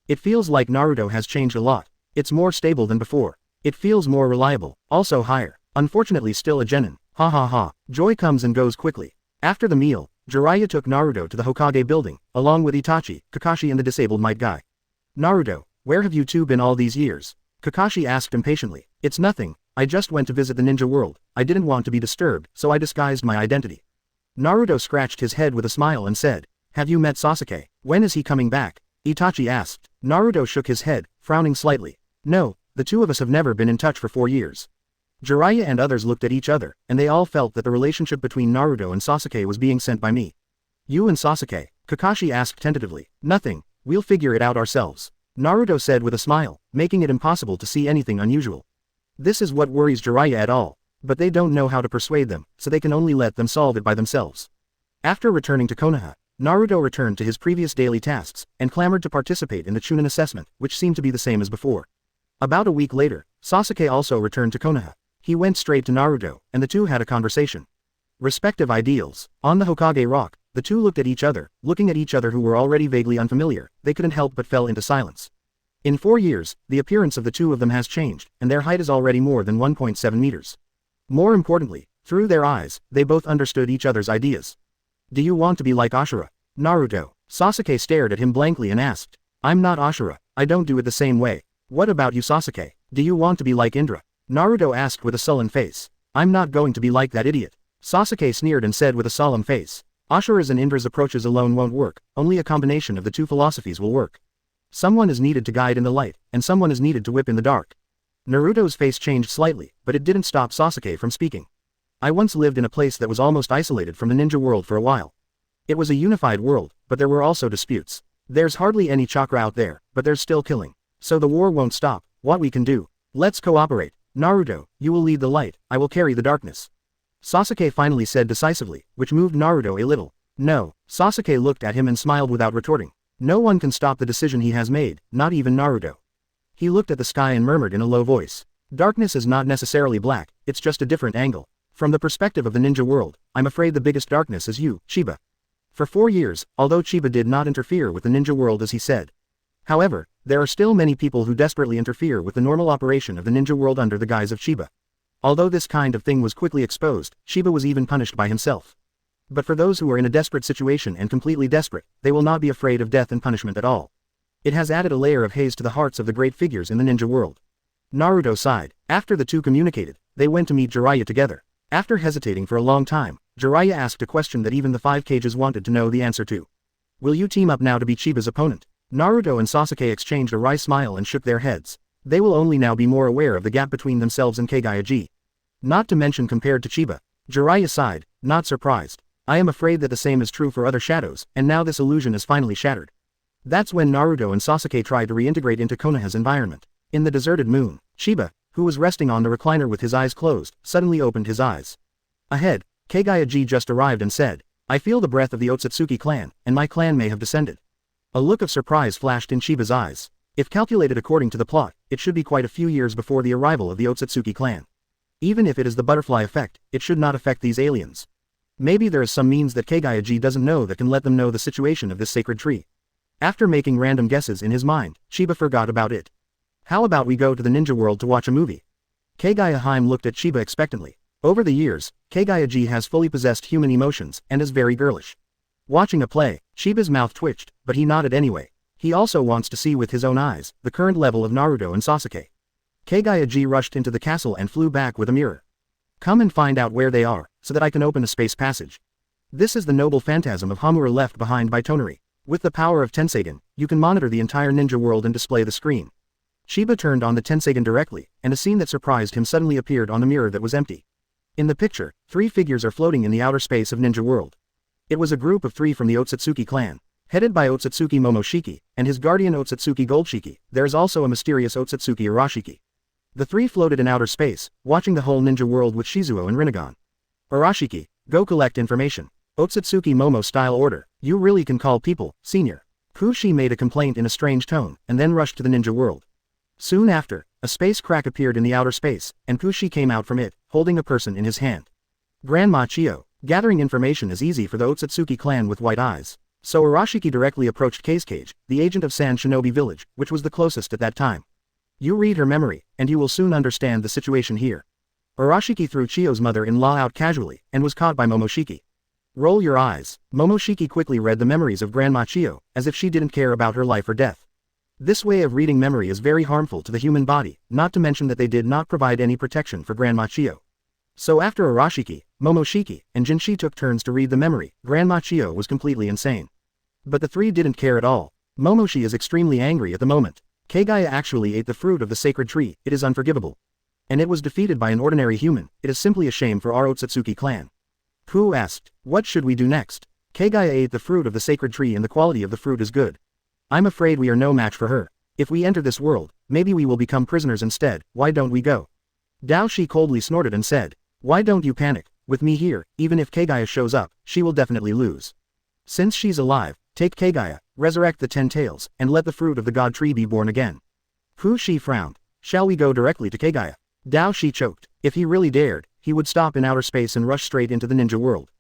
It feels like Naruto has changed a lot. It's more stable than before. It feels more reliable, also higher. Unfortunately still a genin. Ha ha ha. Joy comes and goes quickly. After the meal, Jiraiya took Naruto to the Hokage building, along with Itachi, Kakashi and the disabled might guy. Naruto, where have you two been all these years? Kakashi asked impatiently. It's nothing, I just went to visit the ninja world. I didn't want to be disturbed, so I disguised my identity. Naruto scratched his head with a smile and said, have you met Sasuke? When is he coming back? Itachi asked. Naruto shook his head, frowning slightly. No, the two of us have never been in touch for 4 years. Jiraiya and others looked at each other, and they all felt that the relationship between Naruto and Sasuke was being sent by me. You and Sasuke? Kakashi asked tentatively. Nothing, we'll figure it out ourselves. Naruto said with a smile, making it impossible to see anything unusual. This is what worries Jiraiya at all, but they don't know how to persuade them, so they can only let them solve it by themselves. After returning to Konoha, Naruto returned to his previous daily tasks, and clamored to participate in the Chunin assessment, which seemed to be the same as before. About a week later, Sasuke also returned to Konoha. He went straight to Naruto, and the two had a conversation. Respective ideals. On the Hokage rock, the two looked at each other, looking at each other who were already vaguely unfamiliar, they couldn't help but fell into silence. In 4 years, the appearance of the two of them has changed, and their height is already more than 1.7 meters. More importantly, through their eyes, they both understood each other's ideas. Do you want to be like Ashura? Naruto. Sasuke stared at him blankly and asked. I'm not Ashura, I don't do it the same way. What about you Sasuke? Do you want to be like Indra? Naruto asked with a sullen face. I'm not going to be like that idiot. Sasuke sneered and said with a solemn face. Ashura's and Indra's approaches alone won't work, only a combination of the two philosophies will work. Someone is needed to guide in the light, and someone is needed to whip in the dark. Naruto's face changed slightly, but it didn't stop Sasuke from speaking. I once lived in a place that was almost isolated from the ninja world for a while. It was a unified world, but there were also disputes. There's hardly any chakra out there, but there's still killing. So the war won't stop. What we can do? Let's cooperate. Naruto, you will lead the light, I will carry the darkness. Sasuke finally said decisively, which moved Naruto a little. No. Sasuke looked at him and smiled without retorting. No one can stop the decision he has made, not even Naruto. He looked at the sky and murmured in a low voice. Darkness is not necessarily black, it's just a different angle. From the perspective of the ninja world, I'm afraid the biggest darkness is you, Chiba. For 4 years, although Chiba did not interfere with the ninja world as he said. However, there are still many people who desperately interfere with the normal operation of the ninja world under the guise of Chiba. Although this kind of thing was quickly exposed, Chiba was even punished by himself. But for those who are in a desperate situation and completely desperate, they will not be afraid of death and punishment at all. It has added a layer of haze to the hearts of the great figures in the ninja world. Naruto sighed. After the two communicated, they went to meet Jiraiya together. After hesitating for a long time, Jiraiya asked a question that even the 5 Kages wanted to know the answer to. Will you team up now to be Chiba's opponent? Naruto and Sasuke exchanged a wry smile and shook their heads. They will only now be more aware of the gap between themselves and Kaguya. Not to mention compared to Chiba. Jiraiya sighed, not surprised. I am afraid that the same is true for other shadows, and now this illusion is finally shattered. That's when Naruto and Sasuke tried to reintegrate into Konoha's environment. In the deserted moon, Chiba, who was resting on the recliner with his eyes closed, suddenly opened his eyes. Ahead, Kaguya just arrived and said, I feel the breath of the Otsutsuki clan, and my clan may have descended. A look of surprise flashed in Chiba's eyes. If calculated according to the plot, it should be quite a few years before the arrival of the Otsutsuki clan. Even if it is the butterfly effect, it should not affect these aliens. Maybe there is some means that Kaguya doesn't know that can let them know the situation of this sacred tree. After making random guesses in his mind, Chiba forgot about it. How about we go to the ninja world to watch a movie? Kaguya looked at Chiba expectantly. Over the years, Kaguya has fully possessed human emotions and is very girlish. Watching a play, Chiba's mouth twitched, but he nodded anyway. He also wants to see with his own eyes the current level of Naruto and Sasuke. Kaguya rushed into the castle and flew back with a mirror. Come and find out where they are, so that I can open a space passage. This is the noble phantasm of Homura left behind by Toneri. With the power of Tensagen, you can monitor the entire ninja world and display the screen. Chiba turned on the Tensagen directly, and a scene that surprised him suddenly appeared on the mirror that was empty. In the picture, 3 figures are floating in the outer space of ninja world. It was a group of 3 from the Otsutsuki clan. Headed by Otsutsuki Momoshiki, and his guardian Otsutsuki Goldshiki, there is also a mysterious Otsutsuki Arashiki. The 3 floated in outer space, watching the whole ninja world with Shizuo and Rinnegan. Arashiki, go collect information. Otsutsuki Momo style order, you really can call people, senior. Kushi made a complaint in a strange tone, and then rushed to the ninja world. Soon after, a space crack appeared in the outer space, and Kushi came out from it, holding a person in his hand. Grandma Chio, gathering information is easy for the Otsutsuki clan with white eyes. So Arashiki directly approached Kazekage, the agent of Sand Shinobi Village, which was the closest at that time. You read her memory, and you will soon understand the situation here. Arashiki threw Chio's mother-in-law out casually, and was caught by Momoshiki. Roll your eyes. Momoshiki quickly read the memories of Grandma Chio, as if she didn't care about her life or death. This way of reading memory is very harmful to the human body, not to mention that they did not provide any protection for Grandma Chio. So after Arashiki, Momoshiki, and Jinshi took turns to read the memory, Grandma Chio was completely insane. But the 3 didn't care at all. Momoshi is extremely angry at the moment. Kaguya actually ate the fruit of the sacred tree, it is unforgivable. And it was defeated by an ordinary human, it is simply a shame for our Otsutsuki clan. Pooh asked, what should we do next? Kaguya ate the fruit of the sacred tree and the quality of the fruit is good. I'm afraid we are no match for her. If we enter this world, maybe we will become prisoners instead, why don't we go? Daoshi coldly snorted and said, why don't you panic, with me here, even if Kaguya shows up, she will definitely lose. Since she's alive, take Kaguya, resurrect the 10 tails, and let the fruit of the god tree be born again. Fushi frowned. Shall we go directly to Kaguya? Daoshi choked. If he really dared, he would stop in outer space and rush straight into the ninja world.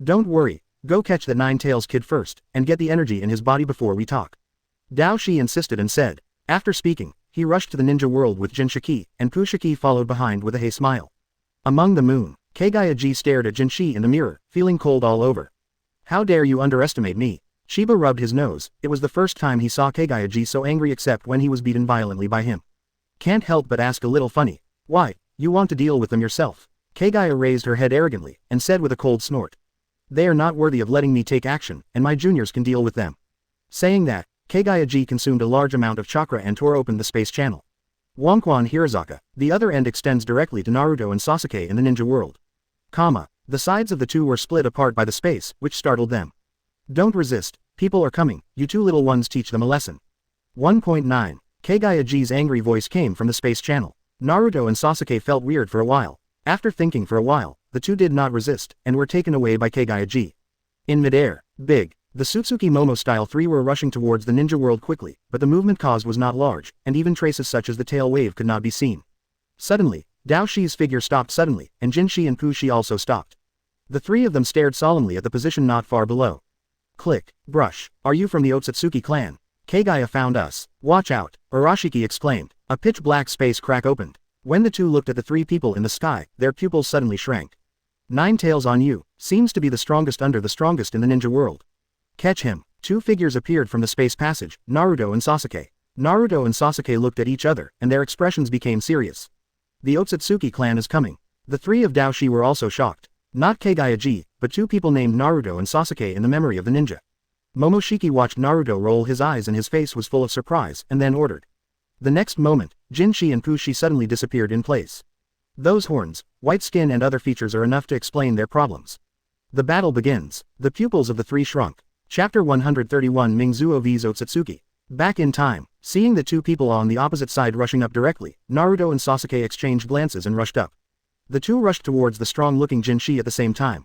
Don't worry, go catch that 9 tails kid first, and get the energy in his body before we talk. Daoshi insisted and said. After speaking, he rushed to the ninja world with Jinshiki, and Kushiki followed behind with a hey smile. Among the moon, Kaguya stared at Jinshi in the mirror, feeling cold all over. How dare you underestimate me? Sheba rubbed his nose, it was the first time he saw Kaguya so angry except when he was beaten violently by him. Can't help but ask a little funny. Why, you want to deal with them yourself? Kaguya raised her head arrogantly, and said with a cold snort. They are not worthy of letting me take action, and my juniors can deal with them. Saying that, Kaguya consumed a large amount of chakra and tore open the space channel. Wonkwan Hirazaka, the other end extends directly to Naruto and Sasuke in the ninja world. The sides of the two were split apart by the space, which startled them. Don't resist, people are coming, you 2 little ones teach them a lesson. 1.9. Kaguya's angry voice came from the space channel. Naruto and Sasuke felt weird for a while. After thinking for a while, the two did not resist, and were taken away by Kaguya. In midair, big, the Sutsuki Momo style 3 were rushing towards the ninja world quickly, but the movement caused was not large, and even traces such as the tail wave could not be seen. Suddenly, Daoshi's figure stopped suddenly, and Jinshi and Kushi also stopped. The 3 of them stared solemnly at the position not far below. Click, brush, are you from the Otsutsuki clan? Kaguya found us. Watch out, Arashiki exclaimed. A pitch-black space crack opened. When the two looked at the 3 people in the sky, their pupils suddenly shrank. 9 tails on you, Seems to be the strongest under the strongest in the ninja world. Catch him. Two figures appeared from the space passage, Naruto and Sasuke. Naruto and Sasuke looked at each other, and their expressions became serious. The Otsutsuki clan is coming. The three of Daoshi were also shocked. Not Kaguya, but two people named Naruto and Sasuke in the memory of the ninja. Momoshiki watched Naruto roll his eyes and his face was full of surprise, and then ordered. The next moment, Jinshi and Pushi suddenly disappeared in place. Those horns, white skin and other features are enough to explain their problems. The battle begins. The pupils of the three shrunk. Chapter 131 Mingzuo vs Otsutsuki. Back in time, seeing the two people on the opposite side rushing up directly, Naruto and Sasuke exchanged glances and rushed up. The two rushed towards the strong-looking Jinshi at the same time.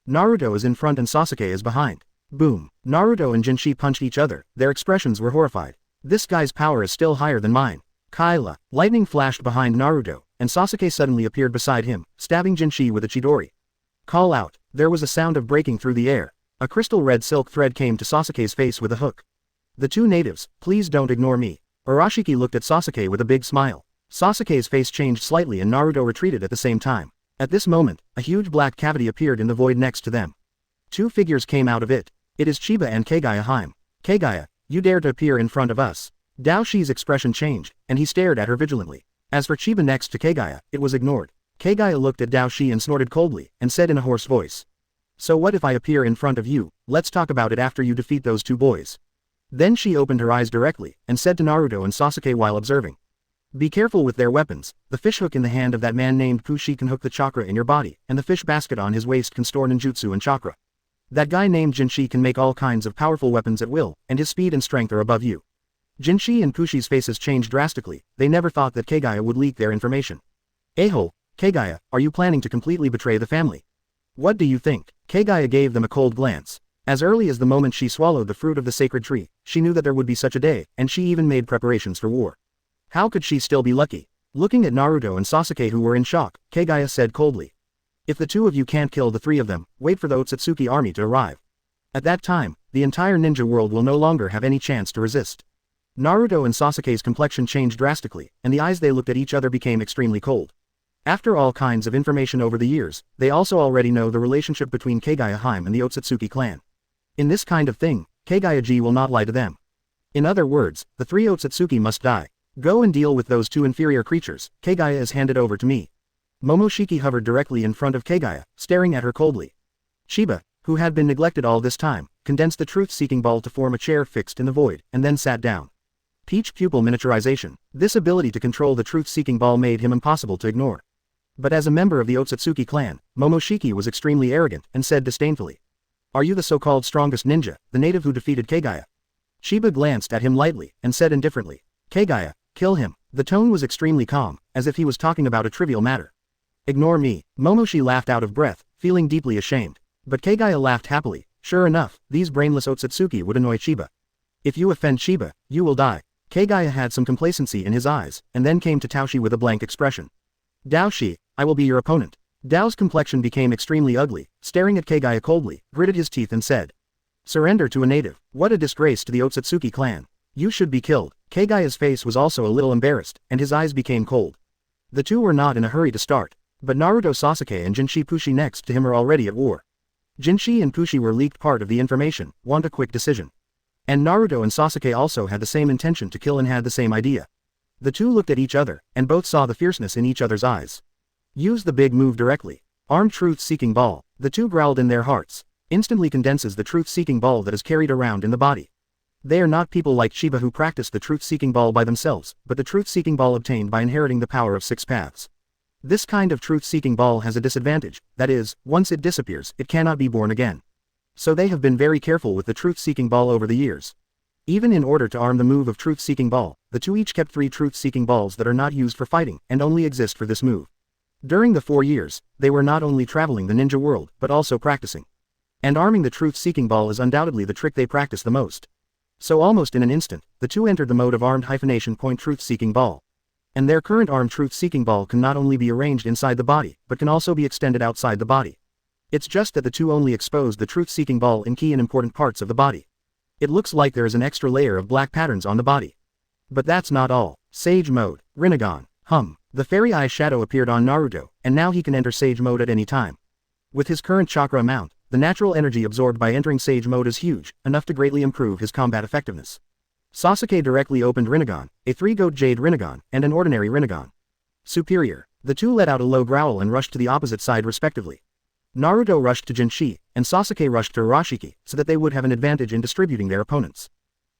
Naruto is in front and Sasuke is behind. Boom. Naruto and Jinshi punched each other, their expressions were horrified. This guy's power is still higher than mine. Kaila. Lightning flashed behind Naruto, and Sasuke suddenly appeared beside him, stabbing Jinshi with a chidori. Call out. There was a sound of breaking through the air. A crystal red silk thread came to Sasuke's face with a hook. The two natives, please don't ignore me. Arashiki looked at Sasuke with a big smile. Sasuke's face changed slightly and Naruto retreated at the same time. At this moment, a huge black cavity appeared in the void next to them. Two figures came out of it. It is Chiba and Kaguya. Kaguya, you dare to appear in front of us. Daoshi's expression changed, and he stared at her vigilantly. As for Chiba next to Kaguya, it was ignored. Kaguya looked at Daoshi and snorted coldly, and said in a hoarse voice. So what if I appear in front of you? Let's talk about it after you defeat those two boys. Then she opened her eyes directly, and said to Naruto and Sasuke while observing. Be careful with their weapons. The fishhook in the hand of that man named Pushi can hook the chakra in your body, and the fish basket on his waist can store ninjutsu and chakra. That guy named Jinshi can make all kinds of powerful weapons at will, and his speed and strength are above you. Jinshi and Pushi's faces changed drastically. They never thought that Kaguya would leak their information. A-hole, Kaguya, are you planning to completely betray the family? What do you think? Kaguya gave them a cold glance. As early as the moment she swallowed the fruit of the sacred tree, she knew that there would be such a day, and she even made preparations for war. How could she still be lucky? Looking at Naruto and Sasuke who were in shock, Kaguya said coldly. If the two of you can't kill the three of them, wait for the Otsutsuki army to arrive. At that time, the entire ninja world will no longer have any chance to resist. Naruto and Sasuke's complexion changed drastically, and the eyes they looked at each other became extremely cold. After all kinds of information over the years, they also already know the relationship between Kaguya and the Otsutsuki clan. In this kind of thing, Kaguya will not lie to them. In other words, the three Otsutsuki must die. Go and deal with those two inferior creatures. Kaguya is handed over to me. Momoshiki hovered directly in front of Kaguya, staring at her coldly. Chiba, who had been neglected all this time, condensed the truth-seeking ball to form a chair fixed in the void, and then sat down. Peach pupil miniaturization. This ability to control the truth-seeking ball made him impossible to ignore. But as a member of the Otsutsuki clan, Momoshiki was extremely arrogant, and said disdainfully. Are you the so-called strongest ninja, the native who defeated Kaguya? Chiba glanced at him lightly, and said indifferently. Kaguya, kill him. The tone was extremely calm, as if he was talking about a trivial matter. Ignore me. Momoshi laughed out of breath, feeling deeply ashamed. But Kaguya laughed happily. Sure enough, these brainless Otsutsuki would annoy Chiba. If you offend Chiba, you will die. Kaguya had some complacency in his eyes, and then came to Daoshi with a blank expression. Daoshi, I will be your opponent. Dao's complexion became extremely ugly, staring at Kaguya coldly, gritted his teeth and said. Surrender to a native. What a disgrace to the Otsutsuki clan. You should be killed. Kaguya's face was also a little embarrassed, and his eyes became cold. The two were not in a hurry to start. But Naruto Sasuke and Jinshi Pushi next to him are already at war. Jinshi and Pushi were leaked part of the information, want a quick decision. And Naruto and Sasuke also had the same intention to kill and had the same idea. The two looked at each other, and both saw the fierceness in each other's eyes. Use the big move directly. Armed truth-seeking ball. The two growled in their hearts. Instantly condenses the truth-seeking ball that is carried around in the body. They are not people like Chiba who practice the truth-seeking ball by themselves, but the truth-seeking ball obtained by inheriting the power of 6 paths. This kind of truth-seeking ball has a disadvantage, that is, once it disappears, it cannot be born again. So they have been very careful with the truth-seeking ball over the years. Even in order to arm the move of truth-seeking ball, the two each kept 3 truth-seeking balls that are not used for fighting, and only exist for this move. During the 4 years, they were not only traveling the ninja world, but also practicing. And arming the truth-seeking ball is undoubtedly the trick they practice the most. So almost in an instant, the two entered the mode of armed hyphenation point truth-seeking ball. And their current armed truth-seeking ball can not only be arranged inside the body, but can also be extended outside the body. It's just that the two only exposed the truth-seeking ball in key and important parts of the body. It looks like there is an extra layer of black patterns on the body. But that's not all. Sage mode. Rinnegan. The fairy eye shadow appeared on Naruto, and now he can enter Sage mode at any time. With his current chakra amount, the natural energy absorbed by entering Sage mode is huge, enough to greatly improve his combat effectiveness. Sasuke directly opened Rinnegan, a 3-goat Jade Rinnegan, and an ordinary Rinnegan. Superior. The two let out a low growl and rushed to the opposite side respectively. Naruto rushed to Jinshi, and Sasuke rushed to Arashiki, so that they would have an advantage in distributing their opponents.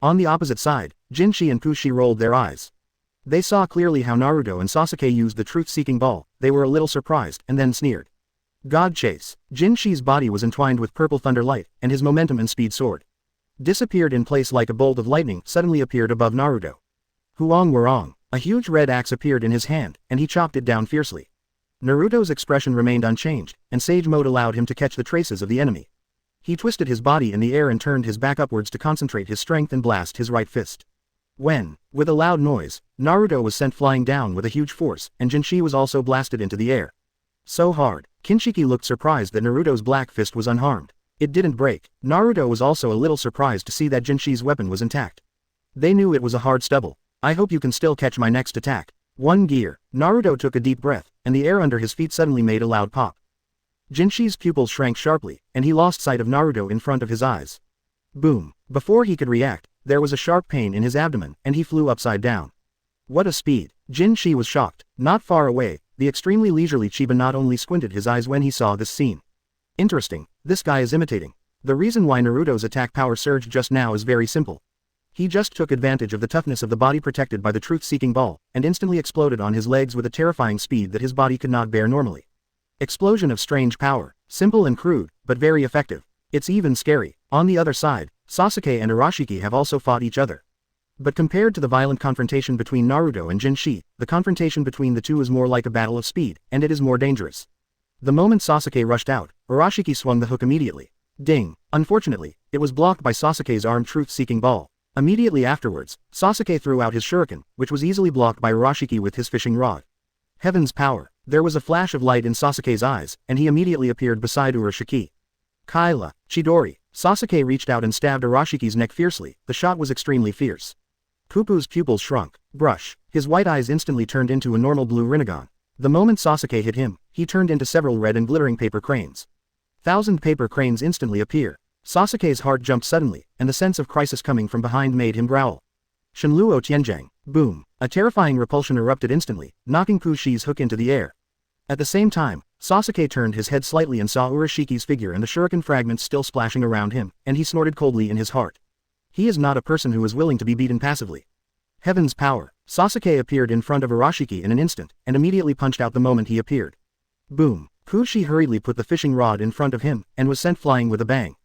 On the opposite side, Jinshi and Kushi rolled their eyes. They saw clearly how Naruto and Sasuke used the truth-seeking ball. They were a little surprised, and then sneered. God Chase. Jinshi's body was entwined with purple thunder light, and his momentum and speed soared. Disappeared in place like a bolt of lightning suddenly appeared above Naruto. Huang Warong. A huge red axe appeared in his hand, and he chopped it down fiercely. Naruto's expression remained unchanged, and Sage mode allowed him to catch the traces of the enemy. He twisted his body in the air and turned his back upwards to concentrate his strength and blast his right fist. When, with a loud noise, Naruto was sent flying down with a huge force, and Jinshi was also blasted into the air. So hard. Kinshiki looked surprised that Naruto's black fist was unharmed. It didn't break. Naruto was also a little surprised to see that Jinshi's weapon was intact. They knew it was a hard stubble. I hope you can still catch my next attack. One gear. Naruto took a deep breath, and the air under his feet suddenly made a loud pop. Jinshi's pupils shrank sharply, and he lost sight of Naruto in front of his eyes. Boom. Before he could react, there was a sharp pain in his abdomen, and he flew upside down. What a speed. Jinshi was shocked. Not far away, the extremely leisurely Chiba not only squinted his eyes when he saw this scene. Interesting, this guy is imitating. The reason why Naruto's attack power surged just now is very simple. He just took advantage of the toughness of the body protected by the truth-seeking ball, and instantly exploded on his legs with a terrifying speed that his body could not bear normally. Explosion of strange power, simple and crude, but very effective. It's even scary. On the other side, Sasuke and Arashiki have also fought each other. But compared to the violent confrontation between Naruto and Jinshi, the confrontation between the two is more like a battle of speed, and it is more dangerous. The moment Sasuke rushed out, Arashiki swung the hook immediately. Ding! Unfortunately, it was blocked by Sasuke's armed truth-seeking ball. Immediately afterwards, Sasuke threw out his shuriken, which was easily blocked by Arashiki with his fishing rod. Heaven's power! There was a flash of light in Sasuke's eyes, and he immediately appeared beside Urashiki. Kaila, Chidori. Sasuke reached out and stabbed Arashiki's neck fiercely. The shot was extremely fierce. Pupu's pupils shrunk. Brush. His white eyes instantly turned into a normal blue Rinnegan. The moment Sasuke hit him, he turned into several red and glittering paper cranes. 1,000 paper cranes instantly appear. Sasuke's heart jumped suddenly, and the sense of crisis coming from behind made him growl. Shenluo Tianjiang. Boom. A terrifying repulsion erupted instantly, knocking Kushi's hook into the air. At the same time, Sasuke turned his head slightly and saw Urashiki's figure and the shuriken fragments still splashing around him, and he snorted coldly in his heart. He is not a person who is willing to be beaten passively. Heaven's power. Sasuke appeared in front of Arashiki in an instant, and immediately punched out the moment he appeared. Boom. Kushi hurriedly put the fishing rod in front of him, and was sent flying with a bang.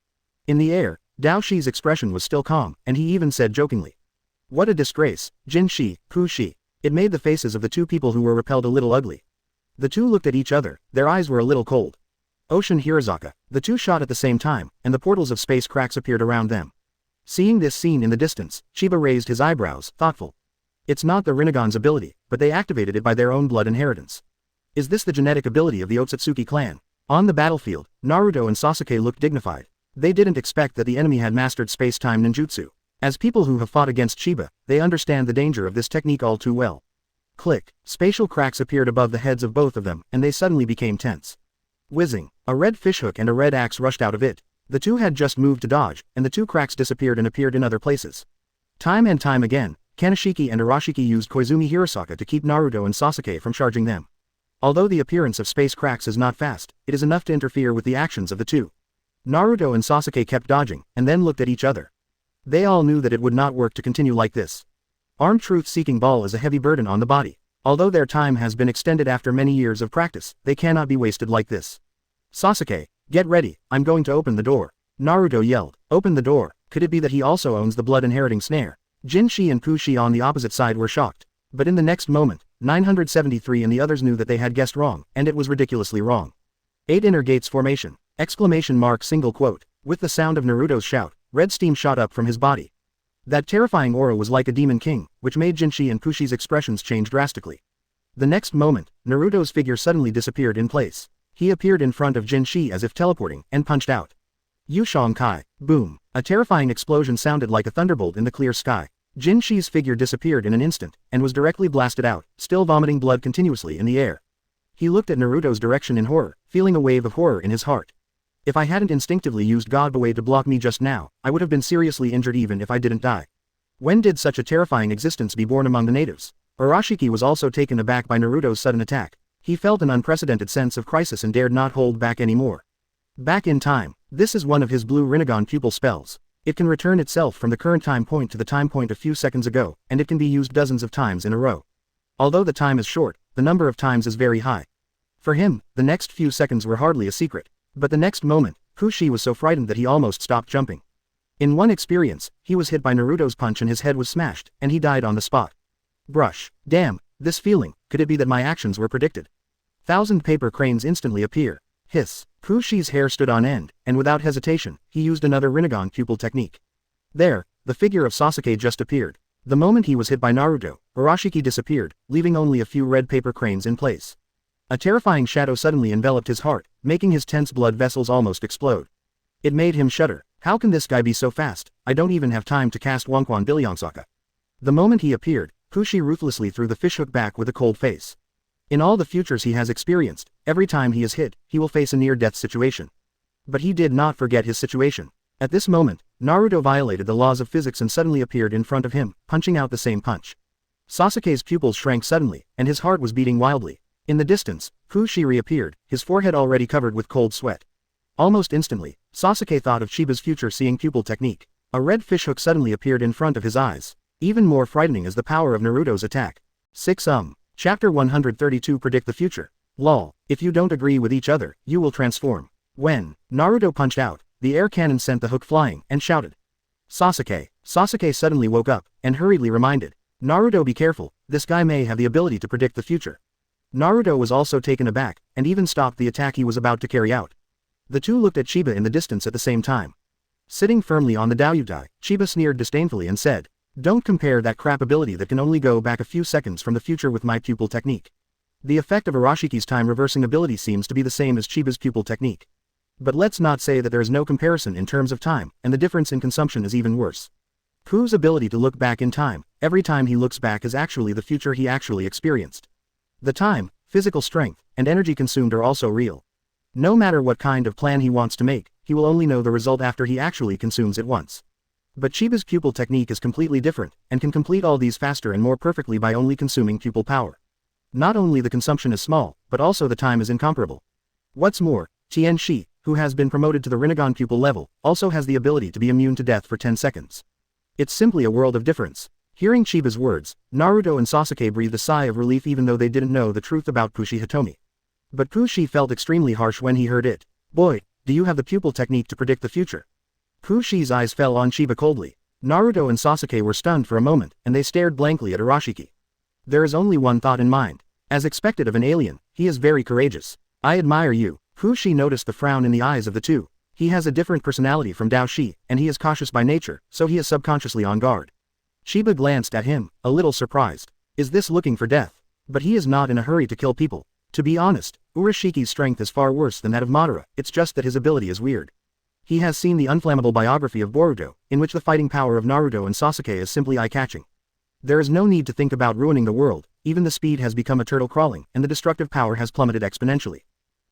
In the air, Dao Shi's expression was still calm, and he even said jokingly, "What a disgrace, Jinshi, Kushi." It made the faces of the two people who were repelled a little ugly. The two looked at each other, their eyes were a little cold. Ocean Hirazaka. The two shot at the same time, and the portals of space cracks appeared around them. Seeing this scene in the distance, Chiba raised his eyebrows, thoughtful. It's not the Rinnegan's ability, but they activated it by their own blood inheritance. Is this the genetic ability of the Otsutsuki clan? On the battlefield, Naruto and Sasuke looked dignified. They didn't expect that the enemy had mastered space-time ninjutsu. As people who have fought against Chiba, they understand the danger of this technique all too well. Click. Spatial cracks appeared above the heads of both of them, and they suddenly became tense. Whizzing. A red fishhook and a red axe rushed out of it. The two had just moved to dodge, and the two cracks disappeared and appeared in other places. Time and time again, Kaneshiki and Arashiki used Koizumi Hirasaka to keep Naruto and Sasuke from charging them. Although the appearance of space cracks is not fast, it is enough to interfere with the actions of the two. Naruto and Sasuke kept dodging, and then looked at each other. They all knew that it would not work to continue like this. Armed truth-seeking ball is a heavy burden on the body. Although their time has been extended after many years of practice, they cannot be wasted like this. Sasuke, get ready, I'm going to open the door. Naruto yelled, open the door. Could it be that he also owns the blood-inheriting snare? Jinshi and Kushi on the opposite side were shocked. But in the next moment, 973 and the others knew that they had guessed wrong, and it was ridiculously wrong. 8 inner gates formation! ! Single quote. With the sound of Naruto's shout, red steam shot up from his body. That terrifying aura was like a demon king, which made Jinshi and Kushi's expressions change drastically. The next moment, Naruto's figure suddenly disappeared in place. He appeared in front of Jinshi as if teleporting, and punched out. Yushang Kai. Boom. A terrifying explosion sounded like a thunderbolt in the clear sky. Jinshi's figure disappeared in an instant, and was directly blasted out, still vomiting blood continuously in the air. He looked at Naruto's direction in horror, feeling a wave of horror in his heart. If I hadn't instinctively used God Way to block me just now, I would have been seriously injured even if I didn't die. When did such a terrifying existence be born among the natives? Arashiki was also taken aback by Naruto's sudden attack. He felt an unprecedented sense of crisis and dared not hold back anymore. Back in time. This is one of his blue Rinnegan pupil spells. It can return itself from the current time point to the time point a few seconds ago, and it can be used dozens of times in a row. Although the time is short, the number of times is very high. For him, the next few seconds were hardly a secret. But the next moment, Kushi was so frightened that he almost stopped jumping. In one experience, he was hit by Naruto's punch and his head was smashed, and he died on the spot. Brush. Damn, this feeling, could it be that my actions were predicted? 1,000 paper cranes instantly appear. Hiss. Kushi's hair stood on end, and without hesitation, he used another Rinnegan pupil technique. There, the figure of Sasuke just appeared. The moment he was hit by Naruto, Arashiki disappeared, leaving only a few red paper cranes in place. A terrifying shadow suddenly enveloped his heart, making his tense blood vessels almost explode. It made him shudder. How can this guy be so fast? I don't even have time to cast Wonkwan Bilyangsaka. The moment he appeared, Kushi ruthlessly threw the fishhook back with a cold face. In all the futures he has experienced, every time he is hit, he will face a near-death situation. But he did not forget his situation. At this moment, Naruto violated the laws of physics and suddenly appeared in front of him, punching out the same punch. Sasuke's pupils shrank suddenly, and his heart was beating wildly. In the distance, Kushi reappeared, his forehead already covered with cold sweat. Almost instantly, Sasuke thought of Chiba's future seeing pupil technique. A red fishhook suddenly appeared in front of his eyes. Even more frightening is the power of Naruto's attack. 6 Chapter 132 Predict the Future. Lol. If you don't agree with each other, you will transform. When Naruto punched out, the air cannon sent the hook flying, and shouted. Sasuke. Sasuke suddenly woke up, and hurriedly reminded. Naruto, be careful, this guy may have the ability to predict the future. Naruto was also taken aback, and even stopped the attack he was about to carry out. The two looked at Chiba in the distance at the same time. Sitting firmly on the Daiyutai, Chiba sneered disdainfully and said, "Don't compare that crap ability that can only go back a few seconds from the future with my pupil technique." The effect of Arashiki's time-reversing ability seems to be the same as Chiba's pupil technique. But let's not say that there is no comparison in terms of time, and the difference in consumption is even worse. Ku's ability to look back in time, every time he looks back is actually the future he actually experienced. The time, physical strength, and energy consumed are also real. No matter what kind of plan he wants to make, he will only know the result after he actually consumes it once. But Chiba's pupil technique is completely different, and can complete all these faster and more perfectly by only consuming pupil power. Not only the consumption is small, but also the time is incomparable. What's more, Tien Shi, who has been promoted to the Rinnegan pupil level, also has the ability to be immune to death for 10 seconds. It's simply a world of difference. Hearing Chiba's words, Naruto and Sasuke breathed a sigh of relief even though they didn't know the truth about Kushi Hitomi. But Kushi felt extremely harsh when he heard it. Boy, do you have the pupil technique to predict the future? Kushi's eyes fell on Chiba coldly. Naruto and Sasuke were stunned for a moment, and they stared blankly at Arashiki. There is only one thought in mind. As expected of an alien, he is very courageous. I admire you. Kushi noticed the frown in the eyes of the two. He has a different personality from Dao Shi, and he is cautious by nature, so he is subconsciously on guard. Chiba glanced at him, a little surprised. Is this looking for death? But he is not in a hurry to kill people. To be honest, Urashiki's strength is far worse than that of Madara, it's just that his ability is weird. He has seen the unflammable biography of Boruto, in which the fighting power of Naruto and Sasuke is simply eye-catching. There is no need to think about ruining the world, even the speed has become a turtle crawling, and the destructive power has plummeted exponentially.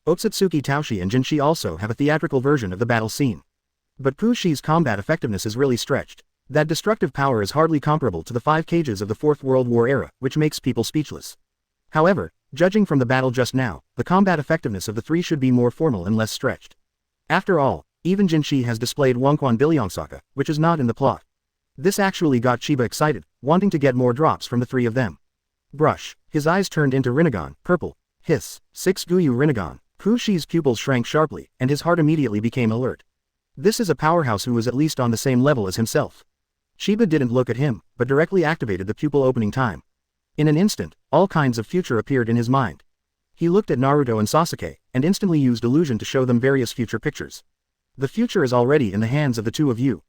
Otsutsuki Taoshi and Jinshi also have a theatrical version of the battle scene. But Kushi's combat effectiveness is really stretched. That destructive power is hardly comparable to the 5 cages of the Fourth World War era, which makes people speechless. However, judging from the battle just now, the combat effectiveness of the three should be more formal and less stretched. After all, even Jinshi has displayed Wonkwan Bilyangsaka, which is not in the plot. This actually got Chiba excited, wanting to get more drops from the three of them. Brush. His eyes turned into Rinnegan, purple. Hiss. 6 Guyu Rinnegan. Kushi's pupils shrank sharply, and his heart immediately became alert. This is a powerhouse who is at least on the same level as himself. Chiba didn't look at him, but directly activated the pupil opening time. In an instant, all kinds of future appeared in his mind. He looked at Naruto and Sasuke, and instantly used illusion to show them various future pictures. The future is already in the hands of the two of you.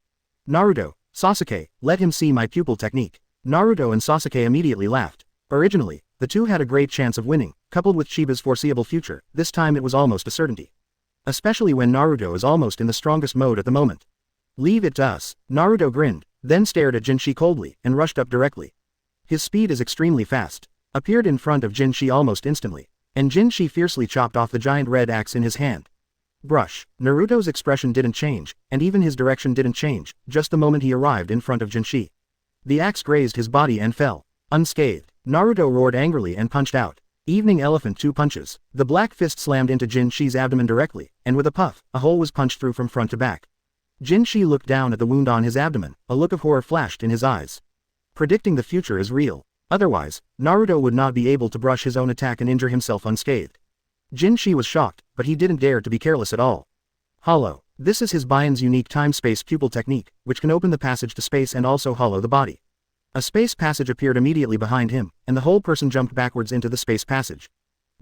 Naruto, Sasuke, let him see my pupil technique. Naruto and Sasuke immediately laughed. Originally, the two had a great chance of winning, coupled with Chiba's foreseeable future, this time it was almost a certainty. Especially when Naruto is almost in the strongest mode at the moment. Leave it to us. Naruto grinned, then stared at Jinshi coldly, and rushed up directly. His speed is extremely fast. Appeared in front of Jinshi almost instantly. And Jinshi fiercely chopped off the giant red axe in his hand. Brush. Naruto's expression didn't change, and even his direction didn't change, just the moment he arrived in front of Jinshi. The axe grazed his body and fell. Unscathed. Naruto roared angrily and punched out. Evening Elephant 2 punches. The black fist slammed into Jinshi's abdomen directly, and with a puff, a hole was punched through from front to back. Jinshi looked down at the wound on his abdomen, a look of horror flashed in his eyes. Predicting the future is real. Otherwise, Naruto would not be able to brush his own attack and injure himself unscathed. Jinshi was shocked, but he didn't dare to be careless at all. Hollow. This is his Bion's unique time-space pupil technique, which can open the passage to space and also hollow the body. A space passage appeared immediately behind him, and the whole person jumped backwards into the space passage.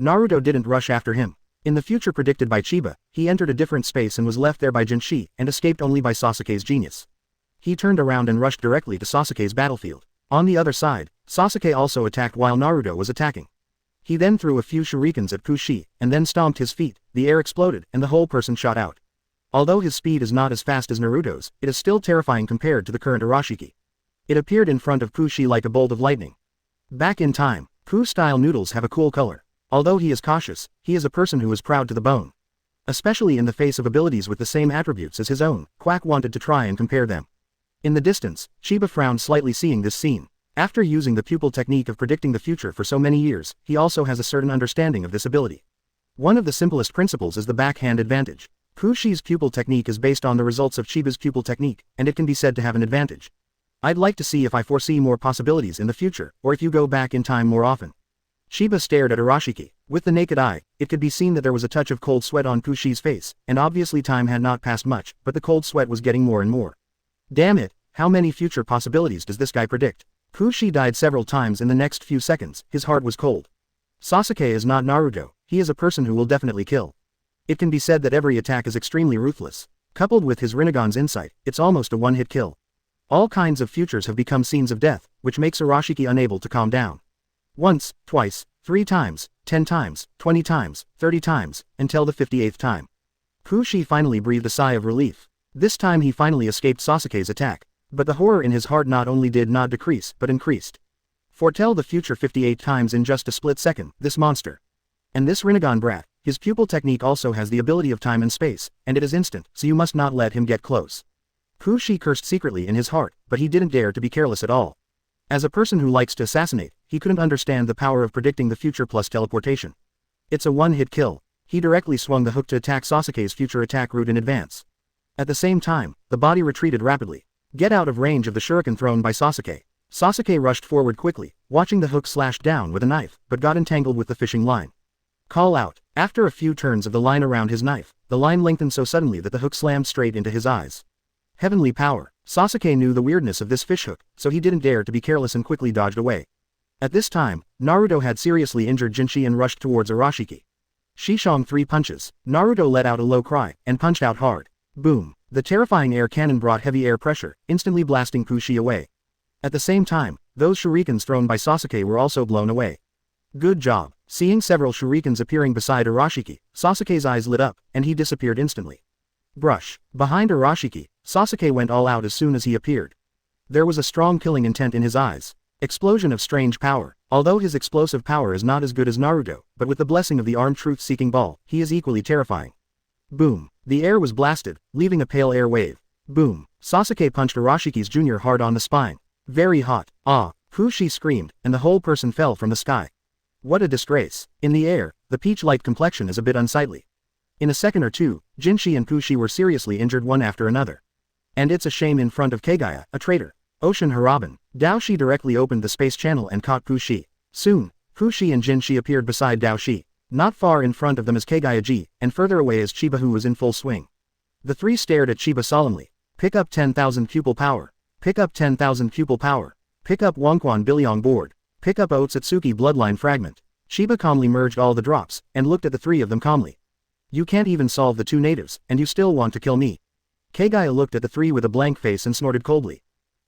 Naruto didn't rush after him. In the future predicted by Chiba, he entered a different space and was left there by Jinshi, and escaped only by Sasuke's genius. He turned around and rushed directly to Sasuke's battlefield. On the other side, Sasuke also attacked while Naruto was attacking. He then threw a few shurikens at Kushi, and then stomped his feet, the air exploded, and the whole person shot out. Although his speed is not as fast as Naruto's, it is still terrifying compared to the current Arashiki. It appeared in front of Kushi like a bolt of lightning. Back in time, Ku-style noodles have a cool color. Although he is cautious, he is a person who is proud to the bone. Especially in the face of abilities with the same attributes as his own, Quack wanted to try and compare them. In the distance, Chiba frowned slightly seeing this scene. After using the pupil technique of predicting the future for so many years, he also has a certain understanding of this ability. One of the simplest principles is the backhand advantage. Kushi's pupil technique is based on the results of Chiba's pupil technique, and it can be said to have an advantage. I'd like to see if I foresee more possibilities in the future, or if you go back in time more often. Chiba stared at Arashiki. With the naked eye, it could be seen that there was a touch of cold sweat on Kushi's face, and obviously time had not passed much, but the cold sweat was getting more and more. Damn it, how many future possibilities does this guy predict? Kushi died several times in the next few seconds, his heart was cold. Sasuke is not Naruto, he is a person who will definitely kill. It can be said that every attack is extremely ruthless. Coupled with his Rinnegan's insight, it's almost a one-hit kill. All kinds of futures have become scenes of death, which makes Arashiki unable to calm down. Once, twice, 3 times, 10 times, 20 times, 30 times, until the 58th time. Kushi finally breathed a sigh of relief. This time he finally escaped Sasuke's attack. But the horror in his heart not only did not decrease but increased. Foretell the future 58 times in just a split second, this monster. And this Rinnegan brat, his pupil technique also has the ability of time and space, and it is instant, so you must not let him get close. Kushi cursed secretly in his heart, but he didn't dare to be careless at all. As a person who likes to assassinate, he couldn't understand the power of predicting the future plus teleportation. It's a one-hit kill. He directly swung the hook to attack Sasuke's future attack route in advance. At the same time, the body retreated rapidly. Get out of range of the shuriken thrown by Sasuke. Sasuke rushed forward quickly, watching the hook slashed down with a knife, but got entangled with the fishing line. Call out. After a few turns of the line around his knife, the line lengthened so suddenly that the hook slammed straight into his eyes. Heavenly power. Sasuke knew the weirdness of this fishhook, so he didn't dare to be careless and quickly dodged away. At this time, Naruto had seriously injured Jinshi and rushed towards Arashiki. Shishong 3 punches. Naruto let out a low cry, and punched out hard. Boom. The terrifying air cannon brought heavy air pressure, instantly blasting Kushi away. At the same time, those shurikens thrown by Sasuke were also blown away. Good job. Seeing several shurikens appearing beside Arashiki, Sasuke's eyes lit up, and he disappeared instantly. Brush. Behind Arashiki, Sasuke went all out as soon as he appeared. There was a strong killing intent in his eyes. Explosion of strange power. Although his explosive power is not as good as Naruto, but with the blessing of the armed truth-seeking ball, he is equally terrifying. Boom. The air was blasted, leaving a pale air wave. Boom. Sasuke punched Arashiki's junior hard on the spine. Very hot. Ah. Kushi screamed, and the whole person fell from the sky. What a disgrace. In the air, the peach-light complexion is a bit unsightly. In a second or two, Jinshi and Kushi were seriously injured one after another. And it's a shame in front of Kaguya, a traitor. Ocean Haraban. Daoshi directly opened the space channel and caught Kushi. Soon, Kushi and Jinshi appeared beside Daoshi. Not far in front of them is Kaguya-ji, and further away is Chiba who was in full swing. The three stared at Chiba solemnly. Pick up 10,000 pupil power. Pick up 10,000 pupil power. Pick up Wonkwon Bilyong board. Pick up Otsutsuki bloodline fragment. Chiba calmly merged all the drops, and looked at the three of them calmly. You can't even solve the two natives, and you still want to kill me. Kaguya looked at the three with a blank face and snorted coldly.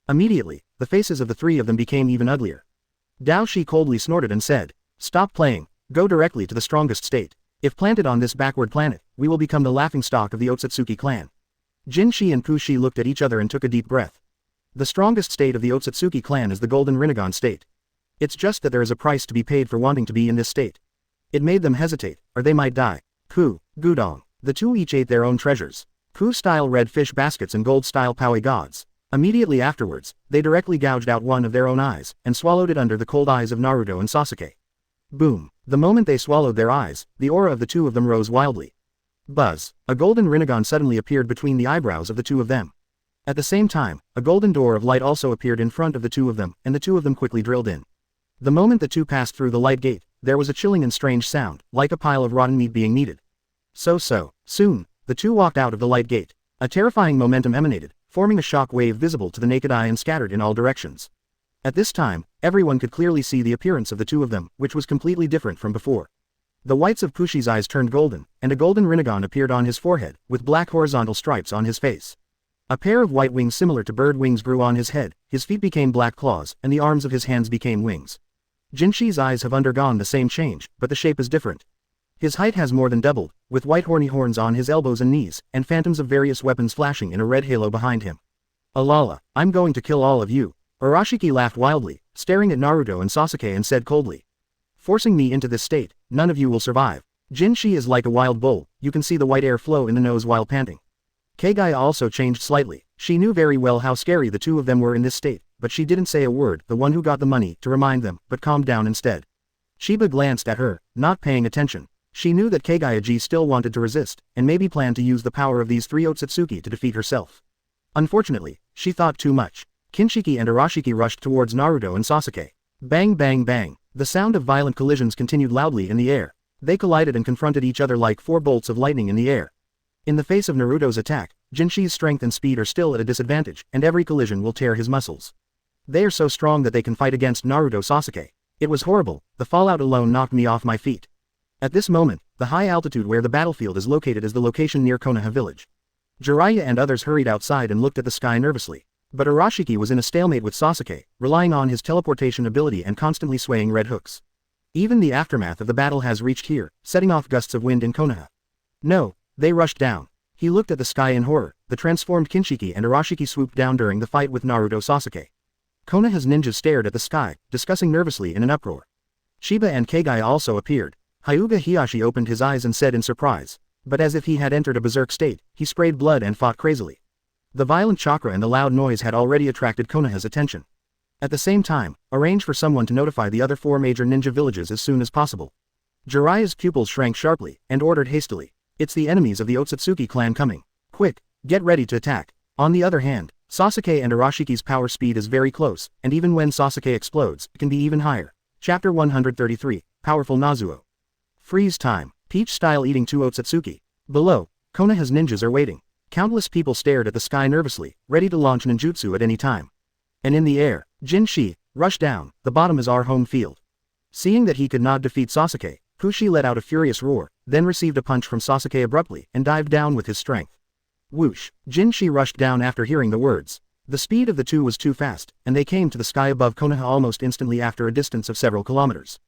Immediately, the faces of the three of them became even uglier. Daoshi coldly snorted and said, "Stop playing, go directly to the strongest state. If planted on this backward planet, we will become the laughingstock of the Otsutsuki clan." Jinshi and Kushi looked at each other and took a deep breath. The strongest state of the Otsutsuki clan is the Golden Rinnegan state. It's just that there is a price to be paid for wanting to be in this state. It made them hesitate, or they might die. Ku, Gudong. The two each ate their own treasures. Ku-style red fish baskets and gold-style Powie gods. Immediately afterwards, they directly gouged out one of their own eyes, and swallowed it under the cold eyes of Naruto and Sasuke. Boom. The moment they swallowed their eyes, the aura of the two of them rose wildly. Buzz. A golden Rinnegan suddenly appeared between the eyebrows of the two of them. At the same time, a golden door of light also appeared in front of the two of them, and the two of them quickly drilled in. The moment the two passed through the light gate, there was a chilling and strange sound, like a pile of rotten meat being kneaded. Soon, the two walked out of the light gate. A terrifying momentum emanated, forming a shock wave visible to the naked eye and scattered in all directions. At this time, everyone could clearly see the appearance of the two of them, which was completely different from before. The whites of Pushi's eyes turned golden, and a golden Rinnegan appeared on his forehead, with black horizontal stripes on his face. A pair of white wings similar to bird wings grew on his head, his feet became black claws, and the arms of his hands became wings. Jinshi's eyes have undergone the same change, but the shape is different. His height has more than doubled, with white horny horns on his elbows and knees, and phantoms of various weapons flashing in a red halo behind him. Alala, I'm going to kill all of you. Arashiki laughed wildly, staring at Naruto and Sasuke and said coldly. Forcing me into this state, none of you will survive. Jinshi is like a wild bull, you can see the white air flow in the nose while panting. Kaguya also changed slightly, she knew very well how scary the two of them were in this state, but she didn't say a word, the one who got the money, to remind them, but calmed down instead. Sheba glanced at her, not paying attention. She knew that Kaguya still wanted to resist, and maybe planned to use the power of these three Otsutsuki to defeat herself. Unfortunately, she thought too much. Kinshiki and Arashiki rushed towards Naruto and Sasuke. Bang bang bang. The sound of violent collisions continued loudly in the air. They collided and confronted each other like four bolts of lightning in the air. In the face of Naruto's attack, Jinshi's strength and speed are still at a disadvantage, and every collision will tear his muscles. They are so strong that they can fight against Naruto Sasuke. It was horrible, the fallout alone knocked me off my feet. At this moment, the high altitude where the battlefield is located is the location near Konoha village. Jiraiya and others hurried outside and looked at the sky nervously. But Arashiki was in a stalemate with Sasuke, relying on his teleportation ability and constantly swaying red hooks. Even the aftermath of the battle has reached here, setting off gusts of wind in Konoha. No, they rushed down. He looked at the sky in horror. The transformed Kinshiki and Arashiki swooped down during the fight with Naruto Sasuke. Konoha's ninjas stared at the sky, discussing nervously in an uproar. Chiba and Kaguya also appeared. Hyuga Hiyashi opened his eyes and said in surprise. But as if he had entered a berserk state, he sprayed blood and fought crazily. The violent chakra and the loud noise had already attracted Konoha's attention. At the same time, arrange for someone to notify the other four major ninja villages as soon as possible. Jiraiya's pupils shrank sharply, and ordered hastily. It's the enemies of the Otsutsuki clan coming. Quick, get ready to attack. On the other hand, Sasuke and Arashiki's power speed is very close, and even when Sasuke explodes, it can be even higher. Chapter 133, Powerful Nazuo. Freeze time. Peach-style eating two Otsutsuki. Below, Konoha's ninjas are waiting. Countless people stared at the sky nervously, ready to launch ninjutsu at any time. And in the air, Jinshi, rush down, the bottom is our home field. Seeing that he could not defeat Sasuke, Kushi let out a furious roar, then received a punch from Sasuke abruptly and dived down with his strength. Whoosh! Jinshi rushed down after hearing the words. The speed of the two was too fast, and they came to the sky above Konoha almost instantly after a distance of several kilometers.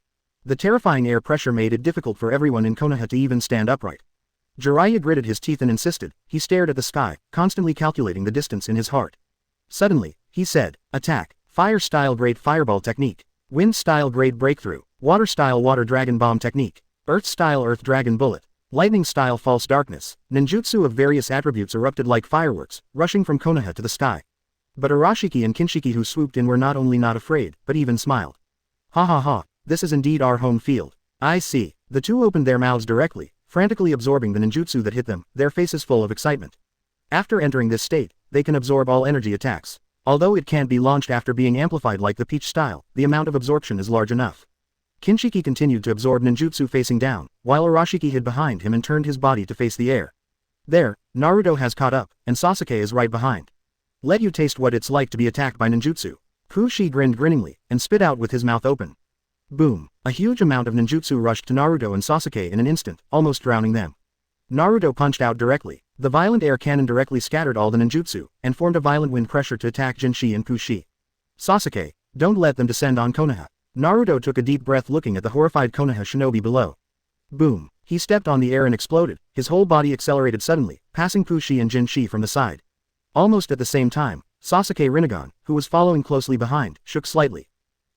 The terrifying air pressure made it difficult for everyone in Konoha to even stand upright. Jiraiya gritted his teeth and insisted. He stared at the sky, constantly calculating the distance in his heart. Suddenly, he said, attack, fire-style great fireball technique, wind-style great breakthrough, water-style water dragon bomb technique, earth-style earth dragon bullet, lightning-style false darkness. Ninjutsu of various attributes erupted like fireworks, rushing from Konoha to the sky. But Arashiki and Kinshiki who swooped in were not only not afraid, but even smiled. Ha ha ha, this is indeed our home field. I see. The two opened their mouths directly, frantically absorbing the ninjutsu that hit them, their faces full of excitement. After entering this state, they can absorb all energy attacks. Although it can't be launched after being amplified like the peach style, the amount of absorption is large enough. Kinshiki continued to absorb ninjutsu facing down, while Arashiki hid behind him and turned his body to face the air. There, Naruto has caught up, and Sasuke is right behind. Let you taste what it's like to be attacked by ninjutsu. Kushi grinned grinningly, and spit out with his mouth open. Boom! A huge amount of ninjutsu rushed to Naruto and Sasuke in an instant, almost drowning them. Naruto punched out directly. The violent air cannon directly scattered all the ninjutsu, and formed a violent wind pressure to attack Jinshi and Kushi. Sasuke, don't let them descend on Konoha. Naruto took a deep breath looking at the horrified Konoha shinobi below. Boom! He stepped on the air and exploded, his whole body accelerated suddenly, passing Kushi and Jinshi from the side. Almost at the same time, Sasuke Rinnegan, who was following closely behind, shook slightly.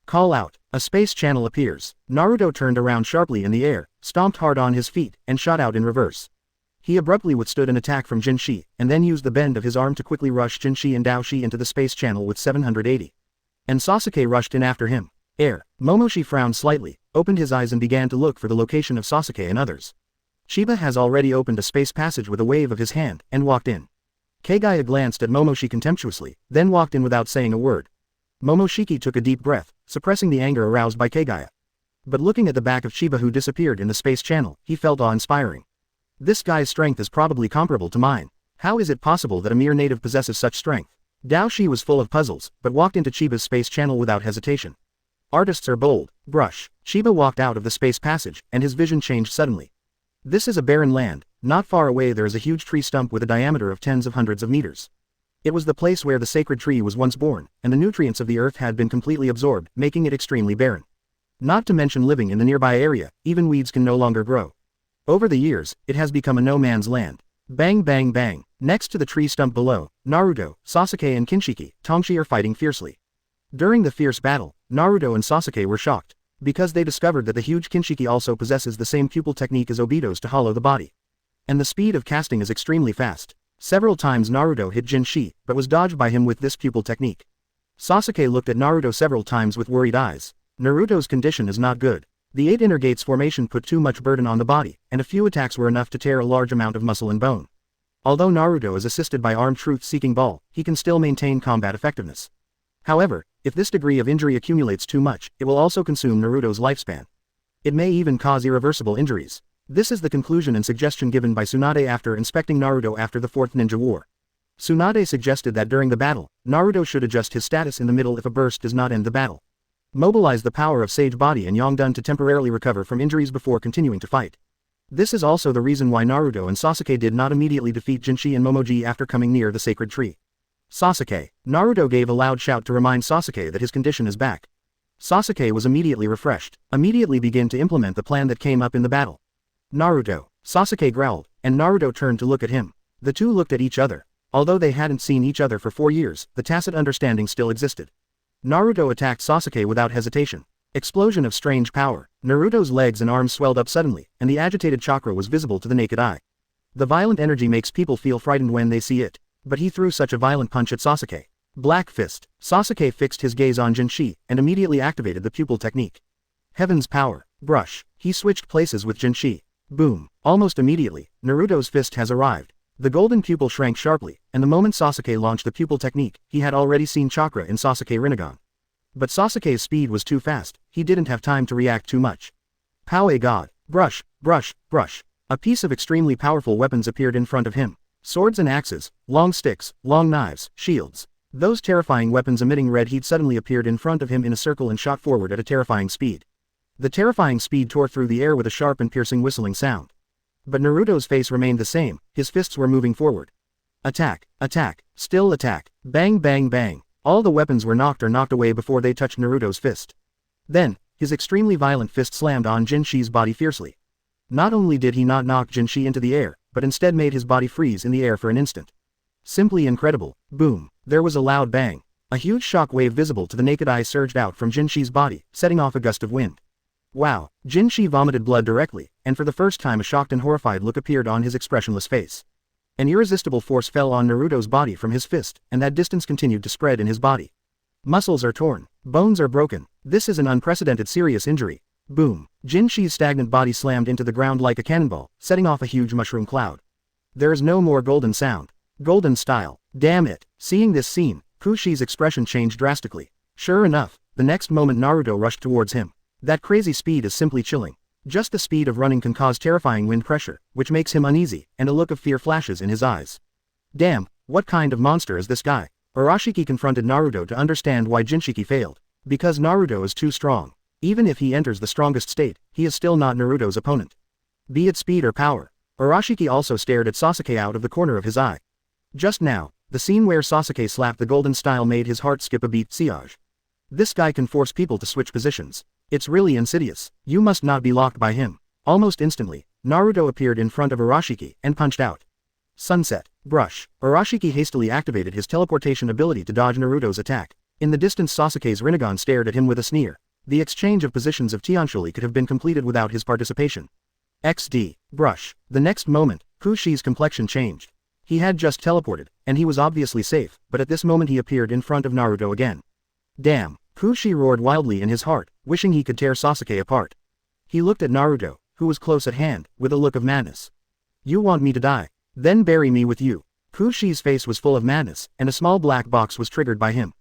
Call out, A space channel appears. Naruto turned around sharply in the air, stomped hard on his feet, and shot out in reverse. He abruptly withstood an attack from Jinshi, and then used the bend of his arm to quickly rush Jinshi and Daoshi into the space channel with 780. And Sasuke rushed in after him. Momoshi frowned slightly, opened his eyes and began to look for the location of Sasuke and others. Chiba has already opened a space passage with a wave of his hand, and walked in. Kaguya glanced at Momoshi contemptuously, then walked in without saying a word. Momoshiki took a deep breath, suppressing the anger aroused by Kaguya. But looking at the back of Chiba who disappeared in the space channel, he felt awe-inspiring. This guy's strength is probably comparable to mine. How is it possible that a mere native possesses such strength? Daoshi was full of puzzles, but walked into Chiba's space channel without hesitation. Artists are bold. Brush. Chiba walked out of the space passage, and his vision changed suddenly. This is a barren land. Not far away there is a huge tree stump with a diameter of tens of hundreds of meters. It was the place where the sacred tree was once born, and the nutrients of the earth had been completely absorbed, making it extremely barren. Not to mention living in the nearby area, even weeds can no longer grow. Over the years, it has become a no-man's land. Bang bang bang. Next to the tree stump below, Naruto, Sasuke and Kinshiki, Tongshi are fighting fiercely. During the fierce battle, Naruto and Sasuke were shocked, because they discovered that the huge Kinshiki also possesses the same pupil technique as Obito's to hollow the body. And the speed of casting is extremely fast. Several times Naruto hit Jinshi, but was dodged by him with this pupil technique. Sasuke looked at Naruto several times with worried eyes. Naruto's condition is not good. The 8 inner gates formation put too much burden on the body, and a few attacks were enough to tear a large amount of muscle and bone. Although Naruto is assisted by armed truth-seeking ball, he can still maintain combat effectiveness. However, if this degree of injury accumulates too much, it will also consume Naruto's lifespan. It may even cause irreversible injuries. This is the conclusion and suggestion given by Tsunade after inspecting Naruto after the Fourth Ninja War. Tsunade suggested that during the battle, Naruto should adjust his status in the middle if a burst does not end the battle. Mobilize the power of Sage Body and Yongdun to temporarily recover from injuries before continuing to fight. This is also the reason why Naruto and Sasuke did not immediately defeat Jinshi and Momoji after coming near the sacred tree. Sasuke. Naruto gave a loud shout to remind Sasuke that his condition is back. Sasuke was immediately refreshed, immediately began to implement the plan that came up in the battle. Naruto. Sasuke growled, and Naruto turned to look at him. The two looked at each other. Although they hadn't seen each other for 4 years, the tacit understanding still existed. Naruto attacked Sasuke without hesitation. Explosion of strange power. Naruto's legs and arms swelled up suddenly, and the agitated chakra was visible to the naked eye. The violent energy makes people feel frightened when they see it. But he threw such a violent punch at Sasuke. Black Fist. Sasuke fixed his gaze on Jinshi, and immediately activated the pupil technique. Heaven's power. Brush. He switched places with Jinshi. Boom. Almost immediately, Naruto's fist has arrived. The golden pupil shrank sharply, and the moment Sasuke launched the pupil technique, he had already seen Chakra in Sasuke Rinnegan. But Sasuke's speed was too fast, he didn't have time to react too much. Power God. Brush, brush, brush. A piece of extremely powerful weapons appeared in front of him. Swords and axes, long sticks, long knives, shields. Those terrifying weapons emitting red heat suddenly appeared in front of him in a circle and shot forward at a terrifying speed. The terrifying speed tore through the air with a sharp and piercing whistling sound. But Naruto's face remained the same, his fists were moving forward. Attack, attack, still attack, bang bang bang. All the weapons were knocked or knocked away before they touched Naruto's fist. Then, his extremely violent fist slammed on Jinshi's body fiercely. Not only did he not knock Jinshi into the air, but instead made his body freeze in the air for an instant. Simply incredible. Boom. There was a loud bang. A huge shock wave visible to the naked eye surged out from Jinshi's body, setting off a gust of wind. Wow. Jinshi vomited blood directly, and for the first time a shocked and horrified look appeared on his expressionless face. An irresistible force fell on Naruto's body from his fist, and that distance continued to spread in his body. Muscles are torn. Bones are broken. This is an unprecedented serious injury. Boom. Jinshi's stagnant body slammed into the ground like a cannonball, setting off a huge mushroom cloud. There is no more golden sound. Golden style. Damn it. Seeing this scene, Kushi's expression changed drastically. Sure enough, the next moment Naruto rushed towards him. That crazy speed is simply chilling. Just the speed of running can cause terrifying wind pressure, which makes him uneasy, and a look of fear flashes in his eyes. Damn, what kind of monster is this guy? Arashiki confronted Naruto to understand why Jinchiki failed. Because Naruto is too strong. Even if he enters the strongest state, he is still not Naruto's opponent. Be it speed or power. Arashiki also stared at Sasuke out of the corner of his eye. Just now, the scene where Sasuke slapped the golden style made his heart skip a beat. Siege. This guy can force people to switch positions. It's really insidious. You must not be locked by him. Almost instantly, Naruto appeared in front of Arashiki and punched out. Sunset. Brush. Arashiki hastily activated his teleportation ability to dodge Naruto's attack. In the distance Sasuke's Rinnegan stared at him with a sneer. The exchange of positions of Tianshuli could have been completed without his participation. XD. Brush. The next moment, Pushi's complexion changed. He had just teleported, and he was obviously safe, but at this moment he appeared in front of Naruto again. Damn. Pushi roared wildly in his heart, wishing he could tear Sasuke apart. He looked at Naruto, who was close at hand, with a look of madness. You want me to die? Then bury me with you. Pushi's face was full of madness, and a small black box was triggered by him.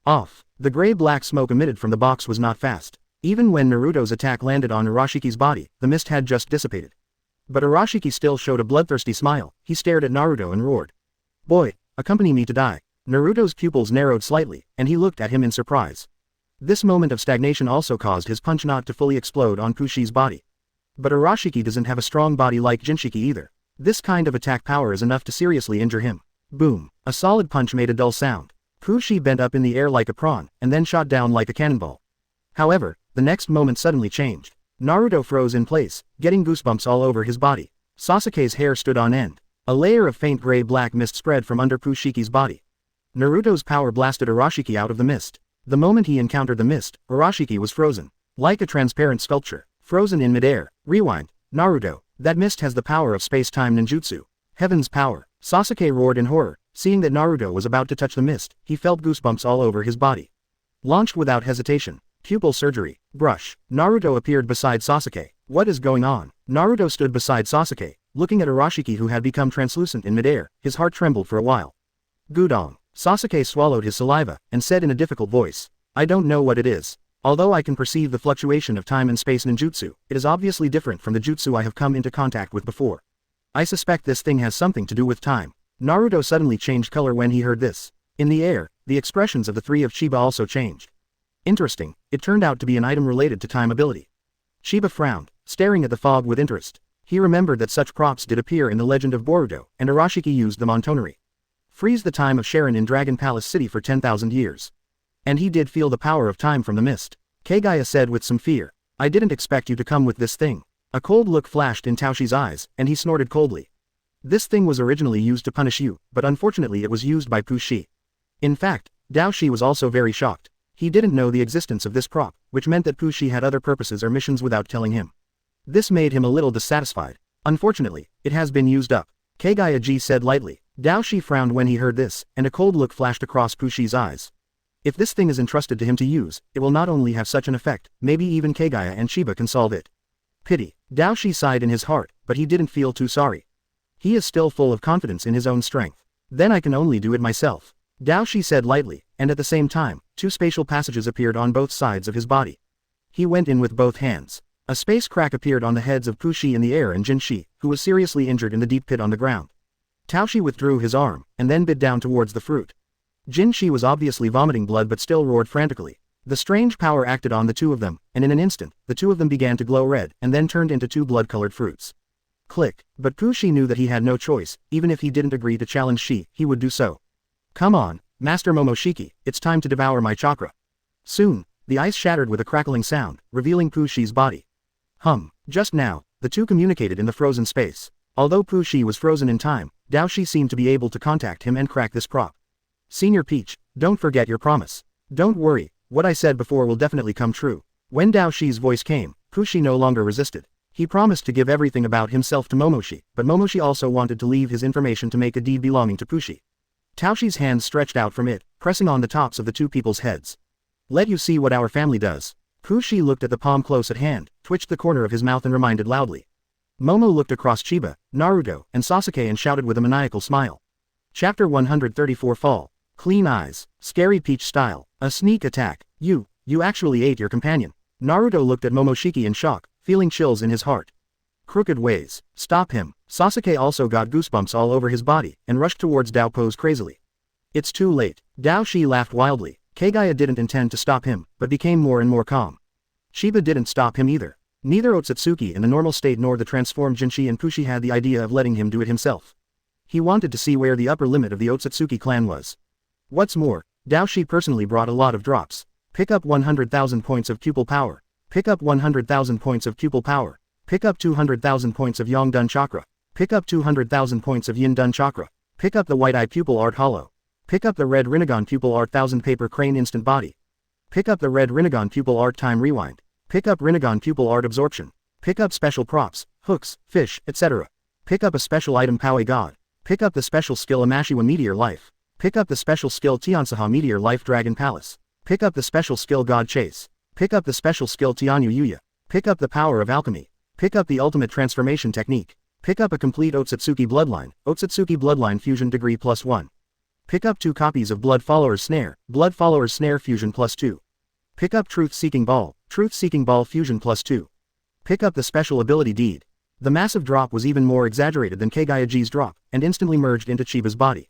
Off. The gray-black smoke emitted from the box was not fast. Even when Naruto's attack landed on Arashiki's body, the mist had just dissipated. But Arashiki still showed a bloodthirsty smile. He stared at Naruto and roared. Boy, accompany me to die. Naruto's pupils narrowed slightly, and he looked at him in surprise. This moment of stagnation also caused his punch not to fully explode on Pushi's body. But Arashiki doesn't have a strong body like Jinchiki either. This kind of attack power is enough to seriously injure him. Boom. A solid punch made a dull sound. Pushi bent up in the air like a prawn, and then shot down like a cannonball. However, the next moment suddenly changed. Naruto froze in place, getting goosebumps all over his body. Sasuke's hair stood on end. A layer of faint gray-black mist spread from under Pushiki's body. Naruto's power blasted Arashiki out of the mist. The moment he encountered the mist, Arashiki was frozen. Like a transparent sculpture, frozen in midair. Rewind. Naruto, that mist has the power of space-time ninjutsu. Heaven's power. Sasuke roared in horror. Seeing that Naruto was about to touch the mist, he felt goosebumps all over his body. Launched without hesitation. Pupil surgery. Brush. Naruto appeared beside Sasuke. What is going on? Naruto stood beside Sasuke, looking at Arashiki who had become translucent in midair. His heart trembled for a while. Gudong. Sasuke swallowed his saliva, and said in a difficult voice. I don't know what it is. Although I can perceive the fluctuation of time and space ninjutsu, it is obviously different from the jutsu I have come into contact with before. I suspect this thing has something to do with time. Naruto suddenly changed color when he heard this. In the air, the expressions of the three of Chiba also changed. Interesting, it turned out to be an item related to time ability. Chiba frowned, staring at the fog with interest. He remembered that such props did appear in the legend of Boruto, and Arashiki used them on Toneri. Freeze the time of Sharon in Dragon Palace City for 10,000 years. And he did feel the power of time from the mist. Kaguya said with some fear. I didn't expect you to come with this thing. A cold look flashed in Taoshi's eyes, and he snorted coldly. This thing was originally used to punish you, but unfortunately it was used by Pushi. In fact, Daoshi was also very shocked. He didn't know the existence of this prop, which meant that Pushi had other purposes or missions without telling him. This made him a little dissatisfied. Unfortunately, it has been used up. Kaguya said lightly. Daoshi frowned when he heard this, and a cold look flashed across Pushi's eyes. If this thing is entrusted to him to use, it will not only have such an effect, maybe even Kaguya and Chiba can solve it. Pity. Daoshi sighed in his heart, but he didn't feel too sorry. He is still full of confidence in his own strength. Then I can only do it myself. Daoshi said lightly, and at the same time, two spatial passages appeared on both sides of his body. He went in with both hands. A space crack appeared on the heads of Pushi in the air and Jinshi, who was seriously injured in the deep pit on the ground. Taoshi withdrew his arm, and then bit down towards the fruit. Jinshi was obviously vomiting blood but still roared frantically. The strange power acted on the two of them, and in an instant, the two of them began to glow red, and then turned into two blood-colored fruits. Click. But Pushi knew that he had no choice. Even if he didn't agree to challenge he would do so. Come on, Master Momoshiki, it's time to devour my chakra. Soon, the ice shattered with a crackling sound, revealing Pushi's body. Just now, the two communicated in the frozen space. Although Pushi was frozen in time, Daoshi seemed to be able to contact him and crack this prop. Senior Peach, don't forget your promise. Don't worry, what I said before will definitely come true. When Daoshi's voice came, Pushi no longer resisted. He promised to give everything about himself to Momoshi, but Momoshi also wanted to leave his information to make a deed belonging to Pushi. Taoshi's hands stretched out from it, pressing on the tops of the two people's heads. Let you see what our family does. Pushi looked at the palm close at hand, twitched the corner of his mouth and reminded loudly. Momo looked across Chiba, Naruto, and Sasuke and shouted with a maniacal smile. Chapter 134 Fall. Clean eyes. Scary Peach style. A sneak attack. You actually ate your companion. Naruto looked at Momoshiki in shock, feeling chills in his heart. Crooked ways. Stop him. Sasuke also got goosebumps all over his body, and rushed towards Dao Pose crazily. It's too late. Daoshi laughed wildly. Kaguya didn't intend to stop him, but became more and more calm. Chiba didn't stop him either. Neither Otsutsuki in the normal state nor the transformed Jinshi and Pushi had the idea of letting him do it himself. He wanted to see where the upper limit of the Otsutsuki clan was. What's more, Daoshi personally brought a lot of drops. Pick up 100,000 points of pupil power. Pick up 100,000 points of pupil power. Pick up 200,000 points of Yongdun Chakra. Pick up 200,000 points of Yindun Chakra. Pick up the White Eye Pupil Art Hollow. Pick up the Red Rinnegan Pupil Art 1000 Paper Crane Instant Body. Pick up the red Rinnegan pupil art time rewind. Pick up Rinnegan pupil art absorption. Pick up special props, hooks, fish, etc. Pick up a special item Power God. Pick up the special skill Amashiwa Meteor Life. Pick up the special skill Tiansaha Meteor Life Dragon Palace. Pick up the special skill God Chase. Pick up the special skill Tianyu Yuya. Pick up the power of alchemy. Pick up the ultimate transformation technique. Pick up a complete Otsutsuki Bloodline Fusion Degree +1. Pick up 2 copies of Blood Follower's Snare Fusion +2. Pick up Truth Seeking Ball Fusion +2. Pick up the special ability Deed. The massive drop was even more exaggerated than Kagayaji's drop, and instantly merged into Chiba's body.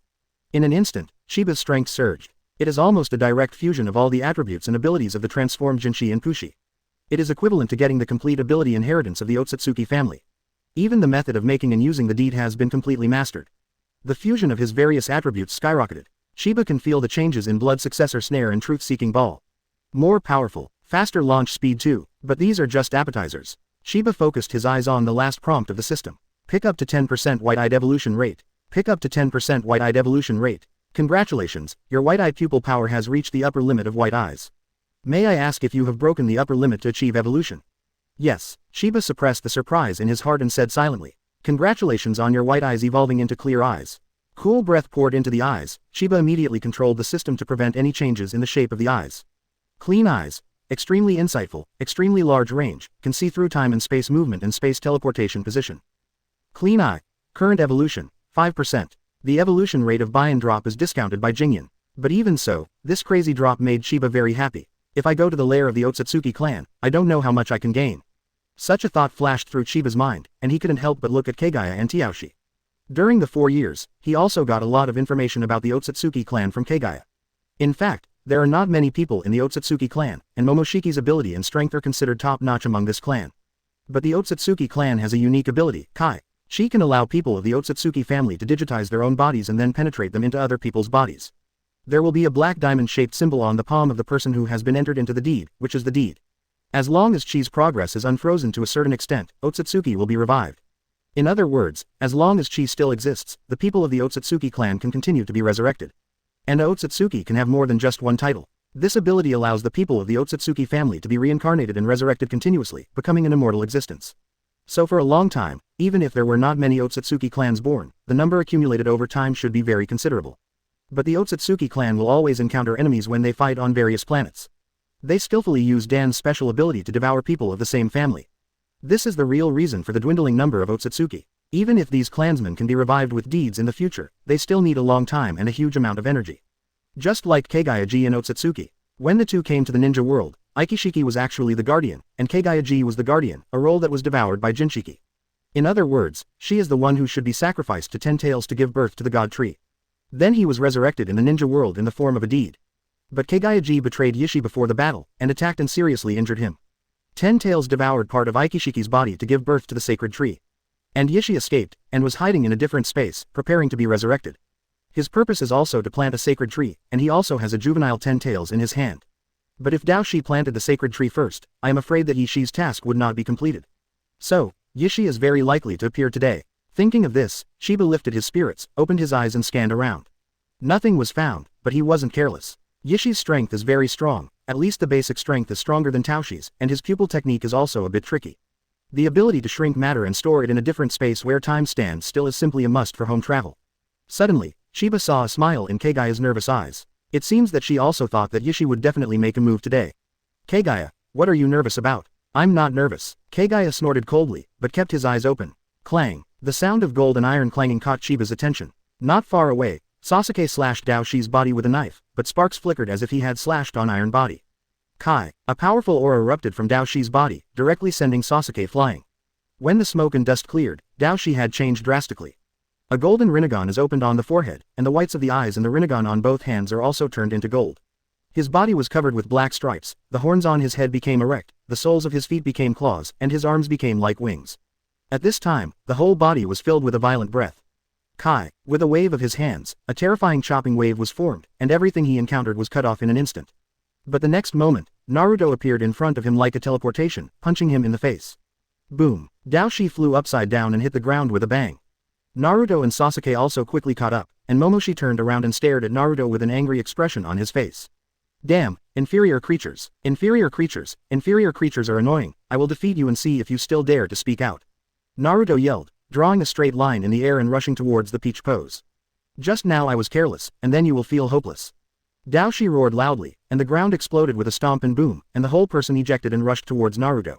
In an instant, Chiba's strength surged. It is almost a direct fusion of all the attributes and abilities of the transformed Jinshi and Kushi. It is equivalent to getting the complete ability inheritance of the Otsutsuki family. Even the method of making and using the deed has been completely mastered. The fusion of his various attributes skyrocketed. Chiba can feel the changes in Blood Successor Snare and Truth-Seeking Ball. More powerful, faster launch speed too, but these are just appetizers. Chiba focused his eyes on the last prompt of the system. Pick up to 10% White-Eyed Evolution Rate. Pick up to 10% White-Eyed Evolution Rate. Congratulations, your White-Eye pupil power has reached the upper limit of white eyes. May I ask if you have broken the upper limit to achieve evolution? Yes, Chiba suppressed the surprise in his heart and said silently, congratulations on your white eyes evolving into clear eyes. Cool breath poured into the eyes. Chiba immediately controlled the system to prevent any changes in the shape of the eyes. Clean eyes. Extremely insightful, extremely large range, can see through time and space movement and space teleportation position. Clean eye. Current evolution, 5%. The evolution rate of buy-in drop is discounted by Jingyan. But even so, this crazy drop made Chiba very happy. If I go to the lair of the Otsutsuki clan, I don't know how much I can gain. Such a thought flashed through Chiba's mind, and he couldn't help but look at Kaguya and Taoshi. During the 4 years, he also got a lot of information about the Otsutsuki clan from Kaguya. In fact, there are not many people in the Otsutsuki clan, and Momoshiki's ability and strength are considered top-notch among this clan. But the Otsutsuki clan has a unique ability, Kai. She can allow people of the Otsutsuki family to digitize their own bodies and then penetrate them into other people's bodies. There will be a black diamond-shaped symbol on the palm of the person who has been entered into the deed, which is the deed. As long as Chi's progress is unfrozen to a certain extent, Otsutsuki will be revived. In other words, as long as Chi still exists, the people of the Otsutsuki clan can continue to be resurrected. And a Otsutsuki can have more than just one title. This ability allows the people of the Otsutsuki family to be reincarnated and resurrected continuously, becoming an immortal existence. So for a long time, even if there were not many Otsutsuki clans born, the number accumulated over time should be very considerable. But the Otsutsuki clan will always encounter enemies when they fight on various planets. They skillfully use Dan's special ability to devour people of the same family. This is the real reason for the dwindling number of Otsutsuki. Even if these clansmen can be revived with deeds in the future, they still need a long time and a huge amount of energy. Just like Kagayaji and Otsutsuki. When the two came to the ninja world, Ikishiki was actually the guardian, and Kagayaji was the guardian, a role that was devoured by Jinshiki. In other words, she is the one who should be sacrificed to 10 tails to give birth to the god tree. Then he was resurrected in the ninja world in the form of a deed. But Kagayaji betrayed Yishi before the battle, and attacked and seriously injured him. 10 tails devoured part of Ikishiki's body to give birth to the sacred tree. And Yishi escaped, and was hiding in a different space, preparing to be resurrected. His purpose is also to plant a sacred tree, and he also has a juvenile 10 tails in his hand. But if Daoshi planted the sacred tree first, I am afraid that Yishi's task would not be completed. So, Yishi is very likely to appear today. Thinking of this, Chiba lifted his spirits, opened his eyes and scanned around. Nothing was found, but he wasn't careless. Yishi's strength is very strong, at least the basic strength is stronger than Taoshi's, and his pupil technique is also a bit tricky. The ability to shrink matter and store it in a different space where time stands still is simply a must for home travel. Suddenly, Chiba saw a smile in Kaguya's nervous eyes. It seems that she also thought that Yishi would definitely make a move today. Kaguya, what are you nervous about? I'm not nervous. Kaguya snorted coldly, but kept his eyes open. Clang. The sound of gold and iron clanging caught Chiba's attention. Not far away, Sasuke slashed Daoshi's body with a knife, but sparks flickered as if he had slashed on iron body. Kai. A powerful aura erupted from Daoshi's body, directly sending Sasuke flying. When the smoke and dust cleared, Daoshi had changed drastically. A golden Rinnegan is opened on the forehead, and the whites of the eyes and the Rinnegan on both hands are also turned into gold. His body was covered with black stripes, the horns on his head became erect, the soles of his feet became claws, and his arms became like wings. At this time, the whole body was filled with a violent breath. Kai. With a wave of his hands, a terrifying chopping wave was formed, and everything he encountered was cut off in an instant. But the next moment, Naruto appeared in front of him like a teleportation, punching him in the face. Boom. Daoshi flew upside down and hit the ground with a bang. Naruto and Sasuke also quickly caught up, and Momoshi turned around and stared at Naruto with an angry expression on his face. Damn, Inferior creatures. Inferior creatures. Inferior creatures are annoying. I will defeat you and see if you still dare to speak out. Naruto yelled, drawing a straight line in the air and rushing towards the peach pose. Just now I was careless, and then you will feel hopeless. Daoshi roared loudly, and the ground exploded with a stomp and boom, and the whole person ejected and rushed towards Naruto.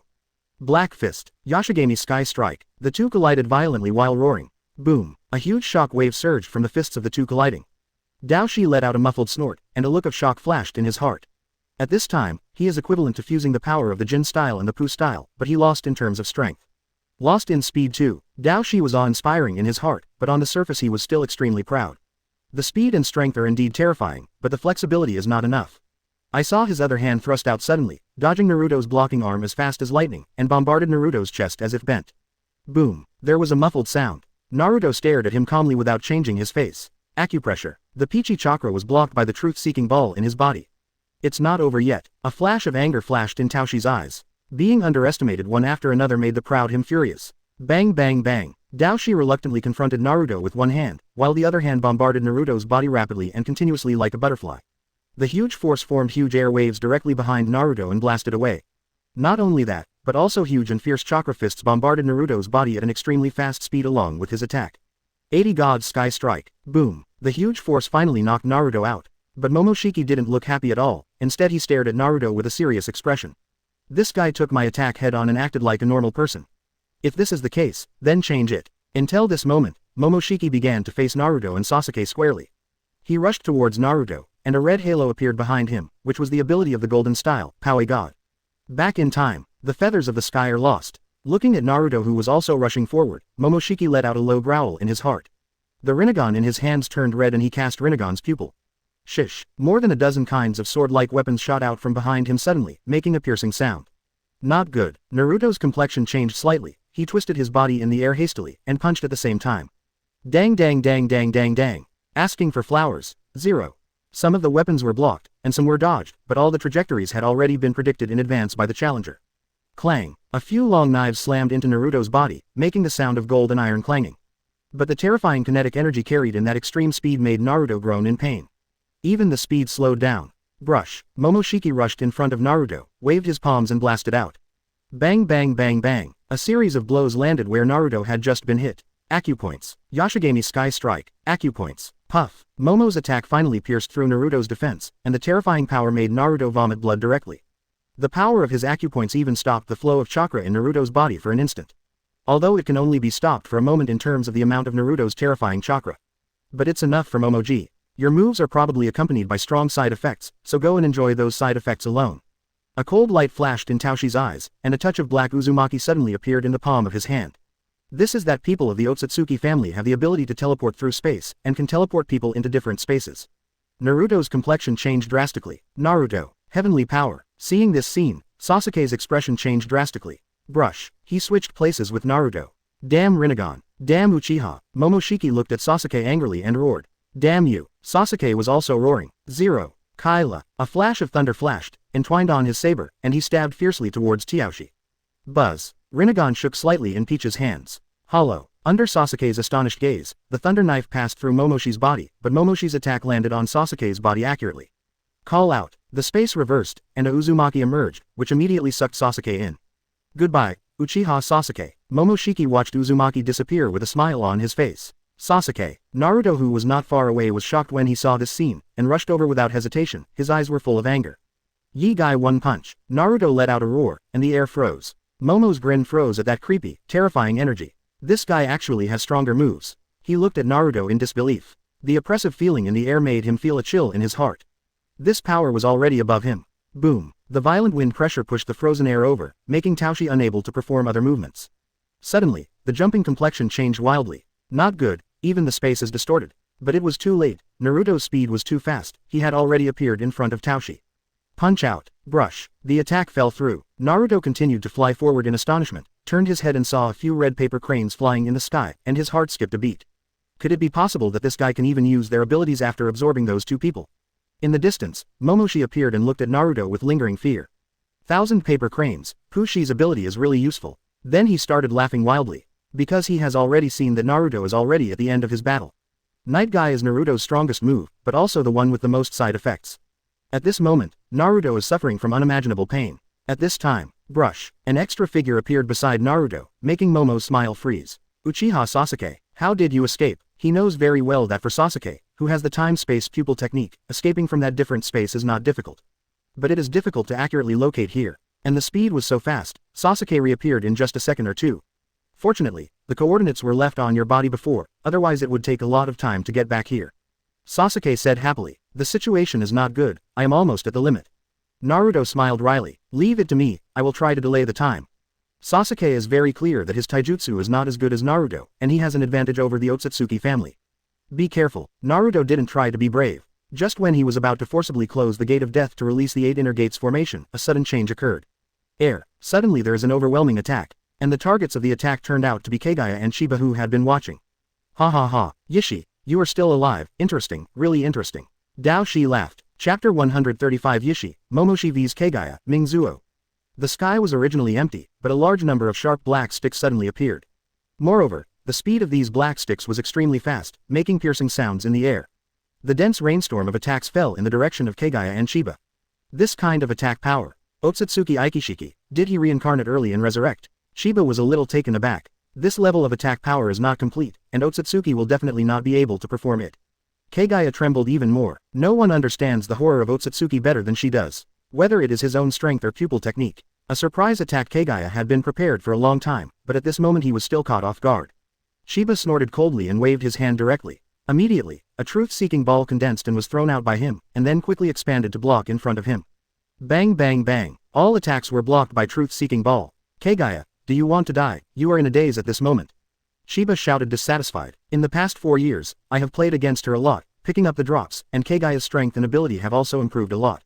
Black Fist. Yashigami Sky Strike. The two collided violently while roaring. Boom. A huge shock wave surged from the fists of the two colliding. Daoshi let out a muffled snort, and a look of shock flashed in his heart. At this time, he is equivalent to fusing the power of the Jin style and the Pu style, but he lost in terms of strength. Lost in speed too. Daoshi was awe-inspiring in his heart, but on the surface he was still extremely proud. The speed and strength are indeed terrifying, but the flexibility is not enough. I saw his other hand thrust out suddenly, dodging Naruto's blocking arm as fast as lightning, and bombarded Naruto's chest as if bent. Boom. There was a muffled sound. Naruto stared at him calmly without changing his face. Acupressure. The peachy chakra was blocked by the truth-seeking ball in his body. It's not over yet. A flash of anger flashed in Taoshi's eyes. Being underestimated one after another made the proud him furious. Bang bang bang. Daoshi reluctantly confronted Naruto with one hand, while the other hand bombarded Naruto's body rapidly and continuously like a butterfly. The huge force formed huge air waves directly behind Naruto and blasted away. Not only that, but also huge and fierce chakra fists bombarded Naruto's body at an extremely fast speed along with his attack. 80 God's Sky Strike. Boom. The huge force finally knocked Naruto out. But Momoshiki didn't look happy at all, instead he stared at Naruto with a serious expression. This guy took my attack head on and acted like a normal person. If this is the case, then change it. Until this moment, Momoshiki began to face Naruto and Sasuke squarely. He rushed towards Naruto, and a red halo appeared behind him, which was the ability of the golden style, Power God. Back in time, the feathers of the sky are lost. Looking at Naruto who was also rushing forward, Momoshiki let out a low growl in his heart. The Rinnegan in his hands turned red and he cast Rinnegan's pupil. Shish. More than a dozen kinds of sword-like weapons shot out from behind him suddenly, making a piercing sound. Not good. Naruto's complexion changed slightly, he twisted his body in the air hastily, and punched at the same time. Dang dang dang dang dang dang. Asking for flowers. 0. Some of the weapons were blocked, and some were dodged, but all the trajectories had already been predicted in advance by the challenger. Clang. A few long knives slammed into Naruto's body, making the sound of gold and iron clanging. But the terrifying kinetic energy carried in that extreme speed made Naruto groan in pain. Even the speed slowed down. Brush. Momoshiki rushed in front of Naruto, waved his palms and blasted out. Bang bang bang bang. A series of blows landed where Naruto had just been hit. Acupoints. Yashigami Sky Strike. Acupoints. Puff. Momo's attack finally pierced through Naruto's defense, and the terrifying power made Naruto vomit blood directly. The power of his acupoints even stopped the flow of chakra in Naruto's body for an instant. Although it can only be stopped for a moment in terms of the amount of Naruto's terrifying chakra. But it's enough for Momoji. Your moves are probably accompanied by strong side effects, so go and enjoy those side effects alone. A cold light flashed in Taoshi's eyes, and a touch of black Uzumaki suddenly appeared in the palm of his hand. This is that people of the Otsutsuki family have the ability to teleport through space, and can teleport people into different spaces. Naruto's complexion changed drastically. Naruto. Heavenly power. Seeing this scene, Sasuke's expression changed drastically. Brush. He switched places with Naruto. Damn Rinnegan. Damn Uchiha. Momoshiki looked at Sasuke angrily and roared. Damn you. Sasuke was also roaring. 0. Kaila. A flash of thunder flashed, entwined on his saber, and he stabbed fiercely towards Taoshi. Buzz. Rinnegan shook slightly in Peach's hands. Hollow. Under Sasuke's astonished gaze, the thunder knife passed through Momoshi's body, but Momoshi's attack landed on Sasuke's body accurately. Call out. The space reversed, and a Uzumaki emerged, which immediately sucked Sasuke in. Goodbye, Uchiha Sasuke. Momoshiki watched Uzumaki disappear with a smile on his face. Sasuke. Naruto, who was not far away, was shocked when he saw this scene, and rushed over without hesitation. His eyes were full of anger. Yi Gai one punch. Naruto let out a roar, and the air froze. Momo's grin froze at that creepy, terrifying energy. This guy actually has stronger moves. He looked at Naruto in disbelief. The oppressive feeling in the air made him feel a chill in his heart. This power was already above him. Boom. The violent wind pressure pushed the frozen air over, making Taoshi unable to perform other movements. Suddenly, the jumping complexion changed wildly. Not good, even the space is distorted. But it was too late. Naruto's speed was too fast, he had already appeared in front of Taoshi. Punch out. Brush. The attack fell through. Naruto continued to fly forward in astonishment, turned his head and saw a few red paper cranes flying in the sky, and his heart skipped a beat. Could it be possible that this guy can even use their abilities after absorbing those two people? In the distance, Momoshi appeared and looked at Naruto with lingering fear. 1,000 paper cranes, Pushi's ability is really useful. Then he started laughing wildly. Because he has already seen that Naruto is already at the end of his battle. Night Guy is Naruto's strongest move, but also the one with the most side effects. At this moment, Naruto is suffering from unimaginable pain. At this time, brush, an extra figure appeared beside Naruto, making Momo's smile freeze. Uchiha Sasuke, how did you escape? He knows very well that for Sasuke, who has the time-space pupil technique, escaping from that different space is not difficult. But it is difficult to accurately locate here, and the speed was so fast, Sasuke reappeared in just a second or two. Fortunately, the coordinates were left on your body before, otherwise it would take a lot of time to get back here. Sasuke said happily, the situation is not good, I am almost at the limit. Naruto smiled wryly, leave it to me, I will try to delay the time. Sasuke is very clear that his taijutsu is not as good as Naruto, and he has an advantage over the Otsutsuki family. Be careful, Naruto didn't try to be brave. Just when he was about to forcibly close the gate of death to release the 8 inner gates formation, a sudden change occurred. Suddenly there is an overwhelming attack, and the targets of the attack turned out to be Kaguya and Sheba who had been watching. Ha ha ha, Yishi, you are still alive, interesting, really interesting. Dao Shi laughed. Chapter 135 Yishi, Momoshi vs Kaguya, Mingzuo. The sky was originally empty, but a large number of sharp black sticks suddenly appeared. Moreover, the speed of these black sticks was extremely fast, making piercing sounds in the air. The dense rainstorm of attacks fell in the direction of Kaguya and Sheba. This kind of attack power. Otsutsuki Aikishiki, did he reincarnate early and resurrect? Sheba was a little taken aback. This level of attack power is not complete, and Otsutsuki will definitely not be able to perform it. Kaguya trembled even more. No one understands the horror of Otsutsuki better than she does. Whether it is his own strength or pupil technique. A surprise attack Kaguya had been prepared for a long time, but at this moment he was still caught off guard. Sheba snorted coldly and waved his hand directly. Immediately, a truth-seeking ball condensed and was thrown out by him, and then quickly expanded to block in front of him. Bang bang bang, all attacks were blocked by truth-seeking ball. Kaguya, do you want to die? You are in a daze at this moment. Sheba shouted dissatisfied. In the past 4 years, I have played against her a lot, picking up the drops, and Kaguya's strength and ability have also improved a lot.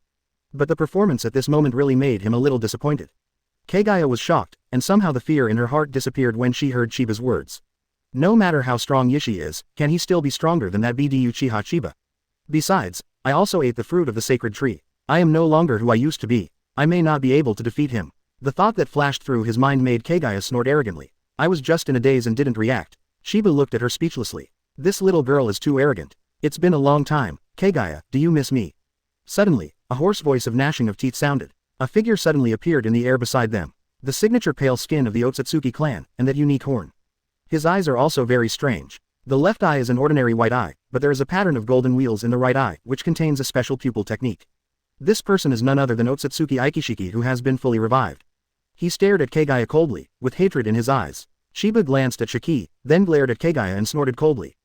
But the performance at this moment really made him a little disappointed. Kaguya was shocked, and somehow the fear in her heart disappeared when she heard Sheba's words. No matter how strong Yishi is, can he still be stronger than that BD Uchiha Chiba? Besides, I also ate the fruit of the sacred tree. I am no longer who I used to be. I may not be able to defeat him. The thought that flashed through his mind made Kaguya snort arrogantly. I was just in a daze and didn't react. Sheba looked at her speechlessly. This little girl is too arrogant. It's been a long time. Kaguya, do you miss me? Suddenly, a hoarse voice of gnashing of teeth sounded. A figure suddenly appeared in the air beside them. The signature pale skin of the Otsutsuki clan, and that unique horn. His eyes are also very strange. The left eye is an ordinary white eye, but there is a pattern of golden wheels in the right eye, which contains a special pupil technique. This person is none other than Otsutsuki Aikishiki who has been fully revived. He stared at Kaguya coldly, with hatred in his eyes. Sheba glanced at Shiki, then glared at Kaguya and snorted coldly.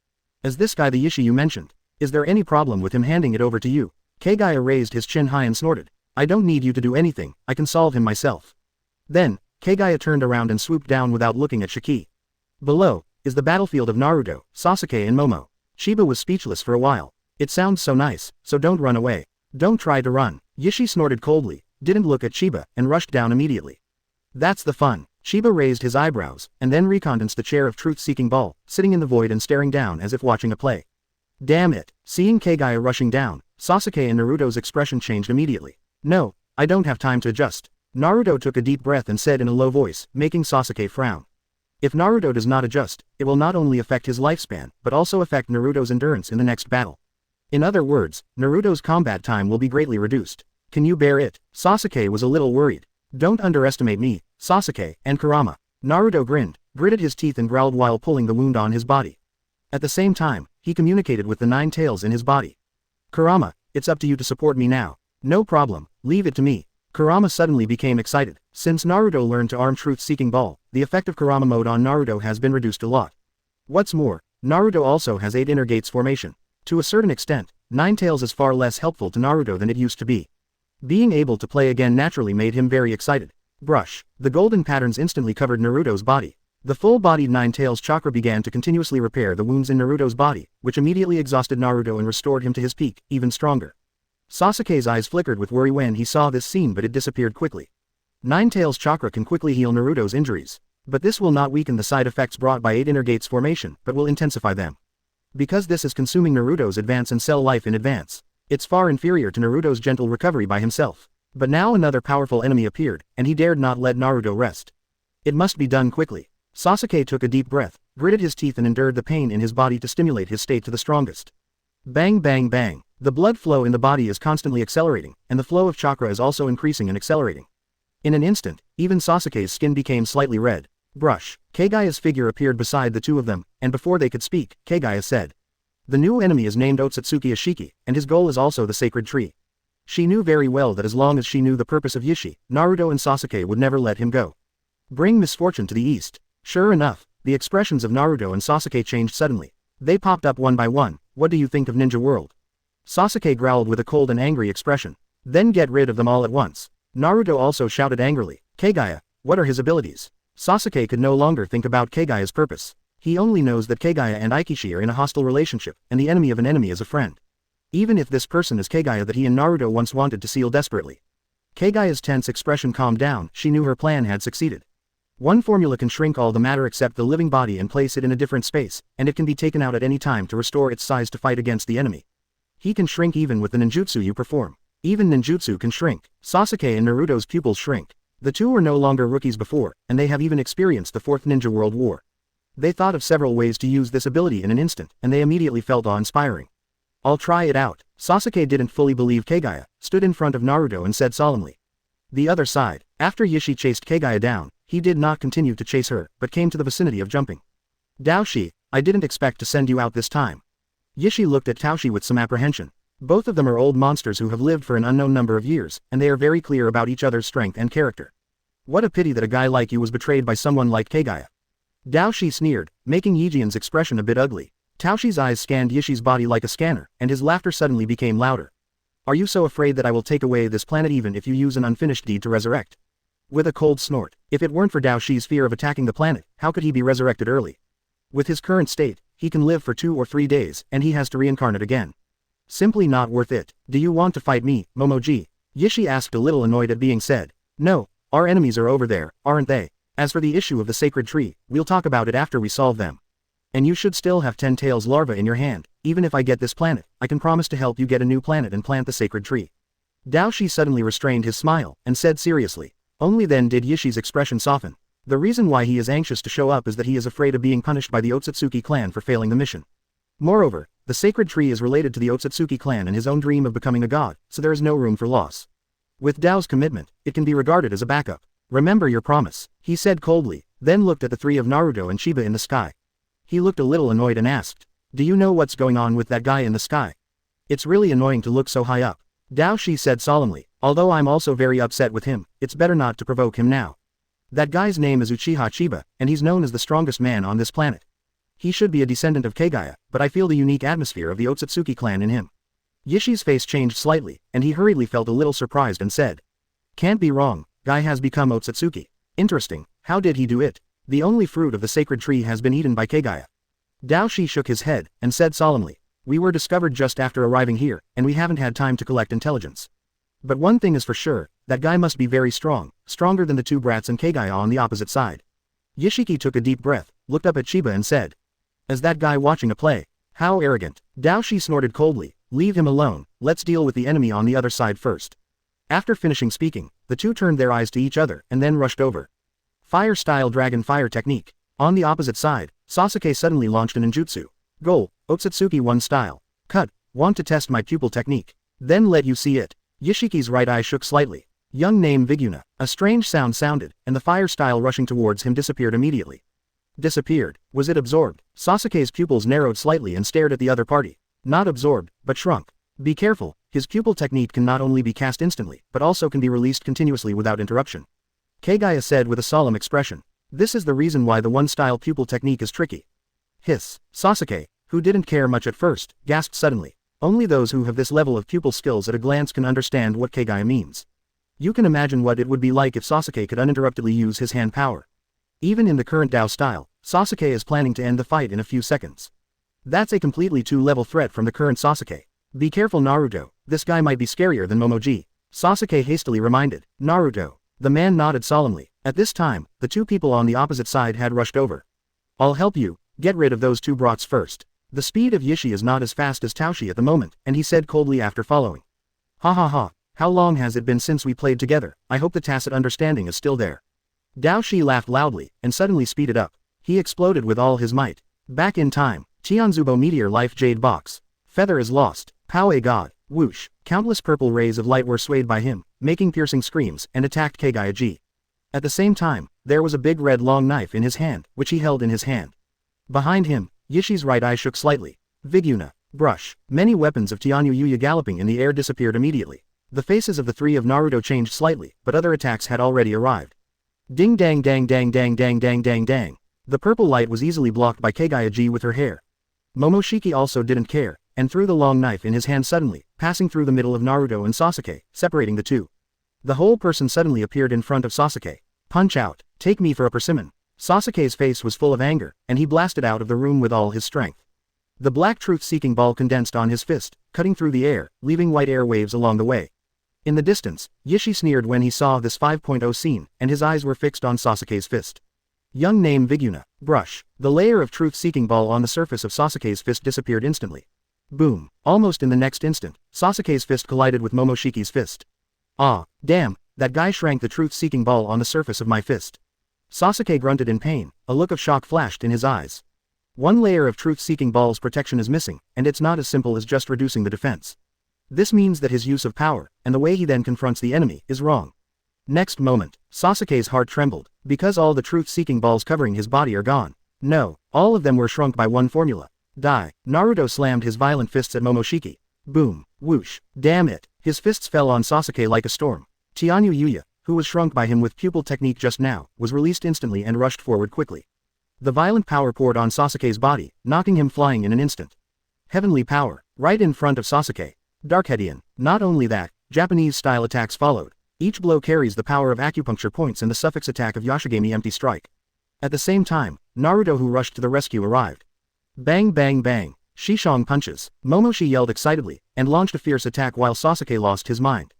Is this guy the Yishi you mentioned? Is there any problem with him handing it over to you? Kaguya raised his chin high and snorted. I don't need you to do anything, I can solve him myself. Then, Kaguya turned around and swooped down without looking at Shiki. Below, is the battlefield of Naruto, Sasuke and Momo. Sheba was speechless for a while. It sounds so nice, so don't run away. Don't try to run. Yishi snorted coldly, didn't look at Sheba, and rushed down immediately. That's the fun. Sheba raised his eyebrows, and then recondenced the chair of truth-seeking ball, sitting in the void and staring down as if watching a play. Damn it. Seeing Kaguya rushing down, Sasuke and Naruto's expression changed immediately. No, I don't have time to adjust. Naruto took a deep breath and said in a low voice, making Sasuke frown. If Naruto does not adjust, it will not only affect his lifespan, but also affect Naruto's endurance in the next battle. In other words, Naruto's combat time will be greatly reduced. Can you bear it? Sasuke was a little worried. Don't underestimate me, Sasuke, and Kurama. Naruto grinned, gritted his teeth and growled while pulling the wound on his body. At the same time, he communicated with the 9 tails in his body. Kurama, it's up to you to support me now. No problem, leave it to me. Kurama suddenly became excited. Since Naruto learned to arm truth-seeking ball, the effect of Kurama mode on Naruto has been reduced a lot. What's more, Naruto also has 8 inner gates formation. To a certain extent, 9 tails is far less helpful to Naruto than it used to be. Being able to play again naturally made him very excited. Brush. The golden patterns instantly covered Naruto's body. The full-bodied 9 tails chakra began to continuously repair the wounds in Naruto's body, which immediately exhausted Naruto and restored him to his peak, even stronger. Sasuke's eyes flickered with worry when he saw this scene, but it disappeared quickly. 9 tails chakra can quickly heal Naruto's injuries. But this will not weaken the side effects brought by 8 inner gates formation, but will intensify them. Because this is consuming Naruto's advance and cell life in advance. It's far inferior to Naruto's gentle recovery by himself. But now another powerful enemy appeared, and he dared not let Naruto rest. It must be done quickly. Sasuke took a deep breath, gritted his teeth and endured the pain in his body to stimulate his state to the strongest. Bang bang bang. The blood flow in the body is constantly accelerating, and the flow of chakra is also increasing and accelerating. In an instant, even Sasuke's skin became slightly red. Brush. Kaguya's figure appeared beside the two of them, and before they could speak, Kaguya said. The new enemy is named Otsutsuki Ashiki, and his goal is also the sacred tree. She knew very well that as long as she knew the purpose of Yishi, Naruto and Sasuke would never let him go. Bring misfortune to the east. Sure enough, the expressions of Naruto and Sasuke changed suddenly. They popped up one by one. What do you think of Ninja World? Sasuke growled with a cold and angry expression. Then get rid of them all at once. Naruto also shouted angrily. Kaguya, what are his abilities? Sasuke could no longer think about Kaguya's purpose. He only knows that Kaguya and Aikishi are in a hostile relationship, and the enemy of an enemy is a friend. Even if this person is Kaguya that he and Naruto once wanted to seal desperately. Kaguya's tense expression calmed down. She knew her plan had succeeded. One formula can shrink all the matter except the living body and place it in a different space, and it can be taken out at any time to restore its size to fight against the enemy. He can shrink even with the ninjutsu you perform. Even ninjutsu can shrink. Sasuke and Naruto's pupils shrink. The two were no longer rookies before, and they have even experienced the Fourth Ninja World War. They thought of several ways to use this ability in an instant, and they immediately felt awe-inspiring. I'll try it out. Sasuke didn't fully believe Kaguya, stood in front of Naruto and said solemnly. The other side. After Yishi chased Kaguya down, he did not continue to chase her, but came to the vicinity of jumping. Daoshi, I didn't expect to send you out this time. Yishi looked at Taoshi with some apprehension. Both of them are old monsters who have lived for an unknown number of years, and they are very clear about each other's strength and character. What a pity that a guy like you was betrayed by someone like Kaguya. Daoshi sneered, making Yijian's expression a bit ugly. Taoshi's eyes scanned Yishi's body like a scanner, and his laughter suddenly became louder. Are you so afraid that I will take away this planet even if you use an unfinished deed to resurrect? With a cold snort. If it weren't for Daoshi's fear of attacking the planet, how could he be resurrected early? With his current state, he can live for 2 or 3 days, and he has to reincarnate again. Simply not worth it. Do you want to fight me, Momoji? Yishi asked, a little annoyed at being said. No, our enemies are over there, aren't they? As for the issue of the sacred tree, we'll talk about it after we solve them. And you should still have 10 tails larva in your hand. Even if I get this planet, I can promise to help you get a new planet and plant the sacred tree. Daoshi suddenly restrained his smile, and said seriously. Only then did Yishi's expression soften. The reason why he is anxious to show up is that he is afraid of being punished by the Otsutsuki clan for failing the mission. Moreover, the sacred tree is related to the Otsutsuki clan and his own dream of becoming a god, so there is no room for loss. With Dao's commitment, it can be regarded as a backup. Remember your promise, he said coldly, then looked at the three of Naruto and Chiba in the sky. He looked a little annoyed and asked, do you know what's going on with that guy in the sky? It's really annoying to look so high up. Daoshi said solemnly, although I'm also very upset with him, it's better not to provoke him now. That guy's name is Uchiha Chiba, and he's known as the strongest man on this planet. He should be a descendant of Kaguya, but I feel the unique atmosphere of the Otsutsuki clan in him. Yishi's face changed slightly, and he hurriedly felt a little surprised and said. Can't be wrong, guy has become Otsutsuki. Interesting, how did he do it? The only fruit of the sacred tree has been eaten by Kaguya. Daoshi shook his head, and said solemnly. We were discovered just after arriving here, and we haven't had time to collect intelligence. But one thing is for sure, that guy must be very strong, stronger than the two brats and Kaguya on the opposite side. Yishiki took a deep breath, looked up at Chiba and said. Is that guy watching a play? How arrogant. Daoshi snorted coldly, leave him alone, let's deal with the enemy on the other side first. After finishing speaking, the two turned their eyes to each other and then rushed over. Fire-style dragon fire technique. On the opposite side, Sasuke suddenly launched an ninjutsu. Goal, Otsutsuki 1 style. Cut, want to test my pupil technique. Then let you see it. Yishiki's right eye shook slightly. Young name Viguna. A strange sound sounded, and the fire style rushing towards him disappeared immediately. Disappeared. Was it absorbed? Sasuke's pupils narrowed slightly and stared at the other party. Not absorbed, but shrunk. Be careful, his pupil technique can not only be cast instantly, but also can be released continuously without interruption. Kaguya said with a solemn expression. This is the reason why the 1-style pupil technique is tricky. Hiss. Sasuke, who didn't care much at first, gasped suddenly. Only those who have this level of pupil skills at a glance can understand what Kaguya means. You can imagine what it would be like if Sasuke could uninterruptedly use his hand power. Even in the current Dao style, Sasuke is planning to end the fight in a few seconds. That's a completely 2-level threat from the current Sasuke. Be careful Naruto, this guy might be scarier than Momoji. Sasuke hastily reminded. Naruto. The man nodded solemnly. At this time, the two people on the opposite side had rushed over. I'll help you, get rid of those two brats first. The speed of Yishi is not as fast as Taoshi at the moment, and he said coldly after following. Ha ha ha, how long has it been since we played together? I hope the tacit understanding is still there. Daoshi laughed loudly, and suddenly speeded up. He exploded with all his might. Back in time, Tianzubo Meteor Life Jade Box. Feather is lost. Power God, whoosh, countless purple rays of light were swayed by him, making piercing screams, and attacked Kaguya. At the same time, there was a big red long knife in his hand, which he held in his hand. Behind him, Yishi's right eye shook slightly. Viguna, brush, many weapons of Yuya galloping in the air disappeared immediately. The faces of the three of Naruto changed slightly, but other attacks had already arrived. Ding dang dang dang dang dang dang dang dang. The purple light was easily blocked by Kaguya with her hair. Momoshiki also didn't care, and threw the long knife in his hand suddenly, passing through the middle of Naruto and Sasuke, separating the two. The whole person suddenly appeared in front of Sasuke. Punch out, take me for a persimmon. Sasuke's face was full of anger, and he blasted out of the room with all his strength. The black truth-seeking ball condensed on his fist, cutting through the air, leaving white air waves along the way. In the distance, Yishi sneered when he saw this 5.0 scene, and his eyes were fixed on Sasuke's fist. Young name Viguna, brush, the layer of truth-seeking ball on the surface of Sasuke's fist disappeared instantly. Boom, almost in the next instant, Sasuke's fist collided with Momoshiki's fist. Ah, damn, that guy shrank the truth-seeking ball on the surface of my fist. Sasuke grunted in pain, a look of shock flashed in his eyes. One layer of truth-seeking ball's protection is missing, and it's not as simple as just reducing the defense. This means that his use of power, and the way he then confronts the enemy, is wrong. Next moment, Sasuke's heart trembled, because all the truth-seeking balls covering his body are gone. No, all of them were shrunk by one formula. Die. Naruto slammed his violent fists at Momoshiki. Boom, whoosh, damn it, his fists fell on Sasuke like a storm. Yuya, who was shrunk by him with pupil technique just now, was released instantly and rushed forward quickly. The violent power poured on Sasuke's body, knocking him flying in an instant. Heavenly power, right in front of Sasuke. Darkhedian. Not only that, Japanese-style attacks followed. Each blow carries the power of acupuncture points and the suffix attack of Yashigami empty strike. At the same time, Naruto who rushed to the rescue arrived. Bang bang bang, Shishong punches, Momoshi yelled excitedly, and launched a fierce attack while Sasuke lost his mind.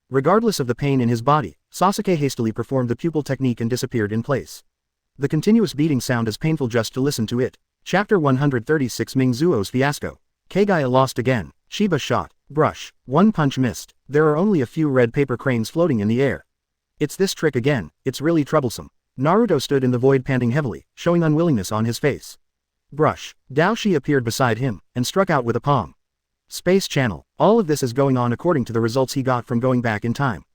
Regardless of the pain in his body, Sasuke hastily performed the pupil technique and disappeared in place. The continuous beating sound is painful just to listen to it. Chapter 136 Mingzuo's Fiasco. Kaguya lost again. Sheba shot. Brush. One punch missed. There are only a few red paper cranes floating in the air. It's this trick again, it's really troublesome. Naruto stood in the void panting heavily, showing unwillingness on his face. Brush. Daoshi appeared beside him, and struck out with a palm. Space Channel. All of this is going on according to the results he got from going back in time.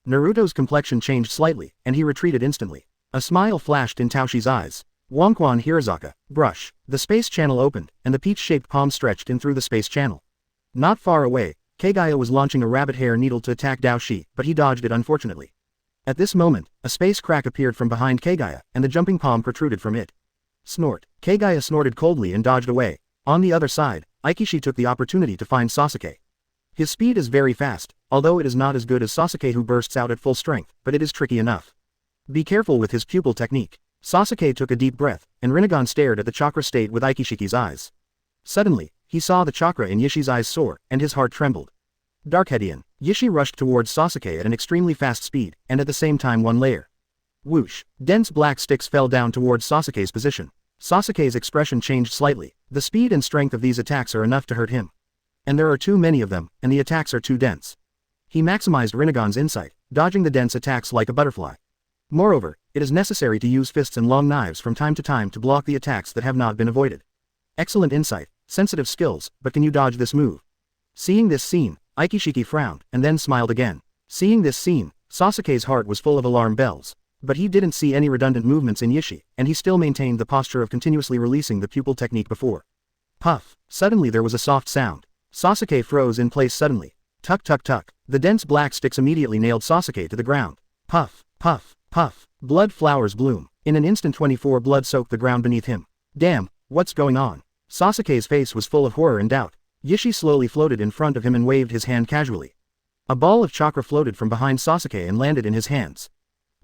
Naruto's complexion changed slightly, and he retreated instantly. A smile flashed in Taoshi's eyes. Wonkwan Hirazaka. Brush. The space channel opened, and the peach-shaped palm stretched in through the space channel. Not far away, Kaguya was launching a rabbit hair needle to attack Daoshi, but he dodged it unfortunately. At this moment, a space crack appeared from behind Kaguya, and the jumping palm protruded from it. Snort. Kaguya snorted coldly and dodged away. On the other side, Aikishi took the opportunity to find Sasuke. His speed is very fast, although it is not as good as Sasuke who bursts out at full strength, but it is tricky enough. Be careful with his pupil technique. Sasuke took a deep breath, and Rinnegan stared at the chakra state with Aikishiki's eyes. Suddenly, he saw the chakra in Yishi's eyes soar, and his heart trembled. Darkhedian. Yishi rushed towards Sasuke at an extremely fast speed, and at the same time one layer. Whoosh. Dense black sticks fell down towards Sasuke's position. Sasuke's expression changed slightly. The speed and strength of these attacks are enough to hurt him. And there are too many of them, and the attacks are too dense. He maximized Rinnegan's insight, dodging the dense attacks like a butterfly. Moreover, it is necessary to use fists and long knives from time to block the attacks that have not been avoided. Excellent insight, sensitive skills, but can you dodge this move? Seeing this scene, Aikishiki frowned, and then smiled again. Seeing this scene, Sasuke's heart was full of alarm bells. But he didn't see any redundant movements in Yishi, and he still maintained the posture of continuously releasing the pupil technique before. Puff. Suddenly there was a soft sound. Sasuke froze in place suddenly. Tuck tuck tuck. The dense black sticks immediately nailed Sasuke to the ground. Puff, puff, puff. Blood flowers bloom. In an instant 24 blood soaked the ground beneath him. Damn, what's going on? Sasuke's face was full of horror and doubt. Yishi slowly floated in front of him and waved his hand casually. A ball of chakra floated from behind Sasuke and landed in his hands.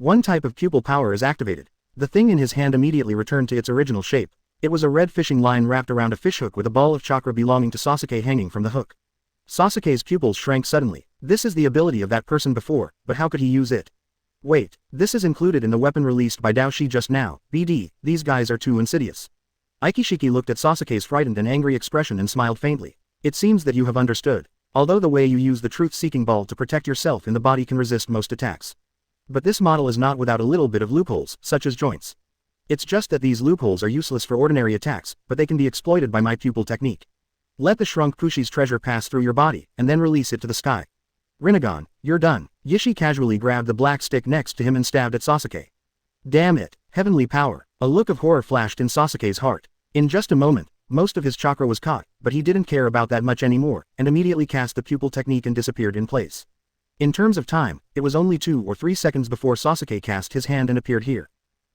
One type of pupil power is activated. The thing in his hand immediately returned to its original shape. It was a red fishing line wrapped around a fishhook with a ball of chakra belonging to Sasuke hanging from the hook. Sasuke's pupils shrank suddenly. This is the ability of that person before, but how could he use it? Wait, this is included in the weapon released by Daoshi just now. BD, these guys are too insidious. Aikishiki looked at Sasuke's frightened and angry expression and smiled faintly. It seems that you have understood. Although the way you use the truth-seeking ball to protect yourself in the body can resist most attacks. But this model is not without a little bit of loopholes, such as joints. It's just that these loopholes are useless for ordinary attacks, but they can be exploited by my pupil technique. Let the shrunk Pushi's treasure pass through your body, and then release it to the sky. Rinnegan, you're done. Yishi casually grabbed the black stick next to him and stabbed at Sasuke. Damn it, heavenly power. A look of horror flashed in Sasuke's heart. In just a moment, most of his chakra was caught, but he didn't care about that much anymore, and immediately cast the pupil technique and disappeared in place. In terms of time, it was only 2 or 3 seconds before Sasuke cast his hand and appeared here.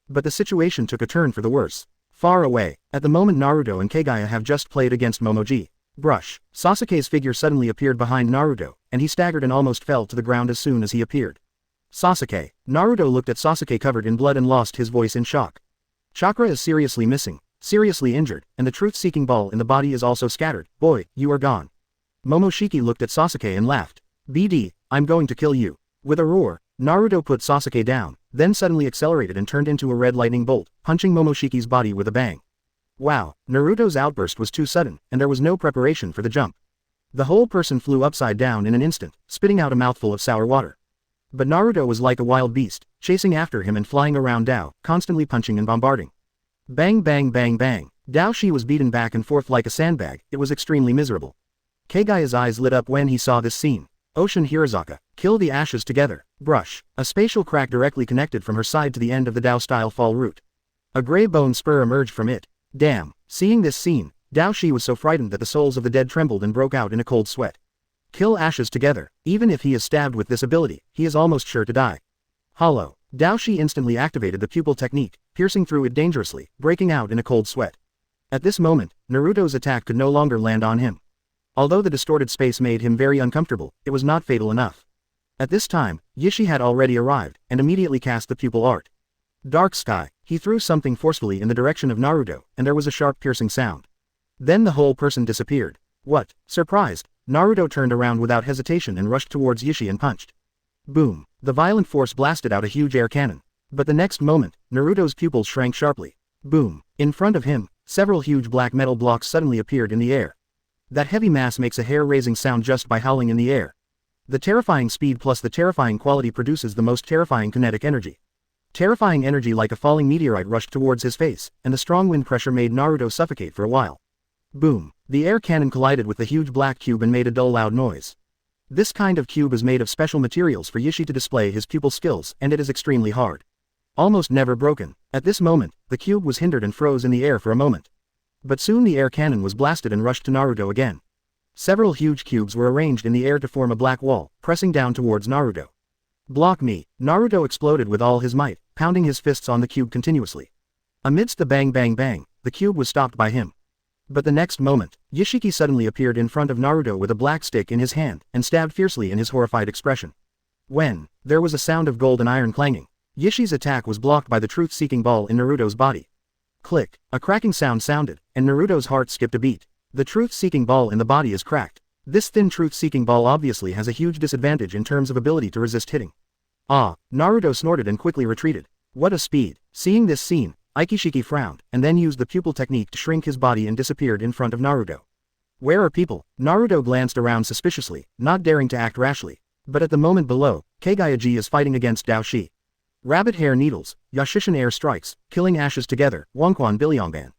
But the situation took a turn for the worse. Far away, at the moment Naruto and Kaguya have just played against Momoji. Brush. Sasuke's figure suddenly appeared behind Naruto, and he staggered and almost fell to the ground as soon as he appeared. Sasuke. Naruto looked at Sasuke covered in blood and lost his voice in shock. Chakra is seriously missing, seriously injured, and the truth-seeking ball in the body is also scattered. Boy, you are gone. Momoshiki looked at Sasuke and laughed. BD, I'm going to kill you. With a roar, Naruto put Sasuke down, then suddenly accelerated and turned into a red lightning bolt, punching Momoshiki's body with a bang. Wow, Naruto's outburst was too sudden, and there was no preparation for the jump. The whole person flew upside down in an instant, spitting out a mouthful of sour water. But Naruto was like a wild beast, chasing after him and flying around Dao, constantly punching and bombarding. Bang bang bang bang. Dao Shi was beaten back and forth like a sandbag. It was extremely miserable. Kaguya's eyes lit up when he saw this scene. Ocean Hirazaka, kill the ashes together. Brush. A spatial crack directly connected from her side to the end of the Dao-style fall root. A gray bone spur emerged from it. Damn. Seeing this scene, Dao Shi was so frightened that the souls of the dead trembled and broke out in a cold sweat. Kill ashes together. Even if he is stabbed with this ability, he is almost sure to die. Hollow. Dao Shi instantly activated the pupil technique, piercing through it dangerously, breaking out in a cold sweat. At this moment, Naruto's attack could no longer land on him. Although the distorted space made him very uncomfortable, it was not fatal enough. At this time, Yishi had already arrived, and immediately cast the pupil art. Dark Sky. He threw something forcefully in the direction of Naruto, and there was a sharp piercing sound. Then the whole person disappeared. What? Surprised, Naruto turned around without hesitation and rushed towards Yishi and punched. Boom. The violent force blasted out a huge air cannon. But the next moment, Naruto's pupils shrank sharply. Boom. In front of him, several huge black metal blocks suddenly appeared in the air. That heavy mass makes a hair-raising sound just by howling in the air. The terrifying speed plus the terrifying quality produces the most terrifying kinetic energy. Terrifying energy like a falling meteorite rushed towards his face, and the strong wind pressure made Naruto suffocate for a while. Boom. The air cannon collided with the huge black cube and made a dull loud noise. This kind of cube is made of special materials for Yishi to display his pupil skills, and it is extremely hard. Almost never broken. At this moment, the cube was hindered and froze in the air for a moment. But soon the air cannon was blasted and rushed to Naruto again. Several huge cubes were arranged in the air to form a black wall, pressing down towards Naruto. Block me. Naruto exploded with all his might, pounding his fists on the cube continuously. Amidst the bang bang bang, the cube was stopped by him. But the next moment, Yashiki suddenly appeared in front of Naruto with a black stick in his hand, and stabbed fiercely in his horrified expression. When, there was a sound of gold and iron clanging. Yishi's attack was blocked by the truth-seeking ball in Naruto's body. Click, a cracking sound sounded, and Naruto's heart skipped a beat. The truth-seeking ball in the body is cracked. This thin truth-seeking ball obviously has a huge disadvantage in terms of ability to resist hitting. Ah, Naruto snorted and quickly retreated. What a speed. Seeing this scene, Aikishiki frowned, and then used the pupil technique to shrink his body and disappeared in front of Naruto. Where are people? Naruto glanced around suspiciously, not daring to act rashly. But at the moment below, Kaguya is fighting against Dao Shi. Rabbit hair needles, Yashishin air strikes, killing ashes together, Wonquan Bilyongban.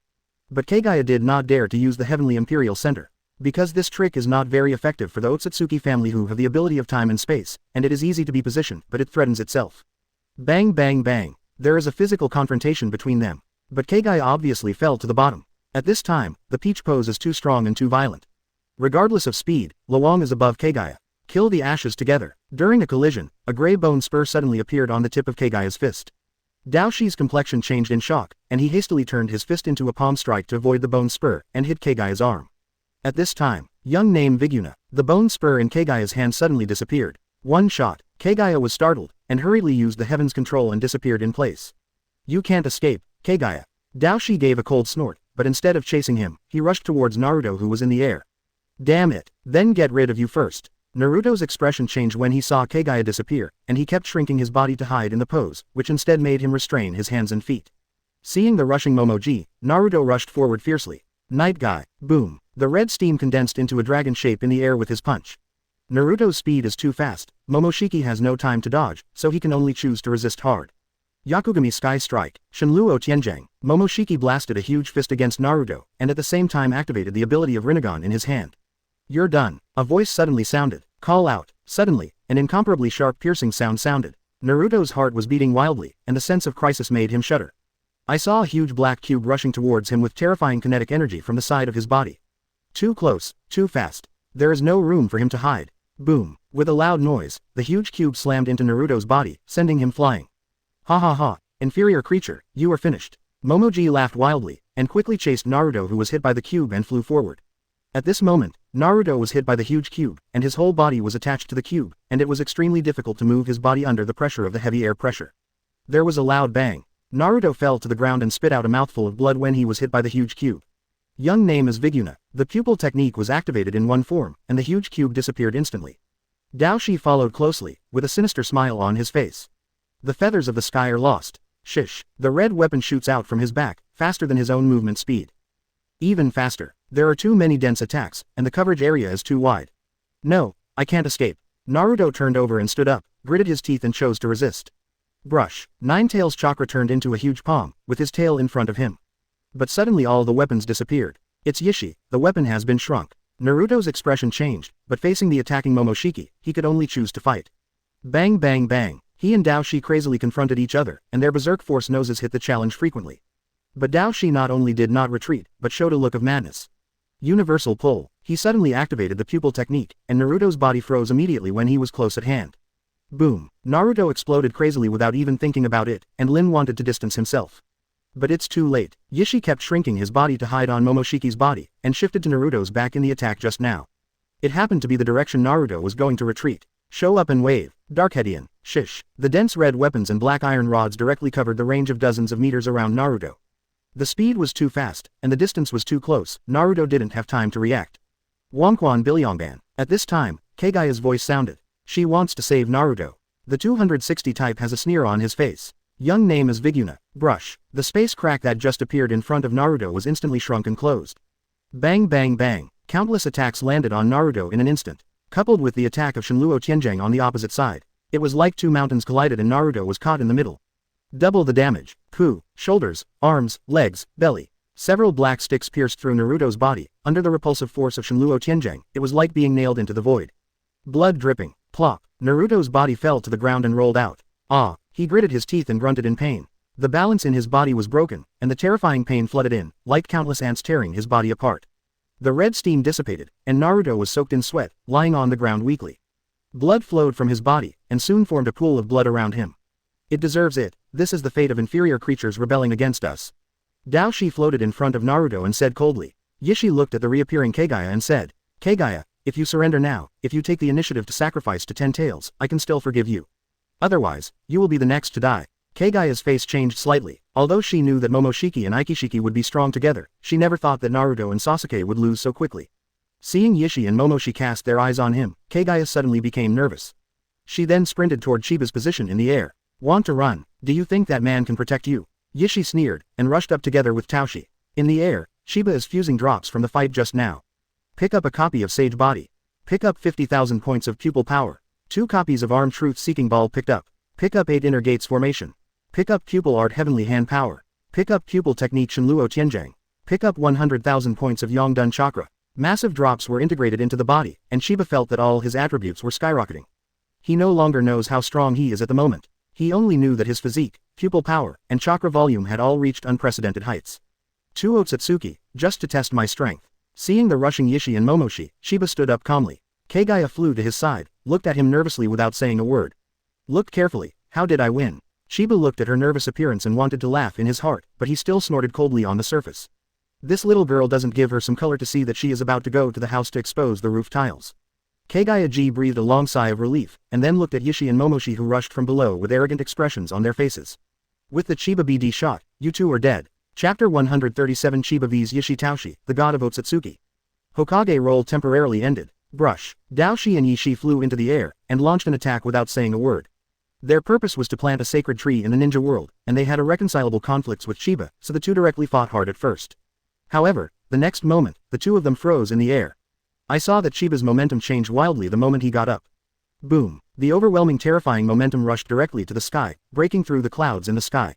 But Kaguya did not dare to use the Heavenly Imperial Center. Because this trick is not very effective for the Otsutsuki family who have the ability of time and space, and it is easy to be positioned, but it threatens itself. Bang bang bang. There is a physical confrontation between them. But Kaguya obviously fell to the bottom. At this time, the peach pose is too strong and too violent. Regardless of speed, Luong is above Kaguya. Kill the ashes together. During a collision, a gray bone spur suddenly appeared on the tip of Kaguya's fist. Dao Shi's complexion changed in shock, and he hastily turned his fist into a palm strike to avoid the bone spur, and hit Kaguya's arm. At this time, young name Viguna, the bone spur in Kaguya's hand suddenly disappeared. One shot, Kaguya was startled, and hurriedly used the heaven's control and disappeared in place. You can't escape, Kaguya. Dao Shi gave a cold snort, but instead of chasing him, he rushed towards Naruto who was in the air. Damn it, then get rid of you first. Naruto's expression changed when he saw Kaguya disappear, and he kept shrinking his body to hide in the pose, which instead made him restrain his hands and feet. Seeing the rushing Momoji, Naruto rushed forward fiercely. Night Guy, boom. The red steam condensed into a dragon shape in the air with his punch. Naruto's speed is too fast, Momoshiki has no time to dodge, so he can only choose to resist hard. Yakugami Sky Strike, Shinluo Tianjang. Momoshiki blasted a huge fist against Naruto, and at the same time activated the ability of Rinnegan in his hand. You're done. A voice suddenly sounded. Call out. Suddenly, an incomparably sharp piercing sound sounded. Naruto's heart was beating wildly, and the sense of crisis made him shudder. I saw a huge black cube rushing towards him with terrifying kinetic energy from the side of his body. Too close, too fast. There is no room for him to hide. Boom. With a loud noise, the huge cube slammed into Naruto's body, sending him flying. Ha ha ha, inferior creature, you are finished. Momoji laughed wildly, and quickly chased Naruto, who was hit by the cube and flew forward. At this moment, Naruto was hit by the huge cube, and his whole body was attached to the cube, and it was extremely difficult to move his body under the pressure of the heavy air pressure. There was a loud bang. Naruto fell to the ground and spit out a mouthful of blood when he was hit by the huge cube. Young name is Viguna. The pupil technique was activated in one form, and the huge cube disappeared instantly. Daoshi followed closely, with a sinister smile on his face. The feathers of the sky are lost. Shish. The red weapon shoots out from his back, faster than his own movement speed. Even faster. There are too many dense attacks, and the coverage area is too wide. No, I can't escape. Naruto turned over and stood up, gritted his teeth and chose to resist. Brush. Ninetail's chakra turned into a huge palm, with his tail in front of him. But suddenly all the weapons disappeared. It's Yishi, the weapon has been shrunk. Naruto's expression changed, but facing the attacking Momoshiki, he could only choose to fight. Bang bang bang. He and Daoshi crazily confronted each other, and their berserk force noses hit the challenge frequently. But Daoshi not only did not retreat, but showed a look of madness. Universal pull. He suddenly activated the pupil technique, and Naruto's body froze immediately when he was close at hand. Boom. Naruto exploded crazily without even thinking about it, and Lin wanted to distance himself. But it's too late. Yishi kept shrinking his body to hide on Momoshiki's body, and shifted to Naruto's back in the attack just now. It happened to be the direction Naruto was going to retreat. Show up and wave. Darkhedian. Shish. The dense red weapons and black iron rods directly covered the range of dozens of meters around Naruto. The speed was too fast, and the distance was too close. Naruto didn't have time to react. Wonkwon Bilyongban. At this time, Kaguya's voice sounded. She wants to save Naruto. The 260 type has a sneer on his face. Young name is Viguna. Brush. The space crack that just appeared in front of Naruto was instantly shrunk and closed. Bang bang bang. Countless attacks landed on Naruto in an instant. Coupled with the attack of Shinluo Tianjang on the opposite side, it was like two mountains collided and Naruto was caught in the middle. Double the damage. Ku, shoulders, arms, legs, belly. Several black sticks pierced through Naruto's body. Under the repulsive force of Shinluo Tianjang, it was like being nailed into the void. Blood dripping. Plop. Naruto's body fell to the ground and rolled out. Ah. He gritted his teeth and grunted in pain. The balance in his body was broken, and the terrifying pain flooded in, like countless ants tearing his body apart. The red steam dissipated, and Naruto was soaked in sweat, lying on the ground weakly. Blood flowed from his body, and soon formed a pool of blood around him. It deserves it. This is the fate of inferior creatures rebelling against us. Daoshi floated in front of Naruto and said coldly. Yishi looked at the reappearing Kaguya and said, Kaguya, if you surrender now, if you take the initiative to sacrifice to 10 tails, I can still forgive you. Otherwise, you will be the next to die. Kaguya's face changed slightly. Although she knew that Momoshiki and Ikishiki would be strong together, she never thought that Naruto and Sasuke would lose so quickly. Seeing Yishi and Momoshi cast their eyes on him, Kaguya suddenly became nervous. She then sprinted toward Chiba's position in the air. Want to run? Do you think that man can protect you? Yishi sneered, and rushed up together with Taoshi. In the air, Chiba is fusing drops from the fight just now. Pick up a copy of Sage Body. Pick up 50,000 points of pupil power. 2 copies of Armed Truth Seeking Ball picked up. Pick up 8 Inner Gates Formation. Pick up Pupil Art Heavenly Hand Power. Pick up Pupil Technique Shinluo Tianjang. Pick up 100,000 points of Yongdun Chakra. Massive drops were integrated into the body, and Chiba felt that all his attributes were skyrocketing. He no longer knows how strong he is at the moment. He only knew that his physique, pupil power, and chakra volume had all reached unprecedented heights. 2 Otsutsuki, just to test my strength. Seeing the rushing Yishi and Momoshi, Chiba stood up calmly. Kaguya flew to his side, looked at him nervously without saying a word. Looked carefully. How did I win? Chiba looked at her nervous appearance and wanted to laugh in his heart, but he still snorted coldly on the surface. This little girl doesn't give her some color to see that she is about to go to the house to expose the roof tiles. Kaguya breathed a long sigh of relief, and then looked at Yishi and Momoshi, who rushed from below with arrogant expressions on their faces. With the Chiba BD shot, you two are dead. Chapter 137 Chiba vs Yishi Taoshi, the god of Otsutsuki. Hokage role temporarily ended. Brush. Daoshi and Yishi flew into the air, and launched an attack without saying a word. Their purpose was to plant a sacred tree in the ninja world, and they had irreconcilable conflicts with Chiba, so the two directly fought hard at first. However, the next moment, the two of them froze in the air. I saw that Chiba's momentum changed wildly the moment he got up. Boom. The overwhelming terrifying momentum rushed directly to the sky, breaking through the clouds in the sky.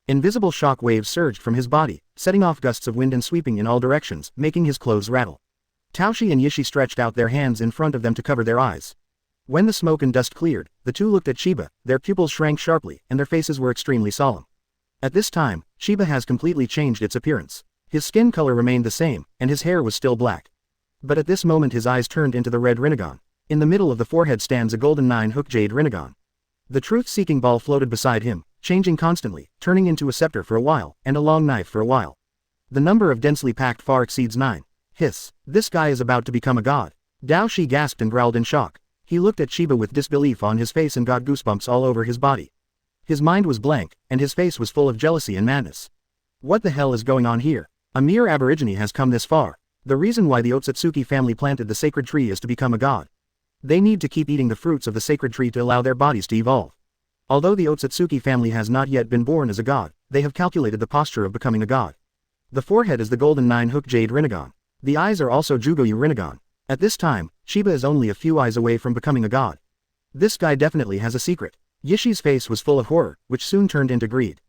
Invisible shock waves surged from his body, setting off gusts of wind and sweeping in all directions, making his clothes rattle. Taoshi and Yishi stretched out their hands in front of them to cover their eyes. When the smoke and dust cleared, the two looked at Chiba, their pupils shrank sharply, and their faces were extremely solemn. At this time, Chiba has completely changed its appearance. His skin color remained the same, and his hair was still black. But at this moment his eyes turned into the red Rinnegan. In the middle of the forehead stands a golden 9-hook jade Rinnegan. The truth-seeking ball floated beside him, changing constantly, turning into a scepter for a while, and a long knife for a while. The number of densely packed far exceeds 9. Hiss. This guy is about to become a god. Dao Shi gasped and growled in shock. He looked at Chiba with disbelief on his face and got goosebumps all over his body. His mind was blank, and his face was full of jealousy and madness. What the hell is going on here? A mere aborigine has come this far. The reason why the Otsutsuki family planted the sacred tree is to become a god. They need to keep eating the fruits of the sacred tree to allow their bodies to evolve. Although the Otsutsuki family has not yet been born as a god, they have calculated the posture of becoming a god. The forehead is the golden 9-hook jade Rinnegan. The eyes are also Jugoyu Rinnegan. At this time, Chiba is only a few eyes away from becoming a god. This guy definitely has a secret. Yishi's face was full of horror, which soon turned into greed.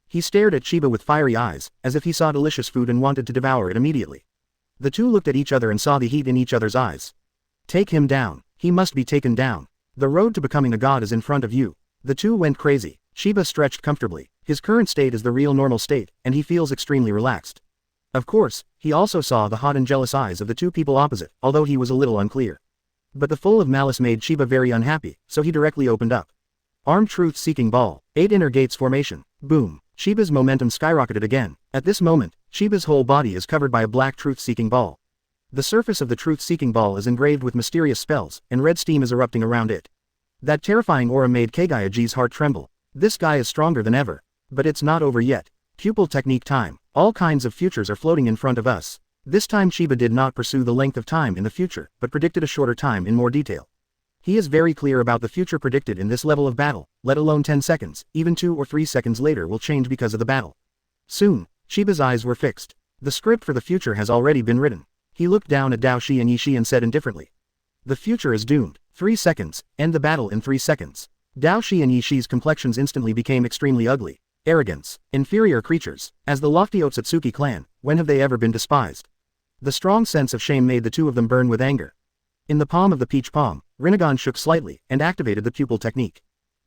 He stared at Chiba with fiery eyes, as if he saw delicious food and wanted to devour it immediately. The two looked at each other and saw the heat in each other's eyes. Take him down. He must be taken down. The road to becoming a god is in front of you. The two went crazy. Chiba stretched comfortably. His current state is the real normal state, and he feels extremely relaxed. Of course, he also saw the hot and jealous eyes of the two people opposite, although he was a little unclear. But the full of malice made Chiba very unhappy, so he directly opened up. Armed truth-seeking ball. 8 inner gates formation. Boom. Chiba's momentum skyrocketed again. At this moment, Chiba's whole body is covered by a black truth-seeking ball. The surface of the truth-seeking ball is engraved with mysterious spells, and red steam is erupting around it. That terrifying aura made Kaguya's heart tremble. This guy is stronger than ever. But it's not over yet. Pupil technique time. All kinds of futures are floating in front of us. This time Chiba did not pursue the length of time in the future, but predicted a shorter time in more detail. He is very clear about the future predicted in this level of battle, let alone 10 seconds, even 2 or 3 seconds later will change because of the battle. Soon, Chiba's eyes were fixed. The script for the future has already been written. He looked down at Dao Shi and Yishi and said indifferently. The future is doomed. 3 seconds, end the battle in 3 seconds. Dao Shi and Yishi's complexions instantly became extremely ugly. Arrogance. Inferior creatures. As the lofty Otsutsuki clan, when have they ever been despised? The strong sense of shame made the two of them burn with anger. In the palm of the peach palm, Rinnegan shook slightly, and activated the pupil technique.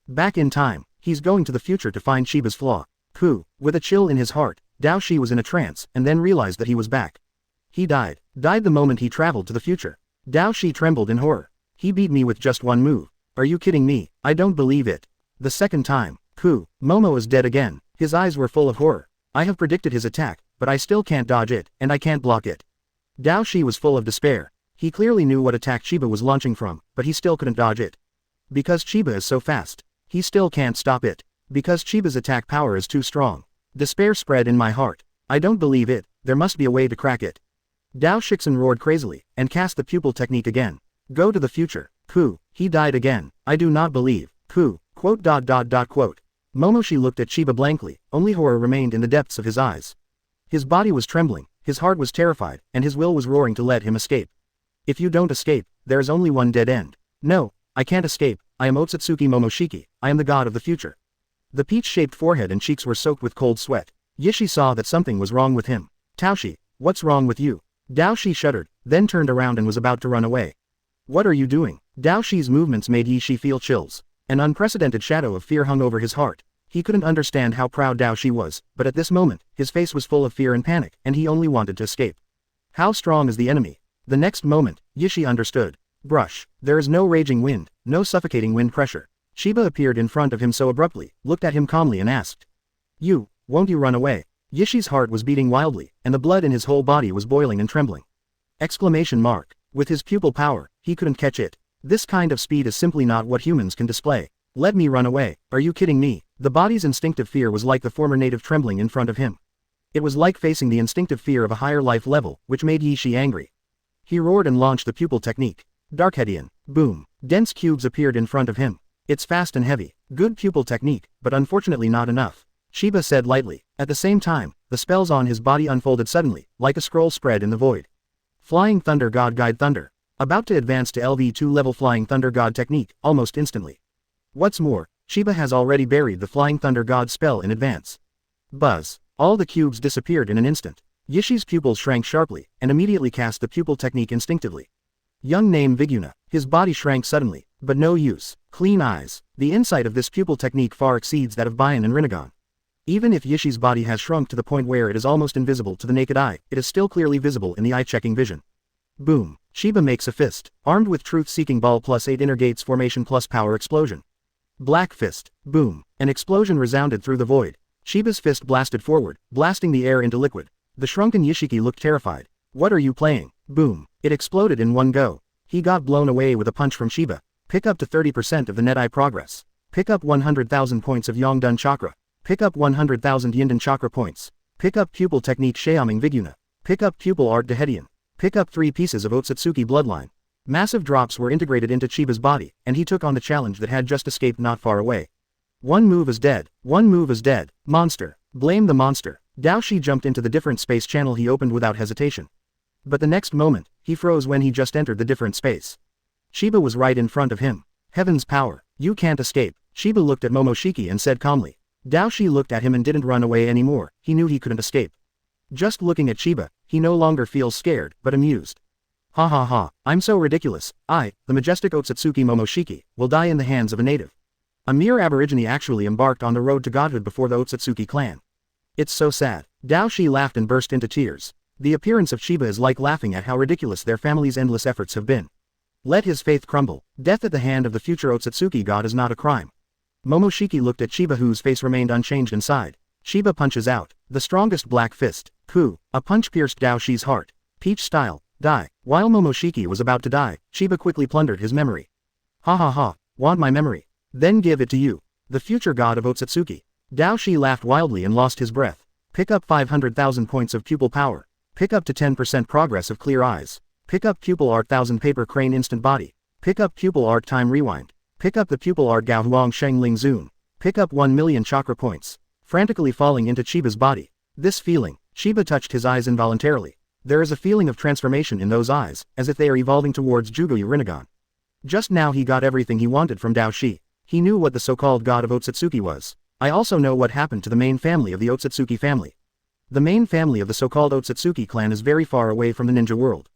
Back in time, he's going to the future to find Chiba's flaw. With a chill in his heart, Dao Shi was in a trance, and then realized that he was back. He died the moment he traveled to the future. Dao Shi trembled in horror. He beat me with just one move. Are you kidding me? I don't believe it. The second time. Momo is dead again. His eyes were full of horror. I have predicted his attack, but I still can't dodge it, and I can't block it. Dao Shi was full of despair. He clearly knew what attack Chiba was launching from, but he still couldn't dodge it. Because Chiba is so fast. He still can't stop it. Because Chiba's attack power is too strong. Despair spread in my heart. I don't believe it. There must be a way to crack it. Dao Shixin roared crazily, and cast the pupil technique again. Go to the future. He died again. I do not believe. Momoshi looked at Chiba blankly, only horror remained in the depths of his eyes. His body was trembling, his heart was terrified, and his will was roaring to let him escape. If you don't escape, there is only one dead end. No, I can't escape. I am Otsutsuki Momoshiki, I am the god of the future. The peach-shaped forehead and cheeks were soaked with cold sweat. Yishi saw that something was wrong with him. Taoshi, what's wrong with you? Dao Shi shuddered, then turned around and was about to run away. What are you doing? Dao Shi's movements made Yishi feel chills. An unprecedented shadow of fear hung over his heart. He couldn't understand how proud Dao Shi was, but at this moment, his face was full of fear and panic, and he only wanted to escape. How strong is the enemy? The next moment, Yishi understood. Brush. There is no raging wind, no suffocating wind pressure. Chiba appeared in front of him so abruptly, looked at him calmly and asked. Won't you run away? Yishi's heart was beating wildly, and the blood in his whole body was boiling and trembling. Exclamation mark. With his pupil power, he couldn't catch it. This kind of speed is simply not what humans can display. Let me run away. Are you kidding me? The body's instinctive fear was like the former native trembling in front of him. It was like facing the instinctive fear of a higher life level, which made Yishi angry. He roared and launched the pupil technique. Darkhedian. Boom. Dense cubes appeared in front of him. It's fast and heavy. Good pupil technique, but unfortunately not enough. Sheba said lightly. At the same time, the spells on his body unfolded suddenly, like a scroll spread in the void. Flying Thunder God Guide Thunder. About to advance to LV2 level Flying Thunder God technique, almost instantly. What's more, Chiba has already buried the Flying Thunder God spell in advance. Buzz. All the cubes disappeared in an instant. Yishi's pupils shrank sharply, and immediately cast the pupil technique instinctively. Young name Viguna. His body shrank suddenly, but no use. Clean eyes. The insight of this pupil technique far exceeds that of Bayan and Rinnegan. Even if Yishi's body has shrunk to the point where it is almost invisible to the naked eye, it is still clearly visible in the eye-checking vision. Boom. Chiba makes a fist, armed with truth-seeking ball plus 8 inner gates formation plus power explosion. Black fist. Boom. An explosion resounded through the void. Chiba's fist blasted forward, blasting the air into liquid. The shrunken Yishiki looked terrified. What are you playing? Boom. It exploded in one go. He got blown away with a punch from Chiba. Pick up to 30% of the net eye progress. Pick up 100,000 points of Yongdun Chakra. Pick up 100,000 Yinden Chakra points. Pick up pupil technique Sheaming Viguna. Pick up pupil art Dehedian. Pick up 3 pieces of Otsutsuki bloodline. Massive drops were integrated into Chiba's body, and he took on the challenge that had just escaped not far away. One move is dead. One move is dead. Monster. Blame the monster. Daoshi jumped into the different space channel he opened without hesitation. But the next moment, he froze when he just entered the different space. Chiba was right in front of him. Heaven's power. You can't escape. Chiba looked at Momoshiki and said calmly. Daoshi looked at him and didn't run away anymore. He knew he couldn't escape. Just looking at Chiba, he no longer feels scared, but amused. Ha ha ha, I'm so ridiculous. I, the majestic Otsutsuki Momoshiki, will die in the hands of a native. A mere aborigine actually embarked on the road to godhood before the Otsutsuki clan. It's so sad. Daoshi laughed and burst into tears. The appearance of Chiba is like laughing at how ridiculous their family's endless efforts have been. Let his faith crumble. Death at the hand of the future Otsutsuki god is not a crime. Momoshiki looked at Chiba, whose face remained unchanged inside. Chiba punches out. The strongest black fist. Pooh. A punch pierced Daoshi's heart. Peach style. Die. While Momoshiki was about to die, Chiba quickly plundered his memory. Ha ha ha. Want my memory? Then give it to you. The future god of Otsutsuki. Daoshi laughed wildly and lost his breath. Pick up 500,000 points of pupil power. Pick up to 10% progress of clear eyes. Pick up pupil art 1000 paper crane instant body. Pick up pupil art time rewind. Pick up the pupil art Gao Huang Sheng Ling Zun. Pick up 1 million chakra points. Frantically falling into Chiba's body. This feeling, Chiba touched his eyes involuntarily. There is a feeling of transformation in those eyes, as if they are evolving towards Jugoyu Rinnegan. Just now he got everything he wanted from Daoshi. He knew what the so-called god of Otsutsuki was. I also know what happened to the main family of the Otsutsuki family. The main family of the so-called Otsutsuki clan is very far away from the ninja world.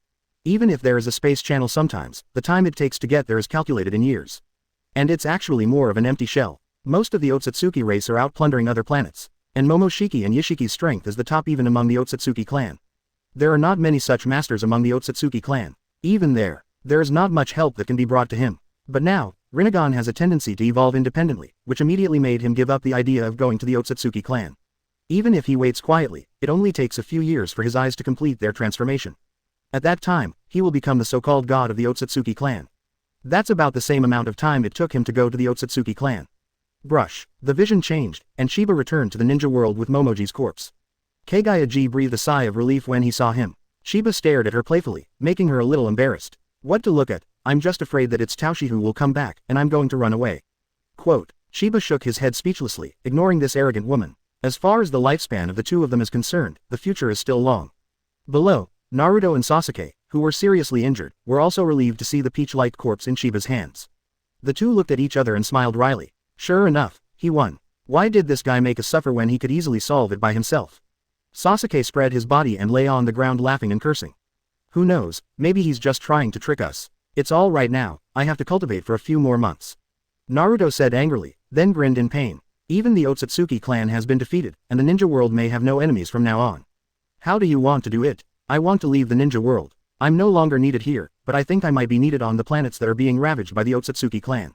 Even if there is a space channel sometimes, the time it takes to get there is calculated in years. And it's actually more of an empty shell. Most of the Otsutsuki race are out plundering other planets. And Momoshiki and Yishiki's strength is the top even among the Otsutsuki clan. There are not many such masters among the Otsutsuki clan. Even there is not much help that can be brought to him. But now, Rinnegan has a tendency to evolve independently, which immediately made him give up the idea of going to the Otsutsuki clan. Even if he waits quietly, it only takes a few years for his eyes to complete their transformation. At that time, he will become the so-called god of the Otsutsuki clan. That's about the same amount of time it took him to go to the Otsutsuki clan. Brush. The vision changed, and Chiba returned to the ninja world with Momoji's corpse. Kaguya breathed a sigh of relief when he saw him. Chiba stared at her playfully, making her a little embarrassed. What to look at? I'm just afraid that it's Taoshi who will come back, and I'm going to run away. Quote. Chiba shook his head speechlessly, ignoring this arrogant woman. As far as the lifespan of the two of them is concerned, the future is still long. Below, Naruto and Sasuke, who were seriously injured, were also relieved to see the peach-like corpse in Chiba's hands. The two looked at each other and smiled wryly. Sure enough, he won. Why did this guy make us suffer when he could easily solve it by himself? Sasuke spread his body and lay on the ground laughing and cursing. Who knows, maybe he's just trying to trick us. It's all right now, I have to cultivate for a few more months. Naruto said angrily, then grinned in pain. Even the Otsutsuki clan has been defeated, and the ninja world may have no enemies from now on. How do you want to do it? I want to leave the ninja world. I'm no longer needed here, but I think I might be needed on the planets that are being ravaged by the Otsutsuki clan.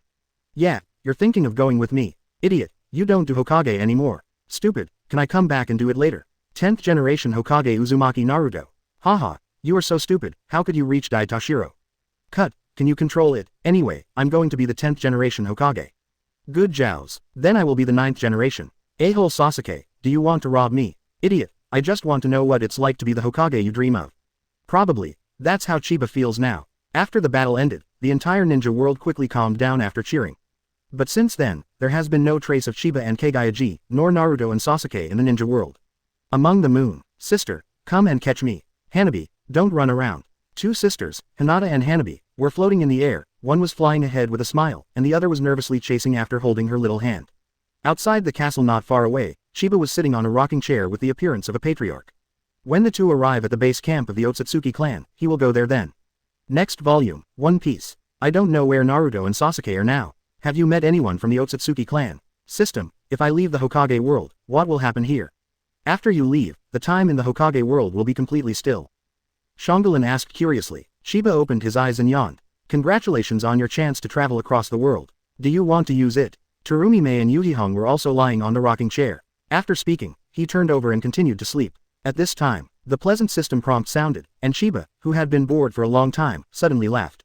Yeah, you're thinking of going with me. Idiot, you don't do Hokage anymore. Stupid, can I come back and do it later? 10th generation Hokage Uzumaki Naruto. Haha, you are so stupid, how could you reach Daitashiro? Cut, can you control it? Anyway, I'm going to be the 10th generation Hokage. Good jows. Then I will be the 9th generation. A-hole Sasuke, do you want to rob me? Idiot, I just want to know what it's like to be the Hokage you dream of. Probably, that's how Chiba feels now. After the battle ended, the entire ninja world quickly calmed down after cheering. But since then, there has been no trace of Chiba and Kaguya, nor Naruto and Sasuke in the ninja world. Among the moon, sister, come and catch me. Hanabi, don't run around. Two sisters, Hinata and Hanabi, were floating in the air. One was flying ahead with a smile, and the other was nervously chasing after holding her little hand. Outside the castle not far away, Chiba was sitting on a rocking chair with the appearance of a patriarch. When the two arrive at the base camp of the Otsutsuki clan, he will go there then. Next volume, One Piece. I don't know where Naruto and Sasuke are now. Have you met anyone from the Otsutsuki clan? System, if I leave the Hokage world, what will happen here? After you leave, the time in the Hokage world will be completely still. Shangolin asked curiously. Chiba opened his eyes and yawned. Congratulations on your chance to travel across the world. Do you want to use it? Terumi-mei and Yukihong were also lying on the rocking chair. After speaking, he turned over and continued to sleep. At this time, the pleasant system prompt sounded, and Chiba, who had been bored for a long time, suddenly laughed.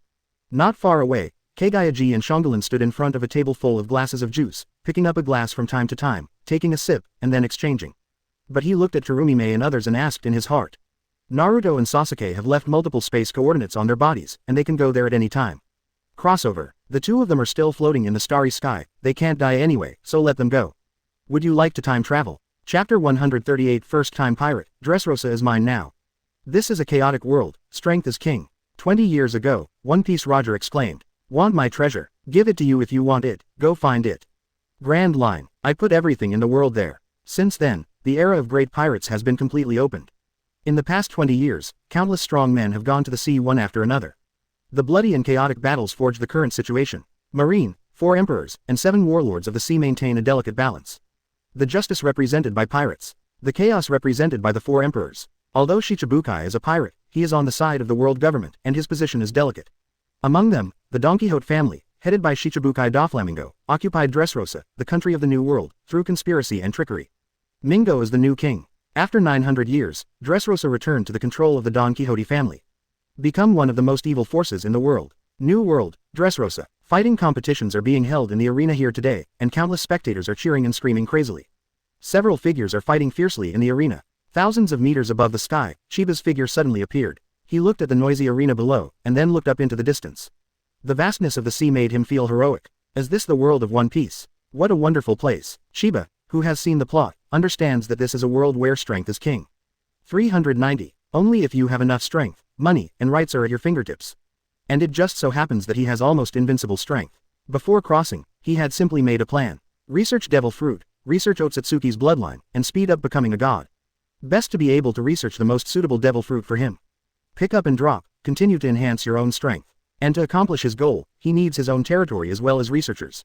Not far away, Kagayaji and Shangolin stood in front of a table full of glasses of juice, picking up a glass from time to time, taking a sip, and then exchanging. But he looked at Terumi-mei and others and asked in his heart. Naruto and Sasuke have left multiple space coordinates on their bodies, and they can go there at any time. Crossover. The two of them are still floating in the starry sky, they can't die anyway, so let them go. Would you like to time travel? Chapter 138 First Time Pirate, Dressrosa is mine now. This is a chaotic world, strength is king. 20 years ago, One Piece Roger exclaimed. Want my treasure? Give it to you if you want it, go find it. Grand line, I put everything in the world there. Since then, the era of great pirates has been completely opened. In the past 20 years, countless strong men have gone to the sea one after another. The bloody and chaotic battles forged the current situation. Marine, 4 emperors, and 7 warlords of the sea maintain a delicate balance. The justice represented by pirates. The chaos represented by the 4 emperors. Although Shichibukai is a pirate, he is on the side of the world government, and his position is delicate. Among them, the Don Quixote family, headed by Shichibukai Doflamingo, occupied Dressrosa, the country of the New World, through conspiracy and trickery. Mingo is the new king. After 900 years, Dressrosa returned to the control of the Don Quixote family. Become one of the most evil forces in the world. New World, Dressrosa. Fighting competitions are being held in the arena here today, and countless spectators are cheering and screaming crazily. Several figures are fighting fiercely in the arena. Thousands of meters above the sky, Chiba's figure suddenly appeared. He looked at the noisy arena below, and then looked up into the distance. The vastness of the sea made him feel heroic. Is this the world of One Piece? What a wonderful place. Chiba, who has seen the plot, understands that this is a world where strength is king. 390. Only if you have enough strength, money, and rights are at your fingertips. And it just so happens that he has almost invincible strength. Before crossing, he had simply made a plan. Research Devil Fruit, research Otsutsuki's bloodline, and speed up becoming a god. Best to be able to research the most suitable Devil Fruit for him. Pick up and drop, continue to enhance your own strength. And to accomplish his goal, he needs his own territory as well as researchers.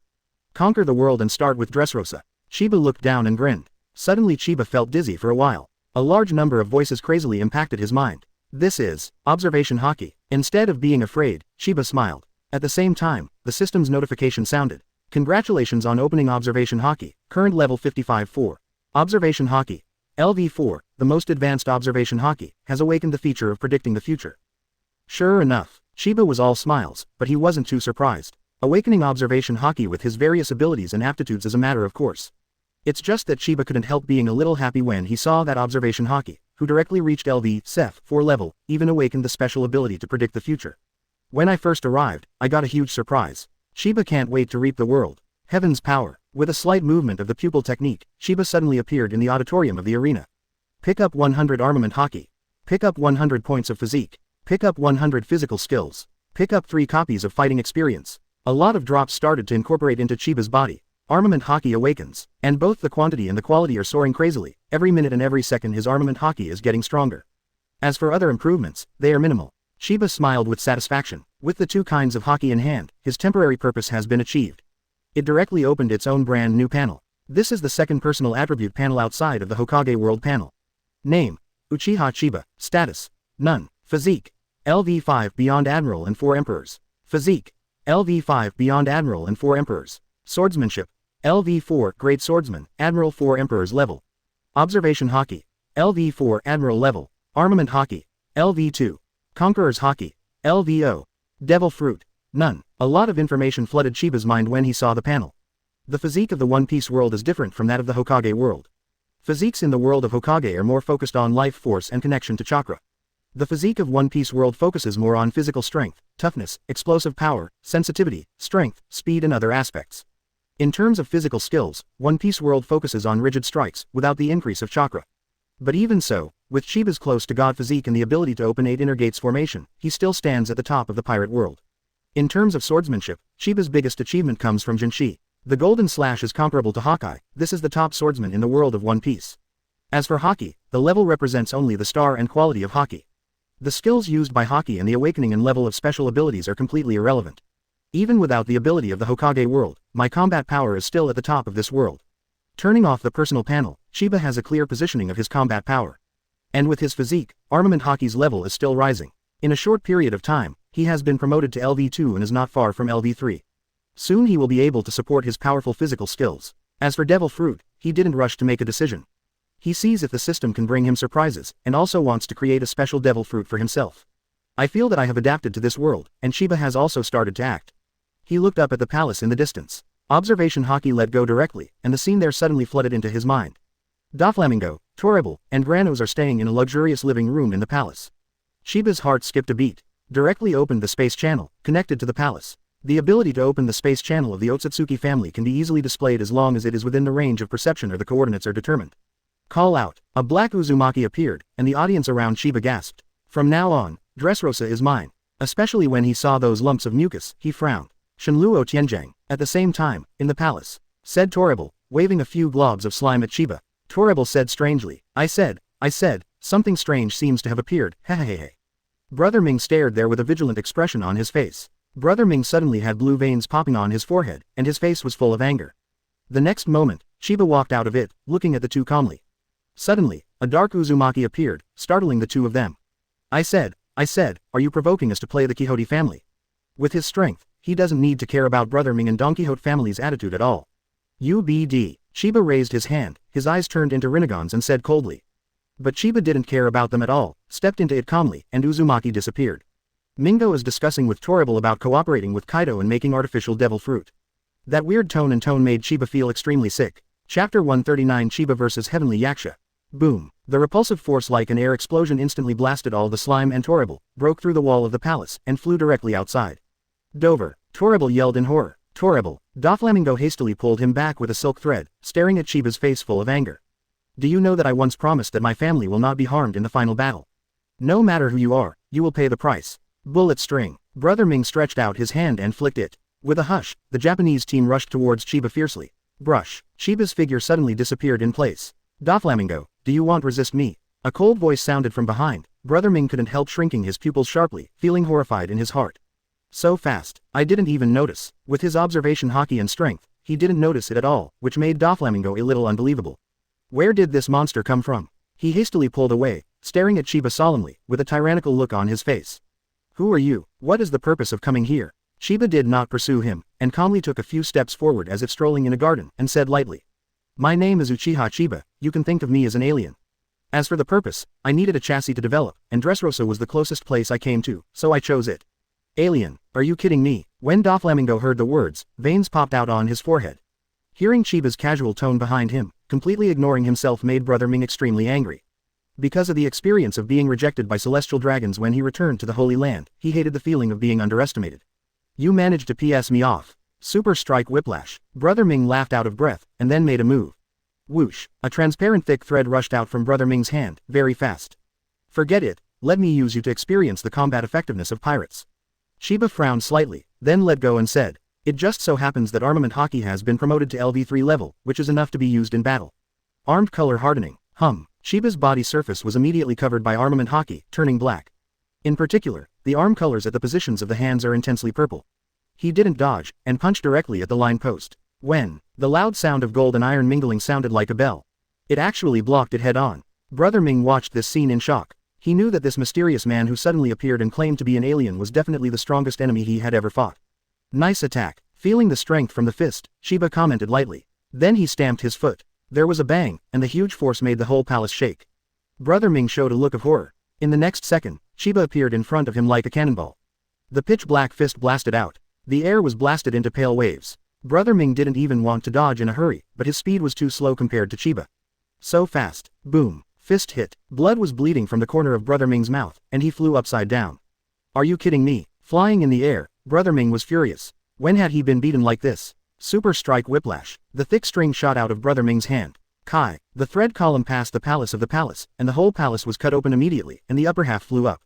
Conquer the world and start with Dressrosa. Chiba looked down and grinned. Suddenly Chiba felt dizzy for a while. A large number of voices crazily impacted his mind. This is observation hockey. Instead of being afraid, Chiba smiled. At the same time, the system's notification sounded. Congratulations on opening observation hockey, current level 55-4. Observation hockey. LV4, the most advanced observation hockey, has awakened the feature of predicting the future. Sure enough, Chiba was all smiles, but he wasn't too surprised. Awakening observation hockey with his various abilities and aptitudes is a matter of course. It's just that Chiba couldn't help being a little happy when he saw that observation hockey, who directly reached LV-4 level, even awakened the special ability to predict the future. When I first arrived, I got a huge surprise. Chiba can't wait to reap the world. Heaven's power. With a slight movement of the pupil technique, Chiba suddenly appeared in the auditorium of the arena. Pick up 100 armament hockey. Pick up 100 points of physique. Pick up 100 physical skills. Pick up 3 copies of fighting experience. A lot of drops started to incorporate into Chiba's body. Armament hockey awakens, and both the quantity and the quality are soaring crazily. Every minute and every second his armament hockey is getting stronger. As for other improvements, they are minimal. Chiba smiled with satisfaction. With the 2 kinds of hockey in hand, his temporary purpose has been achieved. It directly opened its own brand new panel. This is the second personal attribute panel outside of the Hokage world panel. Name: Uchiha Chiba. Status: none. Physique: LV5 Beyond Admiral and 4 Emperors. Physique: LV5 Beyond Admiral and 4 Emperors. Swordsmanship: LV4 Great Swordsman, Admiral 4 Emperors level. Observation hockey: LV4 Admiral level. Armament hockey: LV2. Conqueror's hockey: LVO. Devil Fruit: none. A lot of information flooded Chiba's mind when he saw the panel. The physique of the One Piece world is different from that of the Hokage world. Physiques in the world of Hokage are more focused on life force and connection to chakra. The physique of One Piece world focuses more on physical strength, toughness, explosive power, sensitivity, strength, speed and other aspects. In terms of physical skills, One Piece world focuses on rigid strikes, without the increase of chakra. But even so, with Chiba's close to god physique and the ability to open 8 inner gates formation, he still stands at the top of the pirate world. In terms of swordsmanship, Chiba's biggest achievement comes from Jinshi. The golden slash is comparable to Hokage. This is the top swordsman in the world of One Piece. As for Haki, the level represents only the star and quality of Haki. The skills used by Haki and the awakening and level of special abilities are completely irrelevant. Even without the ability of the Hokage world, my combat power is still at the top of this world. Turning off the personal panel, Chiba has a clear positioning of his combat power. And with his physique, Armament Haki's level is still rising. In a short period of time, he has been promoted to LV2 and is not far from LV3. Soon he will be able to support his powerful physical skills. As for Devil Fruit, he didn't rush to make a decision. He sees if the system can bring him surprises, and also wants to create a special Devil Fruit for himself. I feel that I have adapted to this world, and Chiba has also started to act. He looked up at the palace in the distance. Observation Haki let go directly, and the scene there suddenly flooded into his mind. Doflamingo, Toribel, and Granos are staying in a luxurious living room in the palace. Chiba's heart skipped a beat. Directly opened the space channel, connected to the palace. The ability to open the space channel of the Otsutsuki family can be easily displayed as long as it is within the range of perception or the coordinates are determined. Call out. A black Uzumaki appeared, and the audience around Chiba gasped. From now on, Dressrosa is mine. Especially when he saw those lumps of mucus, he frowned. Shenluo Tianjiang. At the same time, in the palace, said Toribel, waving a few globs of slime at Chiba. Toribel said strangely, I said, something strange seems to have appeared, hehehe. Brother Ming stared there with a vigilant expression on his face. Brother Ming suddenly had blue veins popping on his forehead, and his face was full of anger. The next moment, Chiba walked out of it, looking at the two calmly. Suddenly, a dark Uzumaki appeared, startling the two of them. I said, are you provoking us to play the Quixote family? With his strength, he doesn't need to care about Brother Ming and Don Quixote family's attitude at all. UBD. Chiba raised his hand, his eyes turned into Rinnegan's and said coldly. But Chiba didn't care about them at all, stepped into it calmly, and Uzumaki disappeared. Mingo is discussing with Toribel about cooperating with Kaido and making artificial devil fruit. That weird tone made Chiba feel extremely sick. Chapter 139 Chiba vs Heavenly Yaksha. Boom. The repulsive force like an air explosion instantly blasted all the slime and Toribel, broke through the wall of the palace, and flew directly outside. Dover. Toribel yelled in horror. Toribel. Doflamingo hastily pulled him back with a silk thread, staring at Chiba's face full of anger. Do you know that I once promised that my family will not be harmed in the final battle? No matter who you are, you will pay the price. Bullet string. Brother Ming stretched out his hand and flicked it. With a hush, the Japanese team rushed towards Chiba fiercely. Brush. Chiba's figure suddenly disappeared in place. Doflamingo, do you want resist me? A cold voice sounded from behind. Brother Ming couldn't help shrinking his pupils sharply, feeling horrified in his heart. So fast, I didn't even notice. With his observation Haki and strength, he didn't notice it at all, which made Doflamingo a little unbelievable. Where did this monster come from? He hastily pulled away, staring at Chiba solemnly, with a tyrannical look on his face. Who are you? What is the purpose of coming here? Chiba did not pursue him, and calmly took a few steps forward as if strolling in a garden, and said lightly. My name is Uchiha Chiba, you can think of me as an alien. As for the purpose, I needed a chassis to develop, and Dressrosa was the closest place I came to, so I chose it. Alien, are you kidding me? When Doflamingo heard the words, veins popped out on his forehead. Hearing Chiba's casual tone behind him, completely ignoring himself made Brother Ming extremely angry. Because of the experience of being rejected by celestial dragons when he returned to the Holy Land, he hated the feeling of being underestimated. You managed to PS me off. Super Strike Whiplash. Brother Ming laughed out of breath, and then made a move. Whoosh. A transparent thick thread rushed out from Brother Ming's hand, very fast. Forget it, let me use you to experience the combat effectiveness of pirates. Chiba frowned slightly, then let go and said, it just so happens that Armament Haki has been promoted to LV3 level, which is enough to be used in battle. Armed color hardening. Chiba's body surface was immediately covered by Armament Haki, turning black. In particular, the arm colors at the positions of the hands are intensely purple. He didn't dodge, and punched directly at the line post. When, the loud sound of gold and iron mingling sounded like a bell. It actually blocked it head on. Brother Ming watched this scene in shock. He knew that this mysterious man who suddenly appeared and claimed to be an alien was definitely the strongest enemy he had ever fought. Nice attack. Feeling the strength from the fist, Chiba commented lightly. Then he stamped his foot. There was a bang, and the huge force made the whole palace shake. Brother Ming showed a look of horror. In the next second, Chiba appeared in front of him like a cannonball. The pitch-black fist blasted out. The air was blasted into pale waves. Brother Ming didn't even want to dodge in a hurry, but his speed was too slow compared to Chiba. So fast. Boom. Fist hit. Blood was bleeding from the corner of Brother Ming's mouth, and he flew upside down. Are you kidding me? Flying in the air, Brother Ming was furious. When had he been beaten like this? Super Strike Whiplash. The thick string shot out of Brother Ming's hand. Kai. The thread column passed the palace of the palace, and the whole palace was cut open immediately, and the upper half flew up.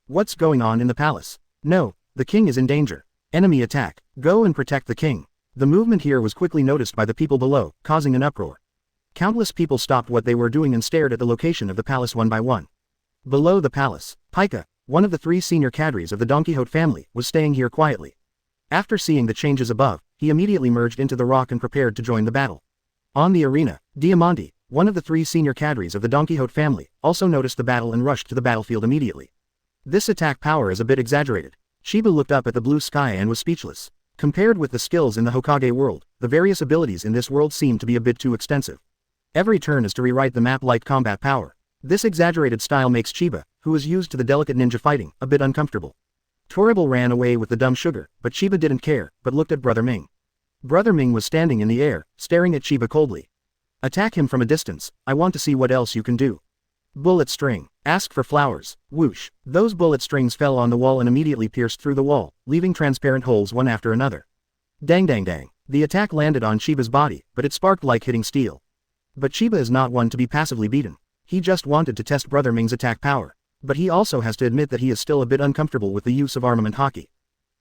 What's going on in the palace? No, the king is in danger. Enemy attack. Go and protect the king. The movement here was quickly noticed by the people below, causing an uproar. Countless people stopped what they were doing and stared at the location of the palace one by one. Below the palace, Pika, one of the 3 senior cadres of the Don Quixote family, was staying here quietly. After seeing the changes above, he immediately merged into the rock and prepared to join the battle. On the arena, Diamante, one of the 3 senior cadres of the Don Quixote family, also noticed the battle and rushed to the battlefield immediately. This attack power is a bit exaggerated. Sheba looked up at the blue sky and was speechless. Compared with the skills in the Hokage world, the various abilities in this world seem to be a bit too extensive. Every turn is to rewrite the map like combat power. This exaggerated style makes Chiba, who is used to the delicate ninja fighting, a bit uncomfortable. Toribel ran away with the dumb sugar, but Chiba didn't care, but looked at Brother Ming. Brother Ming was standing in the air, staring at Chiba coldly. Attack him from a distance, I want to see what else you can do. Bullet string. Ask for flowers. Whoosh. Those bullet strings fell on the wall and immediately pierced through the wall, leaving transparent holes one after another. Dang dang dang. The attack landed on Chiba's body, but it sparked like hitting steel. But Chiba is not one to be passively beaten. He just wanted to test Brother Ming's attack power. But he also has to admit that he is still a bit uncomfortable with the use of armament hockey.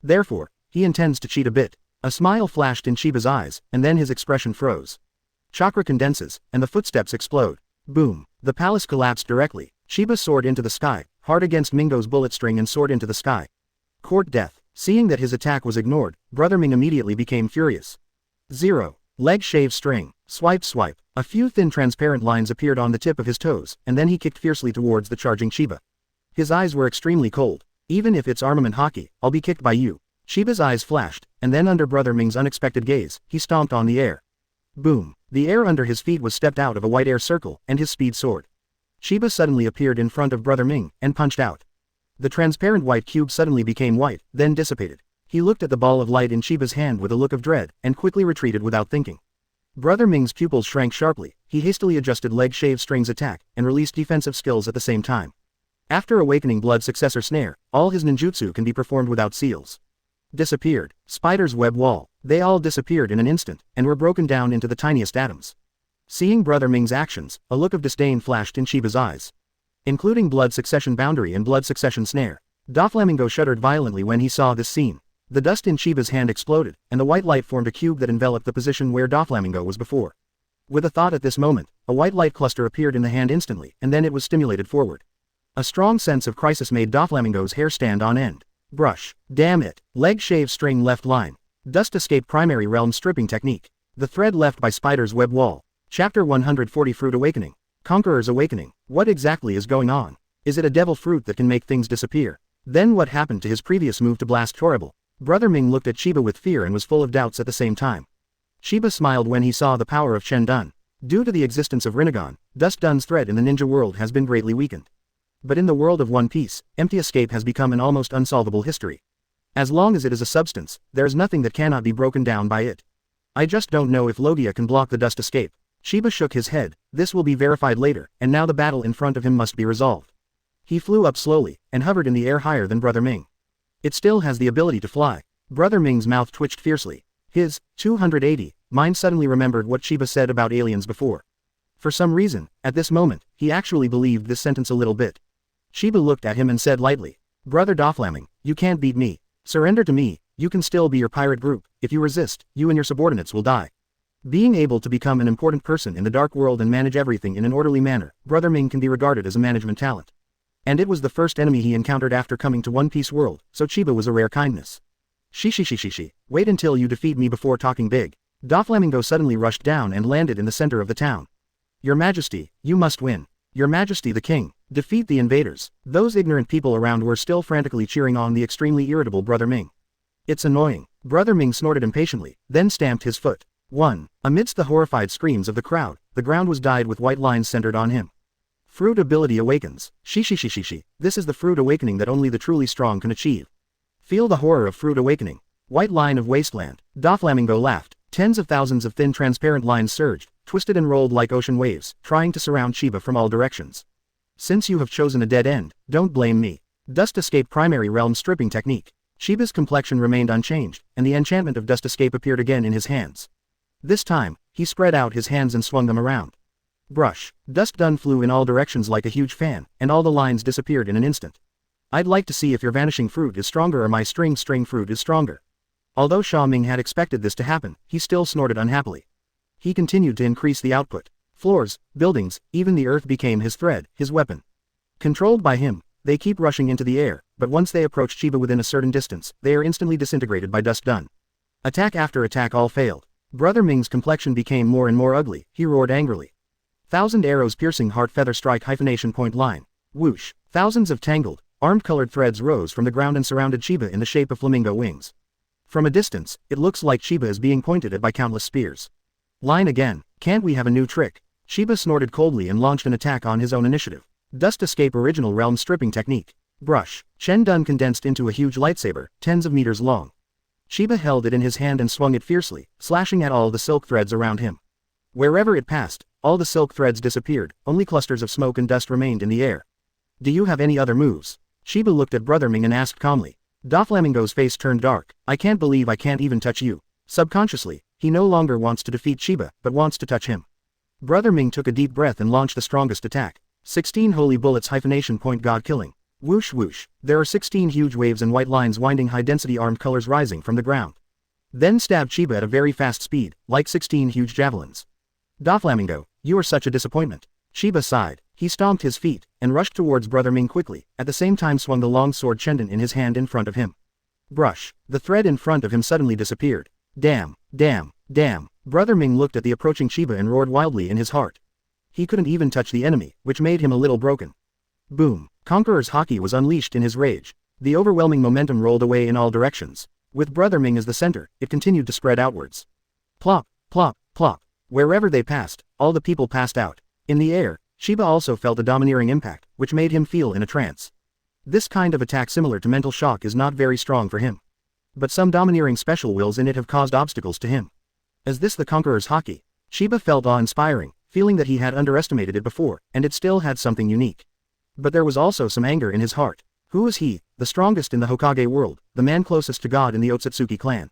Therefore, he intends to cheat a bit. A smile flashed in Chiba's eyes, and then his expression froze. Chakra condenses, and the footsteps explode. Boom. The palace collapsed directly. Chiba soared into the sky, hard against Mingo's bullet string and soared into the sky. Court death. Seeing that his attack was ignored, Brother Ming immediately became furious. 0. Leg shave string. Swipe swipe. A few thin transparent lines appeared on the tip of his toes, and then he kicked fiercely towards the charging Chiba. His eyes were extremely cold. Even if it's armament hockey, I'll be kicked by you. Chiba's eyes flashed, and then under Brother Ming's unexpected gaze, he stomped on the air. Boom. The air under his feet was stepped out of a white air circle, and his speed soared. Chiba suddenly appeared in front of Brother Ming, and punched out. The transparent white cube suddenly became white, then dissipated. He looked at the ball of light in Chiba's hand with a look of dread, and quickly retreated without thinking. Brother Ming's pupils shrank sharply. He hastily adjusted leg shave string's attack, and released defensive skills at the same time. After awakening blood successor snare, all his ninjutsu can be performed without seals. Disappeared. Spider's web wall. They all disappeared in an instant, and were broken down into the tiniest atoms. Seeing Brother Ming's actions, a look of disdain flashed in Chiba's eyes. Including blood succession boundary and blood succession snare. Doflamingo shuddered violently when he saw this scene. The dust in Chiba's hand exploded, and the white light formed a cube that enveloped the position where Doflamingo was before. With a thought at this moment, a white light cluster appeared in the hand instantly, and then it was stimulated forward. A strong sense of crisis made Doflamingo's hair stand on end. Brush. Damn it. Leg shave string left line. Dust escape primary realm stripping technique. The thread left by Spider's web wall. Chapter 140 Fruit Awakening. Conqueror's Awakening. What exactly is going on? Is it a devil fruit that can make things disappear? Then what happened to his previous move to blast Toribel? Brother Ming looked at Chiba with fear and was full of doubts at the same time. Chiba smiled when he saw the power of Chen Dun. Due to the existence of Rinnegan, Dust Dun's threat in the ninja world has been greatly weakened. But in the world of One Piece, empty escape has become an almost unsolvable history. As long as it is a substance, there is nothing that cannot be broken down by it. I just don't know if Logia can block the dust escape. Chiba shook his head. This will be verified later, and now the battle in front of him must be resolved. He flew up slowly, and hovered in the air higher than Brother Ming. It still has the ability to fly. Brother Ming's mouth twitched fiercely. His 280 mind suddenly remembered what Chiba said about aliens before. For some reason, at this moment, he actually believed this sentence a little bit. Chiba looked at him and said lightly, Brother Doflamingo, you can't beat me. Surrender to me, you can still be your pirate group. If you resist, you and your subordinates will die. Being able to become an important person in the dark world and manage everything in an orderly manner, Brother Ming can be regarded as a management talent. And it was the first enemy he encountered after coming to One Piece world, so Chiba was a rare kindness. Shishi, wait until you defeat me before talking big. Doflamingo suddenly rushed down and landed in the center of the town. Your Majesty, you must win. Your Majesty the King, defeat the invaders. Those ignorant people around were still frantically cheering on the extremely irritable Brother Ming. It's annoying. Brother Ming snorted impatiently, then stamped his foot. 1. Amidst the horrified screams of the crowd, the ground was dyed with white lines centered on him. Fruit ability awakens. Shishi. This is the fruit awakening that only the truly strong can achieve. Feel the horror of fruit awakening. White line of wasteland. Doflamingo laughed. Tens of thousands of thin transparent lines surged, twisted and rolled like ocean waves, trying to surround Chiba from all directions. Since you have chosen a dead end, don't blame me. Dust escape primary realm stripping technique. Chiba's complexion remained unchanged, and the enchantment of dust escape appeared again in his hands. This time, he spread out his hands and swung them around. Brush. Dust dun flew in all directions like a huge fan, and all the lines disappeared in an instant. I'd like to see if your vanishing fruit is stronger or my string fruit is stronger. Although Sha Ming had expected this to happen, he still snorted unhappily. He continued to increase the output. Floors, buildings, even the earth became his thread, his weapon. Controlled by him, they keep rushing into the air, but once they approach Chiba within a certain distance, they are instantly disintegrated by dust dun. Attack after attack all failed. Brother Ming's complexion became more and more ugly, he roared angrily. 1,000 arrows piercing heart feather strike hyphenation point line. Whoosh. Thousands of tangled, armed colored threads rose from the ground and surrounded Chiba in the shape of flamingo wings. From a distance, it looks like Chiba is being pointed at by countless spears. Line again, can't we have a new trick? Chiba snorted coldly and launched an attack on his own initiative. Dust escape original realm stripping technique. Brush. Chen Dun condensed into a huge lightsaber, tens of meters long. Chiba held it in his hand and swung it fiercely, slashing at all the silk threads around him. Wherever it passed, all the silk threads disappeared, only clusters of smoke and dust remained in the air. Do you have any other moves? Chiba looked at Brother Ming and asked calmly. Doflamingo's face turned dark. I can't believe I can't even touch you. Subconsciously, he no longer wants to defeat Chiba, but wants to touch him. Brother Ming took a deep breath and launched the strongest attack. 16 holy bullets hyphenation point god killing. Whoosh whoosh, there are 16 huge waves and white lines winding high-density armed colors rising from the ground. Then stabbed Chiba at a very fast speed, like 16 huge javelins. Doflamingo, you are such a disappointment. Chiba sighed, he stomped his feet, and rushed towards Brother Ming quickly, at the same time swung the long sword Chendon in his hand in front of him. Brush, the thread in front of him suddenly disappeared. Damn, damn, damn. Brother Ming looked at the approaching Chiba and roared wildly in his heart. He couldn't even touch the enemy, which made him a little broken. Boom. Conqueror's Haki was unleashed in his rage. The overwhelming momentum rolled away in all directions. With Brother Ming as the center, it continued to spread outwards. Plop, plop, plop. Wherever they passed, all the people passed out. In the air, Chiba also felt a domineering impact, which made him feel in a trance. This kind of attack similar to mental shock is not very strong for him. But some domineering special wills in it have caused obstacles to him. Is this the Conqueror's Haki? Chiba felt awe-inspiring, feeling that he had underestimated it before, and it still had something unique. But there was also some anger in his heart. Who was he, the strongest in the Hokage world, the man closest to God in the Otsutsuki clan?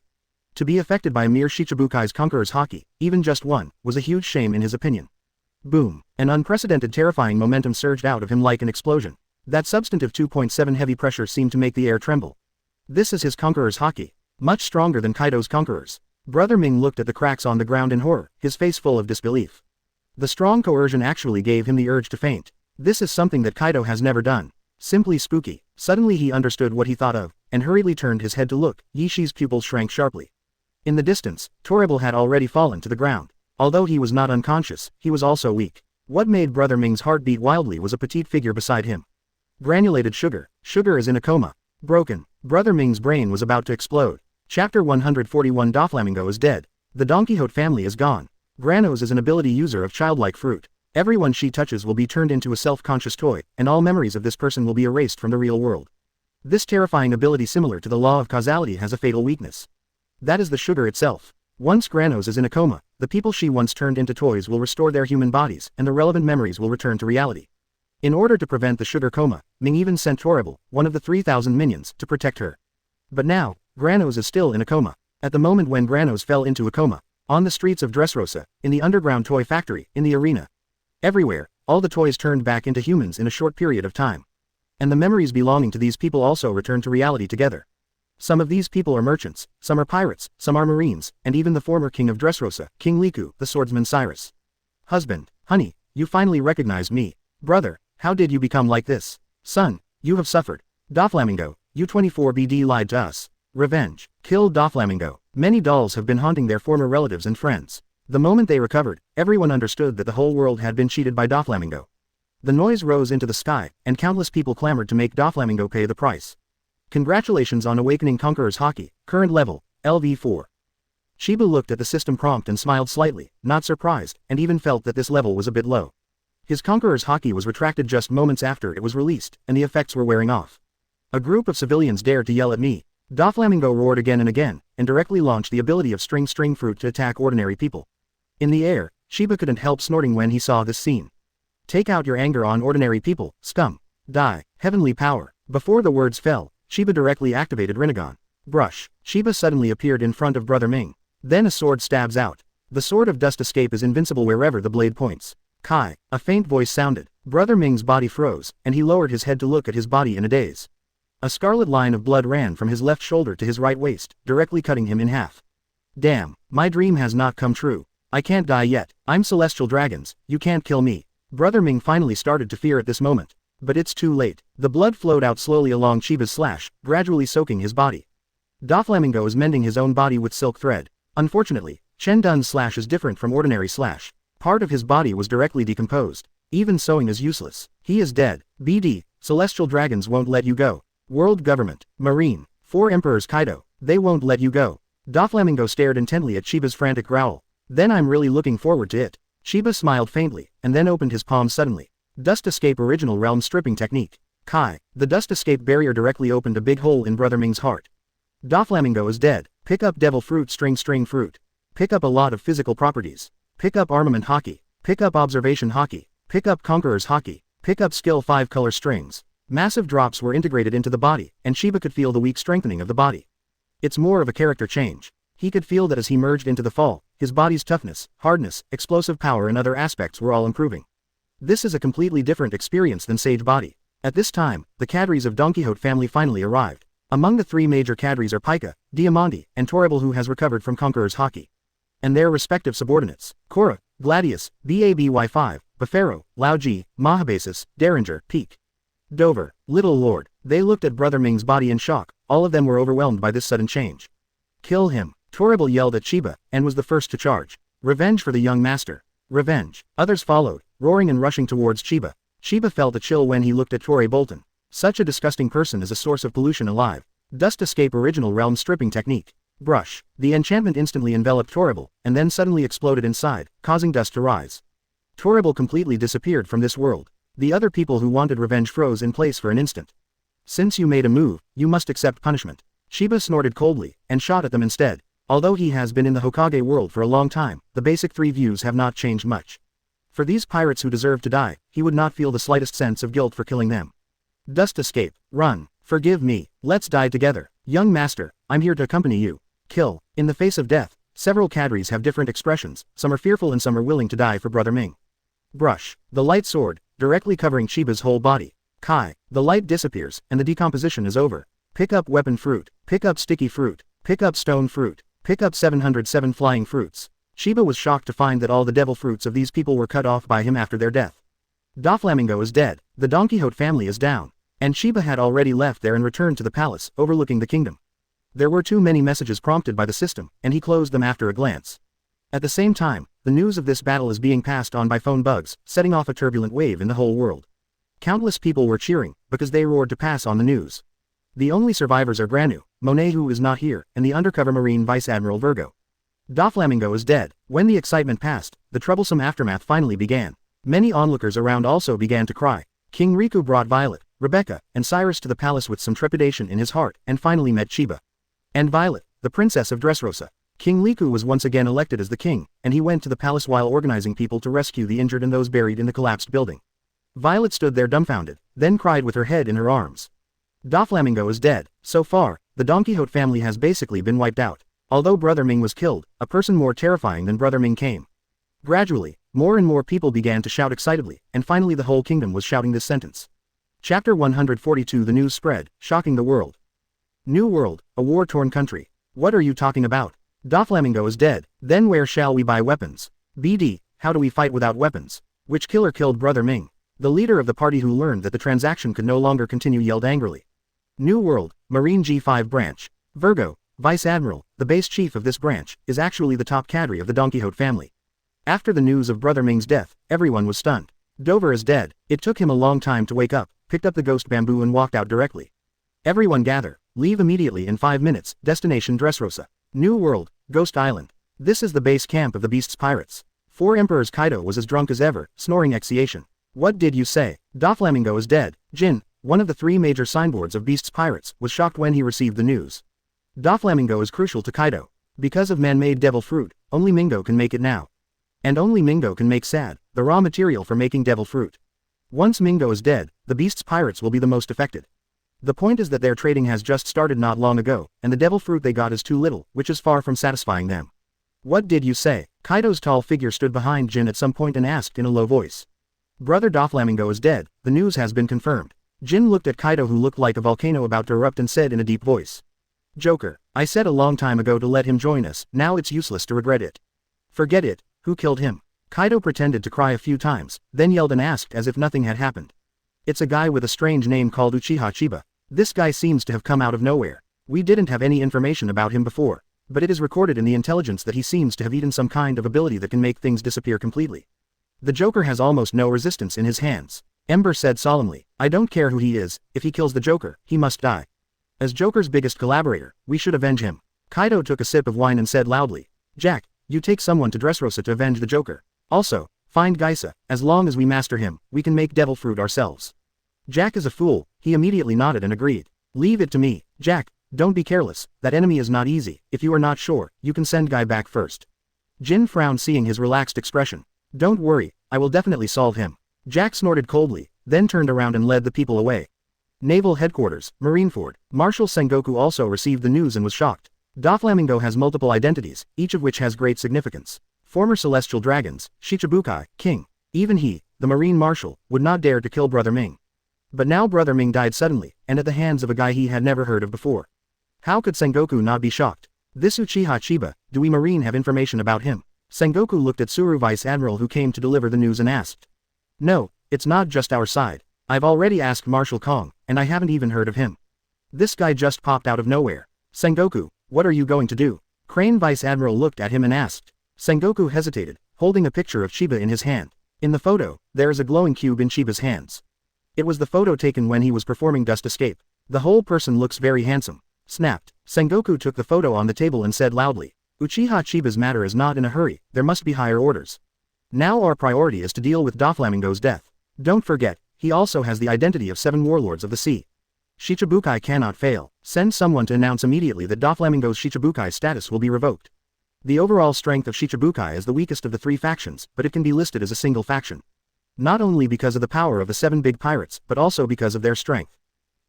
To be affected by a mere Shichibukai's Conqueror's Haki, even just one, was a huge shame in his opinion. Boom. An unprecedented terrifying momentum surged out of him like an explosion. That substantive 2.7 heavy pressure seemed to make the air tremble. This is his Conqueror's Haki. Much stronger than Kaido's Conqueror's. Brother Ming looked at the cracks on the ground in horror, his face full of disbelief. The strong coercion actually gave him the urge to faint. This is something that Kaido has never done. Simply spooky. Suddenly he understood what he thought of, and hurriedly turned his head to look. Yishi's pupils shrank sharply. In the distance, Toribel had already fallen to the ground. Although he was not unconscious, he was also weak. What made Brother Ming's heart beat wildly was a petite figure beside him. Granulated sugar. Sugar is in a coma. Broken. Brother Ming's brain was about to explode. Chapter 141 Doflamingo is dead. The Don Quixote family is gone. Granos is an ability user of childlike fruit. Everyone she touches will be turned into a self-conscious toy, and all memories of this person will be erased from the real world. This terrifying ability similar to the law of causality has a fatal weakness. That is the sugar itself. Once Granos is in a coma, the people she once turned into toys will restore their human bodies, and the relevant memories will return to reality. In order to prevent the sugar coma, Ming even sent Toribel, one of the 3,000 minions, to protect her. But now, Granos is still in a coma. At the moment when Granos fell into a coma, on the streets of Dressrosa, in the underground toy factory, in the arena. Everywhere, all the toys turned back into humans in a short period of time. And the memories belonging to these people also returned to reality together. Some of these people are merchants, some are pirates, some are marines, and even the former king of Dressrosa, King Liku, the swordsman Cyrus. Husband, honey, you finally recognized me. Brother, how did you become like this? Son, you have suffered. Doflamingo, you 24BD lied to us. Revenge. Kill Doflamingo. Many dolls have been haunting their former relatives and friends. The moment they recovered, everyone understood that the whole world had been cheated by Doflamingo. The noise rose into the sky, and countless people clamored to make Doflamingo pay the price. Congratulations on awakening Conqueror's Haki, current level, LV4. Chiba looked at the system prompt and smiled slightly, not surprised, and even felt that this level was a bit low. His Conqueror's Haki was retracted just moments after it was released, and the effects were wearing off. A group of civilians dared to yell at me. Doflamingo roared again and again, and directly launched the ability of string fruit to attack ordinary people. In the air, Chiba couldn't help snorting when he saw this scene. Take out your anger on ordinary people, scum. Die. Heavenly power. Before the words fell, Chiba directly activated Rinnegan. Brush. Chiba suddenly appeared in front of Brother Ming. Then a sword stabs out. The sword of dust escape is invincible wherever the blade points. Kai, a faint voice sounded. Brother Ming's body froze, and he lowered his head to look at his body in a daze. A scarlet line of blood ran from his left shoulder to his right waist, directly cutting him in half. Damn, my dream has not come true. I can't die yet. I'm celestial dragons, you can't kill me. Brother Ming finally started to fear at this moment. But it's too late. The blood flowed out slowly along Chiba's slash, gradually soaking his body. Doflamingo is mending his own body with silk thread. Unfortunately, Chen Dun's slash is different from ordinary slash. Part of his body was directly decomposed. Even sewing is useless. He is dead. BD, celestial dragons won't let you go. World government, Marine, 4 emperors Kaido, they won't let you go. Doflamingo stared intently at Chiba's frantic growl. Then I'm really looking forward to it. Chiba smiled faintly, and then opened his palms suddenly. Dust Escape Original Realm Stripping Technique. Kai, the Dust Escape barrier directly opened a big hole in Brother Ming's heart. Doflamingo is dead. Pick up Devil Fruit String Fruit. Pick up a lot of physical properties. Pick up Armament Hockey. Pick up Observation Hockey. Pick up Conqueror's Hockey. Pick up Skill 5 Color Strings. Massive drops were integrated into the body, and Chiba could feel the weak strengthening of the body. It's more of a character change. He could feel that as he merged into the fall, his body's toughness, hardness, explosive power and other aspects were all improving. This is a completely different experience than Sage Body. At this time, the cadres of Don Quixote family finally arrived. Among the 3 major cadres are Pika, Diamante, and Toribel, who has recovered from Conqueror's Hockey. And their respective subordinates, Korra, Gladius, Baby5, Bafero, Laoji, Mahabasis, Derringer, Peak. Dover, Little Lord. They looked at Brother Ming's body in shock. All of them were overwhelmed by this sudden change. Kill him. Toribel yelled at Chiba, and was the first to charge. Revenge for the young master. Revenge. Others followed, roaring and rushing towards Chiba. Chiba felt a chill when he looked at Torre Bolton. Such a disgusting person is a source of pollution alive. Dust Escape Original Realm Stripping Technique. Brush. The enchantment instantly enveloped Toribel, and then suddenly exploded inside, causing dust to rise. Toribel completely disappeared from this world. The other people who wanted revenge froze in place for an instant. Since you made a move, you must accept punishment. Chiba snorted coldly, and shot at them instead. Although he has been in the Hokage world for a long time, the basic 3 views have not changed much. For these pirates who deserve to die, he would not feel the slightest sense of guilt for killing them. Dust Escape, run. Forgive me, let's die together. Young master, I'm here to accompany you. Kill. In the face of death, several cadres have different expressions, some are fearful and some are willing to die for Brother Ming. Brush. The light sword, directly covering Chiba's whole body. Kai. The light disappears, and the decomposition is over. Pick up weapon fruit. Pick up sticky fruit. Pick up stone fruit. Pick up 707 flying fruits. Chiba was shocked to find that all the devil fruits of these people were cut off by him after their death. Doflamingo is dead. The Don Quixote family is down. And Chiba had already left there and returned to the palace, overlooking the kingdom. There were too many messages prompted by the system, and he closed them after a glance. At the same time, the news of this battle is being passed on by phone bugs, setting off a turbulent wave in the whole world. Countless people were cheering, because they roared to pass on the news. The only survivors are Granu, Monet, who is not here, and the undercover Marine Vice Admiral Virgo. Doflamingo is dead. When the excitement passed, the troublesome aftermath finally began. Many onlookers around also began to cry. King Riku brought Violet, Rebecca, and Cyrus to the palace with some trepidation in his heart, and finally met Chiba. And Violet, the princess of Dressrosa. King Riku was once again elected as the king, and he went to the palace while organizing people to rescue the injured and those buried in the collapsed building. Violet stood there dumbfounded, then cried with her head in her arms. Doflamingo is dead. So far, the Don Quixote family has basically been wiped out. Although Brother Ming was killed, a person more terrifying than Brother Ming came. Gradually, more and more people began to shout excitedly, and finally the whole kingdom was shouting this sentence. Chapter 142. The news spread, shocking the world. New world, a war-torn country. What are you talking about? Doflamingo is dead. Then where shall we buy weapons? BD, how do we fight without weapons? Which killer killed Brother Ming? The leader of the party who learned that the transaction could no longer continue yelled angrily. New world, Marine G5 branch. Virgo, Vice Admiral, the base chief of this branch, is actually the top cadre of the Don Quixote family. After the news of Brother Ming's death, everyone was stunned. Dover is dead. It took him a long time to wake up, picked up the ghost bamboo and walked out directly. Everyone gather. Leave immediately in 5 minutes. Destination Dressrosa. New world, Ghost Island. This is the base camp of the Beast's pirates. 4 Emperors. Kaido was as drunk as ever, snoring excitation. What did you say? Doflamingo is dead. Jin, one of the 3 major signboards of Beast's pirates, was shocked when he received the news. Doflamingo is crucial to Kaido. Because of man-made devil fruit, only Mingo can make it now. And only Mingo can make sad, the raw material for making devil fruit. Once Mingo is dead, the Beast's pirates will be the most affected. The point is that their trading has just started not long ago, and the devil fruit they got is too little, which is far from satisfying them. What did you say? Kaido's tall figure stood behind Jin at some point and asked in a low voice. Brother Doflamingo is dead, the news has been confirmed. Jin looked at Kaido who looked like a volcano about to erupt and said in a deep voice. Joker, I said a long time ago to let him join us, now it's useless to regret it. Forget it, who killed him? Kaido pretended to cry a few times, then yelled and asked as if nothing had happened. It's a guy with a strange name called Uchiha Chiba. This guy seems to have come out of nowhere. We didn't have any information about him before, but it is recorded in the intelligence that he seems to have eaten some kind of ability that can make things disappear completely. The Joker has almost no resistance in his hands. Ember said solemnly, I don't care who he is, if he kills the Joker, he must die. As Joker's biggest collaborator, we should avenge him. Kaido took a sip of wine and said loudly, Jack, you take someone to Dressrosa to avenge the Joker. Also, find Geisa, as long as we master him, we can make devil fruit ourselves. Jack is a fool, he immediately nodded and agreed. Leave it to me, Jack, don't be careless, that enemy is not easy, if you are not sure, you can send Guy back first. Jin frowned seeing his relaxed expression. Don't worry, I will definitely solve him. Jack snorted coldly, then turned around and led the people away. Naval Headquarters, Marineford, Marshal Sengoku also received the news and was shocked. Doflamingo has multiple identities, each of which has great significance. Former Celestial Dragons, Shichibukai, King. Even he, the Marine Marshal, would not dare to kill Brother Ming. But now Brother Ming died suddenly, and at the hands of a guy he had never heard of before. How could Sengoku not be shocked? This Uchiha Chiba, do we Marine have information about him? Sengoku looked at Suru Vice Admiral who came to deliver the news and asked. No, it's not just our side. I've already asked Marshal Kong, and I haven't even heard of him. This guy just popped out of nowhere. Sengoku, what are you going to do? Crane Vice Admiral looked at him and asked. Sengoku hesitated, holding a picture of Chiba in his hand. In the photo, there is a glowing cube in Chiba's hands. It was the photo taken when he was performing Dust Escape. The whole person looks very handsome. Snapped. Sengoku took the photo on the table and said loudly. Uchiha Chiba's matter is not in a hurry, there must be higher orders. Now our priority is to deal with Doflamingo's death. Don't forget, he also has the identity of 7 warlords of the sea. Shichibukai cannot fail. Send someone to announce immediately that Doflamingo's Shichibukai status will be revoked. The overall strength of Shichibukai is the weakest of the 3 factions, but it can be listed as a single faction. Not only because of the power of the 7 big pirates, but also because of their strength.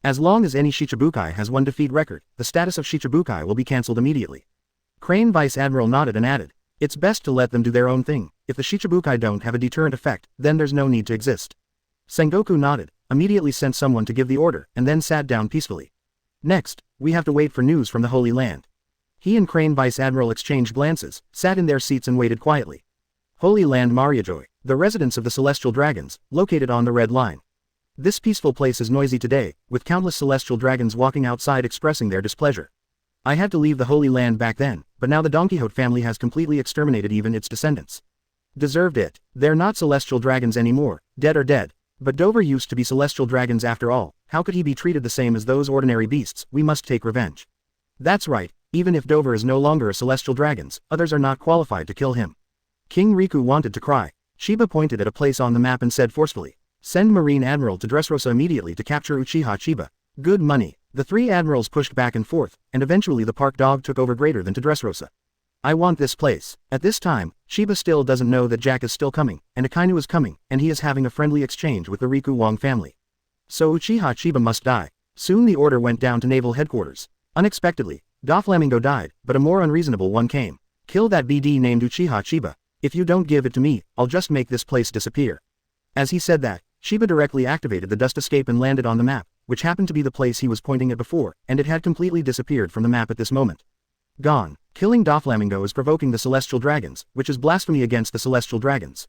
As long as any Shichibukai has 1 defeat record, the status of Shichibukai will be cancelled immediately. Crane Vice Admiral nodded and added, it's best to let them do their own thing. If the Shichibukai don't have a deterrent effect, then there's no need to exist. Sengoku nodded, immediately sent someone to give the order, and then sat down peacefully. Next, we have to wait for news from the Holy Land. He and Crane Vice Admiral exchanged glances, sat in their seats and waited quietly. Holy Land Mariajoy, the residence of the Celestial Dragons, located on the Red Line. This peaceful place is noisy today, with countless Celestial Dragons walking outside expressing their displeasure. I had to leave the Holy Land back then, but now the Don Quixote family has completely exterminated even its descendants. Deserved it. They're not Celestial Dragons anymore, dead are dead. But Dover used to be Celestial Dragons after all, how could he be treated the same as those ordinary beasts? We must take revenge. That's right, even if Dover is no longer a Celestial Dragons, others are not qualified to kill him. King Riku wanted to cry. Sheba pointed at a place on the map and said forcefully, send Marine Admiral to Dressrosa immediately to capture Uchiha Chiba. Good money. The 3 admirals pushed back and forth, and eventually the park dog took over greater than to Dressrosa. I want this place. At this time, Sheba still doesn't know that Jack is still coming, and Akainu is coming, and he is having a friendly exchange with the Riku Wong family. So Uchiha Chiba must die. Soon the order went down to Naval Headquarters. Unexpectedly, Doflamingo died, but a more unreasonable one came. Kill that BD named Uchiha Chiba. If you don't give it to me, I'll just make this place disappear. As he said that, Sheba directly activated the Dust Escape and landed on the map, which happened to be the place he was pointing at before, and it had completely disappeared from the map at this moment. Gone. Killing Doflamingo is provoking the Celestial Dragons, which is blasphemy against the Celestial Dragons.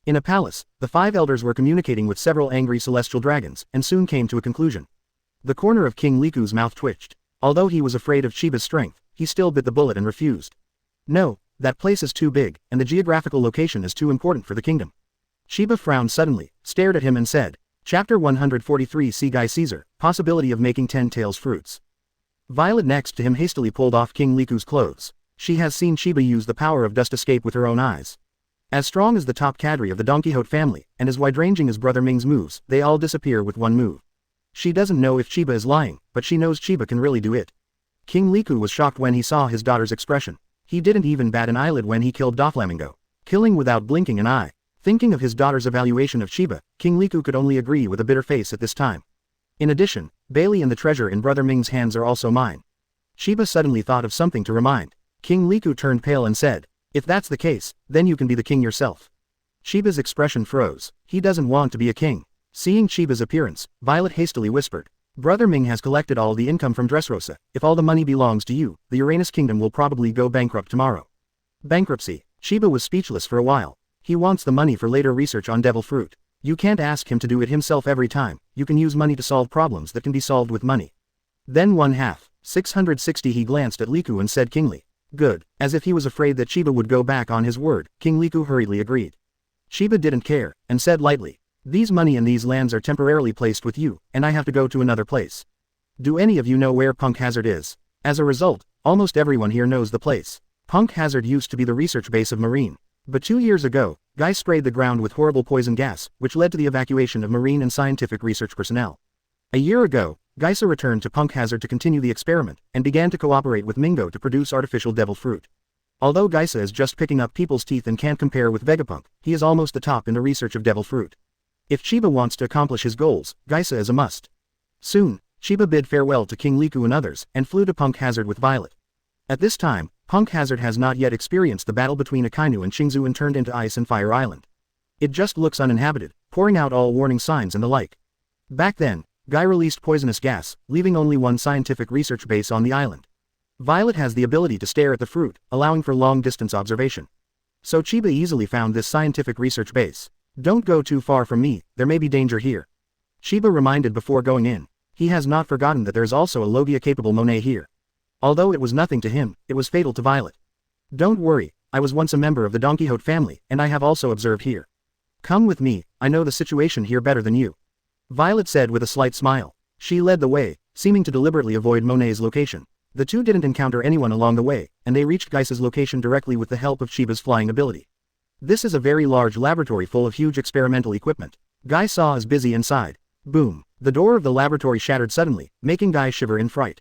In a palace, the 5 elders were communicating with several angry Celestial Dragons, and soon came to a conclusion. The corner of King Liku's mouth twitched. Although he was afraid of Chiba's strength, he still bit the bullet and refused. No, that place is too big, and the geographical location is too important for the kingdom. Chiba frowned suddenly, stared at him and said, Chapter 143 See Guy Caesar, Possibility of Making 10 Tails Fruits. Violet next to him hastily pulled off King Liku's clothes. She has seen Chiba use the power of Dust Escape with her own eyes. As strong as the top cadre of the Don Quixote family, and as wide-ranging as Brother Ming's moves, they all disappear with one move. She doesn't know if Chiba is lying, but she knows Chiba can really do it. King Liku was shocked when he saw his daughter's expression. He didn't even bat an eyelid when he killed Doflamingo, killing without blinking an eye. Thinking of his daughter's evaluation of Chiba, King Liku could only agree with a bitter face at this time. In addition, Bailey and the treasure in Brother Ming's hands are also mine. Chiba suddenly thought of something to remind. King Liku turned pale and said, If that's the case, then you can be the king yourself. Chiba's expression froze. He doesn't want to be a king. Seeing Chiba's appearance, Violet hastily whispered. Brother Ming has collected all the income from Dressrosa. If all the money belongs to you, the Uranus Kingdom will probably go bankrupt tomorrow. Bankruptcy. Chiba was speechless for a while. He wants the money for later research on devil fruit. You can't ask him to do it himself every time. You can use money to solve problems that can be solved with money. Then 1/2. 660. He glanced at Liku and said kingly. Good. As if he was afraid that Chiba would go back on his word, King Liku hurriedly agreed. Chiba didn't care, and said lightly. These money and these lands are temporarily placed with you, and I have to go to another place. Do any of you know where Punk Hazard is? As a result, almost everyone here knows the place. Punk Hazard used to be the research base of Marine. But 2 years ago, Guy sprayed the ground with horrible poison gas, which led to the evacuation of marine and scientific research personnel. A year ago, Geisa returned to Punk Hazard to continue the experiment, and began to cooperate with Mingo to produce artificial devil fruit. Although Geisa is just picking up people's teeth and can't compare with Vegapunk, he is almost the top in the research of devil fruit. If Chiba wants to accomplish his goals, Geisa is a must. Soon, Chiba bid farewell to King Liku and others, and flew to Punk Hazard with Violet. At this time, Punk Hazard has not yet experienced the battle between Akainu and Shingzu and turned into Ice and Fire Island. It just looks uninhabited, pouring out all warning signs and the like. Back then, Guy released poisonous gas, leaving only one scientific research base on the island. Violet has the ability to stare at the fruit, allowing for long-distance observation. So Chiba easily found this scientific research base. Don't go too far from me, there may be danger here. Chiba reminded before going in. He has not forgotten that there is also a Logia-capable Monet here. Although it was nothing to him, it was fatal to Violet. Don't worry, I was once a member of the Don Quixote family, and I have also observed here. Come with me, I know the situation here better than you. Violet said with a slight smile. She led the way, seeming to deliberately avoid Monet's location. The two didn't encounter anyone along the way, and they reached Geisa's location directly with the help of Chiba's flying ability. This is a very large laboratory full of huge experimental equipment. Guy saw is busy inside. Boom. The door of the laboratory shattered suddenly, making Guy shiver in fright.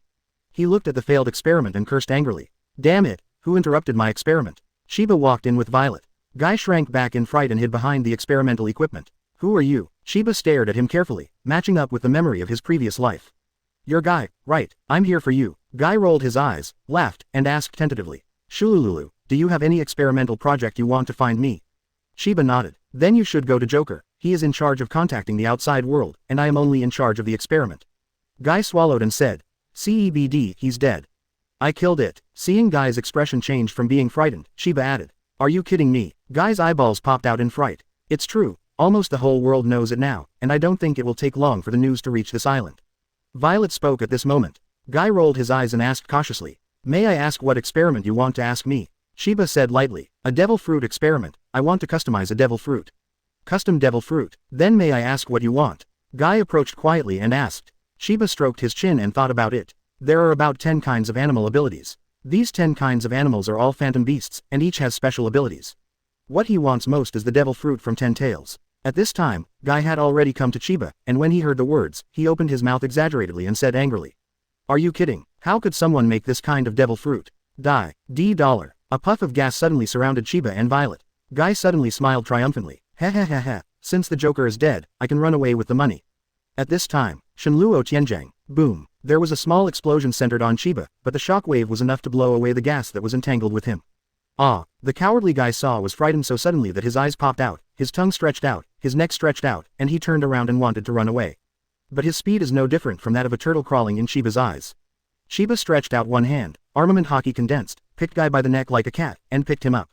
He looked at the failed experiment and cursed angrily. Damn it, who interrupted my experiment? Chiba walked in with Violet. Guy shrank back in fright and hid behind the experimental equipment. Who are you? Chiba stared at him carefully, matching up with the memory of his previous life. You're Guy, right, I'm here for you. Guy rolled his eyes, laughed, and asked tentatively. Shulululu, do you have any experimental project you want to find me? Chiba nodded. Then you should go to Joker, he is in charge of contacting the outside world, and I am only in charge of the experiment. Guy swallowed and said. CEBD, he's dead. I killed it. Seeing Guy's expression change from being frightened, Chiba added. Are you kidding me? Guy's eyeballs popped out in fright. It's true, almost the whole world knows it now, and I don't think it will take long for the news to reach this island. Violet spoke at this moment. Guy rolled his eyes and asked cautiously. May I ask what experiment you want to ask me? Chiba said lightly. A devil fruit experiment, I want to customize a devil fruit. Custom devil fruit. Then may I ask what you want? Guy approached quietly and asked. Chiba stroked his chin and thought about it. There are about 10 kinds of animal abilities. These 10 kinds of animals are all phantom beasts, and each has special abilities. What he wants most is the devil fruit from 10 tails. At this time, Guy had already come to Chiba, and when he heard the words, he opened his mouth exaggeratedly and said angrily. Are you kidding? How could someone make this kind of devil fruit? Die. $. A puff of gas suddenly surrounded Chiba and Violet. Guy suddenly smiled triumphantly. Heh, since the Joker is dead, I can run away with the money. At this time, Shenluo Tianjiang. Boom. There was a small explosion centered on Chiba, but the shock wave was enough to blow away the gas that was entangled with him. The cowardly Guy saw was frightened so suddenly that his eyes popped out, his tongue stretched out, his neck stretched out, and he turned around and wanted to run away. But his speed is no different from that of a turtle crawling in Chiba's eyes. Chiba stretched out one hand, armament hockey condensed, picked Guy by the neck like a cat, and picked him up.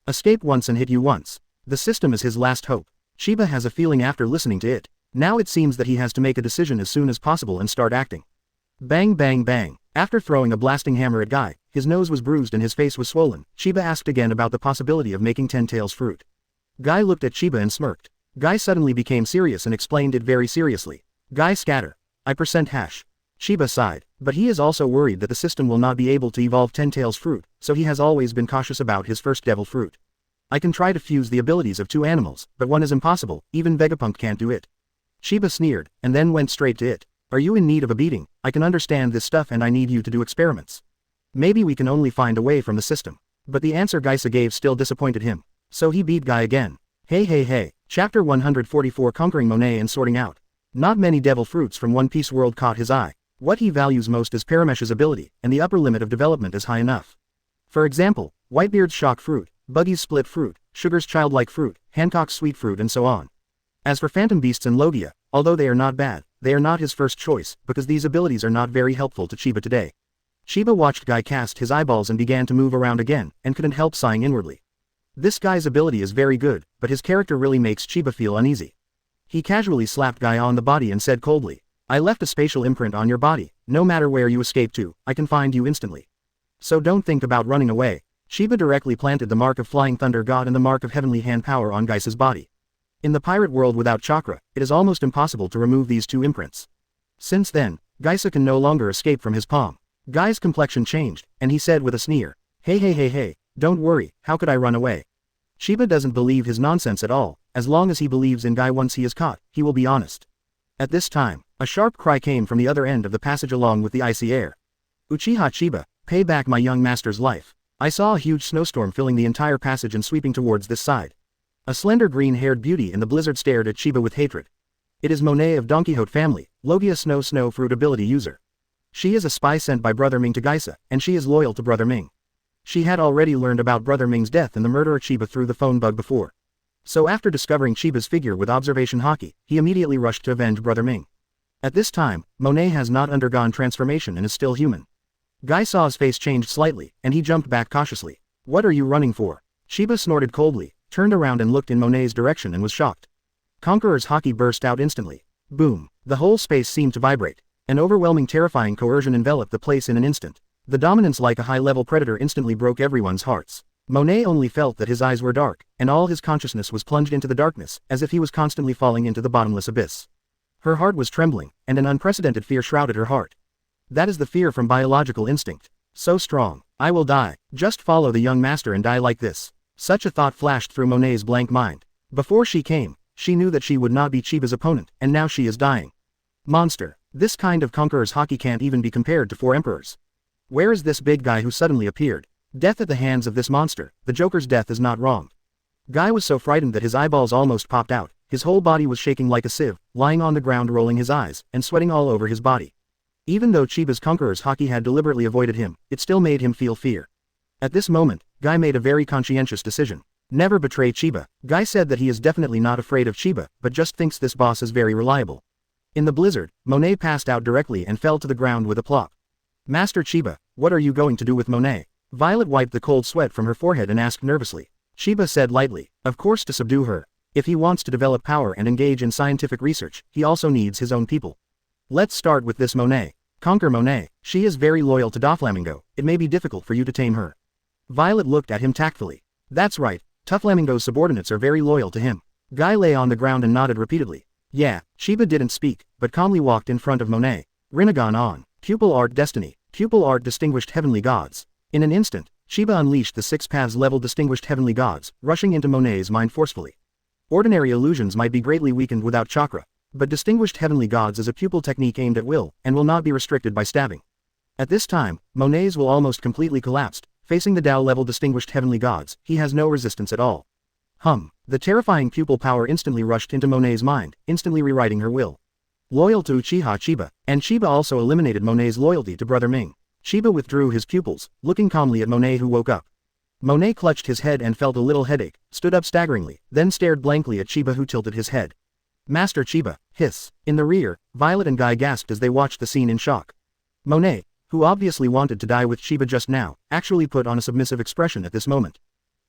Escape once and hit you once. The system is his last hope. Chiba has a feeling after listening to it. Now it seems that he has to make a decision as soon as possible and start acting. Bang bang bang. After throwing a blasting hammer at Guy, his nose was bruised and his face was swollen. Chiba asked again about the possibility of making 10 tails fruit. Guy looked at Chiba and smirked. Guy suddenly became serious and explained it very seriously. Guy scatter. I % hash. Chiba sighed, but he is also worried that the system will not be able to evolve 10 tails fruit, so he has always been cautious about his first devil fruit. I can try to fuse the abilities of 2 animals, but one is impossible, even Vegapunk can't do it. Chiba sneered, and then went straight to it. Are you in need of a beating? I can understand this stuff and I need you to do experiments. Maybe we can only find a way from the system. But the answer Geisa gave still disappointed him. So he beat Guy again. Hey. Chapter 144 Conquering Monet and Sorting Out. Not many devil fruits from One Piece world caught his eye. What he values most is Paramesh's ability, and the upper limit of development is high enough. For example, Whitebeard's shock fruit, Buggy's split fruit, Sugar's childlike fruit, Hancock's sweet fruit and so on. As for phantom beasts and Logia, although they are not bad, they are not his first choice, because these abilities are not very helpful to Chiba today. Chiba watched Guy cast his eyeballs and began to move around again, and couldn't help sighing inwardly. This guy's ability is very good, but his character really makes Chiba feel uneasy. He casually slapped Guy on the body and said coldly, "I left a spatial imprint on your body, no matter where you escape to, I can find you instantly. So don't think about running away." Chiba directly planted the mark of Flying Thunder God and the mark of Heavenly Hand Power on Guy's body. In the pirate world without chakra, it is almost impossible to remove these two imprints. Since then, Geisa can no longer escape from his palm. Guy's complexion changed, and he said with a sneer, Hey, don't worry, how could I run away?" Chiba doesn't believe his nonsense at all. As long as he believes in Guy once he is caught, he will be honest. At this time, a sharp cry came from the other end of the passage along with the icy air. "Uchiha Chiba, pay back my young master's life." I saw a huge snowstorm filling the entire passage and sweeping towards this side. A slender green-haired beauty in the blizzard stared at Chiba with hatred. It is Monet of Don Quixote family, Logia snow fruit ability user. She is a spy sent by Brother Ming to Geisa, and she is loyal to Brother Ming. She had already learned about Brother Ming's death and the murderer Chiba through the phone bug before. So after discovering Chiba's figure with observation hockey, he immediately rushed to avenge Brother Ming. At this time, Monet has not undergone transformation and is still human. Guy saw his face changed slightly, and he jumped back cautiously. "What are you running for?" Chiba snorted coldly, turned around and looked in Monet's direction and was shocked. Conqueror's hockey burst out instantly. Boom! The whole space seemed to vibrate. An overwhelming terrifying coercion enveloped the place in an instant. The dominance like a high-level predator instantly broke everyone's hearts. Monet only felt that his eyes were dark, and all his consciousness was plunged into the darkness, as if he was constantly falling into the bottomless abyss. Her heart was trembling, and an unprecedented fear shrouded her heart. That is the fear from biological instinct. So strong. "I will die. Just follow the young master and die like this." Such a thought flashed through Monet's blank mind. Before she came, she knew that she would not be Chiba's opponent, and now she is dying. Monster. This kind of conqueror's hockey can't even be compared to 4 emperors. Where is this big guy who suddenly appeared? Death at the hands of this monster. The Joker's death is not wrong. Guy was so frightened that his eyeballs almost popped out. His whole body was shaking like a sieve, lying on the ground rolling his eyes, and sweating all over his body. Even though Chiba's conqueror's hockey had deliberately avoided him, it still made him feel fear. At this moment, Guy made a very conscientious decision. Never betray Chiba. Guy said that he is definitely not afraid of Chiba, but just thinks this boss is very reliable. In the blizzard, Monet passed out directly and fell to the ground with a plop. "Master Chiba, what are you going to do with Monet?" Violet wiped the cold sweat from her forehead and asked nervously. Chiba said lightly, "Of course to subdue her. If he wants to develop power and engage in scientific research, he also needs his own people. Let's start with this Monet. Conquer Monet. She is very loyal to Doflamingo, it may be difficult for you to tame her." Violet looked at him tactfully. "That's right, Doflamingo's subordinates are very loyal to him." Guy lay on the ground and nodded repeatedly. "Yeah." Chiba didn't speak, but calmly walked in front of Monet. Rinnegan on. Pupil Art Destiny. Pupil Art Distinguished Heavenly Gods. In an instant, Chiba unleashed the 6 paths level Distinguished Heavenly Gods, rushing into Monet's mind forcefully. Ordinary illusions might be greatly weakened without chakra, but Distinguished Heavenly Gods is a pupil technique aimed at will, and will not be restricted by stabbing. At this time, Monet's will almost completely collapsed. Facing the Tao level Distinguished Heavenly Gods, he has no resistance at all. The terrifying pupil power instantly rushed into Monet's mind, instantly rewriting her will. Loyal to Uchiha Chiba, and Chiba also eliminated Monet's loyalty to Brother Ming. Chiba withdrew his pupils, looking calmly at Monet who woke up. Monet clutched his head and felt a little headache, stood up staggeringly, then stared blankly at Chiba who tilted his head. "Master Chiba, hiss." In the rear, Violet and Guy gasped as they watched the scene in shock. Monet, who obviously wanted to die with Chiba just now, actually put on a submissive expression at this moment.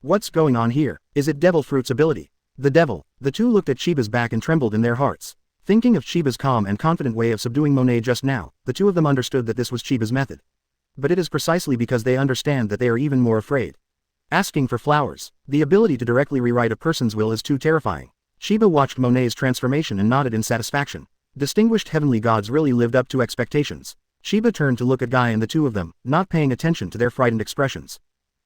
"What's going on here? Is it Devil Fruit's ability?" "The devil." The two looked at Chiba's back and trembled in their hearts. Thinking of Chiba's calm and confident way of subduing Monet just now, the two of them understood that this was Chiba's method. But it is precisely because they understand that they are even more afraid. Asking for flowers. The ability to directly rewrite a person's will is too terrifying. Chiba watched Monet's transformation and nodded in satisfaction. Distinguished Heavenly Gods really lived up to expectations. Chiba turned to look at Guy and the two of them, not paying attention to their frightened expressions.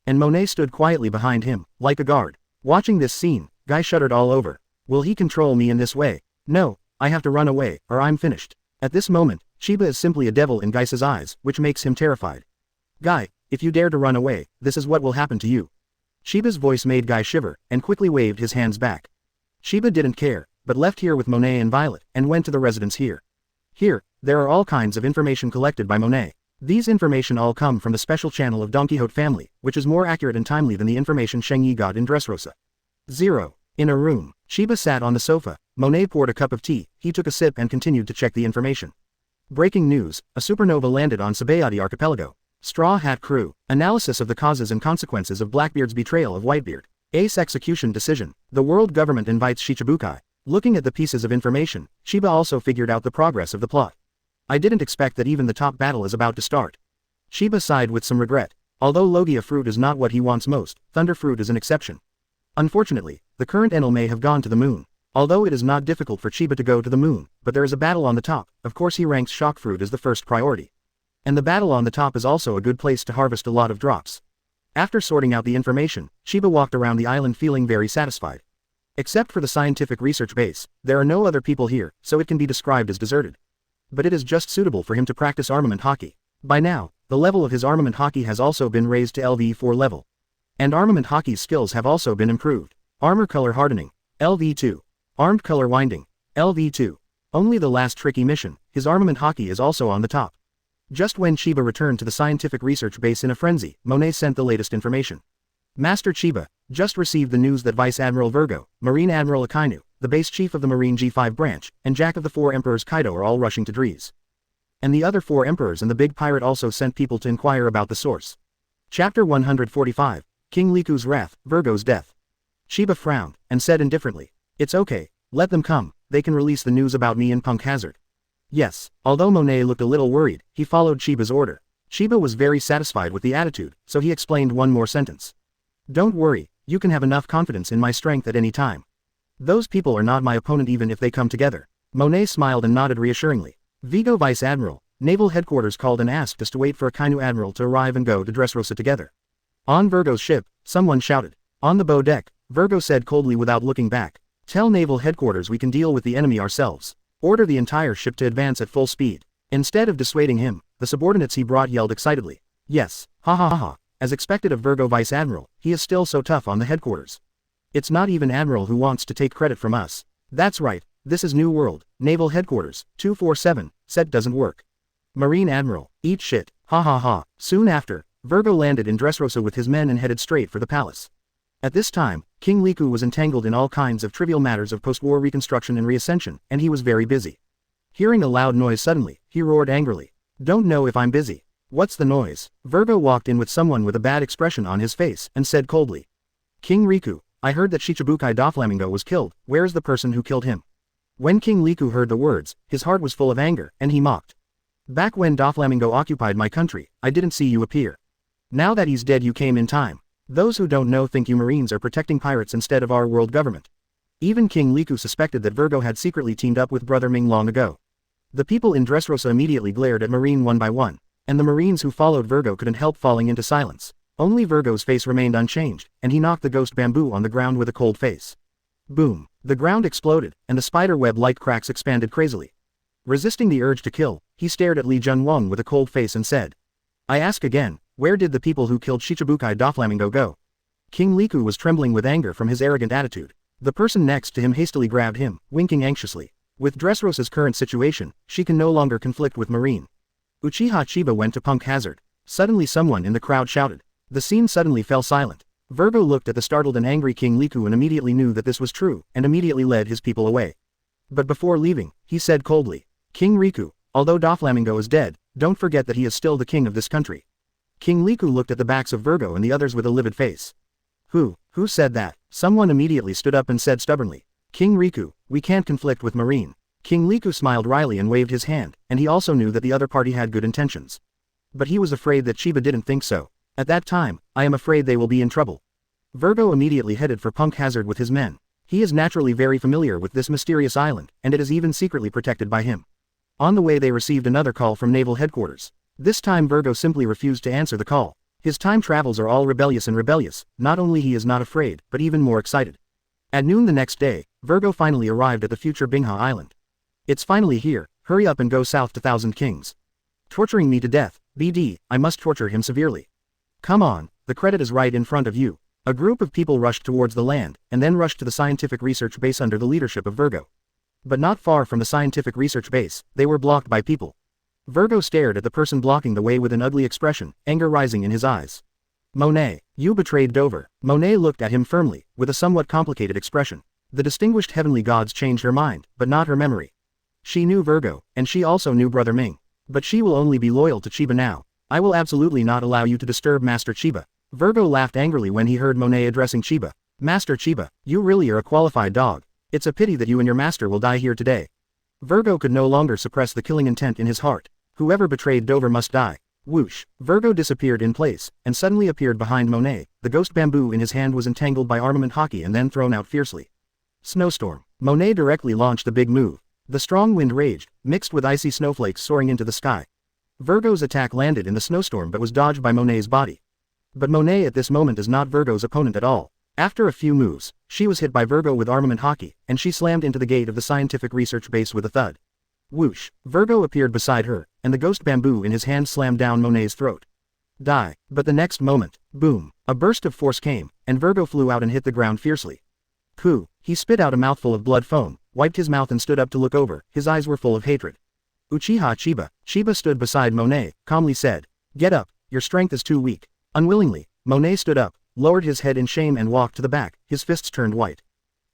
And Monet stood quietly behind him, like a guard. Watching this scene, Guy shuddered all over. Will he control me in this way? No, I have to run away, or I'm finished. At this moment, Chiba is simply a devil in Guy's eyes, which makes him terrified. Guy, if you dare to run away, this is what will happen to you. Chiba's voice made Guy shiver, and quickly waved his hands back. Chiba didn't care, but left here with Monet and Violet, and went to the residence here. Here, there are all kinds of information collected by Monet. These information all come from the special channel of Don Quixote family, which is more accurate and timely than the information Sheng Yi got in Dressrosa. 0. In a room, Chiba sat on the sofa. Monet poured a cup of tea, he took a sip and continued to check the information. Breaking news, a supernova landed on Sabayati Archipelago. Straw Hat Crew, analysis of the causes and consequences of Blackbeard's betrayal of Whitebeard. Ace execution decision, the world government invites Shichibukai. Looking at the pieces of information, Chiba also figured out the progress of the plot. I didn't expect that even the top battle is about to start. Chiba sighed with some regret. Although Logia fruit is not what he wants most, Thunder fruit is an exception. Unfortunately, the current Enel may have gone to the moon. Although it is not difficult for Chiba to go to the moon, but there is a battle on the top, of course he ranks Shock fruit as the first priority. And the battle on the top is also a good place to harvest a lot of drops. After sorting out the information, Chiba walked around the island feeling very satisfied. Except for the scientific research base, there are no other people here, so it can be described as deserted. But it is just suitable for him to practice armament hockey. By now, the level of his armament hockey has also been raised to LV4 level. And armament hockey's skills have also been improved. Armor color hardening, LV2. Armed color winding, LV2. Only the last tricky mission, his armament hockey is also on the top. Just when Chiba returned to the scientific research base in a frenzy, Monet sent the latest information. Master Chiba, just received the news that Vice Admiral Virgo, Marine Admiral Akainu, the base chief of the Marine G5 branch, and Jack of the Four Emperors Kaido are all rushing to Dries. And the other four emperors and the big pirate also sent people to inquire about the source. Chapter 145, King Liku's Wrath, Virgo's Death. Chiba frowned, and said indifferently, "It's okay, let them come, they can release the news about me in Punk Hazard." Yes, although Monet looked a little worried, he followed Chiba's order. Chiba was very satisfied with the attitude, so he explained one more sentence. "Don't worry, you can have enough confidence in my strength at any time. Those people are not my opponent even if they come together." Monet smiled and nodded reassuringly. Vigo Vice Admiral, Naval Headquarters called and asked us to wait for Akainu Admiral to arrive and go to Dressrosa together. On Virgo's ship, someone shouted. On the bow deck, Virgo said coldly without looking back. "Tell Naval Headquarters we can deal with the enemy ourselves. Order the entire ship to advance at full speed." Instead of dissuading him, the subordinates he brought yelled excitedly. "Yes, ha ha ha ha." As expected of Virgo Vice Admiral, he is still so tough on the headquarters. It's not even Admiral who wants to take credit from us. That's right, this is New World, Naval Headquarters, 247, set doesn't work. Marine Admiral, eat shit, ha ha ha. Soon after, Virgo landed in Dressrosa with his men and headed straight for the palace. At this time, King Liku was entangled in all kinds of trivial matters of post-war reconstruction and reascension, and he was very busy. Hearing a loud noise suddenly, he roared angrily. "Don't know if I'm busy." "What's the noise?" Virgo walked in with someone with a bad expression on his face, and said coldly. "King Riku, I heard that Shichibukai Doflamingo was killed, where is the person who killed him?" When King Liku heard the words, his heart was full of anger, and he mocked. "Back when Doflamingo occupied my country, I didn't see you appear. Now that he's dead you came in time. Those who don't know think you Marines are protecting pirates instead of our world government." Even King Liku suspected that Virgo had secretly teamed up with Brother Ming long ago. The people in Dressrosa immediately glared at Marine one by one, and the Marines who followed Virgo couldn't help falling into silence. Only Virgo's face remained unchanged, and he knocked the ghost bamboo on the ground with a cold face. Boom! The ground exploded, and the spider web-like cracks expanded crazily. Resisting the urge to kill, he stared at Li Junwang with a cold face and said, "I ask again, where did the people who killed Shichibukai Doflamingo go?" King Liku was trembling with anger from his arrogant attitude. The person next to him hastily grabbed him, winking anxiously. With Dressrosa's current situation, she can no longer conflict with Marine. Uchiha Chiba went to Punk Hazard. Suddenly someone in the crowd shouted. The scene suddenly fell silent. Virgo looked at the startled and angry King Liku and immediately knew that this was true, and immediately led his people away. But before leaving, he said coldly, "King Riku, although Doflamingo is dead, don't forget that he is still the king of this country." King Liku looked at the backs of Virgo and the others with a livid face. Who said that?" Someone immediately stood up and said stubbornly. "King Riku, we can't conflict with Marine." King Liku smiled wryly and waved his hand, and he also knew that the other party had good intentions. But he was afraid that Chiba didn't think so. At that time, "I am afraid they will be in trouble." Virgo immediately headed for Punk Hazard with his men. He is naturally very familiar with this mysterious island, and it is even secretly protected by him. On the way they received another call from Naval Headquarters. This time Virgo simply refused to answer the call. His time travels are all rebellious, not only he is not afraid, but even more excited. At noon the next day, Virgo finally arrived at the future Bingha Island. "It's finally here, hurry up and go south to Thousand Kings. Torturing me to death, BD, I must torture him severely. Come on, the credit is right in front of you." A group of people rushed towards the land, and then rushed to the scientific research base under the leadership of Virgo. But not far from the scientific research base, they were blocked by people. Virgo stared at the person blocking the way with an ugly expression, anger rising in his eyes. Monet, you betrayed Dover. Monet looked at him firmly, with a somewhat complicated expression. The distinguished heavenly gods changed her mind, but not her memory. She knew Virgo, and she also knew Brother Ming. But she will only be loyal to Chiba now. I will absolutely not allow you to disturb Master Chiba. Virgo laughed angrily when he heard Monet addressing Chiba. Master Chiba, you really are a qualified dog. It's a pity that you and your master will die here today. Virgo could no longer suppress the killing intent in his heart. Whoever betrayed Dover must die. Whoosh, Virgo disappeared in place, and suddenly appeared behind Monet. The ghost bamboo in his hand was entangled by armament hockey and then thrown out fiercely. Snowstorm. Monet directly launched a big move. The strong wind raged, mixed with icy snowflakes soaring into the sky. Virgo's attack landed in the snowstorm but was dodged by Monet's body. But Monet at this moment is not Virgo's opponent at all. After a few moves, she was hit by Virgo with armament hockey, and she slammed into the gate of the scientific research base with a thud. Whoosh, Virgo appeared beside her, and the ghost bamboo in his hand slammed down Monet's throat. Die. But the next moment, boom, a burst of force came, and Virgo flew out and hit the ground fiercely. Ku, he spit out a mouthful of blood foam, wiped his mouth and stood up to look over, his eyes were full of hatred. Uchiha Chiba. Chiba stood beside Monet, calmly said, "Get up, your strength is too weak." Unwillingly, Monet stood up, lowered his head in shame and walked to the back, his fists turned white.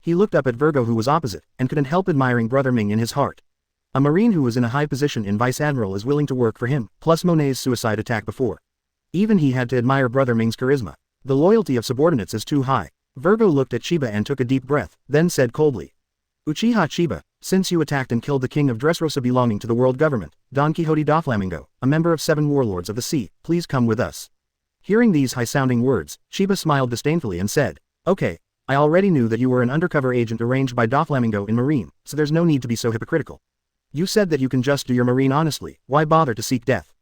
He looked up at Virgo who was opposite, and couldn't help admiring Brother Ming in his heart. A marine who was in a high position in Vice Admiral is willing to work for him, plus Monet's suicide attack before. Even he had to admire Brother Ming's charisma. The loyalty of subordinates is too high. Virgo looked at Chiba and took a deep breath, then said coldly, "Uchiha Chiba, since you attacked and killed the king of Dressrosa belonging to the world government, Don Quixote da Flamingo, a member of 7 warlords of the sea, please come with us." Hearing these high-sounding words, Chiba smiled disdainfully and said, "Okay, I already knew that you were an undercover agent arranged by da Flamingo in Marine, so there's no need to be so hypocritical. You said that you can just do your Marine honestly, why bother to seek death?"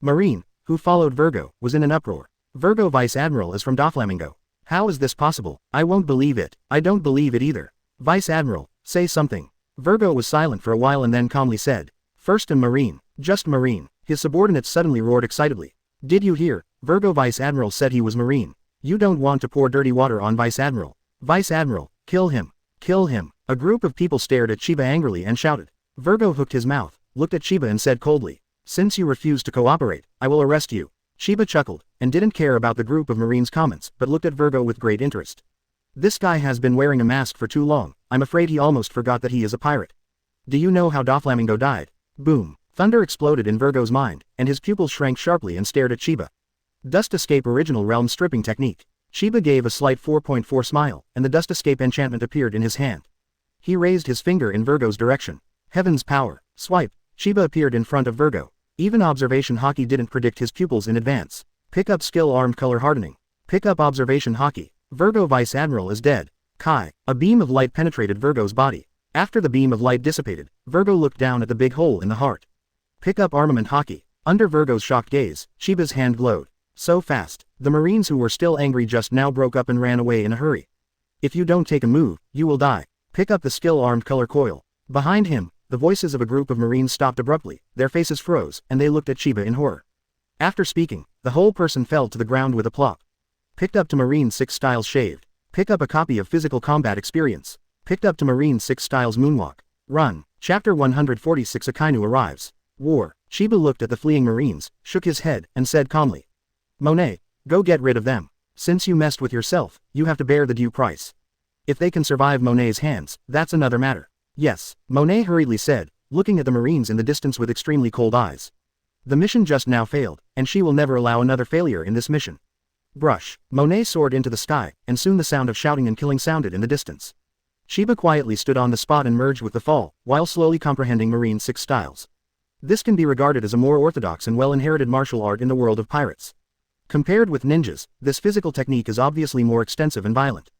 Marine, who followed Virgo, was in an uproar. Virgo Vice Admiral is from da Flamingo. How is this possible? I won't believe it. I don't believe it either. Vice Admiral, say something. Virgo was silent for a while and then calmly said, "First a Marine, just Marine." His subordinates suddenly roared excitedly. "Did you hear? Virgo Vice Admiral said he was Marine. You don't want to pour dirty water on Vice Admiral. Vice Admiral, kill him. Kill him." A group of people stared at Chiba angrily and shouted. Virgo hooked his mouth, looked at Chiba and said coldly, "Since you refuse to cooperate, I will arrest you." Chiba chuckled, and didn't care about the group of Marines' comments, but looked at Virgo with great interest. "This guy has been wearing a mask for too long, I'm afraid he almost forgot that he is a pirate. Do you know how da Flamingo died?" Boom. Thunder exploded in Virgo's mind, and his pupils shrank sharply and stared at Chiba. Dust Escape Original Realm Stripping Technique. Chiba gave a slight 4.4 smile, and the Dust Escape enchantment appeared in his hand. He raised his finger in Virgo's direction. Heaven's power. Swipe. Chiba appeared in front of Virgo. Even Observation Hockey didn't predict his pupils in advance. Pick up skill Armed Color Hardening. Pick up Observation Hockey. Virgo Vice Admiral is dead. Kai. A beam of light penetrated Virgo's body. After the beam of light dissipated, Virgo looked down at the big hole in the heart. Pick up Armament Hockey. Under Virgo's shocked gaze, Chiba's hand glowed. So fast, the Marines who were still angry just now broke up and ran away in a hurry. "If you don't take a move, you will die. Pick up the skill Armed Color Coil." Behind him, the voices of a group of Marines stopped abruptly, their faces froze, and they looked at Chiba in horror. After speaking, the whole person fell to the ground with a plop. Picked up to Marine 6 Styles Shaved. Pick up a copy of Physical Combat Experience. Picked up to Marine 6 Styles Moonwalk. Run. Chapter 146 Akainu arrives. War. Chiba looked at the fleeing Marines, shook his head, and said calmly, "Monet, go get rid of them. Since you messed with yourself, you have to bear the due price. If they can survive Monet's hands, that's another matter." "Yes," Monet hurriedly said, looking at the Marines in the distance with extremely cold eyes. "The mission just now failed, and she will never allow another failure in this mission." Brush. Monet soared into the sky, and soon the sound of shouting and killing sounded in the distance. Chiba quietly stood on the spot and merged with the fall, while slowly comprehending Marine 6 styles. This can be regarded as a more orthodox and well-inherited martial art in the world of pirates. Compared with ninjas, this physical technique is obviously more extensive and violent.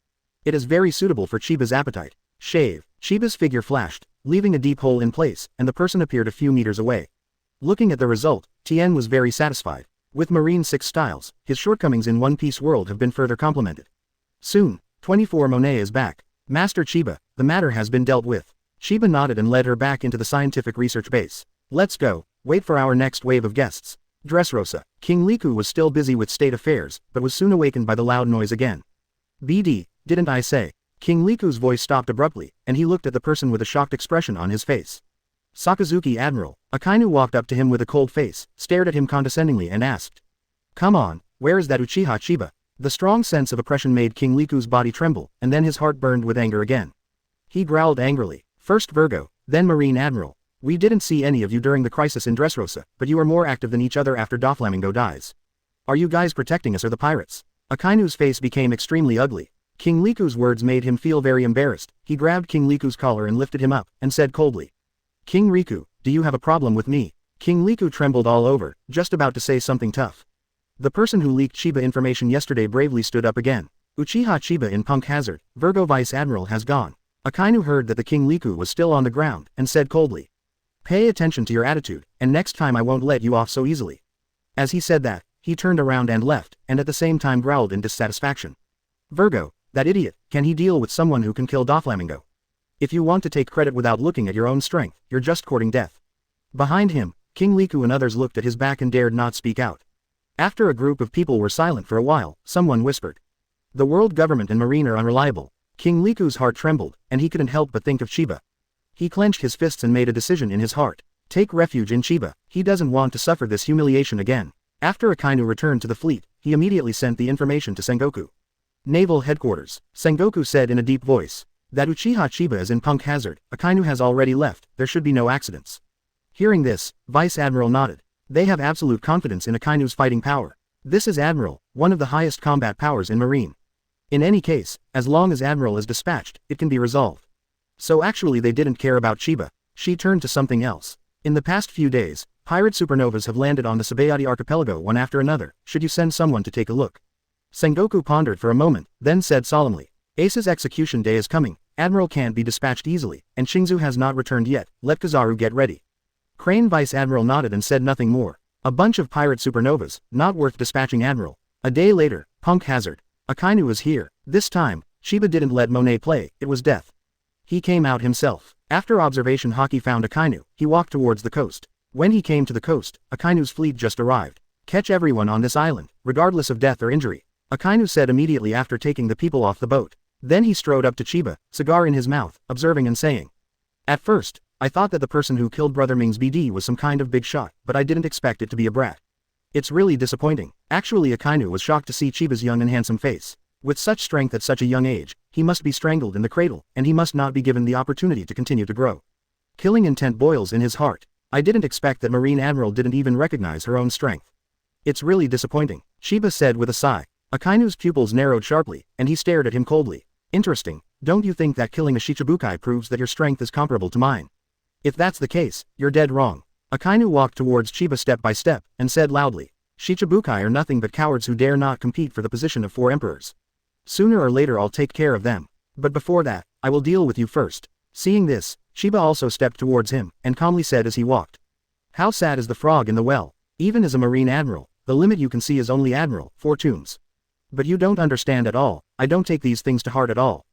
It is very suitable for Chiba's appetite. Shave. Chiba's figure flashed, leaving a deep hole in place, and the person appeared a few meters away. Looking at the result, Tien was very satisfied. With Marine 6 styles, his shortcomings in One Piece world have been further complemented. Soon, 24 Monet is back. "Master Chiba, the matter has been dealt with." Chiba nodded and led her back into the scientific research base. "Let's go, wait for our next wave of guests." Dressrosa. King Liku was still busy with state affairs, but was soon awakened by the loud noise again. "BD, didn't I say?" King Liku's voice stopped abruptly, and he looked at the person with a shocked expression on his face. Sakazuki Admiral. Akainu walked up to him with a cold face, stared at him condescendingly and asked. Come on, where is that Uchiha Chiba? The strong sense of oppression made King Riku's body tremble, and then his heart burned with anger again. He growled angrily. First Virgo, then Marine Admiral. We didn't see any of you during the crisis in Dressrosa, but you are more active than each other after Doflamingo dies. Are you guys protecting us or the pirates? Akainu's face became extremely ugly. King Riku's words made him feel very embarrassed. He grabbed King Riku's collar and lifted him up, and said coldly. King Riku, do you have a problem with me? King Riku trembled all over, just about to say something tough. The person who leaked Chiba information yesterday bravely stood up again. Uchiha Chiba in Punk Hazard, Virgo Vice Admiral has gone. Akainu heard that the King Riku was still on the ground, and said coldly. Pay attention to your attitude, and next time I won't let you off so easily. As he said that, he turned around and left, and at the same time growled in dissatisfaction. Virgo, that idiot, can he deal with someone who can kill Doflamingo? If you want to take credit without looking at your own strength, you're just courting death. Behind him, King Riku and others looked at his back and dared not speak out. After a group of people were silent for a while, someone whispered. The world government and marine are unreliable. King Riku's heart trembled, and he couldn't help but think of Chiba. He clenched his fists and made a decision in his heart. Take refuge in Chiba. He doesn't want to suffer this humiliation again. After Akainu returned to the fleet, he immediately sent the information to Sengoku. Naval Headquarters, Sengoku said in a deep voice. That Uchiha Chiba is in Punk Hazard, Akainu has already left, there should be no accidents. Hearing this, Vice Admiral nodded. They have absolute confidence in Akainu's fighting power. This is Admiral, one of the highest combat powers in Marine. In any case, as long as Admiral is dispatched, it can be resolved. So actually they didn't care about Chiba. She turned to something else. In the past few days, pirate supernovas have landed on the Sabayati archipelago one after another. Should you send someone to take a look? Sengoku pondered for a moment, then said solemnly. Ace's execution day is coming. Admiral can't be dispatched easily, and Shingzu has not returned yet. Let Kizaru get ready. Crane Vice Admiral nodded and said nothing more. A bunch of pirate supernovas, not worth dispatching Admiral. A day later, Punk Hazard. Akainu is here. This time, Chiba didn't let Monet play, it was death. He came out himself. After observation Haki found Akainu, he walked towards the coast. When he came to the coast, Akainu's fleet just arrived. Catch everyone on this island, regardless of death or injury. Akainu said immediately after taking the people off the boat. Then he strode up to Chiba, cigar in his mouth, observing and saying. At first, I thought that the person who killed Brother Ming's BD was some kind of big shot, but I didn't expect it to be a brat. It's really disappointing. Actually Akainu was shocked to see Chiba's young and handsome face. With such strength at such a young age, he must be strangled in the cradle, and he must not be given the opportunity to continue to grow. Killing intent boils in his heart. I didn't expect that Marine Admiral didn't even recognize her own strength. It's really disappointing, Chiba said with a sigh. Akainu's pupils narrowed sharply, and he stared at him coldly. Interesting, don't you think that killing a Shichibukai proves that your strength is comparable to mine? If that's the case, you're dead wrong. Akainu walked towards Chiba step by step, and said loudly. Shichibukai are nothing but cowards who dare not compete for the position of 4 emperors. Sooner or later I'll take care of them. But before that, I will deal with you first. Seeing this, Chiba also stepped towards him, and calmly said as he walked. How sad is the frog in the well? Even as a Marine Admiral, the limit you can see is only Admiral, 4 tombs. But you don't understand at all, I don't take these things to heart at all.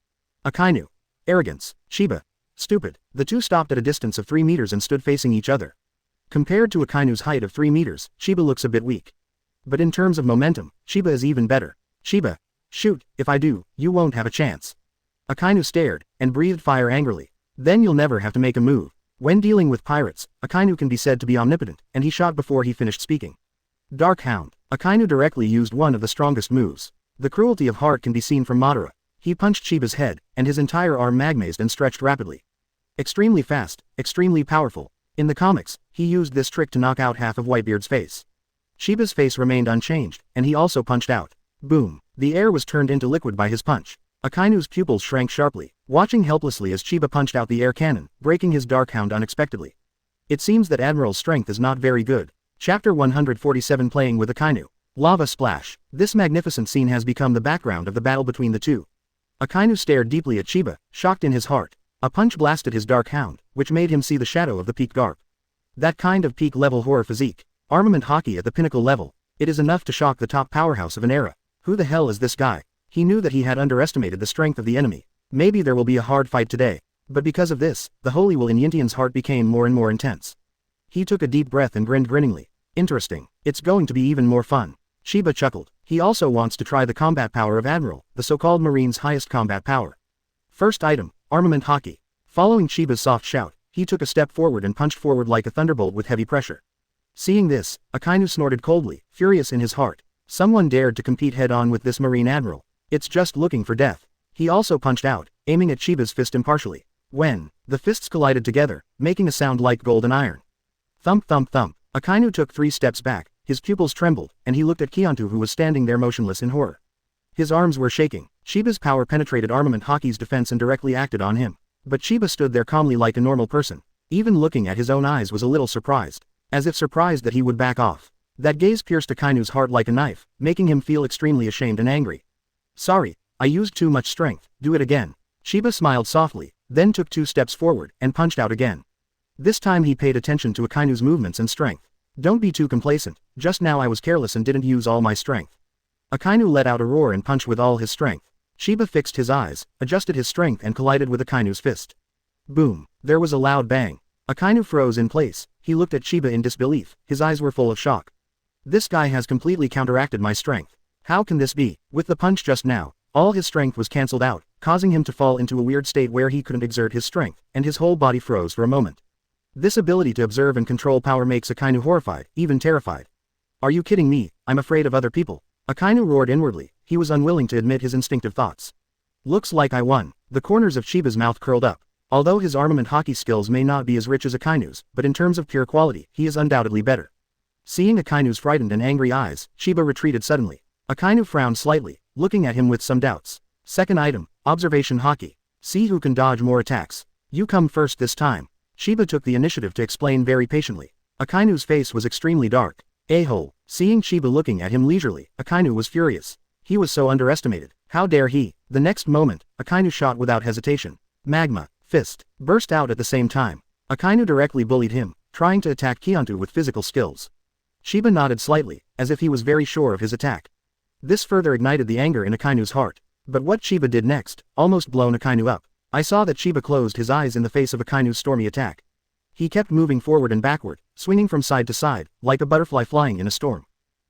Akainu. Arrogance. Chiba. Stupid. The two stopped at a distance of 3 meters and stood facing each other. Compared to Akainu's height of 3 meters, Chiba looks a bit weak. But in terms of momentum, Chiba is even better. Chiba. Shoot, if I do, you won't have a chance. Akainu stared, and breathed fire angrily. Then you'll never have to make a move. When dealing with pirates, Akainu can be said to be omnipotent, and he shot before he finished speaking. Dark Hound. Akainu directly used one of the strongest moves. The cruelty of heart can be seen from Madara. He punched Chiba's head, and his entire arm magmazed and stretched rapidly. Extremely fast, extremely powerful. In the comics, he used this trick to knock out half of Whitebeard's face. Chiba's face remained unchanged, and he also punched out. Boom. The air was turned into liquid by his punch. Akainu's pupils shrank sharply, watching helplessly as Chiba punched out the air cannon, breaking his Dark Hound unexpectedly. It seems that Admiral's strength is not very good. Chapter 147 Playing with Akainu. Lava Splash. This magnificent scene has become the background of the battle between the two. Akainu stared deeply at Chiba, shocked in his heart. A punch blasted his Dark Hound, which made him see the shadow of the peak Garp. That kind of peak-level horror physique. Armament hockey at the pinnacle level. It is enough to shock the top powerhouse of an era. Who the hell is this guy? He knew that he had underestimated the strength of the enemy. Maybe there will be a hard fight today. But because of this, the holy will in Yintian's heart became more and more intense. He took a deep breath and grinned grinningly. Interesting. It's going to be even more fun. Chiba chuckled. He also wants to try the combat power of Admiral, the so-called Marine's highest combat power. First item, armament hockey. Following Chiba's soft shout, he took a step forward and punched forward like a thunderbolt with heavy pressure. Seeing this, Akainu snorted coldly, furious in his heart. Someone dared to compete head-on with this Marine Admiral. It's just looking for death. He also punched out, aiming at Chiba's fist impartially. When the fists collided together, making a sound like golden iron. Thump thump thump. Akainu took 3 steps back, his pupils trembled, and he looked at Kiantu who was standing there motionless in horror. His arms were shaking. Chiba's power penetrated Armament Hockey's defense and directly acted on him. But Chiba stood there calmly like a normal person. Even looking at his own eyes was a little surprised. As if surprised that he would back off. That gaze pierced Akainu's heart like a knife, making him feel extremely ashamed and angry. Sorry, I used too much strength, do it again. Chiba smiled softly, then took 2 steps forward, and punched out again. This time he paid attention to Akainu's movements and strength. Don't be too complacent, just now I was careless and didn't use all my strength. Akainu let out a roar and punched with all his strength. Chiba fixed his eyes, adjusted his strength and collided with Akainu's fist. Boom, there was a loud bang. Akainu froze in place, he looked at Chiba in disbelief, his eyes were full of shock. This guy has completely counteracted my strength. How can this be? With the punch just now, all his strength was cancelled out, causing him to fall into a weird state where he couldn't exert his strength, and his whole body froze for a moment. This ability to observe and control power makes Akainu horrified, even terrified. Are you kidding me? I'm afraid of other people. Akainu roared inwardly, he was unwilling to admit his instinctive thoughts. Looks like I won. The corners of Chiba's mouth curled up. Although his armament hockey skills may not be as rich as Akainu's, but in terms of pure quality, he is undoubtedly better. Seeing Akainu's frightened and angry eyes, Chiba retreated suddenly. Akainu frowned slightly, looking at him with some doubts. Second item, observation hockey. See who can dodge more attacks. You come first this time. Chiba took the initiative to explain very patiently. Akainu's face was extremely dark. A-hole. Seeing Chiba looking at him leisurely, Akainu was furious. He was so underestimated. How dare he? The next moment, Akainu shot without hesitation. Magma, fist, burst out at the same time. Akainu directly bullied him, trying to attack Kiantu with physical skills. Chiba nodded slightly, as if he was very sure of his attack. This further ignited the anger in Akainu's heart. But what Chiba did next, almost blown Akainu up. I saw that Chiba closed his eyes in the face of Akainu's stormy attack. He kept moving forward and backward, swinging from side to side, like a butterfly flying in a storm.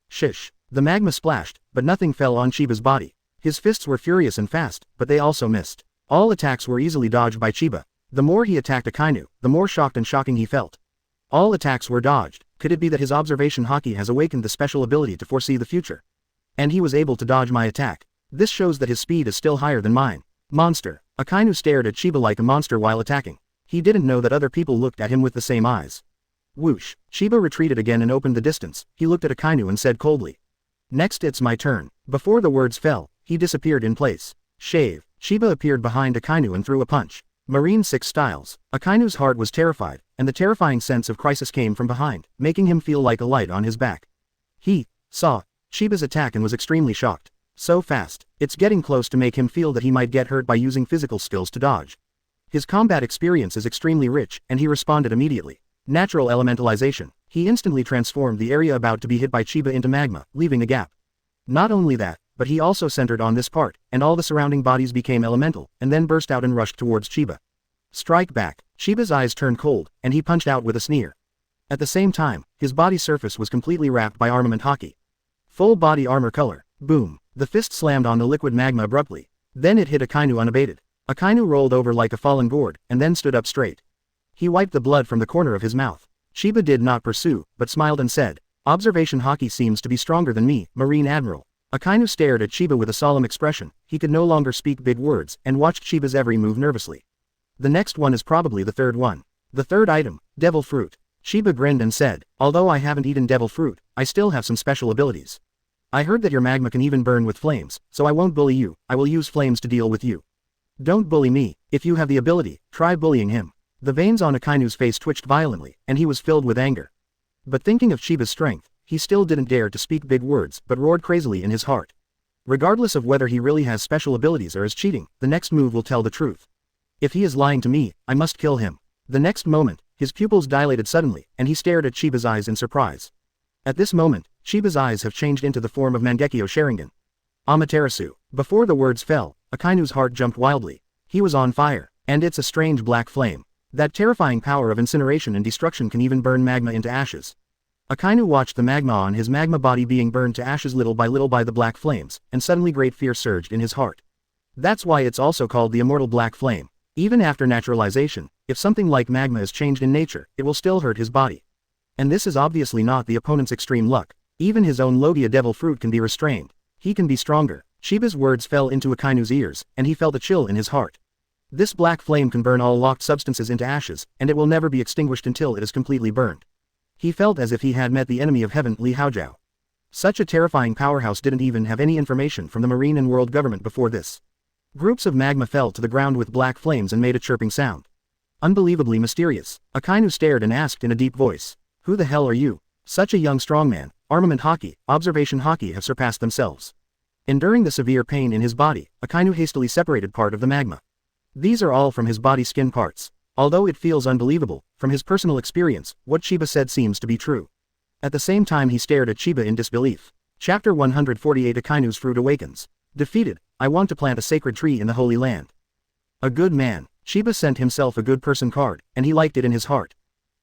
Shish. The magma splashed, but nothing fell on Chiba's body. His fists were furious and fast, but they also missed. All attacks were easily dodged by Chiba. The more he attacked Akainu, the more shocked and shocking he felt. All attacks were dodged. Could it be that his observation hockey has awakened the special ability to foresee the future? And he was able to dodge my attack. This shows that his speed is still higher than mine. Monster. Akainu stared at Chiba like a monster while attacking. He didn't know that other people looked at him with the same eyes. Whoosh. Chiba retreated again and opened the distance. He looked at Akainu and said coldly. Next it's my turn. Before the words fell, he disappeared in place. Shave. Chiba appeared behind Akainu and threw a punch. Marine 6 styles. Akainu's heart was terrified, and the terrifying sense of crisis came from behind, making him feel like a light on his back. He saw Chiba's attack and was extremely shocked. So fast, it's getting close to make him feel that he might get hurt by using physical skills to dodge. His combat experience is extremely rich, and he responded immediately. Natural elementalization. He instantly transformed the area about to be hit by Chiba into magma, leaving a gap. Not only that, but he also centered on this part, and all the surrounding bodies became elemental, and then burst out and rushed towards Chiba. Strike back. Chiba's eyes turned cold, and he punched out with a sneer. At the same time, his body surface was completely wrapped by armament hockey. Full body armor color. Boom. The fist slammed on the liquid magma abruptly. Then it hit Akainu unabated. Akainu rolled over like a fallen gourd, and then stood up straight. He wiped the blood from the corner of his mouth. Chiba did not pursue, but smiled and said, observation hockey seems to be stronger than me, Marine Admiral. Akainu stared at Chiba with a solemn expression. He could no longer speak big words, and watched Chiba's every move nervously. The next one is probably the third one. The third item, devil fruit. Chiba grinned and said, although I haven't eaten devil fruit, I still have some special abilities. I heard that your magma can even burn with flames, so I won't bully you, I will use flames to deal with you. Don't bully me. If you have the ability, try bullying him. The veins on Akainu's face twitched violently, and he was filled with anger. But thinking of Chiba's strength, he still didn't dare to speak big words but roared crazily in his heart. Regardless of whether he really has special abilities or is cheating, the next move will tell the truth. If he is lying to me, I must kill him. The next moment, his pupils dilated suddenly, and he stared at Chiba's eyes in surprise. At this moment, Chiba's eyes have changed into the form of Mangekyō Sharingan. Amaterasu. Before the words fell, Akainu's heart jumped wildly. He was on fire, and it's a strange black flame. That terrifying power of incineration and destruction can even burn magma into ashes. Akainu watched the magma on his magma body being burned to ashes little by the black flames, and suddenly great fear surged in his heart. That's why it's also called the immortal black flame. Even after naturalization, If something like magma is changed in nature, it will still hurt his body. And this is obviously not the opponent's extreme luck. Even his own Logia devil fruit can be restrained. He can be stronger. Chiba's words fell into Akainu's ears, and he felt a chill in his heart. This black flame can burn all locked substances into ashes, and it will never be extinguished until it is completely burned. He felt as if he had met the enemy of heaven, Li Haojiao. Such a terrifying powerhouse didn't even have any information from the marine and world government before this. Groups of magma fell to the ground with black flames and made a chirping sound. Unbelievably mysterious. Akainu stared and asked in a deep voice, "Who the hell are you?" Such a young strongman, armament haki, observation haki have surpassed themselves. Enduring the severe pain in his body, Akainu hastily separated part of the magma. These are all from his body skin parts. Although it feels unbelievable, from his personal experience, what Chiba said seems to be true. At the same time he stared at Chiba in disbelief. Chapter 148 Akainu's Fruit Awakens. Defeated, I want to plant a sacred tree in the Holy Land. A good man. Chiba sent himself a good person card, and he liked it in his heart.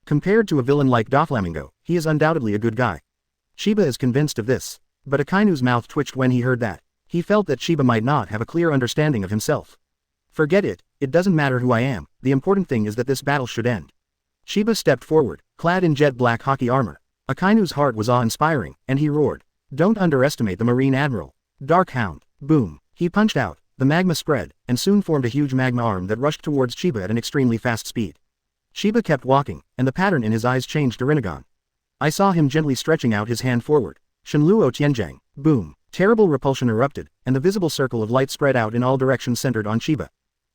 Compared to a villain like Doflamingo, he is undoubtedly a good guy. Chiba is convinced of this. But Akainu's mouth twitched when he heard that. He felt that Chiba might not have a clear understanding of himself. Forget it, it doesn't matter who I am, the important thing is that this battle should end. Chiba stepped forward, clad in jet black haki armor. Akainu's heart was awe-inspiring, and he roared. Don't underestimate the Marine Admiral. Dark Hound. Boom. He punched out, the magma spread, and soon formed a huge magma arm that rushed towards Chiba at an extremely fast speed. Chiba kept walking, and the pattern in his eyes changed to Rinnegan. I saw him gently stretching out his hand forward. Shenluo Tianjiang. Boom. Terrible repulsion erupted, and the visible circle of light spread out in all directions centered on Chiba.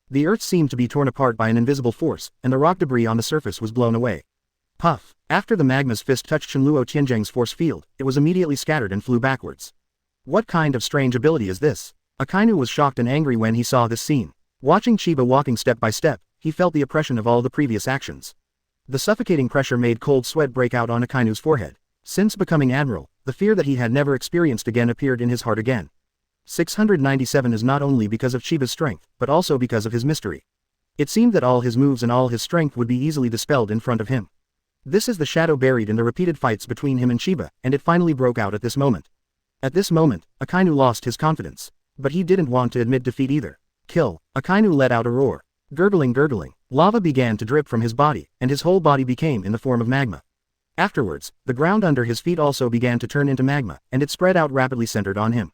The earth seemed to be torn apart by an invisible force, and the rock debris on the surface was blown away. Puff. After the magma's fist touched Shenluo Tianjiang's force field, it was immediately scattered and flew backwards. What kind of strange ability is this? Akainu was shocked and angry when he saw this scene. Watching Chiba walking step by step, he felt the oppression of all the previous actions. The suffocating pressure made cold sweat break out on Akainu's forehead. Since becoming admiral, the fear that he had never experienced again appeared in his heart again. 697 is not only because of Chiba's strength, but also because of his mystery. It seemed that all his moves and all his strength would be easily dispelled in front of him. This is the shadow buried in the repeated fights between him and Chiba, and it finally broke out at this moment. At this moment, Akainu lost his confidence. But he didn't want to admit defeat either. Kill. Akainu let out a roar. Gurgling. Lava began to drip from his body, and his whole body became in the form of magma. Afterwards, the ground under his feet also began to turn into magma, and it spread out rapidly centered on him.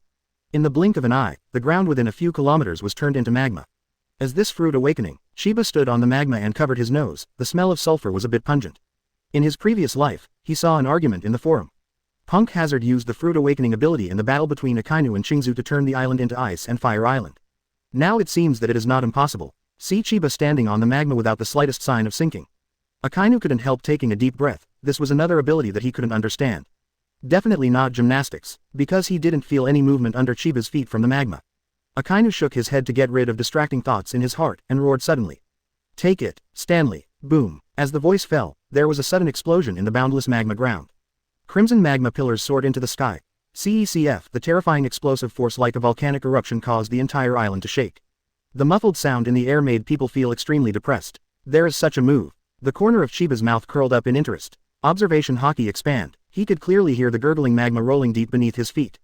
In the blink of an eye, the ground within a few kilometers was turned into magma. As this fruit awakening, Chiba stood on the magma and covered his nose. The smell of sulfur was a bit pungent. In his previous life, he saw an argument in the forum. Punk Hazard used the Fruit Awakening ability in the battle between Akainu and Qingzu to turn the island into Ice and Fire Island. Now it seems that it is not impossible. See Chiba standing on the magma without the slightest sign of sinking. Akainu couldn't help taking a deep breath. This was another ability that he couldn't understand. Definitely not gymnastics, because he didn't feel any movement under Chiba's feet from the magma. Akainu shook his head to get rid of distracting thoughts in his heart, and roared suddenly. Take it, Stanley. Boom. As the voice fell, there was a sudden explosion in the boundless magma ground. Crimson magma pillars soared into the sky. CECF, the terrifying explosive force like a volcanic eruption caused the entire island to shake. The muffled sound in the air made people feel extremely depressed. There is such a move. The corner of Chiba's mouth curled up in interest. Observation haki expand. He could clearly hear the gurgling magma rolling deep beneath his feet.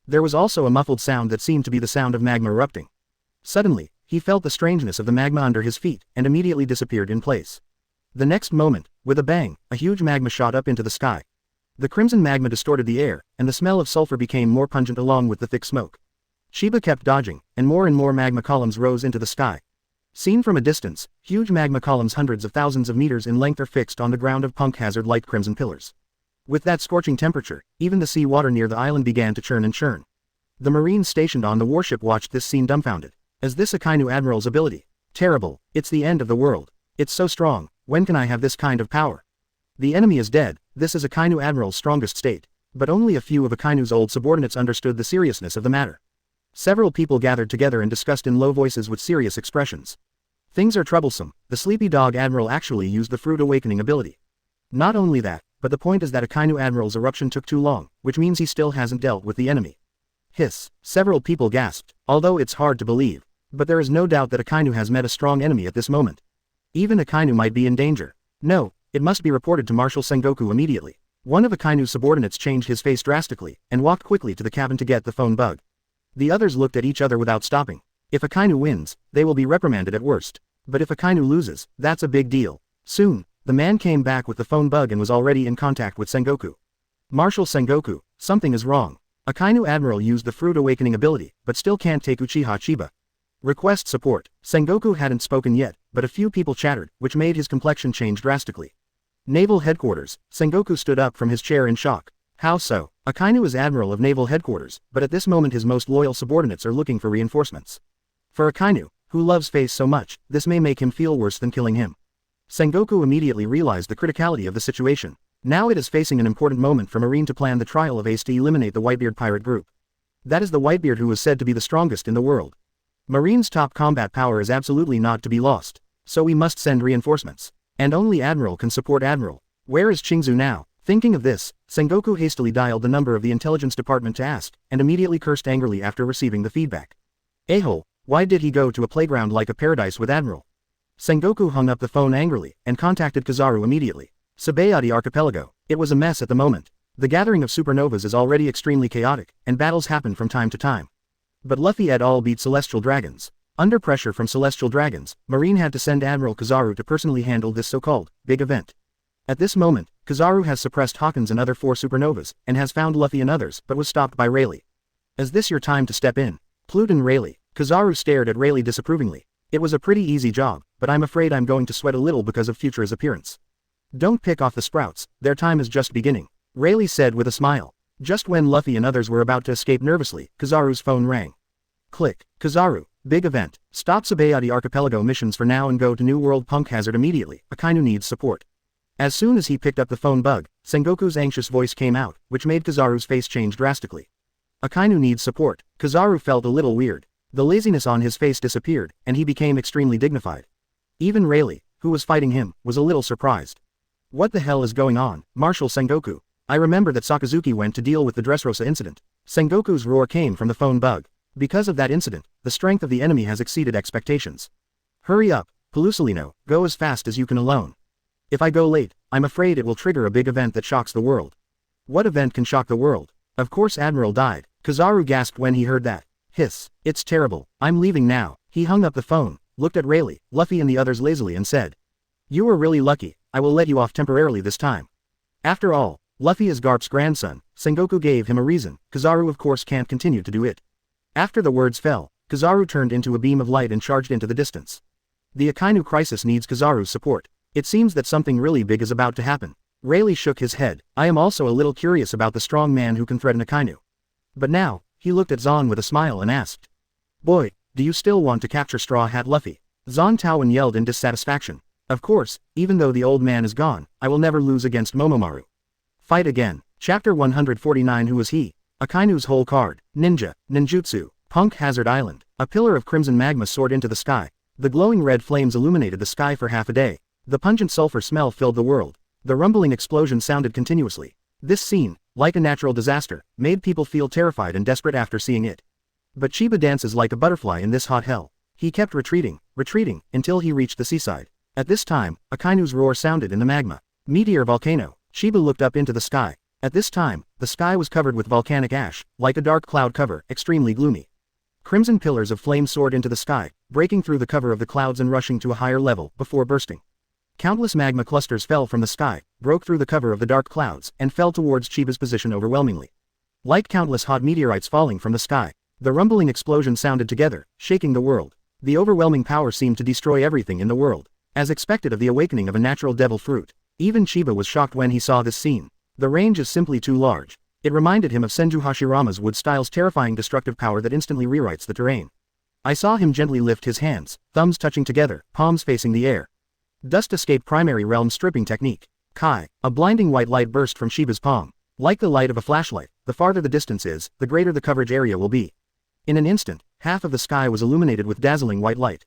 There was also a muffled sound that seemed to be the sound of magma erupting. Suddenly, he felt the strangeness of the magma under his feet, and immediately disappeared in place. The next moment, with a bang, a huge magma shot up into the sky. The crimson magma distorted the air, and the smell of sulfur became more pungent along with the thick smoke. Chiba kept dodging, and more magma columns rose into the sky. Seen from a distance, huge magma columns hundreds of thousands of meters in length are fixed on the ground of Punk Hazard light crimson pillars. With that scorching temperature, even the sea water near the island began to churn and churn. The Marines stationed on the warship watched this scene dumbfounded. Is this Akainu Admiral's ability? Terrible, it's the end of the world. It's so strong, when can I have this kind of power? The enemy is dead. This is Akainu Admiral's strongest state. But only a few of Akainu's old subordinates understood the seriousness of the matter. Several people gathered together and discussed in low voices with serious expressions. Things are troublesome. The sleepy dog admiral actually used the Fruit Awakening ability. Not only that, but the point is that Akainu Admiral's eruption took too long, which means he still hasn't dealt with the enemy. Hiss. Several people gasped, although it's hard to believe. But there is no doubt that Akainu has met a strong enemy at this moment. Even Akainu might be in danger. No. It must be reported to Marshal Sengoku immediately. One of Akainu's subordinates changed his face drastically, and walked quickly to the cabin to get the phone bug. The others looked at each other without stopping. If Akainu wins, they will be reprimanded at worst. But if Akainu loses, that's a big deal. Soon, the man came back with the phone bug and was already in contact with Sengoku. Marshal Sengoku, something is wrong. Akainu Admiral used the Fruit Awakening ability, but still can't take Uchiha Chiba. Request support. Sengoku hadn't spoken yet, but a few people chattered, which made his complexion change drastically. Naval Headquarters. Sengoku stood up from his chair in shock. How so? Akainu is Admiral of Naval Headquarters, but at this moment his most loyal subordinates are looking for reinforcements. For Akainu, who loves face so much, this may make him feel worse than killing him. Sengoku immediately realized the criticality of the situation. Now it is facing an important moment for Marine to plan the trial of Ace to eliminate the Whitebeard pirate group. That is the Whitebeard who is said to be the strongest in the world. Marine's top combat power is absolutely not to be lost, so we must send reinforcements. And only Admiral can support Admiral. Where is Chingzu now? Thinking of this, Sengoku hastily dialed the number of the intelligence department to ask, and immediately cursed angrily after receiving the feedback. A-hole, why did he go to a playground like a paradise with Admiral? Sengoku hung up the phone angrily, and contacted Kizaru immediately. Sabayati Archipelago. It was a mess at the moment. The gathering of supernovas is already extremely chaotic, and battles happen from time to time. But Luffy et al. Beat Celestial Dragons. Under pressure from Celestial Dragons, Marine had to send Admiral Kizaru to personally handle this so-called big event. At this moment, Kizaru has suppressed Hawkins and other 4 supernovas, and has found Luffy and others, but was stopped by Rayleigh. Is this your time to step in? Pluton Rayleigh. Kizaru stared at Rayleigh disapprovingly. It was a pretty easy job, but I'm afraid I'm going to sweat a little because of Futura's appearance. Don't pick off the sprouts, their time is just beginning, Rayleigh said with a smile. Just when Luffy and others were about to escape nervously, Kizaru's phone rang. Click. Kizaru, big event. Stop Sabayati Archipelago missions for now and go to New World Punk Hazard immediately. Akainu needs support. As soon as he picked up the phone bug, Sengoku's anxious voice came out, which made Kizaru's face change drastically. Akainu needs support. Kizaru felt a little weird. The laziness on his face disappeared, and he became extremely dignified. Even Rayleigh, who was fighting him, was a little surprised. What the hell is going on, Marshal Sengoku? I remember that Sakazuki went to deal with the Dressrosa incident. Sengoku's roar came from the phone bug. Because of that incident, the strength of the enemy has exceeded expectations. Hurry up, Pelusalino, go as fast as you can alone. If I go late, I'm afraid it will trigger a big event that shocks the world. What event can shock the world? Of course Admiral died. Kizaru gasped when he heard that. Hiss, it's terrible, I'm leaving now. He hung up the phone, looked at Rayleigh, Luffy and the others lazily and said. You were really lucky, I will let you off temporarily this time. After all, Luffy is Garp's grandson. Sengoku gave him a reason. Kizaru of course can't continue to do it. After the words fell, Kizaru turned into a beam of light and charged into the distance. The Akainu crisis needs Kizaru's support. It seems that something really big is about to happen. Rayleigh shook his head. I am also a little curious about the strong man who can threaten Akainu. But now, he looked at Zon with a smile and asked. Boy, do you still want to capture Straw Hat Luffy? Zon Towan yelled in dissatisfaction. Of course, even though the old man is gone, I will never lose against Momomaru. Fight again. Chapter 149. Who is he? Akainu's whole card. Ninja, ninjutsu, Punk Hazard Island. A pillar of crimson magma soared into the sky. The glowing red flames illuminated the sky for half a day. The pungent sulfur smell filled the world. The rumbling explosion sounded continuously. This scene, like a natural disaster, made people feel terrified and desperate after seeing it. But Chiba dances like a butterfly in this hot hell. He kept retreating, until he reached the seaside. At this time, Akainu's roar sounded in the magma. Meteor volcano. Chiba looked up into the sky. At this time, the sky was covered with volcanic ash, like a dark cloud cover, extremely gloomy. Crimson pillars of flame soared into the sky, breaking through the cover of the clouds and rushing to a higher level, before bursting. Countless magma clusters fell from the sky, broke through the cover of the dark clouds, and fell towards Chiba's position overwhelmingly. Like countless hot meteorites falling from the sky, the rumbling explosion sounded together, shaking the world. The overwhelming power seemed to destroy everything in the world. As expected of the awakening of a natural devil fruit, even Chiba was shocked when he saw this scene. The range is simply too large. It reminded him of Senju Hashirama's wood style's terrifying destructive power that instantly rewrites the terrain. I saw him gently lift his hands, thumbs touching together, palms facing the air. Dust escape primary realm stripping technique. Kai. A blinding white light burst from Shiba's palm. Like the light of a flashlight, the farther the distance is, the greater the coverage area will be. In an instant, half of the sky was illuminated with dazzling white light.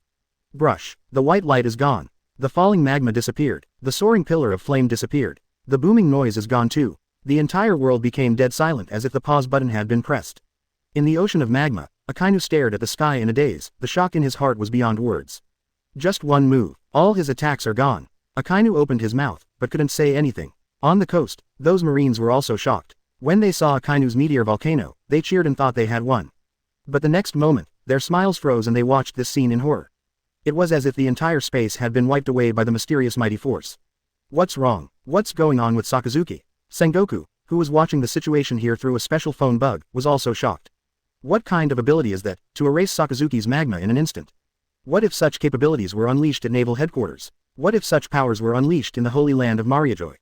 Brush. The white light is gone. The falling magma disappeared. The soaring pillar of flame disappeared. The booming noise is gone too. The entire world became dead silent as if the pause button had been pressed. In the ocean of magma, Akainu stared at the sky in a daze. The shock in his heart was beyond words. Just one move. All his attacks are gone. Akainu opened his mouth, but couldn't say anything. On the coast, those marines were also shocked. When they saw Akainu's meteor volcano, they cheered and thought they had won. But the next moment, their smiles froze and they watched this scene in horror. It was as if the entire space had been wiped away by the mysterious mighty force. What's wrong? What's going on with Sakazuki? Sengoku, who was watching the situation here through a special phone bug, was also shocked. What kind of ability is that, to erase Sakazuki's magma in an instant? What if such capabilities were unleashed at naval headquarters? What if such powers were unleashed in the holy land of Mangekyou?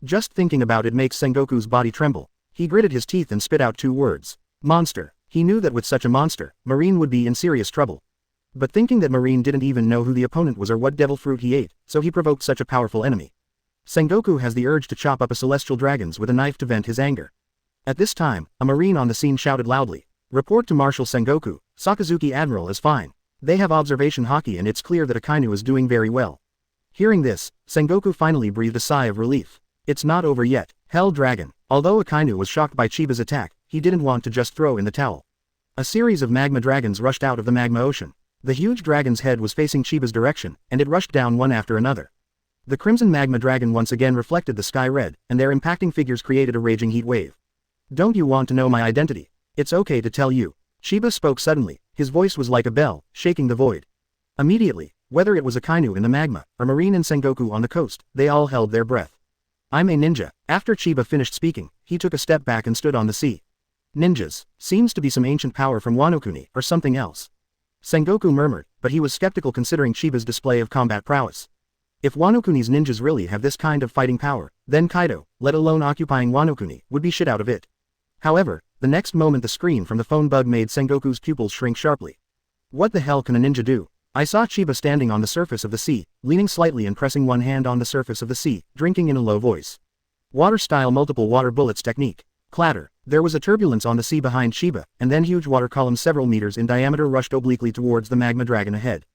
Just thinking about it makes Sengoku's body tremble. He gritted his teeth and spit out 2 words. Monster. He knew that with such a monster, Marine would be in serious trouble. But thinking that Marine didn't even know who the opponent was or what devil fruit he ate, so he provoked such a powerful enemy. Sengoku has the urge to chop up a celestial dragons with a knife to vent his anger. At this time, a Marine on the scene shouted loudly. Report to Marshal Sengoku, Sakazuki Admiral is fine. They have observation haki and it's clear that Akainu is doing very well. Hearing this, Sengoku finally breathed a sigh of relief. It's not over yet. Hell Dragon. Although Akainu was shocked by Chiba's attack, he didn't want to just throw in the towel. A series of magma dragons rushed out of the magma ocean. The huge dragon's head was facing Chiba's direction, and it rushed down one after another. The crimson magma dragon once again reflected the sky red, and their impacting figures created a raging heat wave. Don't you want to know my identity? It's okay to tell you. Chiba spoke suddenly, his voice was like a bell, shaking the void. Immediately, whether it was Akainu in the magma, or Marine and Sengoku on the coast, they all held their breath. I'm a ninja. After Chiba finished speaking, he took a step back and stood on the sea. Ninjas. Seems to be some ancient power from Wano Kuni, or something else. Sengoku murmured, but he was skeptical considering Chiba's display of combat prowess. If Wano Kuni's ninjas really have this kind of fighting power, then Kaido, let alone occupying Wano Kuni, would be shit out of it. However, the next moment the screen from the phone bug made Sengoku's pupils shrink sharply. What the hell can a ninja do? I saw Chiba standing on the surface of the sea, leaning slightly and pressing one hand on the surface of the sea, drinking in a low voice. Water-style multiple water bullets technique. Clatter. There was a turbulence on the sea behind Chiba, and then huge water columns several meters in diameter rushed obliquely towards the magma dragon ahead.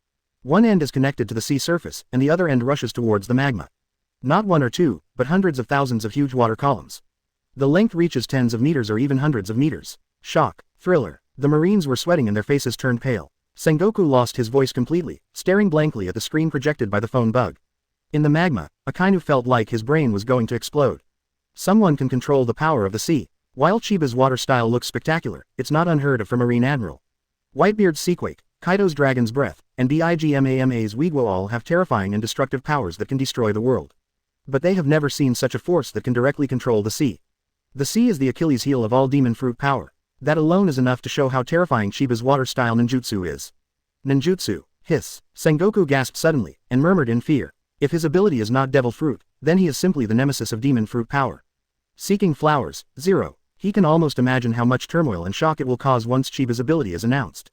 One end is connected to the sea surface, and the other end rushes towards the magma. Not 1 or 2, but hundreds of thousands of huge water columns. The length reaches tens of meters or even hundreds of meters. Shock. Thriller. The Marines were sweating and their faces turned pale. Sengoku lost his voice completely, staring blankly at the screen projected by the phone bug. In the magma, Akainu felt like his brain was going to explode. Someone can control the power of the sea. While Chiba's water style looks spectacular, it's not unheard of for Marine Admiral. Whitebeard's Seaquake, Kaido's Dragon's Breath, and Bigmama's Wigwo all have terrifying and destructive powers that can destroy the world. But they have never seen such a force that can directly control the sea. The sea is the Achilles heel of all demon fruit power. That alone is enough to show how terrifying Chiba's water-style ninjutsu is. Ninjutsu. Hiss. Sengoku gasped suddenly, and murmured in fear. If his ability is not devil fruit, then he is simply the nemesis of demon fruit power. Seeking flowers. 0. He can almost imagine how much turmoil and shock it will cause once Chiba's ability is announced.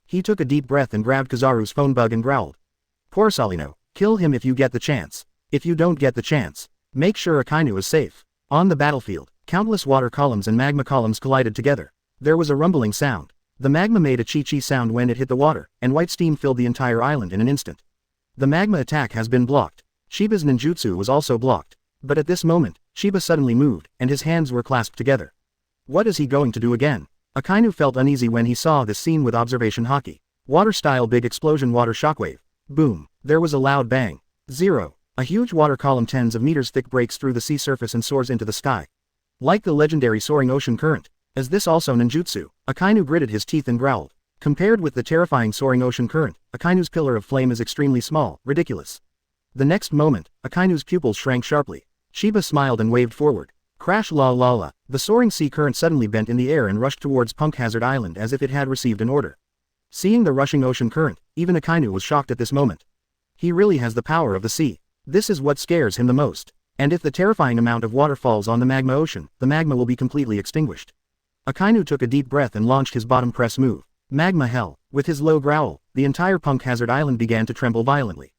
He took a deep breath and grabbed Kizaru's phone bug and growled. Porsalino. Kill him if you get the chance. If you don't get the chance, make sure Akainu is safe. On the battlefield, countless water columns and magma columns collided together. There was a rumbling sound. The magma made a chi-chi sound when it hit the water, and white steam filled the entire island in an instant. The magma attack has been blocked. Chiba's ninjutsu was also blocked. But at this moment, Chiba suddenly moved, and his hands were clasped together. What is he going to do again? Akainu felt uneasy when he saw this scene with observation haki. Water-style big explosion water shockwave. Boom. There was a loud bang. 0. A huge water column tens of meters thick breaks through the sea surface and soars into the sky. Like the legendary soaring ocean current. Is this also ninjutsu? Akainu gritted his teeth and growled. Compared with the terrifying soaring ocean current, Akainu's pillar of flame is extremely small, ridiculous. The next moment, Akainu's pupils shrank sharply. Chiba smiled and waved forward. Crash la la la. The soaring sea current suddenly bent in the air and rushed towards Punk Hazard Island as if it had received an order. Seeing the rushing ocean current, even Akainu was shocked at this moment. He really has the power of the sea. This is what scares him the most. And if the terrifying amount of water falls on the magma ocean, the magma will be completely extinguished. Akainu took a deep breath and launched his bottom press move. Magma Hell. With his low growl, the entire Punk Hazard Island began to tremble violently.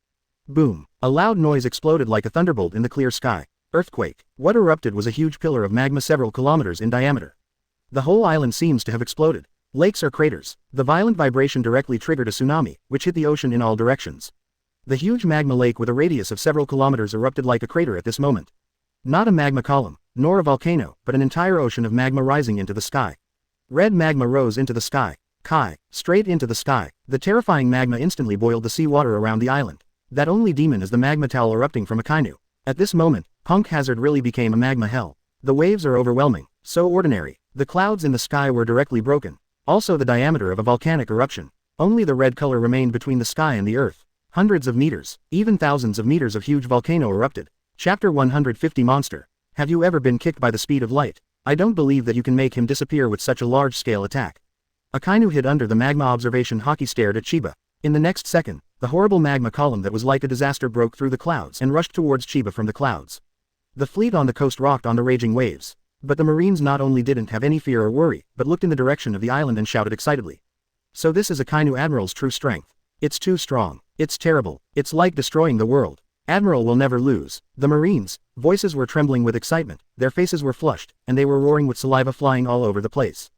Boom. A loud noise exploded like a thunderbolt in the clear sky. Earthquake. What erupted was a huge pillar of magma several kilometers in diameter. The whole island seems to have exploded. Lakes are craters. The violent vibration directly triggered a tsunami, which hit the ocean in all directions. The huge magma lake with a radius of several kilometers erupted like a crater at this moment. Not a magma column, nor a volcano, but an entire ocean of magma rising into the sky. Red magma rose into the sky. Straight into the sky. The terrifying magma instantly boiled the seawater around the island. That only demon is the magma towel erupting from Akainu. At this moment, Punk Hazard really became a magma hell. The waves are overwhelming, so ordinary. The clouds in the sky were directly broken. Also the diameter of a volcanic eruption. Only the red color remained between the sky and the earth. Hundreds of meters, even thousands of meters of huge volcano erupted. Chapter 150 Monster. Have you ever been kicked by the speed of light? I don't believe that you can make him disappear with such a large-scale attack. Akainu hid under the magma observation Haki stared at Chiba. In the next second, the horrible magma column that was like a disaster broke through the clouds and rushed towards Chiba from the clouds. The fleet on the coast rocked on the raging waves. But the Marines not only didn't have any fear or worry, but looked in the direction of the island and shouted excitedly. So this is Akainu Admiral's true strength. It's too strong. It's terrible. It's like destroying the world. Admiral will never lose. The Marines' voices were trembling with excitement, their faces were flushed, and they were roaring with saliva flying all over the place.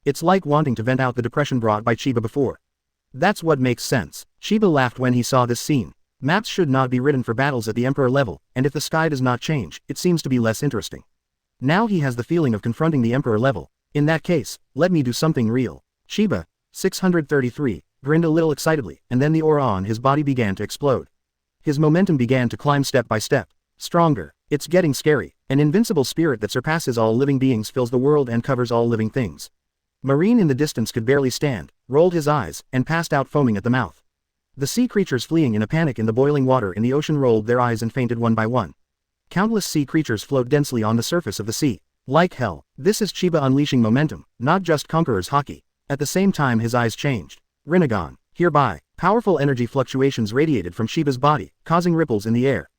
It's like wanting to vent out the depression brought by Chiba before. That's what makes sense. Chiba laughed when he saw this scene. Maps should not be written for battles at the Emperor level, and if the sky does not change, it seems to be less interesting. Now he has the feeling of confronting the Emperor level. In that case, let me do something real. Chiba, 633, grinned a little excitedly, and then the aura on his body began to explode. His momentum began to climb step by step. Stronger. It's getting scary. An invincible spirit that surpasses all living beings fills the world and covers all living things. Marine in the distance could barely stand, rolled his eyes, and passed out foaming at the mouth. The sea creatures fleeing in a panic in the boiling water in the ocean rolled their eyes and fainted one by one. Countless sea creatures float densely on the surface of the sea. Like hell. This is Chiba unleashing momentum, not just Conqueror's Haki. At the same time his eyes changed. Rinnegan. Hereby, powerful energy fluctuations radiated from Chiba's body, causing ripples in the air.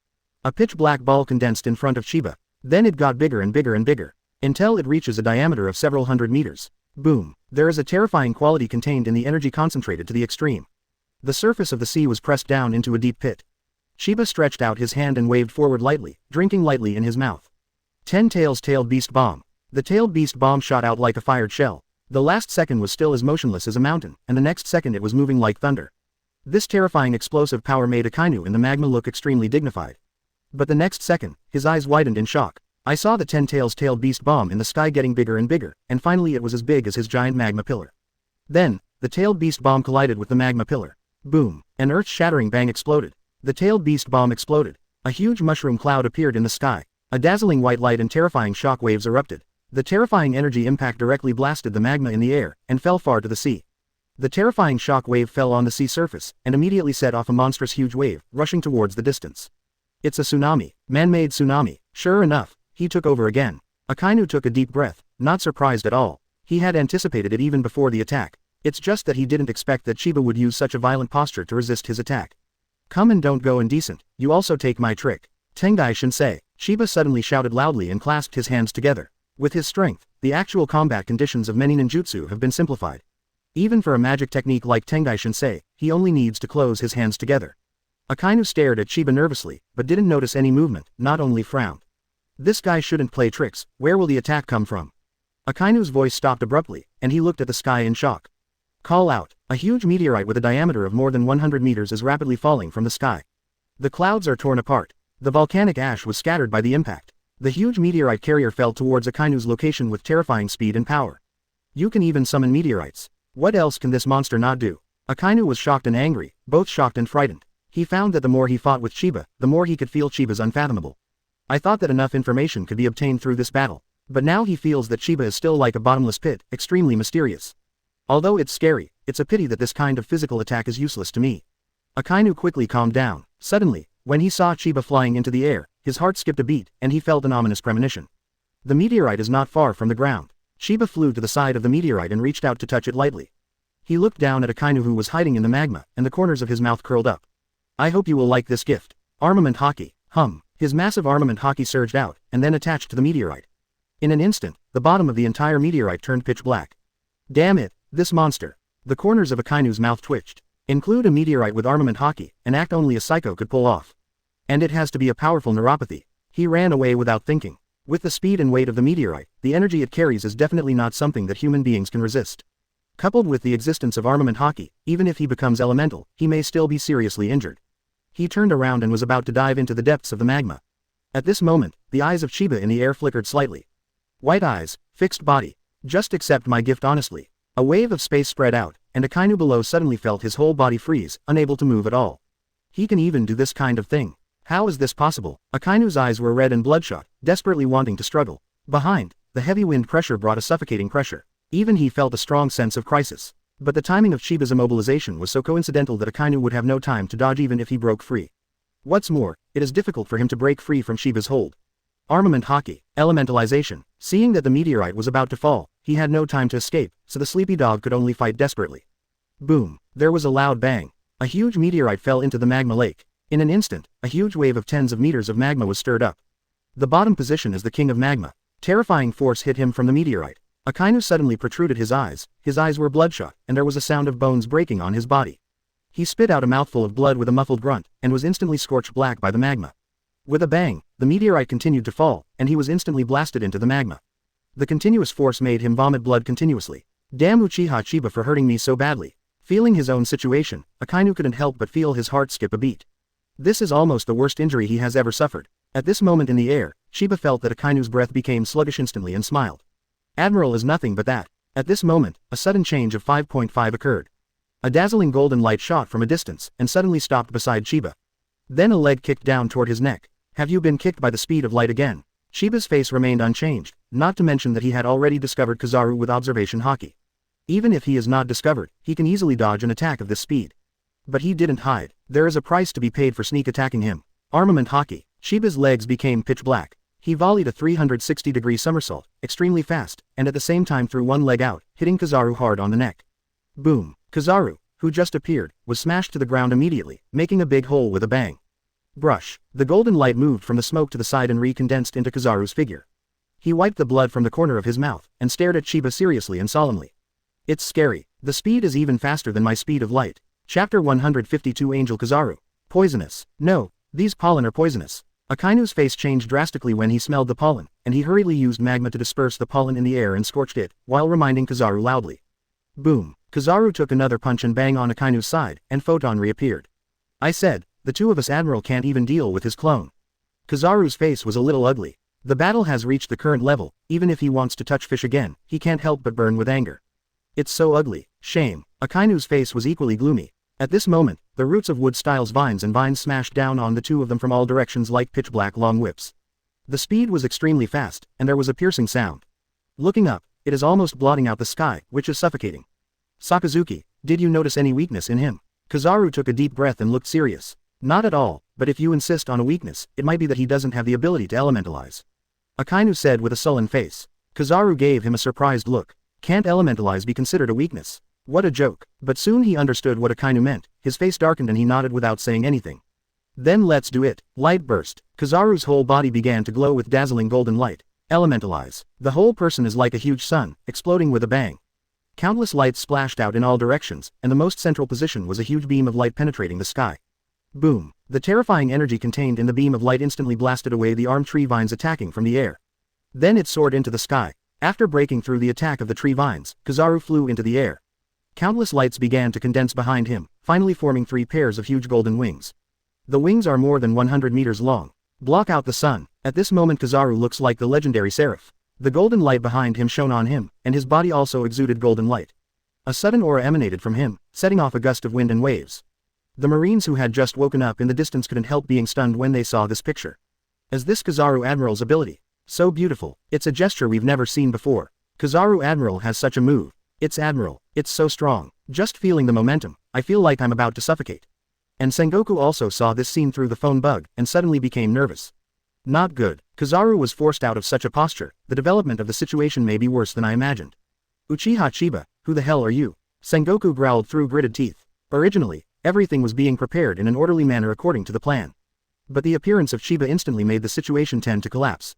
A pitch-black ball condensed in front of Chiba. Then it got bigger and bigger and bigger, until it reaches a diameter of several hundred meters. Boom. There is a terrifying quality contained in the energy concentrated to the extreme. The surface of the sea was pressed down into a deep pit. Chiba stretched out his hand and waved forward lightly, drinking lightly in his mouth. 10 Tails Tailed Beast Bomb. The tailed beast bomb shot out like a fired shell. The last second was still as motionless as a mountain, and the next second it was moving like thunder. This terrifying explosive power made Akainu in the magma look extremely dignified. But the next second, his eyes widened in shock. I saw the 10 Tails Tailed Beast Bomb in the sky getting bigger and bigger, and finally it was as big as his giant magma pillar. Then, the tailed beast bomb collided with the magma pillar. Boom. An earth-shattering bang exploded. The tailed beast bomb exploded. A huge mushroom cloud appeared in the sky. A dazzling white light and terrifying shock waves erupted. The terrifying energy impact directly blasted the magma in the air, and fell far to the sea. The terrifying shock wave fell on the sea surface, and immediately set off a monstrous huge wave, rushing towards the distance. It's a tsunami. Man-made tsunami. Sure enough, he took over again. Akainu took a deep breath, not surprised at all. He had anticipated it even before the attack. It's just that he didn't expect that Chiba would use such a violent posture to resist his attack. Come and don't go indecent, you also take my trick. Tengai Shinsei. Chiba suddenly shouted loudly and clasped his hands together. With his strength, the actual combat conditions of many ninjutsu have been simplified. Even for a magic technique like Tengai Shinsei, he only needs to close his hands together. Akainu stared at Chiba nervously, but didn't notice any movement, not only frowned. This guy shouldn't play tricks, where will the attack come from? Akainu's voice stopped abruptly, and he looked at the sky in shock. Call out. A huge meteorite with a diameter of more than 100 meters is rapidly falling from the sky. The clouds are torn apart. The volcanic ash was scattered by the impact. The huge meteorite carrier fell towards Akainu's location with terrifying speed and power. You can even summon meteorites. What else can this monster not do? Akainu was shocked and angry, both shocked and frightened. He found that the more he fought with Chiba, the more he could feel Chiba's unfathomable. I thought that enough information could be obtained through this battle. But now he feels that Chiba is still like a bottomless pit, extremely mysterious. Although it's scary, it's a pity that this kind of physical attack is useless to me. Akainu quickly calmed down. Suddenly, when he saw Chiba flying into the air, his heart skipped a beat, and he felt an ominous premonition. The meteorite is not far from the ground. Chiba flew to the side of the meteorite and reached out to touch it lightly. He looked down at Akainu who was hiding in the magma, and the corners of his mouth curled up. I hope you will like this gift. Armament Haki. His massive armament Haki surged out, and then attached to the meteorite. In an instant, the bottom of the entire meteorite turned pitch black. Damn it, this monster. The corners of Akainu's mouth twitched. Include a meteorite with armament Haki, an act only a psycho could pull off. And it has to be a powerful neuropathy. He ran away without thinking. With the speed and weight of the meteorite, the energy it carries is definitely not something that human beings can resist. Coupled with the existence of armament Haki, even if he becomes elemental, he may still be seriously injured. He turned around and was about to dive into the depths of the magma. At this moment, the eyes of Chiba in the air flickered slightly. White eyes, fixed body. Just accept my gift honestly. A wave of space spread out, and Akainu below suddenly felt his whole body freeze, unable to move at all. He can even do this kind of thing. How is this possible? Akainu's eyes were red and bloodshot, desperately wanting to struggle. Behind, the heavy wind pressure brought a suffocating pressure. Even he felt a strong sense of crisis. But the timing of Chiba's immobilization was so coincidental that Akainu would have no time to dodge even if he broke free. What's more, it is difficult for him to break free from Chiba's hold. Armament Haki, elementalization. Seeing that the meteorite was about to fall, he had no time to escape, so the sleepy dog could only fight desperately. Boom! There was a loud bang. A huge meteorite fell into the magma lake. In an instant, a huge wave of tens of meters of magma was stirred up. The bottom position is the king of magma. Terrifying force hit him from the meteorite. Akainu suddenly protruded his eyes were bloodshot, and there was a sound of bones breaking on his body. He spit out a mouthful of blood with a muffled grunt, and was instantly scorched black by the magma. With a bang, the meteorite continued to fall, and he was instantly blasted into the magma. The continuous force made him vomit blood continuously. Damn Uchiha Chiba for hurting me so badly. Feeling his own situation, Akainu couldn't help but feel his heart skip a beat. This is almost the worst injury he has ever suffered. At this moment in the air, Chiba felt that Akainu's breath became sluggish instantly and smiled. Admiral is nothing but that. At this moment, a sudden change of 5.5 occurred. A dazzling golden light shot from a distance, and suddenly stopped beside Chiba. Then a leg kicked down toward his neck. Have you been kicked by the speed of light again? Chiba's face remained unchanged, not to mention that he had already discovered Kizaru with observation haki. Even if he is not discovered, he can easily dodge an attack of this speed. But he didn't hide. There is a price to be paid for sneak attacking him. Armament haki. Chiba's legs became pitch black. He volleyed a 360-degree somersault, extremely fast, and at the same time threw one leg out, hitting Kizaru hard on the neck. Boom! Kizaru, who just appeared, was smashed to the ground immediately, making a big hole with a bang. Brush. The golden light moved from the smoke to the side and recondensed into Kizaru's figure. He wiped the blood from the corner of his mouth, and stared at Chiba seriously and solemnly. It's scary. The speed is even faster than my speed of light. Chapter 152 Angel Kizaru. Poisonous. No, these pollen are poisonous. Akainu's face changed drastically when he smelled the pollen, and he hurriedly used magma to disperse the pollen in the air and scorched it, while reminding Kizaru loudly. Boom! Kizaru took another punch and bang on Akainu's side, and Photon reappeared. I said, the two of us Admiral can't even deal with his clone. Kizaru's face was a little ugly. The battle has reached the current level, even if he wants to touch fish again, he can't help but burn with anger. It's so ugly. Shame. Akainu's face was equally gloomy. At this moment, the roots of wood styles vines smashed down on the two of them from all directions like pitch-black long whips. The speed was extremely fast, and there was a piercing sound. Looking up, it is almost blotting out the sky, which is suffocating. Sakazuki, did you notice any weakness in him? Kizaru took a deep breath and looked serious. Not at all, but if you insist on a weakness, it might be that he doesn't have the ability to elementalize. Akainu said with a sullen face. Kizaru gave him a surprised look. Can't elementalize be considered a weakness? What a joke. But soon he understood what Akainu meant, his face darkened and he nodded without saying anything. Then let's do it. Light burst. Kizaru's whole body began to glow with dazzling golden light. Elementalize. The whole person is like a huge sun, exploding with a bang. Countless lights splashed out in all directions, and the most central position was a huge beam of light penetrating the sky. Boom. The terrifying energy contained in the beam of light instantly blasted away the armed tree vines attacking from the air. Then it soared into the sky. After breaking through the attack of the tree vines, Kizaru flew into the air. Countless lights began to condense behind him, finally forming 3 pairs of huge golden wings. The wings are more than 100 meters long. Block out the sun. At this moment Kizaru looks like the legendary Seraph. The golden light behind him shone on him, and his body also exuded golden light. A sudden aura emanated from him, setting off a gust of wind and waves. The Marines who had just woken up in the distance couldn't help being stunned when they saw this picture. Is this Kizaru Admiral's ability? So beautiful. It's a gesture we've never seen before. Kizaru Admiral has such a move. It's Admiral. It's so strong. Just feeling the momentum, I feel like I'm about to suffocate. And Sengoku also saw this scene through the phone bug, and suddenly became nervous. Not good. Kizaru was forced out of such a posture. The development of the situation may be worse than I imagined. Uchiha Chiba, who the hell are you? Sengoku growled through gritted teeth. Originally, everything was being prepared in an orderly manner according to the plan. But the appearance of Chiba instantly made the situation tend to collapse.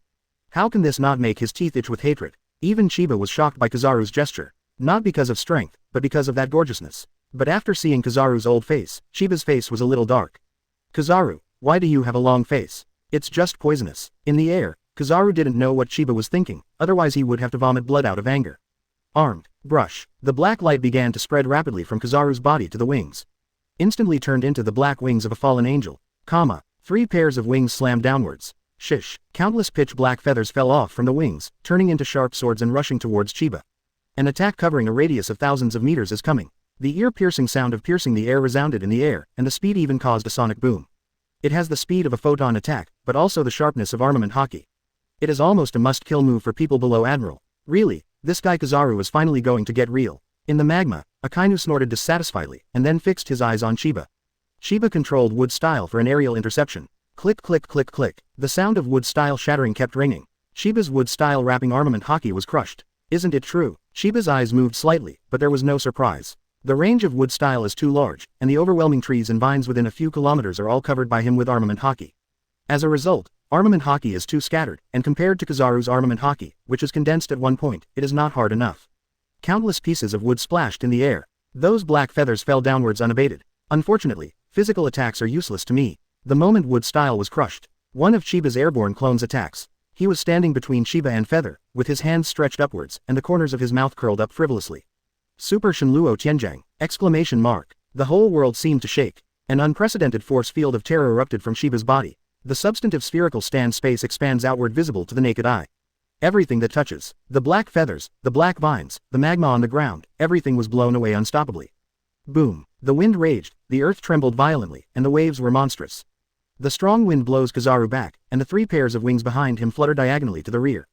How can this not make his teeth itch with hatred? Even Chiba was shocked by Kizaru's gesture. Not because of strength, but because of that gorgeousness. But after seeing Kizaru's old face, Chiba's face was a little dark. Kizaru, why do you have a long face? It's just poisonous. In the air, Kizaru didn't know what Chiba was thinking, otherwise he would have to vomit blood out of anger. Armed. Brush. The black light began to spread rapidly from Kizaru's body to the wings. Instantly turned into the black wings of a fallen angel. 3 pairs of wings slammed downwards. Shish. Countless pitch black feathers fell off from the wings, turning into sharp swords and rushing towards Chiba. An attack covering a radius of thousands of meters is coming. The ear-piercing sound of piercing the air resounded in the air, and the speed even caused a sonic boom. It has the speed of a photon attack, but also the sharpness of armament haki. It is almost a must-kill move for people below Admiral. Really, this guy Kizaru is finally going to get real. In the magma, Akainu snorted dissatisfiedly, and then fixed his eyes on Chiba. Chiba controlled wood style for an aerial interception. Click click click click. The sound of wood style shattering kept ringing. Chiba's wood style wrapping armament haki was crushed. Isn't it true? Chiba's eyes moved slightly, but there was no surprise. The range of wood style is too large, and the overwhelming trees and vines within a few kilometers are all covered by him with armament haki. As a result, armament haki is too scattered, and compared to Kizaru's armament haki, which is condensed at one point, it is not hard enough. Countless pieces of wood splashed in the air. Those black feathers fell downwards unabated. Unfortunately, physical attacks are useless to me. The moment wood style was crushed, one of Chiba's airborne clones attacks. He was standing between Chiba and Feather, with his hands stretched upwards and the corners of his mouth curled up frivolously. Super Shenluo Tianjiang! Exclamation mark. The whole world seemed to shake. An unprecedented force field of terror erupted from Chiba's body. The substantive spherical stand space expands outward visible to the naked eye. Everything that touches, the black feathers, the black vines, the magma on the ground, everything was blown away unstoppably. Boom. The wind raged, the earth trembled violently, and the waves were monstrous. The strong wind blows Kizaru back, and the three pairs of wings behind him flutter diagonally to the rear.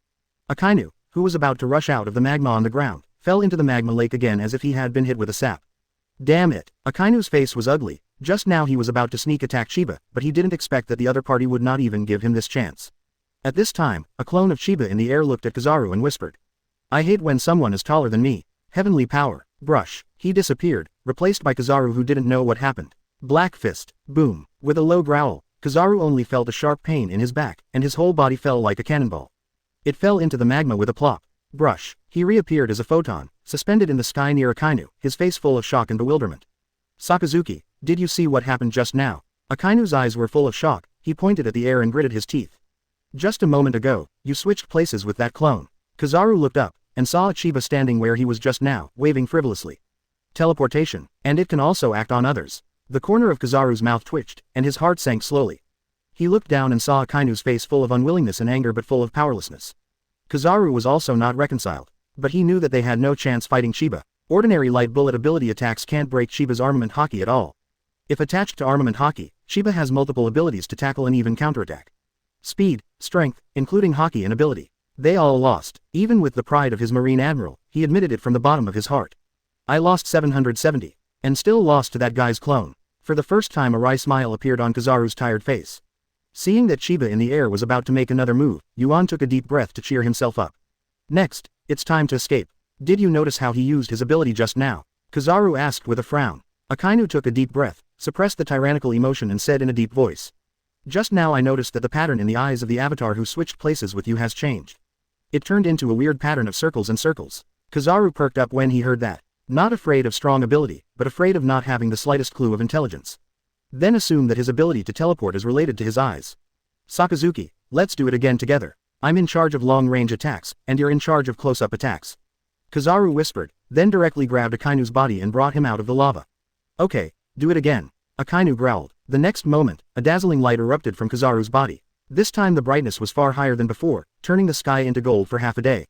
Akainu, who was about to rush out of the magma on the ground, fell into the magma lake again as if he had been hit with a sap. Damn it. Akainu's face was ugly. Just now he was about to sneak attack Chiba, but he didn't expect that the other party would not even give him this chance. At this time, a clone of Chiba in the air looked at Kizaru and whispered. I hate when someone is taller than me. Heavenly power. Brush. He disappeared, replaced by Kizaru who didn't know what happened. Black fist. Boom. With a low growl, Kizaru only felt a sharp pain in his back, and his whole body fell like a cannonball. It fell into the magma with a plop. Brush. He reappeared as a photon, suspended in the sky near Akainu, his face full of shock and bewilderment. Sakazuki, did you see what happened just now? Akainu's eyes were full of shock. He pointed at the air and gritted his teeth. Just a moment ago, you switched places with that clone. Kizaru looked up, and saw Chiba standing where he was just now, waving frivolously. Teleportation, and it can also act on others. The corner of Kizaru's mouth twitched, and his heart sank slowly. He looked down and saw Akainu's face full of unwillingness and anger but full of powerlessness. Kizaru was also not reconciled, but he knew that they had no chance fighting Chiba. Ordinary light bullet ability attacks can't break Chiba's armament haki at all. If attached to armament haki, Chiba has multiple abilities to tackle and even counterattack. Speed, strength, including haki and ability. They all lost. Even with the pride of his Marine Admiral, he admitted it from the bottom of his heart. I lost 770. And still lost to that guy's clone. For the first time a wry smile appeared on Kizaru's tired face. Seeing that Chiba in the air was about to make another move, Yuan took a deep breath to cheer himself up. Next, it's time to escape. Did you notice how he used his ability just now? Kizaru asked with a frown. Akainu took a deep breath, suppressed the tyrannical emotion and said in a deep voice. Just now I noticed that the pattern in the eyes of the avatar who switched places with you has changed. It turned into a weird pattern of circles and circles. Kizaru perked up when he heard that. Not afraid of strong ability, but afraid of not having the slightest clue of intelligence. Then assumed that his ability to teleport is related to his eyes. Sakazuki, let's do it again together. I'm in charge of long-range attacks, and you're in charge of close-up attacks. Kizaru whispered, then directly grabbed Akainu's body and brought him out of the lava. Okay, do it again. Akainu growled. The next moment, a dazzling light erupted from Kizaru's body. This time the brightness was far higher than before, turning the sky into gold for half a day.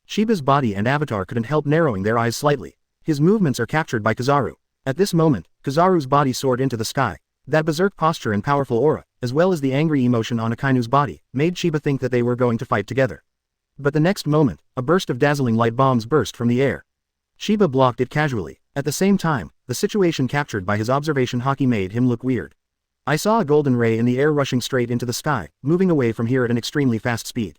Chiba's body and avatar couldn't help narrowing their eyes slightly. His movements are captured by Kizaru. At this moment, Kizaru's body soared into the sky. That berserk posture and powerful aura, as well as the angry emotion on Akainu's body, made Chiba think that they were going to fight together. But the next moment, a burst of dazzling light bombs burst from the air. Chiba blocked it casually. At the same time, the situation captured by his observation haki made him look weird. I saw a golden ray in the air rushing straight into the sky, moving away from here at an extremely fast speed.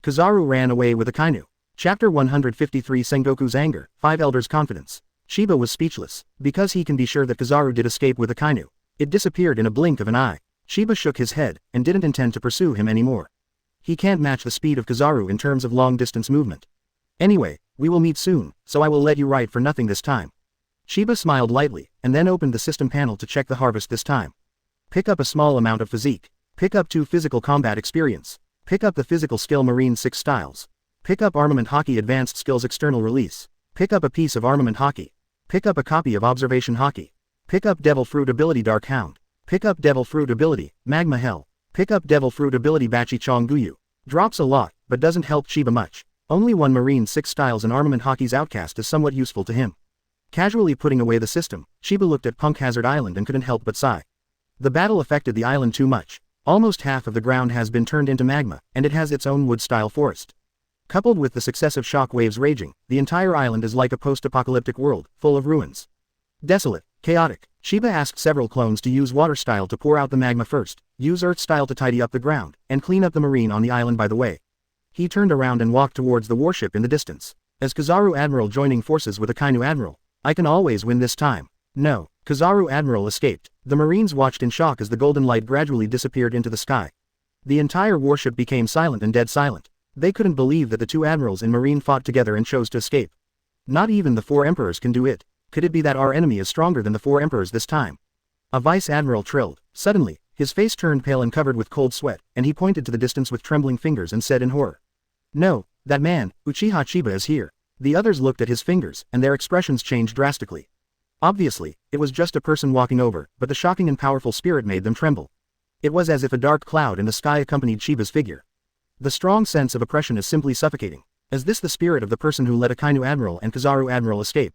Kizaru ran away with Akainu. Chapter 153 Sengoku's Anger, 5 Elders' Confidence. Chiba was speechless, because he can be sure that Kizaru did escape with Akainu. It disappeared in a blink of an eye. Chiba shook his head, and didn't intend to pursue him anymore. He can't match the speed of Kizaru in terms of long-distance movement. Anyway, we will meet soon, so I will let you write for nothing this time. Chiba smiled lightly, and then opened the system panel to check the harvest this time. Pick up a small amount of physique. Pick up 2 physical combat experience. Pick up the physical skill Marine 6 styles. Pick up Armament Haki Advanced Skills External Release. Pick up a piece of Armament Haki. Pick up a copy of Observation Haki. Pick up Devil Fruit Ability Dark Hound. Pick up Devil Fruit Ability, Magma Hell. Pick up Devil Fruit Ability Bachi Chong Guyu. Drops a lot, but doesn't help Chiba much. Only one Marine 6 styles and Armament Haki's Outcast is somewhat useful to him. Casually putting away the system, Chiba looked at Punk Hazard Island and couldn't help but sigh. The battle affected the island too much. Almost half of the ground has been turned into magma, and it has its own wood-style forest. Coupled with the successive shock waves raging, the entire island is like a post-apocalyptic world, full of ruins. Desolate, chaotic. Sheba asked several clones to use water style to pour out the magma first, use earth style to tidy up the ground, and clean up the marine on the island by the way. He turned around and walked towards the warship in the distance. As Kizaru Admiral joining forces with Akainu Admiral, I can always win this time. No, Kizaru Admiral escaped. The Marines watched in shock as the golden light gradually disappeared into the sky. The entire warship became silent and dead silent. They couldn't believe that the two admirals in Marine fought together and chose to escape. Not even the four emperors can do it. Could it be that our enemy is stronger than the four emperors this time? A vice admiral trilled. Suddenly, his face turned pale and covered with cold sweat, and he pointed to the distance with trembling fingers and said in horror. No, that man, Uchiha Chiba is here. The others looked at his fingers, and their expressions changed drastically. Obviously, it was just a person walking over, but the shocking and powerful spirit made them tremble. It was as if a dark cloud in the sky accompanied Chiba's figure. The strong sense of oppression is simply suffocating. Is this the spirit of the person who let Akainu Admiral and Kizaru Admiral escape?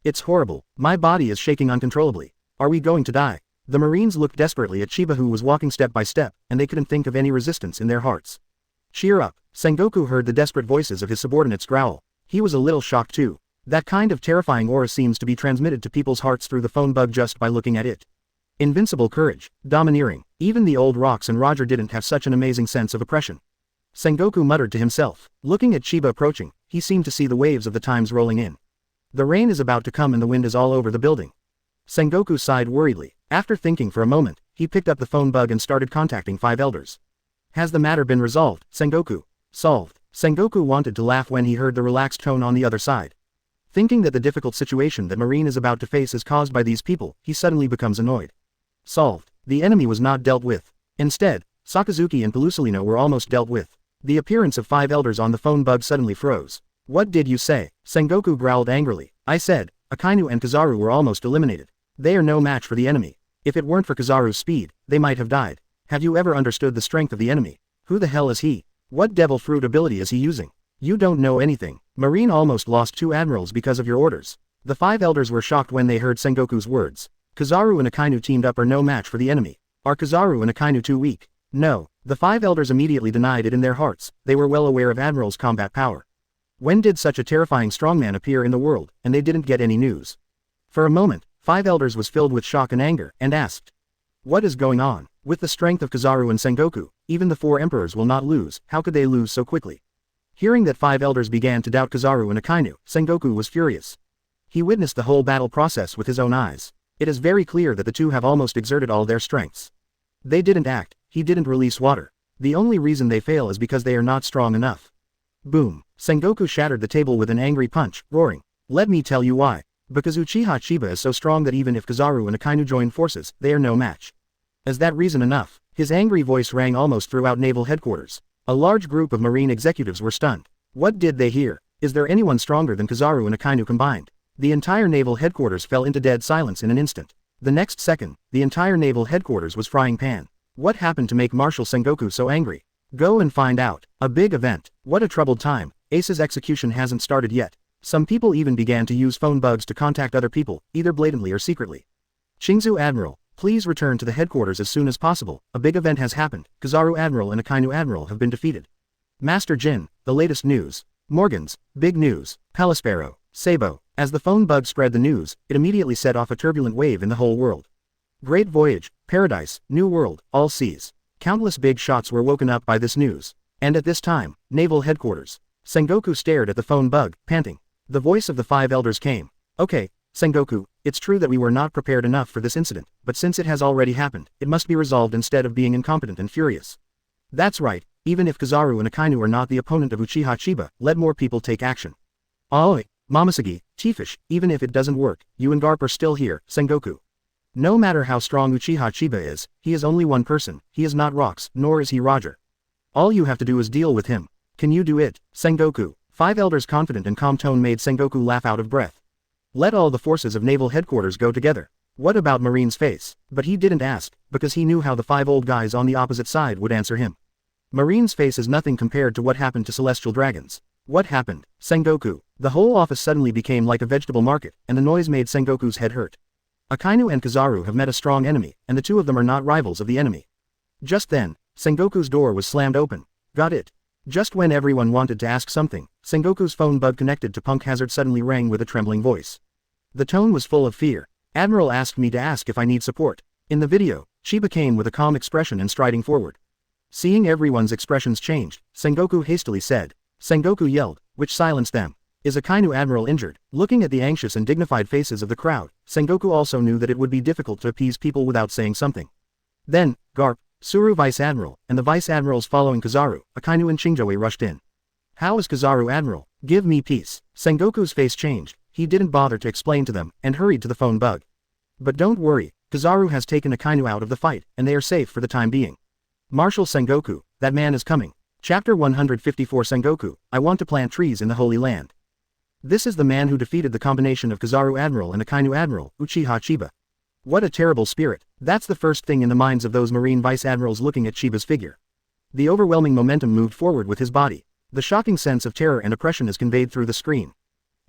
It's horrible. My body is shaking uncontrollably. Are we going to die? The Marines looked desperately at Chiba who was walking step by step, and they couldn't think of any resistance in their hearts. Cheer up. Sengoku heard the desperate voices of his subordinates growl. He was a little shocked too. That kind of terrifying aura seems to be transmitted to people's hearts through the phone bug just by looking at it. Invincible courage. Domineering. Even the old rocks and Roger didn't have such an amazing sense of oppression. Sengoku muttered to himself. Looking at Chiba approaching, he seemed to see the waves of the times rolling in. The rain is about to come and the wind is all over the building. Sengoku sighed worriedly. After thinking for a moment, he picked up the phone bug and started contacting 5 elders. Has the matter been resolved, Sengoku? Solved. Sengoku wanted to laugh when he heard the relaxed tone on the other side. Thinking that the difficult situation that Marine is about to face is caused by these people, he suddenly becomes annoyed. Solved. The enemy was not dealt with. Instead, Sakazuki and Pelusilino were almost dealt with. The appearance of 5 elders on the phone bug suddenly froze. What did you say? Sengoku growled angrily. I said, Akainu and Kizaru were almost eliminated. They are no match for the enemy. If it weren't for Kizaru's speed, they might have died. Have you ever understood the strength of the enemy? Who the hell is he? What devil fruit ability is he using? You don't know anything. Marine almost lost 2 admirals because of your orders. The 5 elders were shocked when they heard Sengoku's words. Kizaru and Akainu teamed up are no match for the enemy. Are Kizaru and Akainu too weak? No. The 5 elders immediately denied it in their hearts. They were well aware of Admiral's combat power. When did such a terrifying strongman appear in the world, and they didn't get any news? For a moment, 5 elders was filled with shock and anger, and asked. What is going on? With the strength of Kizaru and Sengoku, even the 4 emperors will not lose. How could they lose so quickly? Hearing that 5 elders began to doubt Kizaru and Akainu, Sengoku was furious. He witnessed the whole battle process with his own eyes. It is very clear that the two have almost exerted all their strengths. They didn't act. He didn't release water. The only reason they fail is because they are not strong enough. Boom. Sengoku shattered the table with an angry punch, roaring. Let me tell you why. Because Uchiha Chiba is so strong that even if Kizaru and Akainu join forces, they are no match. Is that reason enough? His angry voice rang almost throughout naval headquarters. A large group of Marine executives were stunned. What did they hear? Is there anyone stronger than Kizaru and Akainu combined? The entire naval headquarters fell into dead silence in an instant. The next second, the entire naval headquarters was frying pan. What happened to make Marshal Sengoku so angry? Go and find out. A big event. What a troubled time. Ace's execution hasn't started yet. Some people even began to use phone bugs to contact other people, either blatantly or secretly. Qingzu Admiral, please return to the headquarters as soon as possible. A big event has happened. Kizaru Admiral and Akainu Admiral have been defeated. Master Jin, the latest news. Morgans, big news. Palispero, Sabo. As the phone bug spread the news, it immediately set off a turbulent wave in the whole world. Great voyage, paradise, new world, all seas. Countless big shots were woken up by this news. And at this time, naval headquarters. Sengoku stared at the phone bug, panting. The voice of the 5 elders came. Okay, Sengoku, it's true that we were not prepared enough for this incident, but since it has already happened, it must be resolved instead of being incompetent and furious. That's right, even if Kizaru and Akainu are not the opponent of Uchiha Chiba, let more people take action. Aoi, Momosuke, Chifish, even if it doesn't work, you and Garp are still here, Sengoku. No matter how strong Uchiha Chiba is, he is only one person, he is not rocks, nor is he Roger. All you have to do is deal with him. Can you do it, Sengoku? 5 elders' confident and calm tone made Sengoku laugh out of breath. Let all the forces of naval headquarters go together. What about Marine's face? But he didn't ask, because he knew how the 5 old guys on the opposite side would answer him. Marine's face is nothing compared to what happened to celestial dragons. What happened, Sengoku? The whole office suddenly became like a vegetable market, and the noise made Sengoku's head hurt. Akainu and Kizaru have met a strong enemy, and the two of them are not rivals of the enemy. Just then, Sengoku's door was slammed open. Got it. Just when everyone wanted to ask something, Sengoku's phone bug connected to Punk Hazard suddenly rang with a trembling voice. The tone was full of fear. Admiral asked me to ask if I need support. In the video, Chiba came with a calm expression and striding forward. Seeing everyone's expressions changed, Sengoku hastily said. Sengoku yelled, which silenced them. Is Akainu Admiral injured? Looking at the anxious and dignified faces of the crowd, Sengoku also knew that it would be difficult to appease people without saying something. Then, Garp, Tsuru Vice Admiral, and the Vice Admirals following Kizaru, Akainu and Chingjoe rushed in. How is Kizaru Admiral? Give me peace. Sengoku's face changed, he didn't bother to explain to them, and hurried to the phone bug. But don't worry, Kizaru has taken Akainu out of the fight, and they are safe for the time being. Marshal Sengoku, that man is coming. Chapter 154 Sengoku, I want to plant trees in the Holy Land. This is the man who defeated the combination of Kizaru Admiral and Akainu Admiral, Uchiha Chiba. What a terrible spirit. That's the first thing in the minds of those Marine Vice Admirals looking at Chiba's figure. The overwhelming momentum moved forward with his body. The shocking sense of terror and oppression is conveyed through the screen.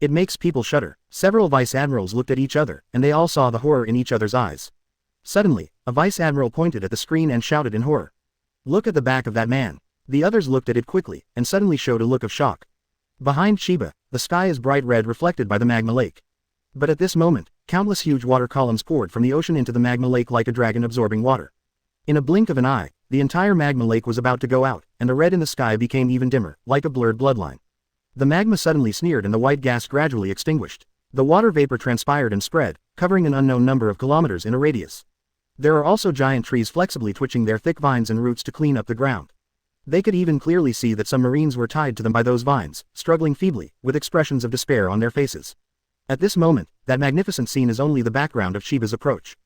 It makes people shudder. Several Vice Admirals looked at each other, and they all saw the horror in each other's eyes. Suddenly, a Vice Admiral pointed at the screen and shouted in horror. Look at the back of that man. The others looked at it quickly, and suddenly showed a look of shock. Behind Chiba, the sky is bright red reflected by the magma lake. But at this moment, countless huge water columns poured from the ocean into the magma lake like a dragon absorbing water. In a blink of an eye, the entire magma lake was about to go out, and the red in the sky became even dimmer, like a blurred bloodline. The magma suddenly sneered and the white gas gradually extinguished. The water vapor transpired and spread, covering an unknown number of kilometers in a radius. There are also giant trees flexibly twitching their thick vines and roots to clean up the ground. They could even clearly see that some Marines were tied to them by those vines, struggling feebly, with expressions of despair on their faces. At this moment, that magnificent scene is only the background of Chiba's approach.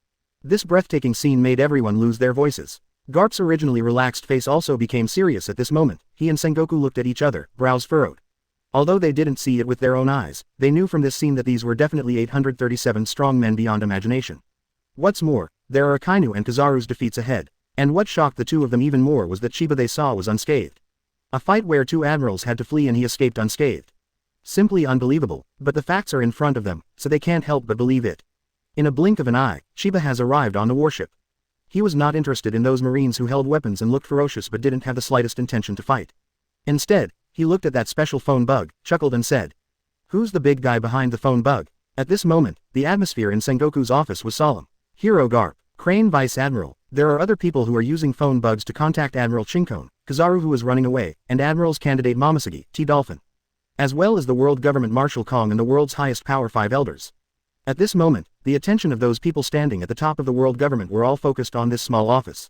This breathtaking scene made everyone lose their voices. Garp's originally relaxed face also became serious at this moment. He and Sengoku looked at each other, brows furrowed. Although they didn't see it with their own eyes, they knew from this scene that these were definitely 837 strong men beyond imagination. What's more, there are Akainu and Kizaru's defeats ahead. And what shocked the two of them even more was that Chiba they saw was unscathed. A fight where two admirals had to flee and he escaped unscathed. Simply unbelievable, but the facts are in front of them, so they can't help but believe it. In a blink of an eye, Chiba has arrived on the warship. He was not interested in those Marines who held weapons and looked ferocious but didn't have the slightest intention to fight. Instead, he looked at that special phone bug, chuckled and said, "Who's the big guy behind the phone bug?" At this moment, the atmosphere in Sengoku's office was solemn. Hero Garp, Crane Vice Admiral, there are other people who are using phone bugs to contact Admiral Chinkone, Kizaru who is running away, and Admirals Candidate Momosuke, T-Dolphin. As well as the World Government Marshal Kong and the world's highest power 5 elders. At this moment, the attention of those people standing at the top of the world government were all focused on this small office.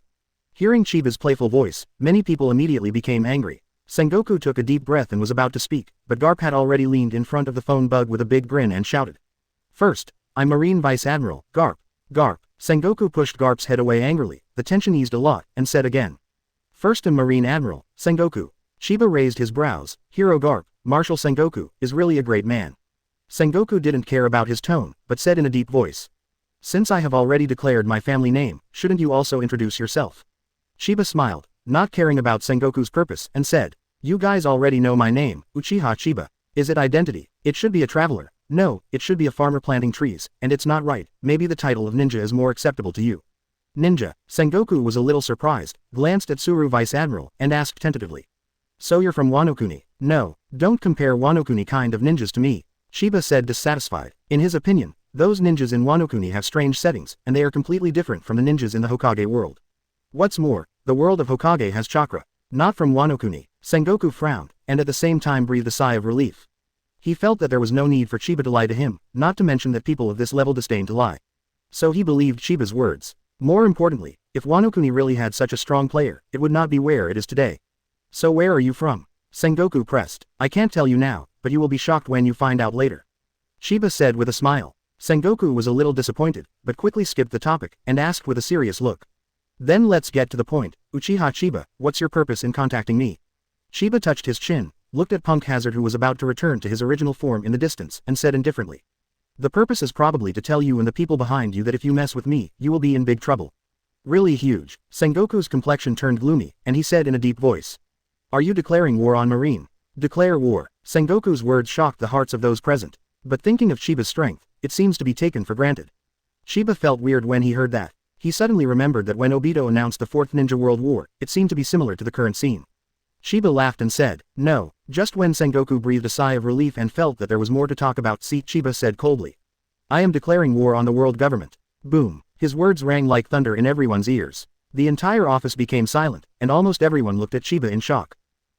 Hearing Chiba's playful voice, many people immediately became angry. Sengoku took a deep breath and was about to speak, but Garp had already leaned in front of the phone bug with a big grin and shouted. "First, I'm Marine Vice Admiral, Garp. Garp." Sengoku pushed Garp's head away angrily, the tension eased a lot, and said again. "First I'm Marine Admiral, Sengoku." Chiba raised his brows. Hero Garp, Marshal Sengoku, is really a great man. Sengoku didn't care about his tone, but said in a deep voice. "Since I have already declared my family name, shouldn't you also introduce yourself?" Chiba smiled, not caring about Sengoku's purpose, and said, "You guys already know my name, Uchiha Chiba. Is it identity? It should be a traveler. No, it should be a farmer planting trees, and it's not right. Maybe the title of ninja is more acceptable to you." Ninja. Sengoku was a little surprised, glanced at Tsuru Vice Admiral, and asked tentatively. "So you're from Wano Kuni?" "No, don't compare Wano Kuni kind of ninjas to me," Chiba said dissatisfied. In his opinion, those ninjas in Wano Kuni have strange settings, and they are completely different from the ninjas in the Hokage world. What's more, the world of Hokage has chakra. Not from Wano Kuni. Sengoku frowned, and at the same time breathed a sigh of relief. He felt that there was no need for Chiba to lie to him, not to mention that people of this level disdain to lie. So he believed Chiba's words. More importantly, if Wano Kuni really had such a strong player, it would not be where it is today. "So where are you from?" Sengoku pressed. "I can't tell you now, but you will be shocked when you find out later," Chiba said with a smile. Sengoku was a little disappointed, but quickly skipped the topic, and asked with a serious look. "Then let's get to the point. Uchiha Chiba, what's your purpose in contacting me?" Chiba touched his chin, looked at Punk Hazard who was about to return to his original form in the distance, and said indifferently. "The purpose is probably to tell you and the people behind you that if you mess with me, you will be in big trouble." Really huge. Sengoku's complexion turned gloomy, and he said in a deep voice. "Are you declaring war on Marine?" "Declare war." Sengoku's words shocked the hearts of those present. But thinking of Chiba's strength, it seems to be taken for granted. Chiba felt weird when he heard that. He suddenly remembered that when Obito announced the Fourth Ninja World War, it seemed to be similar to the current scene. Sheba laughed and said, "No." Just when Sengoku breathed a sigh of relief and felt that there was more to talk about, Chiba said coldly, "I am declaring war on the world government." Boom. His words rang like thunder in everyone's ears. The entire office became silent, and almost everyone looked at Chiba in shock.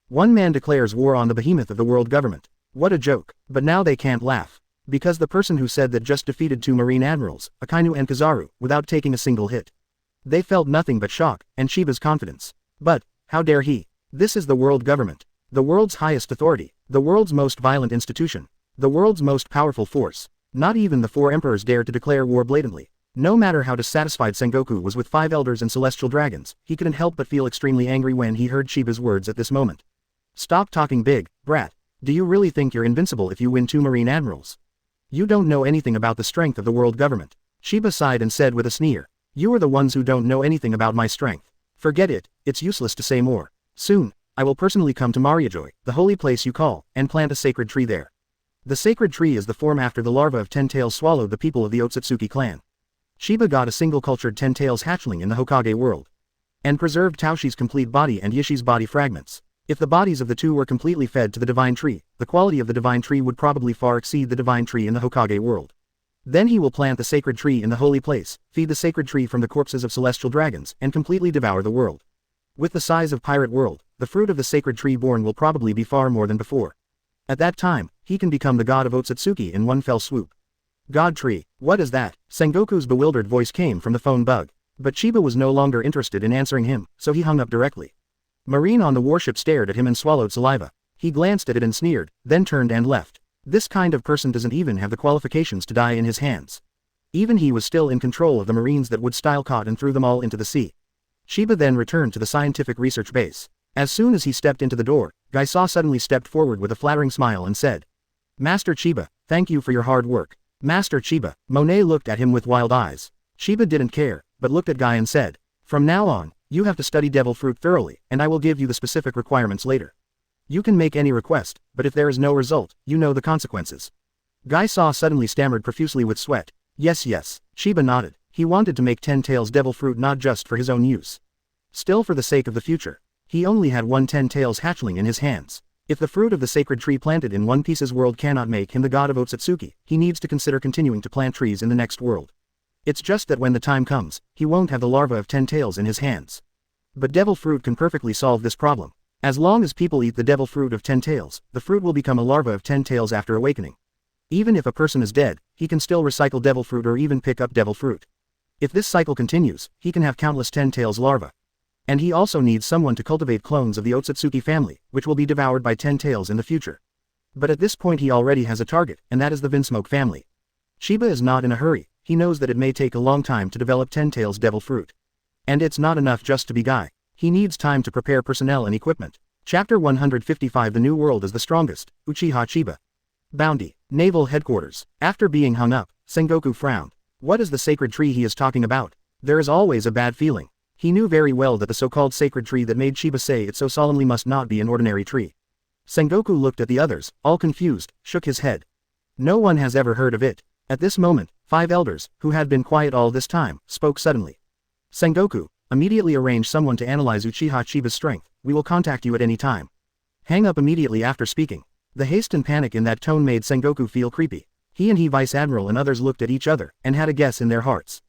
One man declares war on the behemoth of the world government. What a joke. But now they can't laugh. Because the person who said that just defeated 2 Marine admirals, Akainu and Kizaru, without taking a single hit. They felt nothing but shock, and Shiba's confidence. But, how dare he? This is the world government. The world's highest authority. The world's most violent institution. The world's most powerful force. Not even the 4 emperors dared to declare war blatantly. No matter how dissatisfied Sengoku was with 5 elders and celestial dragons, he couldn't help but feel extremely angry when he heard Shiba's words at this moment. "Stop talking big, brat. Do you really think you're invincible if you win 2 Marine admirals? You don't know anything about the strength of the world government." Shiba sighed and said with a sneer, "You are the ones who don't know anything about my strength. Forget it, it's useless to say more. Soon, I will personally come to Mangekyō, the holy place you call, and plant a sacred tree there. The sacred tree is the form after the larva of 10 tails swallowed the people of the Otsutsuki clan." Sheba got a single cultured 10 tails hatchling in the Hokage world. And preserved Taoshi's complete body and Yishi's body fragments. If the bodies of the 2 were completely fed to the divine tree, the quality of the divine tree would probably far exceed the divine tree in the Hokage world. Then he will plant the sacred tree in the holy place, feed the sacred tree from the corpses of celestial dragons, and completely devour the world. With the size of pirate world, the fruit of the sacred tree born will probably be far more than before. At that time, he can become the god of Otsutsuki in one fell swoop. God tree, what is that? Sengoku's bewildered voice came from the phone bug. But Chiba was no longer interested in answering him, so he hung up directly. Marine on the warship stared at him and swallowed saliva. He glanced at it and sneered, then turned and left. This kind of person doesn't even have the qualifications to die in his hands. Even he was still in control of the Marines that would style caught and threw them all into the sea. Shiba then returned to the scientific research base. As soon as he stepped into the door, Gaisaw suddenly stepped forward with a flattering smile and said, "Master Chiba, thank you for your hard work." "Master Chiba." Monet looked at him with wild eyes. Shiba didn't care, but looked at Guy and said, "From now on, you have to study devil fruit thoroughly, and I will give you the specific requirements later. You can make any request, but if there is no result, you know the consequences." Gaisaw suddenly stammered profusely with sweat. Yes. Shiba nodded. He wanted to make 10 tails devil fruit not just for his own use. Still for the sake of the future. He only had 1 10 tails hatchling in his hands. If the fruit of the sacred tree planted in One Piece's world cannot make him the god of Otsutsuki, he needs to consider continuing to plant trees in the next world. It's just that when the time comes, he won't have the larva of 10 tails in his hands. But devil fruit can perfectly solve this problem. As long as people eat the devil fruit of 10 tails, the fruit will become a larva of 10 tails after awakening. Even if a person is dead, he can still recycle devil fruit or even pick up devil fruit. If this cycle continues, he can have countless 10 tails larvae. And he also needs someone to cultivate clones of the Otsutsuki family, which will be devoured by 10 tails in the future. But at this point he already has a target, and that is the Vinsmoke family. Chiba is not in a hurry. He knows that it may take a long time to develop 10 tails devil fruit. And it's not enough just to be Guy. He needs time to prepare personnel and equipment. Chapter 155 The New World is the Strongest, Uchiha Chiba. Bounty. Naval Headquarters. After being hung up, Sengoku frowned. What is the sacred tree he is talking about? There is always a bad feeling. He knew very well that the so-called sacred tree that made Chiba say it so solemnly must not be an ordinary tree. Sengoku looked at the others, all confused, shook his head. No one has ever heard of it. At this moment, 5 elders, who had been quiet all this time, spoke suddenly. Sengoku, immediately arrange someone to analyze Uchiha Chiba's strength. We will contact you at any time. Hang up immediately after speaking. The haste and panic in that tone made Sengoku feel creepy. He and Vice Admiral and others looked at each other, and had a guess in their hearts.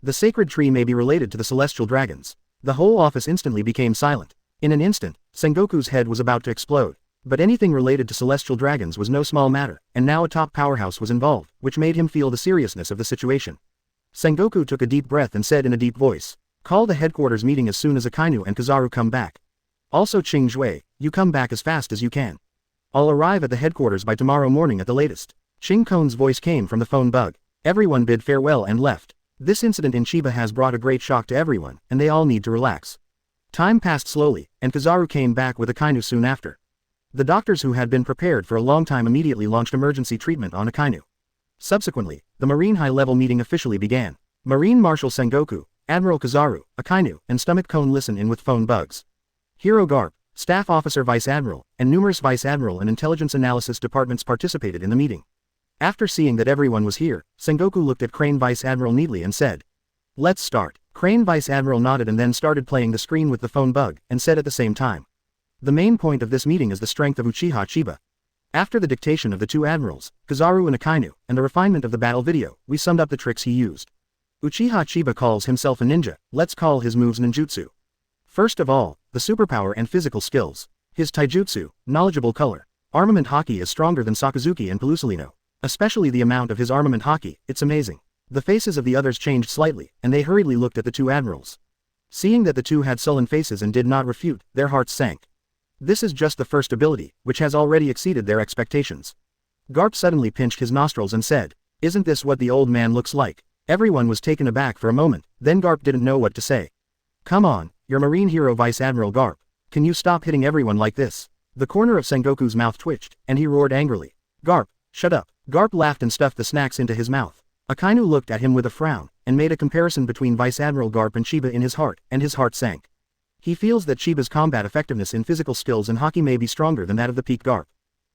The sacred tree may be related to the celestial dragons. The whole office instantly became silent. In an instant, Sengoku's head was about to explode. But anything related to celestial dragons was no small matter, and now a top powerhouse was involved, which made him feel the seriousness of the situation. Sengoku took a deep breath and said in a deep voice, "Call the headquarters meeting as soon as Akainu and Kizaru come back. Also Ching Zhui, you come back as fast as you can. I'll arrive at the headquarters by tomorrow morning at the latest." Ching Kon's voice came from the phone bug. Everyone bid farewell and left. This incident in Chiba has brought a great shock to everyone, and they all need to relax. Time passed slowly, and Kizaru came back with Akainu soon after. The doctors who had been prepared for a long time immediately launched emergency treatment on Akainu. Subsequently, the Marine high-level meeting officially began. Marine Marshal Sengoku, Admiral Kizaru, Akainu, and Stomach Cone listen in with phone bugs. Hiro Garp, Staff Officer Vice Admiral, and numerous Vice Admiral and Intelligence Analysis departments participated in the meeting. After seeing that everyone was here, Sengoku looked at Crane Vice Admiral neatly and said, "Let's start." Crane Vice Admiral nodded and then started playing the screen with the phone bug, and said at the same time, The main point of this meeting is the strength of Uchiha Chiba. After the dictation of the two admirals, Kizaru and Akainu, and the refinement of the battle video, we summed up the tricks he used. Uchiha Chiba calls himself a ninja, let's call his moves ninjutsu. First of all, the superpower and physical skills. His taijutsu, knowledgeable color. Armament haki is stronger than Sakazuki and Pelusolino. Especially the amount of his armament haki, it's amazing. The faces of the others changed slightly, and they hurriedly looked at the two admirals. Seeing that the two had sullen faces and did not refute, their hearts sank. This is just the first ability, which has already exceeded their expectations. Garp suddenly pinched his nostrils and said, "Isn't this what the old man looks like?" Everyone was taken aback for a moment, then Garp didn't know what to say. "Come on, you're Marine hero Vice Admiral Garp. Can you stop hitting everyone like this?" The corner of Sengoku's mouth twitched, and he roared angrily. "Garp, shut up." Garp laughed and stuffed the snacks into his mouth. Akainu looked at him with a frown, and made a comparison between Vice Admiral Garp and Chiba in his heart, and his heart sank. He feels that Chiba's combat effectiveness in physical skills and haki may be stronger than that of the peak Garp.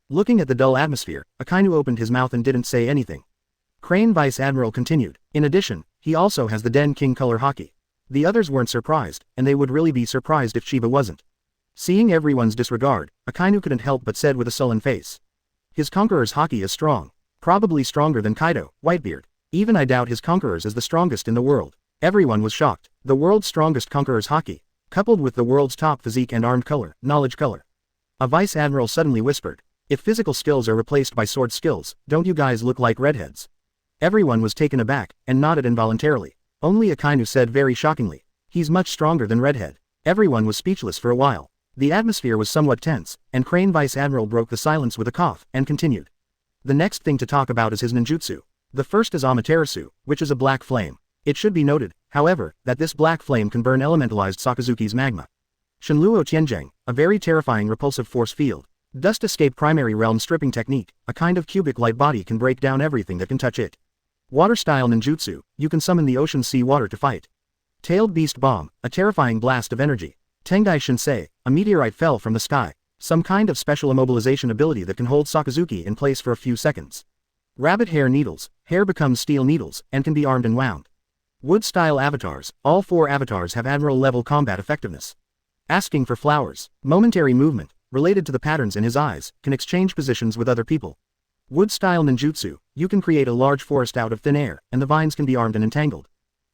Looking at the dull atmosphere, Akainu opened his mouth and didn't say anything. Crane Vice Admiral continued, "In addition, he also has the Den King color haki." The others weren't surprised, and they would really be surprised if Chiba wasn't. Seeing everyone's disregard, Akainu couldn't help but said with a sullen face. "His Conqueror's haki is strong. Probably stronger than Kaido, Whitebeard. Even I doubt his Conqueror's is the strongest in the world." Everyone was shocked. The world's strongest Conqueror's haki, coupled with the world's top physique and armed color, knowledge color. A Vice Admiral suddenly whispered, "If physical skills are replaced by sword skills, don't you guys look like redheads?" Everyone was taken aback, and nodded involuntarily. Only Akainu said very shockingly, "He's much stronger than Redhead." Everyone was speechless for a while. The atmosphere was somewhat tense, and Crane Vice Admiral broke the silence with a cough, and continued. "The next thing to talk about is his ninjutsu. The first is Amaterasu, which is a black flame. It should be noted, however, that this black flame can burn elementalized Sakazuki's magma. Shinluo Tianzheng, a very terrifying repulsive force field. Dust escape primary realm stripping technique, a kind of cubic light body can break down everything that can touch it. Water style ninjutsu, you can summon the ocean sea water to fight. Tailed beast bomb, a terrifying blast of energy. Tengai Shinsei, a meteorite fell from the sky. Some kind of special immobilization ability that can hold Sakazuki in place for a few seconds. Rabbit hair needles, hair becomes steel needles, and can be armed and wound. Wood-style avatars, all 4 avatars have admiral-level combat effectiveness. Asking for flowers, momentary movement, related to the patterns in his eyes, can exchange positions with other people. Wood-style ninjutsu, you can create a large forest out of thin air, and the vines can be armed and entangled.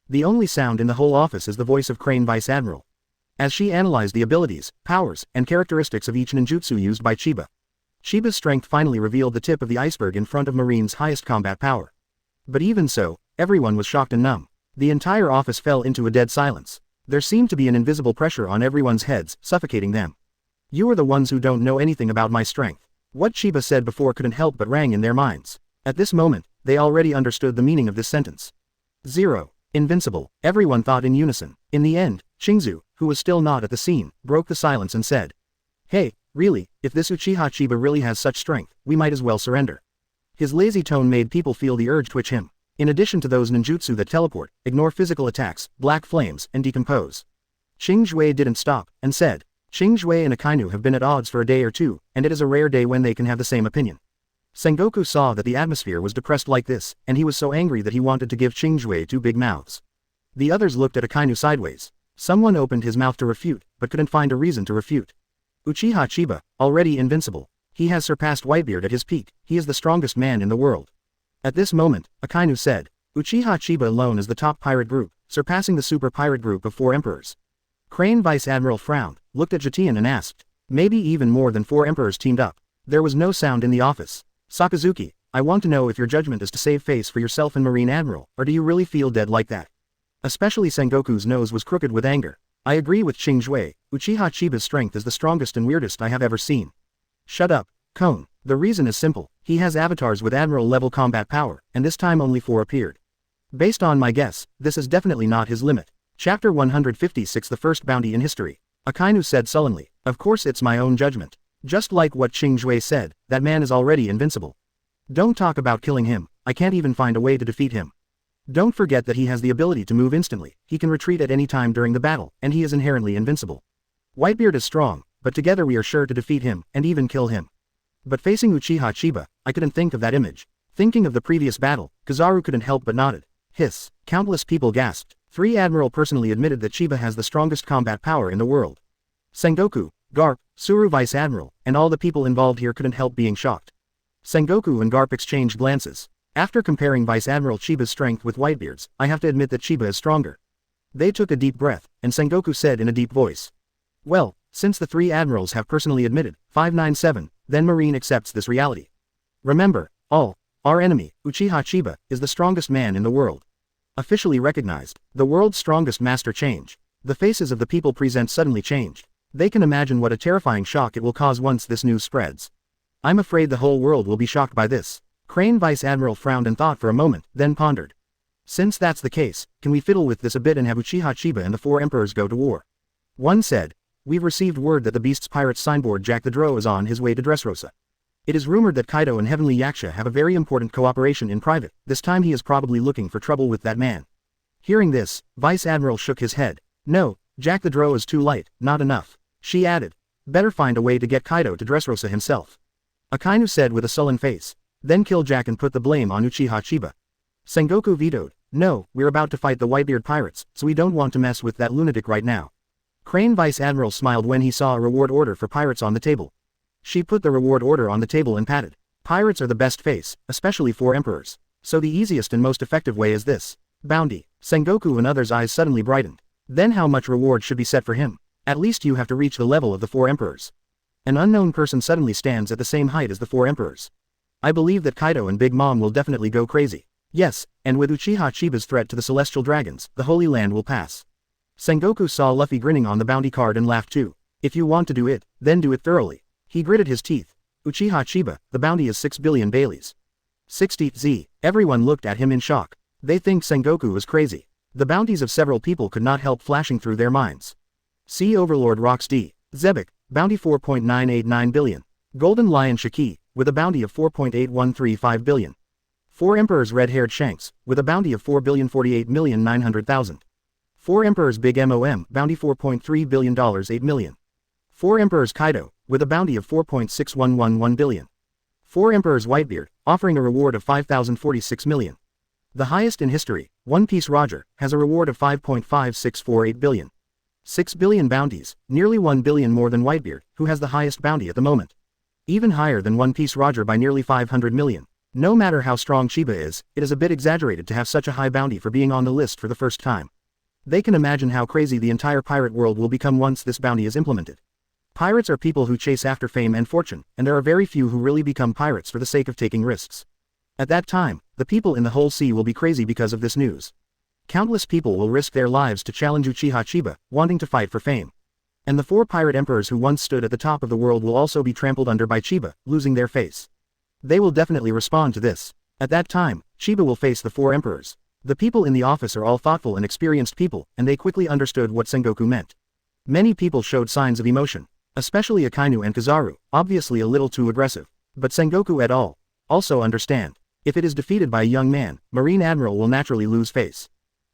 The only sound in the whole office is the voice of Crane Vice Admiral, as she analyzed the abilities, powers, and characteristics of each ninjutsu used by Chiba. Chiba's strength finally revealed the tip of the iceberg in front of Marine's highest combat power. But even so, everyone was shocked and numb. The entire office fell into a dead silence. There seemed to be an invisible pressure on everyone's heads, suffocating them. "You are the ones who don't know anything about my strength." What Chiba said before couldn't help but rang in their minds. At this moment, they already understood the meaning of this sentence. 0. Invincible, everyone thought in unison. In the end, Shingzu, who was still not at the scene, broke the silence and said, "Hey, really, if this Uchiha Chiba really has such strength, we might as well surrender." His lazy tone made people feel the urge twitch him. In addition to those ninjutsu that teleport, ignore physical attacks, black flames, and decompose. Xing Shui didn't stop, and said, "Xing Shui and Akainu have been at odds for a day or two, and it is a rare day when they can have the same opinion." Sengoku saw that the atmosphere was depressed like this, and he was so angry that he wanted to give Xing Shui 2 big mouths. The others looked at Akainu sideways. Someone opened his mouth to refute, but couldn't find a reason to refute. Uchiha Chiba, already invincible. He has surpassed Whitebeard at his peak, he is the strongest man in the world. At this moment, Akainu said, "Uchiha Chiba alone is the top pirate group, surpassing the super pirate group of 4 emperors." Crane Vice Admiral frowned, looked at Jatian and asked, "Maybe even more than 4 emperors teamed up." There was no sound in the office. "Sakazuki, I want to know if your judgment is to save face for yourself and Marine Admiral, or do you really feel dead like that?" Especially Sengoku's nose was crooked with anger. "I agree with Xing Shui, Uchiha Chiba's strength is the strongest and weirdest I have ever seen." "Shut up, Cone. The reason is simple, he has avatars with admiral-level combat power, and this time only 4 appeared. Based on my guess, this is definitely not his limit." Chapter 156 The First Bounty in History. Akainu said sullenly, "Of course it's my own judgment. Just like what Xing Shui said, that man is already invincible. Don't talk about killing him, I can't even find a way to defeat him. Don't forget that he has the ability to move instantly, he can retreat at any time during the battle, and he is inherently invincible. Whitebeard is strong, but together we are sure to defeat him, and even kill him. But facing Uchiha Chiba, I couldn't think of that image." Thinking of the previous battle, Kizaru couldn't help but nodded. Hiss. Countless people gasped. 3 Admiral personally admitted that Chiba has the strongest combat power in the world. Sengoku, Garp, Suru Vice Admiral, and all the people involved here couldn't help being shocked. Sengoku and Garp exchanged glances. After comparing Vice Admiral Chiba's strength with Whitebeard's, I have to admit that Chiba is stronger. They took a deep breath, and Sengoku said in a deep voice. Well, since the three admirals have personally admitted, 597, then Marine accepts this reality. Remember, our enemy, Uchiha Chiba, is the strongest man in the world. Officially recognized, the world's strongest master change. The faces of the people present suddenly changed. They can imagine what a terrifying shock it will cause once this news spreads. I'm afraid the whole world will be shocked by this. Crane Vice Admiral frowned and thought for a moment, then pondered. Since that's the case, can we fiddle with this a bit and have Uchiha Chiba and the four emperors go to war? One said. We've received word that the Beast's Pirates signboard Jack the Drow is on his way to Dressrosa. It is rumored that Kaido and Heavenly Yaksha have a very important cooperation in private. This time he is probably looking for trouble with that man. Hearing this, Vice Admiral shook his head. No, Jack the Drow is too light, not enough. She added. Better find a way to get Kaido to Dressrosa himself. Akainu said with a sullen face. Then kill Jack and put the blame on Uchiha Chiba. Sengoku vetoed. No, we're about to fight the Whitebeard pirates, so we don't want to mess with that lunatic right now. Crane Vice Admiral smiled when he saw a reward order for pirates on the table. She put the reward order on the table and patted. Pirates are the best face, especially four emperors. So the easiest and most effective way is this. Bounty. Sengoku and others' eyes suddenly brightened. Then how much reward should be set for him? At least you have to reach the level of the four emperors. An unknown person suddenly stands at the same height as the four emperors. I believe that Kaido and Big Mom will definitely go crazy. Yes, and with Uchiha Chiba's threat to the Celestial Dragons, the Holy Land will pass. Sengoku saw Luffy grinning on the bounty card and laughed too. If you want to do it, then do it thoroughly. He gritted his teeth. Uchiha Chiba, the bounty is 6 billion Baileys. 60Z. Everyone looked at him in shock. They think Sengoku was crazy. The bounties of several people could not help flashing through their minds. Sea Overlord Rox D. Zebek, bounty 4.989 billion. Golden Lion Shiki, with a bounty of 4.8135 billion. Four Emperors Red-Haired Shanks, with a bounty of 4,048,900,000. Four Emperors Big MOM, bounty $4.3 billion 8 million. Four Emperors Kaido, with a bounty of 4.6111 billion. Four Emperors Whitebeard, offering a reward of 5,046 million. The highest in history, One Piece Roger, has a reward of 5.5648 billion. 6 billion bounties, nearly 1 billion more than Whitebeard, who has the highest bounty at the moment. Even higher than One Piece Roger by nearly 500 million. No matter how strong Chiba is, it is a bit exaggerated to have such a high bounty for being on the list for the first time. They can imagine how crazy the entire pirate world will become once this bounty is implemented. Pirates are people who chase after fame and fortune, and there are very few who really become pirates for the sake of taking risks. At that time, the people in the whole sea will be crazy because of this news. Countless people will risk their lives to challenge Uchiha Chiba, wanting to fight for fame. And the four pirate emperors who once stood at the top of the world will also be trampled under by Chiba, losing their face. They will definitely respond to this. At that time, Chiba will face the four emperors. The people in the office are all thoughtful and experienced people, and they quickly understood what Sengoku meant. Many people showed signs of emotion. Especially Akainu and Kizaru, obviously a little too aggressive. But Sengoku et al. Also understand. If it is defeated by a young man, Marine Admiral will naturally lose face.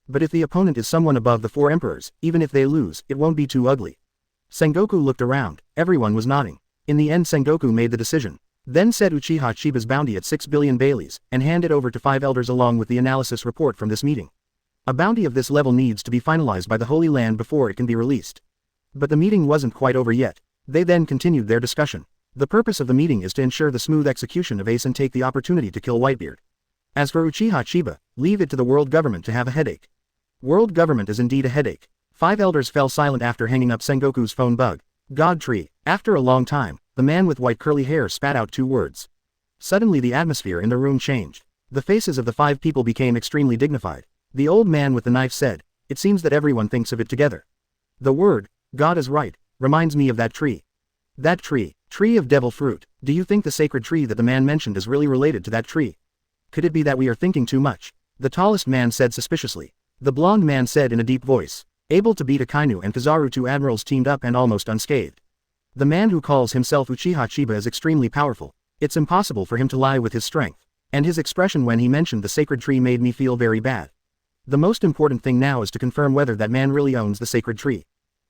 But if the opponent is someone above the four emperors, even if they lose, it won't be too ugly. Sengoku looked around, everyone was nodding. In the end Sengoku made the decision. Then set Uchiha Chiba's bounty at 6 billion Baileys, and hand it over to 5 elders along with the analysis report from this meeting. A bounty of this level needs to be finalized by the Holy Land before it can be released. But the meeting wasn't quite over yet. They then continued their discussion. The purpose of the meeting is to ensure the smooth execution of Ace and take the opportunity to kill Whitebeard. As for Uchiha Chiba, leave it to the world government to have a headache. World government is indeed a headache. 5 elders fell silent after hanging up Sengoku's phone bug. God tree. After a long time, the man with white curly hair spat out 2 words. Suddenly the atmosphere in the room changed. The faces of the 5 people became extremely dignified. The old man with the knife said, "It seems that everyone thinks of it together. The word, God is right, reminds me of that tree. That tree, tree of devil fruit. Do you think the sacred tree that the man mentioned is really related to that tree? Could it be that we are thinking too much?" The tallest man said suspiciously. The blonde man said in a deep voice, able to beat Akainu and Kizaru, 2 admirals teamed up and almost unscathed. The man who calls himself Uchiha Chiba is extremely powerful. It's impossible for him to lie with his strength. And his expression when he mentioned the sacred tree made me feel very bad. The most important thing now is to confirm whether that man really owns the sacred tree.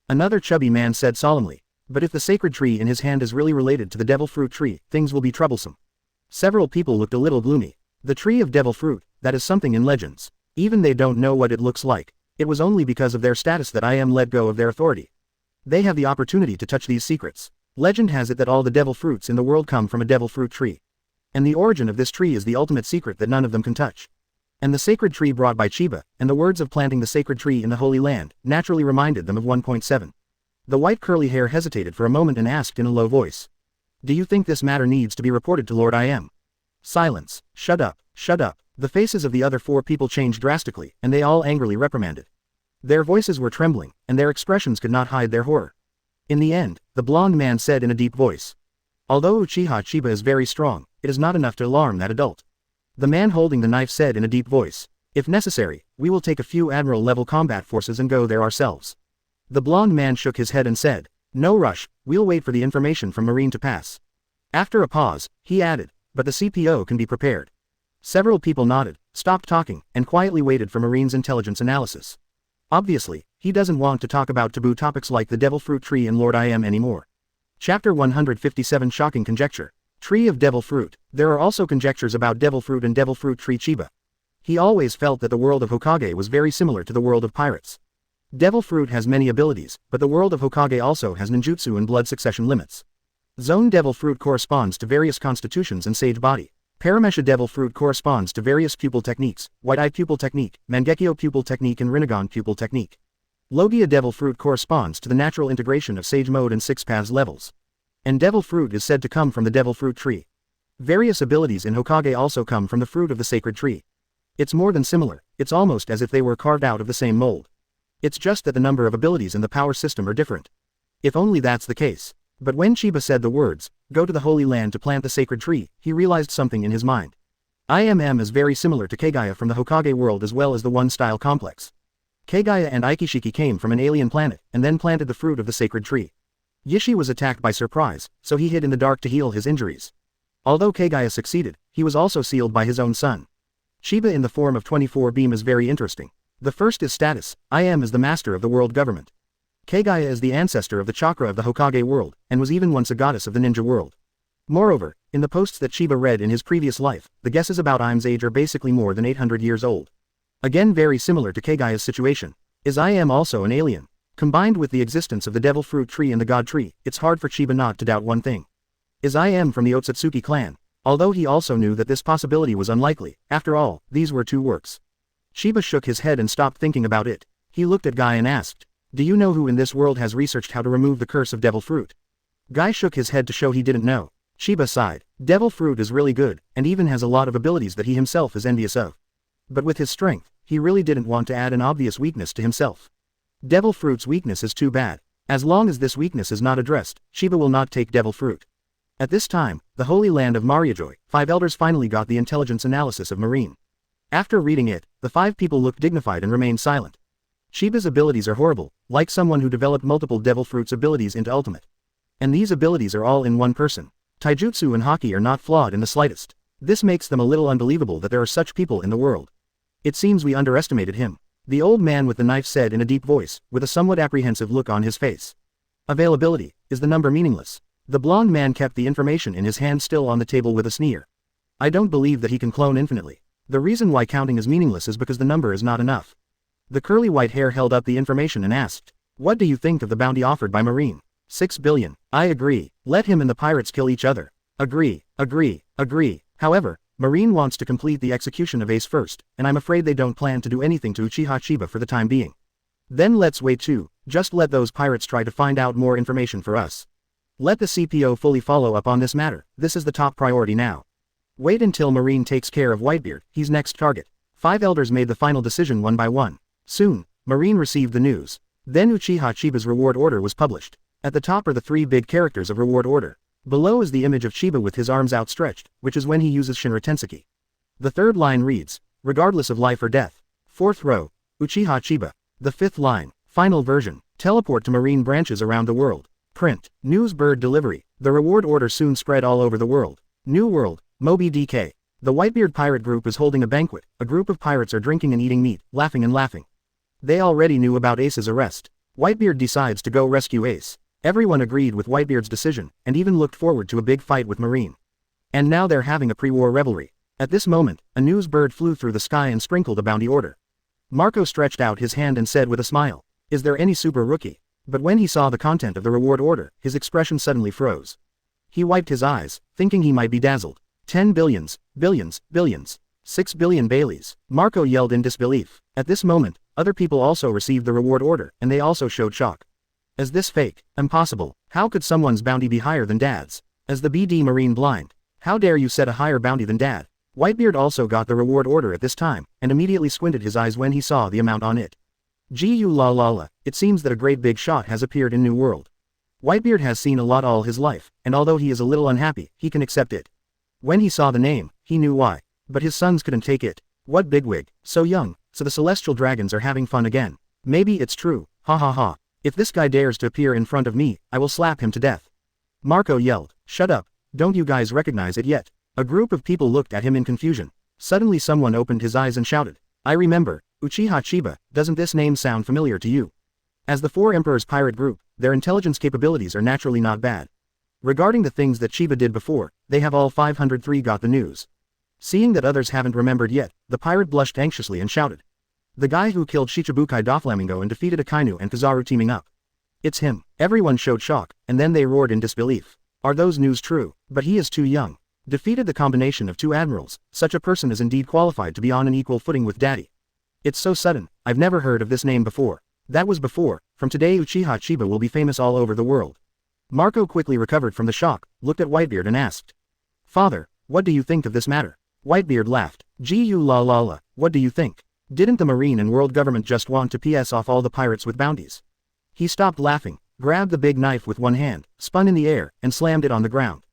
Another chubby man said solemnly, "But if the sacred tree in his hand is really related to the devil fruit tree, things will be troublesome." Several people looked a little gloomy. The tree of devil fruit, that is something in legends. Even they don't know what it looks like. It was only because of their status that I am let go of their authority. They have the opportunity to touch these secrets. Legend has it that all the devil fruits in the world come from a devil fruit tree. And the origin of this tree is the ultimate secret that none of them can touch. And the sacred tree brought by Chiba, and the words of planting the sacred tree in the Holy Land, naturally reminded them of 1.7. The white curly hair hesitated for a moment and asked in a low voice. Do you think this matter needs to be reported to Lord I.M.? Silence. Shut up, shut up. The faces of the other 4 people changed drastically, and they all angrily reprimanded. Their voices were trembling, and their expressions could not hide their horror. In the end, the blonde man said in a deep voice. Although Uchiha Chiba is very strong, it is not enough to alarm that adult. The man holding the knife said in a deep voice. If necessary, we will take a few admiral-level combat forces and go there ourselves. The blonde man shook his head and said. No rush, we'll wait for the information from Marine to pass. After a pause, he added, but the CPO can be prepared. Several people nodded, stopped talking, and quietly waited for Marine's intelligence analysis. Obviously, he doesn't want to talk about taboo topics like the Devil Fruit Tree and Lord I.M. anymore. Chapter 157 Shocking Conjecture. Tree of Devil Fruit. There are also conjectures about Devil Fruit and Devil Fruit Tree Chiba. He always felt that the world of Hokage was very similar to the world of pirates. Devil Fruit has many abilities, but the world of Hokage also has ninjutsu and blood succession limits. Zone Devil Fruit corresponds to various constitutions and sage body. Paramesha Devil Fruit corresponds to various pupil techniques, White Eye Pupil Technique, Mangekyō Pupil Technique and Rinnegan Pupil Technique. Logia Devil Fruit corresponds to the natural integration of Sage Mode and 6 Paths levels. And Devil Fruit is said to come from the Devil Fruit Tree. Various abilities in Hokage also come from the fruit of the sacred tree. It's more than similar, it's almost as if they were carved out of the same mold. It's just that the number of abilities in the power system are different. If only that's the case. But when Chiba said the words, go to the Holy Land to plant the sacred tree, he realized something in his mind. IMM is very similar to Kaguya from the Hokage world as well as the One-Style Complex. Kaguya and Ikishiki came from an alien planet, and then planted the fruit of the sacred tree. Yishi was attacked by surprise, so he hid in the dark to heal his injuries. Although Kaguya succeeded, he was also sealed by his own son. Chiba in the form of 24 beam is very interesting. The first is status, IM is the master of the world government. Kaguya is the ancestor of the Chakra of the Hokage world, and was even once a goddess of the ninja world. Moreover, in the posts that Chiba read in his previous life, the guesses about IM's age are basically more than 800 years old. Again very similar to Kaguya's situation. Is IM also an alien? Combined with the existence of the Devil Fruit Tree and the God Tree, it's hard for Chiba not to doubt one thing. Is IM from the Otsutsuki clan? Although he also knew that this possibility was unlikely, after all, these were 2 works. Chiba shook his head and stopped thinking about it. He looked at Guy and asked, do you know who in this world has researched how to remove the curse of Devil Fruit? Guy shook his head to show he didn't know. Chiba sighed. Devil Fruit is really good, and even has a lot of abilities that he himself is envious of. But with his strength, he really didn't want to add an obvious weakness to himself. Devil Fruit's weakness is too bad. As long as this weakness is not addressed, Chiba will not take Devil Fruit. At this time, the Holy Land of Mangekyou, 5 elders finally got the intelligence analysis of Marine. After reading it, the 5 people looked dignified and remained silent. Chiba's abilities are horrible, like someone who developed multiple Devil Fruits abilities into ultimate. And these abilities are all in one person. Taijutsu and Haki are not flawed in the slightest. This makes them a little unbelievable that there are such people in the world. It seems we underestimated him. The old man with the knife said in a deep voice, with a somewhat apprehensive look on his face. Availability, is the number meaningless? The blonde man kept the information in his hand still on the table with a sneer. I don't believe that he can clone infinitely. The reason why counting is meaningless is because the number is not enough. The curly white hair held up the information and asked, what do you think of the bounty offered by Marine? 6 billion. I agree. Let him and the pirates kill each other. Agree. However, Marine wants to complete the execution of Ace first, and I'm afraid they don't plan to do anything to Uchiha Chiba for the time being. Then let's wait too, just let those pirates try to find out more information for us. Let the CPO fully follow up on this matter, this is the top priority now. Wait until Marine takes care of Whitebeard, he's next target. 5 elders made the final decision one by one. Soon, Marine received the news. Then Uchiha Chiba's reward order was published. At the top are the 3 big characters of reward order. Below is the image of Chiba with his arms outstretched, which is when he uses Shinra Tenseki. The 3rd line reads, regardless of life or death. 4th row, Uchiha Chiba. The 5th line, final version, teleport to Marine branches around the world. Print, news bird delivery. The reward order soon spread all over the world. New world, Moby DK. The Whitebeard pirate group is holding a banquet, a group of pirates are drinking and eating meat, laughing and laughing. They already knew about Ace's arrest. Whitebeard decides to go rescue Ace. Everyone agreed with Whitebeard's decision, and even looked forward to a big fight with Marine. And now they're having a pre-war revelry. At this moment, a news bird flew through the sky and sprinkled a bounty order. Marco stretched out his hand and said with a smile, is there any super rookie? But when he saw the content of the reward order, his expression suddenly froze. He wiped his eyes, thinking he might be dazzled. 10 billions, billions, billions. 6 billion Baileys. Marco yelled in disbelief. At this moment, other people also received the reward order, and they also showed shock. Is this fake? Impossible. How could someone's bounty be higher than Dad's? As the BD Marine blind. How dare you set a higher bounty than Dad? Whitebeard also got the reward order at this time, and immediately squinted his eyes when he saw the amount on it. Gee la la la, it seems that a great big shot has appeared in New World. Whitebeard has seen a lot all his life, and although he is a little unhappy, he can accept it. When he saw the name, he knew why. But his sons couldn't take it. What bigwig, so young, so the celestial dragons are having fun again. Maybe it's true, ha ha ha. If this guy dares to appear in front of me, I will slap him to death. Marco yelled, shut up, don't you guys recognize it yet? A group of people looked at him in confusion. Suddenly someone opened his eyes and shouted, I remember, Uchiha Chiba, doesn't this name sound familiar to you? As the Four Emperors pirate group, their intelligence capabilities are naturally not bad. Regarding the things that Chiba did before, they have all 503 got the news. Seeing that others haven't remembered yet, the pirate blushed anxiously and shouted. The guy who killed Shichibukai Doflamingo and defeated Akainu and Kizaru teaming up. It's him. Everyone showed shock, and then they roared in disbelief. Are those news true? But he is too young. Defeated the combination of two admirals, such a person is indeed qualified to be on an equal footing with Daddy. It's so sudden, I've never heard of this name before. That was before, from today Uchiha Chiba will be famous all over the world. Marco quickly recovered from the shock, looked at Whitebeard and asked. Father, what do you think of this matter? Whitebeard laughed. Gee la la la, what do you think? Didn't the Marine and World Government just want to PS off all the pirates with bounties? He stopped laughing, grabbed the big knife with one hand, spun in the air, and slammed it on the ground.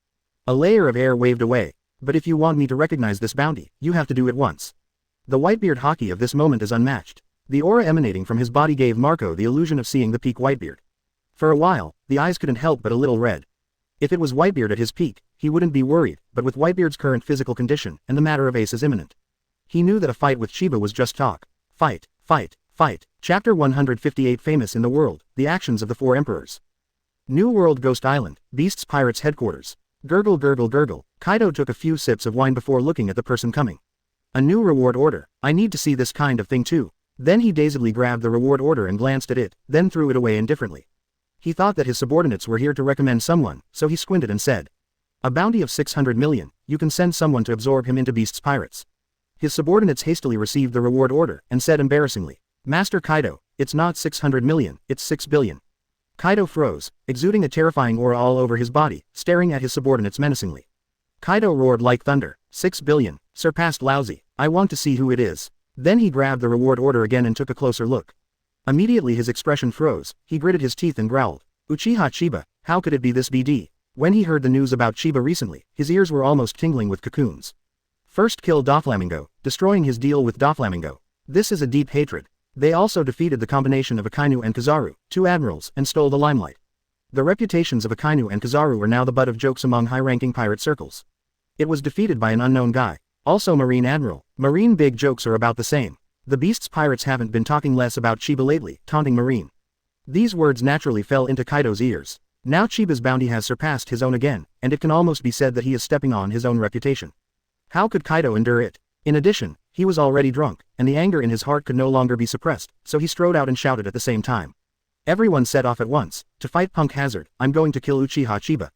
A layer of air waved away. But if you want me to recognize this bounty, you have to do it once. The Whitebeard hockey of this moment is unmatched. The aura emanating from his body gave Marco the illusion of seeing the peak Whitebeard. For a while, the eyes couldn't help but a little red. If it was Whitebeard at his peak, he wouldn't be worried, but with Whitebeard's current physical condition, and the matter of Ace is imminent. He knew that a fight with Chiba was just talk. Fight, fight, fight. Chapter 158 Famous in the World, The Actions of the Four Emperors. New World Ghost Island, Beasts Pirates Headquarters. Gurgle gurgle gurgle. Kaido took a few sips of wine before looking at the person coming. A new reward order. I need to see this kind of thing too. Then he dazedly grabbed the reward order and glanced at it, then threw it away indifferently. He thought that his subordinates were here to recommend someone, so he squinted and said. A bounty of 600 million, you can send someone to absorb him into Beasts Pirates. His subordinates hastily received the reward order, and said embarrassingly, Master Kaido, it's not 600 million, it's 6 billion. Kaido froze, exuding a terrifying aura all over his body, staring at his subordinates menacingly. Kaido roared like thunder, 6 billion, surpassed lousy, I want to see who it is. Then he grabbed the reward order again and took a closer look. Immediately his expression froze, he gritted his teeth and growled, Uchiha Chiba, how could it be this BD? When he heard the news about Chiba recently, his ears were almost tingling with cocoons. First kill Doflamingo, destroying his deal with Doflamingo. This is a deep hatred. They also defeated the combination of Akainu and Kizaru, two admirals, and stole the limelight. The reputations of Akainu and Kizaru are now the butt of jokes among high-ranking pirate circles. It was defeated by an unknown guy. Also Marine Admiral. Marine big jokes are about the same. The Beasts Pirates haven't been talking less about Chiba lately, taunting Marine. These words naturally fell into Kaido's ears. Now Chiba's bounty has surpassed his own again, and it can almost be said that he is stepping on his own reputation. How could Kaido endure it? In addition, he was already drunk, and the anger in his heart could no longer be suppressed, so he strode out and shouted at the same time. Everyone set off at once, to fight Punk Hazard, I'm going to kill Uchiha Chiba.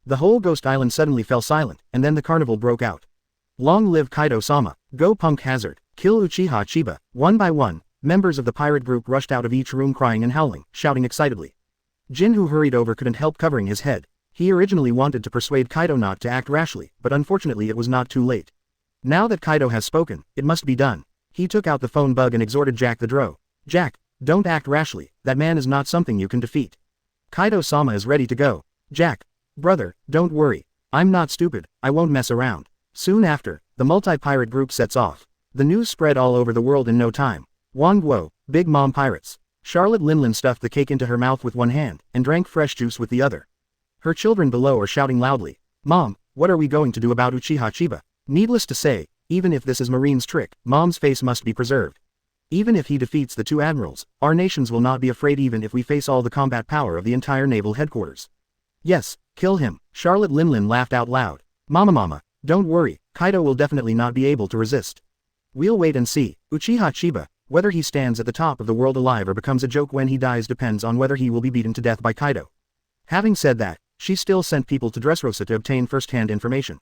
The whole Ghost Island suddenly fell silent, and then the carnival broke out. Long live Kaido-sama, go Punk Hazard, kill Uchiha Chiba. One by one, members of the pirate group rushed out of each room crying and howling, shouting excitedly. Jin, who hurried over, couldn't help covering his head. He originally wanted to persuade Kaido not to act rashly, but unfortunately it was not too late. Now that Kaido has spoken, it must be done. He took out the phone bug and exhorted Jack the Dro. Jack, don't act rashly, that man is not something you can defeat. Kaido-sama is ready to go. Jack, brother, don't worry. I'm not stupid, I won't mess around. Soon after, the multi-pirate group sets off. The news spread all over the world in no time. Wang Guo, Big Mom Pirates. Charlotte Linlin stuffed the cake into her mouth with one hand, and drank fresh juice with the other. Her children below are shouting loudly, Mom, what are we going to do about Uchiha Chiba? Needless to say, even if this is Marine's trick, Mom's face must be preserved. Even if he defeats the two admirals, our nations will not be afraid even if we face all the combat power of the entire naval headquarters. Yes, kill him, Charlotte Linlin laughed out loud. Mama, don't worry, Kaido will definitely not be able to resist. We'll wait and see. Uchiha Chiba, Whether he stands at the top of the world alive or becomes a joke when he dies depends on whether he will be beaten to death by Kaido. Having said that, she still sent people to Dressrosa to obtain first-hand information.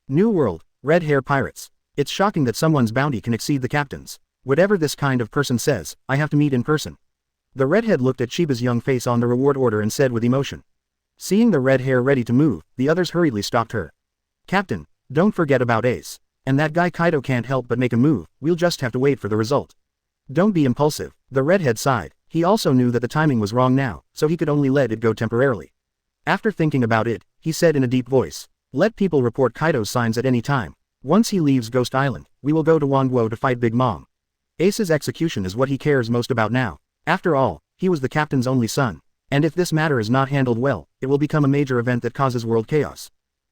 New World, Red Hair Pirates. It's shocking that someone's bounty can exceed the captain's. Whatever this kind of person says, I have to meet in person. The redhead looked at Chiba's young face on the reward order and said with emotion. Seeing the red hair ready to move, the others hurriedly stopped her. Captain, don't forget about Ace. And that guy Kaido can't help but make a move, we'll just have to wait for the result. Don't be impulsive, the redhead sighed. He also knew that the timing was wrong now, so he could only let it go temporarily. After thinking about it, he said in a deep voice. Let people report Kaido's signs at any time. Once he leaves Ghost Island, we will go to Wonguo to fight Big Mom. Ace's execution is what he cares most about now. After all, he was the captain's only son. And if this matter is not handled well, it will become a major event that causes world chaos.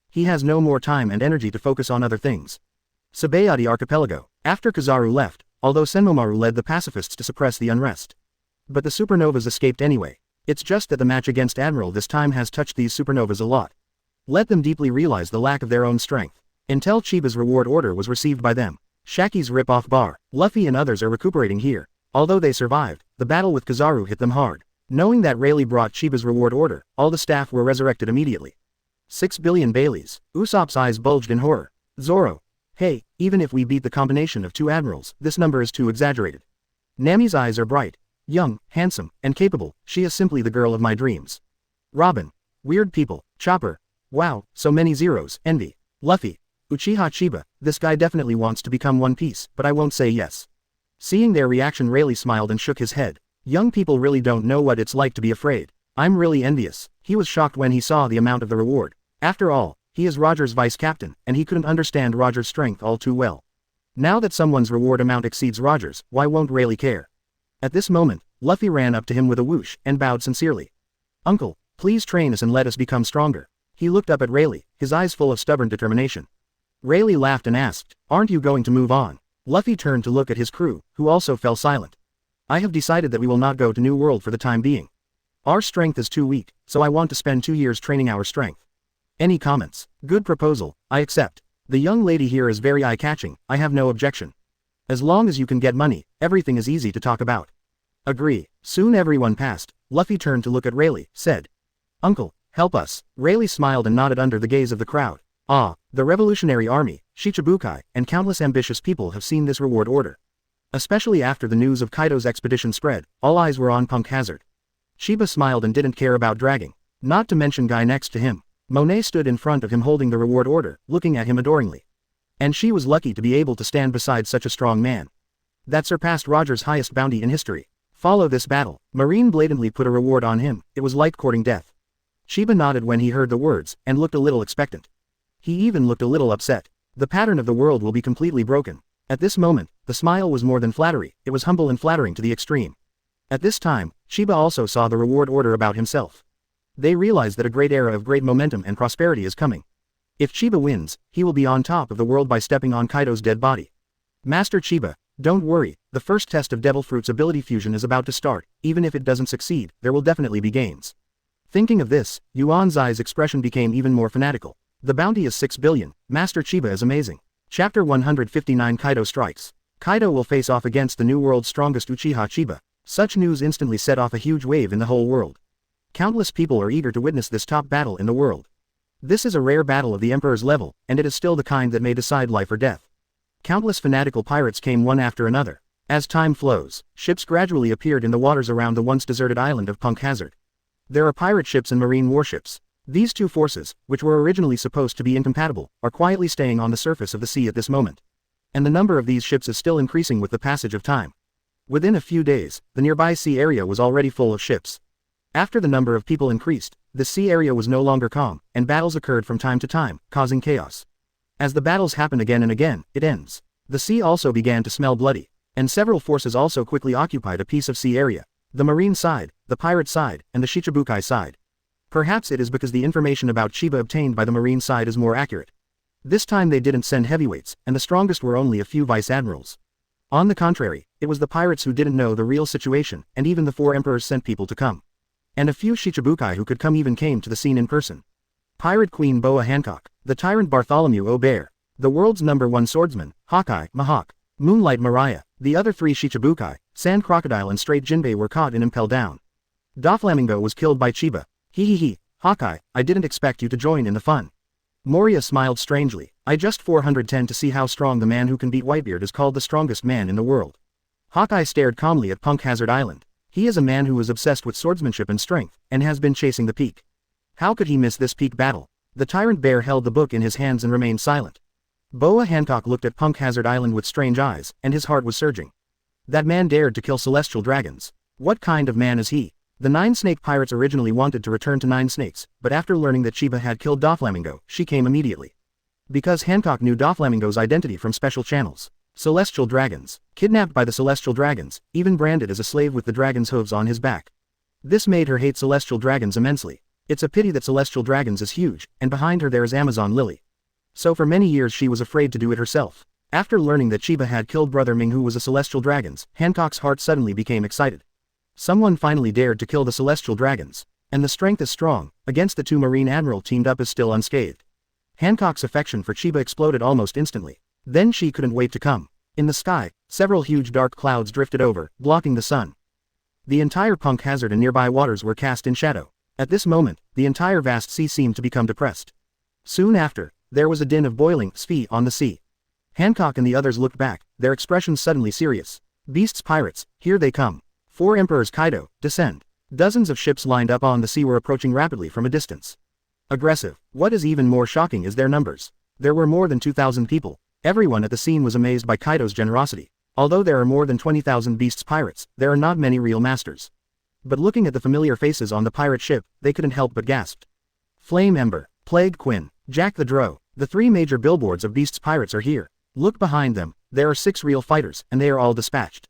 He has no more time and energy to focus on other things. Sabayati Archipelago. After Kizaru left, although Senmomaru led the pacifists to suppress the unrest. But the supernovas escaped anyway. It's just that the match against Admiral this time has touched these supernovas a lot. Let them deeply realize the lack of their own strength. Until Chiba's reward order was received by them. Shaki's rip-off bar. Luffy and others are recuperating here. Although they survived, the battle with Kizaru hit them hard. Knowing that Rayleigh brought Chiba's reward order, all the staff were resurrected immediately. 6 billion Baileys. Usopp's eyes bulged in horror. Zoro. Hey, even if we beat the combination of 2 admirals, this number is too exaggerated. Nami's eyes are bright. Young, handsome, and capable, she is simply the girl of my dreams. Robin. Weird people. Chopper. Wow, so many zeros. Envy. Luffy. Uchiha Chiba. This guy definitely wants to become One Piece, but I won't say yes. Seeing their reaction, Rayleigh smiled and shook his head. Young people really don't know what it's like to be afraid. I'm really envious. He was shocked when he saw the amount of the reward. After all, he is Roger's vice captain, and he couldn't understand Roger's strength all too well. Now that someone's reward amount exceeds Roger's, why won't Rayleigh care? At this moment, Luffy ran up to him with a whoosh and bowed sincerely. Uncle, please train us and let us become stronger. He looked up at Rayleigh, his eyes full of stubborn determination. Rayleigh laughed and asked, aren't you going to move on? Luffy turned to look at his crew, who also fell silent. I have decided that we will not go to New World for the time being. Our strength is too weak, so I want to spend 2 years training our strength. Any comments? Good proposal, I accept. The young lady here is very eye-catching, I have no objection. As long as you can get money, everything is easy to talk about. Agree. Soon everyone passed. Luffy turned to look at Rayleigh, said. Uncle, help us. Rayleigh smiled and nodded under the gaze of the crowd. Ah, the Revolutionary Army, Shichibukai, and countless ambitious people have seen this reward order. Especially after the news of Kaido's expedition spread, all eyes were on Punk Hazard. Chiba smiled and didn't care about dragging. Not to mention guy next to him. Monet stood in front of him holding the reward order, looking at him adoringly. And she was lucky to be able to stand beside such a strong man. That surpassed Roger's highest bounty in history. Follow this battle. Marine blatantly put a reward on him, it was like courting death. Chiba nodded when he heard the words, and looked a little expectant. He even looked a little upset. The pattern of the world will be completely broken. At this moment, the smile was more than flattery, it was humble and flattering to the extreme. At this time, Chiba also saw the reward order about himself. They realized that a great era of great momentum and prosperity is coming. If Chiba wins, he will be on top of the world by stepping on Kaido's dead body. Master Chiba, don't worry, the first test of Devil Fruit's ability fusion is about to start, even if it doesn't succeed, there will definitely be gains. Thinking of this, Yuan Zai's expression became even more fanatical. The bounty is 6 billion, Master Chiba is amazing. Chapter 159 Kaido Strikes. Kaido will face off against the new world's strongest Uchiha Chiba. Such news instantly set off a huge wave in the whole world. Countless people are eager to witness this top battle in the world. This is a rare battle of the Emperor's level, and it is still the kind that may decide life or death. Countless fanatical pirates came one after another. As time flows, ships gradually appeared in the waters around the once deserted island of Punk Hazard. There are pirate ships and marine warships. These two forces, which were originally supposed to be incompatible, are quietly staying on the surface of the sea at this moment. And the number of these ships is still increasing with the passage of time. Within a few days, the nearby sea area was already full of ships. After the number of people increased, the sea area was no longer calm, and battles occurred from time to time, causing chaos. As the battles happen again and again, it ends. The sea also began to smell bloody, and several forces also quickly occupied a piece of sea area. The marine side, the pirate side, and the Shichibukai side. Perhaps it is because the information about Chiba obtained by the marine side is more accurate. This time they didn't send heavyweights, and the strongest were only a few vice-admirals. On the contrary, it was the pirates who didn't know the real situation, and even the 4 emperors sent people to come. And a few Shichibukai who could come even came to the scene in person. Pirate Queen Boa Hancock, the tyrant Bartholomew O'Bear, the world's #1 swordsman, Hawkeye Mahawk, Moonlight Mariah, The other three Shichibukai, Sand Crocodile and Straight Jinbei were caught and impelled down. Doflamingo was killed by Chiba. Hee. Hawkeye, I didn't expect you to join in the fun. Moria smiled strangely. I just 410 to see how strong the man who can beat Whitebeard is called the strongest man in the world. Hawkeye stared calmly at Punk Hazard Island. He is a man who is obsessed with swordsmanship and strength, and has been chasing the peak. How could he miss this peak battle? The tyrant bear held the book in his hands and remained silent. Boa Hancock looked at Punk Hazard Island with strange eyes, and his heart was surging. That man dared to kill celestial dragons. What kind of man is he? The Nine Snake Pirates originally wanted to return to Nine Snakes, but after learning that Chiba had killed Doflamingo, she came immediately. Because Hancock knew Doflamingo's identity from special channels. Celestial dragons. Kidnapped by the celestial dragons, even branded as a slave with the dragon's hooves on his back. This made her hate celestial dragons immensely. It's a pity that celestial dragons is huge, and behind her there is Amazon Lily. So for many years she was afraid to do it herself. After learning that Chiba had killed Brother Ming, who was a celestial dragons, Hancock's heart suddenly became excited. Someone finally dared to kill the celestial dragons. And the strength is strong. Against the two Marine Admiral teamed up is still unscathed. Hancock's affection for Chiba exploded almost instantly. Then she couldn't wait to come. In the sky, several huge dark clouds drifted over, blocking the sun. The entire Punk Hazard and nearby waters were cast in shadow. At this moment, the entire vast sea seemed to become depressed. Soon after, there was a din of boiling sphi on the sea. Hancock and the others looked back, their expressions suddenly serious. Beasts pirates, here they come. 4 Emperors Kaido, descend. Dozens of ships lined up on the sea were approaching rapidly from a distance. Aggressive. What is even more shocking is their numbers. There were more than 2,000 people. Everyone at the scene was amazed by Kaido's generosity. Although there are more than 20,000 beasts pirates, there are not many real masters. But looking at the familiar faces on the pirate ship, they couldn't help but gasp. Flame Ember, Plague Quinn, Jack the Drow, the 3 major billboards of beasts pirates are here. Look behind them, there are 6 real fighters, and they are all dispatched.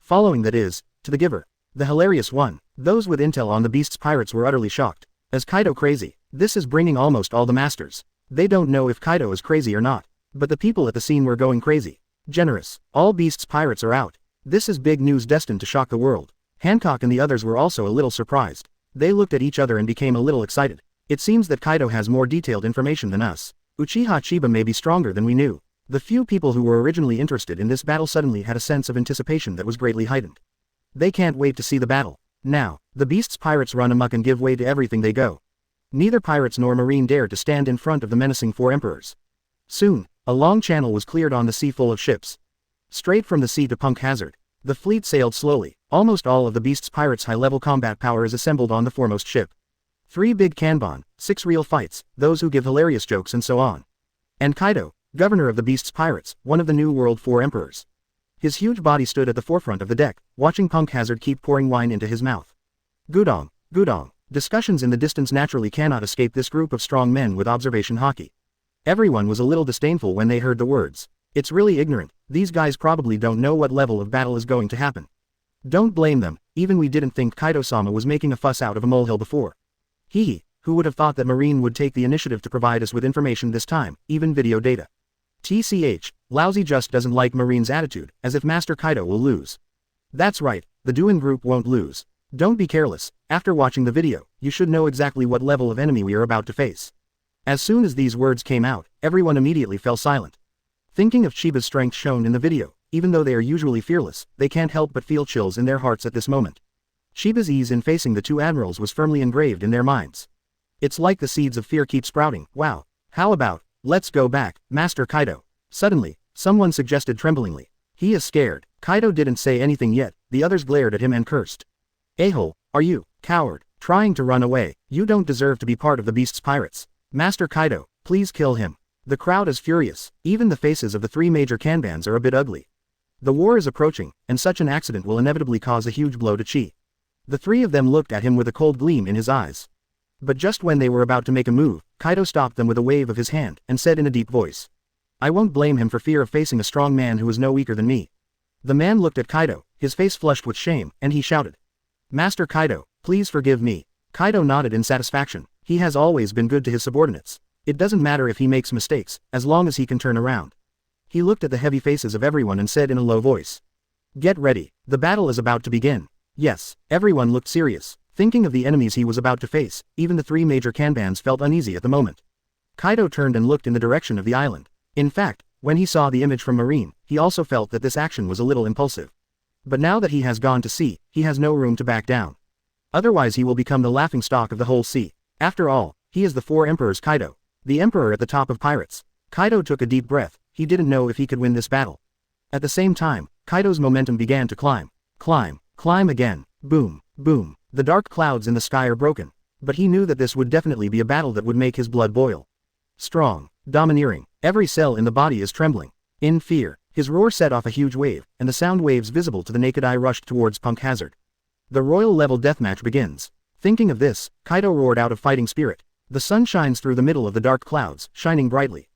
Following that is, to the giver. The hilarious one. Those with intel on the beasts pirates were utterly shocked. As Kaido crazy? This is bringing almost all the masters. They don't know if Kaido is crazy or not. But the people at the scene were going crazy. Generous. All beasts pirates are out. This is big news destined to shock the world. Hancock and the others were also a little surprised. They looked at each other and became a little excited. It seems that Kaido has more detailed information than us. Uchiha Chiba may be stronger than we knew. The few people who were originally interested in this battle suddenly had a sense of anticipation that was greatly heightened. They can't wait to see the battle. Now, the beasts pirates run amok and give way to everything they go. Neither pirates nor marine dared to stand in front of the menacing 4 emperors. Soon, a long channel was cleared on the sea full of ships. Straight from the sea to Punk Hazard. The fleet sailed slowly. Almost all of the beasts pirates' high-level combat power is assembled on the foremost ship. 3 big kanban, 6 real fights, those who give hilarious jokes and so on. And Kaido, governor of the beasts pirates, one of the new world 4 emperors. His huge body stood at the forefront of the deck, watching Punk Hazard keep pouring wine into his mouth. Gudong. Discussions in the distance naturally cannot escape this group of strong men with observation haki. Everyone was a little disdainful when they heard the words. It's really ignorant, these guys probably don't know what level of battle is going to happen. Don't blame them, even we didn't think Kaido-sama was making a fuss out of a molehill before. Who would have thought that Marine would take the initiative to provide us with information this time, even video data. TCH, Lousy just doesn't like Marine's attitude, as if Master Kaido will lose. That's right, the Duin group won't lose. Don't be careless, after watching the video, you should know exactly what level of enemy we are about to face. As soon as these words came out, everyone immediately fell silent. Thinking of Chiba's strength shown in the video, even though they are usually fearless, they can't help but feel chills in their hearts at this moment. Chiba's ease in facing the 2 admirals was firmly engraved in their minds. It's like the seeds of fear keep sprouting. Wow. How about, let's go back, Master Kaido. Suddenly, someone suggested tremblingly. He is scared. Kaido didn't say anything yet, the others glared at him and cursed. A-hole, are you, coward, trying to run away? You don't deserve to be part of the beasts pirates. Master Kaido, please kill him. The crowd is furious, even the faces of the 3 major kanbans are a bit ugly. The war is approaching, and such an accident will inevitably cause a huge blow to Chi. The 3 of them looked at him with a cold gleam in his eyes. But just when they were about to make a move, Kaido stopped them with a wave of his hand, and said in a deep voice. I won't blame him for fear of facing a strong man who is no weaker than me. The man looked at Kaido, his face flushed with shame, and he shouted. Master Kaido, please forgive me. Kaido nodded in satisfaction. He has always been good to his subordinates. It doesn't matter if he makes mistakes, as long as he can turn around. He looked at the heavy faces of everyone and said in a low voice. Get ready, the battle is about to begin. Yes, everyone looked serious. Thinking of the enemies he was about to face, even the 3 major kanbans felt uneasy at the moment. Kaido turned and looked in the direction of the island. In fact, When he saw the image from Marine, he also felt that this action was a little impulsive. But now that he has gone to sea, he has no room to back down. Otherwise he will become the laughingstock of the whole sea. After all, he is the Four Emperors Kaido, the emperor at the top of pirates. Kaido took a deep breath. He didn't know if he could win this battle. At the same time, Kaido's momentum began to climb. Climb again. Boom, boom. The dark clouds in the sky are broken. But he knew that this would definitely be a battle that would make his blood boil. Strong, domineering, every cell in the body is trembling. In fear, his roar set off a huge wave, and the sound waves visible to the naked eye rushed towards Punk Hazard. The royal level deathmatch begins. Thinking of this, Kaido roared out of fighting spirit. The sun shines through the middle of the dark clouds, shining brightly.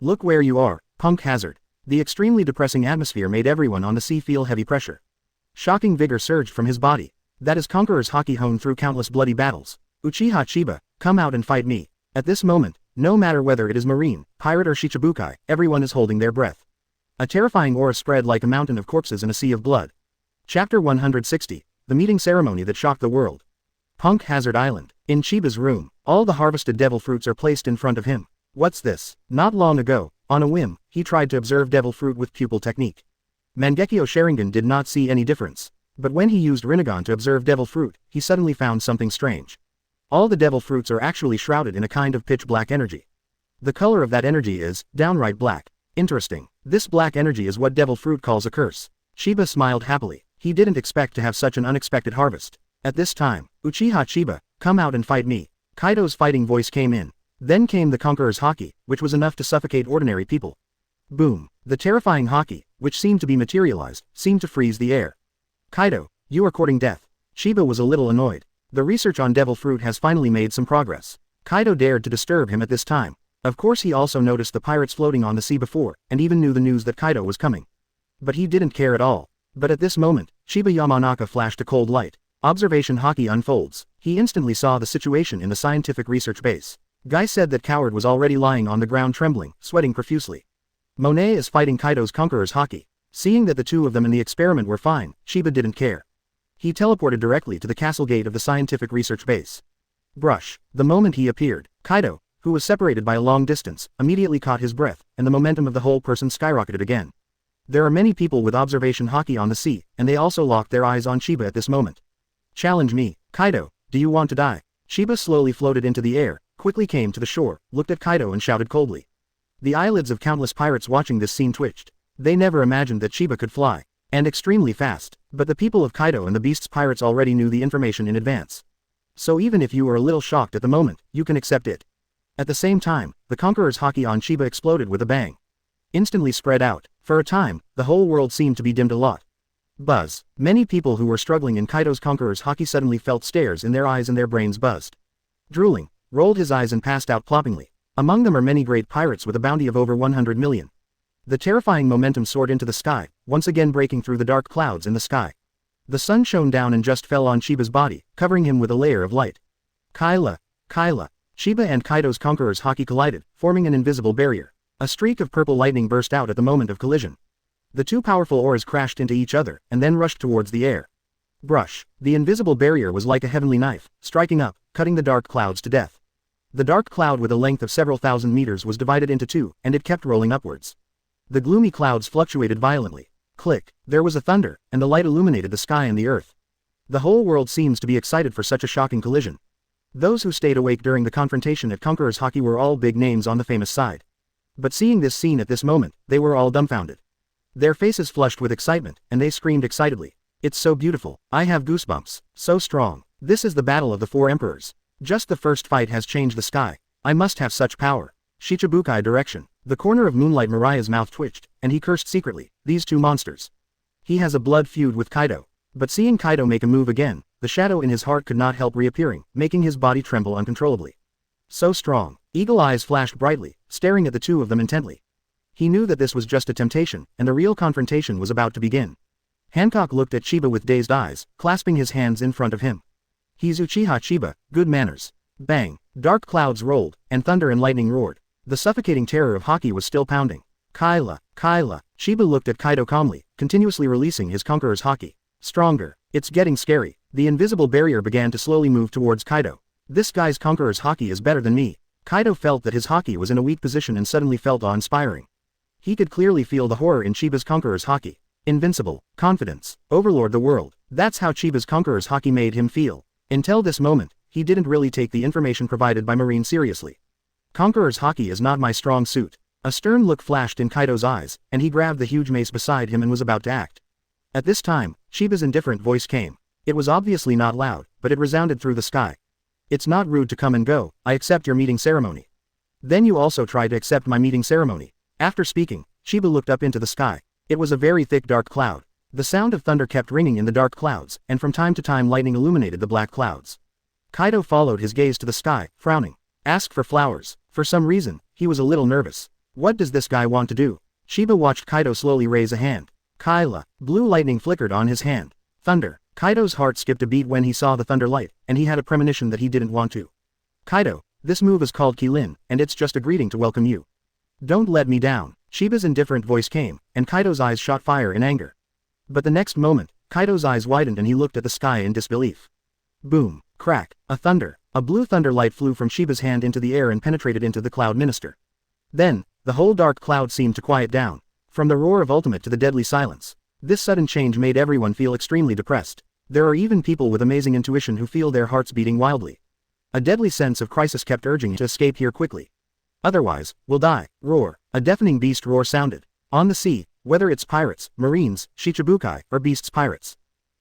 Look where you are, Punk Hazard. The extremely depressing atmosphere made everyone on the sea feel heavy pressure. Shocking vigor surged from his body. That is Conqueror's haki honed through countless bloody battles. Uchiha Chiba, come out and fight me. At this moment, no matter whether it is Marine, Pirate or Shichibukai, everyone is holding their breath. A terrifying aura spread like a mountain of corpses in a sea of blood. Chapter 160, the meeting ceremony that shocked the world. Punk Hazard Island. In Chiba's room, all the harvested devil fruits are placed in front of him. What's this? Not long ago, on a whim, he tried to observe devil fruit with pupil technique. Mangekyō Sharingan did not see any difference. But when he used Rinnegan to observe devil fruit, he suddenly found something strange. All the devil fruits are actually shrouded in a kind of pitch black energy. The color of that energy is downright black. Interesting. This black energy is what devil fruit calls a curse. Chiba smiled happily. He didn't expect to have such an unexpected harvest. At this time, Uchiha Chiba, come out and fight me. Kaido's fighting voice came in. Then came the Conqueror's haki, which was enough to suffocate ordinary people. Boom. The terrifying haki, which seemed to be materialized, seemed to freeze the air. Kaido, you are courting death. Chiba was a little annoyed. The research on devil fruit has finally made some progress. Kaido dared to disturb him at this time. Of course he also noticed the pirates floating on the sea before, and even knew the news that Kaido was coming. But he didn't care at all. But at this moment, Chiba Yamanaka flashed a cold light. Observation haki unfolds. He instantly saw the situation in the scientific research base. Guy said that Coward was already lying on the ground trembling, sweating profusely. Monet is fighting Kaido's Conqueror's haki. Seeing that the two of them in the experiment were fine, Chiba didn't care. He teleported directly to the castle gate of the scientific research base. Brush. The moment he appeared, Kaido, who was separated by a long distance, immediately caught his breath, and the momentum of the whole person skyrocketed again. There are many people with observation haki on the sea, and they also locked their eyes on Chiba at this moment. Challenge me, Kaido, do you want to die? Chiba slowly floated into the air, quickly came to the shore, looked at Kaido and shouted coldly. The eyelids of countless pirates watching this scene twitched. They never imagined that Chiba could fly. And extremely fast. But the people of Kaido and the Beast's pirates already knew the information in advance. So even if you were a little shocked at the moment, you can accept it. At the same time, the Conqueror's haki on Chiba exploded with a bang. Instantly spread out. For a time, the whole world seemed to be dimmed a lot. Buzz. Many people who were struggling in Kaido's Conqueror's haki suddenly felt stares in their eyes and their brains buzzed. Drooling, rolled his eyes and passed out ploppingly. Among them are many great pirates with a bounty of over 100 million. The terrifying momentum soared into the sky, once again breaking through the dark clouds in the sky. The sun shone down and just fell on Chiba's body, covering him with a layer of light. Kyla. Chiba and Kaido's Conqueror's haki collided, forming an invisible barrier. A streak of purple lightning burst out at the moment of collision. The two powerful auras crashed into each other, and then rushed towards the air. Brush. The invisible barrier was like a heavenly knife, striking up, cutting the dark clouds to death. The dark cloud with a length of several thousand meters was divided into two, and it kept rolling upwards. The gloomy clouds fluctuated violently. Click. There was a thunder, and the light illuminated the sky and the earth. The whole world seems to be excited for such a shocking collision. Those who stayed awake during the confrontation at Conqueror's haki were all big names on the famous side. But seeing this scene at this moment, they were all dumbfounded. Their faces flushed with excitement, and they screamed excitedly. It's so beautiful. I have goosebumps. So strong. This is the battle of the four emperors. Just the first fight has changed the sky. I must have such power. Shichibukai direction. The corner of Moonlight Mariah's mouth twitched, and he cursed secretly, these two monsters. He has a blood feud with Kaido. But seeing Kaido make a move again, the shadow in his heart could not help reappearing, making his body tremble uncontrollably. So strong. Eagle eyes flashed brightly, staring at the two of them intently. He knew that this was just a temptation, and the real confrontation was about to begin. Hancock looked at Chiba with dazed eyes, clasping his hands in front of him. He's Uchiha Chiba, good manners. Bang. Dark clouds rolled, and thunder and lightning roared. The suffocating terror of haki was still pounding. Kyla. Chiba looked at Kaido calmly, continuously releasing his Conqueror's haki. Stronger. It's getting scary. The invisible barrier began to slowly move towards Kaido. This guy's Conqueror's haki is better than me. Kaido felt that his haki was in a weak position and suddenly felt awe-inspiring. He could clearly feel the horror in Chiba's conqueror's haki. Invincible, confidence, overlord the world. That's how Chiba's conqueror's haki made him feel. Until this moment, he didn't really take the information provided by Marine seriously. Conqueror's haki is not my strong suit. A stern look flashed in Kaido's eyes, and he grabbed the huge mace beside him and was about to act. At this time, Chiba's indifferent voice came. It was obviously not loud, but it resounded through the sky. It's not rude to come and go, I accept your meeting ceremony. Then you also try to accept my meeting ceremony. After speaking, Chiba looked up into the sky. It was a very thick dark cloud. The sound of thunder kept ringing in the dark clouds, and from time to time lightning illuminated the black clouds. Kaido followed his gaze to the sky, frowning. Ask for flowers. For some reason, he was a little nervous. What does this guy want to do? Chiba watched Kaido slowly raise a hand. Kyla. Blue lightning flickered on his hand. Thunder. Kaido's heart skipped a beat when he saw the thunder light, and he had a premonition that he didn't want to. Kaido, this move is called Kilin, and it's just a greeting to welcome you. Don't let me down. Chiba's indifferent voice came, and Kaido's eyes shot fire in anger. But the next moment, Kaido's eyes widened and he looked at the sky in disbelief. Boom, crack, a blue thunder light flew from Chiba's hand into the air and penetrated into the cloud minister. Then, the whole dark cloud seemed to quiet down. From the roar of ultimate to the deadly silence. This sudden change made everyone feel extremely depressed. There are even people with amazing intuition who feel their hearts beating wildly. A deadly sense of crisis kept urging to escape here quickly. Otherwise, we'll die. Roar. A deafening beast roar sounded. On the sea, whether it's pirates, marines, shichibukai, or beasts pirates.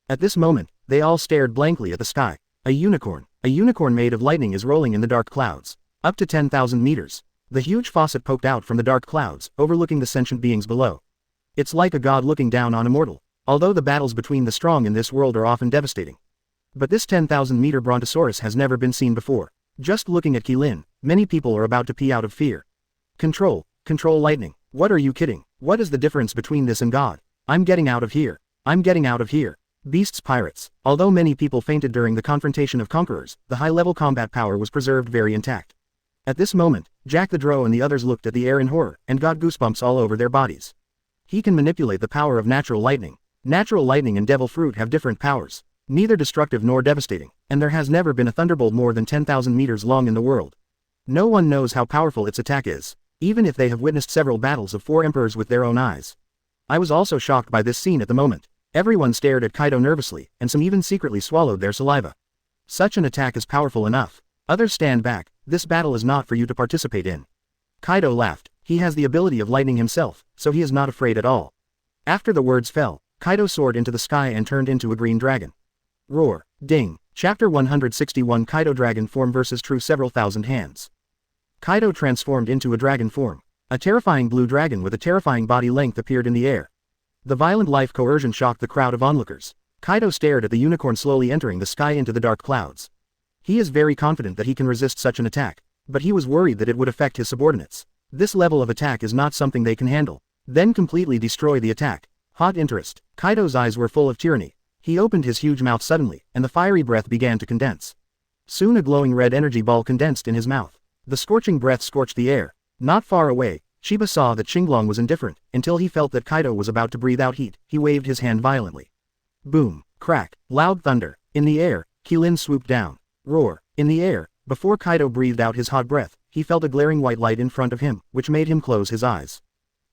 At this moment, they all stared blankly at the sky. A unicorn made of lightning is rolling in the dark clouds. Up to 10,000 meters. The huge faucet poked out from the dark clouds, overlooking the sentient beings below. It's like a god looking down on a mortal. Although the battles between the strong in this world are often devastating. But this 10,000-meter brontosaurus has never been seen before. Just looking at Kilin, many people are about to pee out of fear. Control lightning. What are you kidding? What is the difference between this and God? I'm getting out of here. Beasts pirates. Although many people fainted during the confrontation of conquerors, the high-level combat power was preserved very intact. At this moment, Jack the Drow and the others looked at the air in horror, and got goosebumps all over their bodies. He can manipulate the power of natural lightning. Natural lightning and devil fruit have different powers, neither destructive nor devastating, and there has never been a thunderbolt more than 10,000 meters long in the world. No one knows how powerful its attack is, even if they have witnessed several battles of 4 emperors with their own eyes. I was also shocked by this scene at the moment. Everyone stared at Kaido nervously, and some even secretly swallowed their saliva. Such an attack is powerful enough. Others stand back. This battle is not for you to participate in. Kaido laughed. He has the ability of lightning himself, so he is not afraid at all. After the words fell, Kaido soared into the sky and turned into a green dragon. Roar. Ding. Chapter 161 Kaido Dragon Form vs. True Several Thousand Hands. Kaido transformed into a dragon form. A terrifying blue dragon with a terrifying body length appeared in the air. The violent life coercion shocked the crowd of onlookers. Kaido stared at the unicorn slowly entering the sky into the dark clouds. He is very confident that he can resist such an attack, but he was worried that it would affect his subordinates. This level of attack is not something they can handle. Then completely destroy the attack. Hot interest. Kaido's eyes were full of tyranny. He opened his huge mouth suddenly, and the fiery breath began to condense. Soon a glowing red energy ball condensed in his mouth. The scorching breath scorched the air. Not far away, Chiba saw that Xinglong was indifferent, until he felt that Kaido was about to breathe out heat. He waved his hand violently. Boom, crack, loud thunder. In the air, Kilin swooped down. Roar. In the air, before Kaido breathed out his hot breath, he felt a glaring white light in front of him, which made him close his eyes.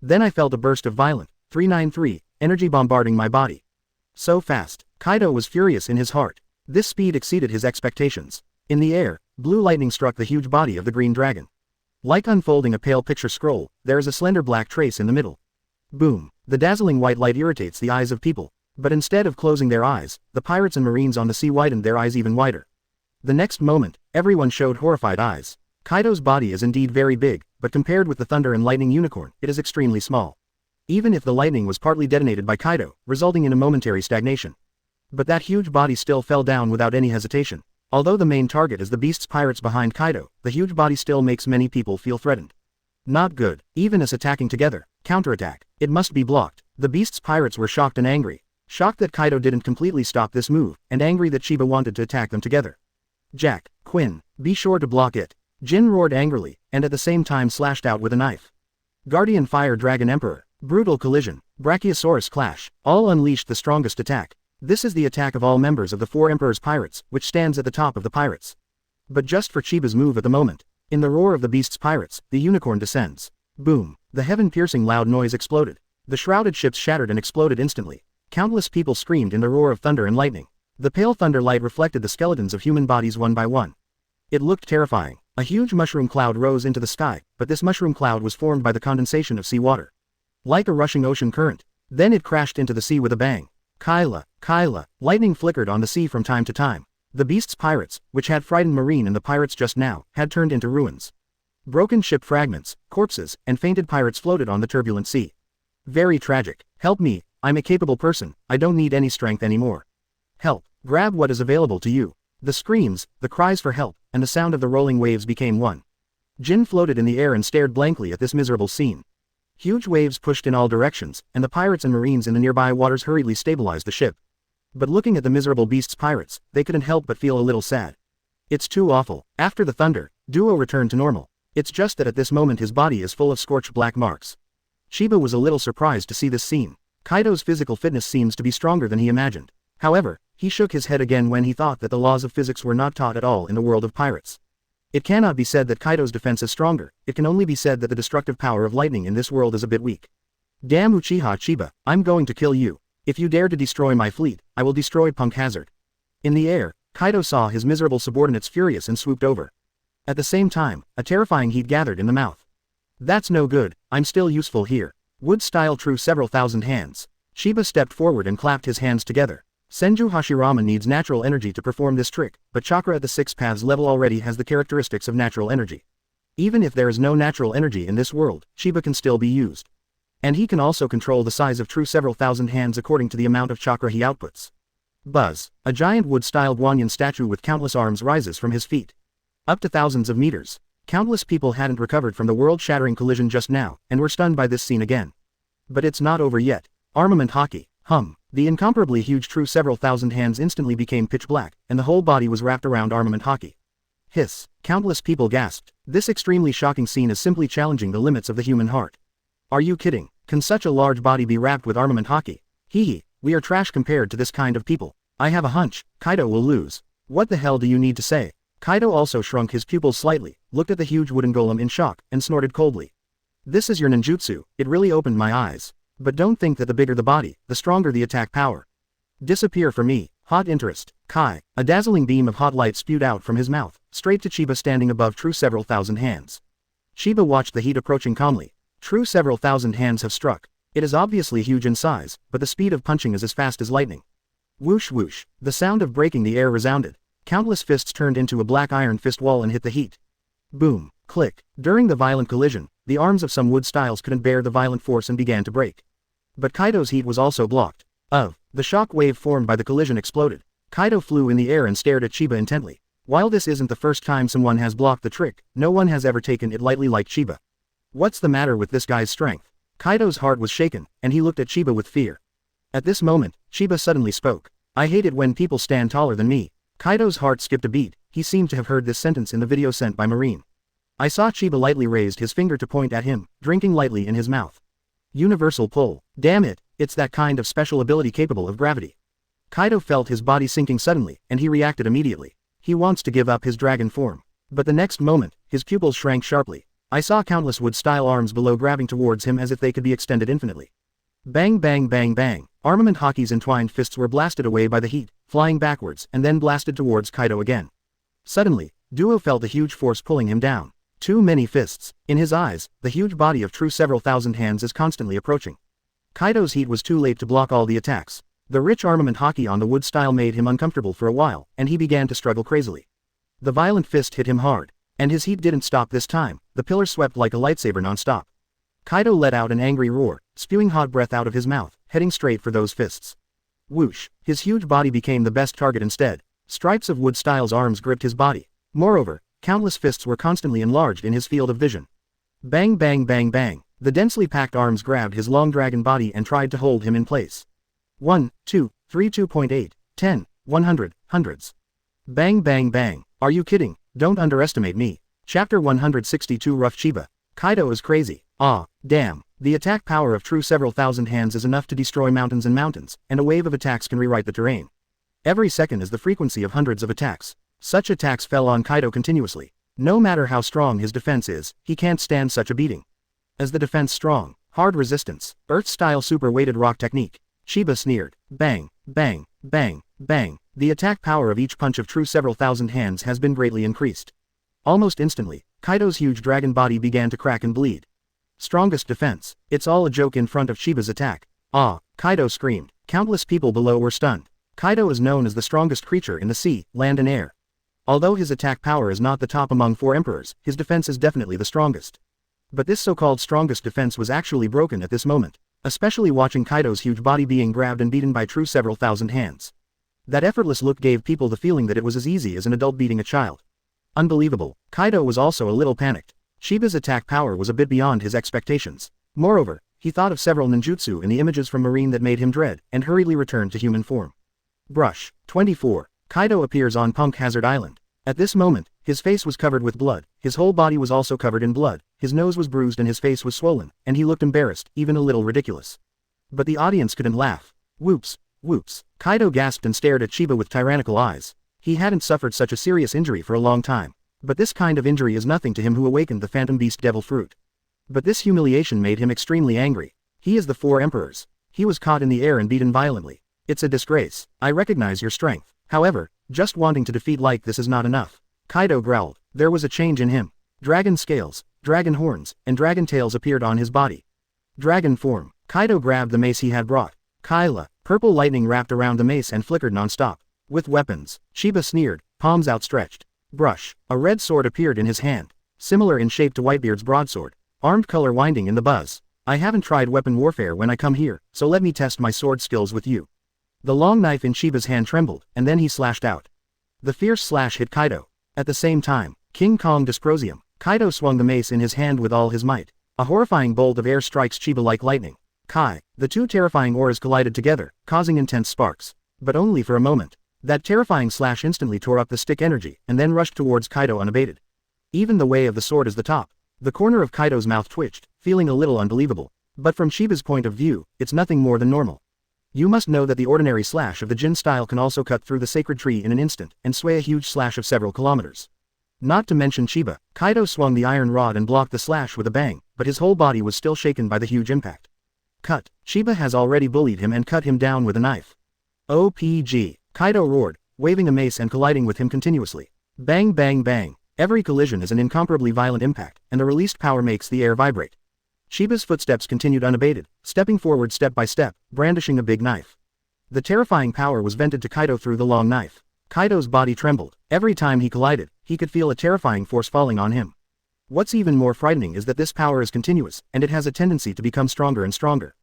Then I felt a burst of violent, 393, energy bombarding my body. So fast. Kaido was furious in his heart. This speed exceeded his expectations. In the air, blue lightning struck the huge body of the green dragon. Like unfolding a pale picture scroll, there is a slender black trace in the middle. Boom. The dazzling white light irritates the eyes of people. But instead of closing their eyes, the pirates and marines on the sea widened their eyes even wider. The next moment, everyone showed horrified eyes. Kaido's body is indeed very big, but compared with the thunder and lightning unicorn, it is extremely small. Even if the lightning was partly detonated by Kaido, resulting in a momentary stagnation. But that huge body still fell down without any hesitation. Although the main target is the beast's pirates behind Kaido, the huge body still makes many people feel threatened. Not good. Even as attacking together, counterattack. It must be blocked. The beast's pirates were shocked and angry. Shocked that Kaido didn't completely stop this move, and angry that Chiba wanted to attack them together. Jack, Quinn, be sure to block it. Jin roared angrily, and at the same time slashed out with a knife. Guardian Fire Dragon Emperor, Brutal Collision, Brachiosaurus Clash, all unleashed the strongest attack. This is the attack of all members of the 4 Emperors Pirates, which stands at the top of the pirates. But just for Chiba's move at the moment. In the roar of the beast's pirates, the unicorn descends. Boom! The heaven-piercing loud noise exploded. The shrouded ships shattered and exploded instantly. Countless people screamed in the roar of thunder and lightning. The pale thunder light reflected the skeletons of human bodies one by one. It looked terrifying. A huge mushroom cloud rose into the sky, but this mushroom cloud was formed by the condensation of seawater. Like a rushing ocean current. Then it crashed into the sea with a bang. Kyla, Kyla, lightning flickered on the sea from time to time. The beast's pirates, which had frightened Marine and the pirates just now, had turned into ruins. Broken ship fragments, corpses, and fainted pirates floated on the turbulent sea. Very tragic. Help me, I'm a capable person, I don't need any strength anymore. Help, grab what is available to you. The screams, the cries for help, and the sound of the rolling waves became one. Jin floated in the air and stared blankly at this miserable scene. Huge waves pushed in all directions, and the pirates and marines in the nearby waters hurriedly stabilized the ship. But looking at the miserable beast's pirates, they couldn't help but feel a little sad. It's too awful. After the thunder, Duo returned to normal. It's just that at this moment his body is full of scorched black marks. Sheba was a little surprised to see this scene. Kaido's physical fitness seems to be stronger than he imagined. However, he shook his head again when he thought that the laws of physics were not taught at all in the world of pirates. It cannot be said that Kaido's defense is stronger, it can only be said that the destructive power of lightning in this world is a bit weak. Damn Uchiha Chiba, I'm going to kill you. If you dare to destroy my fleet, I will destroy Punk Hazard. In the air, Kaido saw his miserable subordinates furious and swooped over. At the same time, a terrifying heat gathered in the mouth. That's no good, I'm still useful here. Wood-style true several thousand hands. Sheba stepped forward and clapped his hands together. Senju Hashirama needs natural energy to perform this trick, but Chakra at the 6 paths level already has the characteristics of natural energy. Even if there is no natural energy in this world, Sheba can still be used. And he can also control the size of true several thousand hands according to the amount of chakra he outputs. Buzz! A giant wood-style Guanyin statue with countless arms rises from his feet. Up to thousands of meters. Countless people hadn't recovered from the world-shattering collision just now, and were stunned by this scene again. But it's not over yet. Armament Haki, hum. The incomparably huge true several thousand hands instantly became pitch black, and the whole body was wrapped around Armament Haki. Hiss. Countless people gasped. This extremely shocking scene is simply challenging the limits of the human heart. Are you kidding? Can such a large body be wrapped with Armament Haki? Hee, we are trash compared to this kind of people. I have a hunch, Kaido will lose. What the hell do you need to say? Kaido also shrunk his pupils slightly, looked at the huge wooden golem in shock, and snorted coldly. This is your ninjutsu, it really opened my eyes. But don't think that the bigger the body, the stronger the attack power. Disappear for me, hot interest, Kai. A dazzling beam of hot light spewed out from his mouth, straight to Chiba standing above true several thousand hands. Chiba watched the heat approaching calmly. True several thousand hands have struck. It is obviously huge in size, but the speed of punching is as fast as lightning. Whoosh whoosh, the sound of breaking the air resounded. Countless fists turned into a black iron fist wall and hit the heat. Boom, click. During the violent collision, the arms of some wood styles couldn't bear the violent force and began to break. But Kaido's heat was also blocked. The shock wave formed by the collision exploded. Kaido flew in the air and stared at Chiba intently. While this isn't the first time someone has blocked the trick, no one has ever taken it lightly like Chiba. What's the matter with this guy's strength? Kaido's heart was shaken, and he looked at Chiba with fear. At this moment, Chiba suddenly spoke. I hate it when people stand taller than me. Kaido's heart skipped a beat, he seemed to have heard this sentence in the video sent by Marine. I saw Chiba lightly raised his finger to point at him, drinking lightly in his mouth. Universal pull. Damn it, it's that kind of special ability capable of gravity. Kaido felt his body sinking suddenly, and he reacted immediately. He wants to give up his dragon form. But the next moment, his pupils shrank sharply. I saw countless wood-style arms below grabbing towards him as if they could be extended infinitely. Bang bang bang bang. Armament Haki's entwined fists were blasted away by the heat, flying backwards and then blasted towards Kaido again. Suddenly, Duo felt a huge force pulling him down. Too many fists. In his eyes, the huge body of true several thousand hands is constantly approaching. Kaido's heat was too late to block all the attacks. The rich armament Haki on the wood style made him uncomfortable for a while, and he began to struggle crazily. The violent fist hit him hard. And his heat didn't stop this time, the pillar swept like a lightsaber non-stop. Kaido let out an angry roar, spewing hot breath out of his mouth, heading straight for those fists. Whoosh, his huge body became the best target instead. Stripes of wood style's arms gripped his body. Moreover, countless fists were constantly enlarged in his field of vision. Bang bang bang bang, the densely packed arms grabbed his long dragon body and tried to hold him in place. 1, 2, 3, 2.8, 10, 100, hundreds. Bang bang bang, are you kidding? Don't underestimate me. Chapter 162 Rough Chiba. Kaido is crazy. Ah, damn. The attack power of true several thousand hands is enough to destroy mountains and mountains, and a wave of attacks can rewrite the terrain. Every second is the frequency of hundreds of attacks. Such attacks fell on Kaido continuously. No matter how strong his defense is, he can't stand such a beating. Is the defense strong? Hard resistance. Earth-style super-weighted rock technique. Sheba sneered. Bang, bang, bang, bang. The attack power of each punch of true several thousand hands has been greatly increased. Almost instantly, Kaido's huge dragon body began to crack and bleed. Strongest defense. It's all a joke in front of Sheba's attack. Ah! Kaido screamed. Countless people below were stunned. Kaido is known as the strongest creature in the sea, land and air. Although his attack power is not the top among 4 emperors, his defense is definitely the strongest. But this so-called strongest defense was actually broken at this moment, especially watching Kaido's huge body being grabbed and beaten by true several thousand hands. That effortless look gave people the feeling that it was as easy as an adult beating a child. Unbelievable. Kaido was also a little panicked. Sheba's attack power was a bit beyond his expectations. Moreover, he thought of several ninjutsu in the images from Marine that made him dread, and hurriedly returned to human form. Brush. 24. Kaido appears on Punk Hazard Island. At this moment, his face was covered with blood, his whole body was also covered in blood, his nose was bruised and his face was swollen, and he looked embarrassed, even a little ridiculous. But the audience couldn't laugh. Whoops. Whoops. Kaido gasped and stared at Chiba with tyrannical eyes. He hadn't suffered such a serious injury for a long time. But this kind of injury is nothing to him who awakened the Phantom Beast Devil Fruit. But this humiliation made him extremely angry. He is the 4 emperors. He was caught in the air and beaten violently. It's a disgrace. I recognize your strength. However, just wanting to defeat like this is not enough. Kaido growled. There was a change in him. Dragon scales, dragon horns, and dragon tails appeared on his body. Dragon form. Kaido grabbed the mace he had brought. Kyla. Purple lightning wrapped around the mace and flickered non-stop. With weapons. Sheba sneered, palms outstretched. Brush. A red sword appeared in his hand. Similar in shape to Whitebeard's broadsword. Armed color winding in the buzz. I haven't tried weapon warfare when I come here, so let me test my sword skills with you. The long knife in Sheba's hand trembled, and then he slashed out. The fierce slash hit Kaido. At the same time, King Kong Dysprosium. Kaido swung the mace in his hand with all his might. A horrifying bolt of air strikes Chiba like lightning. Kai. The two terrifying auras collided together, causing intense sparks. But only for a moment. That terrifying slash instantly tore up the stick energy, and then rushed towards Kaido unabated. Even the way of the sword is the top. The corner of Kaido's mouth twitched, feeling a little unbelievable. But from Sheba's point of view, it's nothing more than normal. You must know that the ordinary slash of the Jin style can also cut through the sacred tree in an instant, and sway a huge slash of several kilometers. Not to mention Sheba, Kaido swung the iron rod and blocked the slash with a bang, but his whole body was still shaken by the huge impact. Cut. Sheba has already bullied him and cut him down with a knife. OPG. Kaido roared, waving a mace and colliding with him continuously. Bang bang bang. Every collision is an incomparably violent impact, and the released power makes the air vibrate. Sheba's footsteps continued unabated, stepping forward step by step, brandishing a big knife. The terrifying power was vented to Kaido through the long knife. Kaido's body trembled. Every time he collided, he could feel a terrifying force falling on him. What's even more frightening is that this power is continuous, and it has a tendency to become stronger and stronger.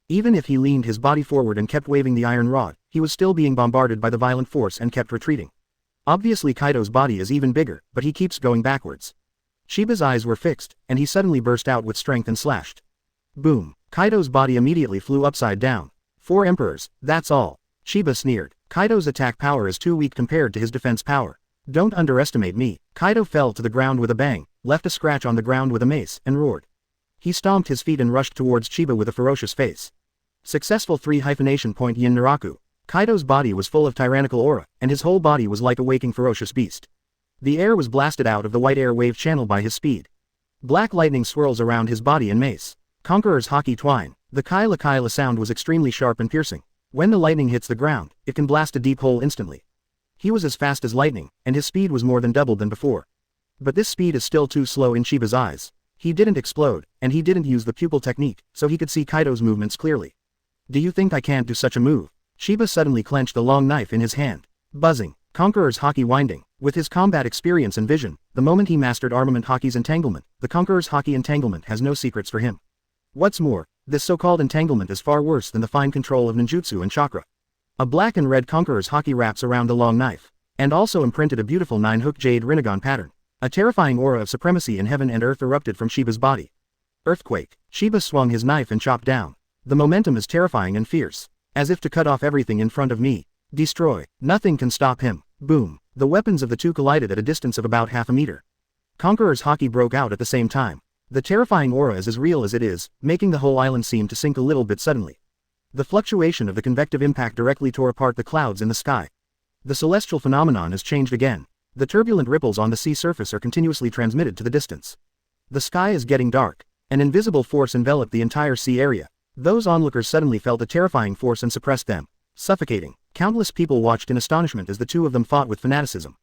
Even if he leaned his body forward and kept waving the iron rod, he was still being bombarded by the violent force and kept retreating. Obviously Kaido's body is even bigger, but he keeps going backwards. Sheba's eyes were fixed, and he suddenly burst out with strength and slashed. Boom. Kaido's body immediately flew upside down. 4 emperors, that's all. Sheba sneered. Kaido's attack power is too weak compared to his defense power. Don't underestimate me. Kaido fell to the ground with a bang, left a scratch on the ground with a mace, and roared. He stomped his feet and rushed towards Chiba with a ferocious face. Successful 3-hyphenation point Yin Naraku. Kaido's body was full of tyrannical aura, and his whole body was like a waking ferocious beast. The air was blasted out of the white air wave channel by his speed. Black lightning swirls around his body and mace. Conqueror's Haki Twine. The Kyla Kyla sound was extremely sharp and piercing. When the lightning hits the ground, it can blast a deep hole instantly. He was as fast as lightning, and his speed was more than doubled than before. But this speed is still too slow in Sheba's eyes. He didn't explode, and he didn't use the pupil technique, so he could see Kaido's movements clearly. Do you think I can't do such a move? Sheba suddenly clenched the long knife in his hand. Buzzing. Conqueror's Haki winding. With his combat experience and vision, the moment he mastered Armament Haki's entanglement, the Conqueror's Haki entanglement has no secrets for him. What's more, this so-called entanglement is far worse than the fine control of ninjutsu and chakra. A black and red Conqueror's Haki wraps around the long knife, and also imprinted a beautiful 9-hook jade Rinnegan pattern. A terrifying aura of supremacy in heaven and earth erupted from Sheba's body. Earthquake. Sheba swung his knife and chopped down. The momentum is terrifying and fierce. As if to cut off everything in front of me. Destroy. Nothing can stop him. Boom. The weapons of the two collided at a distance of about half a meter. Conqueror's Haki broke out at the same time. The terrifying aura is as real as it is, making the whole island seem to sink a little bit suddenly. The fluctuation of the convective impact directly tore apart the clouds in the sky. The celestial phenomenon has changed again. The turbulent ripples on the sea surface are continuously transmitted to the distance. The sky is getting dark. An invisible force enveloped the entire sea area. Those onlookers suddenly felt a terrifying force and suppressed them. Suffocating. Countless people watched in astonishment as the two of them fought with fanaticism.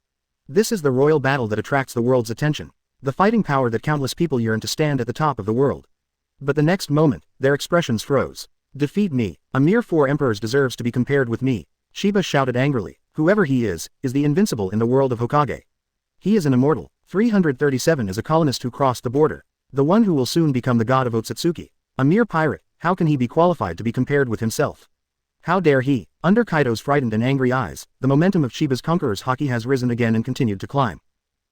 This is the royal battle that attracts the world's attention. The fighting power that countless people yearn to stand at the top of the world. But the next moment, their expressions froze. Defeat me. A mere 4 emperors deserves to be compared with me. Sheba shouted angrily. Whoever he is the invincible in the world of Hokage. He is an immortal. 337 is a colonist who crossed the border. The one who will soon become the god of Otsutsuki. A mere pirate, how can he be qualified to be compared with himself? How dare he? Under Kaido's frightened and angry eyes, the momentum of Sheba's conqueror's haki has risen again and continued to climb.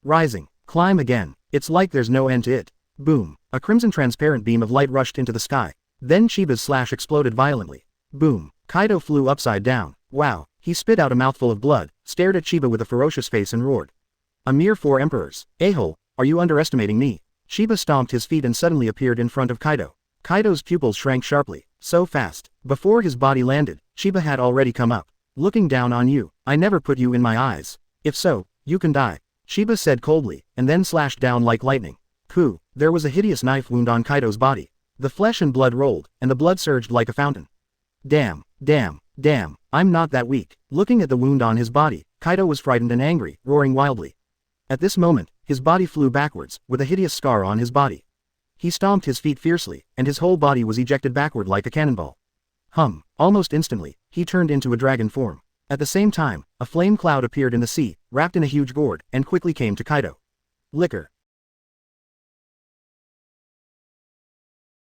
Rising. Climb again. It's like there's no end to it. Boom. A crimson transparent beam of light rushed into the sky. Then Sheba's slash exploded violently. Boom. Kaido flew upside down. Wow. He spit out a mouthful of blood, stared at Sheba with a ferocious face and roared. A mere 4 emperors. A-hole, are you underestimating me? Sheba stomped his feet and suddenly appeared in front of Kaido. Kaido's pupils shrank sharply. So fast. Before his body landed, Sheba had already come up. Looking down on you, I never put you in my eyes. If so, you can die. Sheba said coldly, and then slashed down like lightning. Pooh, there was a hideous knife wound on Kaido's body. The flesh and blood rolled, and the blood surged like a fountain. Damn, damn, damn, I'm not that weak. Looking at the wound on his body, Kaido was frightened and angry, roaring wildly. At this moment, his body flew backwards, with a hideous scar on his body. He stomped his feet fiercely, and his whole body was ejected backward like a cannonball. Almost instantly, he turned into a dragon form. At the same time, a flame cloud appeared in the sea, wrapped in a huge gourd, and quickly came to Kaido. Liquor.